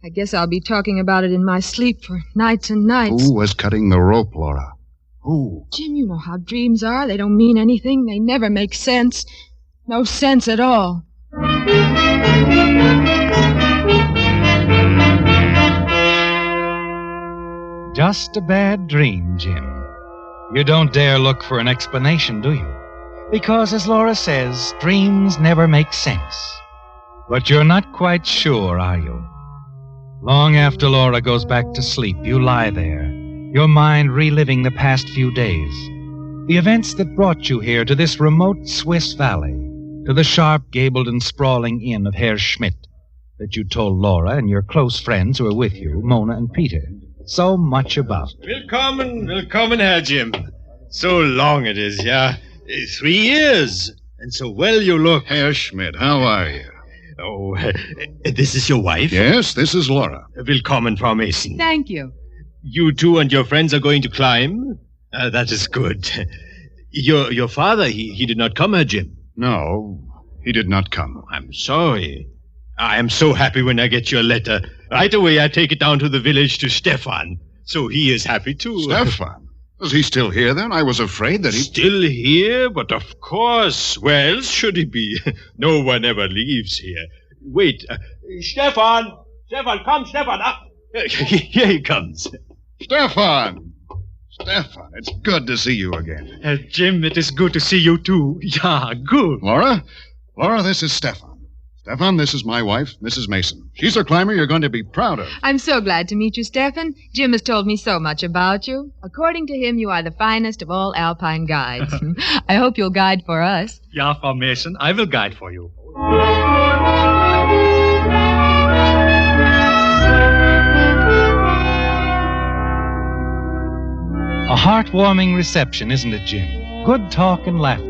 I guess I'll be talking about it in my sleep for nights and nights. Who was cutting the rope, Laura? Who? Jim, you know how dreams are. They don't mean anything. They never make sense. No sense at all. Just a bad dream, Jim. You don't dare look for an explanation, do you? Because, as Laura says, dreams never make sense. But you're not quite sure, are you? Long after Laura goes back to sleep, you lie there, your mind reliving the past few days. The events that brought you here to this remote Swiss valley, to the sharp, gabled, and sprawling inn of Herr Schmidt that you told Laura and your close friends who are with you, Mona and Peter, so much about. Willkommen, Herr Jim. So long it is, yeah. 3 years. And so well you look. Herr Schmidt, how are you? Oh, this is your wife? Yes, this is Laura. Willkommen, Frau Mason. Thank you. You two and your friends are going to climb? That is good. Your father, he did not come, Herr Jim? No, he did not come. I'm sorry. I am so happy when I get your letter. Right away I take it down to the village to Stefan. So he is happy too. Stefan? Is he still here, then? I was afraid that he... Still here? But of course. Where else should he be? No one ever leaves here. Wait. Stefan! Stefan, come, Stefan! Up! Here he comes. Stefan! Stefan, it's good to see you again. Jim, it is good to see you too. Yeah, good. Laura? Laura, this is Stefan. Stefan, this is my wife, Mrs. Mason. She's a climber you're going to be proud of. I'm so glad to meet you, Stefan. Jim has told me so much about you. According to him, you are the finest of all alpine guides. I hope you'll guide for us. Ja, Frau Mason, I will guide for you. A heartwarming reception, isn't it, Jim? Good talk and laughter,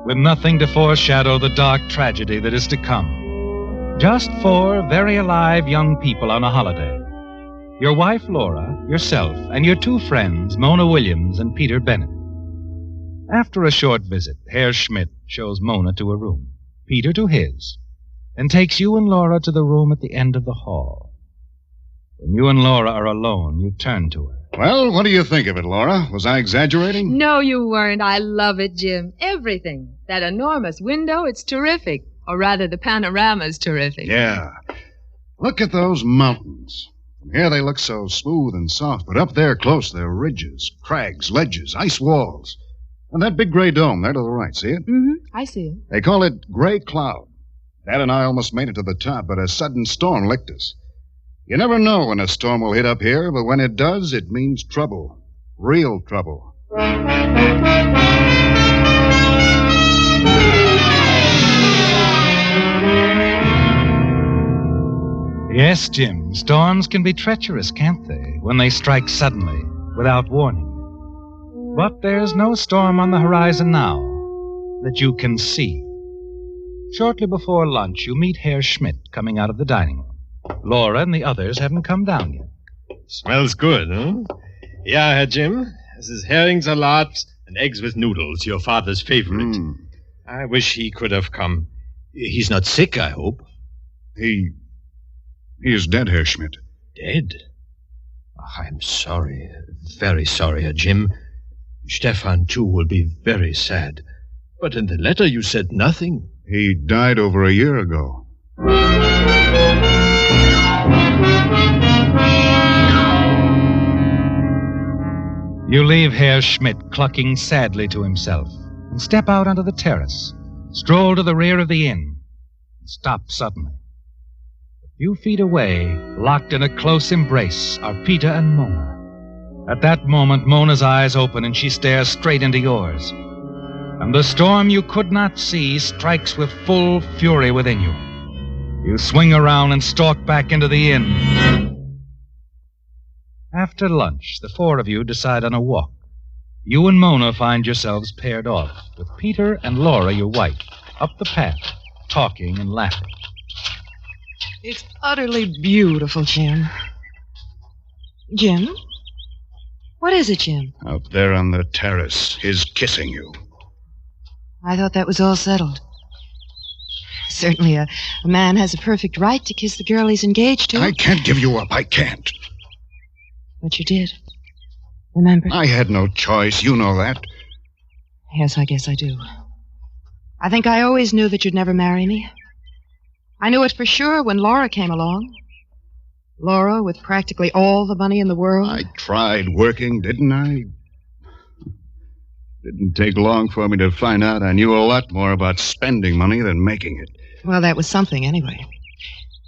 with nothing to foreshadow the dark tragedy that is to come. Just four very alive young people on a holiday. Your wife, Laura, yourself, and your two friends, Mona Williams and Peter Bennett. After a short visit, Herr Schmidt shows Mona to a room, Peter to his, and takes you and Laura to the room at the end of the hall. When you and Laura are alone, you turn to her. Well, what do you think of it, Laura? Was I exaggerating? No, you weren't. I love it, Jim. Everything. That enormous window, it's terrific. Or rather, the panorama's terrific. Yeah. Look at those mountains. From here they look so smooth and soft, but up there close they're ridges, crags, ledges, ice walls. And that big gray dome there to the right, see it? Mm-hmm. I see it. They call it Gray Cloud. Dad and I almost made it to the top, but a sudden storm licked us. You never know when a storm will hit up here, but when it does, it means trouble. Real trouble. Yes, Jim, storms can be treacherous, can't they, when they strike suddenly, without warning. But there's no storm on the horizon now that you can see. Shortly before lunch, you meet Herr Schmidt coming out of the dining room. Laura and the others haven't come down yet. Smells good, huh? Yeah, Herr Jim. This is herring salad and eggs with noodles, your father's favorite. I wish he could have come. He's not sick, I hope. He is dead, Herr Schmidt. Dead? Oh, I'm sorry. Very sorry, Herr Jim. Stefan, too, will be very sad. But in the letter you said nothing. He died over a year ago. You leave Herr Schmidt clucking sadly to himself and step out onto the terrace, stroll to the rear of the inn, and stop suddenly. A few feet away, locked in a close embrace, are Peter and Mona. At that moment, Mona's eyes open and she stares straight into yours. And the storm you could not see strikes with full fury within you. You swing around and stalk back into the inn. After lunch, the four of you decide on a walk. You and Mona find yourselves paired off, with Peter and Laura, your wife, up the path, talking and laughing. It's utterly beautiful, Jim. Jim? What is it, Jim? Out there on the terrace, his kissing you. I thought that was all settled. Certainly a man has a perfect right to kiss the girl he's engaged to. I can't give you up. I can't. But you did. Remember? I had no choice. You know that. Yes, I guess I do. I think I always knew that you'd never marry me. I knew it for sure when Laura came along. Laura with practically all the money in the world. I tried working, didn't I? Didn't take long for me to find out I knew a lot more about spending money than making it. Well, that was something anyway.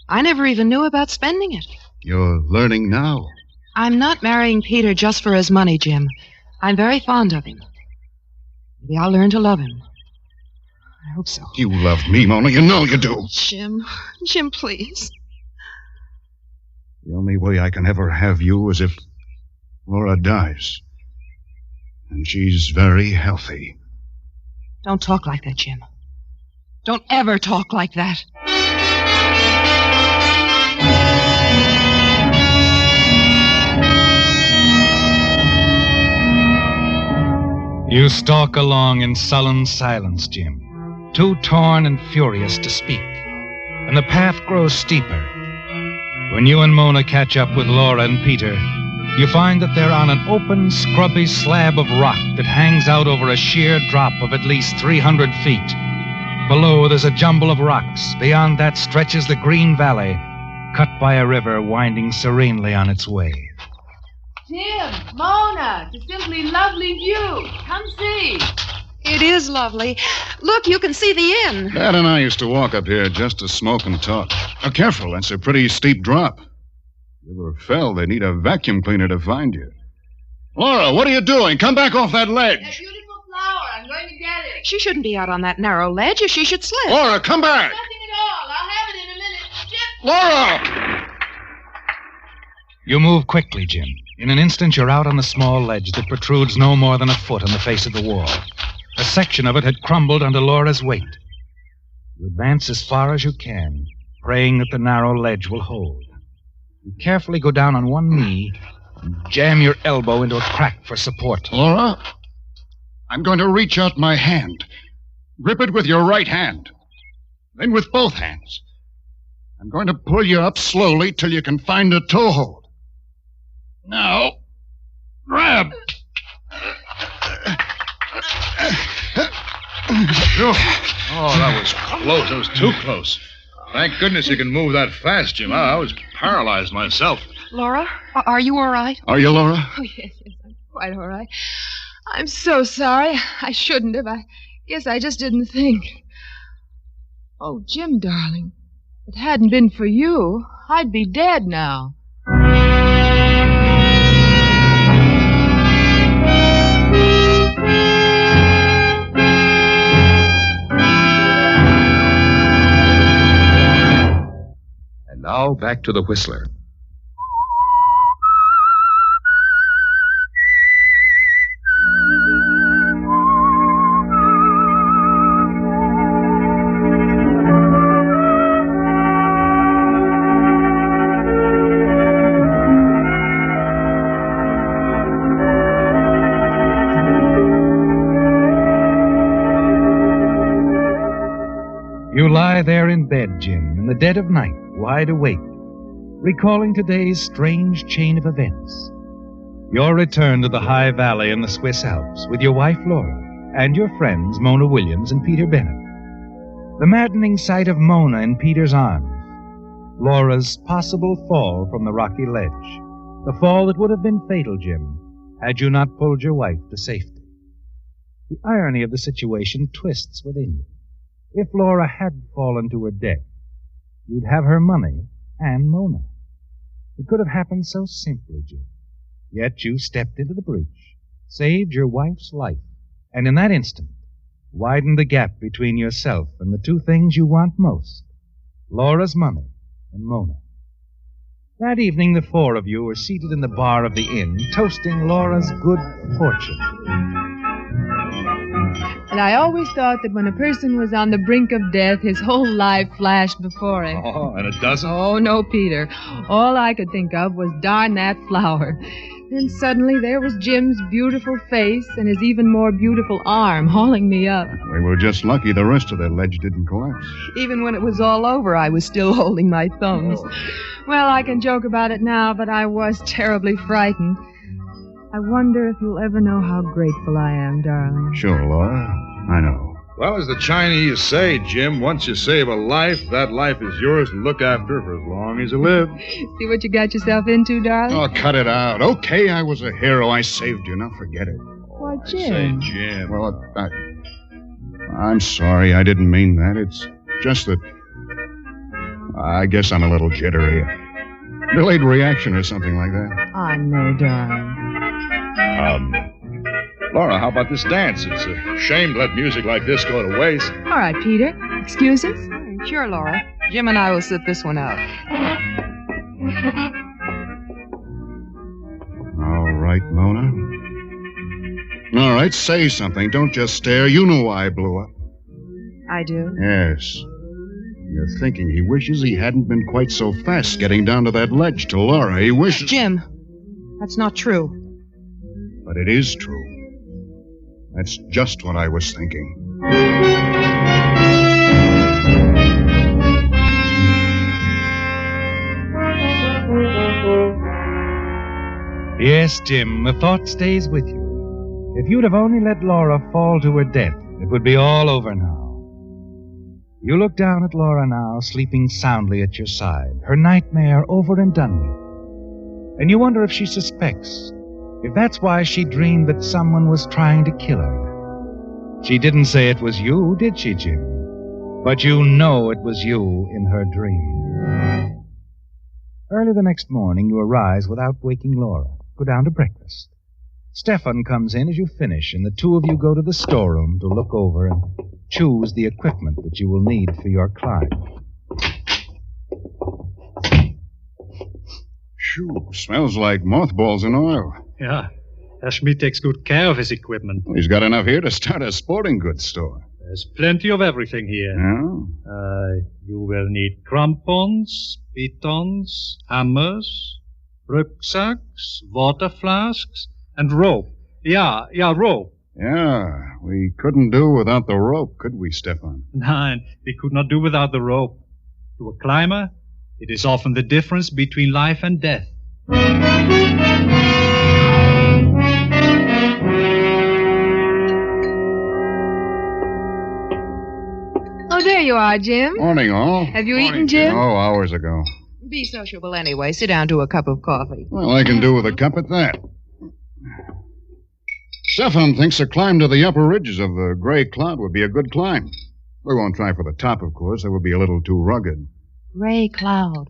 I never even knew about spending it. You're learning now. I'm not marrying Peter just for his money, Jim. I'm very fond of him. Maybe I'll learn to love him. I hope so. You love me, Mona. You know you do. Jim, please. The only way I can ever have you is if Laura dies. And she's very healthy. Don't talk like that, Jim. Don't ever talk like that. You stalk along in sullen silence, Jim, too torn and furious to speak, and the path grows steeper. When you and Mona catch up with Laura and Peter, you find that they're on an open, scrubby slab of rock that hangs out over a sheer drop of at least 300 feet. Below, there's a jumble of rocks. Beyond that stretches the green valley, cut by a river winding serenely on its way. Jim, Mona, it's a simply lovely view. Come see. It is lovely. Look, you can see the inn. Dad and I used to walk up here just to smoke and talk. Oh, careful, that's a pretty steep drop. If you ever fell, they'd need a vacuum cleaner to find you. Laura, what are you doing? Come back off that ledge. That beautiful flower. I'm going to get it. She shouldn't be out on that narrow ledge, or she should slip. Laura, come back. Nothing at all. I'll have it in a minute. Jim. Laura! You move quickly, Jim. In an instant, you're out on the small ledge that protrudes no more than a foot on the face of the wall. A section of it had crumbled under Laura's weight. You advance as far as you can, praying that the narrow ledge will hold. You carefully go down on one knee and jam your elbow into a crack for support. Laura, I'm going to reach out my hand. Grip it with your right hand. Then with both hands. I'm going to pull you up slowly till you can find a toehold. Now, grab. Oh, that was close. That was too close. Thank goodness you can move that fast, Jim. I was paralyzed myself. Laura, are you all right? Are you, Laura? Oh, yes, I'm quite all right. I'm so sorry. I shouldn't have. I guess I just didn't think. Oh, Jim, darling, if it hadn't been for you, I'd be dead now. Now back to the Whistler. You lie there in bed, Jim, in the dead of night, wide awake, recalling today's strange chain of events. Your return to the high valley in the Swiss Alps with your wife Laura and your friends Mona Williams and Peter Bennett. The maddening sight of Mona in Peter's arms. Laura's possible fall from the rocky ledge. The fall that would have been fatal, Jim, had you not pulled your wife to safety. The irony of the situation twists within you. If Laura had fallen to her death, you'd have her money and Mona. It could have happened so simply, Jim. Yet you stepped into the breach, saved your wife's life, and in that instant, widened the gap between yourself and the two things you want most, Laura's money and Mona. That evening, the four of you were seated in the bar of the inn, toasting Laura's good fortune. And I always thought that when a person was on the brink of death, his whole life flashed before him. Oh, and it doesn't? Oh, no, Peter. All I could think of was darn that flower. Then suddenly there was Jim's beautiful face and his even more beautiful arm hauling me up. We were just lucky the rest of the ledge didn't collapse. Even when it was all over, I was still holding my thumbs. Well, I can joke about it now, but I was terribly frightened. I wonder if you'll ever know how grateful I am, darling. Sure, Laura. I know. Well, as the Chinese say, Jim, once you save a life, that life is yours to look after for as long as you live. See what you got yourself into, darling? Oh, cut it out. Okay, I was a hero. I saved you. Now forget it. Why, Jim. Say, Jim. Well, I'm sorry. I didn't mean that. It's just that I guess I'm a little jittery. Delayed reaction or something like that. I know, darling. Laura, how about this dance? It's a shame to let music like this go to waste. All right, Peter. Excuse us? Sure, Laura. Jim and I will sit this one out. All right, Mona. All right, say something. Don't just stare. You know why I blew up. I do? Yes. You're thinking he wishes he hadn't been quite so fast getting down to that ledge to Laura. He wishes... Jim, that's not true. But it is true. That's just what I was thinking. Yes, Jim, the thought stays with you. If you'd have only let Laura fall to her death, it would be all over now. You look down at Laura now, sleeping soundly at your side, her nightmare over and done with. And you wonder if she suspects, if that's why she dreamed that someone was trying to kill her. She didn't say it was you, did she, Jim? But you know it was you in her dream. Early the next morning, you arise without waking Laura. Go down to breakfast. Stefan comes in as you finish, and the two of you go to the storeroom to look over and choose the equipment that you will need for your climb. Shoo, smells like mothballs and oil. Yeah, Herr Schmidt takes good care of his equipment. He's got enough here to start a sporting goods store. There's plenty of everything here. Yeah? You will need crampons, pitons, hammers, rucksacks, water flasks, and rope. Yeah, rope. Yeah, we couldn't do without the rope, could we, Stefan? Nein, we could not do without the rope. To a climber, it is often the difference between life and death. Oh, there you are, Jim. Morning, all. Have you eaten, Jim? Oh, hours ago. Be sociable anyway. Sit down to a cup of coffee. Well, I can do with a cup at that. Stefan thinks a climb to the upper ridges of the Gray Cloud would be a good climb. We won't try for the top, of course. That would be a little too rugged. Gray Cloud.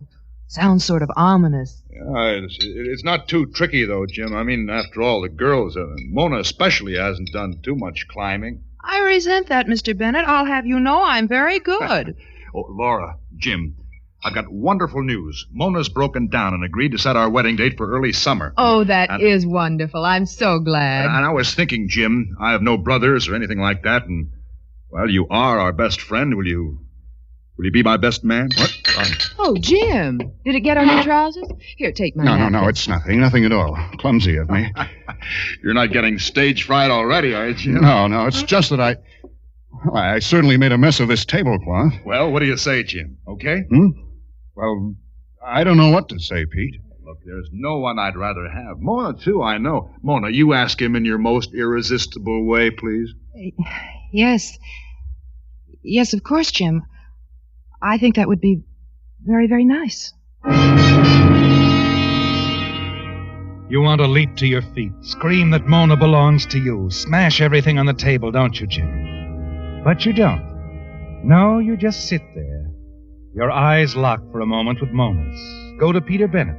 Sounds sort of ominous. Yeah, it's not too tricky, though, Jim. I mean, after all, the girls, Mona especially, hasn't done too much climbing. I resent that, Mr. Bennett. I'll have you know I'm very good. Oh, Laura, Jim, I've got wonderful news. Mona's broken down and agreed to set our wedding date for early summer. Oh, that is wonderful. I'm so glad. And I was thinking, Jim, I have no brothers or anything like that, and, well, you are our best friend. Will you be my best man? What? Oh, Jim. Did it get on your trousers? Here, take my napkin. No, it's nothing. Nothing at all. Clumsy of me. You're not getting stage fright already, are you, Jim? No, it's just that I certainly made a mess of this tablecloth. Well, what do you say, Jim? Okay? Well, I don't know what to say, Pete. Look, there's no one I'd rather have. Mona, too, I know. Mona, you ask him in your most irresistible way, please. Yes. Yes, of course, Jim. I think that would be very, very nice. You want to leap to your feet, scream that Mona belongs to you, smash everything on the table, don't you, Jim? But you don't. No, you just sit there, your eyes locked for a moment with Mona's. Go to Peter Bennett.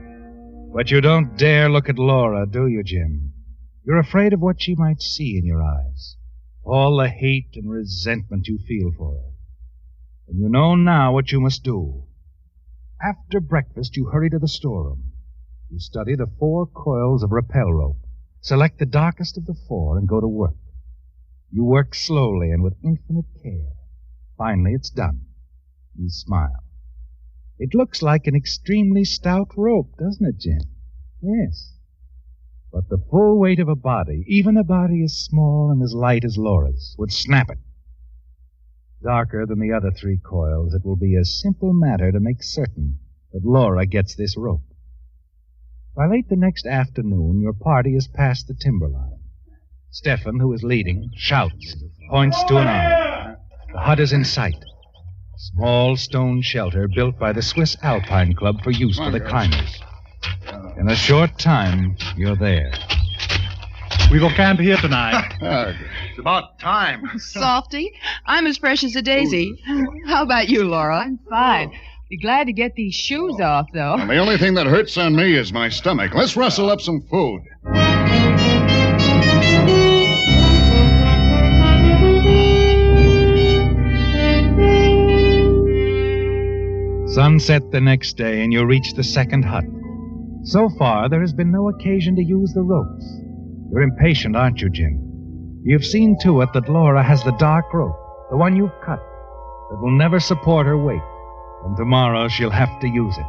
But you don't dare look at Laura, do you, Jim? You're afraid of what she might see in your eyes. All the hate and resentment you feel for her. And you know now what you must do. After breakfast, you hurry to the storeroom. You study the 4 coils of rappel rope, select the darkest of the 4, and go to work. You work slowly and with infinite care. Finally, it's done. You smile. It looks like an extremely stout rope, doesn't it, Jim? Yes. But the full weight of a body, even a body as small and as light as Laura's, would snap it. Darker than the other 3 coils, it will be a simple matter to make certain that Laura gets this rope. By late the next afternoon, your party is past the timberline. Stefan, who is leading, shouts, points to an arm. The hut is in sight. A small stone shelter built by the Swiss Alpine Club for use for the climbers. In a short time, you're there. We will camp here tonight. It's about time. Softy, I'm as fresh as a daisy. How about you, Laura? I'm fine. Be glad to get these shoes off, though. Well, the only thing that hurts on me is my stomach. Let's rustle up some food. Sunset the next day, and you reach the second hut. So far, there has been no occasion to use the ropes. You're impatient, aren't you, Jim? You've seen to it that Laura has the dark rope, the one you've cut, that will never support her weight, and tomorrow she'll have to use it.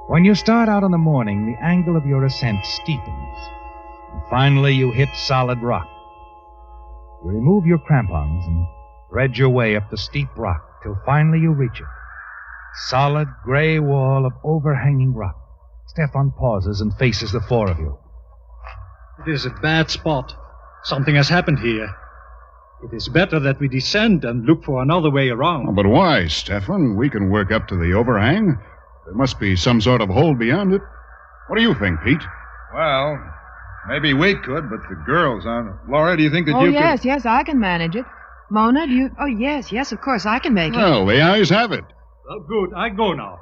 When you start out in the morning, the angle of your ascent steepens, and finally you hit solid rock. You remove your crampons and thread your way up the steep rock till finally you reach it. Solid gray wall of overhanging rock. Stefan pauses and faces the 4 of you. It is a bad spot. Something has happened here. It is better that we descend and look for another way around. But why, Stefan? We can work up to the overhang. There must be some sort of hole beyond it. What do you think, Pete? Well, Maybe we could, but the girls aren't. Laura, do you think that you could... yes, I can manage it. Mona, do you... Oh, yes, of course, I can make it. Well, the eyes have it. Well, good. I go now.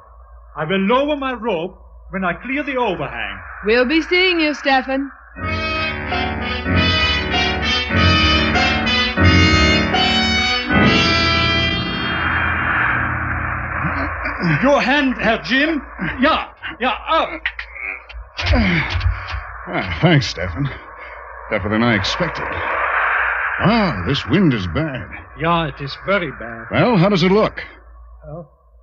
I will lower my rope when I clear the overhang. We'll be seeing you, Stefan. Your hand, Herr Jim. Yeah, up. Thanks, Stefan. Tougher than I expected. This wind is bad. Yeah, it is very bad. Well, how does it look?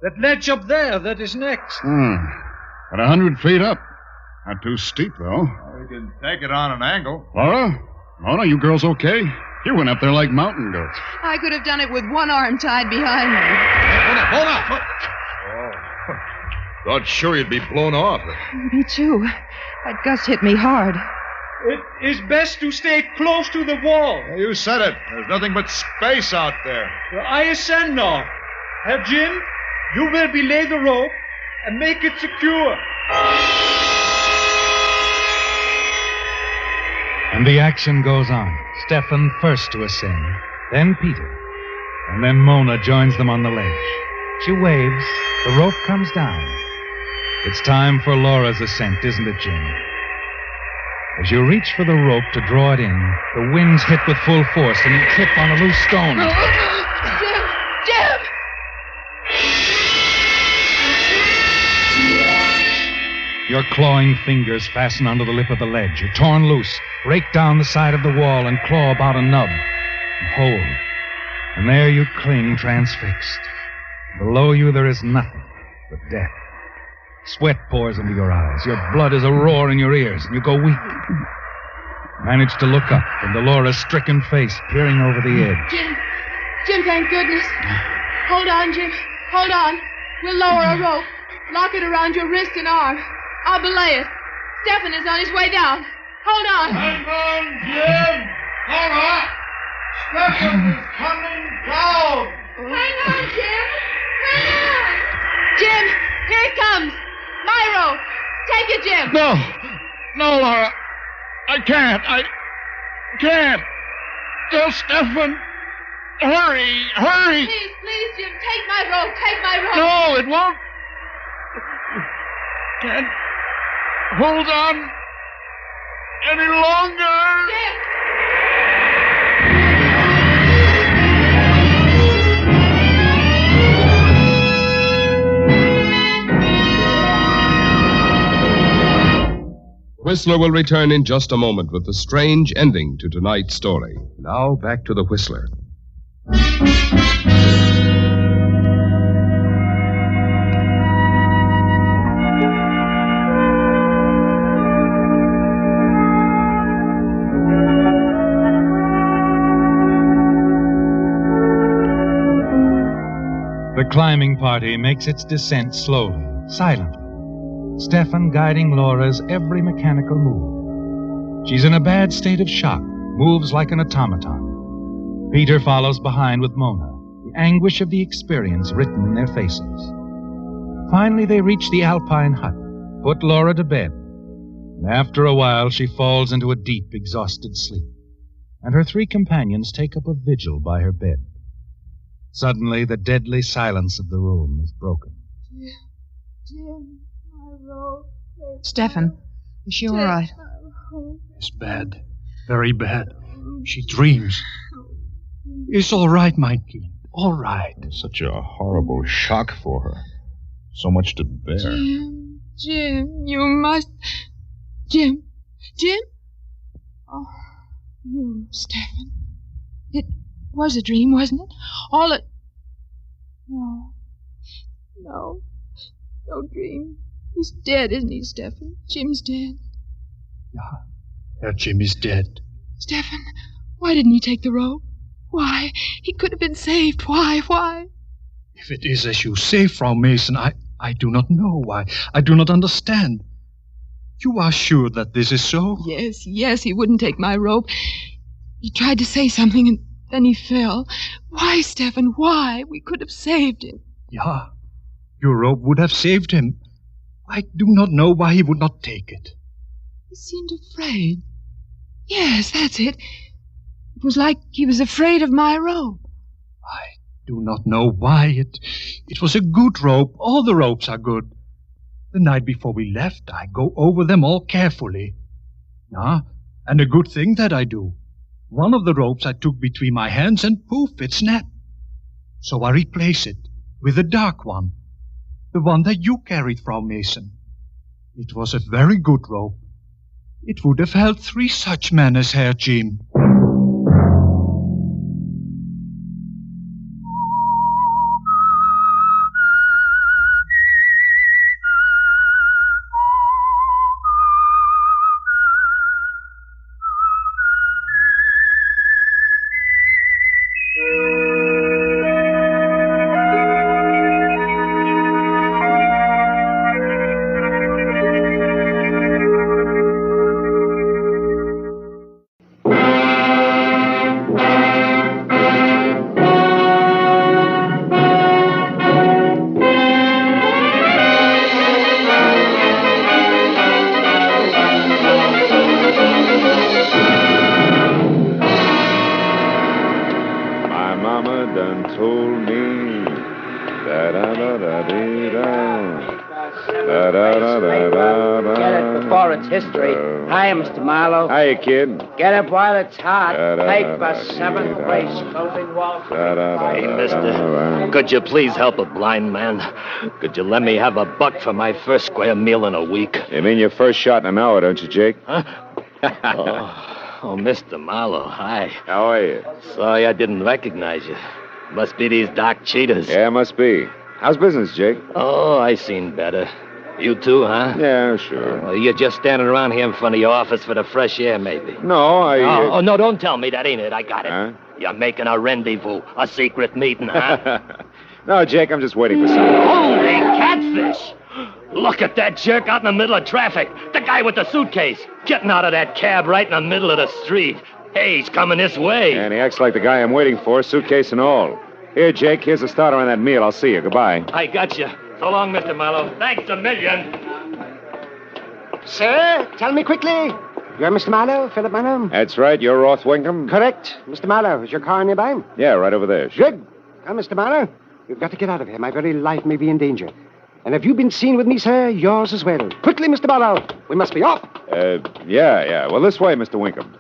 That ledge up there, that is next. At 100 feet up. Not too steep, though. We can take it on an angle. Laura? Mona, you girls okay? You went up there like mountain goats. I could have done it with one arm tied behind me. Hold up. Thought sure you'd be blown off. Me too. That gust hit me hard. It is best to stay close to the wall. You said it. There's nothing but space out there. I ascend now. Herr Jim, you will belay the rope and make it secure. And the action goes on. Stefan first to ascend, then Peter, and then Mona joins them on the ledge. She waves, the rope comes down. It's time for Laura's ascent, isn't it, Jim? As you reach for the rope to draw it in, the winds hit with full force and you trip on a loose stone. Jim! Your clawing fingers fasten onto the lip of the ledge. You're torn loose, rake down the side of the wall and claw about a nub and hold. And there you cling transfixed. Below you there is nothing but death. Sweat pours into your eyes. Your blood is a roar in your ears, and you go weak. Manage to look up, and Laura's stricken face peering over the edge. Jim, thank goodness. Hold on, Jim. Hold on. We'll lower a rope. Lock it around your wrist and arm. I'll belay it. Stefan is on his way down. Hold on. Hang on, Jim. Laura, Stefan is coming down. Hang on, Jim. Hang on. Jim, here it comes. My rope. Take it, Jim. No, Laura. I can't. Tell Stefan. Hurry. Please, Jim. Take my rope. No, it won't. Can't hold on any longer. Jim. Whistler will return in just a moment with the strange ending to tonight's story. Now back to the Whistler. The climbing party makes its descent slowly, silently. Stefan guiding Laura's every mechanical move. She's in a bad state of shock, moves like an automaton. Peter follows behind with Mona, the anguish of the experience written in their faces. Finally, they reach the Alpine hut, put Laura to bed, and after a while she falls into a deep, exhausted sleep, and her three companions take up a vigil by her bed. Suddenly, the deadly silence of the room is broken. Jim, my rope. Stefan, is she all right? It's bad. Very bad. She dreams. It's all right, my kid. All right. Such a horrible shock for her. So much to bear. Jim, you must... Jim? Oh, you, Stefan. It was a dream, wasn't it? All it... No dream. He's dead, isn't he, Stefan? Jim's dead. Yeah, Jim is dead. Stefan, why didn't he take the rope? Why? He could have been saved. Why? If it is as you say, Frau Mason, I do not know why. I do not understand. You are sure that this is so? Yes, he wouldn't take my rope. He tried to say something and then he fell. Why, Stefan, why? We could have saved him. Yeah, your rope would have saved him. I do not know why he would not take it. He seemed afraid. Yes, that's it. It was like he was afraid of my rope. Do not know why. It was a good rope. All the ropes are good. The night before we left, I go over them all carefully. And a good thing that I do. One of the ropes I took between my hands and poof, it snapped. So I replace it with a dark one. The one that you carried, Frau Mason. It was a very good rope. It would have held 3 such men as Herr Jim. History. Hiya, Mr. Marlowe. Hiya, kid. Get up while it's hot. Paper 7th race, clothing Wolfe. Hey, mister, could you please help a blind man? Could you let me have $1 for my first square meal in a week? You mean your first shot in an hour, don't you, Jake? Huh? Oh, Mr. Marlowe, hi. How are you? Sorry I didn't recognize you. Must be these dark cheetahs. Yeah, must be. How's business, Jake? Oh, I seen better. You too, huh? Yeah, sure. Well, you're just standing around here in front of your office for the fresh air, maybe. No, Oh, no, don't tell me that ain't it. I got it. Huh? You're making a rendezvous, a secret meeting, huh? No, Jake, I'm just waiting for something. Holy catfish! Look at that jerk out in the middle of traffic. The guy with the suitcase. Getting out of that cab right in the middle of the street. Hey, he's coming this way. And he acts like the guy I'm waiting for, suitcase and all. Here, Jake, here's a starter on that meal. I'll see you. Goodbye. I got you. So long, Mr. Marlowe. Thanks a million. Sir, tell me quickly. You're Mr. Marlowe, Philip Marlowe? That's right. You're Rothwinkham? Correct. Mr. Marlowe, is your car nearby? Yeah, right over there. Good. Now, Mr. Marlowe, you've got to get out of here. My very life may be in danger. And if you've been seen with me, sir, yours as well. Quickly, Mr. Marlowe. We must be off. Yeah. Well, this way, Mr. Winkham.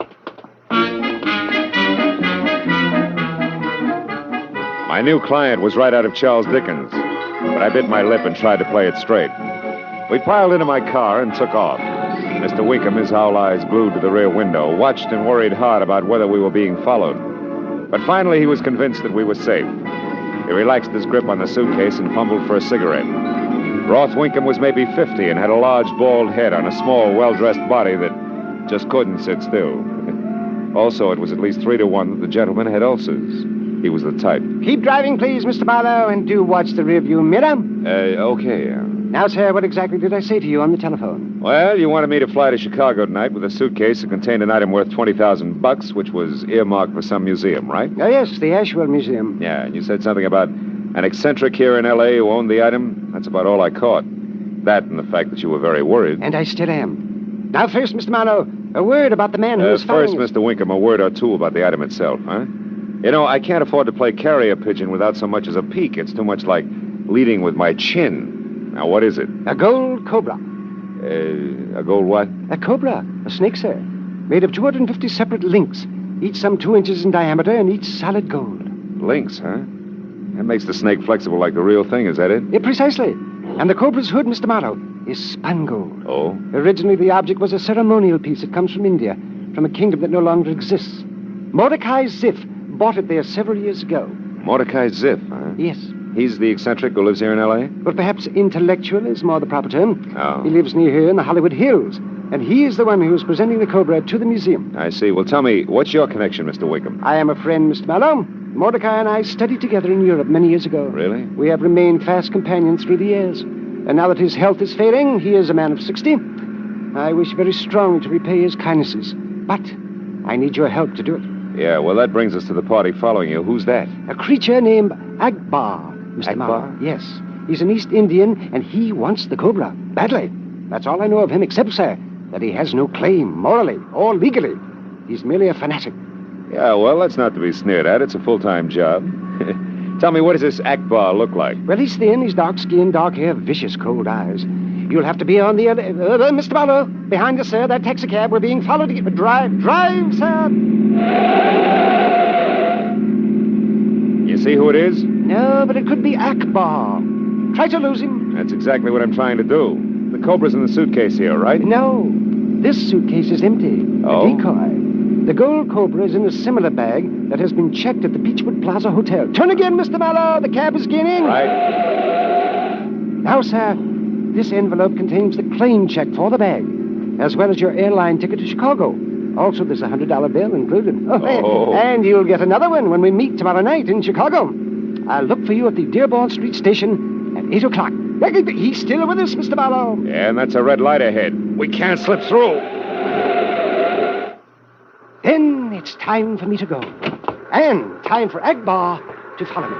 My new client was right out of Charles Dickens, but I bit my lip and tried to play it straight. We piled into my car and took off. Mr. Winkham, his owl eyes glued to the rear window, watched and worried hard about whether we were being followed. But finally, he was convinced that we were safe. He relaxed his grip on the suitcase and fumbled for a cigarette. Rothwinkham was maybe 50 and had a large, bald head on a small, well-dressed body that just couldn't sit still. Also, it was at least 3 to 1 that the gentleman had ulcers. He was the type. Keep driving, please, Mr. Marlowe, and do watch the rearview mirror. Okay. Now, sir, what exactly did I say to you on the telephone? Well, you wanted me to fly to Chicago tonight with a suitcase that contained an item worth $20,000, which was earmarked for some museum, right? Oh, yes, the Asheville Museum. Yeah, and you said something about an eccentric here in L.A. who owned the item. That's about all I caught. That and the fact that you were very worried. And I still am. Now, first, Mr. Marlowe, a word about the man who was First, Mr. Winkham, a word or two about the item itself, huh? You know, I can't afford to play carrier pigeon without so much as a peek. It's too much like leading with my chin. Now, what is it? A gold cobra. A gold what? A cobra. A snake, sir. Made of 250 separate links, each some 2 inches in diameter and each solid gold. Links, huh? That makes the snake flexible like the real thing, is that it? Yeah, precisely. And the cobra's hood, Mr. Marlowe, is spun gold. Oh? Originally, the object was a ceremonial piece. It comes from India, from a kingdom that no longer exists. Mordecai Ziff bought it there several years ago. Mordecai Ziff, huh? Yes. He's the eccentric who lives here in L.A.? But perhaps intellectual is more the proper term. Oh. He lives near here in the Hollywood Hills, and he is the one who is presenting the cobra to the museum. I see. Well, tell me, what's your connection, Mr. Wickham? I am a friend, Mr. Marlowe. Mordecai and I studied together in Europe many years ago. Really? We have remained fast companions through the years. And now that his health is failing, he is a man of 60. I wish very strongly to repay his kindnesses, but I need your help to do it. Yeah, well, that brings us to the party following you. Who's that? A creature named Akbar, Mr. Marlowe. Yes. He's an East Indian, and he wants the cobra. Badly. That's all I know of him, except, sir, that he has no claim, morally or legally. He's merely a fanatic. Yeah, well, that's not to be sneered at. It's a full-time job. Tell me, what does this Akbar look like? Well, he's thin, he's dark-skinned, dark hair, vicious, cold eyes. You'll have to be on the... Mr. Marlowe, behind us, sir, that taxicab. We're being followed to get... Drive, sir! You see who it is? No, but it could be Akbar. Try to lose him. That's exactly what I'm trying to do. The Cobra's in the suitcase here, right? No, this suitcase is empty. Oh? A decoy. The gold Cobra is in a similar bag that has been checked at the Beechwood Plaza Hotel. Turn again, Mr. Marlowe. The cab is gaining. Right. Now, sir, this envelope contains the claim check for the bag, as well as your airline ticket to Chicago. Also, there's a $100 bill included. Oh. And you'll get another one when we meet tomorrow night in Chicago. I'll look for you at the Dearborn Street station at 8 o'clock. He's still with us, Mr. Marlowe. Yeah, and that's a red light ahead. We can't slip through. Then it's time for me to go. And time for Akbar to follow me.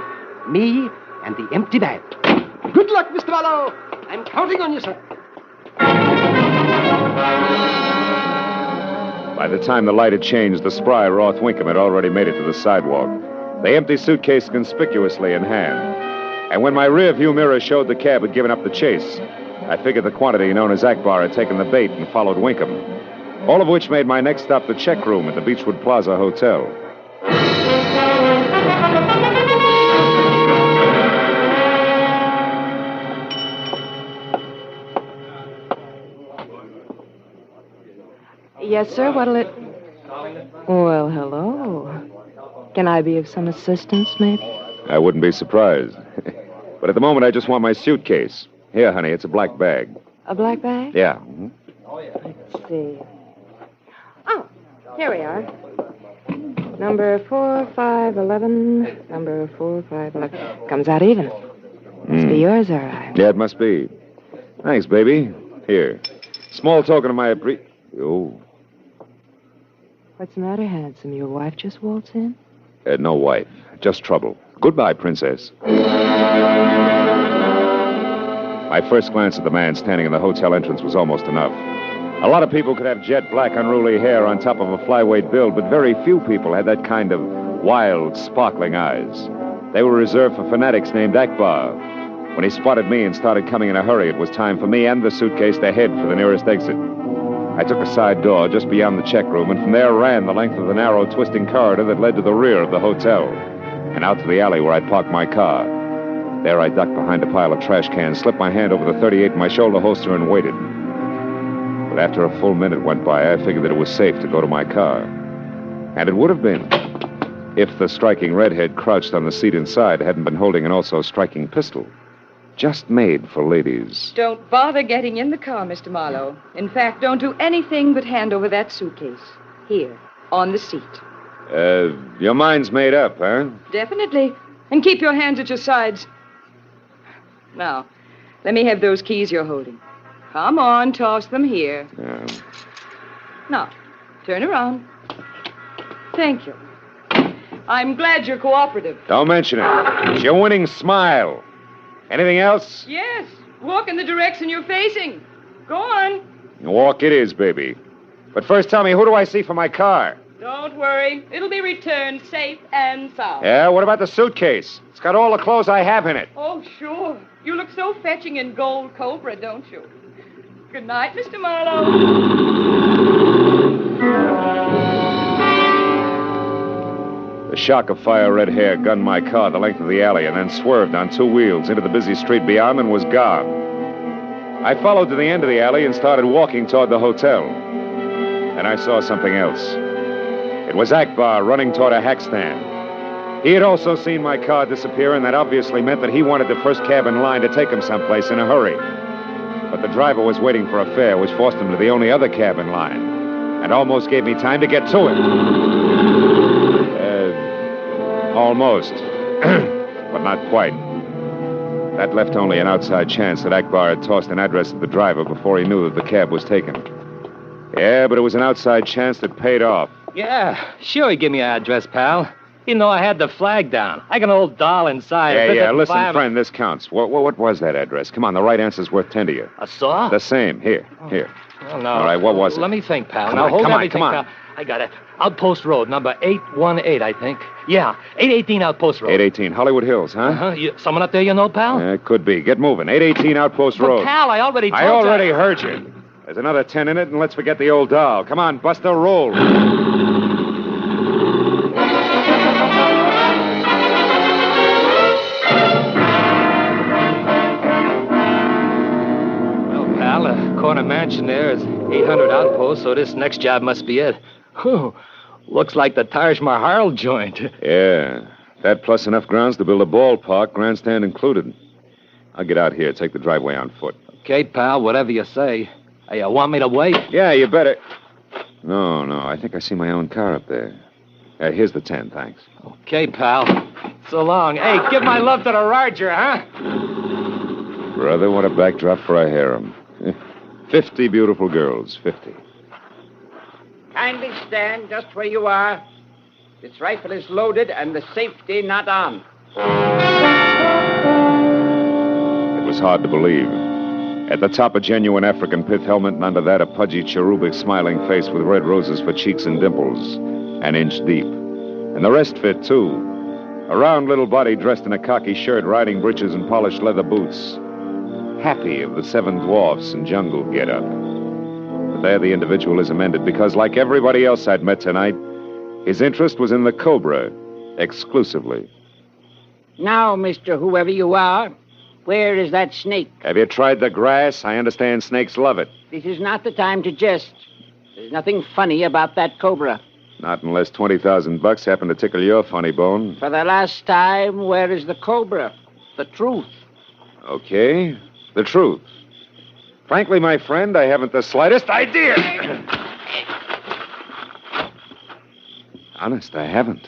Me and the empty bag. Good luck, Mr. Marlowe. I'm counting on you, sir. By the time the light had changed, the spry Roth Winkham had already made it to the sidewalk, the empty suitcase conspicuously in hand. And when my rear view mirror showed the cab had given up the chase, I figured the quantity known as Akbar had taken the bait and followed Winkham. All of which made my next stop the check room at the Beechwood Plaza Hotel. Yes, sir. What'll it... Well, hello. Can I be of some assistance, maybe? I wouldn't be surprised. But at the moment, I just want my suitcase. Here, honey, it's a black bag. A black bag? Yeah. Let's see. Oh, here we are. Number 4511. Number 4511. Comes out even. Must be yours, all right. Yeah, it must be. Thanks, baby. Here. Small token of my Oh. What's the matter, handsome? Your wife just waltzed in? No wife. Just trouble. Goodbye, princess. My first glance at the man standing in the hotel entrance was almost enough. A lot of people could have jet black, unruly hair on top of a flyweight build, but very few people had that kind of wild, sparkling eyes. They were reserved for fanatics named Akbar. When he spotted me and started coming in a hurry, it was time for me and the suitcase to head for the nearest exit. I took a side door just beyond the check room, and from there ran the length of the narrow, twisting corridor that led to the rear of the hotel, and out to the alley where I'd parked my car. There I ducked behind a pile of trash cans, slipped my hand over the .38 in my shoulder holster, and waited. But after a full minute went by, I figured that it was safe to go to my car. And it would have been, if the striking redhead crouched on the seat inside hadn't been holding an also-striking pistol. Just made for ladies. Don't bother getting in the car, Mr. Marlowe. In fact, don't do anything but hand over that suitcase. Here, on the seat. Your mind's made up, huh? Definitely. And keep your hands at your sides. Now, let me have those keys you're holding. Come on, toss them here. Now, turn around. Thank you. I'm glad you're cooperative. Don't mention it. It's your winning smile. Anything else? Yes. Walk in the direction you're facing. Go on. Walk it is, baby. But first tell me, who do I see for my car? Don't worry. It'll be returned safe and sound. Yeah, what about the suitcase? It's got all the clothes I have in it. Oh, sure. You look so fetching in gold Cobra, don't you? Good night, Mr. Marlowe. The shock of fire red hair gunned my car the length of the alley and then swerved on two wheels into the busy street beyond and was gone. I followed to the end of the alley and started walking toward the hotel. And I saw something else. It was Akbar running toward a hack stand. He had also seen my car disappear, and that obviously meant that he wanted the first cab in line to take him someplace in a hurry. But the driver was waiting for a fare, which forced him to the only other cab in line, and almost gave me time to get to him. Almost. But not quite. That left only an outside chance that Akbar had tossed an address to the driver before he knew that the cab was taken. Yeah, but it was an outside chance that paid off. Yeah, sure he gave me an address, pal. Even though I had the flag down. I got an old doll inside. Yeah, listen, friend, this counts. What was that address? Come on, the right answer's worth 10 to you. A saw? The same. Here. Oh, no. All right, what was it? Let me think, pal. Come now, on, hold come on, everything, come on. pal. I got it. Outpost Road, number 818, I think. Yeah, 818 Outpost Road. 818 Hollywood Hills, huh? Someone up there you know, pal? It could be. Get moving. 818 Outpost But, Road. pal, I already told you. I already heard you. There's another 10 in it, and let's forget the old doll. Come on, Buster, roll. Pal, a corner mansion there is 800 outposts, so this next job must be it. Whew. Looks like the Taj Mahal joint. Yeah, that plus enough grounds to build a ballpark, grandstand included. I'll get out here, take the driveway on foot. Okay, pal, whatever you say. Hey, you want me to wait? Yeah, you better. No, I think I see my own car up there. Here's the 10, thanks. Okay, pal. So long. Hey, give my love to the Roger, huh? Brother, what a backdrop for a harem. 50 beautiful girls, 50. Kindly stand just where you are. This rifle is loaded and the safety not on. It was hard to believe. At the top, a genuine African pith helmet, and under that, a pudgy, cherubic, smiling face with red roses for cheeks and dimples, an inch deep. And the rest fit, too. A round little body dressed in a khaki shirt, riding breeches, and polished leather boots. Happy of the 7 dwarfs and jungle get-up. But there the individualism ended, because like everybody else I'd met tonight, his interest was in the Cobra, exclusively. Now, Mr. Whoever you are, where is that snake? Have you tried the grass? I understand snakes love it. This is not the time to jest. There's nothing funny about that Cobra. Not unless $20,000 happen to tickle your funny bone. For the last time, where is the Cobra? The truth. Okay, the truth. Frankly, my friend, I haven't the slightest idea. Honest, I haven't.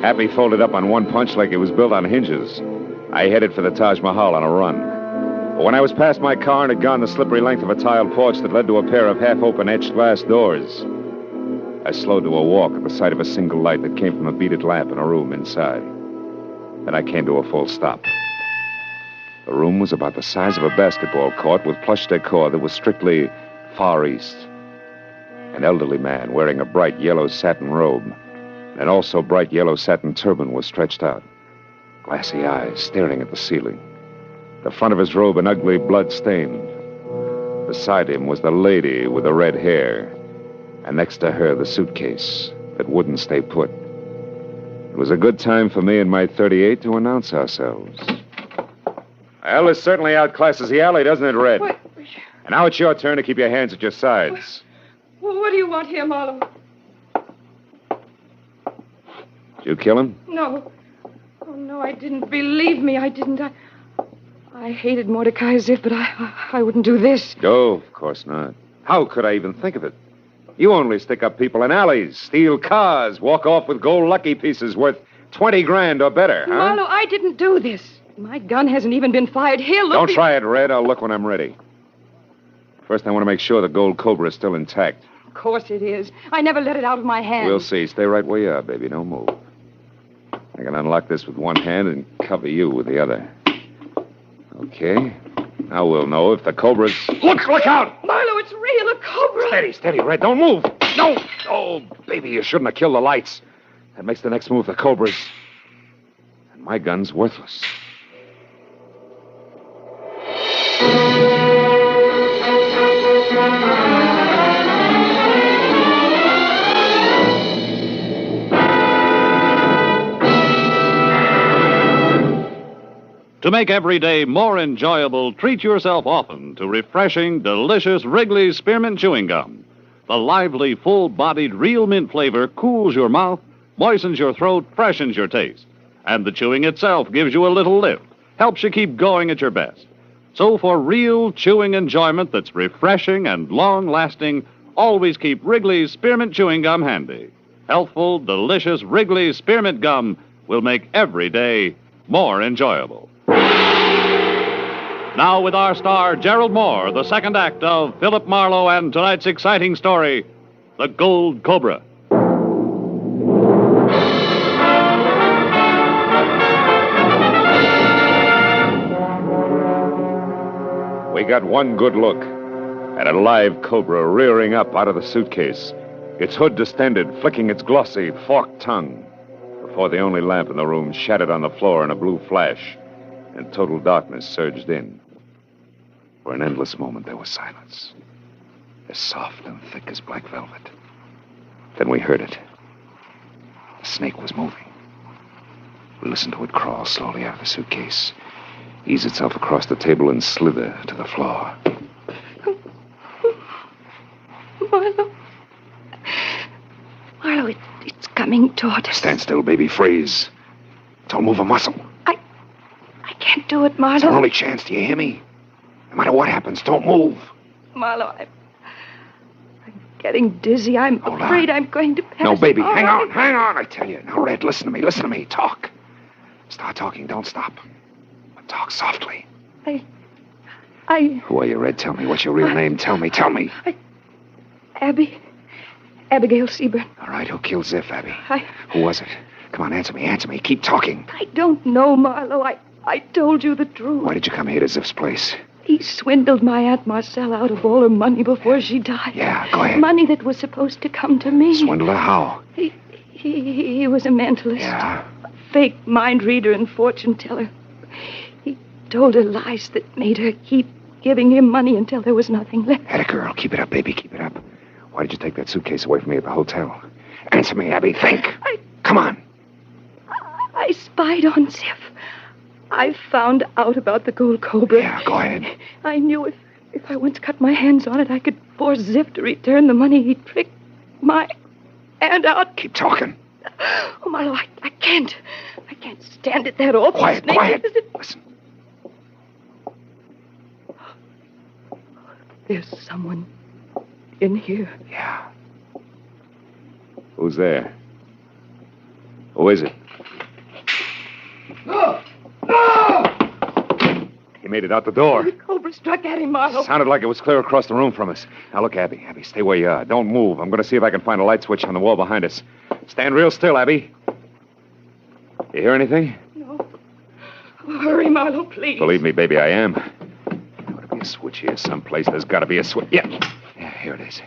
Happy folded up on one punch like it was built on hinges. I headed for the Taj Mahal on a run. But when I was past my car and had gone the slippery length of a tiled porch that led to a pair of half-open etched glass doors, I slowed to a walk at the sight of a single light that came from a beaded lamp in a room inside. Then I came to a full stop. The room was about the size of a basketball court with plush decor that was strictly Far East. An elderly man wearing a bright yellow satin robe and also bright yellow satin turban was stretched out. Glassy eyes staring at the ceiling. The front of his robe an ugly blood stain. Beside him was the lady with the red hair, and next to her the suitcase that wouldn't stay put. It was a good time for me and my 38 to announce ourselves. Well, this certainly outclasses the alley, doesn't it, Red? What? And now it's your turn to keep your hands at your sides. What do you want here, Marlowe? Did you kill him? No. Oh, no, I didn't. Believe me, I didn't. I hated Mordecai as if, but I wouldn't do this. Oh, of course not. How could I even think of it? You only stick up people in alleys, steal cars, walk off with gold lucky pieces worth 20 grand or better, huh? Marlowe, I didn't do this. My gun hasn't even been fired. Here, look. Don't try it, Red. I'll look when I'm ready. First, I want to make sure the gold Cobra is still intact. Of course it is. I never let it out of my hand. We'll see. Stay right where you are, baby. Don't move. I can unlock this with one hand and cover you with the other. Okay. Now we'll know if the Cobra's... Look out! Marlowe, it's real, a Cobra. Steady, Red. Don't move. No. Oh, baby, you shouldn't have killed the lights. That makes the next move the Cobra's. And my gun's worthless. To make every day more enjoyable, treat yourself often to refreshing, delicious Wrigley's Spearmint Chewing Gum. The lively, full-bodied real mint flavor cools your mouth, moistens your throat, freshens your taste. And the chewing itself gives you a little lift, helps you keep going at your best. So for real chewing enjoyment that's refreshing and long-lasting, always keep Wrigley's Spearmint Chewing Gum handy. Healthful, delicious Wrigley's Spearmint Gum will make every day more enjoyable. Now with our star, Gerald Moore, the second act of Philip Marlowe and tonight's exciting story, The Gold Cobra. We got one good look. and a live cobra rearing up out of the suitcase, its hood distended, flicking its glossy, forked tongue, before the only lamp in the room shattered on the floor in a blue flash, and total darkness surged in. For an endless moment, there was silence, as soft and thick as black velvet. Then we heard it. The snake was moving. We listened to it crawl slowly out of the suitcase, ease itself across the table, and slither to the floor. Marlowe, it's coming toward us. Stand still, baby. Freeze. Don't move a muscle. I can't do it, Marlowe. It's our only chance. Do you hear me? No matter what happens, don't move. Marlowe, I'm getting dizzy. I'm afraid I'm going to pass. No, baby. Hang on. I tell you. Now, Red, listen to me. Talk. Start talking. Don't stop. But talk softly. Who are you, Red? Tell me. What's your real name? Tell me. Abigail Seaburn. All right, who killed Ziff, Abby? Who was it? Come on, answer me. Keep talking. I don't know, Marlowe. I told you the truth. Why did you come here to Ziff's place? He swindled my Aunt Marcella out of all her money before she died. Yeah, go ahead. Money that was supposed to come to me. Swindled her how? He was a mentalist. Yeah. A fake mind reader and fortune teller. He told her lies that made her keep giving him money until there was nothing left. Atta girl. Keep it up, baby. Keep it up. Why did you take that suitcase away from me at the hotel? Answer me, Abby. Think. Come on. I spied on Ziff. I found out about the gold cobra. Yeah, go ahead. I knew if I once cut my hands on it, I could force Ziff to return the money he tricked my aunt out. Keep talking. Oh, Marlowe, I can't. I can't stand it that awful. Quiet. Listen. There's someone in here. Yeah. Who's there? Who is it? No! He made it out the door. The cobra struck at him, Marlowe. Sounded like it was clear across the room from us. Now, look, Abby, stay where you are. Don't move. I'm going to see if I can find a light switch on the wall behind us. Stand real still, Abby. You hear anything? No. Oh, hurry, Marlowe, please. Believe me, baby, I am. There ought to be a switch here someplace. There's got to be a switch. Yeah, here it is.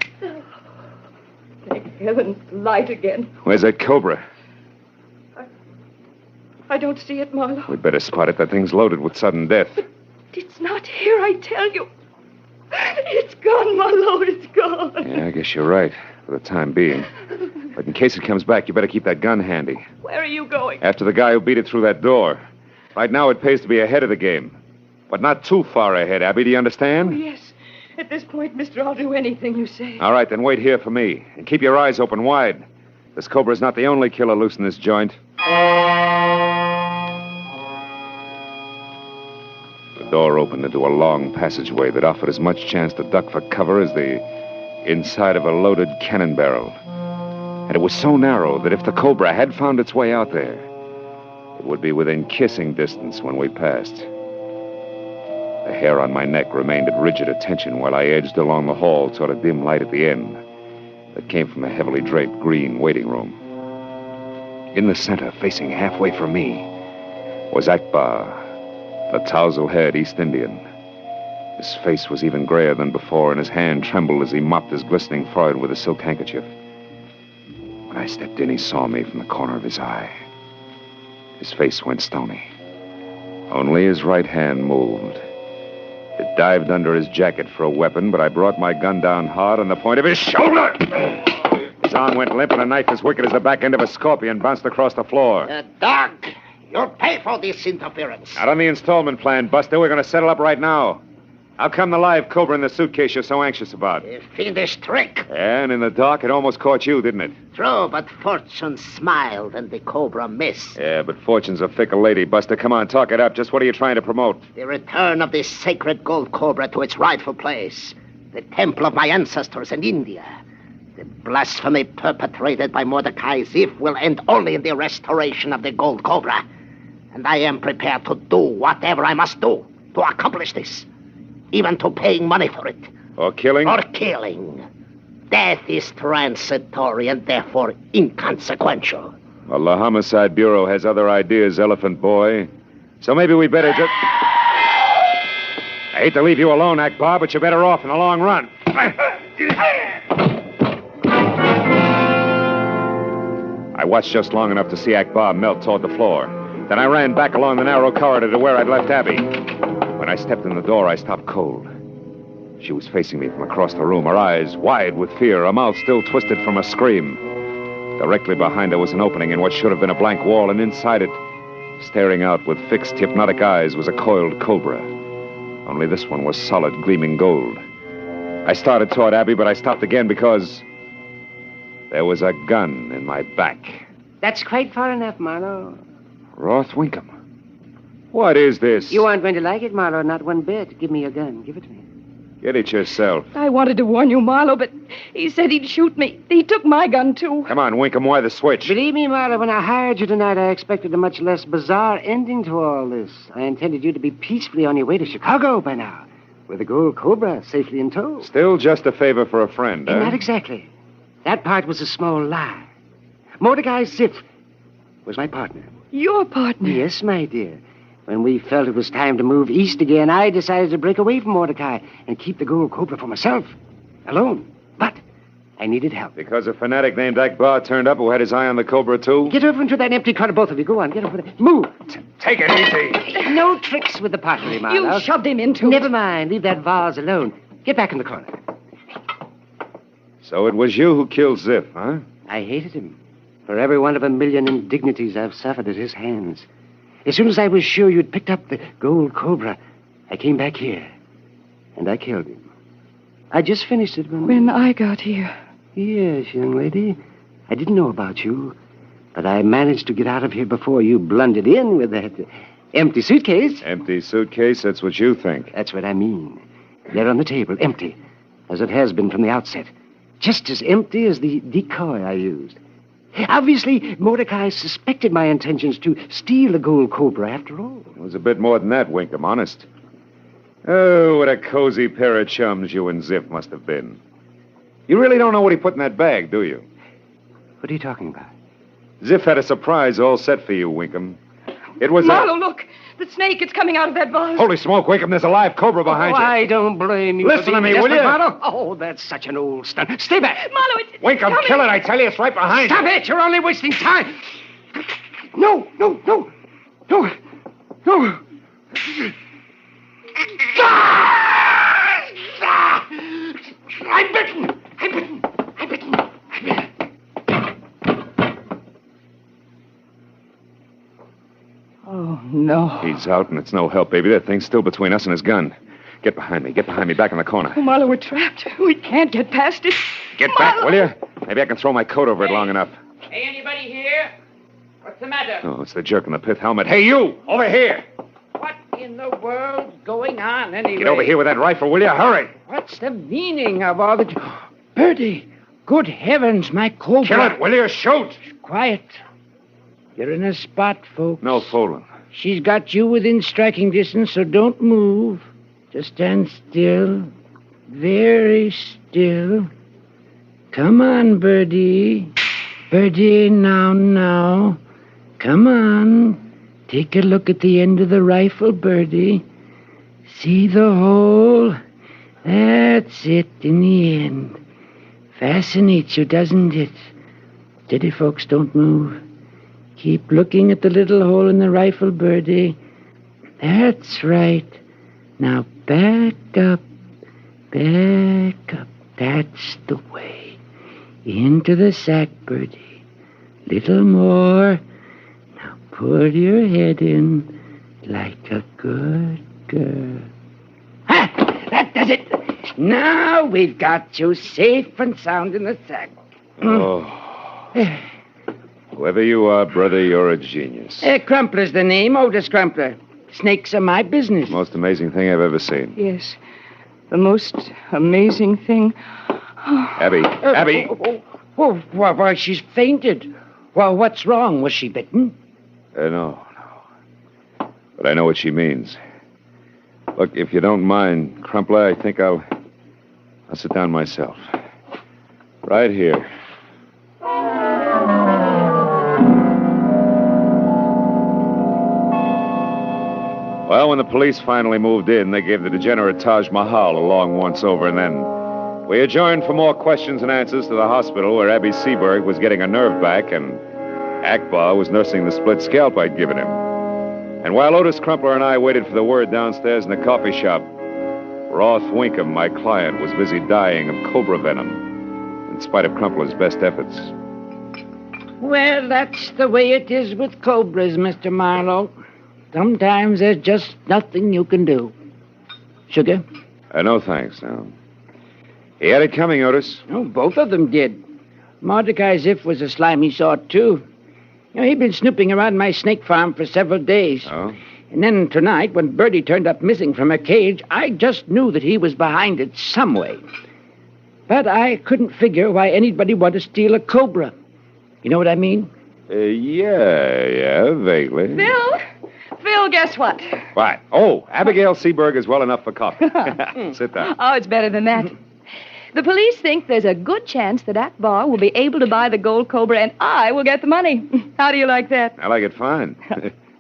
Thank heaven, light again. Where's that cobra? I don't see it, Marlowe. We'd better spot it. That thing's loaded with sudden death. It's not here, I tell you. It's gone, Marlowe. It's gone. Yeah, I guess you're right, for the time being. But in case it comes back, you better keep that gun handy. Where are you going? After the guy who beat it through that door. Right now, it pays to be ahead of the game. But not too far ahead, Abby. Do you understand? Oh, yes. At this point, mister, I'll do anything you say. All right, then wait here for me. And keep your eyes open wide. This cobra's not the only killer loose in this joint. The door opened into a long passageway that offered as much chance to duck for cover as the inside of a loaded cannon barrel. And it was so narrow that if the cobra had found its way out there, it would be within kissing distance when we passed. The hair on my neck remained at rigid attention while I edged along the hall toward a dim light at the end that came from a heavily draped green waiting room. In the center, facing halfway from me, was Akbar, the tousle-haired East Indian. His face was even grayer than before, and his hand trembled as he mopped his glistening forehead with a silk handkerchief. When I stepped in, he saw me from the corner of his eye. His face went stony. Only his right hand moved. It dived under his jacket for a weapon, but I brought my gun down hard on the point of his shoulder. His arm went limp, and a knife as wicked as the back end of a scorpion bounced across the floor. Dog, you'll pay for this interference. Not on the installment plan, Buster. We're going to settle up right now. How come the live cobra in the suitcase you're so anxious about? A fiendish trick. Yeah, and in the dark, it almost caught you, didn't it? True, but fortune smiled and the cobra missed. Yeah, but fortune's a fickle lady, Buster. Come on, talk it up. Just what are you trying to promote? The return of this sacred gold cobra to its rightful place. The temple of my ancestors in India. The blasphemy perpetrated by Mordecai Ziff will end only in the restoration of the gold cobra. And I am prepared to do whatever I must do to accomplish this. Even to paying money for it. Or killing? Or killing. Death is transitory and therefore inconsequential. Well, the Homicide Bureau has other ideas, Elephant Boy. So maybe we better just... I hate to leave you alone, Akbar, but you're better off in the long run. I watched just long enough to see Akbar melt toward the floor. Then I ran back along the narrow corridor to where I'd left Abby. When I stepped in the door, I stopped cold. She was facing me from across the room, her eyes wide with fear, her mouth still twisted from a scream. Directly behind her was an opening in what should have been a blank wall, and inside it, staring out with fixed, hypnotic eyes, was a coiled cobra. Only this one was solid, gleaming gold. I started toward Abby, but I stopped again because there was a gun in my back. That's quite far enough, Marlowe. Roth Winkham. What is this? You aren't going to like it, Marlowe, not one bit. Give me your gun. Give it to me. Get it yourself. I wanted to warn you, Marlowe, but he said he'd shoot me. He took my gun, too. Come on, Winkham, why the switch? Believe me, Marlowe, when I hired you tonight, I expected a much less bizarre ending to all this. I intended you to be peacefully on your way to Chicago by now, with the gold Cobra safely in tow. Still just a favor for a friend, huh? Not exactly. That part was a small lie. Mordecai Ziff was my partner. Your partner? Yes, my dear. When we felt it was time to move east again, I decided to break away from Mordecai and keep the gold Cobra for myself, alone. But I needed help. Because a fanatic named Akbar turned up who had his eye on the Cobra, too? Get over into that empty corner, both of you. Go on, get over there. Move. Take it easy. No tricks with the pottery, Marlowe. You shoved him into Never mind. Leave that vase alone. Get back in the corner. So it was you who killed Ziff, huh? I hated him. For every one of a million indignities I've suffered at his hands. As soon as I was sure you'd picked up the gold Cobra, I came back here. And I killed him. I just finished it when I got here. Yes, young lady. I didn't know about you. But I managed to get out of here before you blundered in with that empty suitcase. Empty suitcase? That's what you think. That's what I mean. There on the table, empty. As it has been from the outset. Just as empty as the decoy I used. Obviously, Mordecai suspected my intentions to steal the gold Cobra after all. It was a bit more than that, Winkham, honest. Oh, what a cozy pair of chums you and Ziff must have been. You really don't know what he put in that bag, do you? What are you talking about? Ziff had a surprise all set for you, Winkham. It was Marlowe, look! The snake, it's coming out of that vase. Holy smoke, Winkham, there's a live Cobra behind you. I don't blame you. Listen to me, will you? Marlowe? Oh, that's such an old stunt. Stay back. Marlowe, it's Winkham, coming. kill it, I tell you, it's right behind Stop you. it, you're only wasting time. No. I'm bitten. Oh, no. He's out, and it's no help, baby. That thing's still between us and his gun. Get behind me, back in the corner. Oh, Marlowe, we're trapped. We can't get past it. Get back, will you? Maybe I can throw my coat over it long enough. Hey, anybody here? What's the matter? Oh, it's the jerk in the pith helmet. Hey, you! Over here! What in the world's going on, anyway? Get over here with that rifle, will you? Hurry! What's the meaning of all the... Birdie! Good heavens, my Cobra! Kill it, will you? Shoot! Quiet. You're in a spot, folks. No fooling. She's got you within striking distance, so don't move. Just stand still. Very still. Come on, Birdie. Birdie, now. Come on. Take a look at the end of the rifle, Birdie. See the hole? That's it in the end. Fascinates you, doesn't it? Steady, folks, don't move. Keep looking at the little hole in the rifle, Birdie. That's right. Now back up. That's the way. Into the sack, Birdie. Little more. Now put your head in like a good girl. Ha! That does it. Now we've got you safe and sound in the sack. Oh. Whoever you are, brother, you're a genius. Crumpler's the name, Otis Crumpler. Snakes are my business. Most amazing thing I've ever seen. Yes. The most amazing thing. Abby. Abby! Why, she's fainted. Well, what's wrong? Was she bitten? No. But I know what she means. Look, if you don't mind, Crumpler, I think I'll sit down myself. Right here. Well, when the police finally moved in, they gave the degenerate Taj Mahal a long once-over, and then we adjourned for more questions and answers to the hospital where Abby Seberg was getting her nerve back and Akbar was nursing the split scalp I'd given him. And while Otis Crumpler and I waited for the word downstairs in the coffee shop, Roth Winkham, my client, was busy dying of cobra venom, in spite of Crumpler's best efforts. Well, that's the way it is with cobras, Mr. Marlowe. Sometimes there's just nothing you can do. Sugar? No, thanks, no. He had it coming, Otis. Oh, both of them did. Mordecai Ziff was a slimy sort, too. He'd been snooping around my snake farm for several days. Oh? And then tonight, when Birdie turned up missing from her cage, I just knew that he was behind it some way. But I couldn't figure why anybody would want to steal a cobra. You know what I mean? Yeah, vaguely. Phil, guess what? What? Oh, Abigail Seberg is well enough for coffee. Sit down. Oh, it's better than that. The police think there's a good chance that Akbar will be able to buy the gold cobra and I will get the money. How do you like that? I like it fine.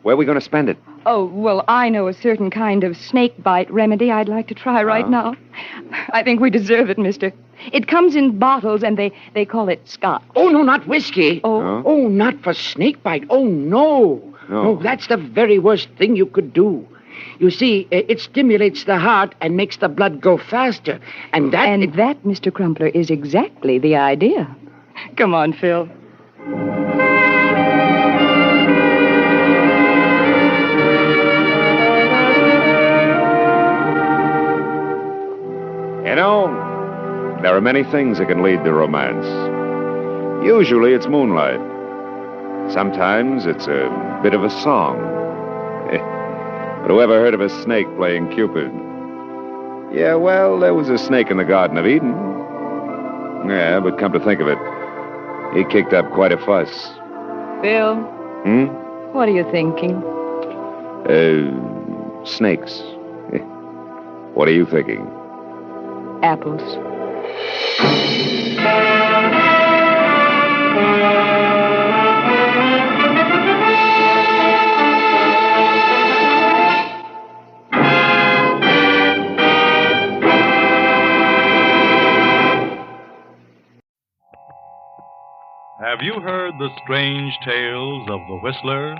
Where are we going to spend it? Oh, well, I know a certain kind of snake bite remedy I'd like to try right now. I think we deserve it, mister. It comes in bottles, and they call it scotch. Oh, no, not whiskey. Oh, not for snake bite. Oh, no. No, that's the very worst thing you could do. You see, it stimulates the heart and makes the blood go faster. And that... And that, Mr. Crumpler, is exactly the idea. Come on, Phil. You know, there are many things that can lead to romance. Usually it's moonlight. Sometimes it's a bit of a song. But whoever heard of a snake playing Cupid? Yeah, well, there was a snake in the Garden of Eden. Yeah, but come to think of it, he kicked up quite a fuss. Phil? What are you thinking? Snakes. What are you thinking? Apples. Have you heard the strange tales of the Whistler?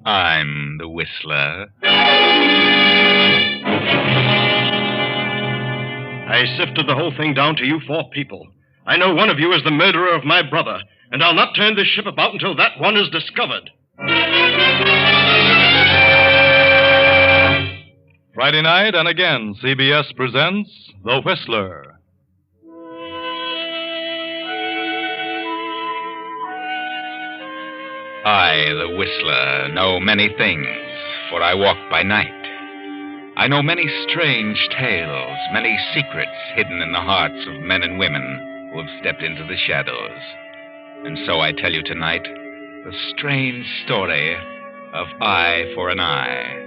I'm the Whistler. I sifted the whole thing down to you 4 people. I know one of you is the murderer of my brother, and I'll not turn this ship about until that one is discovered. Friday night, and again, CBS presents The Whistler. I, the Whistler, know many things, for I walk by night. I know many strange tales, many secrets hidden in the hearts of men and women who have stepped into the shadows. And so I tell you tonight the strange story of Eye for an Eye.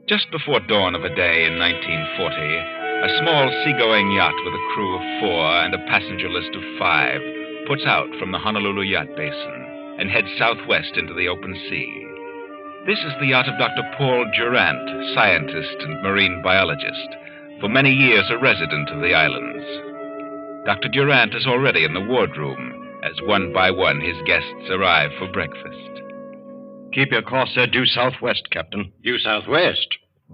Just before dawn of a day in 1940, a small seagoing yacht with a crew of 4 and a passenger list of 5 puts out from the Honolulu Yacht Basin and heads southwest into the open sea. This is the yacht of Dr. Paul Durant, scientist and marine biologist, for many years a resident of the islands. Dr. Durant is already in the wardroom as one by one his guests arrive for breakfast. Keep your course due southwest, Captain. Due southwest?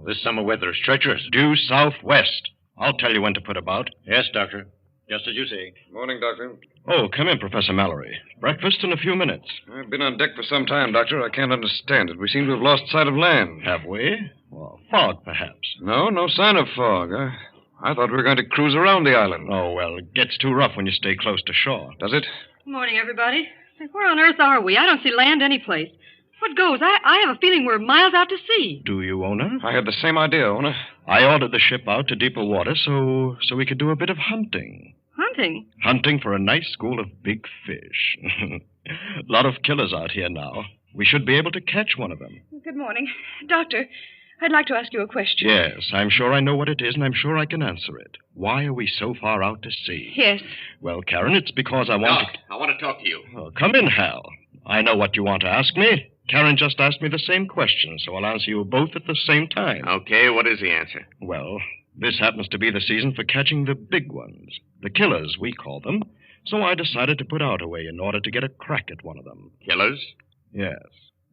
This summer weather is treacherous. Due southwest. I'll tell you when to put about. Yes, Doctor. Just as you say. Morning, Doctor. Oh, come in, Professor Mallory. Breakfast in a few minutes. I've been on deck for some time, Doctor. I can't understand it. We seem to have lost sight of land. Have we? Well, fog, perhaps. No sign of fog. I thought we were going to cruise around the island. Oh, well, it gets too rough when you stay close to shore. Does it? Good morning, everybody. Where on earth are we? I don't see land anyplace. What goes? I have a feeling we're miles out to sea. Do you, Owner? I had the same idea, Owner. I ordered the ship out to deeper water so we could do a bit of hunting. Hunting? Hunting for a nice school of big fish. A lot of killers out here now. we should be able to catch one of them. Good morning. Doctor, I'd like to ask you a question. Yes, I'm sure I know what it is, and I'm sure I can answer it. Why are we so far out to sea? Yes. Well, Karen, it's because I want Doc, I want to talk to you. Oh, come in, Hal. I know what you want to ask me. Karen just asked me the same question, so I'll answer you both at the same time. Okay, what is the answer? Well, this happens to be the season for catching the big ones. The killers, we call them. So I decided to put out a way in order to get a crack at one of them. Killers? Yes.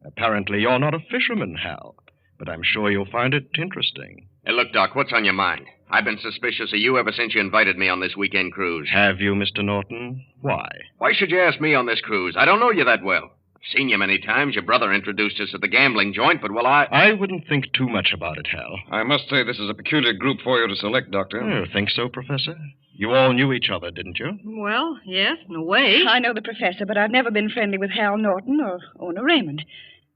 Apparently you're not a fisherman, Hal. But I'm sure you'll find it interesting. Hey, look, Doc, what's on your mind? I've been suspicious of you ever since you invited me on this weekend cruise. Have you, Mr. Norton? Why? Why should you ask me on this cruise? I don't know you that well. I've seen you many times. Your brother introduced us at the gambling joint, but, well, I wouldn't think too much about it, Hal. I must say this is a peculiar group for you to select, Doctor. You think so, Professor? You all knew each other, didn't you? Well, yes, in a way. I know the professor, but I've never been friendly with Hal Norton or Ona Raymond.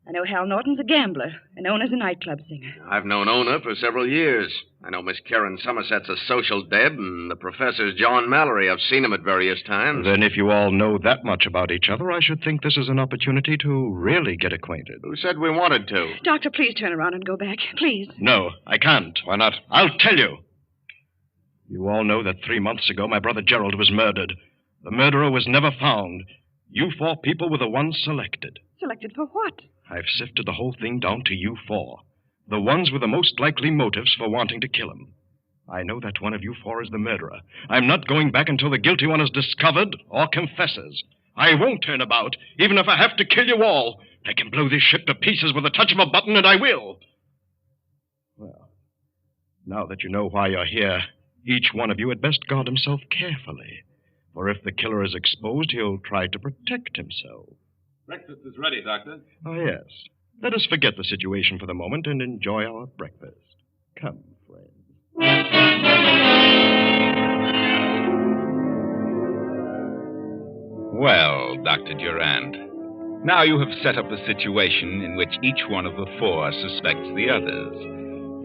I know Hal Norton's a gambler, and Ona's a nightclub singer. I've known Ona for several years. I know Miss Karen Somerset's a social deb, and the professor's John Mallory. I've seen him at various times. Then if you all know that much about each other, I should think this is an opportunity to really get acquainted. Who said we wanted to? Doctor, please turn around and go back. Please. No, I can't. Why not? I'll tell you. You all know that 3 months ago my brother Gerald was murdered. The murderer was never found. You 4 people were the ones selected. Selected for what? I've sifted the whole thing down to you 4. The ones with the most likely motives for wanting to kill him. I know that one of you 4 is the murderer. I'm not going back until the guilty one is discovered or confesses. I won't turn about, even if I have to kill you all. I can blow this ship to pieces with a touch of a button, and I will. Well, now that you know why you're here, each one of you had best guard himself carefully. For if the killer is exposed, he'll try to protect himself. Breakfast is ready, Doctor. Oh, yes. Let us forget the situation for the moment and enjoy our breakfast. Come, friends. Well, Dr. Durand, now you have set up a situation in which each one of the 4 suspects the others.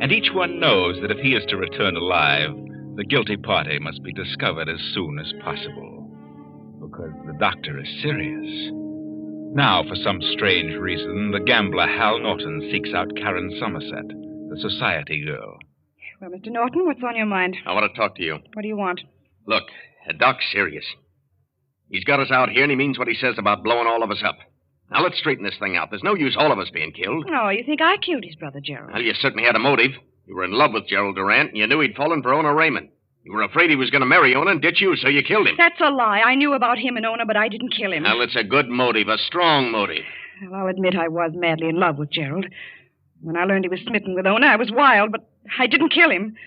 And each one knows that if he is to return alive, the guilty party must be discovered as soon as possible. Because the doctor is serious. Now, for some strange reason, the gambler Hal Norton seeks out Karen Somerset, the society girl. Well, Mr. Norton, what's on your mind? I want to talk to you. What do you want? Look, Doc's serious. He's got us out here, and he means what he says about blowing all of us up. Now, let's straighten this thing out. There's no use all of us being killed. No, you think I killed his brother, Gerald? Well, you certainly had a motive. You were in love with Gerald Durant, and you knew he'd fallen for Ona Raymond. You were afraid he was going to marry Ona and ditch you, so you killed him. That's a lie. I knew about him and Ona, but I didn't kill him. Well, it's a good motive, a strong motive. Well, I'll admit I was madly in love with Gerald. When I learned he was smitten with Ona, I was wild, but I didn't kill him.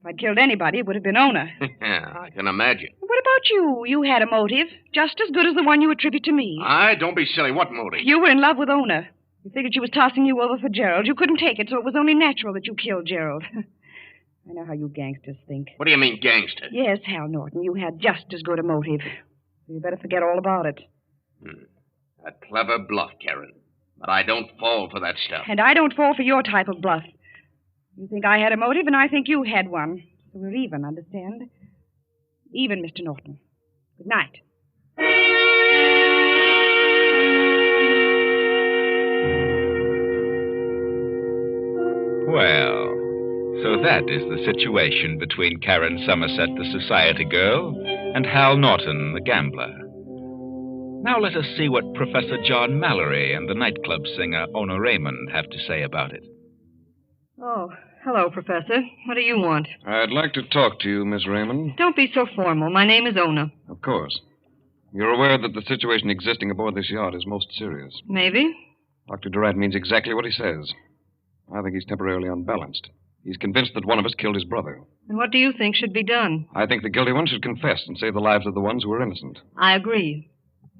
If I'd killed anybody, it would have been Ona. Yeah, I can imagine. What about you? You had a motive, just as good as the one you attribute to me. Don't be silly. What motive? You were in love with Ona. You figured she was tossing you over for Gerald. You couldn't take it, so it was only natural that you killed Gerald. I know how you gangsters think. What do you mean, gangster? Yes, Hal Norton, you had just as good a motive. You better forget all about it. A clever bluff, Karen. But I don't fall for that stuff. And I don't fall for your type of bluff. You think I had a motive, and I think you had one. So we're even, understand? Even, Mr. Norton. Good night. Well, so that is the situation between Karen Somerset, the society girl, and Hal Norton, the gambler. Now let us see what Professor John Mallory and the nightclub singer Ona Raymond have to say about it. Oh, hello, Professor. What do you want? I'd like to talk to you, Miss Raymond. Don't be so formal. My name is Ona. Of course. You're aware that the situation existing aboard this yacht is most serious. Maybe. Dr. Durant means exactly what he says. I think he's temporarily unbalanced. He's convinced that one of us killed his brother. And what do you think should be done? I think the guilty one should confess and save the lives of the ones who are innocent. I agree.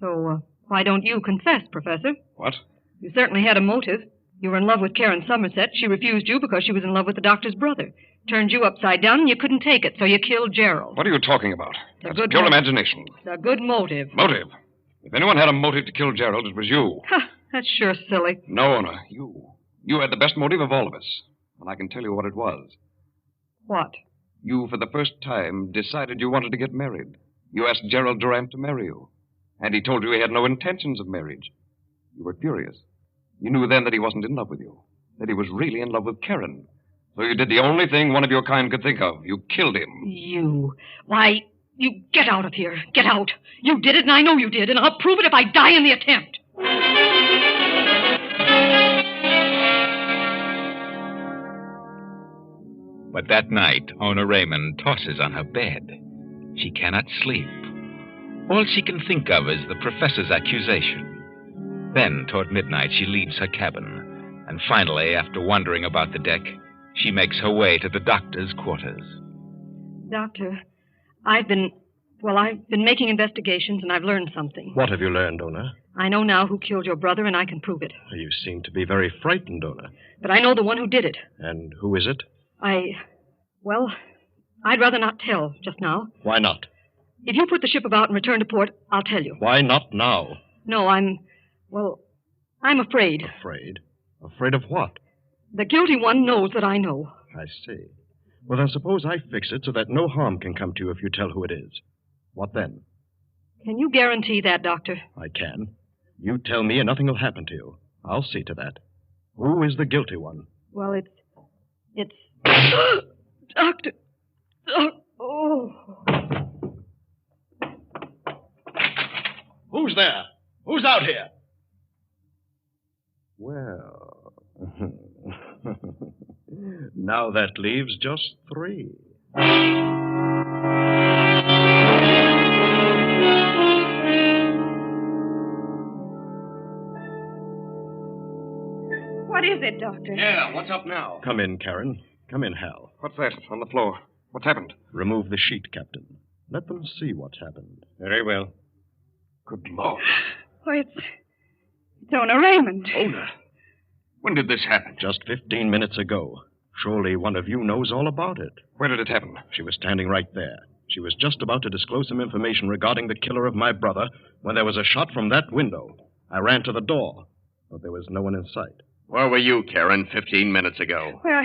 So, why don't you confess, Professor? What? You certainly had a motive. You were in love with Karen Somerset. She refused you because she was in love with the doctor's brother. Turned you upside down and you couldn't take it, so you killed Gerald. What are you talking about? It's That's pure imagination. It's a good motive. Motive? If anyone had a motive to kill Gerald, it was you. That's sure silly. No, Ona. You had the best motive of all of us. And I can tell you what it was. What? You, for the first time, decided you wanted to get married. You asked Gerald Durant to marry you. And he told you he had no intentions of marriage. You were furious. You knew then that he wasn't in love with you, that he was really in love with Karen. So you did the only thing one of your kind could think of. You killed him. You. Why, you get out of here. Get out. You did it, and I know you did, and I'll prove it if I die in the attempt. But that night, Ona Raymond tosses on her bed. She cannot sleep. All she can think of is the professor's accusation. Then, toward midnight, she leaves her cabin. And finally, after wandering about the deck, she makes her way to the doctor's quarters. Doctor, I've been making investigations, and I've learned something. What have you learned, Ona? I know now who killed your brother, and I can prove it. You seem to be very frightened, Ona. But I know the one who did it. And who is it? I'd rather not tell just now. Why not? If you put the ship about and return to port, I'll tell you. Why not now? No, I'm afraid. Afraid? Afraid of what? The guilty one knows that I know. I see. Well, then suppose I fix it so that no harm can come to you if you tell who it is. What then? Can you guarantee that, Doctor? I can. You tell me and nothing will happen to you. I'll see to that. Who is the guilty one? Well, it's... Doctor... Oh... Who's there? Who's out here? Well... now that leaves just 3. What is it, Doctor? Yeah, what's up now? Come in, Karen. Come in, Hal. What's that on the floor? What's happened? Remove the sheet, Captain. Let them see what's happened. Very well. Good Lord. Oh, it's Ona Raymond. Ona? When did this happen? Just 15 minutes ago. Surely one of you knows all about it. Where did it happen? She was standing right there. She was just about to disclose some information regarding the killer of my brother when there was a shot from that window. I ran to the door, but there was no one in sight. Where were you, Karen, 15 minutes ago? Well,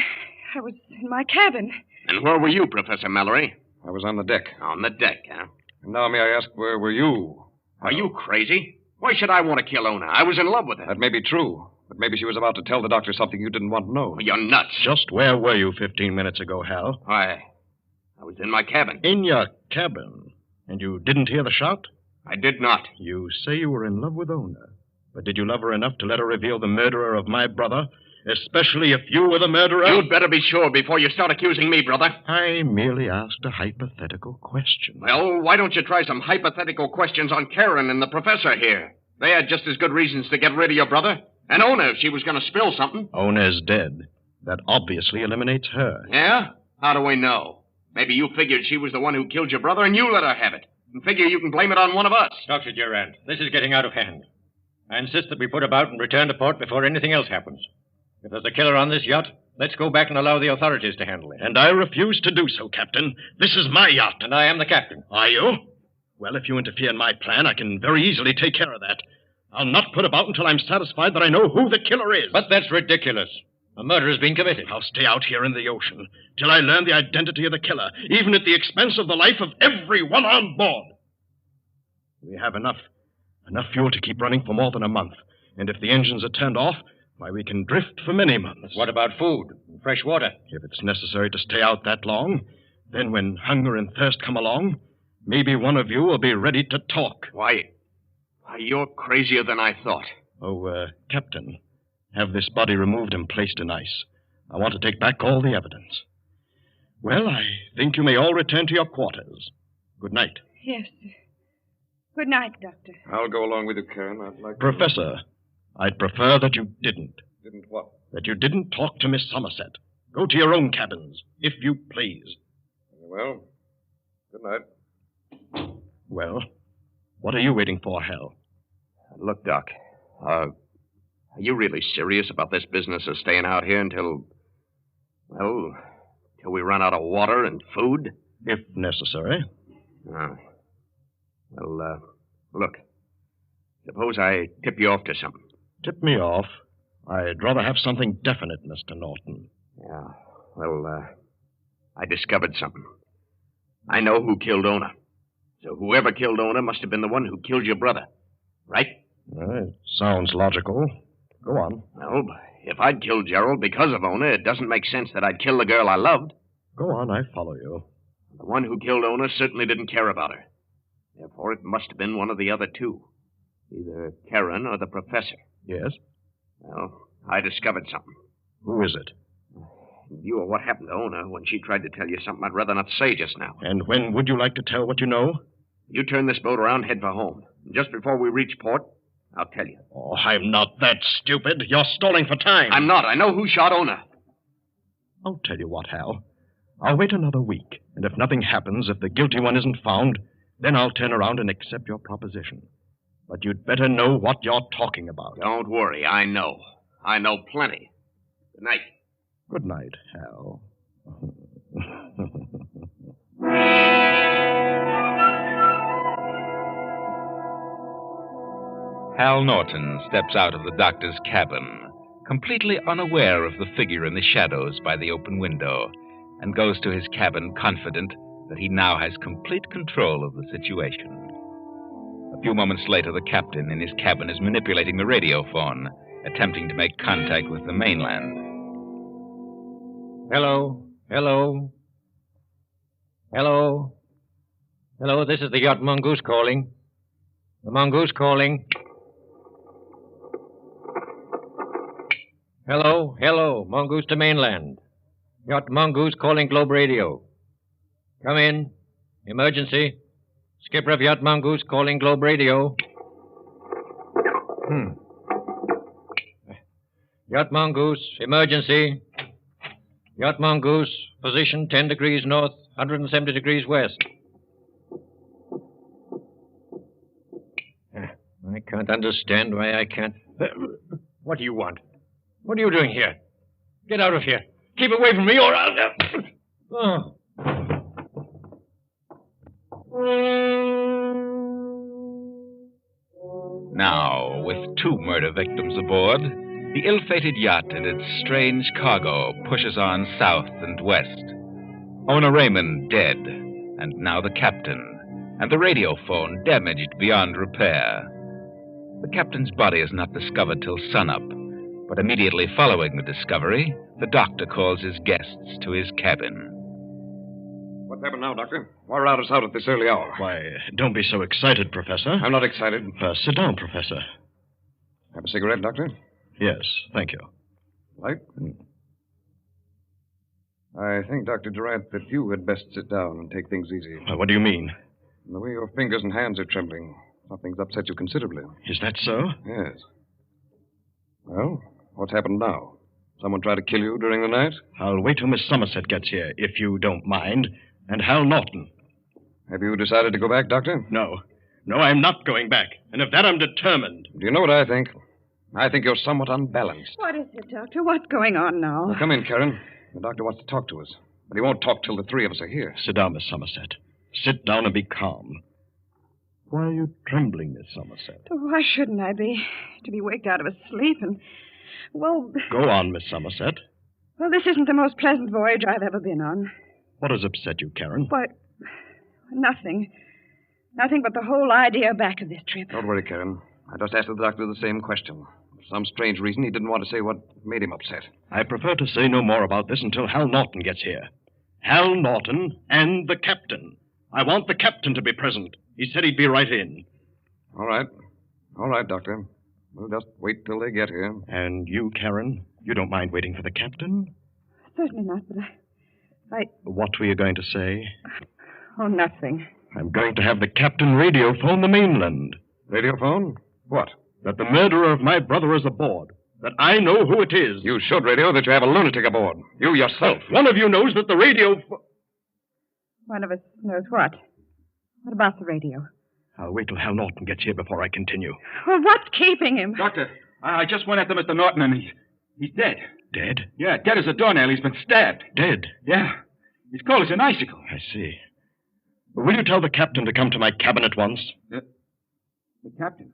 I was in my cabin. And where were you, Professor Mallory? I was on the deck. On the deck, huh? And now may I ask, where were you? Are you crazy? Why should I want to kill Ona? I was in love with her. That may be true, but maybe she was about to tell the doctor something you didn't want to know. You're nuts. Just where were you 15 minutes ago, Hal? Why, I was in my cabin. In your cabin? And you didn't hear the shot? I did not. You say you were in love with Ona, but did you love her enough to let her reveal the murderer of my brother? Especially if you were the murderer? You'd better be sure before you start accusing me, brother. I merely asked a hypothetical question. Well, why don't you try some hypothetical questions on Karen and the professor here? They had just as good reasons to get rid of your brother. And Ona, if she was going to spill something. Ona's dead. That obviously eliminates her. Yeah? How do we know? Maybe you figured she was the one who killed your brother and you let her have it. And figure you can blame it on one of us. Dr. Durant, this is getting out of hand. I insist that we put about and return to port before anything else happens. If there's a killer on this yacht, let's go back and allow the authorities to handle it. And I refuse to do so, Captain. This is my yacht. And I am the captain. Are you? Well, if you interfere in my plan, I can very easily take care of that. I'll not put about until I'm satisfied that I know who the killer is. But that's ridiculous. A murder has been committed. I'll stay out here in the ocean till I learn the identity of the killer, even at the expense of the life of everyone on board. We have enough fuel to keep running for more than a month. And if the engines are turned off, why, we can drift for many months. What about food and fresh water? If it's necessary to stay out that long, then when hunger and thirst come along, maybe one of you will be ready to talk. Why, you're crazier than I thought. Oh, Captain, have this body removed and placed in ice. I want to take back all the evidence. Well, I think you may all return to your quarters. Good night. Yes, sir. Good night, Doctor. I'll go along with you, Karen. I'd like Professor, I'd prefer that you didn't. Didn't what? That you didn't talk to Miss Somerset. Go to your own cabins, if you please. Well, good night. Well, what are you waiting for, Hal? Look, Doc, are you really serious about this business of staying out here until we run out of water and food? If necessary. Look, suppose I tip you off to something. Tip me off? I'd rather have something definite, Mr. Norton. Yeah, I discovered something. I know who killed Ona. So whoever killed Ona must have been the one who killed your brother. Right? It sounds logical. Go on. Well, if I'd killed Gerald because of Ona, it doesn't make sense that I'd kill the girl I loved. Go on, I follow you. The one who killed Ona certainly didn't care about her. Therefore, it must have been one of the other two. Either Karen or the professor. Yes? Well, I discovered something. Who is it? In view of what happened to Ona when she tried to tell you something I'd rather not say just now. And when would you like to tell what you know? You turn this boat around, head for home. Just before we reach port, I'll tell you. Oh, I'm not that stupid. You're stalling for time. I'm not. I know who shot Ona. I'll tell you what, Hal. I'll wait another week, and if nothing happens, if the guilty one isn't found, then I'll turn around and accept your proposition. But you'd better know what you're talking about. Don't worry, I know. I know plenty. Good night. Good night, Hal. Hal Norton steps out of the doctor's cabin, completely unaware of the figure in the shadows by the open window, and goes to his cabin confident that he now has complete control of the situation. A few moments later, the captain in his cabin is manipulating the radio phone, attempting to make contact with the mainland. Hello? Hello? Hello? Hello, this is the yacht Mongoose calling. The Mongoose calling. Hello? Hello, Mongoose to mainland. Yacht Mongoose calling Globe Radio. Come in. Emergency. Skipper of Yacht Mongoose calling Globe Radio. Yacht Mongoose, emergency. Yacht Mongoose, position 10 degrees north, 170 degrees west. I can't understand why I can't... What do you want? What are you doing here? Get out of here. Keep away from me or I'll... Oh. Now, with 2 murder victims aboard, the ill-fated yacht and its strange cargo pushes on south and west. Ona Raymond dead, and now the captain, and the radio phone damaged beyond repair. The captain's body is not discovered till sunup, but immediately following the discovery, the doctor calls his guests to his cabin. What's happened now, Doctor? Why rout us out at this early hour? Why, don't be so excited, Professor. I'm not excited. Sit down, Professor. Have a cigarette, Doctor? Yes, thank you. Light? I think, Dr. Durant, that you had best sit down and take things easy. What do you mean? The way your fingers and hands are trembling, something's upset you considerably. Is that so? Yes. Well, what's happened now? Someone tried to kill you during the night? I'll wait till Miss Somerset gets here, if you don't mind. And Hal Norton. Have you decided to go back, Doctor? No. No, I'm not going back. And of that, I'm determined. Do you know what I think? I think you're somewhat unbalanced. What is it, Doctor? What's going on now? Well, come in, Karen. The doctor wants to talk to us. But he won't talk till the 3 of us are here. Sit down, Miss Somerset. Sit down and be calm. Why are you trembling, Miss Somerset? Why shouldn't I be? To be waked out of a sleep and... Well... Go on, Miss Somerset. Well, this isn't the most pleasant voyage I've ever been on. What has upset you, Karen? Why, nothing. Nothing but the whole idea back of this trip. Don't worry, Karen. I just asked the doctor the same question. For some strange reason, he didn't want to say what made him upset. I prefer to say no more about this until Hal Norton gets here. Hal Norton and the captain. I want the captain to be present. He said he'd be right in. All right. All right, Doctor. We'll just wait till they get here. And you, Karen, you don't mind waiting for the captain? Certainly not, but I... What were you going to say? Oh, nothing. I'm going to have the captain radio phone the mainland. Radio phone? What? That the murderer of my brother is aboard. That I know who it is. You should radio that you have a lunatic aboard. You yourself. One of you knows that the radio... One of us knows what? What about the radio? I'll wait till Hal Norton gets here before I continue. Well, what's keeping him? Doctor, I just went after Mr. Norton, and he's dead. Dead? Yeah, dead as a doornail. He's been stabbed. Dead? Yeah. He's cold as an icicle. I see. Will you tell the captain to come to my cabin at once? The captain?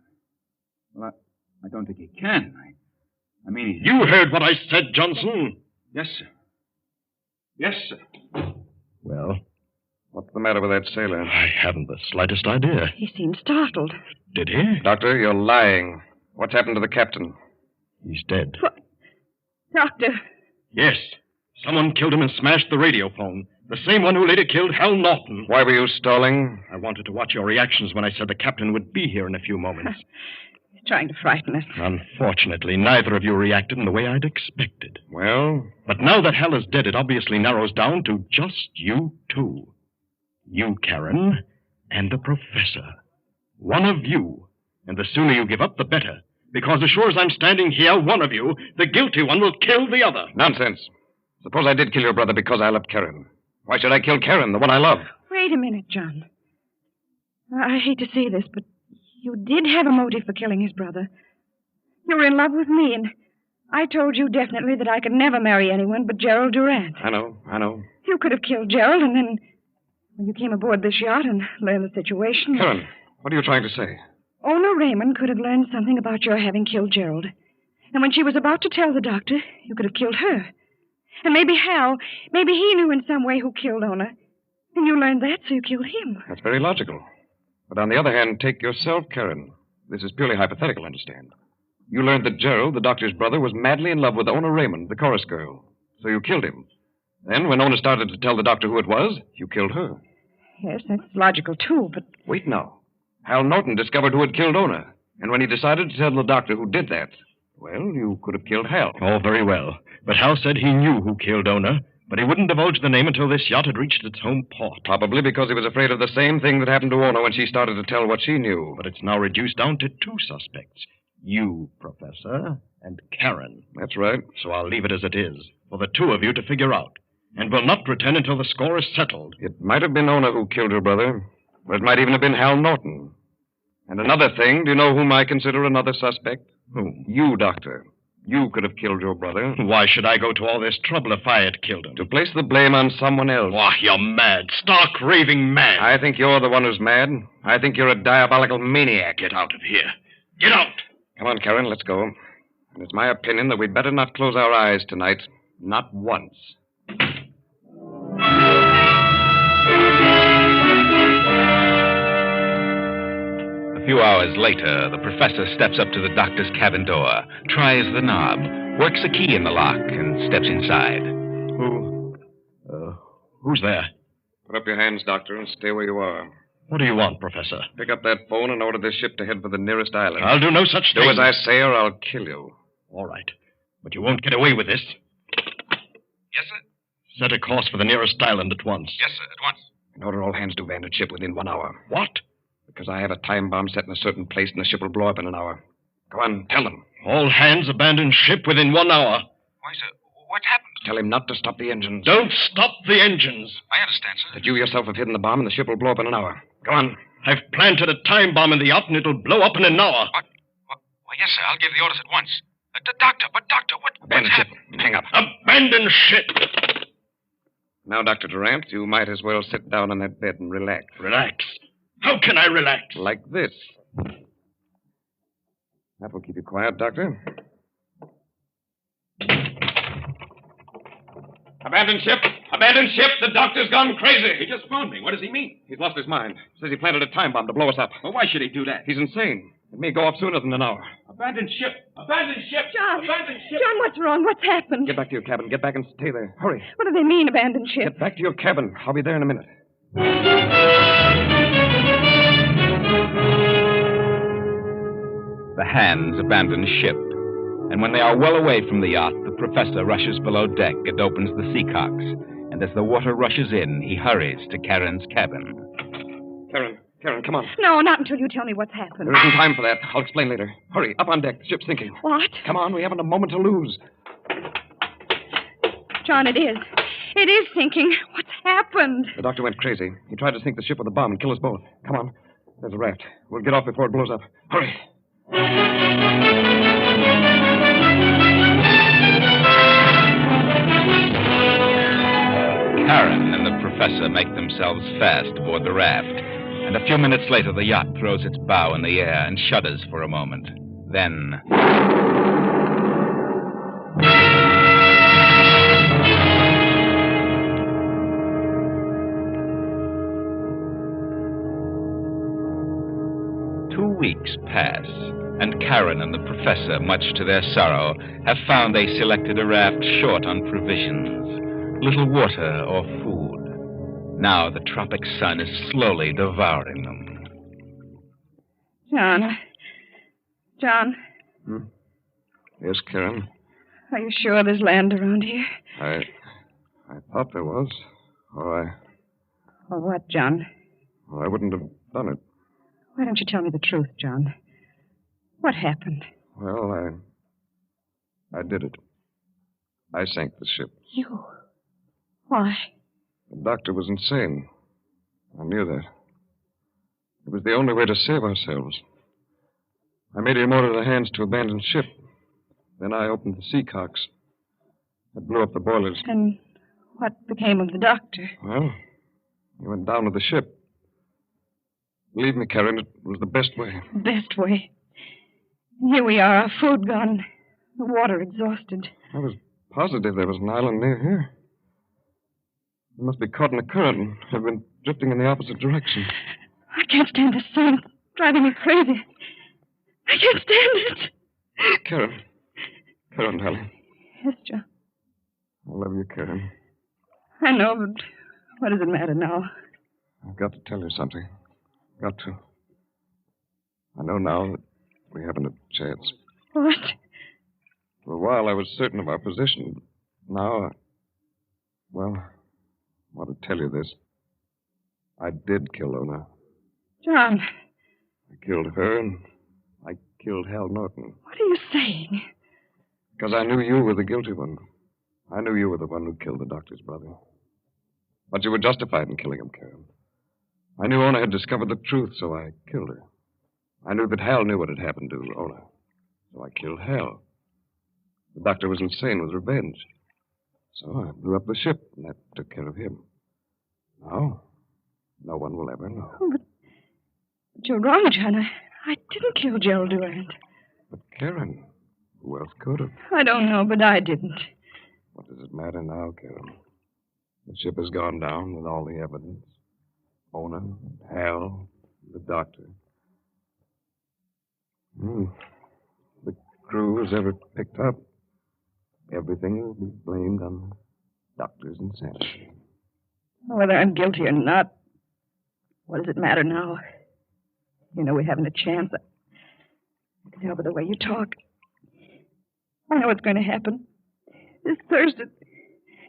Well, I don't think he can. I mean... You heard what I said, Johnson. Yes, sir. Yes, sir. Well? What's the matter with that sailor? I haven't the slightest idea. He seemed startled. Did he? Doctor, you're lying. What's happened to the captain? He's dead. What? Doctor. Yes. Someone killed him and smashed the radio phone. The same one who later killed Hal Norton. Why were you stalling? I wanted to watch your reactions when I said the captain would be here in a few moments. He's trying to frighten us. Unfortunately, neither of you reacted in the way I'd expected. Well? But now that Hal is dead, it obviously narrows down to just you two. You, Karen, and the professor. One of you. And the sooner you give up, the better. Because as sure as I'm standing here, one of you, the guilty one, will kill the other. Nonsense. Suppose I did kill your brother because I loved Karen. Why should I kill Karen, the one I love? Wait a minute, John. I hate to say this, but you did have a motive for killing his brother. You were in love with me, and I told you definitely that I could never marry anyone but Gerald Durant. I know. You could have killed Gerald, and then when you came aboard this yacht and learned the situation... Karen, what are you trying to say? Ona Raymond could have learned something about your having killed Gerald. And when she was about to tell the doctor, you could have killed her. And maybe Hal, maybe he knew in some way who killed Ona. And you learned that, so you killed him. That's very logical. But on the other hand, take yourself, Karen. This is purely hypothetical, understand. You learned that Gerald, the doctor's brother, was madly in love with Ona Raymond, the chorus girl. So you killed him. Then, when Ona started to tell the doctor who it was, you killed her. Yes, that's logical, too, but... Wait now. Hal Norton discovered who had killed Ona. And when he decided to tell the doctor who did that, well, you could have killed Hal. Oh, very well. But Hal said he knew who killed Ona, but he wouldn't divulge the name until this yacht had reached its home port. Probably because he was afraid of the same thing that happened to Ona when she started to tell what she knew. But it's now reduced down to two suspects. You, Professor, and Karen. That's right. So I'll leave it as it is, for the two of you to figure out. And will not return until the score is settled. It might have been Ona who killed her brother, but it might even have been Hal Norton. And another thing, do you know whom I consider another suspect? Whom? You, Doctor. You could have killed your brother. Why should I go to all this trouble if I had killed him? To place the blame on someone else. Why, you're mad. Stark raving mad. I think you're the one who's mad. I think you're a diabolical maniac. Get out of here. Get out! Come on, Karen, let's go. And it's my opinion that we'd better not close our eyes tonight. Not once. A few hours later, the professor steps up to the doctor's cabin door, tries the knob, works a key in the lock, and steps inside. Who's there? Put up your hands, Doctor, and stay where you are. What do you want, Professor? Pick up that phone and order this ship to head for the nearest island. I'll do no such thing. Do as I say or I'll kill you. All right. But you won't get away with this. Yes, sir? Set a course for the nearest island at once. Yes, sir, at once. And order all hands to abandon ship within 1 hour. What? Because I have a time bomb set in a certain place and the ship will blow up in an hour. Go on, tell them. All hands abandon ship within 1 hour. Why, sir, what happened? Tell him not to stop the engines. Don't stop the engines. I understand, sir. That you yourself have hidden the bomb and the ship will blow up in an hour. Go on. I've planted a time bomb in the yacht and it'll blow up in an hour. What? Why, yes, sir, I'll give the orders at once. Doctor, Abandon ship. Hang up. Abandon ship. Now, Dr. Durant, you might as well sit down on that bed and relax. Relax? How can I relax? Like this. That will keep you quiet, Doctor. Abandon ship! Abandon ship! The doctor's gone crazy! He just phoned me. What does he mean? He's lost his mind. Says he planted a time bomb to blow us up. Well, why should he do that? He's insane. It may go off sooner than an hour. Abandon ship! Abandon ship! John! Abandon ship! John, what's wrong? What's happened? Get back to your cabin. Get back and stay there. Hurry. What do they mean, abandon ship? Get back to your cabin. I'll be there in a minute. The hands abandon ship, and when they are well away from the yacht, the professor rushes below deck and opens the seacocks, and as the water rushes in, he hurries to Karen's cabin. Karen, come on. No, not until you tell me what's happened. There isn't time for that. I'll explain later. Hurry, up on deck. The ship's sinking. What? Come on, we haven't a moment to lose. John, it is. It is sinking. What's happened? The doctor went crazy. He tried to sink the ship with a bomb and kill us both. Come on. There's a raft. We'll get off before it blows up. Hurry. Karen and the professor make themselves fast aboard the raft, and a few minutes later the yacht throws its bow in the air and shudders for a moment. Then... Two weeks pass, and Karen and the professor, much to their sorrow, have found they selected a raft short on provisions, little water or food. Now the tropic sun is slowly devouring them. John, Yes, Karen. are you sure there's land around here? I thought there was. Or Or what, John? I wouldn't have done it. Why don't you tell me the truth, John? What happened? Well, I did it. I sank the ship. You? Why? The doctor was insane. I knew that. It was the only way to save ourselves. I made him order the hands to abandon ship. Then I opened the sea cocks. I blew up the boilers. And what became of the doctor? Well, he went down with the ship. Believe me, Karen, it was the best way. Best way. Here we are, our food gone, the water exhausted. I was positive there was an island near here. We must be caught in a current and have been drifting in the opposite direction. I can't stand this sun. It's driving me crazy. I can't stand it. Karen, darling. Yes, John. I love you, Karen. I know, but what does it matter now? I've got to tell you something. Got to. I know now that we haven't a chance. What? For a while I was certain of our position. Now, well, I want to tell you this. I did kill Ona. John. I killed her, and I killed Hal Norton. What are you saying? Because I knew you were the guilty one. I knew you were the one who killed the doctor's brother. But you were justified in killing him, Karen. I knew Ona had discovered the truth, so I killed her. I knew that Hal knew what had happened to Ona, so I killed Hal. The doctor was insane with revenge. So I blew up the ship, and that took care of him. Now, no one will ever know. Oh, but you're wrong, John. I didn't kill Gerald Durant. But Karen, who else could have? I don't know, but I didn't. What does it matter now, Karen? The ship has gone down with all the evidence. Ona, Hal, the doctor. The crew is ever picked up. Everything will be blamed on the doctor's insanity. Whether I'm guilty or not, what does it matter now? You know we haven't a chance. I can tell by the way you talk. I know what's going to happen. This Thursday,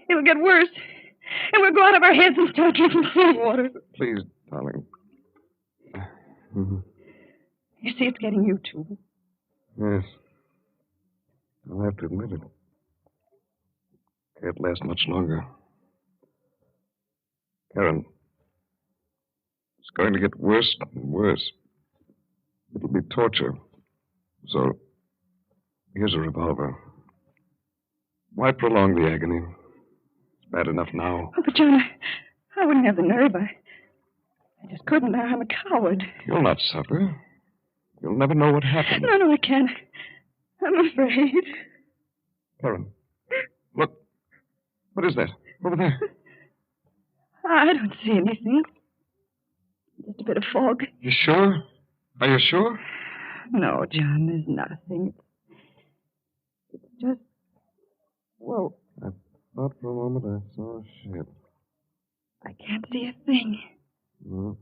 it'll get worse. And we'll go out of our heads and start drinking seawater. Please, darling. You see, it's getting you, too. Yes. I'll have to admit it. Can't last much longer. Karen, it's going to get worse and worse. It'll be torture. So, here's a revolver. Why prolong the agony? It's bad enough now. Oh, but John, I wouldn't have the nerve. I just couldn't. I'm a coward. You'll not suffer. You'll never know what happened. No, I can't. I'm afraid. Karen, look. What is that? Over there. I don't see anything. Just a bit of fog. You sure? Are you sure? No, John, there's nothing. It's just... Whoa. I thought for a moment I saw a ship. I can't see a thing. No,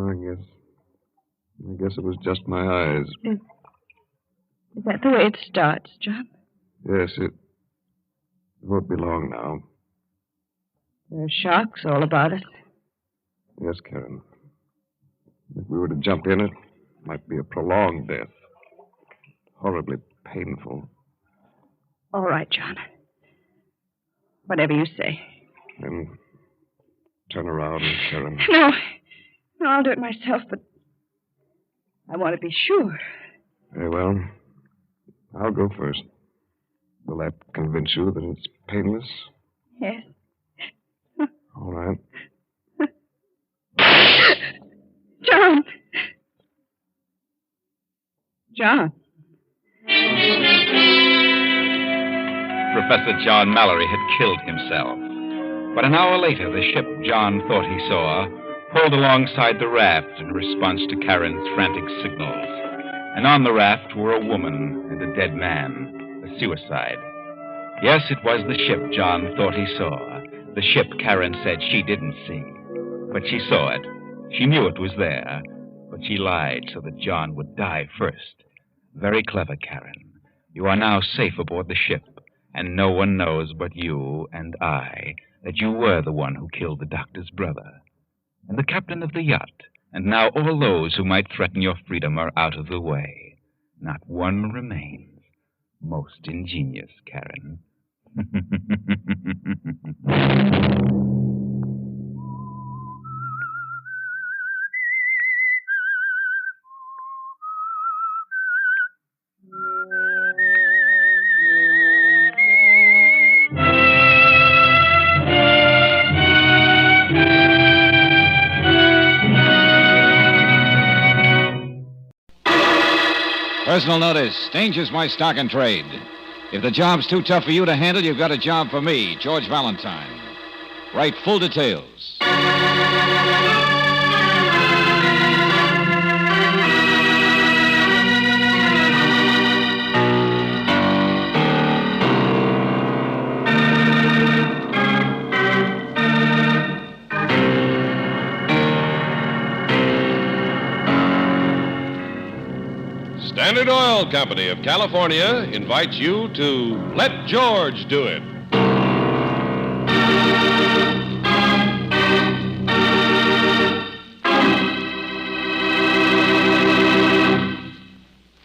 I guess it was just my eyes. Is that the way it starts, John? Yes, it won't be long now. There are sharks all about us. Yes, Karen. If we were to jump in, it might be a prolonged death. Horribly painful. All right, John. Whatever you say. Then turn around, Karen. No, I'll do it myself, but I want to be sure. Very well. I'll go first. Will that convince you that it's painless? Yes. All right. John! Professor John Mallory had killed himself. But an hour later, the ship John thought he saw pulled alongside the raft in response to Karen's frantic signals. And on the raft were a woman and a dead man, a suicide. Yes, it was the ship John thought he saw. The ship Karen said she didn't see. But she saw it. She knew it was there. But she lied so that John would die first. Very clever, Karen. You are now safe aboard the ship, and no one knows but you and I that you were the one who killed the doctor's brother. And the captain of the yacht. And now all those who might threaten your freedom are out of the way. Not one remains. Most ingenious, Karen. Personal notice. Danger's my stock and trade. If the job's too tough for you to handle, you've got a job for me, George Valentine. Write full details. Standard Oil Company of California invites you to Let George Do It.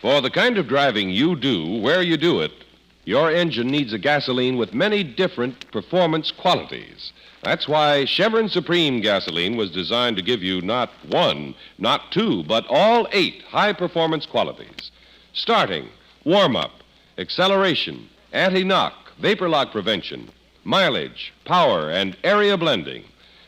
For the kind of driving you do, where you do it, your engine needs a gasoline with many different performance qualities. That's why Chevron Supreme gasoline was designed to give you not one, not two, but all 8 high-performance qualities. Starting, warm-up, acceleration, anti-knock, vapor lock prevention, mileage, power, and area blending.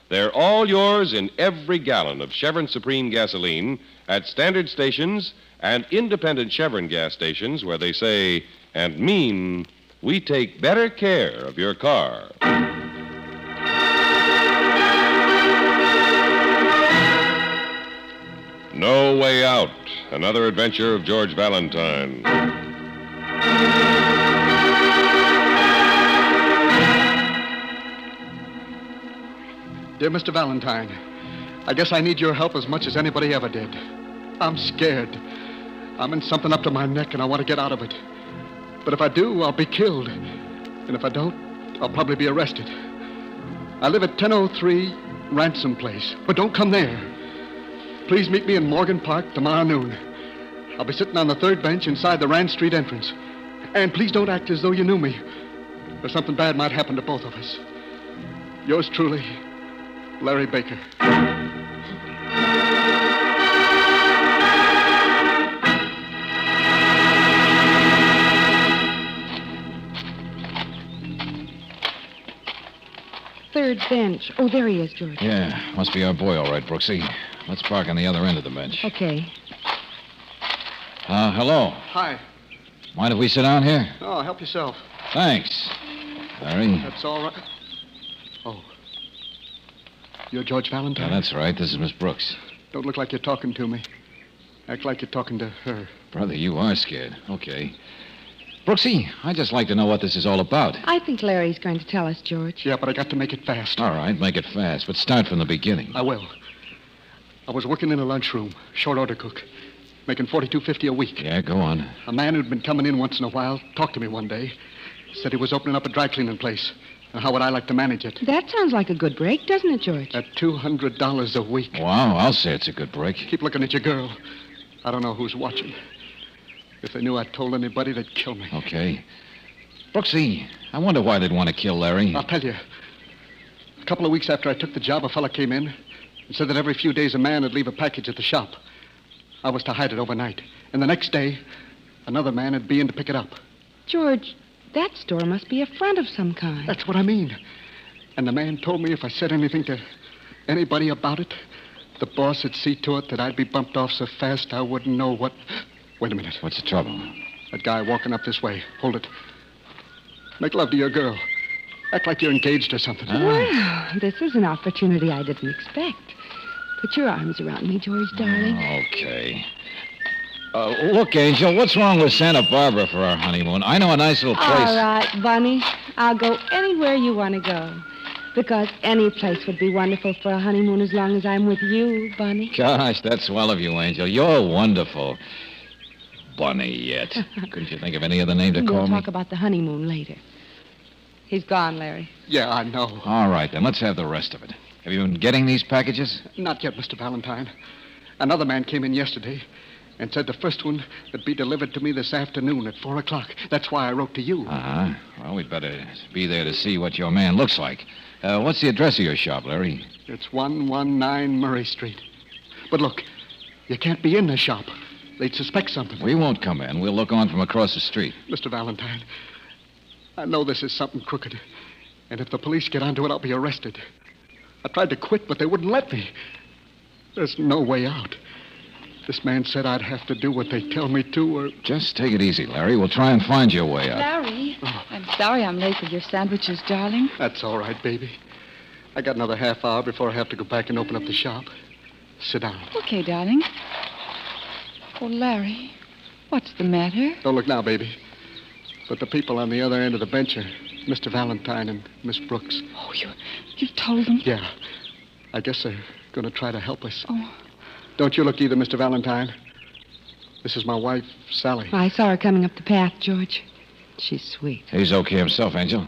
They're all yours in every gallon of Chevron Supreme gasoline at standard stations and independent Chevron gas stations where they say and mean we take better care of your car. No Way Out, another adventure of George Valentine. Dear Mr. Valentine, I guess I need your help as much as anybody ever did. I'm scared. I'm in something up to my neck, and I want to get out of it. But if I do, I'll be killed. And if I don't, I'll probably be arrested. I live at 1003 Ransom Place, but don't come there. Please meet me in Morgan Park tomorrow noon. I'll be sitting on the 3rd bench inside the Rand Street entrance. And please don't act as though you knew me, or something bad might happen to both of us. Yours truly, Larry Baker. Third bench. Oh, there he is, George. Yeah, must be our boy, all right, Brooksy. Let's park on the other end of the bench. Okay. Hello. Hi. Mind if we sit down here? Oh, help yourself. Thanks. Larry. That's all right. Oh. You're George Valentine? Yeah, that's right. This is Miss Brooks. Don't look like you're talking to me. Act like you're talking to her. Brother, you are scared. Okay. Brooksy, I'd just like to know what this is all about. I think Larry's going to tell us, George. Yeah, but I got to make it fast. All right, make it fast, but start from the beginning. I will. I was working in a lunchroom, short order cook, making $42.50 a week. Yeah, go on. A man who'd been coming in once in a while talked to me one day. Said he was opening up a dry cleaning place. And how would I like to manage it? That sounds like a good break, doesn't it, George? At $200 a week. Wow, I'll say it's a good break. Keep looking at your girl. I don't know who's watching. If they knew I told anybody, they'd kill me. Okay. Brooksy, I wonder why they'd want to kill Larry. I'll tell you. A couple of weeks after I took the job, a fella came in and said that every few days a man would leave a package at the shop. I was to hide it overnight. And the next day, another man would be in to pick it up. George, that store must be a front of some kind. That's what I mean. And the man told me if I said anything to anybody about it, the boss would see to it that I'd be bumped off so fast I wouldn't know what... Wait a minute. What's the trouble? That guy walking up this way. Hold it. Make love to your girl. Act like you're engaged or something. Well, this is an opportunity I didn't expect. Put your arms around me, George, darling. Okay. Look, Angel, what's wrong with Santa Barbara for our honeymoon? I know a nice little place. All right, Bunny. I'll go anywhere you want to go. Because any place would be wonderful for a honeymoon as long as I'm with you, Bunny. Gosh, that's swell of you, Angel. You're wonderful. Bunny yet. Couldn't you think of any other name to call We'll me? talk about the honeymoon later. He's gone, Larry. Yeah, I know. All right, then. Let's have the rest of it. Have you been getting these packages? Not yet, Mr. Valentine. Another man came in yesterday and said the first one would be delivered to me this afternoon at 4 o'clock. That's why I wrote to you. Uh-huh. Well, we'd better be there to see what your man looks like. What's the address of your shop, Larry? It's 119 Murray Street. But look, you can't be in the shop. They'd suspect something. We won't come in. We'll look on from across the street. Mr. Valentine, I know this is something crooked. And if the police get onto it, I'll be arrested. I tried to quit, but they wouldn't let me. There's no way out. This man said I'd have to do what they tell me to, or... Just take it easy, Larry. We'll try and find your way out. Larry, I'm sorry I'm late with your sandwiches, darling. That's all right, baby. I got another half hour before I have to go back and open up the shop. Sit down. Okay, darling. Oh, Larry, what's the matter? Don't look now, baby. But the people on the other end of the bench are Mr. Valentine and Miss Brooks. Oh, you've told them? Yeah. I guess they're going to try to help us. Oh. Don't you look either, Mr. Valentine. This is my wife, Sally. I saw her coming up the path, George. She's sweet. He's okay himself, Angel.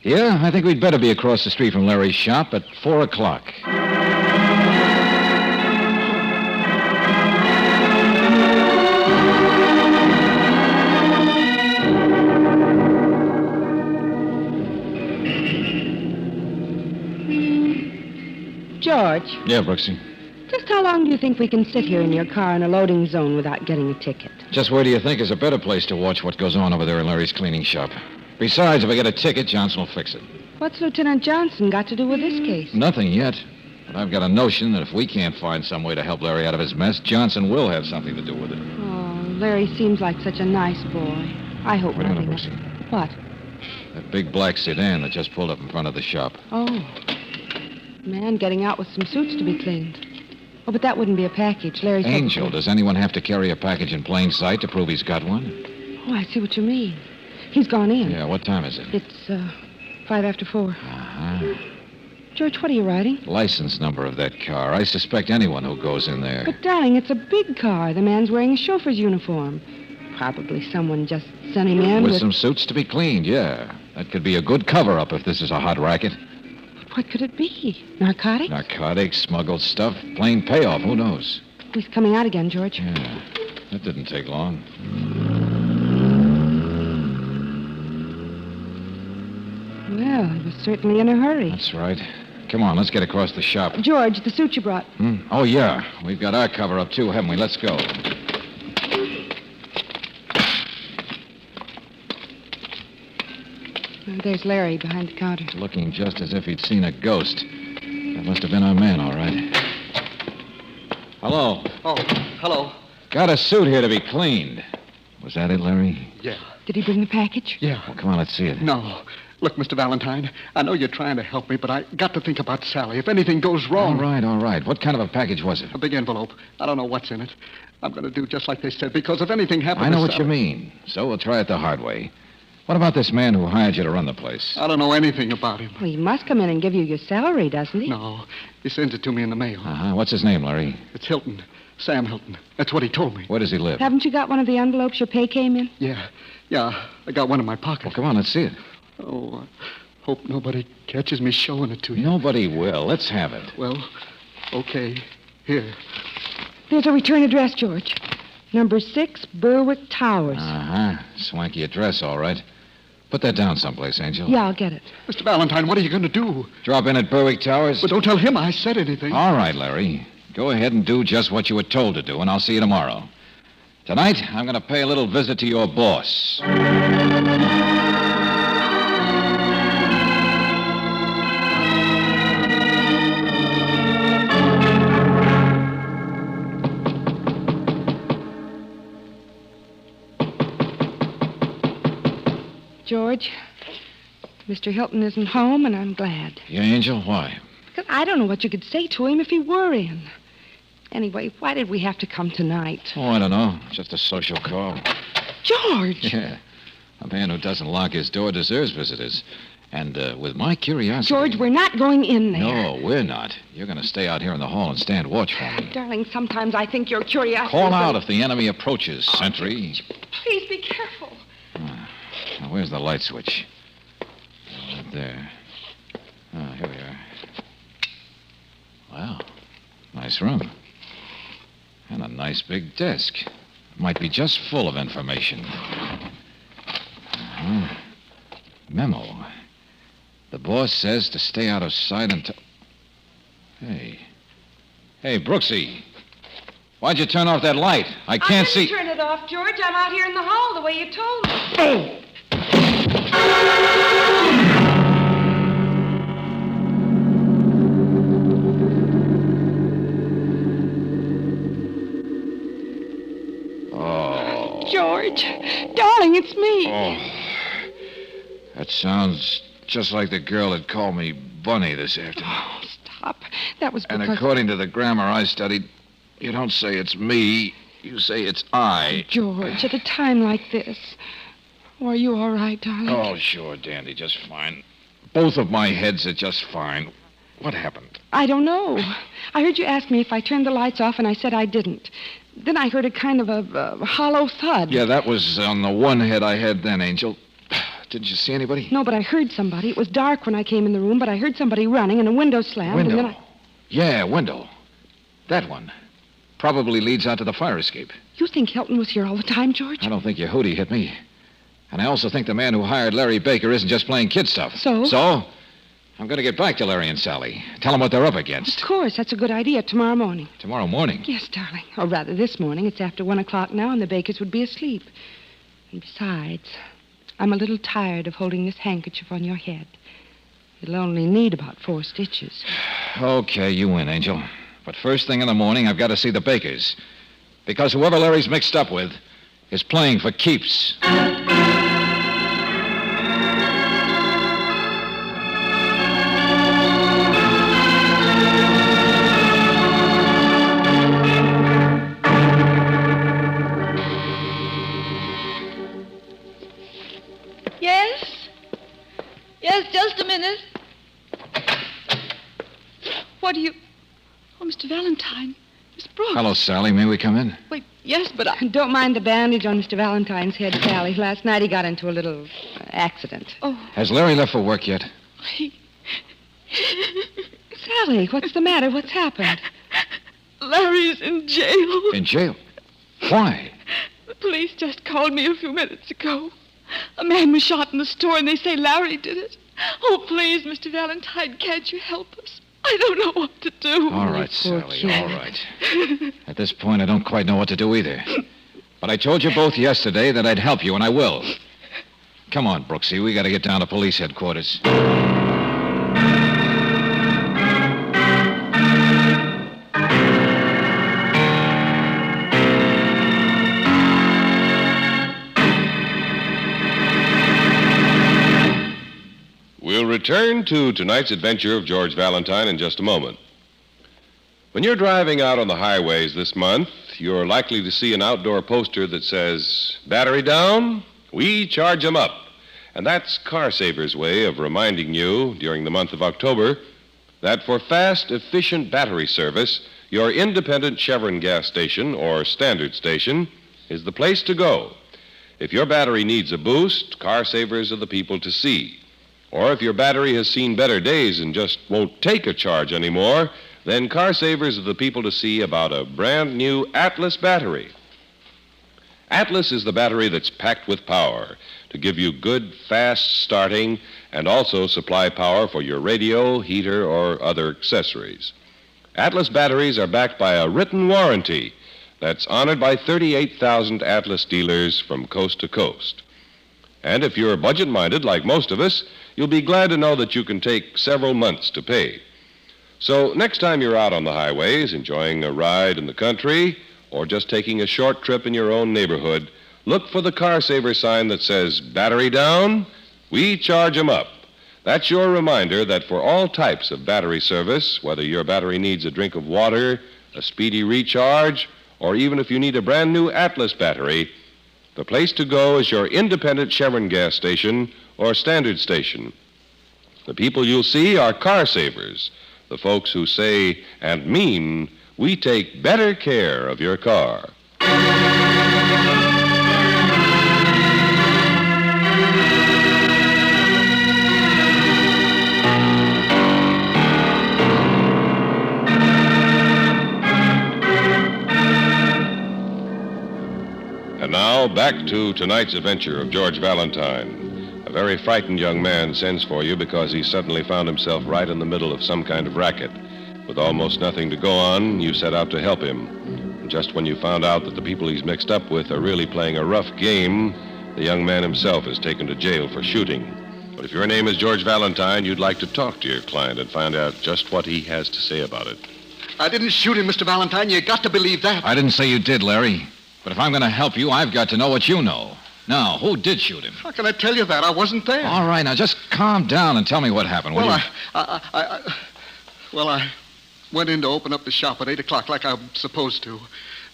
Yeah, I think we'd better be across the street from Larry's shop at 4 o'clock. George, Yeah, Brooksy. just how long do you think we can sit here in your car in a loading zone without getting a ticket? Just where do you think is a better place to watch what goes on over there in Larry's cleaning shop? Besides, if I get a ticket, Johnson will fix it. What's Lieutenant Johnson got to do with this case? Nothing yet. But I've got a notion that if we can't find some way to help Larry out of his mess, Johnson will have something to do with it. Oh, Larry seems like such a nice boy. I hope Wait a minute, nothing... Brooksy. What? That big black sedan that just pulled up in front of the shop. Oh. Man getting out with some suits to be cleaned. Oh, but that wouldn't be a package. Larry's... Angel, does anyone have to carry a package in plain sight to prove he's got one? Oh, I see what you mean. He's gone in. Yeah, what time is it? It's, 5 after 4. Uh-huh. George, what are you writing? License number of that car. I suspect anyone who goes in there. But, darling, it's a big car. The man's wearing a chauffeur's uniform. Probably someone just sent him in with some suits to be cleaned, yeah. That could be a good cover-up if this is a hot racket. What could it be? Narcotics? Narcotics, smuggled stuff, plain payoff, who knows? He's coming out again, George. Yeah, that didn't take long. Well, he was certainly in a hurry. That's right. Come on, let's get across the shop. George, the suit you brought. Oh, yeah. We've got our cover-up, too, haven't we? Let's go. There's Larry behind the counter. Looking just as if he'd seen a ghost. That must have been our man, all right. Hello. Oh, hello. Got a suit here to be cleaned. Was that it, Larry? Yeah. Did he bring the package? Yeah. Well, come on, let's see it. No. Look, Mr. Valentine, I know you're trying to help me, but I got to think about Sally. If anything goes wrong... All right. What kind of a package was it? A big envelope. I don't know what's in it. I'm going to do just like they said, because if anything happens... I know to what Sally... you mean. So we'll try it the hard way. What about this man who hired you to run the place? I don't know anything about him. Well, he must come in and give you your salary, doesn't he? No. He sends it to me in the mail. Uh-huh. What's his name, Larry? It's Hilton. Sam Hilton. That's what he told me. Where does he live? Haven't you got one of the envelopes your pay came in? Yeah. I got one in my pocket. Well, come on, let's see it. Oh, I hope nobody catches me showing it to you. Nobody will. Let's have it. Well, okay. Here. There's a return address, George. Number 6, Berwick Towers. Uh-huh. Swanky address, all right. Put that down someplace, Angel. Yeah, I'll get it. Mr. Valentine, what are you going to do? Drop in at Berwick Towers? But don't tell him I said anything. All right, Larry. Go ahead and do just what you were told to do, and I'll see you tomorrow. Tonight, I'm going to pay a little visit to your boss. George, Mr. Hilton isn't home, and I'm glad. Yeah, Angel? Why? Because I don't know what you could say to him if he were in. Anyway, why did we have to come tonight? Oh, I don't know. Just a social call. George! Yeah. A man who doesn't lock his door deserves visitors. And with my curiosity... George, we're not going in there. No, we're not. You're going to stay out here in the hall and stand watch for me. Darling, sometimes I think your curiosity... Call out if the enemy approaches, sentry. Please be careful. Now, where's the light switch? Right there. Here we are. Wow. Nice room. And a nice big desk. Might be just full of information. Memo. The boss says to stay out of sight until... Hey, Brooksy. Why'd you turn off that light? I can't see... I didn't turn it off, George. I'm out here in the hall the way you told me. Oh. George, darling, it's me. Oh. That sounds just like the girl that called me Bunny this afternoon. Oh, stop. That was because... And according to the grammar I studied, you don't say it's me, you say it's I. George, at a time like this. Oh, are you all right, darling? Oh, sure, Dandy, just fine. Both of my heads are just fine. What happened? I don't know. I heard you ask me if I turned the lights off, and I said I didn't. Then I heard a kind of a hollow thud. Yeah, that was on the one head I had then, Angel. Didn't you see anybody? No, but I heard somebody. It was dark when I came in the room, but I heard somebody running and a window slammed. Window? And then Yeah, window. That one. Probably leads out to the fire escape. You think Hilton was here all the time, George? I don't think your hootie hit me. And I also think the man who hired Larry Baker isn't just playing kid stuff. So? So? I'm going to get back to Larry and Sally. Tell them what they're up against. Of course, that's a good idea. Tomorrow morning. Tomorrow morning? Yes, darling. Or rather, this morning. It's after 1 o'clock now, and the Bakers would be asleep. And besides, I'm a little tired of holding this handkerchief on your head. It'll only need about 4 stitches. Okay, you win, Angel. But first thing in the morning, I've got to see the Bakers. Because whoever Larry's mixed up with is playing for keeps. Yes, just a minute. What do you... Oh, Mr. Valentine. Miss Brooks. Hello, Sally. May we come in? Wait, yes, but I... Don't mind the bandage on Mr. Valentine's head, Sally. Last night he got into a little accident. Oh. Has Larry left for work yet? Sally, what's the matter? What's happened? Larry's in jail. In jail? Why? The police just called me a few minutes ago. A man was shot in the store, and they say Larry did it. Oh, please, Mr. Valentine, can't you help us? I don't know what to do. All right, Sally, all right. At this point, I don't quite know what to do either. But I told you both yesterday that I'd help you, and I will. Come on, Brooksy. We got to get down to police headquarters. We'll return to tonight's adventure of George Valentine in just a moment. When you're driving out on the highways this month, you're likely to see an outdoor poster that says, "Battery down? We charge 'em up." And that's Car Saver's way of reminding you during the month of October that for fast, efficient battery service, your independent Chevron gas station or standard station is the place to go. If your battery needs a boost, Car Savers are the people to see. Or if your battery has seen better days and just won't take a charge anymore, then Car Savers are the people to see about a brand new Atlas battery. Atlas is the battery that's packed with power to give you good, fast starting and also supply power for your radio, heater, or other accessories. Atlas batteries are backed by a written warranty that's honored by 38,000 Atlas dealers from coast to coast. And if you're budget-minded, like most of us, you'll be glad to know that you can take several months to pay. So next time you're out on the highways, enjoying a ride in the country, or just taking a short trip in your own neighborhood, look for the Car Saver sign that says, "Battery down? We charge 'em up." That's your reminder that for all types of battery service, whether your battery needs a drink of water, a speedy recharge, or even if you need a brand new Atlas battery, the place to go is your independent Chevron gas station or standard station. The people you'll see are car savers, the folks who say and mean, we take better care of your car. And now, back to tonight's adventure of George Valentine. A very frightened young man sends for you because he suddenly found himself right in the middle of some kind of racket. With almost nothing to go on, you set out to help him. And just when you found out that the people he's mixed up with are really playing a rough game, the young man himself is taken to jail for shooting. But if your name is George Valentine, you'd like to talk to your client and find out just what he has to say about it. I didn't shoot him, Mr. Valentine. You got to believe that. I didn't say you did, Larry. But if I'm going to help you, I've got to know what you know. Now, who did shoot him? How can I tell you that? I wasn't there. All right, now just calm down and tell me what happened, will you? I went in to open up the shop at 8 o'clock like I was supposed to.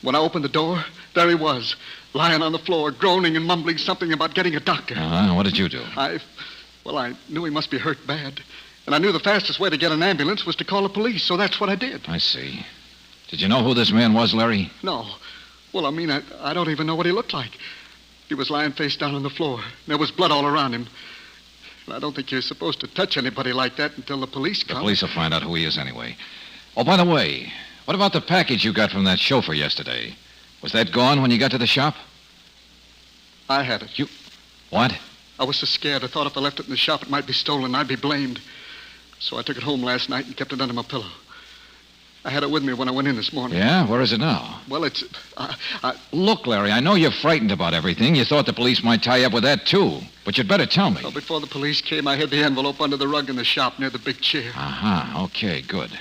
When I opened the door, there he was, lying on the floor, groaning and mumbling something about getting a doctor. What did you do? I knew he must be hurt bad. And I knew the fastest way to get an ambulance was to call the police, so that's what I did. I see. Did you know who this man was, Larry? No. Well, I don't even know what he looked like. He was lying face down on the floor. There was blood all around him. And I don't think you're supposed to touch anybody like that until the police come. The police will find out who he is anyway. Oh, by the way, what about the package you got from that chauffeur yesterday? Was that gone when you got to the shop? I had it. You... What? I was so scared. I thought if I left it in the shop, it might be stolen. I'd be blamed. So I took it home last night and kept it under my pillow. I had it with me when I went in this morning. Yeah? Where is it now? Well, it's... Look, Larry, I know you're frightened about everything. You thought the police might tie you up with that, too. But you'd better tell me. Well, before the police came, I hid the envelope under the rug in the shop near the big chair. Okay, good.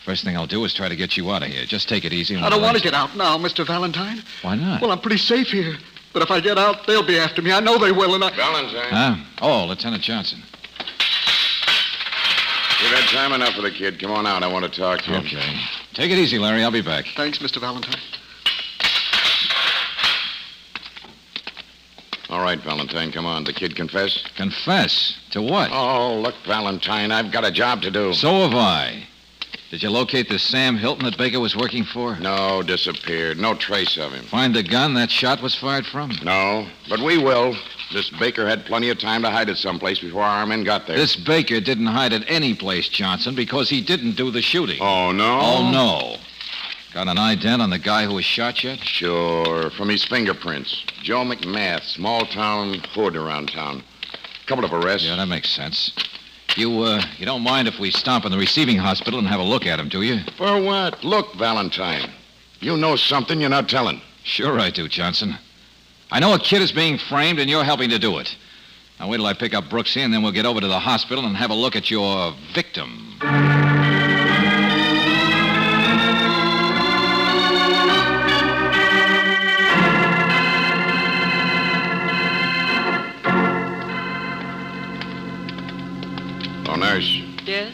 First thing I'll do is try to get you out of here. Just take it easy. I don't want to get out now, Mr. Valentine. Why not? Well, I'm pretty safe here. But if I get out, they'll be after me. I know they will, and Valentine. Lieutenant Johnson. You've had time enough for the kid. Come on out. I want to talk to you. Okay. Take it easy, Larry. I'll be back. Thanks, Mr. Valentine. All right, Valentine, come on. The kid confess? Confess? To what? Oh, look, Valentine, I've got a job to do. So have I. Did you locate the Sam Hilton that Baker was working for? No, disappeared. No trace of him. Find the gun that shot was fired from? No, but we will. This Baker had plenty of time to hide it someplace before our men got there. This Baker didn't hide it any place, Johnson, because he didn't do the shooting. Oh, no? Oh, no. Got an ident on the guy who was shot yet? Sure, from his fingerprints. Joe McMath, small-town hood around town. Couple of arrests. Yeah, that makes sense. You don't mind if we stop in the receiving hospital and have a look at him, do you? For what? Look, Valentine, you know something you're not telling. Sure I do, Johnson. I know a kid is being framed, and you're helping to do it. Now, wait till I pick up Brooksy, and then we'll get over to the hospital and have a look at your victim. Oh, nurse. Yes?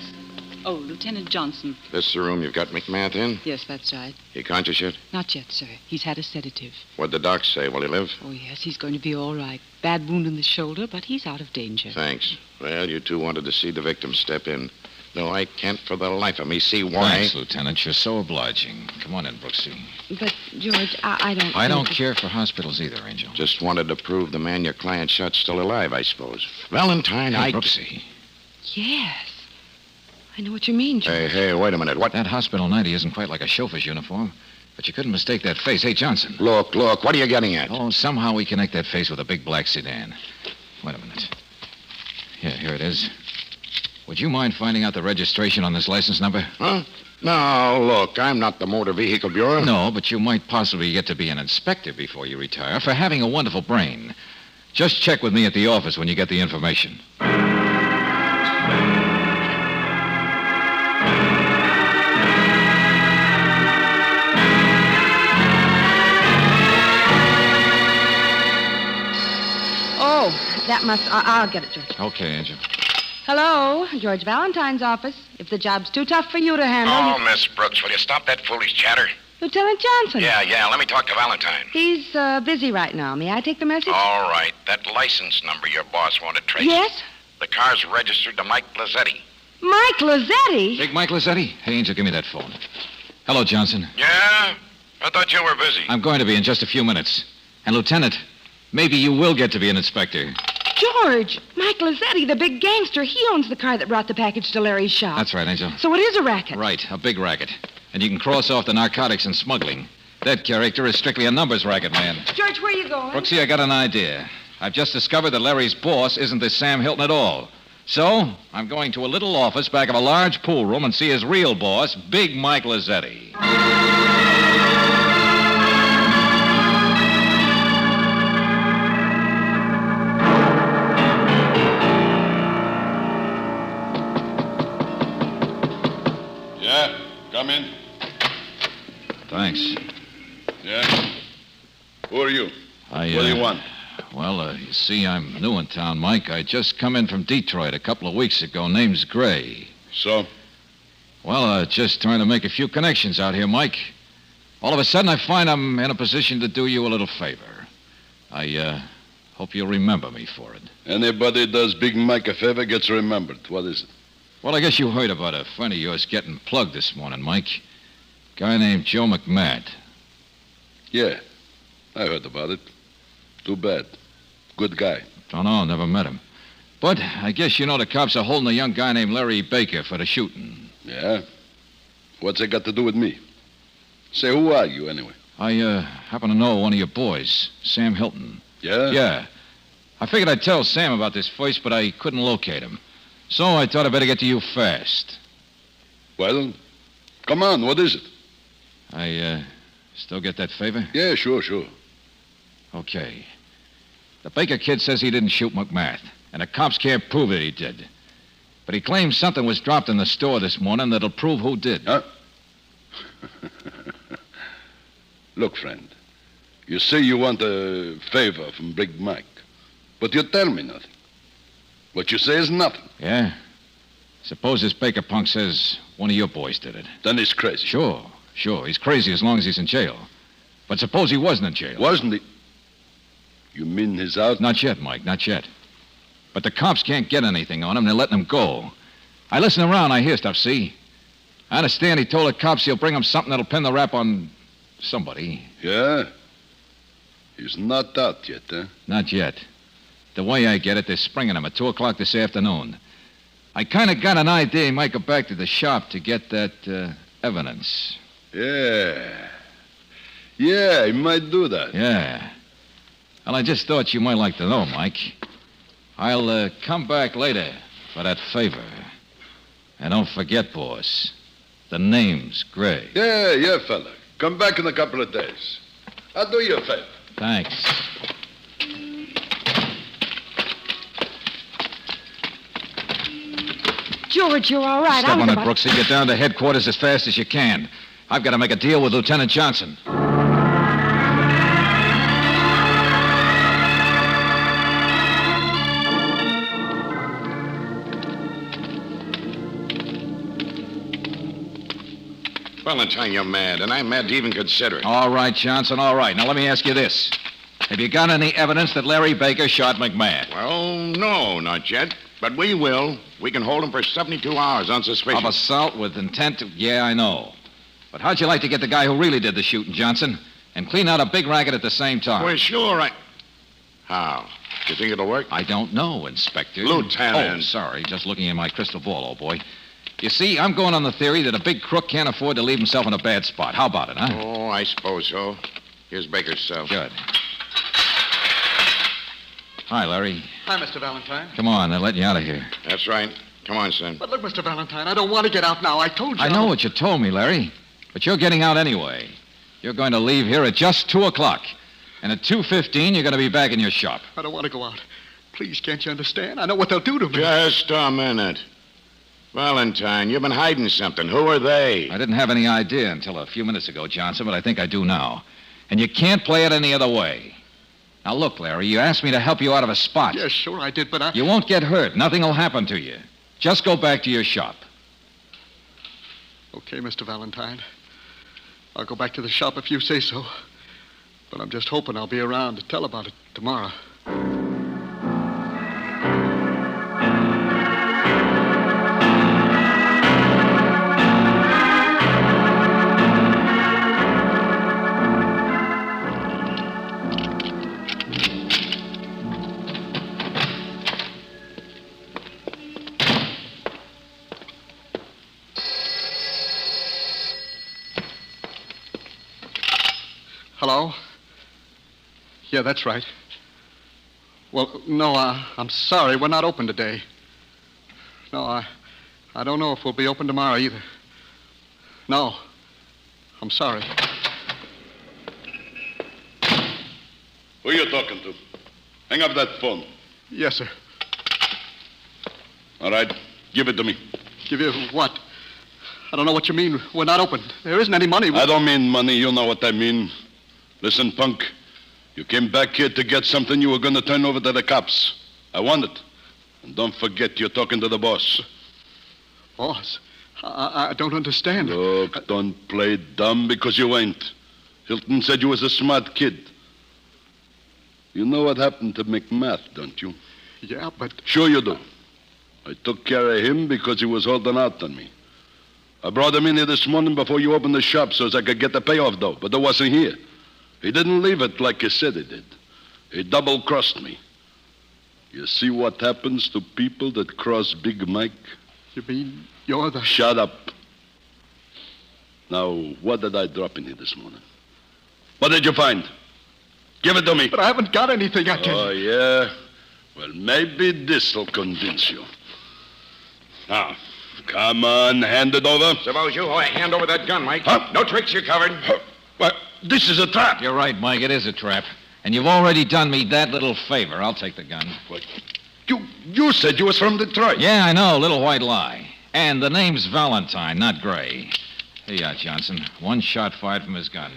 Oh, Lieutenant Johnson. This is the room you've got McMath in? Yes, that's right. He conscious yet? Not yet, sir. He's had a sedative. What'd the doc say? Will he live? Oh, yes, he's going to be all right. Bad wound in the shoulder, but he's out of danger. Thanks. Well, you two wanted to see the victim step in. Though I can't for the life of me see why. Thanks, Lieutenant. You're so obliging. Come on in, Brooksy. But, George, I don't... I don't care for hospitals either, Angel. Just wanted to prove the man your client shot's still alive, I suppose. Valentine, Brooksy. Yes. I know what you mean, George. Hey, wait a minute. What? That hospital 90 isn't quite like a chauffeur's uniform, but you couldn't mistake that face. Hey, Johnson. Look, what are you getting at? Oh, somehow we connect that face with a big black sedan. Wait a minute. Here it is. Would you mind finding out the registration on this license number? Huh? No, look, I'm not the Motor Vehicle Bureau. No, but you might possibly get to be an inspector before you retire for having a wonderful brain. Just check with me at the office when you get the information. That must... I'll get it, George. Okay, Angel. Hello, George Valentine's office. If the job's too tough for you to handle... Oh, Miss Brooks, will you stop that foolish chatter? Lieutenant Johnson. Yeah, let me talk to Valentine. He's busy right now. May I take the message? All right, that license number your boss wanted traced. Yes? The car's registered to Mike Lazzetti. Mike Lazzetti? Big Mike Lazzetti? Hey, Angel, give me that phone. Hello, Johnson. Yeah? I thought you were busy. I'm going to be in just a few minutes. And, Lieutenant, maybe you will get to be an inspector. George, Mike Lazzetti, the big gangster. He owns the car that brought the package to Larry's shop. That's right, Angel. So it is a racket. Right, a big racket. And you can cross off the narcotics and smuggling. That character is strictly a numbers racket man. George, where are you going? Brooksy, I got an idea. I've just discovered that Larry's boss isn't this Sam Hilton at all. So, I'm going to a little office back of a large pool room and see his real boss, Big Mike Lazzetti. Yeah, come in. Thanks. Yeah? Who are you? What do you want? Well, you see, I'm new in town, Mike. I just come in from Detroit a couple of weeks ago. Name's Gray. So? Well, just trying to make a few connections out here, Mike. All of a sudden, I find I'm in a position to do you a little favor. I hope you'll remember me for it. Anybody does Big Mike a favor gets remembered. What is it? Well, I guess you heard about a friend of yours getting plugged this morning, Mike. Guy named Joe McMahon. Yeah, I heard about it. Too bad. Good guy. Don't know, never met him. But I guess you know the cops are holding a young guy named Larry Baker for the shooting. Yeah? What's it got to do with me? Say, who are you, anyway? I happen to know one of your boys, Sam Hilton. Yeah? Yeah. I figured I'd tell Sam about this first, but I couldn't locate him. So I thought I'd better get to you fast. Well, come on, what is it? I still get that favor? Yeah, sure. Okay. The Baker kid says he didn't shoot McMath, and the cops can't prove that he did. But he claims something was dropped in the store this morning that'll prove who did. Huh? Look, friend, you say you want a favor from Big Mike, but you tell me nothing. What you say is nothing. Yeah? Suppose this Baker punk says one of your boys did it. Then he's crazy. Sure. He's crazy as long as he's in jail. But suppose he wasn't in jail. Wasn't he? You mean he's out? Not yet, Mike, not yet. But the cops can't get anything on him. They're letting him go. I listen around, I hear stuff, see? I understand he told the cops he'll bring them something that'll pin the rap on somebody. Yeah? He's not out yet, huh? Not yet. The way I get it, they're springing him at 2 o'clock this afternoon. I kind of got an idea he might go back to the shop to get that evidence. Yeah, he might do that. Yeah. Well, I just thought you might like to know, Mike. I'll come back later for that favor. And don't forget, boss, the name's Gray. Yeah, fella. Come back in a couple of days. I'll do you a favor. Thanks. George, you're all right. Step on it, Brooksy. Get down to headquarters as fast as you can. I've got to make a deal with Lieutenant Johnson. Valentine, you're mad, and I'm mad to even consider it. All right, Johnson, all right. Now, let me ask you this. Have you got any evidence that Larry Baker shot McMahon? Well, no, not yet. But we will. We can hold him for 72 hours on suspicion. Of assault with intent to... Yeah, I know. But how'd you like to get the guy who really did the shooting, Johnson, and clean out a big racket at the same time? Well, sure, How? Do you think it'll work? I don't know, Inspector. Lieutenant. Oh, sorry. Just looking in my crystal ball, old boy. You see, I'm going on the theory that a big crook can't afford to leave himself in a bad spot. How about it, huh? Oh, I suppose so. Here's Baker's cell. Good. Hi, Larry. Hi, Mr. Valentine. Come on, they're letting you out of here. That's right. Come on, son. But look, Mr. Valentine, I don't want to get out now. I told you. I know what you told me, Larry. But you're getting out anyway. You're going to leave here at just 2 o'clock. And at 2:15, you're going to be back in your shop. I don't want to go out. Please, can't you understand? I know what they'll do to me. Just a minute. Valentine, you've been hiding something. Who are they? I didn't have any idea until a few minutes ago, Johnson, but I think I do now. And you can't play it any other way. Now, look, Larry, you asked me to help you out of a spot. Yes, sure I did, but You won't get hurt. Nothing will happen to you. Just go back to your shop. Okay, Mr. Valentine. I'll go back to the shop if you say so. But I'm just hoping I'll be around to tell about it tomorrow. Hello? Yeah, that's right. Well, no, I'm sorry. We're not open today. No, I don't know if we'll be open tomorrow either. No. I'm sorry. Who are you talking to? Hang up that phone. Yes, sir. All right. Give it to me. Give you what? I don't know what you mean. We're not open. There isn't any money. I don't mean money. You know what I mean. Listen, punk. You came back here to get something you were going to turn over to the cops. I want it. And don't forget you're talking to the boss. Boss? I don't understand. Look, don't play dumb because you ain't. Hilton said you was a smart kid. You know what happened to McMath, don't you? Yeah, but... Sure you do. I took care of him because he was holding out on me. I brought him in here this morning before you opened the shop so as I could get the payoff, though, but it wasn't here. He didn't leave it like he said he did. He double-crossed me. You see what happens to people that cross Big Mike? You mean you're the... Shut up. Now, what did I drop in here this morning? What did you find? Give it to me. But I haven't got anything, I tell you. Oh, yeah? Well, maybe this'll convince you. Now, come on, hand it over. Suppose you hand over that gun, Mike. Huh? No tricks, you covered. What? This is a trap. You're right, Mike. It is a trap. And you've already done me that little favor. I'll take the gun. What? You said you was from Detroit. Yeah, I know. Little white lie. And the name's Valentine, not Gray. Here you are, Johnson. One shot fired from his gun.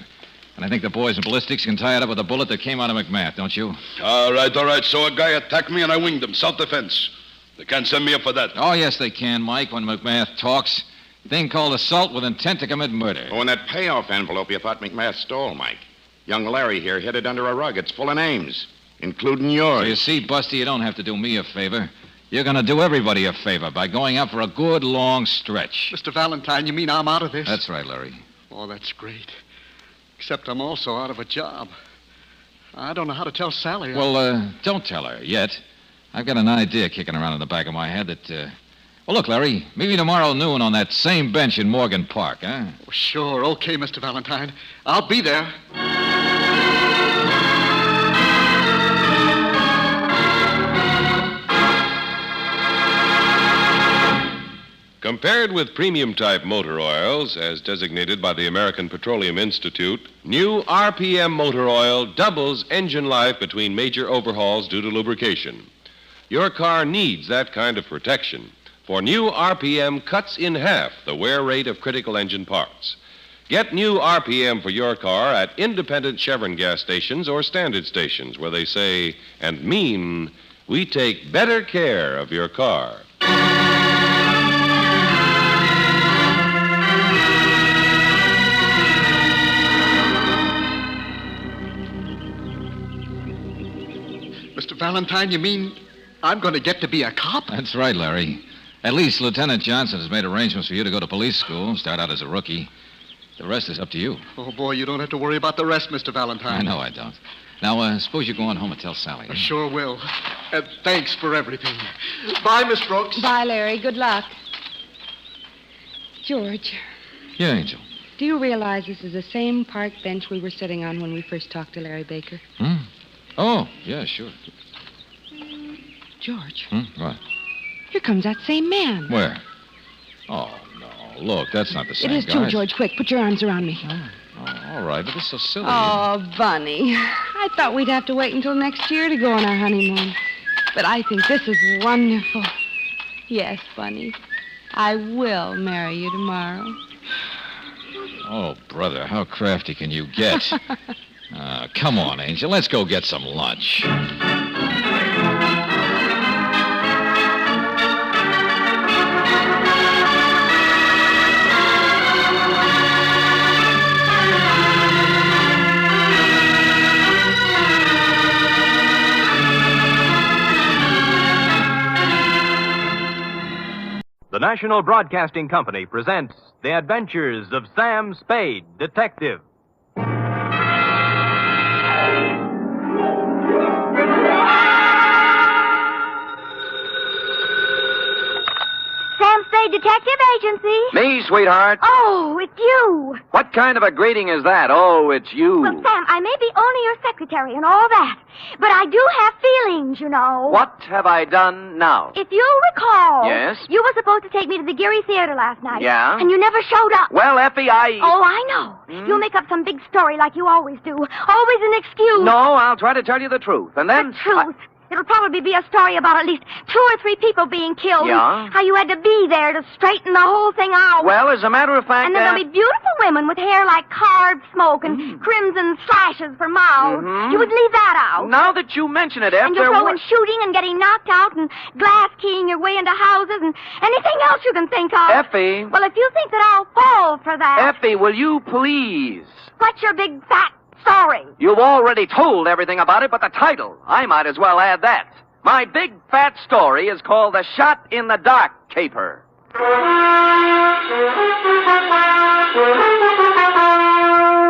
And I think the boys in ballistics can tie it up with a bullet that came out of McMath, don't you? All right. So a guy attacked me and I winged him. Self-defense. They can't send me up for that. Oh, yes, they can, Mike, when McMath talks. Thing called assault with intent to commit murder. Oh, and that payoff envelope you thought McMath stole, Mike. Young Larry here hid it under a rug. It's full of names, including yours. So you see, Busty, you don't have to do me a favor. You're going to do everybody a favor by going out for a good long stretch. Mr. Valentine, you mean I'm out of this? That's right, Larry. Oh, that's great. Except I'm also out of a job. I don't know how to tell Sally. Well, don't tell her yet. I've got an idea kicking around in the back of my head that... Well, look, Larry, meet me tomorrow noon on that same bench in Morgan Park, huh? Oh, sure. Okay, Mr. Valentine. I'll be there. Compared with premium-type motor oils, as designated by the American Petroleum Institute, new RPM motor oil doubles engine life between major overhauls due to lubrication. Your car needs that kind of protection, for new RPM cuts in half the wear rate of critical engine parts. Get new RPM for your car at independent Chevron gas stations or standard stations where they say and mean, we take better care of your car. Mr. Valentine, you mean I'm going to get to be a cop? That's right, Larry. At least Lieutenant Johnson has made arrangements for you to go to police school, start out as a rookie. The rest is up to you. Oh, boy, you don't have to worry about the rest, Mr. Valentine. I know I don't. Now, suppose you go on home and tell Sally. I sure will. Thanks for everything. Bye, Miss Brooks. Bye, Larry. Good luck. George. Yeah, Angel. Do you realize this is the same park bench we were sitting on when we first talked to Larry Baker? Oh, yeah, sure. George. What? Here comes that same man. Where? Oh, no. Look, that's not the same guy. It is guy. too, George. Quick, put your arms around me. Oh, all right, but this is so silly. Oh, Bunny. I thought we'd have to wait until next year to go on our honeymoon. But I think this is wonderful. Yes, Bunny. I will marry you tomorrow. Oh, brother, how crafty can you get? Come on, Angel. Let's go get some lunch. The National Broadcasting Company presents The Adventures of Sam Spade, Detective. Sam Spade Detective Agency. Me, sweetheart. Oh, it's you. What kind of a greeting is that? Oh, it's you. Well, Sam, I may be only your secretary and all that, but I do have feelings, you know. What have I done now? If you recall... Yes? You were supposed to take me to the Geary Theater last night. Yeah? And you never showed up. Well, Effie, Oh, I know. You'll make up some big story like you always do. Always an excuse. No, I'll try to tell you the truth. And then... The truth? It'll probably be a story about at least 2 or 3 people being killed. Yeah? How you had to be there to straighten the whole thing out. Well, as a matter of fact... And then there'll be beautiful women with hair like carved smoke and crimson slashes for mouths. You would leave that out. Now that you mention it, Effie... And you'll throw in shooting and getting knocked out and glass keying your way into houses and anything else you can think of. Effie... Well, if you think that I'll fall for that... Effie, will you please... What's your big fat story? You've already told everything about it, but the title, I might as well add that. My big fat story is called The Shot in the Dark Caper.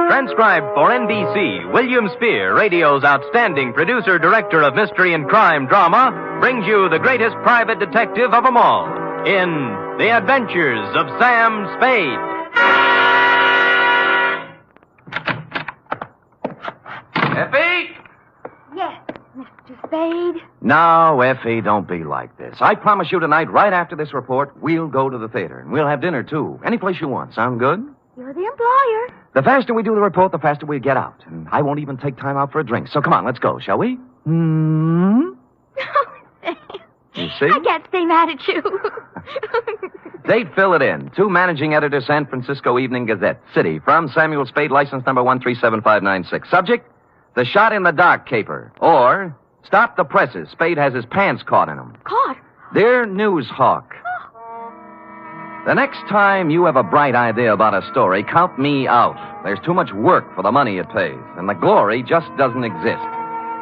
Transcribed for NBC, William Spear, radio's outstanding producer-director of mystery and crime drama, brings you the greatest private detective of them all in The Adventures of Sam Spade. Effie? Yes, Mr. Spade. No, Effie, don't be like this. I promise you tonight, right after this report, we'll go to the theater. And we'll have dinner, too. Any place you want. Sound good? You're the employer. The faster we do the report, the faster we get out. And I won't even take time out for a drink. So come on, let's go, shall we? You see? I can't stay mad at you. Date, fill it in. To managing editor, San Francisco Evening Gazette. City, from Samuel Spade, license number 137596. Subject, The Shot in the Dark Caper. Or, Stop the Presses. Spade has his pants caught in them. Caught? Dear News Hawk. The next time you have a bright idea about a story, count me out. There's too much work for the money it pays, and the glory just doesn't exist.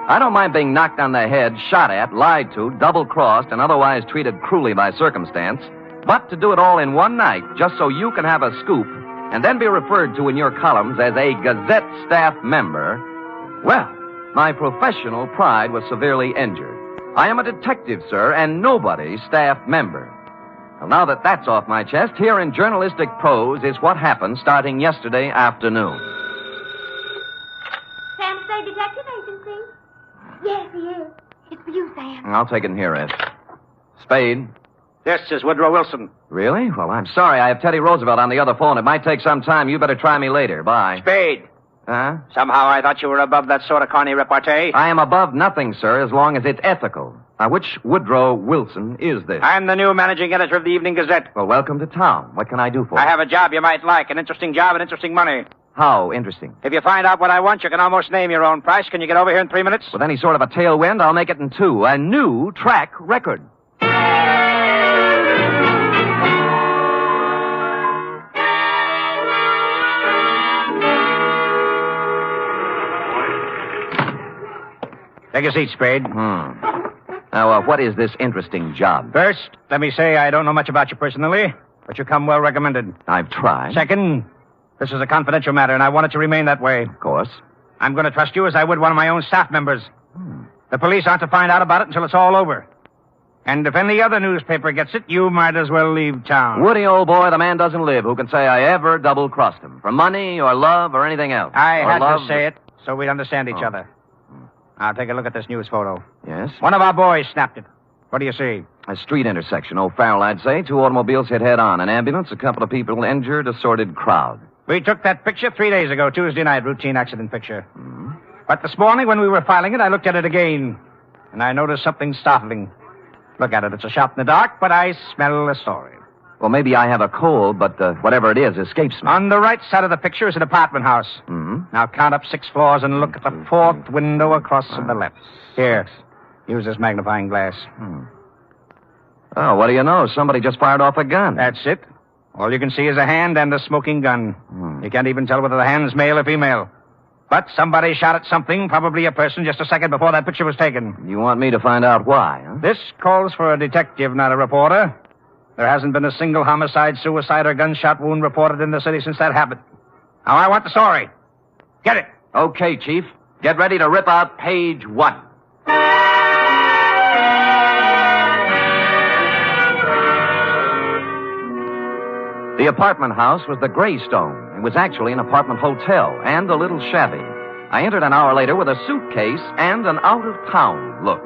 I don't mind being knocked on the head, shot at, lied to, double-crossed, and otherwise treated cruelly by circumstance, but to do it all in one night, just so you can have a scoop, and then be referred to in your columns as a Gazette staff member, well, my professional pride was severely injured. I am a detective, sir, and nobody's staff member. Well, now that that's off my chest, here in journalistic prose is what happened starting yesterday afternoon. Sam Spade Detective Agency? Yes, he is. It's for you, Sam. I'll take it in here, Ed. Spade. This is Woodrow Wilson. Really? Well, I'm sorry. I have Teddy Roosevelt on the other phone. It might take some time. You better try me later. Bye. Spade. Huh? Somehow I thought you were above that sort of corny repartee. I am above nothing, sir, as long as it's ethical. Now, which Woodrow Wilson is this? I'm the new managing editor of the Evening Gazette. Well, welcome to town. What can I do for you? I have a job you might like, an interesting job and interesting money. How interesting? If you find out what I want, you can almost name your own price. Can you get over here in 3 minutes? With any sort of a tailwind, I'll make it in 2. A new track record. Take a seat, Spade. Now, what is this interesting job? First, let me say I don't know much about you personally, but you come well recommended. I've tried. Second, this is a confidential matter, and I want it to remain that way. Of course. I'm going to trust you as I would one of my own staff members. The police aren't to find out about it until it's all over. And if any other newspaper gets it, you might as well leave town. Woody, old boy, the man doesn't live who can say I ever double-crossed him. For money or love or anything else. I or had love... to say it so we'd understand each other. Now, take a look at this news photo. Yes? One of our boys snapped it. What do you see? A street intersection. O'Farrell, I'd say. 2 automobiles hit head-on. An ambulance, a couple of people injured, a sordid crowd. We took that picture 3 days ago, Tuesday night, routine accident picture. But this morning, when we were filing it, I looked at it again, and I noticed something startling. Look at it. It's a shot in the dark, but I smell a story. Well, maybe I have a cold, but whatever it is escapes me. On the right side of the picture is an apartment house. Now count up 6 floors and look at the 4th window across to the left. Here, use this magnifying glass. Oh, what do you know? Somebody just fired off a gun. That's it. All you can see is a hand and a smoking gun. You can't even tell whether the hand's male or female. But somebody shot at something, probably a person, just a second before that picture was taken. You want me to find out why, huh? This calls for a detective, not a reporter. There hasn't been a single homicide, suicide, or gunshot wound reported in the city since that happened. Now, I want the story. Get it. Okay, Chief. Get ready to rip out page 1. The apartment house was the Greystone. It was actually an apartment hotel and a little shabby. I entered an hour later with a suitcase and an out-of-town look.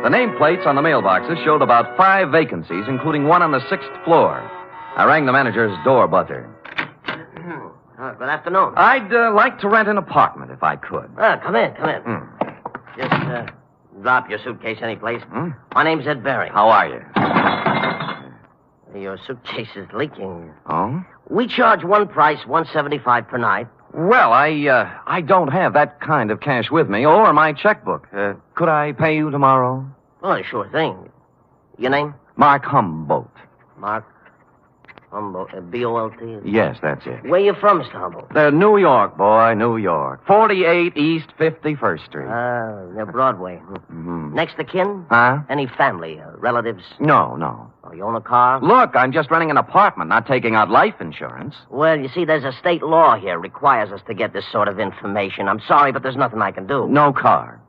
The nameplates on the mailboxes showed about 5 vacancies, including one on the 6th floor. I rang the manager's door buzzer. Good afternoon. I'd like to rent an apartment if I could. Come in. Just drop your suitcase anyplace. My name's Ed Berry. How are you? Your suitcase is leaking. Oh? We charge one price, $175 per night. Well, I don't have that kind of cash with me or my checkbook. Could I pay you tomorrow? Oh, sure thing. Your name? Mark Humboldt. Mark Humboldt. B-O-L-T? Yes, that's it. Where you from, Mr. Humboldt? New York, boy, New York. 48 East 51st Street. Near Broadway. Next to kin? Huh? Any family, relatives? No. Oh, you own a car? Look, I'm just renting an apartment, not taking out life insurance. Well, you see, there's a state law here requires us to get this sort of information. I'm sorry, but there's nothing I can do. No car.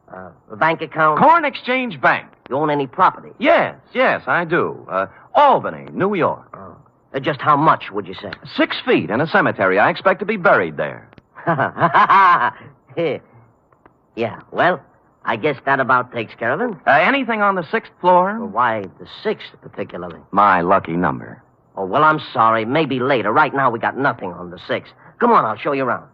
A bank account? Corn Exchange Bank. You own any property? Yes, I do. Albany, New York. Just how much, would you say? 6 feet in a cemetery. I expect to be buried there. Yeah, well, I guess that about takes care of it. Anything on the 6th floor? Well, why the 6th particularly? My lucky number. Oh, well, I'm sorry. Maybe later. Right now, we got nothing on the 6th. Come on, I'll show you around.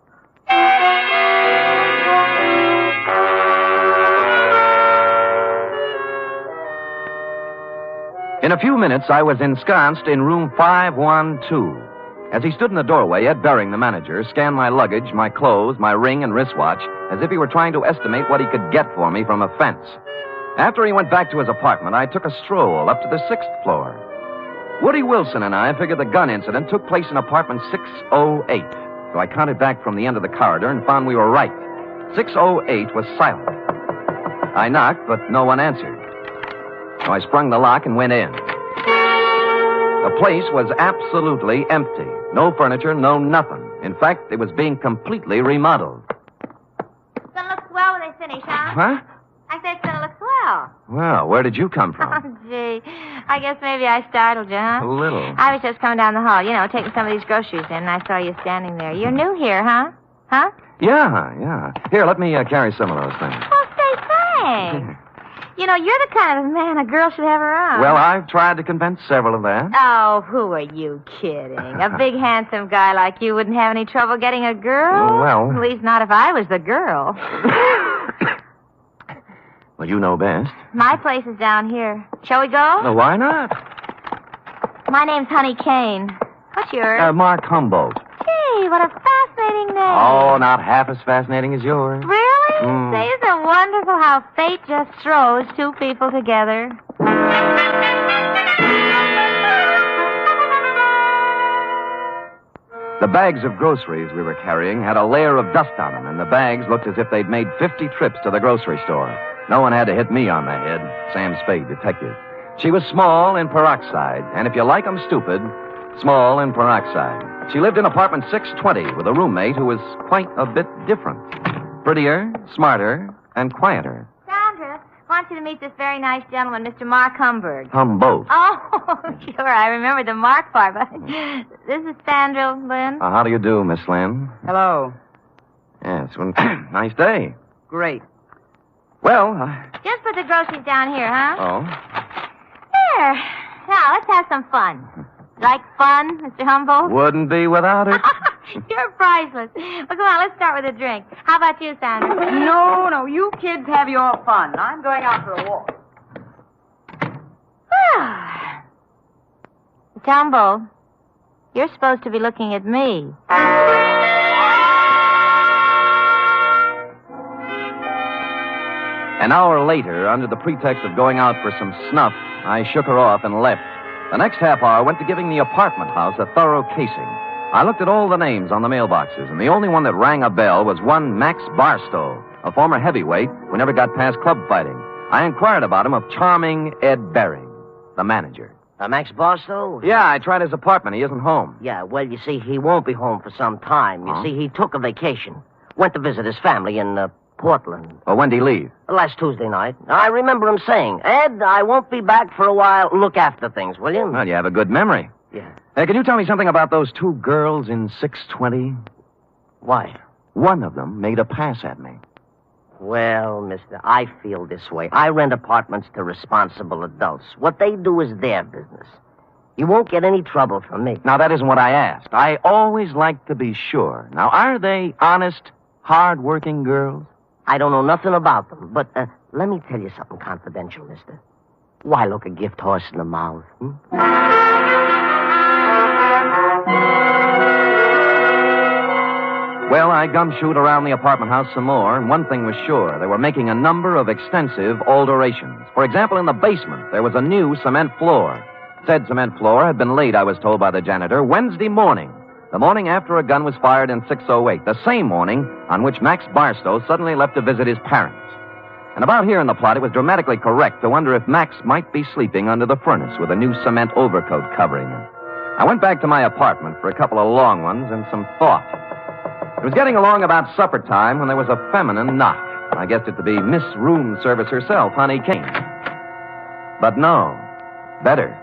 In a few minutes, I was ensconced in room 512. As he stood in the doorway, Ed Bering, the manager, scanned my luggage, my clothes, my ring and wristwatch, as if he were trying to estimate what he could get for me from a fence. After he went back to his apartment, I took a stroll up to the 6th floor. Woody Wilson and I figured the gun incident took place in apartment 608. So I counted back from the end of the corridor and found we were right. 608 was silent. I knocked, but no one answered. So I sprung the lock and went in. The place was absolutely empty. No furniture, no nothing. In fact, it was being completely remodeled. It's gonna look swell when they finish, huh? Huh? I said it's gonna look swell. Well, where did you come from? Oh, gee. I guess maybe I startled you, huh? A little. I was just coming down the hall, taking some of these groceries in, and I saw you standing there. You're new here, huh? Huh? Yeah. Here, let me carry some of those things. Well, say thanks. You're the kind of man a girl should have around. Well, I've tried to convince several of that. Oh, who are you kidding? A big, handsome guy like you wouldn't have any trouble getting a girl? Well... At least not if I was the girl. Well, you know best. My place is down here. Shall we go? No, why not? My name's Honey Kane. What's yours? Mark Humboldt. Gee, what a fascinating name. Oh, not half as fascinating as yours. Really? Say, isn't it wonderful how fate just throws two people together? The bags of groceries we were carrying had a layer of dust on them, and the bags looked as if they'd made 50 trips to the grocery store. No one had to hit me on the head. Sam Spade, detective. She was small in peroxide, and if you like 'em stupid, small in peroxide. She lived in apartment 620 with a roommate who was quite a bit different. Prettier, smarter, and quieter. Sandra, I want you to meet this very nice gentleman, Mr. Mark Humboldt. Humboldt. Oh, sure, I remember the Mark part, but this is Sandra Lynn. How do you do, Miss Lynn? Hello. Yes, well, nice day. Great. Well, Just put the groceries down here, huh? Oh? Here. Now, let's have some fun. Like fun, Mr. Humboldt? Wouldn't be without it. You're priceless. Well, come on, let's start with a drink. How about you, Sandra? No, you kids have your fun. I'm going out for a walk. Mr. Humboldt, you're supposed to be looking at me. An hour later, under the pretext of going out for some snuff, I shook her off and left. The next half hour went to giving the apartment house a thorough casing. I looked at all the names on the mailboxes, and the only one that rang a bell was one Max Barstow, a former heavyweight who never got past club fighting. I inquired about him of charming Ed Bering, the manager. Max Barstow? Yeah, I tried his apartment. He isn't home. Yeah, well, you see, he won't be home for some time. You see, he took a vacation. Went to visit his family in Portland. Well, when did he leave? Last Tuesday night. I remember him saying, Ed, I won't be back for a while. Look after things, will you? Well, you have a good memory. Yeah. Hey, can you tell me something about those two girls in 620? Why? One of them made a pass at me. Well, mister, I feel this way. I rent apartments to responsible adults. What they do is their business. You won't get any trouble from me. Now, that isn't what I asked. I always like to be sure. Now, are they honest, hard-working girls? I don't know nothing about them, but let me tell you something confidential, mister. Why look a gift horse in the mouth? Well, I gumshoed around the apartment house some more, and one thing was sure. They were making a number of extensive alterations. For example, in the basement, there was a new cement floor. Said cement floor had been laid, I was told by the janitor, Wednesday morning. The morning after a gun was fired in 608. The same morning on which Max Barstow suddenly left to visit his parents. And about here in the plot, it was dramatically correct to wonder if Max might be sleeping under the furnace with a new cement overcoat covering him. I went back to my apartment for a couple of long ones and some thought. It was getting along about supper time when there was a feminine knock. I guessed it to be Miss Room Service herself, Honey King. But no. Better.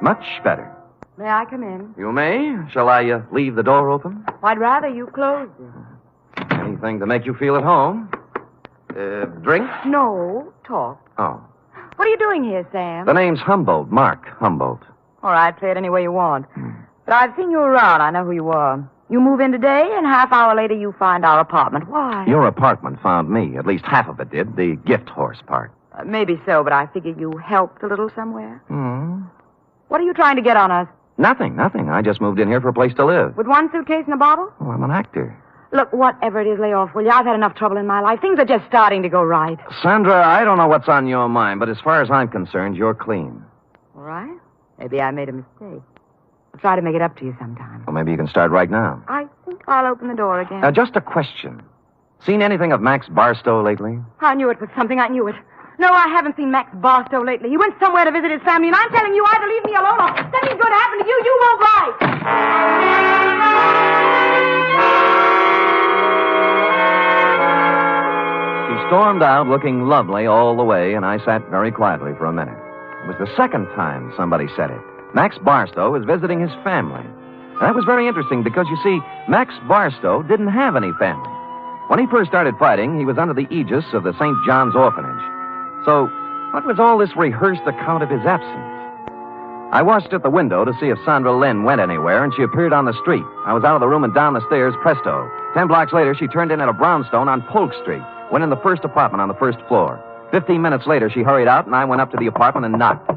Much better. May I come in? You may. Shall I leave the door open? I'd rather you closed it. Anything to make you feel at home? Drink? No, talk. Oh. What are you doing here, Sam? The name's Humboldt. Mark Humboldt. All right, play it any way you want. But I've seen you around. I know who you are. You move in today, and half hour later you find our apartment. Why? Your apartment found me. At least half of it did. The gift horse part. Maybe so, but I figure you helped a little somewhere. Hmm. What are you trying to get on us? Nothing. I just moved in here for a place to live. With one suitcase and a bottle? Oh, I'm an actor. Look, whatever it is, lay off, will you? I've had enough trouble in my life. Things are just starting to go right. Sandra, I don't know what's on your mind, but as far as I'm concerned, you're clean. All right. Maybe I made a mistake. I'll try to make it up to you sometime. Well, maybe you can start right now. I think I'll open the door again. Now, just a question. Seen anything of Max Barstow lately? I knew it was something. I knew it. No, I haven't seen Max Barstow lately. He went somewhere to visit his family, and I'm telling you either leave me alone or something's going to happen to you. You won't write. She stormed out looking lovely all the way, and I sat very quietly for a minute. It was the second time somebody said it. Max Barstow was visiting his family. And that was very interesting because, you see, Max Barstow didn't have any family. When he first started fighting, he was under the aegis of the St. John's Orphanage. So, what was all this rehearsed account of his absence? I watched at the window to see if Sandra Lynn went anywhere, and she appeared on the street. I was out of the room and down the stairs, presto. 10 blocks later, she turned in at a brownstone on Polk Street, went in the first apartment on the first floor. 15 minutes later, she hurried out, and I went up to the apartment and knocked.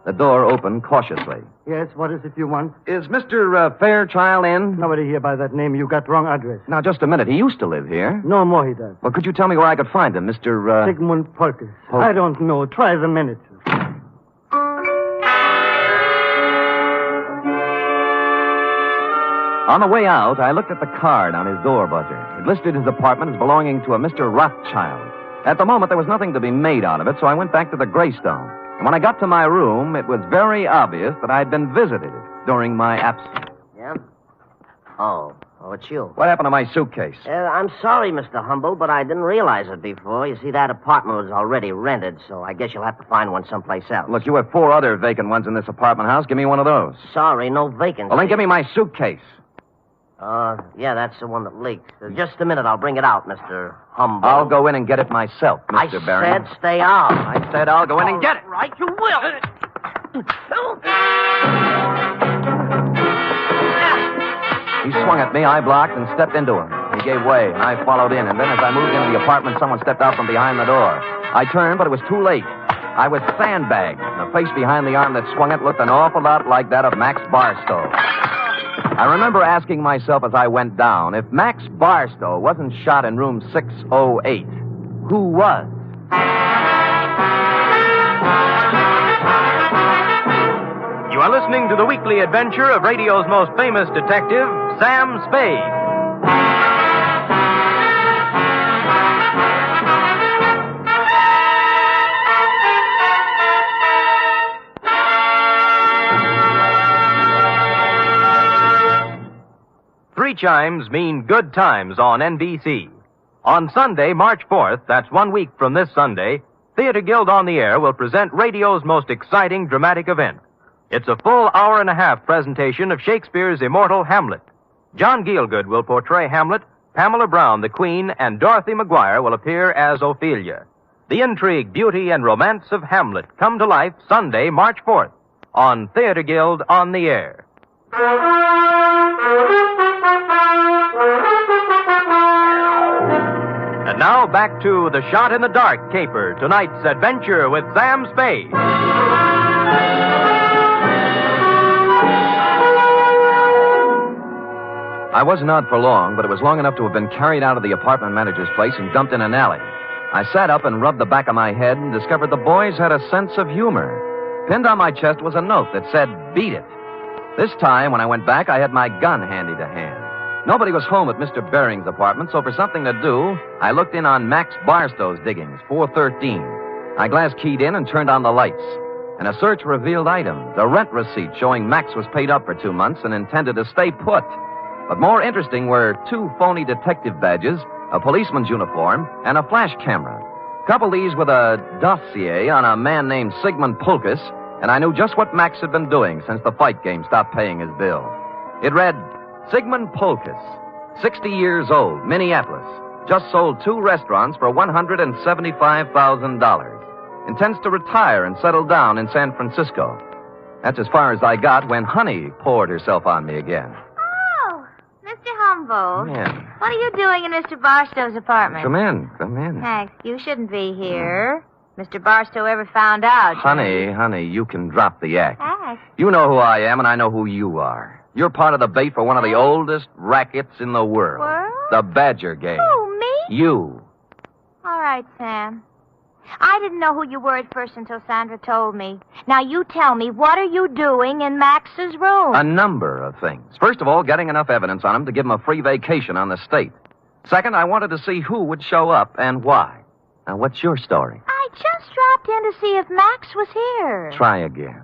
The door opened cautiously. Yes, what is it you want? Is Mr. Fairchild in? Nobody here by that name. You got wrong address. Now, just a minute. He used to live here. No more he does. Well, could you tell me where I could find him, Mr. Sigmund Polkes. I don't know. Try the minute. On the way out, I looked at the card on his door buzzer. It listed his apartment as belonging to a Mr. Rothschild. At the moment, there was nothing to be made out of it, so I went back to the Greystone. And when I got to my room, it was very obvious that I'd been visited during my absence. Yeah? Oh, it's you. What happened to my suitcase? I'm sorry, Mr. Humble, but I didn't realize it before. You see, that apartment was already rented, so I guess you'll have to find one someplace else. Look, you have 4 other vacant ones in this apartment house. Give me one of those. Sorry, no vacancy. Well, then give me my suitcase. Yeah, that's the one that leaked. Just a minute, I'll bring it out, Mr. Humble. I'll go in and get it myself, Mr. Barry. I said stay out. I said I'll go in and get it. Right, you will. He swung at me, I blocked, and stepped into him. He gave way, and I followed in. And then as I moved into the apartment, someone stepped out from behind the door. I turned, but it was too late. I was sandbagged. The face behind the arm that swung it looked an awful lot like that of Max Barstow. I remember asking myself as I went down, if Max Barstow wasn't shot in room 608, who was? You are listening to the weekly adventure of radio's most famous detective, Sam Spade. 3 chimes mean good times on NBC. On Sunday, March 4th, that's 1 week from this Sunday, Theater Guild on the Air will present radio's most exciting dramatic event. It's a full hour-and-a-half presentation of Shakespeare's immortal Hamlet. John Gielgud will portray Hamlet, Pamela Brown, the Queen, and Dorothy McGuire will appear as Ophelia. The intrigue, beauty, and romance of Hamlet come to life Sunday, March 4th, on Theater Guild on the Air. And now back to The Shot in the Dark caper, tonight's adventure with Sam Spade. I wasn't out for long, but it was long enough to have been carried out of the apartment manager's place and dumped in an alley. I sat up and rubbed the back of my head and discovered the boys had a sense of humor. Pinned on my chest was a note that said, "Beat it." This time, when I went back, I had my gun handy to hand. Nobody was home at Mr. Baring's apartment, so for something to do, I looked in on Max Barstow's diggings, 413. I glass keyed in and turned on the lights. And a search revealed items, a rent receipt showing Max was paid up for 2 months and intended to stay put. But more interesting were 2 phony detective badges, a policeman's uniform, and a flash camera. Couple these with a dossier on a man named Sigmund Pulkus, and I knew just what Max had been doing since the fight game stopped paying his bill. It read, Sigmund Pulkus, 60 years old, Minneapolis. Just sold 2 restaurants for $175,000. Intends to retire and settle down in San Francisco. That's as far as I got when Honey poured herself on me again. Oh, Mr. Humboldt. Yeah. What are you doing in Mr. Barstow's apartment? Come in. Thanks. You shouldn't be here. Mr. Barstow ever found out. Honey, you can drop the act. Act? You know who I am, and I know who you are. You're part of the bait for one of the oldest rackets in the world. World? The Badger game. Who, me? You. All right, Sam. I didn't know who you were at first until Sandra told me. Now you tell me, what are you doing in Max's room? A number of things. First of all, getting enough evidence on him to give him a free vacation on the state. Second, I wanted to see who would show up and why. Now, what's your story? I just dropped in to see if Max was here. Try again.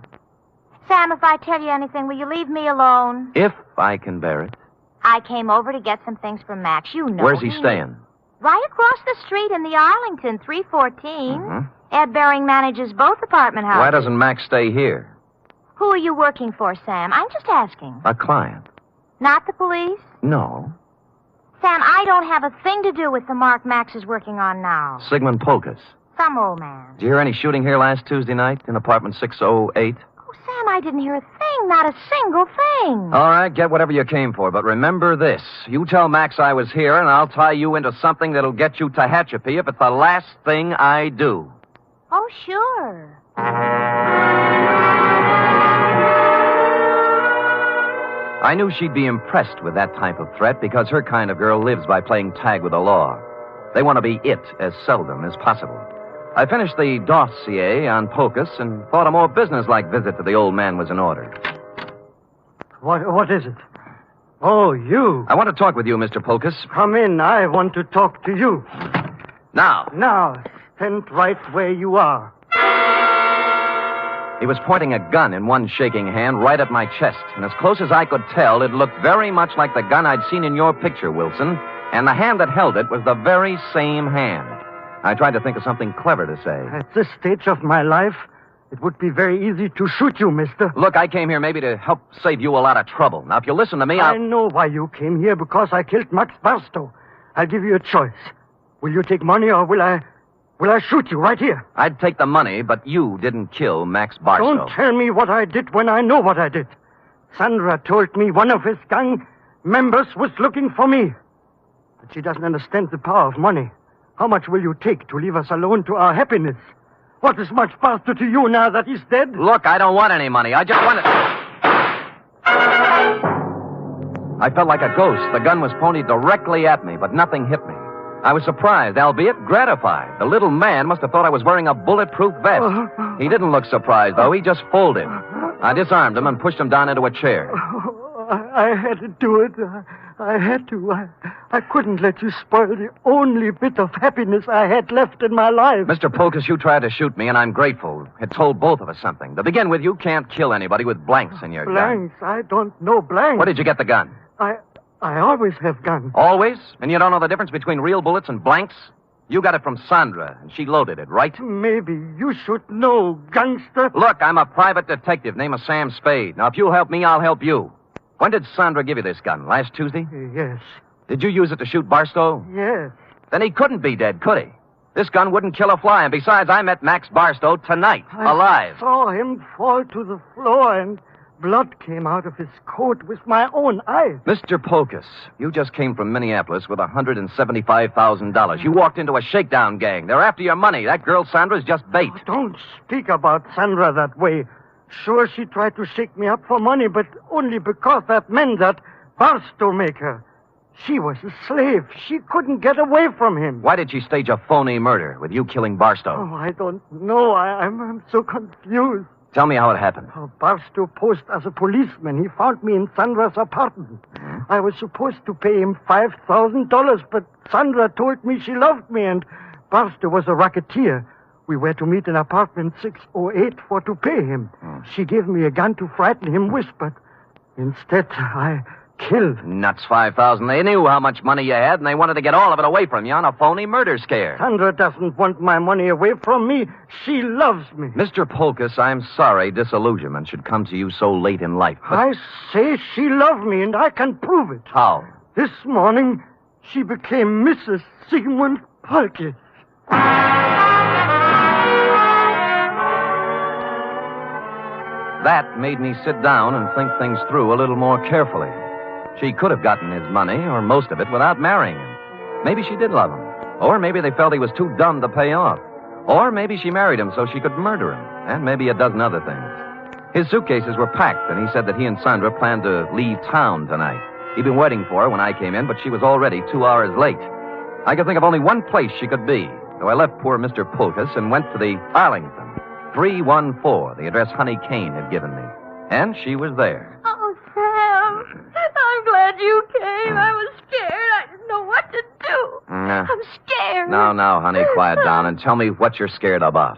Sam, if I tell you anything, will you leave me alone? If I can bear it. I came over to get some things from Max. You know. Where's he staying? Right across the street in the Arlington, 314. Mm-hmm. Ed Baring manages both apartment houses. Why doesn't Max stay here? Who are you working for, Sam? I'm just asking. A client. Not the police? No. Sam, I don't have a thing to do with the mark Max is working on now. Sigmund Pulkus. Some old man. Did you hear any shooting here last Tuesday night in apartment 608? Oh, Sam, I didn't hear a thing. Not a single thing. All right, get whatever you came for, but remember this. You tell Max I was here, and I'll tie you into something that'll get you Tehachapi if it's the last thing I do. Oh, sure. I knew she'd be impressed with that type of threat because her kind of girl lives by playing tag with the law. They want to be it as seldom as possible. I finished the dossier on Pulkus and thought a more businesslike visit to the old man was in order. What is it? Oh, you. I want to talk with you, Mr. Pulkus. Come in. I want to talk to you. Now. Now, stand right where you are. He was pointing a gun in one shaking hand right at my chest, and as close as I could tell, it looked very much like the gun I'd seen in your picture, Wilson, and the hand that held it was the very same hand. I tried to think of something clever to say. At this stage of my life, it would be very easy to shoot you, mister. Look, I came here maybe to help save you a lot of trouble. Now, if you listen to me, I know why you came here, because I killed Max Barstow. I'll give you a choice. Will you take money, or will I shoot you right here? I'd take the money, but you didn't kill Max Barstow. Don't tell me what I did when I know what I did. Sandra told me one of his gang members was looking for me. But she doesn't understand the power of money. How much will you take to leave us alone to our happiness? What is Max Barstow to you now that he's dead? Look, I don't want any money. I just want it. I felt like a ghost. The gun was pointed directly at me, but nothing hit me. I was surprised, albeit gratified. The little man must have thought I was wearing a bulletproof vest. He didn't look surprised, though. He just folded. I disarmed him and pushed him down into a chair. I had to do it. I had to. I couldn't let you spoil the only bit of happiness I had left in my life. Mr. Pulkus, you tried to shoot me, and I'm grateful. It told both of us something. To begin with, you can't kill anybody with blanks in your gun. Blanks? I don't know blanks. Where did you get the gun? I always have guns. Always? And you don't know the difference between real bullets and blanks? You got it from Sandra, and she loaded it, right? Maybe you should know, gangster. Look, I'm a private detective. Name is Sam Spade. Now, if you'll help me, I'll help you. When did Sandra give you this gun? Last Tuesday? Yes. Did you use it to shoot Barstow? Yes. Then he couldn't be dead, could he? This gun wouldn't kill a fly, and besides, I met Max Barstow tonight, alive. I saw him fall to the floor, and blood came out of his coat with my own eyes. Mr. Polkus, you just came from Minneapolis with $175,000. You walked into a shakedown gang. They're after your money. That girl Sandra's just bait. Oh, don't speak about Sandra that way. Sure, she tried to shake me up for money, but only because that man, that Barstow maker. She was a slave. She couldn't get away from him. Why did she stage a phony murder with you killing Barstow? Oh, I don't know. I'm so confused. Tell me how it happened. Oh, Barstow posed as a policeman. He found me in Sandra's apartment. I was supposed to pay him $5,000, but Sandra told me she loved me, and Barstow was a racketeer. We were to meet in apartment 608 to pay him. She gave me a gun to frighten him with, but instead I killed. Nuts, 5,000. They knew how much money you had, and they wanted to get all of it away from you on a phony murder scare. Sandra doesn't want my money away from me. She loves me. Mr. Polkus, I'm sorry disillusionment should come to you so late in life. But... I say she loved me, and I can prove it. How? This morning, she became Mrs. Sigmund Polkus. That made me sit down and think things through a little more carefully. She could have gotten his money, or most of it, without marrying him. Maybe she did love him. Or maybe they felt he was too dumb to pay off. Or maybe she married him so she could murder him. And maybe a dozen other things. His suitcases were packed, and he said that he and Sandra planned to leave town tonight. He'd been waiting for her when I came in, but she was already 2 hours late. I could think of only one place she could be. So I left poor Mr. Polkus and went to the Arlington. 314, the address Honey Kane had given me. And she was there. Oh, Sam. I'm glad you came. I was scared. I didn't know what to do. I'm scared. Now, honey, quiet down and tell me what you're scared about.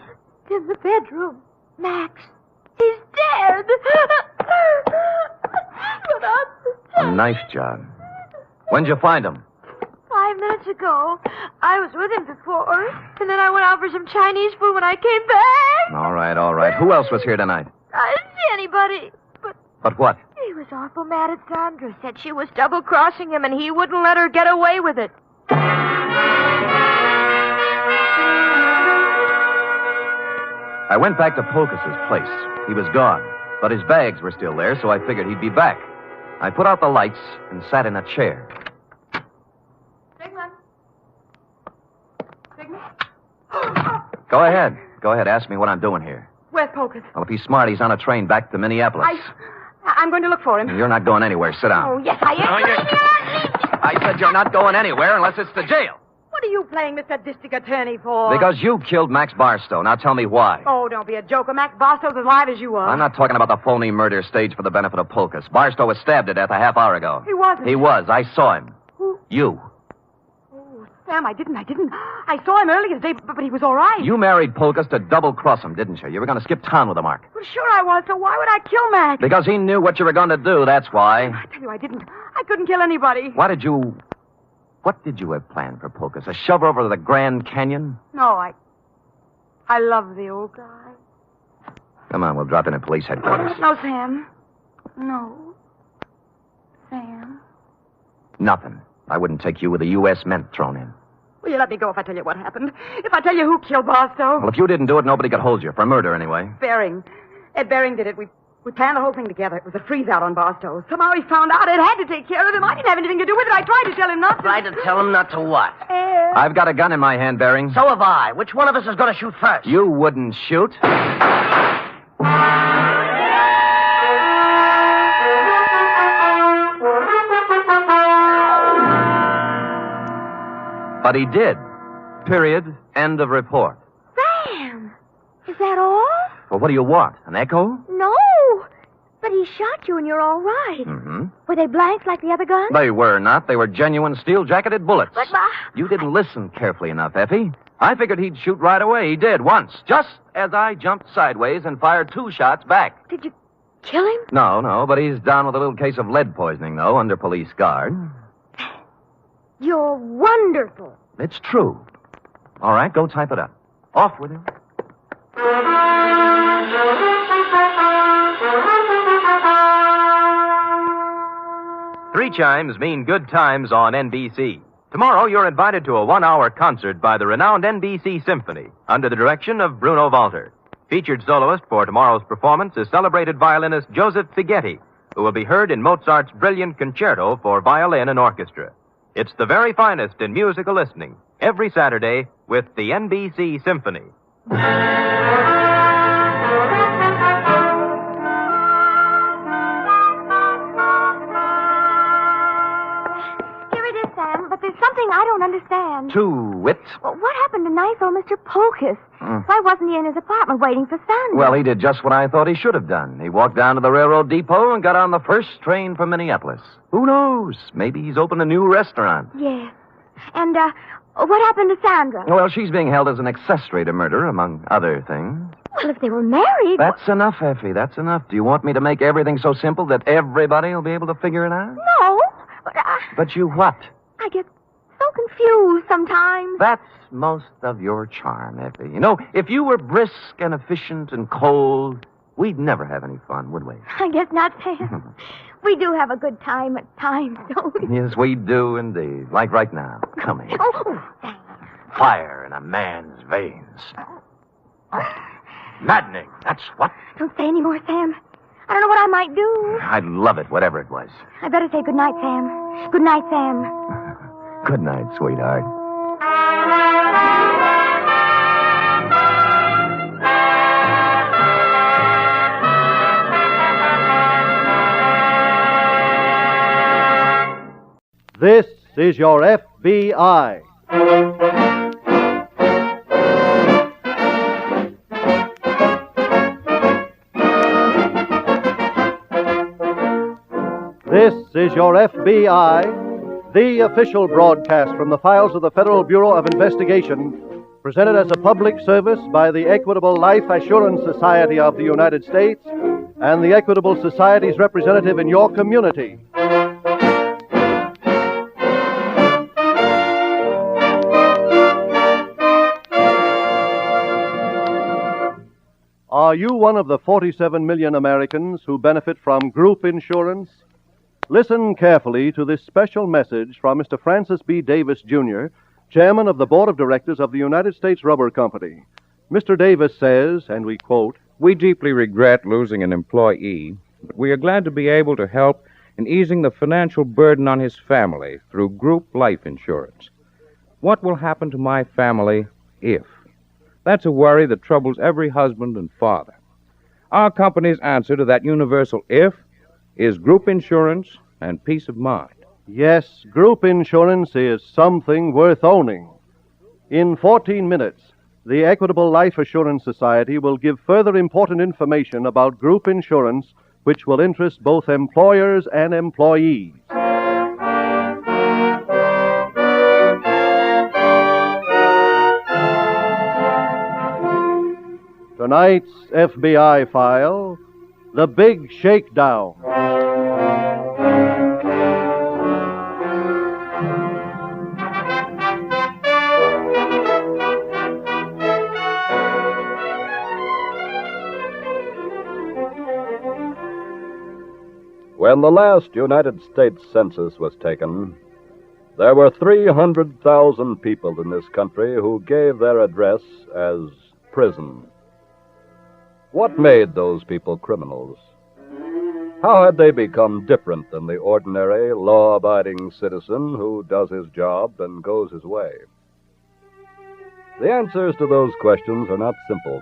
In the bedroom. Max. He's dead. A knife job. When'd you find him? 5 minutes ago. I was with him before, and then I went out for some Chinese food when I came back. All right. Who else was here tonight? I didn't see anybody. But what? He was awful mad at Sandra. Said she was double-crossing him, and he wouldn't let her get away with it. I went back to Polkus's place. He was gone, but his bags were still there, so I figured he'd be back. I put out the lights and sat in a chair. Go ahead. Ask me what I'm doing here. Where's Polkus? Well, if he's smart, he's on a train back to Minneapolis. I'm going to look for him. You're not going anywhere. Sit down. Oh, yes, I am. I said you're not going anywhere unless it's to jail. What are you playing Mr. District Attorney for? Because you killed Max Barstow. Now tell me why. Oh, don't be a joker. Max Barstow's as live as you are. I'm not talking about the phony murder staged for the benefit of Polkus. Barstow was stabbed to death a half hour ago. He wasn't. He was. I saw him. Who? You. Sam, I didn't. I saw him earlier today, but he was all right. You married Polkus to double-cross him, didn't you? You were going to skip town with him, Mark. Well, sure I was, so why would I kill Max? Because he knew what you were going to do, that's why. I tell you, I didn't. I couldn't kill anybody. What did you have planned for Polkus? A shove over to the Grand Canyon? No, I love the old guy. Come on, we'll drop in at police headquarters. No, Sam. No. Sam. Nothing. I wouldn't take you with a U.S. mint thrown in. Will you let me go if I tell you what happened? If I tell you who killed Barstow? Well, if you didn't do it, nobody could hold you. For murder, anyway. Bering. Ed Bering did it. We planned the whole thing together. It was a freeze-out on Barstow. Somehow he found out Ed had to take care of him. I didn't have anything to do with it. I tried to tell him not to. Tried to tell him not to what? I've got a gun in my hand, Bering. So have I. Which one of us is going to shoot first? You wouldn't shoot. But he did. Period. End of report. Sam! Is that all? Well, what do you want? An echo? No. But he shot you and you're all right. Mm-hmm. Were they blanks like the other guns? They were not. They were genuine steel-jacketed bullets. But, You didn't listen carefully enough, Effie. I figured he'd shoot right away. He did, once. Just as I jumped sideways and fired 2 shots back. Did kill him? No, but he's down with a little case of lead poisoning, though, under police guard. You're wonderful. It's true. All right, go type it up. Off with him. Three chimes mean good times on NBC. Tomorrow, you're invited to a 1-hour concert by the renowned NBC Symphony under the direction of Bruno Walter. Featured soloist for tomorrow's performance is celebrated violinist Joseph Fighetti, who will be heard in Mozart's brilliant concerto for violin and orchestra. It's the very finest in musical listening, every Saturday with the NBC Symphony. There's something I don't understand. To-wit. Well, what happened to nice old Mr. Polkus? Why wasn't he in his apartment waiting for Sandra? Well, he did just what I thought he should have done. He walked down to the railroad depot and got on the first train for Minneapolis. Who knows? Maybe he's opened a new restaurant. Yeah. And, what happened to Sandra? Well, she's being held as an accessory to murder, among other things. Well, if they were married... That's enough, Effie. That's enough. Do you want me to make everything so simple that everybody will be able to figure it out? No. But you what? I get so confused sometimes. That's most of your charm, Effie. You know, if you were brisk and efficient and cold, we'd never have any fun, would we? I guess not, Sam. We do have a good time at times, don't we? Yes, we do indeed. Like right now. Come here. Oh, Fire in a man's veins. Maddening, that's what. Don't say any more, Sam. I don't know what I might do. I'd love it, whatever it was. I better say good night, Sam. Good night, Sam. Good night, sweetheart. This is your FBI. This is your FBI, the official broadcast from the files of the Federal Bureau of Investigation, presented as a public service by the Equitable Life Assurance Society of the United States and the Equitable Society's representative in your community. Are you one of the 47 million Americans who benefit from group insurance? Listen carefully to this special message from Mr. Francis B. Davis, Jr., Chairman of the Board of Directors of the United States Rubber Company. Mr. Davis says, and we quote, "We deeply regret losing an employee, but we are glad to be able to help in easing the financial burden on his family through group life insurance. What will happen to my family if? That's a worry that troubles every husband and father. Our company's answer to that universal if is group insurance and peace of mind." Yes, group insurance is something worth owning. In 14 minutes, the Equitable Life Assurance Society will give further important information about group insurance, which will interest both employers and employees. Tonight's FBI file, The Big Shakedown. When the last United States Census was taken, there were 300,000 people in this country who gave their address as prison. What made those people criminals? How had they become different than the ordinary, law-abiding citizen who does his job and goes his way? The answers to those questions are not simple,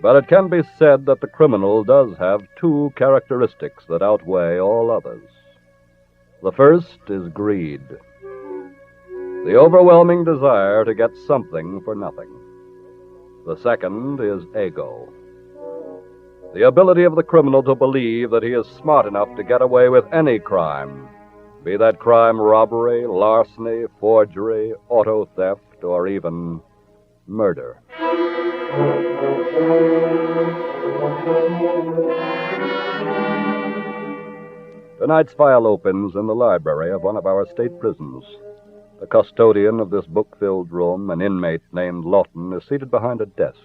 but it can be said that the criminal does have two characteristics that outweigh all others. The first is greed, the overwhelming desire to get something for nothing. The second is ego, the ability of the criminal to believe that he is smart enough to get away with any crime, be that crime robbery, larceny, forgery, auto theft, or even murder. Tonight's file opens in the library of one of our state prisons. The custodian of this book-filled room, an inmate named Lawton, is seated behind a desk.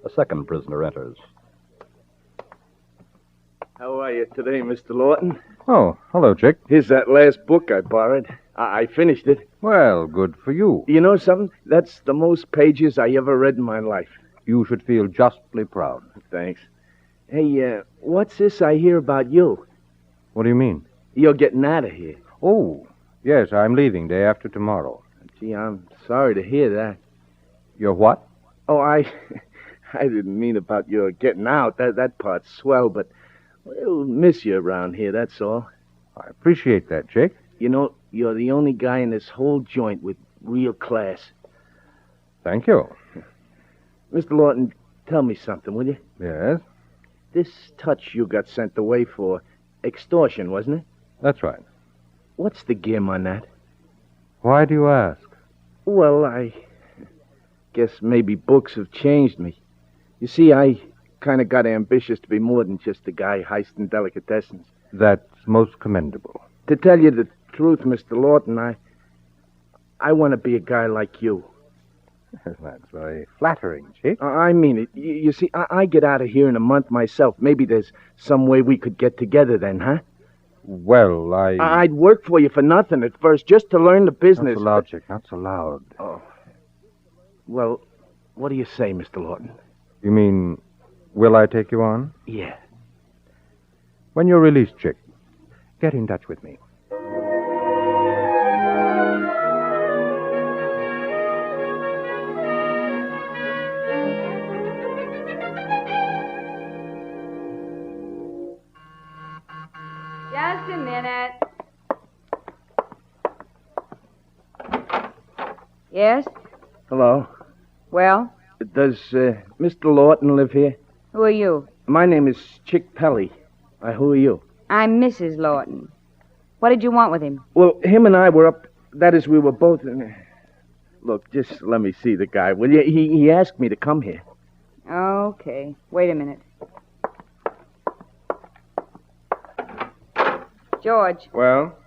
A second prisoner enters. How are you today, Mr. Lawton? Oh, hello, Chick. Here's that last book I borrowed. I finished it. Well, good for you. You know something? That's the most pages I ever read in my life. You should feel justly proud. Thanks. Hey, what's this I hear about you? What do you mean? You're getting out of here. Oh, yes, I'm leaving day after tomorrow. Gee, I'm sorry to hear that. You're what? Oh, I didn't mean about your getting out. That part's swell, but we'll miss you around here, that's all. I appreciate that, Chick. You know, you're the only guy in this whole joint with real class. Thank you. Mr. Lawton, tell me something, will you? Yes? This touch you got sent away for, extortion, wasn't it? That's right. What's the gim on that? Why do you ask? Well, I guess maybe books have changed me. You see, I kind of got ambitious to be more than just a guy heisting delicatessens. That's most commendable. To tell you the truth, Mr. Lawton, I want to be a guy like you. That's very flattering, Chick. I mean it. You see, I get out of here in a month myself. Maybe there's some way we could get together then, huh? Well, I'd work for you for nothing at first, just to learn the business. Not so loud, Chick, not so loud. Oh. Well, what do you say, Mr. Lawton? You mean, will I take you on? Yeah. When you're released, Chick, get in touch with me. Just a minute. Yes? Hello. Well, Does Mr. Lawton live here? who are you? My name is Chick Pelly. Who are you? I'm Mrs. Lawton. What did you want with him? Well, him and I were up... That is, we were both... Look, just let me see the guy, will you? He asked me to come here. Okay. Wait a minute. George, Well?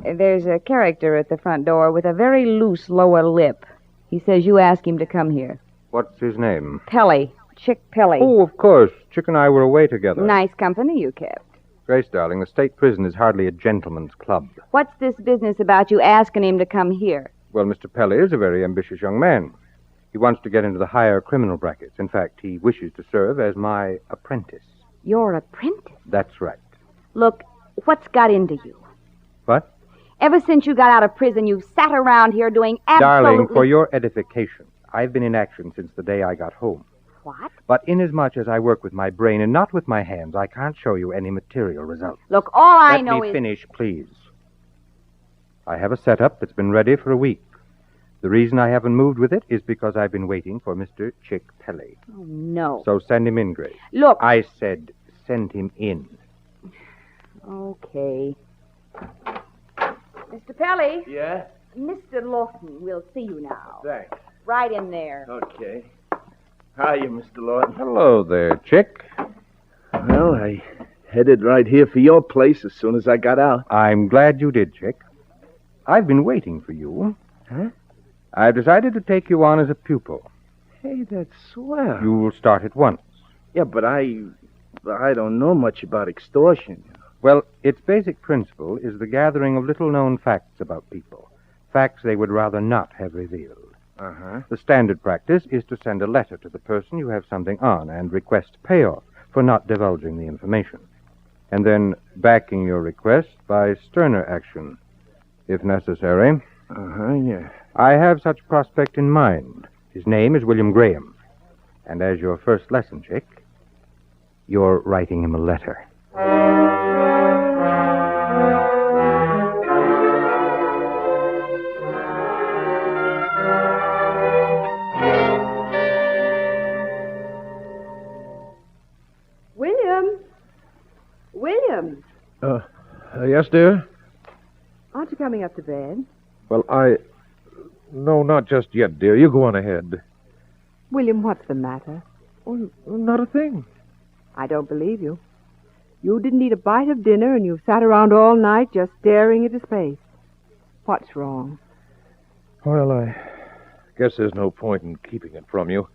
there's a character at the front door with a very loose lower lip. He says you asked him to come here. What's his name? Pelly. Chick Pelly. Oh, of course. Chick and I were away together. Nice company you kept. Grace, darling, the state prison is hardly a gentleman's club. What's this business about you asking him to come here? Well, Mr. Pelly is a very ambitious young man. He wants to get into the higher criminal brackets. In fact, he wishes to serve as my apprentice. Your apprentice? That's right. Look, what's got into you? What? Ever since you got out of prison, you've sat around here doing absolutely... Darling, for your edification, I've been in action since the day I got home. What? But inasmuch as I work with my brain and not with my hands, I can't show you any material results. Look, all I know Let me is... finish, please. I have a setup that's been ready for a week. The reason I haven't moved with it is because I've been waiting for Mr. Chick Pelly. Oh, no. So send him in, Grace. Look... I said send him in. Okay. Mr. Pelly? Yeah? Mr. Lawton will see you now. Thanks. Right in there. Okay. Hiya, Mr. Lawton. Hello there, Chick. Well, I headed right here for your place as soon as I got out. I'm glad you did, Chick. I've been waiting for you. Huh? I've decided to take you on as a pupil. Hey, that's swell. You will start at once. Yeah, but I don't know much about extortion. Well, its basic principle is the gathering of little-known facts about people. Facts they would rather not have revealed. Uh-huh. The standard practice is to send a letter to the person you have something on and request payoff for not divulging the information. And then backing your request by sterner action, if necessary. Uh-huh, yeah. I have such prospect in mind. His name is William Graham. And as your first lesson, Chick, you're writing him a letter. William, Yes, dear? aren't you coming up to bed? Well, No, not just yet, dear. You go on ahead. William, what's the matter? Oh, not a thing. I don't believe you. You didn't eat a bite of dinner, and you've sat around all night just staring into space. What's wrong? Well, I guess there's no point in keeping it from you.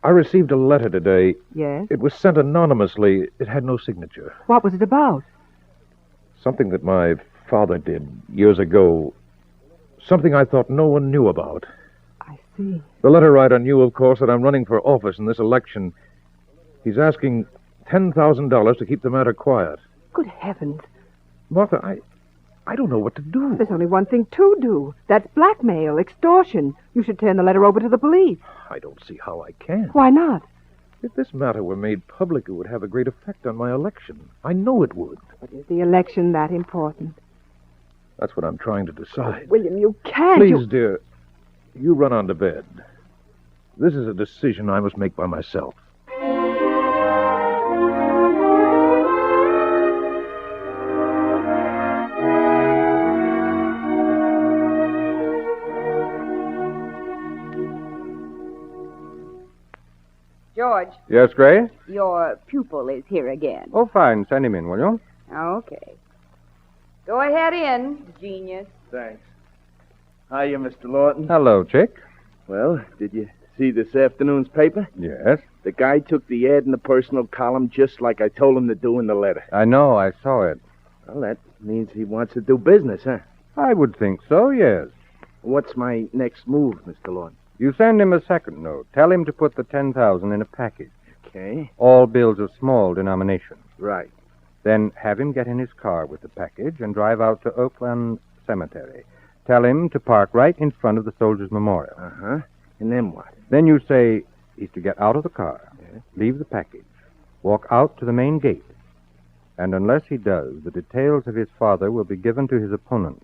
I received a letter today. Yes? It was sent anonymously. It had no signature. What was it about? Something that my father did years ago. Something I thought no one knew about. I see. The letter writer knew, of course, that I'm running for office in this election. He's asking $10,000 to keep the matter quiet. Good heavens. Martha, I don't know what to do. There's only one thing to do. That's blackmail, extortion. You should turn the letter over to the police. I don't see how I can. Why not? If this matter were made public, it would have a great effect on my election. I know it would. But is the election that important? That's what I'm trying to decide. William, you can't. Please, dear, you run on to bed. This is a decision I must make by myself. George, Yes, Gray? your pupil is here again. Oh, fine. Send him in, will you? Okay. Go ahead in, genius. Thanks. Hiya, Mr. Lawton. Hello, Chick. Well, did you see this afternoon's paper? Yes. The guy took the ad in the personal column just like I told him to do in the letter. I know. I saw it. Well, that means he wants to do business, huh? I would think so, yes. What's my next move, Mr. Lawton? You send him a second note. Tell him to put the $10,000 in a package. Okay. All bills of small denomination. Right. Then have him get in his car with the package and drive out to Oakland Cemetery. Tell him to park right in front of the Soldiers' Memorial. Uh-huh. And then what? Then you say he's to get out of the car, leave the package, walk out to the main gate. And unless he does, the details of his father will be given to his opponent.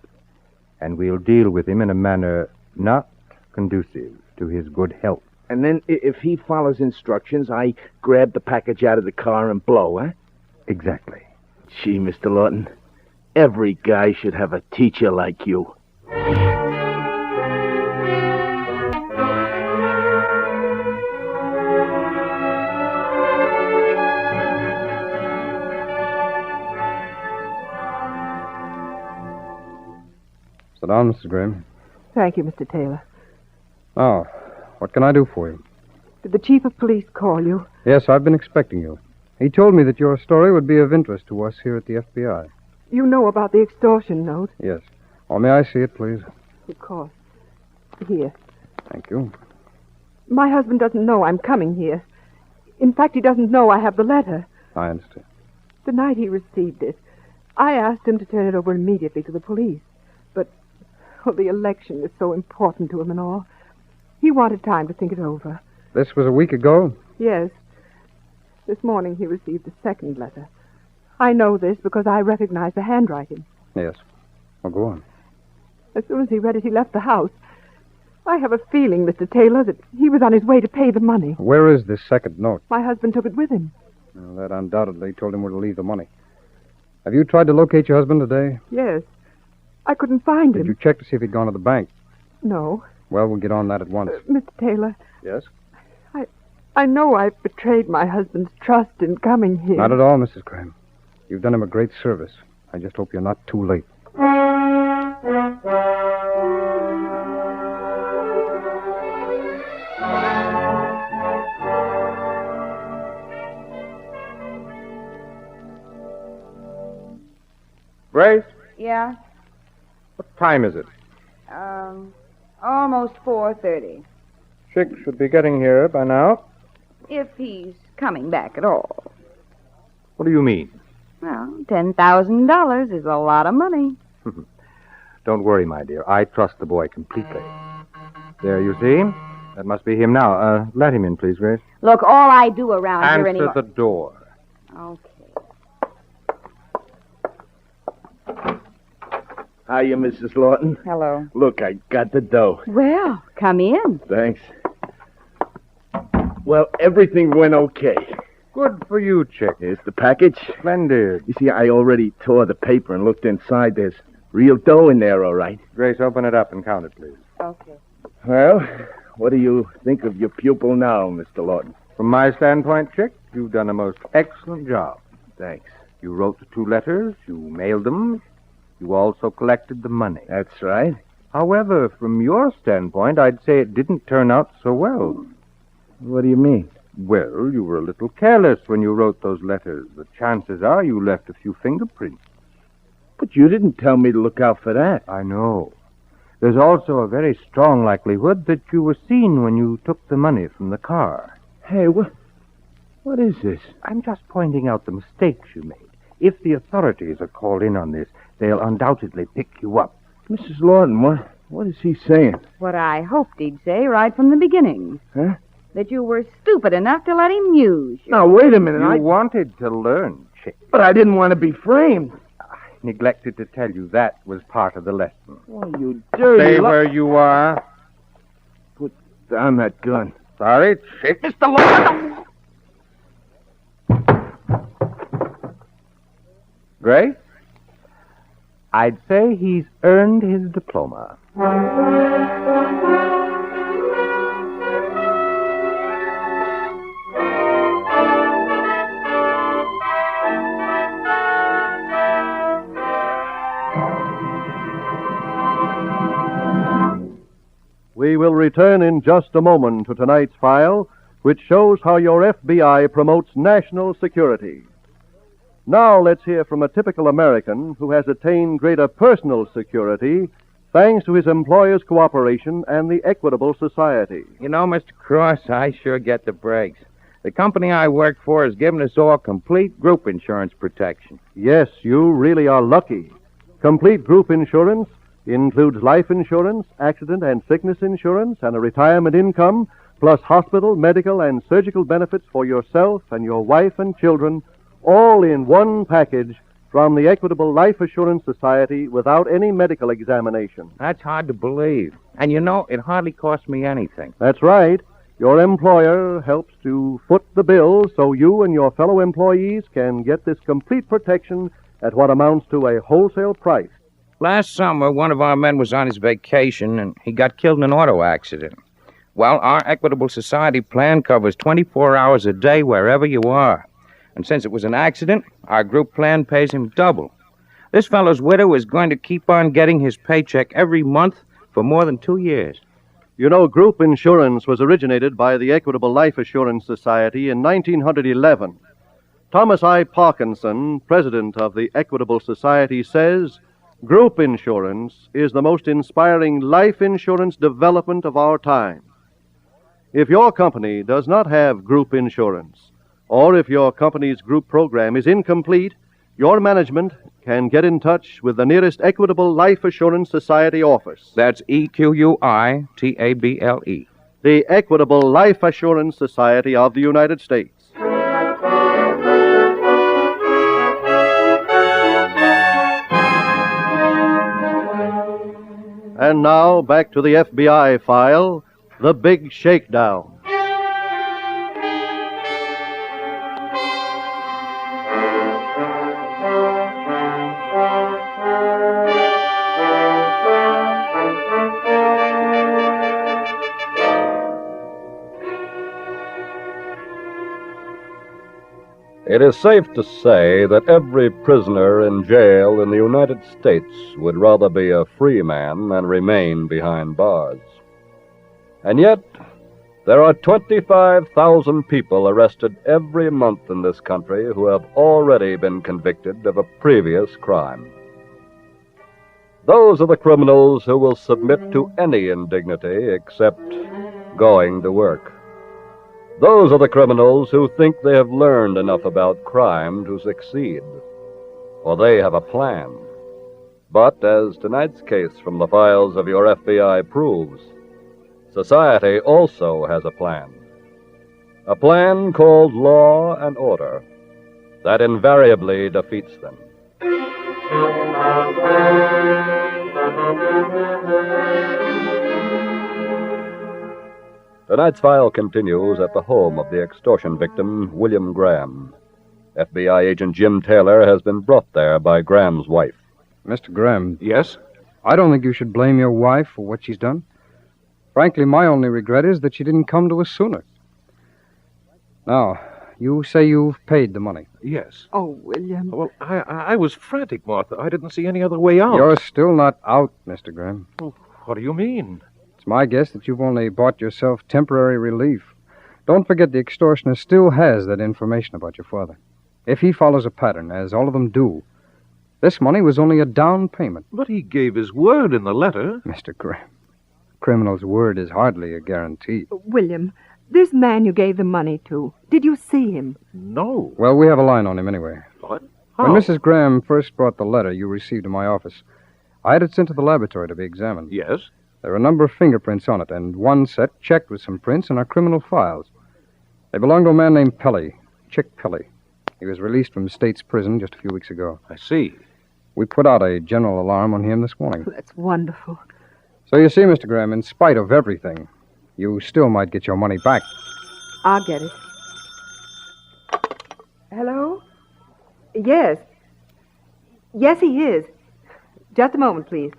And we'll deal with him in a manner not conducive to his good health. And then if he follows instructions, I grab the package out of the car and blow, huh? Exactly. Gee, Mr. Lawton, every guy should have a teacher like you. Sit down, Mr. Graham. Thank you, Mr. Taylor. Oh, what can I do for you? Did the chief of police call you? Yes, I've been expecting you. He told me that your story would be of interest to us here at the FBI. You know about the extortion note? Yes. Oh, may I see it, please? Of course. Here. Thank you. My husband doesn't know I'm coming here. In fact, he doesn't know I have the letter. I understand. The night he received it, I asked him to turn it over immediately to the police. But, the election is so important to him and all. He wanted time to think it over. This was a week ago? Yes. This morning he received a second letter. I know this because I recognize the handwriting. Yes. Well, go on. As soon as he read it, he left the house. I have a feeling, Mr. Taylor, that he was on his way to pay the money. Where is this second note? My husband took it with him. Well, that undoubtedly told him where to leave the money. Have you tried to locate your husband today? Yes. I couldn't find him. Did you check to see if he'd gone to the bank? No. Well, we'll get on that at once. Mr. Taylor. Yes? I know I've betrayed my husband's trust in coming here. Not at all, Mrs. Graham. You've done him a great service. I just hope you're not too late. Grace, Yeah? what time is it? Almost 4:30. Chick should be getting here by now. If he's coming back at all. What do you mean? Well, $10,000 is a lot of money. Don't worry, my dear. I trust the boy completely. There, you see? That must be him now. Let him in, please, Grace. Look, all I do around here Answer anymore... the door. Okay. Hiya, Mrs. Lawton. Hello. Look, I got the dough. Well, come in. Thanks. Well, everything went okay. Good for you, Chick. Here's the package. Splendid. You see, I already tore the paper and looked inside. There's real dough in there, all right. Grace, open it up and count it, please. Okay. Well, what do you think of your pupil now, Mr. Lawton? From my standpoint, Chick, you've done a most excellent job. Thanks. You wrote the 2 letters, you mailed them, you also collected the money. That's right. However, from your standpoint, I'd say it didn't turn out so well. What do you mean? Well, you were a little careless when you wrote those letters. The chances are you left a few fingerprints. But you didn't tell me to look out for that. I know. There's also a very strong likelihood that you were seen when you took the money from the car. Hey, what is this? I'm just pointing out the mistakes you made. If the authorities are called in on this, they'll undoubtedly pick you up. Mrs. Lawton, what is he saying? What I hoped he'd say right from the beginning. Huh? That you were stupid enough to let him use you. Now, wait a minute. You wanted to learn, Chick. But I didn't want to be framed. I neglected to tell you that was part of the lesson. Oh, you dirty... Stay where you are. Put down that gun. Sorry, Chick. Mr. Lawton! Gray? I'd say he's earned his diploma. We will return in just a moment to tonight's file, which shows how your FBI promotes national security. Now let's hear from a typical American who has attained greater personal security thanks to his employer's cooperation and the Equitable Society. You know, Mr. Cross, I sure get the breaks. The company I work for has given us all complete group insurance protection. Yes, you really are lucky. Complete group insurance includes life insurance, accident and sickness insurance, and a retirement income, plus hospital, medical, and surgical benefits for yourself and your wife and children, all in one package from the Equitable Life Assurance Society without any medical examination. That's hard to believe. And you know, it hardly costs me anything. That's right. Your employer helps to foot the bill so you and your fellow employees can get this complete protection at what amounts to a wholesale price. Last summer, one of our men was on his vacation, and he got killed in an auto accident. Well, our Equitable Society plan covers 24 hours a day wherever you are. And since it was an accident, our group plan pays him double. This fellow's widow is going to keep on getting his paycheck every month for more than 2 years. You know, group insurance was originated by the Equitable Life Assurance Society in 1911. Thomas I. Parkinson, president of the Equitable Society, says, "Group insurance is the most inspiring life insurance development of our time." If your company does not have group insurance, or if your company's group program is incomplete, your management can get in touch with the nearest Equitable Life Assurance Society office. That's EQUITABLE. The Equitable Life Assurance Society of the United States. And now, back to the FBI file, The Big Shakedown. It is safe to say that every prisoner in jail in the United States would rather be a free man than remain behind bars. And yet, there are 25,000 people arrested every month in this country who have already been convicted of a previous crime. Those are the criminals who will submit to any indignity except going to work. Those are the criminals who think they have learned enough about crime to succeed, or they have a plan. But, as tonight's case from the files of your FBI proves, society also has a plan. A plan called law and order that invariably defeats them. Tonight's file continues at the home of the extortion victim, William Graham. FBI agent Jim Taylor has been brought there by Graham's wife. Mr. Graham. Yes? I don't think you should blame your wife for what she's done. Frankly, my only regret is that she didn't come to us sooner. Now, you say you've paid the money. Yes. Oh, William. Well, I was frantic, Martha. I didn't see any other way out. You're still not out, Mr. Graham. Oh, what do you mean? It's my guess that you've only bought yourself temporary relief. Don't forget the extortioner still has that information about your father. If he follows a pattern, as all of them do, this money was only a down payment. But he gave his word in the letter. Mr. Graham, a criminal's word is hardly a guarantee. William, this man you gave the money to, did you see him? No. Well, we have a line on him anyway. What? When How? Mrs. Graham first brought the letter you received in my office, I had it sent to the laboratory to be examined. Yes? There are a number of fingerprints on it, and one set checked with some prints in our criminal files. They belong to a man named Pelly, Chick Pelly. He was released from State's prison just a few weeks ago. I see. We put out a general alarm on him this morning. That's wonderful. So you see, Mr. Graham, in spite of everything, you still might get your money back. I'll get it. Hello? Yes. Yes, he is. Just a moment, please.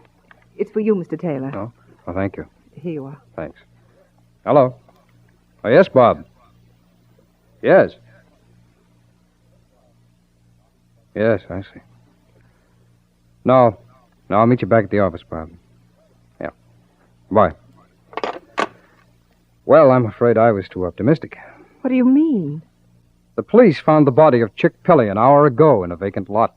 It's for you, Mr. Taylor. Oh, well, thank you. Here you are. Thanks. Hello? Oh, yes, Bob. Yes. Yes, I see. No, I'll meet you back at the office, Bob. Yeah. Bye. Well, I'm afraid I was too optimistic. What do you mean? The police found the body of Chick Pelly an hour ago in a vacant lot.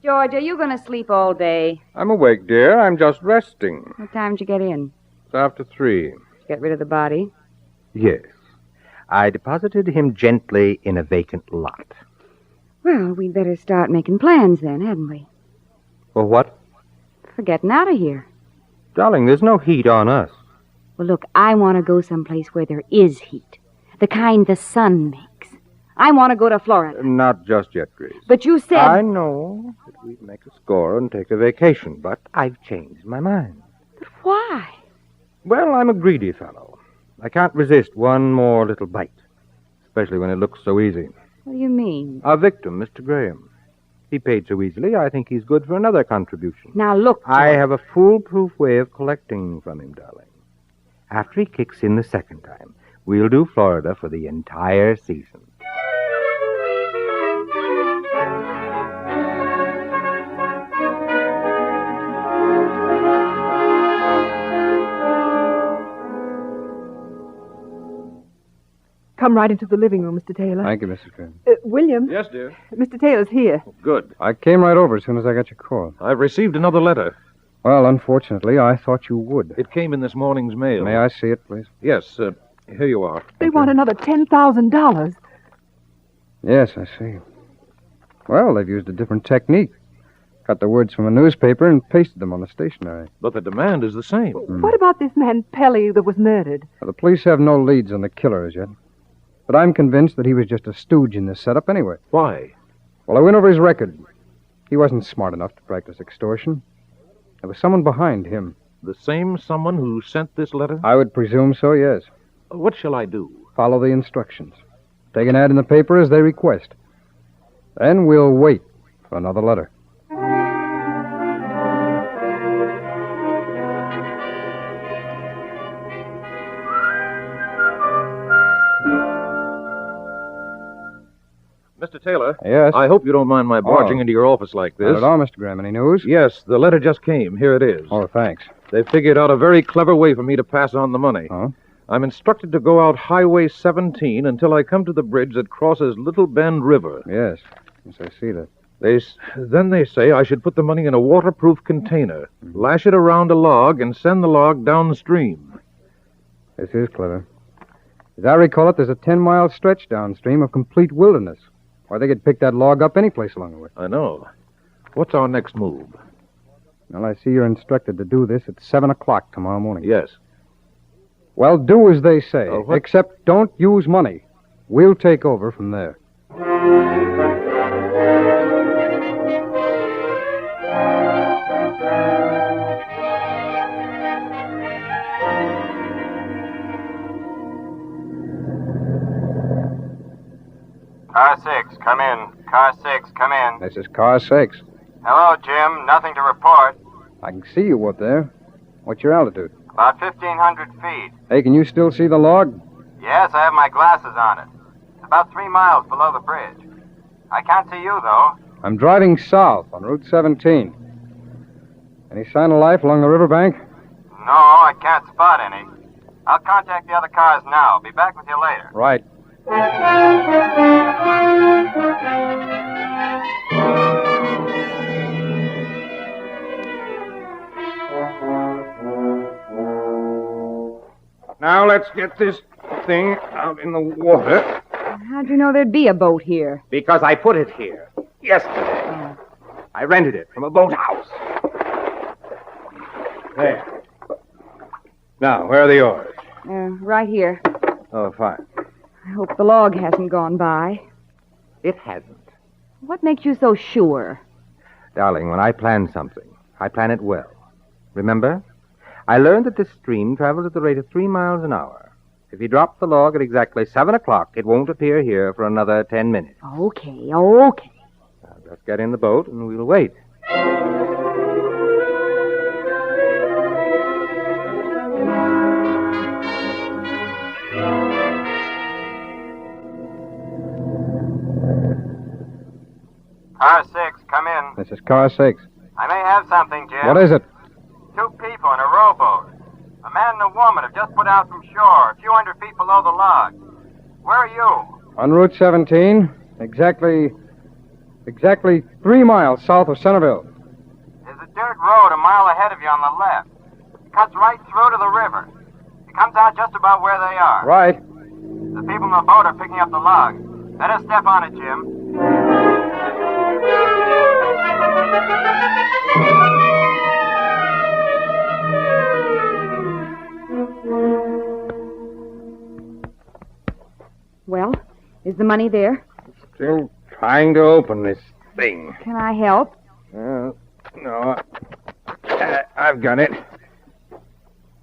George, are you going to sleep all day? I'm awake, dear. I'm just resting. What time did you get in? It's after 3. Get rid of the body? Yes. I deposited him gently in a vacant lot. Well, we'd better start making plans then, hadn't we? For what? For getting out of here. Darling, there's no heat on us. Well, look, I want to go someplace where there is heat. The kind the sun makes. I want to go to Florida. Not just yet, Grace. But you said... I know that we'd make a score and take a vacation, but I've changed my mind. But why? Well, I'm a greedy fellow. I can't resist one more little bite, especially when it looks so easy. What do you mean? Our victim, Mr. Graham. He paid so easily, I think he's good for another contribution. Now, look, George. I have a foolproof way of collecting from him, darling. After he kicks in the second time, we'll do Florida for the entire season. Come right into the living room, Mr. Taylor. Thank you, Mrs. Graham. William? Yes, dear? Mr. Taylor's here. Good. I came right over as soon as I got your call. I've received another letter. Well, unfortunately, I thought you would. It came in this morning's mail. May I see it, please? Yes, here you are. They want another $10,000. Yes, I see. Well, they've used a different technique. Cut the words from a newspaper and pasted them on the stationery. But the demand is the same. What about this man Pelly that was murdered? Well, the police have no leads on the killer as yet. But I'm convinced that he was just a stooge in this setup anyway. Why? Well, I went over his record. He wasn't smart enough to practice extortion. There was someone behind him. The same someone who sent this letter? I would presume so, yes. What shall I do? Follow the instructions. Take an ad in the paper as they request. Then we'll wait for another letter. Mr. Taylor? Yes? I hope you don't mind my barging into your office like this. Not at all, Mr. Graham. Any news? Yes, the letter just came. Here it is. Oh, thanks. They figured out a very clever way for me to pass on the money. Huh? I'm instructed to go out Highway 17 until I come to the bridge that crosses Little Bend River. Yes. Yes, I see that. Then they say I should put the money in a waterproof container, lash it around a log, and send the log downstream. This is clever. As I recall it, there's a 10-mile stretch downstream of complete wilderness, where they could pick that log up any place along the way. I know. What's our next move? Well, I see you're instructed to do this at 7 o'clock tomorrow morning. Yes. Well, do as they say, except don't use money. We'll take over from there. Car 6, come in. Car 6, come in. This is car 6. Hello, Jim. Nothing to report. I can see you up there. What's your altitude? About 1,500 feet. Hey, can you still see the log? Yes, I have my glasses on it. It's about 3 miles below the bridge. I can't see you, though. I'm driving south on Route 17. Any sign of life along the riverbank? No, I can't spot any. I'll contact the other cars now. Be back with you later. Right. Now let's get this thing out in the water. How'd you know there'd be a boat here? Because I put it here yesterday. I rented it from a boathouse. There. Now, where are the oars? Right here. Oh, fine. I hope the log hasn't gone by. It hasn't. What makes you so sure? Darling, when I plan something, I plan it well. Remember? I learned that this stream travels at the rate of 3 miles an hour. If you drop the log at exactly 7 o'clock, it won't appear here for another 10 minutes. Okay. Now, just get in the boat and we'll wait. Car 6, come in. This is car 6. I may have something, Jim. What is it? 2 people in a rowboat. A man and a woman have just put out from shore, a few hundred feet below the log. Where are you? On Route 17, exactly 3 miles south of Centerville. There's a dirt road a mile ahead of you on the left. It cuts right through to the river. It comes out just about where they are. Right. The people in the boat are picking up the log. Let us step on it, Jim. Well, is the money there? Still trying to open this thing. Can I help? No. I've got it.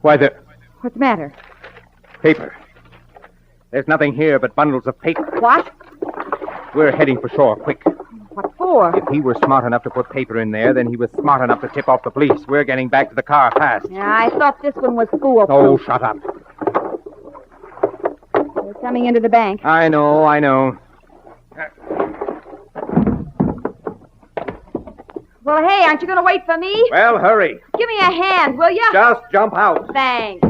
Why, the What's the matter? paper. There's nothing here but bundles of paper. What? We're heading for shore, quick. What for? If he were smart enough to put paper in there, then he was smart enough to tip off the police. We're getting back to the car fast. Yeah, I thought this one was foolproof. Oh, shut up. They're coming into the bank. I know. Well, hey, aren't you going to wait for me? Well, hurry. Give me a hand, will you? Just jump out. Thanks.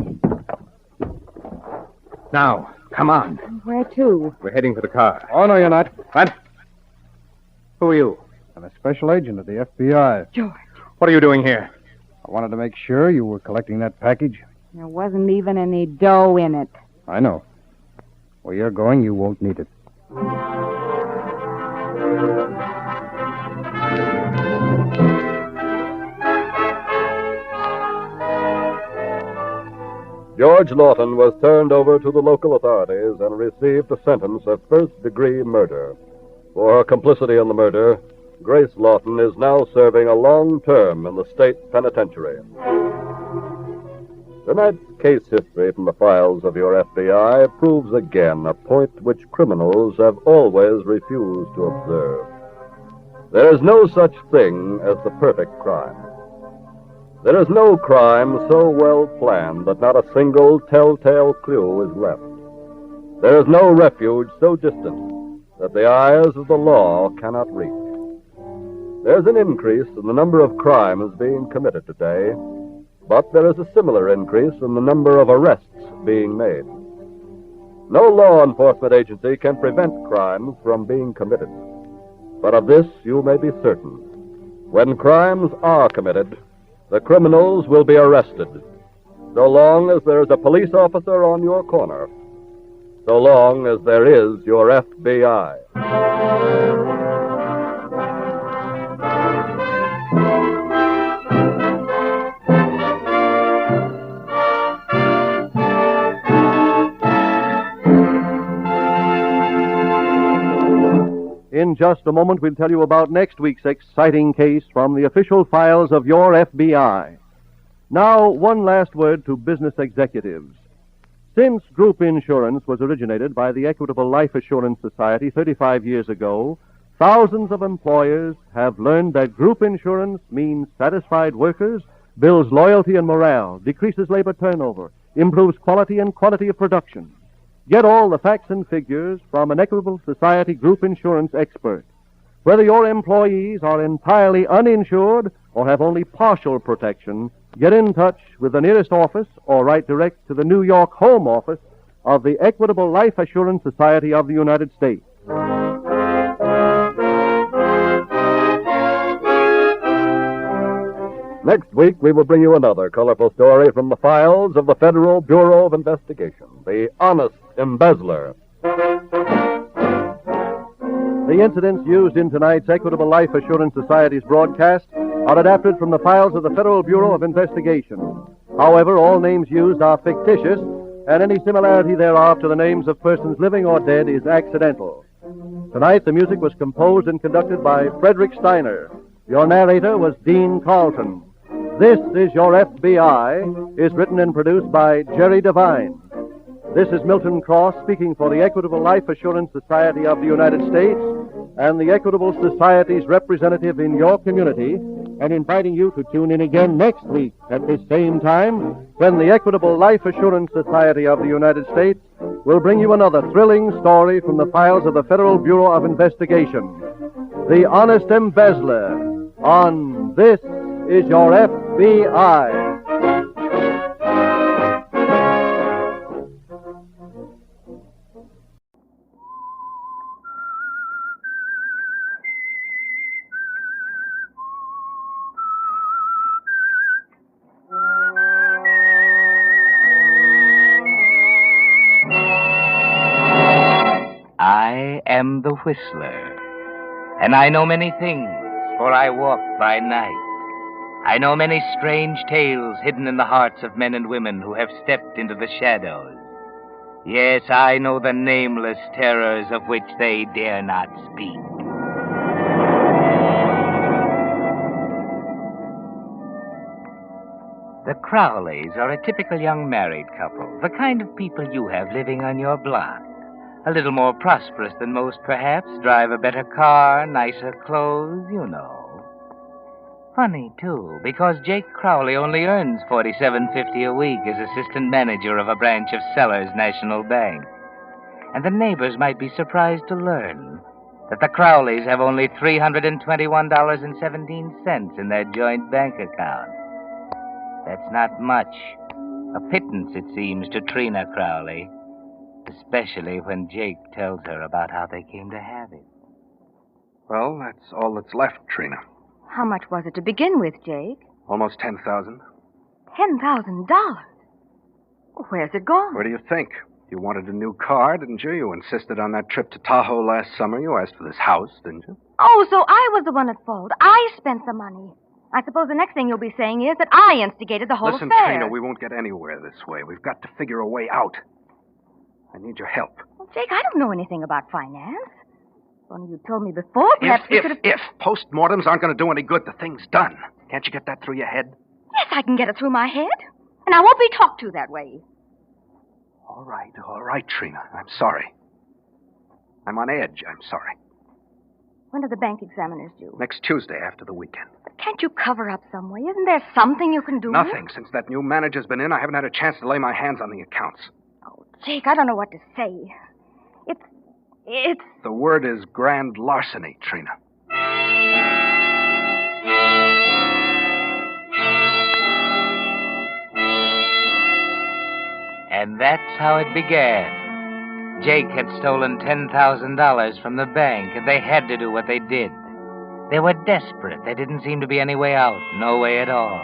Now, come on. Where to? We're heading for the car. Oh, no, you're not. What? Who are you? I'm a special agent of the FBI. George. What are you doing here? I wanted to make sure you were collecting that package. There wasn't even any dough in it. I know. Where you're going, you won't need it. George Lawton was turned over to the local authorities and received a sentence of first-degree murder. For her complicity in the murder, Grace Lawton is now serving a long term in the state penitentiary. Tonight's case history from the files of your FBI proves again a point which criminals have always refused to observe. There is no such thing as the perfect crime. There is no crime so well planned that not a single telltale clue is left. There is no refuge so distant that the eyes of the law cannot reach. There's an increase in the number of crimes being committed today, but there is a similar increase in the number of arrests being made. No law enforcement agency can prevent crimes from being committed. But of this you may be certain. When crimes are committed, the criminals will be arrested. So long as there is a police officer on your corner, so long as there is your FBI. In just a moment, we'll tell you about next week's exciting case from the official files of your FBI. Now, one last word to business executives. Since group insurance was originated by the Equitable Life Assurance Society 35 years ago, thousands of employers have learned that group insurance means satisfied workers, builds loyalty and morale, decreases labor turnover, improves quality and quantity of production. Get all the facts and figures from an Equitable Society group insurance expert. Whether your employees are entirely uninsured or have only partial protection, get in touch with the nearest office or write direct to the New York home office of the Equitable Life Assurance Society of the United States. Next week, we will bring you another colorful story from the files of the Federal Bureau of Investigation, The Honest Embezzler. The incidents used in tonight's Equitable Life Assurance Society's broadcast are adapted from the files of the Federal Bureau of Investigation. However, all names used are fictitious, and any similarity thereof to the names of persons living or dead is accidental. Tonight, the music was composed and conducted by Frederick Steiner. Your narrator was Dean Carlton. This Is Your FBI is written and produced by Jerry Devine. This is Milton Cross speaking for the Equitable Life Assurance Society of the United States and the Equitable Society's representative in your community, and inviting you to tune in again next week at this same time when the Equitable Life Assurance Society of the United States will bring you another thrilling story from the files of the Federal Bureau of Investigation, The Honest Embezzler, on This Is Your FBI. I am the Whistler, and I know many things, for I walk by night. I know many strange tales hidden in the hearts of men and women who have stepped into the shadows. Yes, I know the nameless terrors of which they dare not speak. The Crowleys are a typical young married couple, the kind of people you have living on your block. A little more prosperous than most, perhaps, drive a better car, nicer clothes, you know. Funny, too, because Jake Crowley only earns $47.50 a week as assistant manager of a branch of Sellers National Bank. And the neighbors might be surprised to learn that the Crowleys have only $321.17 in their joint bank account. That's not much. A pittance, it seems, to Trina Crowley, especially when Jake tells her about how they came to have it. Well, that's all that's left, Trina. How much was it to begin with, Jake? Almost $10,000. $10,000? Where's it gone? Where do you think? You wanted a new car, didn't you? You insisted on that trip to Tahoe last summer. You asked for this house, didn't you? Oh, so I was the one at fault. I spent the money. I suppose the next thing you'll be saying is that I instigated the whole Listen, affair. Trina, we won't get anywhere this way. We've got to figure a way out. I need your help. Well, Jake, I don't know anything about finance. If only you told me before, perhaps we could have... If postmortems aren't going to do any good, the thing's done. Can't you get that through your head? Yes, I can get it through my head. And I won't be talked to that way. All right, Trina. I'm sorry. I'm on edge. I'm sorry. When are the bank examiners due? Next Tuesday after the weekend. But can't you cover up some way? Isn't there something you can do? Nothing. Since that new manager's been in, I haven't had a chance to lay my hands on the accounts. Oh, Jake, I don't know what to say. It's... The word is grand larceny, Trina. And that's how it began. Jake had stolen $10,000 from the bank, and they had to do what they did. They were desperate. There didn't seem to be any way out, no way at all.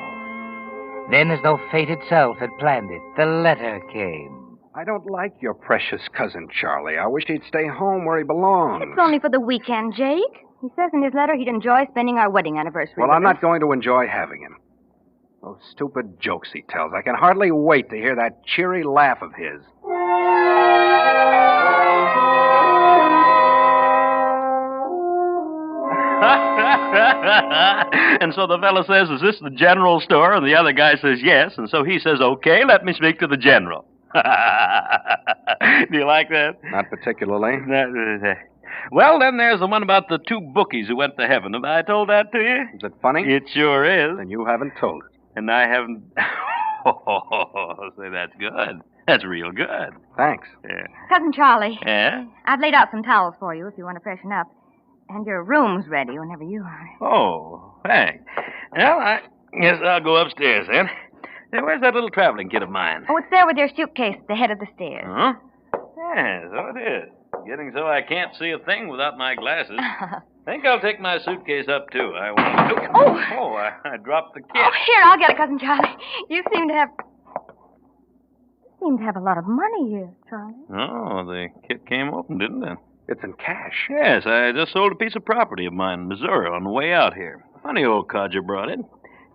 Then, as though fate itself had planned it, the letter came. I don't like your precious cousin, Charlie. I wish he'd stay home where he belongs. It's only for the weekend, Jake. He says in his letter he'd enjoy spending our wedding anniversary. Well, I'm not going to enjoy having him. Those stupid jokes he tells. I can hardly wait to hear that cheery laugh of his. And so the fellow says, is this the general store? And the other guy says, yes. And so he says, okay, let me speak to the general. Do you like that? Not particularly. Well, then there's the one about the two bookies who went to heaven. Have I told that to you? Is it funny? It sure is. Then you haven't told it. And I haven't... Oh, say, that's good. That's real good. Thanks. Yeah. Cousin Charlie. Yeah? I've laid out some towels for you if you want to freshen up. And your room's ready whenever you are. Oh, thanks. Well, I guess I'll go upstairs then. Hey, where's that little traveling kit of mine? Oh, it's there with your suitcase at the head of the stairs. Huh? Yeah, so it is. Getting so I can't see a thing without my glasses. Think I'll take my suitcase up, too. I want to. Oh, I dropped the kit. Oh, here, I'll get it, Cousin Charlie. You seem to have a lot of money here, Charlie. Oh, the kit came open, didn't it? It's in cash. Yes, I just sold a piece of property of mine in Missouri on the way out here. Funny old codger brought it.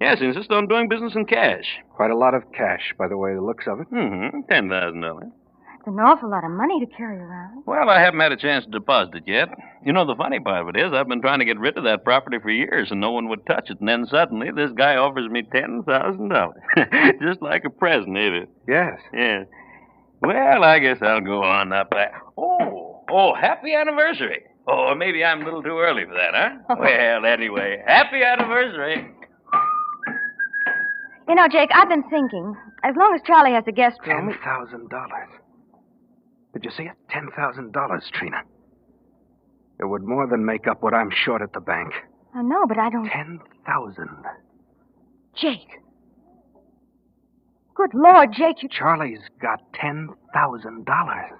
Yes, he insists on doing business in cash. Quite a lot of cash, by the way, the looks of it. Mm-hmm. $10,000. It's an awful lot of money to carry around. Well, I haven't had a chance to deposit it yet. You know, the funny part of it is I've been trying to get rid of that property for years, and no one would touch it. And then suddenly this guy offers me $10,000. Just like a present, ain't it? Yes. Yes. Well, I guess I'll go on up there. Oh, happy anniversary. Oh, maybe I'm a little too early for that, huh? Well, anyway, happy anniversary. You know, Jake, I've been thinking, as long as Charlie has the guest room... $10,000. Did you see it? $10,000, Trina. It would more than make up what I'm short at the bank. I know, but I don't... 10,000. Jake. Good Lord, Jake, you... Charlie's got $10,000.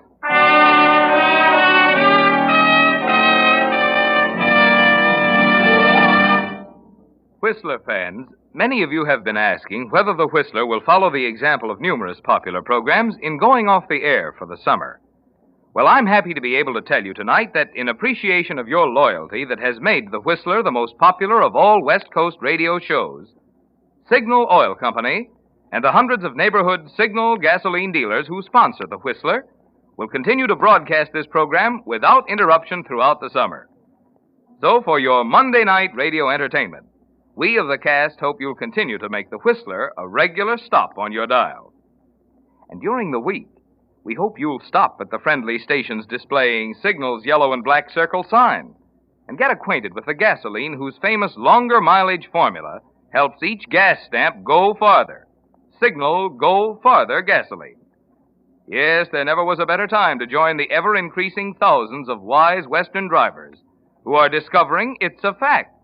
Whistler fans, many of you have been asking whether the Whistler will follow the example of numerous popular programs in going off the air for the summer. Well, I'm happy to be able to tell you tonight that in appreciation of your loyalty that has made the Whistler the most popular of all West Coast radio shows, Signal Oil Company and the hundreds of neighborhood Signal gasoline dealers who sponsor the Whistler will continue to broadcast this program without interruption throughout the summer. So for your Monday night radio entertainment, we of the cast hope you'll continue to make the Whistler a regular stop on your dial. And during the week, we hope you'll stop at the friendly stations displaying Signal's yellow and black circle sign and get acquainted with the gasoline whose famous longer mileage formula helps each gas stamp go farther. Signal Go Farther gasoline. Yes, there never was a better time to join the ever-increasing thousands of wise Western drivers who are discovering it's a fact.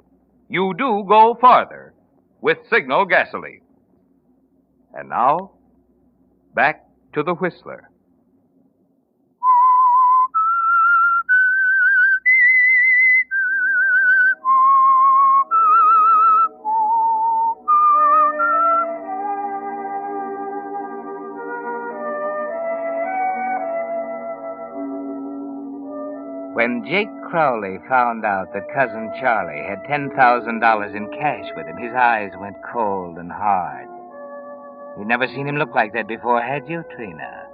You do go farther with Signal gasoline. And now, back to the Whistler. When Jake Crowley found out that Cousin Charlie had $10,000 in cash with him, his eyes went cold and hard. You'd never seen him look like that before, had you, Trina?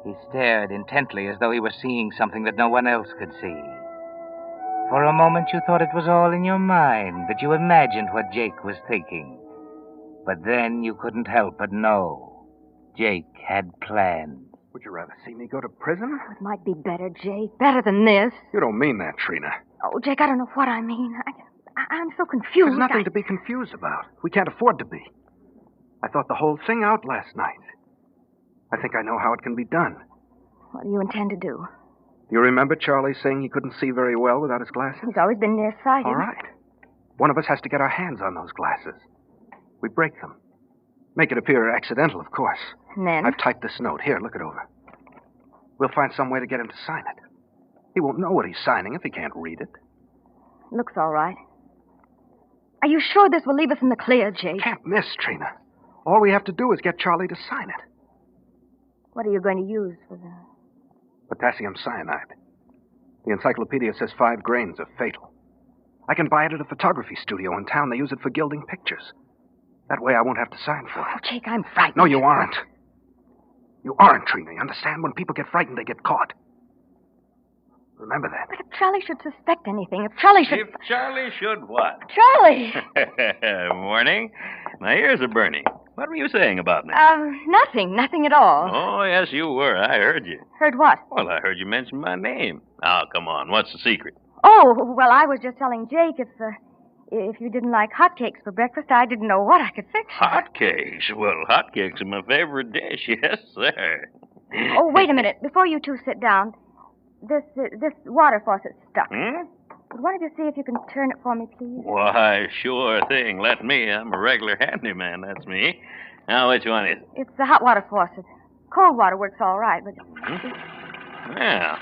He stared intently as though he were seeing something that no one else could see. For a moment you thought it was all in your mind, that you imagined what Jake was thinking. But then you couldn't help but know. Jake had plans. Would you rather see me go to prison? It might be better, Jake. Better than this. You don't mean that, Trina. Oh, Jake, I don't know what I mean. I'm so confused. There's nothing to be confused about. We can't afford to be. I thought the whole thing out last night. I think I know how it can be done. What do you intend to do? Do you remember Charlie saying he couldn't see very well without his glasses? He's always been nearsighted. All right. One of us has to get our hands on those glasses. We break them. Make it appear accidental, of course. And then? I've typed this note. Here, look it over. We'll find some way to get him to sign it. He won't know what he's signing if he can't read it. Looks all right. Are you sure this will leave us in the clear, Jake? Can't miss, Trina. All we have to do is get Charlie to sign it. What are you going to use for the... Potassium cyanide. The encyclopedia says 5 grains are fatal. I can buy it at a photography studio in town. They use it for gilding pictures. That way I won't have to sign for it. Oh, Jake, I'm frightened. No, you aren't. You aren't, Trina. You understand? When people get frightened, they get caught. Remember that. But if Charlie should suspect anything, if Charlie should... If Charlie should what? Charlie! Morning. My ears are burning. What were you saying about me? Nothing at all. Oh, yes, you were. I heard you. Heard what? Well, I heard you mention my name. Now, come on. What's the secret? Oh, well, I was just telling Jake if you didn't like hotcakes for breakfast, I didn't know what I could fix. Hotcakes? Well, hotcakes are my favorite dish. Yes, sir. Oh, wait a minute. Before you two sit down, this water faucet's stuck. Would one of you see if you can turn it for me, please? Why, sure thing. Let me. I'm a regular handyman. That's me. Now, which one is it? It's the hot water faucet. Cold water works all right, but... Well,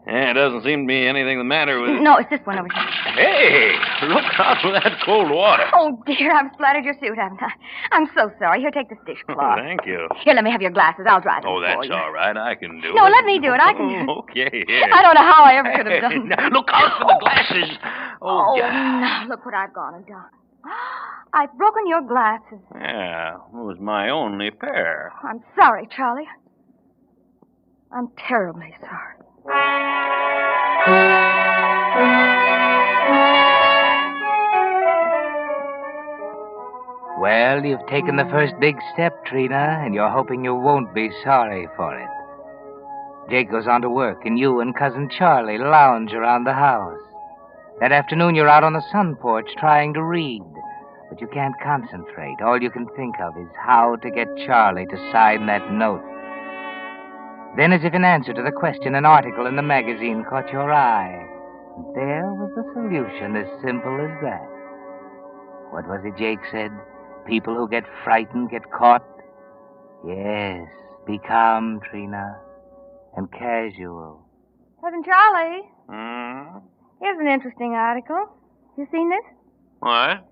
there doesn't seem to be anything the matter with it. No, it's this one over here. Hey, look out for that cold water. Oh, dear, I've splattered your suit, haven't I? I'm so sorry. Here, take this dishcloth. Thank you. Here, let me have your glasses. I'll dry them Oh, for that's you. all right. I can do it. No, let me do it. I can do it. Okay, here. I don't know how I ever could have done that. Look out for the glasses. Oh, God. Now, look what I've gone and done. I've broken your glasses. Yeah, it was my only pair. I'm sorry, Charlie. I'm terribly sorry. Well, you've taken the first big step, Trina, and you're hoping you won't be sorry for it. Jake goes on to work, and you and Cousin Charlie lounge around the house. That afternoon, you're out on the sun porch trying to read, but you can't concentrate. All you can think of is how to get Charlie to sign that note. Then, as if in answer to the question, an article in the magazine caught your eye. There was the solution, as simple as that. What was it Jake said? People who get frightened get caught? Yes, be calm, Trina, and casual. Cousin Charlie, Hmm? here's an interesting article. You seen this? What?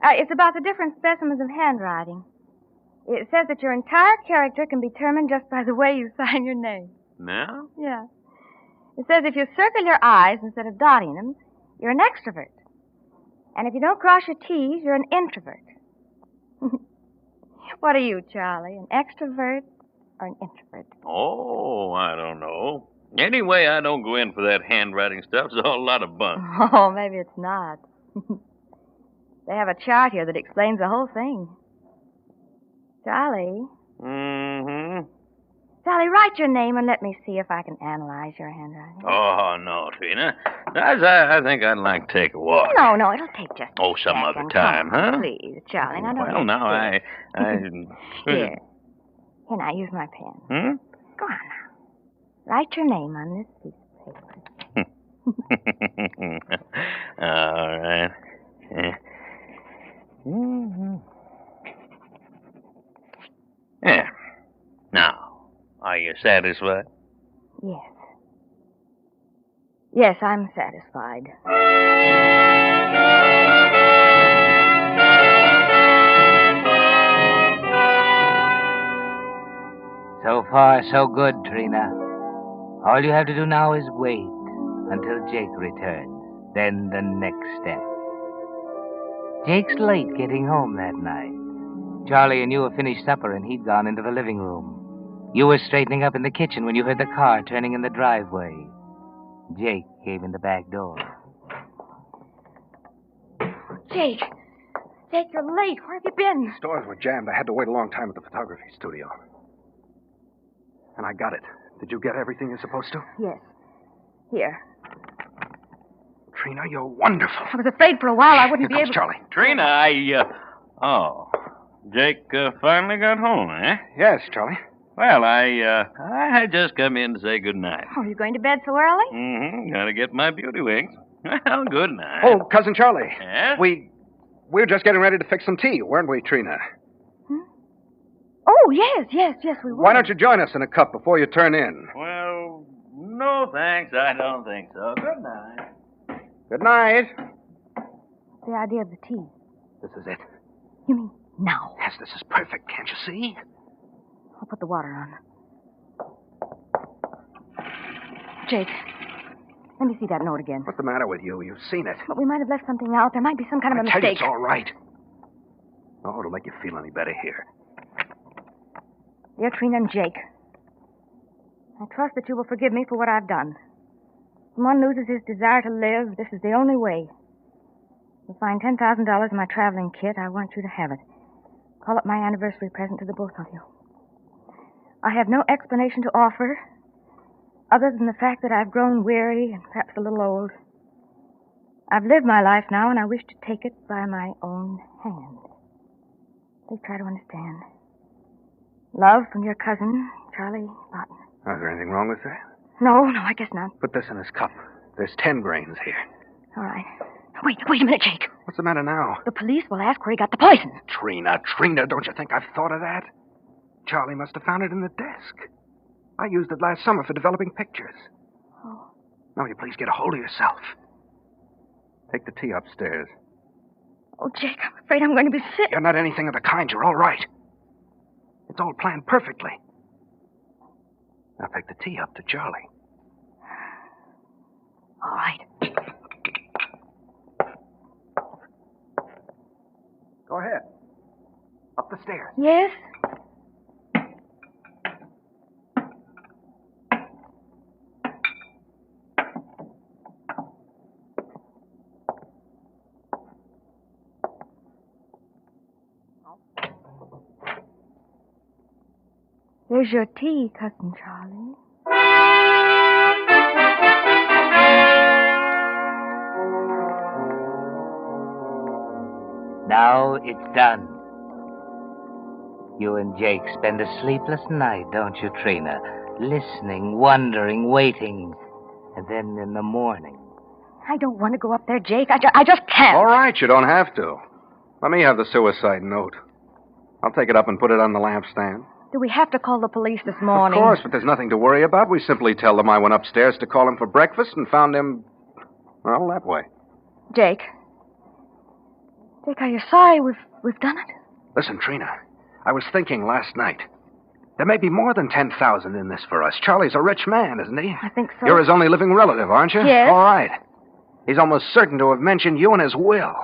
It's about the different specimens of handwriting. It says that your entire character can be determined just by the way you sign your name. No? Yeah. It says if you circle your I's instead of dotting them, you're an extrovert. And if you don't cross your T's, you're an introvert. What are you, Charlie? An extrovert or an introvert? Oh, I don't know. Anyway, I don't go in for that handwriting stuff. It's all a lot of bunk. Oh, maybe it's not. They have a chart here that explains the whole thing. Charlie. Mm-hmm. Charlie, write your name and let me see if I can analyze your handwriting. Oh, no, Trina. I think I'd like to take a walk. No, it'll take just Oh, some a other second. time, Come on, huh? Please, Charlie. Now, don't Well, get now, silly. Here. Here, now, use my pen. Hmm? Go on now. Write your name on this piece of paper. All right. Mm-hmm. Yeah. Now, are you satisfied? Yes. Yes, I'm satisfied. So far, so good, Trina. All you have to do now is wait until Jake returns. Then the next step. Jake's late getting home that night. Charlie and you have finished supper, and he'd gone into the living room. You were straightening up in the kitchen when you heard the car turning in the driveway. Jake came in the back door. Jake, you're late. Where have you been? Stores were jammed. I had to wait a long time at the photography studio. And I got it. Did you get everything you're supposed to? Yes. Here. Trina, you're wonderful. I was afraid for a while I wouldn't be Here able comes to... Charlie. Trina, Oh. Jake finally got home, eh? Yes, Charlie. Well, I had just come in to say good night. Oh, you going to bed so early? Mm-hmm. Gotta get my beauty wings. Well, good night. Oh, Cousin Charlie. Yeah? We were just getting ready to fix some tea, weren't we, Trina? Oh, yes, we were. Why don't you join us in a cup before you turn in? Well, no thanks. I don't think so. Good night. Good night. What's the idea of the tea? This is it. You mean now? Yes, this is perfect. Can't you see? I'll put the water on. Jake, let me see that note again. What's the matter with you? You've seen it. But we might have left something out. There might be some kind of a I tell you, mistake. it's all right. Oh, it'll make you feel any better here. Dear Trina and Jake, I trust that you will forgive me for what I've done. When one loses his desire to live, this is the only way. You'll find $10,000 in my traveling kit. I want you to have it. Call it my anniversary present to the both of you. I have no explanation to offer other than the fact that I've grown weary and perhaps a little old. I've lived my life now, and I wish to take it by my own hand. Please try to understand. Love from your cousin, Charlie Barton. Is there anything wrong with that? No, I guess not. Put this in his cup. There's 10 grains here. All right. Wait a minute, Jake. What's the matter now? The police will ask where he got the poison. Trina, don't you think I've thought of that? Charlie must have found it in the desk. I used it last summer for developing pictures. Oh. Now, will you please get a hold of yourself? Take the tea upstairs. Oh, Jake, I'm afraid I'm going to be sick. You're not anything of the kind. You're all right. It's all planned perfectly. Now take the tea up to Charlie. All right. Go ahead. Up the stairs. Yes? Here's your tea, Cousin Charlie. Now it's done. You and Jake spend a sleepless night, don't you, Trina? Listening, wondering, waiting. And then in the morning... I don't want to go up there, Jake. I just can't. All right, you don't have to. Let me have the suicide note. I'll take it up and put it on the lampstand. Do we have to call the police this morning? Of course, but there's nothing to worry about. We simply tell them I went upstairs to call him for breakfast and found him, well, that way. Jake, are you sorry we've done it? Listen, Trina, I was thinking last night. There may be more than 10,000 in this for us. Charlie's a rich man, isn't he? I think so. You're his only living relative, aren't you? Yes. All right. He's almost certain to have mentioned you in his will.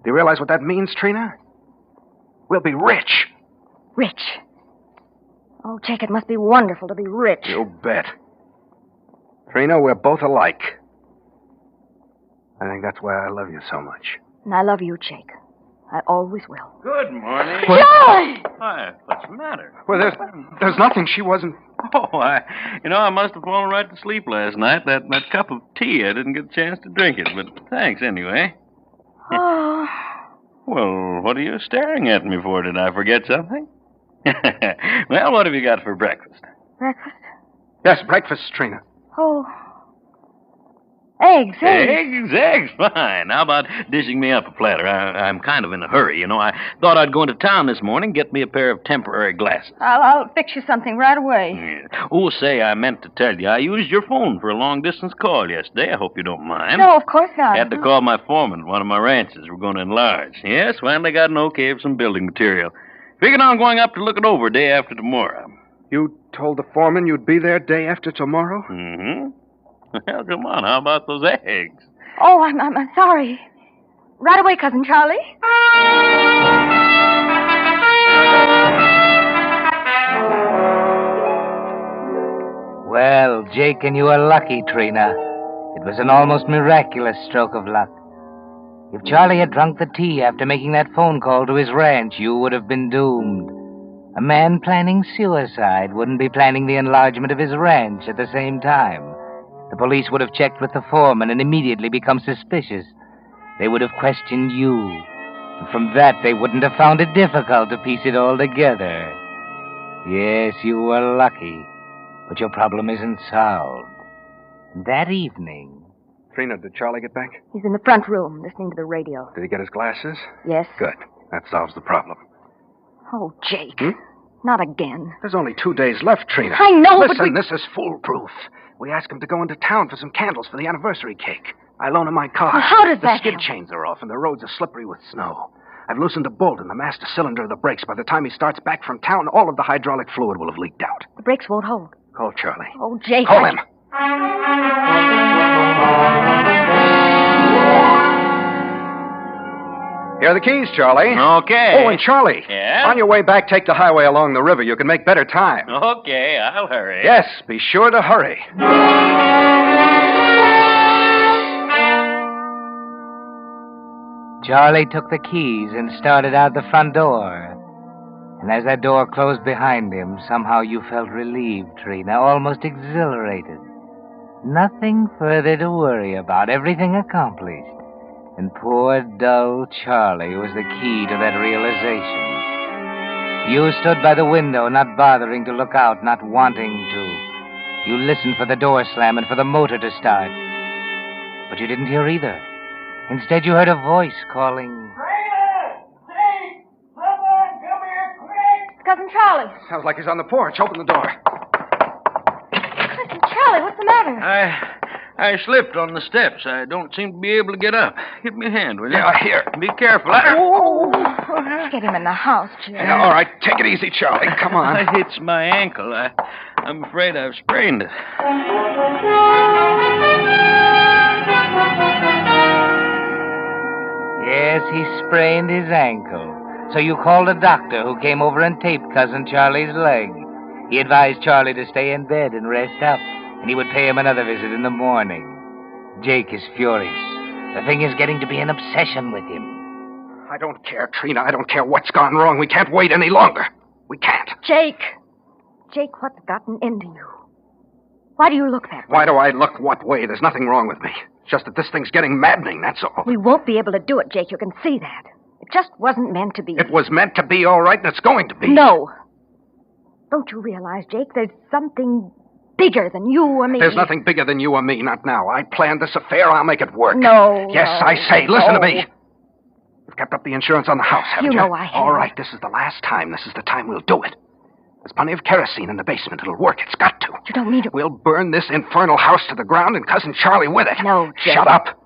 Do you realize what that means, Trina? We'll be rich. Rich? Oh, Jake, it must be wonderful to be rich. You bet. Trina, we're both alike. I think that's why I love you so much. And I love you, Jake. I always will. Good morning. Joy! Why, what's the matter? Well, there's nothing. She wasn't... Oh, I must have fallen right to sleep last night. That cup of tea, I didn't get a chance to drink it, but thanks anyway. Oh. Well, what are you staring at me for? Did I forget something? Well, what have you got for breakfast? Breakfast? Yes, breakfast, Trina. Oh. Eggs. Eggs, fine. How about dishing me up a platter? I'm kind of in a hurry, I thought I'd go into town this morning, get me a pair of temporary glasses. I'll fix you something right away. Yeah. Oh, say, I meant to tell you, I used your phone for a long-distance call yesterday. I hope you don't mind. No, of course not. Had to call my foreman at one of my ranches. We're going to enlarge. Yes, finally got an okay for some building material. Figured on going up to look it over day after tomorrow. You told the foreman you'd be there day after tomorrow? Mm-hmm. Well, come on. How about those eggs? Oh, I'm sorry. Right away, Cousin Charlie. Well, Jake and you are lucky, Trina. It was an almost miraculous stroke of luck. If Charlie had drunk the tea after making that phone call to his ranch, you would have been doomed. A man planning suicide wouldn't be planning the enlargement of his ranch at the same time. The police would have checked with the foreman and immediately become suspicious. They would have questioned you. And from that, they wouldn't have found it difficult to piece it all together. Yes, you were lucky, but your problem isn't solved. That evening... Trina, did Charlie get back? He's in the front room, listening to the radio. Did he get his glasses? Yes. Good. That solves the problem. Oh, Jake. Not again. There's only 2 days left, Trina. I know, Listen, this is foolproof. We asked him to go into town for some candles for the anniversary cake. I loan him my car. Well, how does that The skid help? chains are off, and the roads are slippery with snow. I've loosened a bolt in the master cylinder of the brakes. By the time he starts back from town, all of the hydraulic fluid will have leaked out. The brakes won't hold. Call Charlie. Oh, Jake. Call him. Here are the keys, Charlie. Okay. Oh, and Charlie. Yeah? On your way back, take the highway along the river. You can make better time. Okay, I'll hurry. Yes, be sure to hurry. Charlie took the keys and started out the front door. And as that door closed behind him, somehow you felt relieved, Trina, almost exhilarated. Nothing further to worry about, everything accomplished. And poor, dull Charlie was the key to that realization. You stood by the window, not bothering to look out, not wanting to. You listened for the door slam and for the motor to start. But you didn't hear either. Instead, you heard a voice calling... Cousin Charlie. Sounds like he's on the porch. Open the door. Cousin Charlie, what's the matter? I slipped on the steps. I don't seem to be able to get up. Give me a hand, will you? Yeah, here. Be careful. Get him in the house, Jim. Yeah, all right, take it easy, Charlie. Come on. It's my ankle. I'm afraid I've sprained it. Yes, he sprained his ankle. So you called a doctor who came over and taped Cousin Charlie's leg. He advised Charlie to stay in bed and rest up, and he would pay him another visit in the morning. Jake is furious. The thing is getting to be an obsession with him. I don't care, Trina. I don't care what's gone wrong. We can't wait any longer. We can't. Jake, what's gotten into you? Why do you look that way? Why do I look what way? There's nothing wrong with me. It's just that this thing's getting maddening, that's all. We won't be able to do it, Jake. You can see that. It just wasn't meant to be. It was meant to be, all right, and it's going to be. No. Don't you realize, Jake, there's something bigger than you or me? There's nothing bigger than you or me, not now. I planned this affair. I'll make it work. No. Yes, no, I say. Listen to no. me. You've kept up the insurance on the house, haven't you? You know I have. All right, this is the last time. This is the time we'll do it. There's plenty of kerosene in the basement. It'll work. It's got to. You don't mean to... We'll burn this infernal house to the ground and Cousin Charlie with it. No, Jake. Shut up.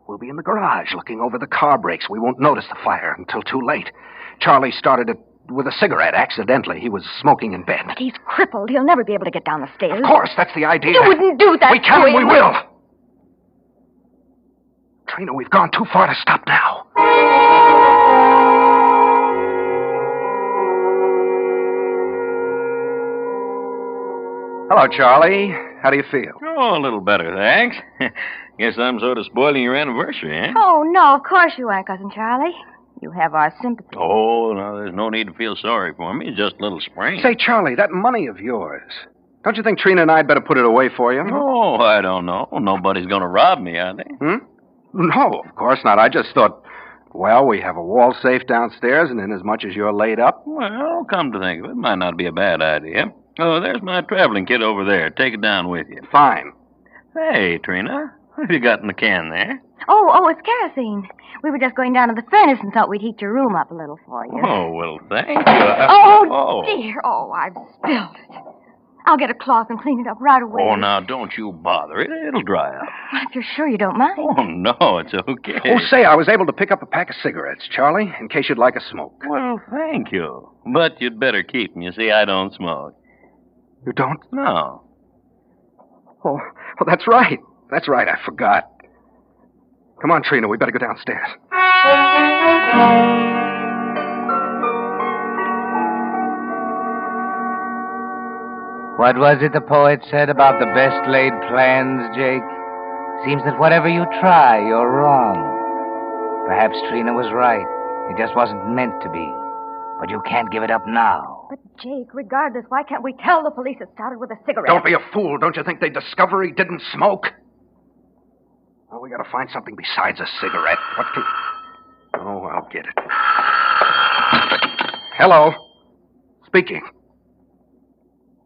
We'll be in the garage looking over the car brakes. We won't notice the fire until too late. Charlie started it with a cigarette accidentally. He was smoking in bed. But he's crippled. He'll never be able to get down the stairs. Of course, that's the idea. You wouldn't do that. We can and we will. Trina, we've gone too far to stop now. Hello, Charlie. How do you feel? Oh, a little better, thanks. Guess I'm sort of spoiling your anniversary, eh? Oh, no, of course you aren't, Cousin Charlie. You have our sympathy. Oh, no, there's no need to feel sorry for me. It's just a little sprain. Say, Charlie, that money of yours, don't you think Trina and I'd better put it away for you? Oh, I don't know. Nobody's going to rob me, are they? No, of course not. I just thought, well, we have a wall safe downstairs, and inasmuch as you're laid up... Well, come to think of it, might not be a bad idea. Oh, there's my traveling kit over there. Take it down with you. Fine. Hey, Trina, what have you got in the can there? Oh, it's kerosene. We were just going down to the furnace and thought we'd heat your room up a little for you. Oh, well, thank you. Oh, dear. Oh, I've spilled it. I'll get a cloth and clean it up right away. Oh, now, don't you bother. It'll dry up. Well, if you're sure you don't mind. Oh, no, it's okay. Oh, say, I was able to pick up a pack of cigarettes, Charlie, in case you'd like a smoke. Well, thank you. But you'd better keep them. You see, I don't smoke. You don't? No. Oh, well, that's right. That's right, I forgot. Come on, Trina, we better go downstairs. What was it the poet said about the best laid plans, Jake? Seems that whatever you try, you're wrong. Perhaps Trina was right. It just wasn't meant to be. But you can't give it up now. But, Jake, regardless, why can't we tell the police it started with a cigarette? Don't be a fool. Don't you think they'd discover he didn't smoke? Well, we gotta find something besides a cigarette. What can... Oh, I'll get it. Hello. Speaking.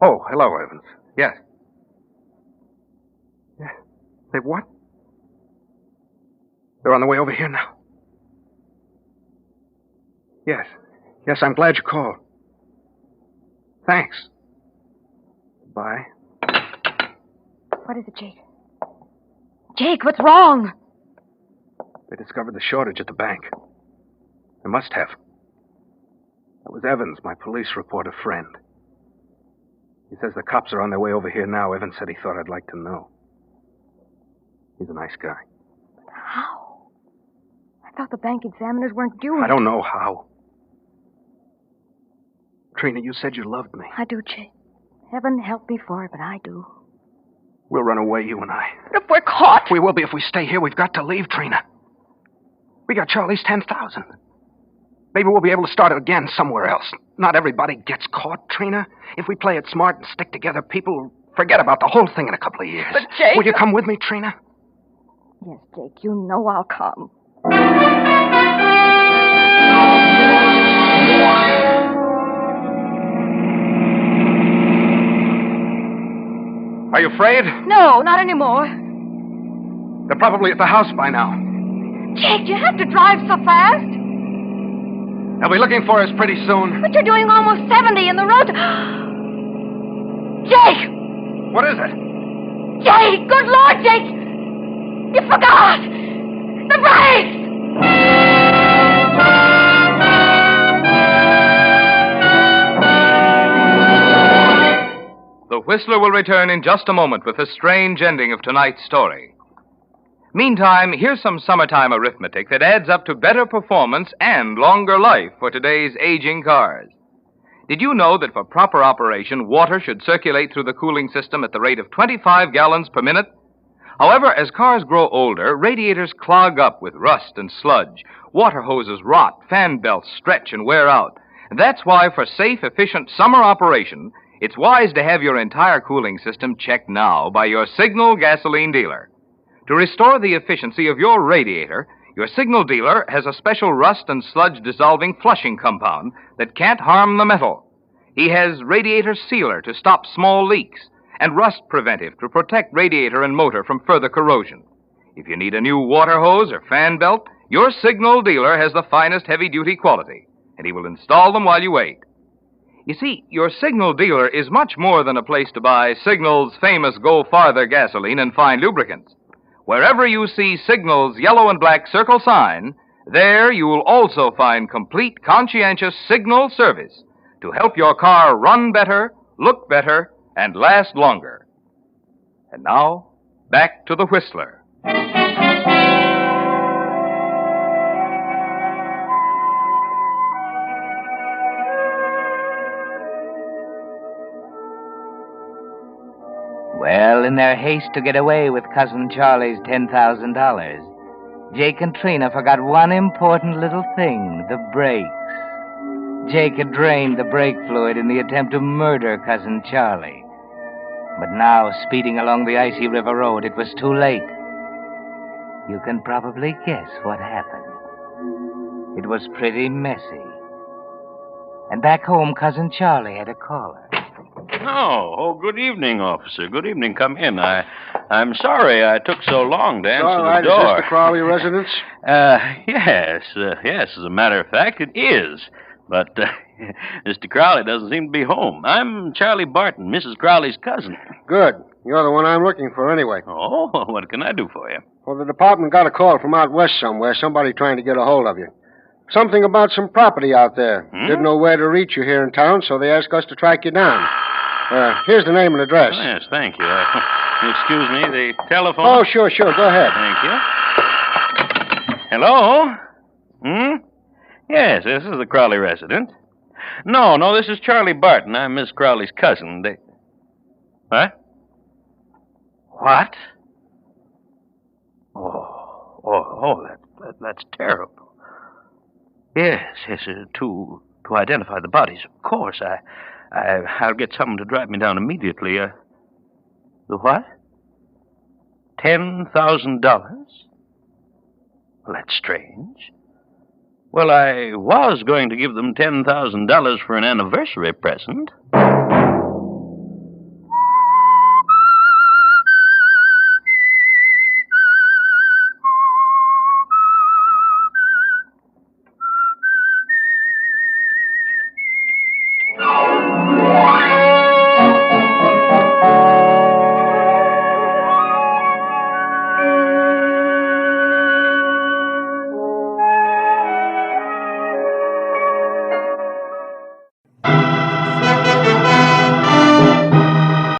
Oh, hello, Evans. Yes. Yeah. They what? They're on the way over here now. Yes. Yes, I'm glad you called. Thanks. Bye. What is it, Jake? Jake, what's wrong? They discovered the shortage at the bank. They must have. That was Evans, my police reporter friend. He says the cops are on their way over here now. Evans said he thought I'd like to know. He's a nice guy. But how? I thought the bank examiners weren't due. I don't know how. Trina, you said you loved me. I do, Jake. Heaven help me for it, but I do. We'll run away, you and I. If we're caught. We will be if we stay here. We've got to leave, Trina. We got Charlie's 10,000. Maybe we'll be able to start it again somewhere else. Not everybody gets caught, Trina. If we play it smart and stick together, people will forget about the whole thing in a couple of years. But, Jake... Will you come with me, Trina? Yes, Jake, you know I'll come. Are you afraid? No, not anymore. They're probably at the house by now. Jake, you have to drive so fast. They'll be looking for us pretty soon. But you're doing almost 70 in the road. Jake! What is it? Jake! Good Lord, Jake! You forgot! The brakes! The Whistler will return in just a moment with the strange ending of tonight's story. Meantime, here's some summertime arithmetic that adds up to better performance and longer life for today's aging cars. Did you know that for proper operation, water should circulate through the cooling system at the rate of 25 gallons per minute? However, as cars grow older, radiators clog up with rust and sludge. Water hoses rot, fan belts stretch and wear out. And that's why for safe, efficient summer operation, it's wise to have your entire cooling system checked now by your Signal gasoline dealer. To restore the efficiency of your radiator, your Signal dealer has a special rust and sludge dissolving flushing compound that can't harm the metal. He has radiator sealer to stop small leaks and rust preventive to protect radiator and motor from further corrosion. If you need a new water hose or fan belt, your Signal dealer has the finest heavy-duty quality, and he will install them while you wait. You see, your Signal dealer is much more than a place to buy Signal's famous Go Farther gasoline and fine lubricants. Wherever you see Signal's yellow and black circle sign, there you will also find complete, conscientious Signal service to help your car run better, look better, and last longer. And now, back to the Whistler. Well, in their haste to get away with Cousin Charlie's $10,000, Jake and Trina forgot one important little thing, the brakes. Jake had drained the brake fluid in the attempt to murder Cousin Charlie. But now, speeding along the icy river road, it was too late. You can probably guess what happened. It was pretty messy. And back home, Cousin Charlie had a caller. Oh, good evening, officer. Good evening. Come in. I'm sorry I took so long to answer all right. the door. Is this the Crowley residence? Yes. As a matter of fact, it is. But Mr. Crowley doesn't seem to be home. I'm Charlie Barton, Mrs. Crowley's cousin. Good. You're the one I'm looking for anyway. Oh, what can I do for you? Well, the department got a call from out west somewhere, somebody trying to get a hold of you. Something about some property out there. Didn't know where to reach you here in town, so they asked us to track you down. Here's the name and address. Oh, yes, thank you. Excuse me, the telephone? Oh, sure. Go ahead. Thank you. Hello? Yes, this is the Crowley residence. No, this is Charlie Barton. I'm Miss Crowley's cousin. What? What? That's terrible. Yes, to identify the bodies, of course. I'll get someone to drive me down immediately. The what? $10,000? Well, that's strange. Well, I was going to give them $10,000 for an anniversary present.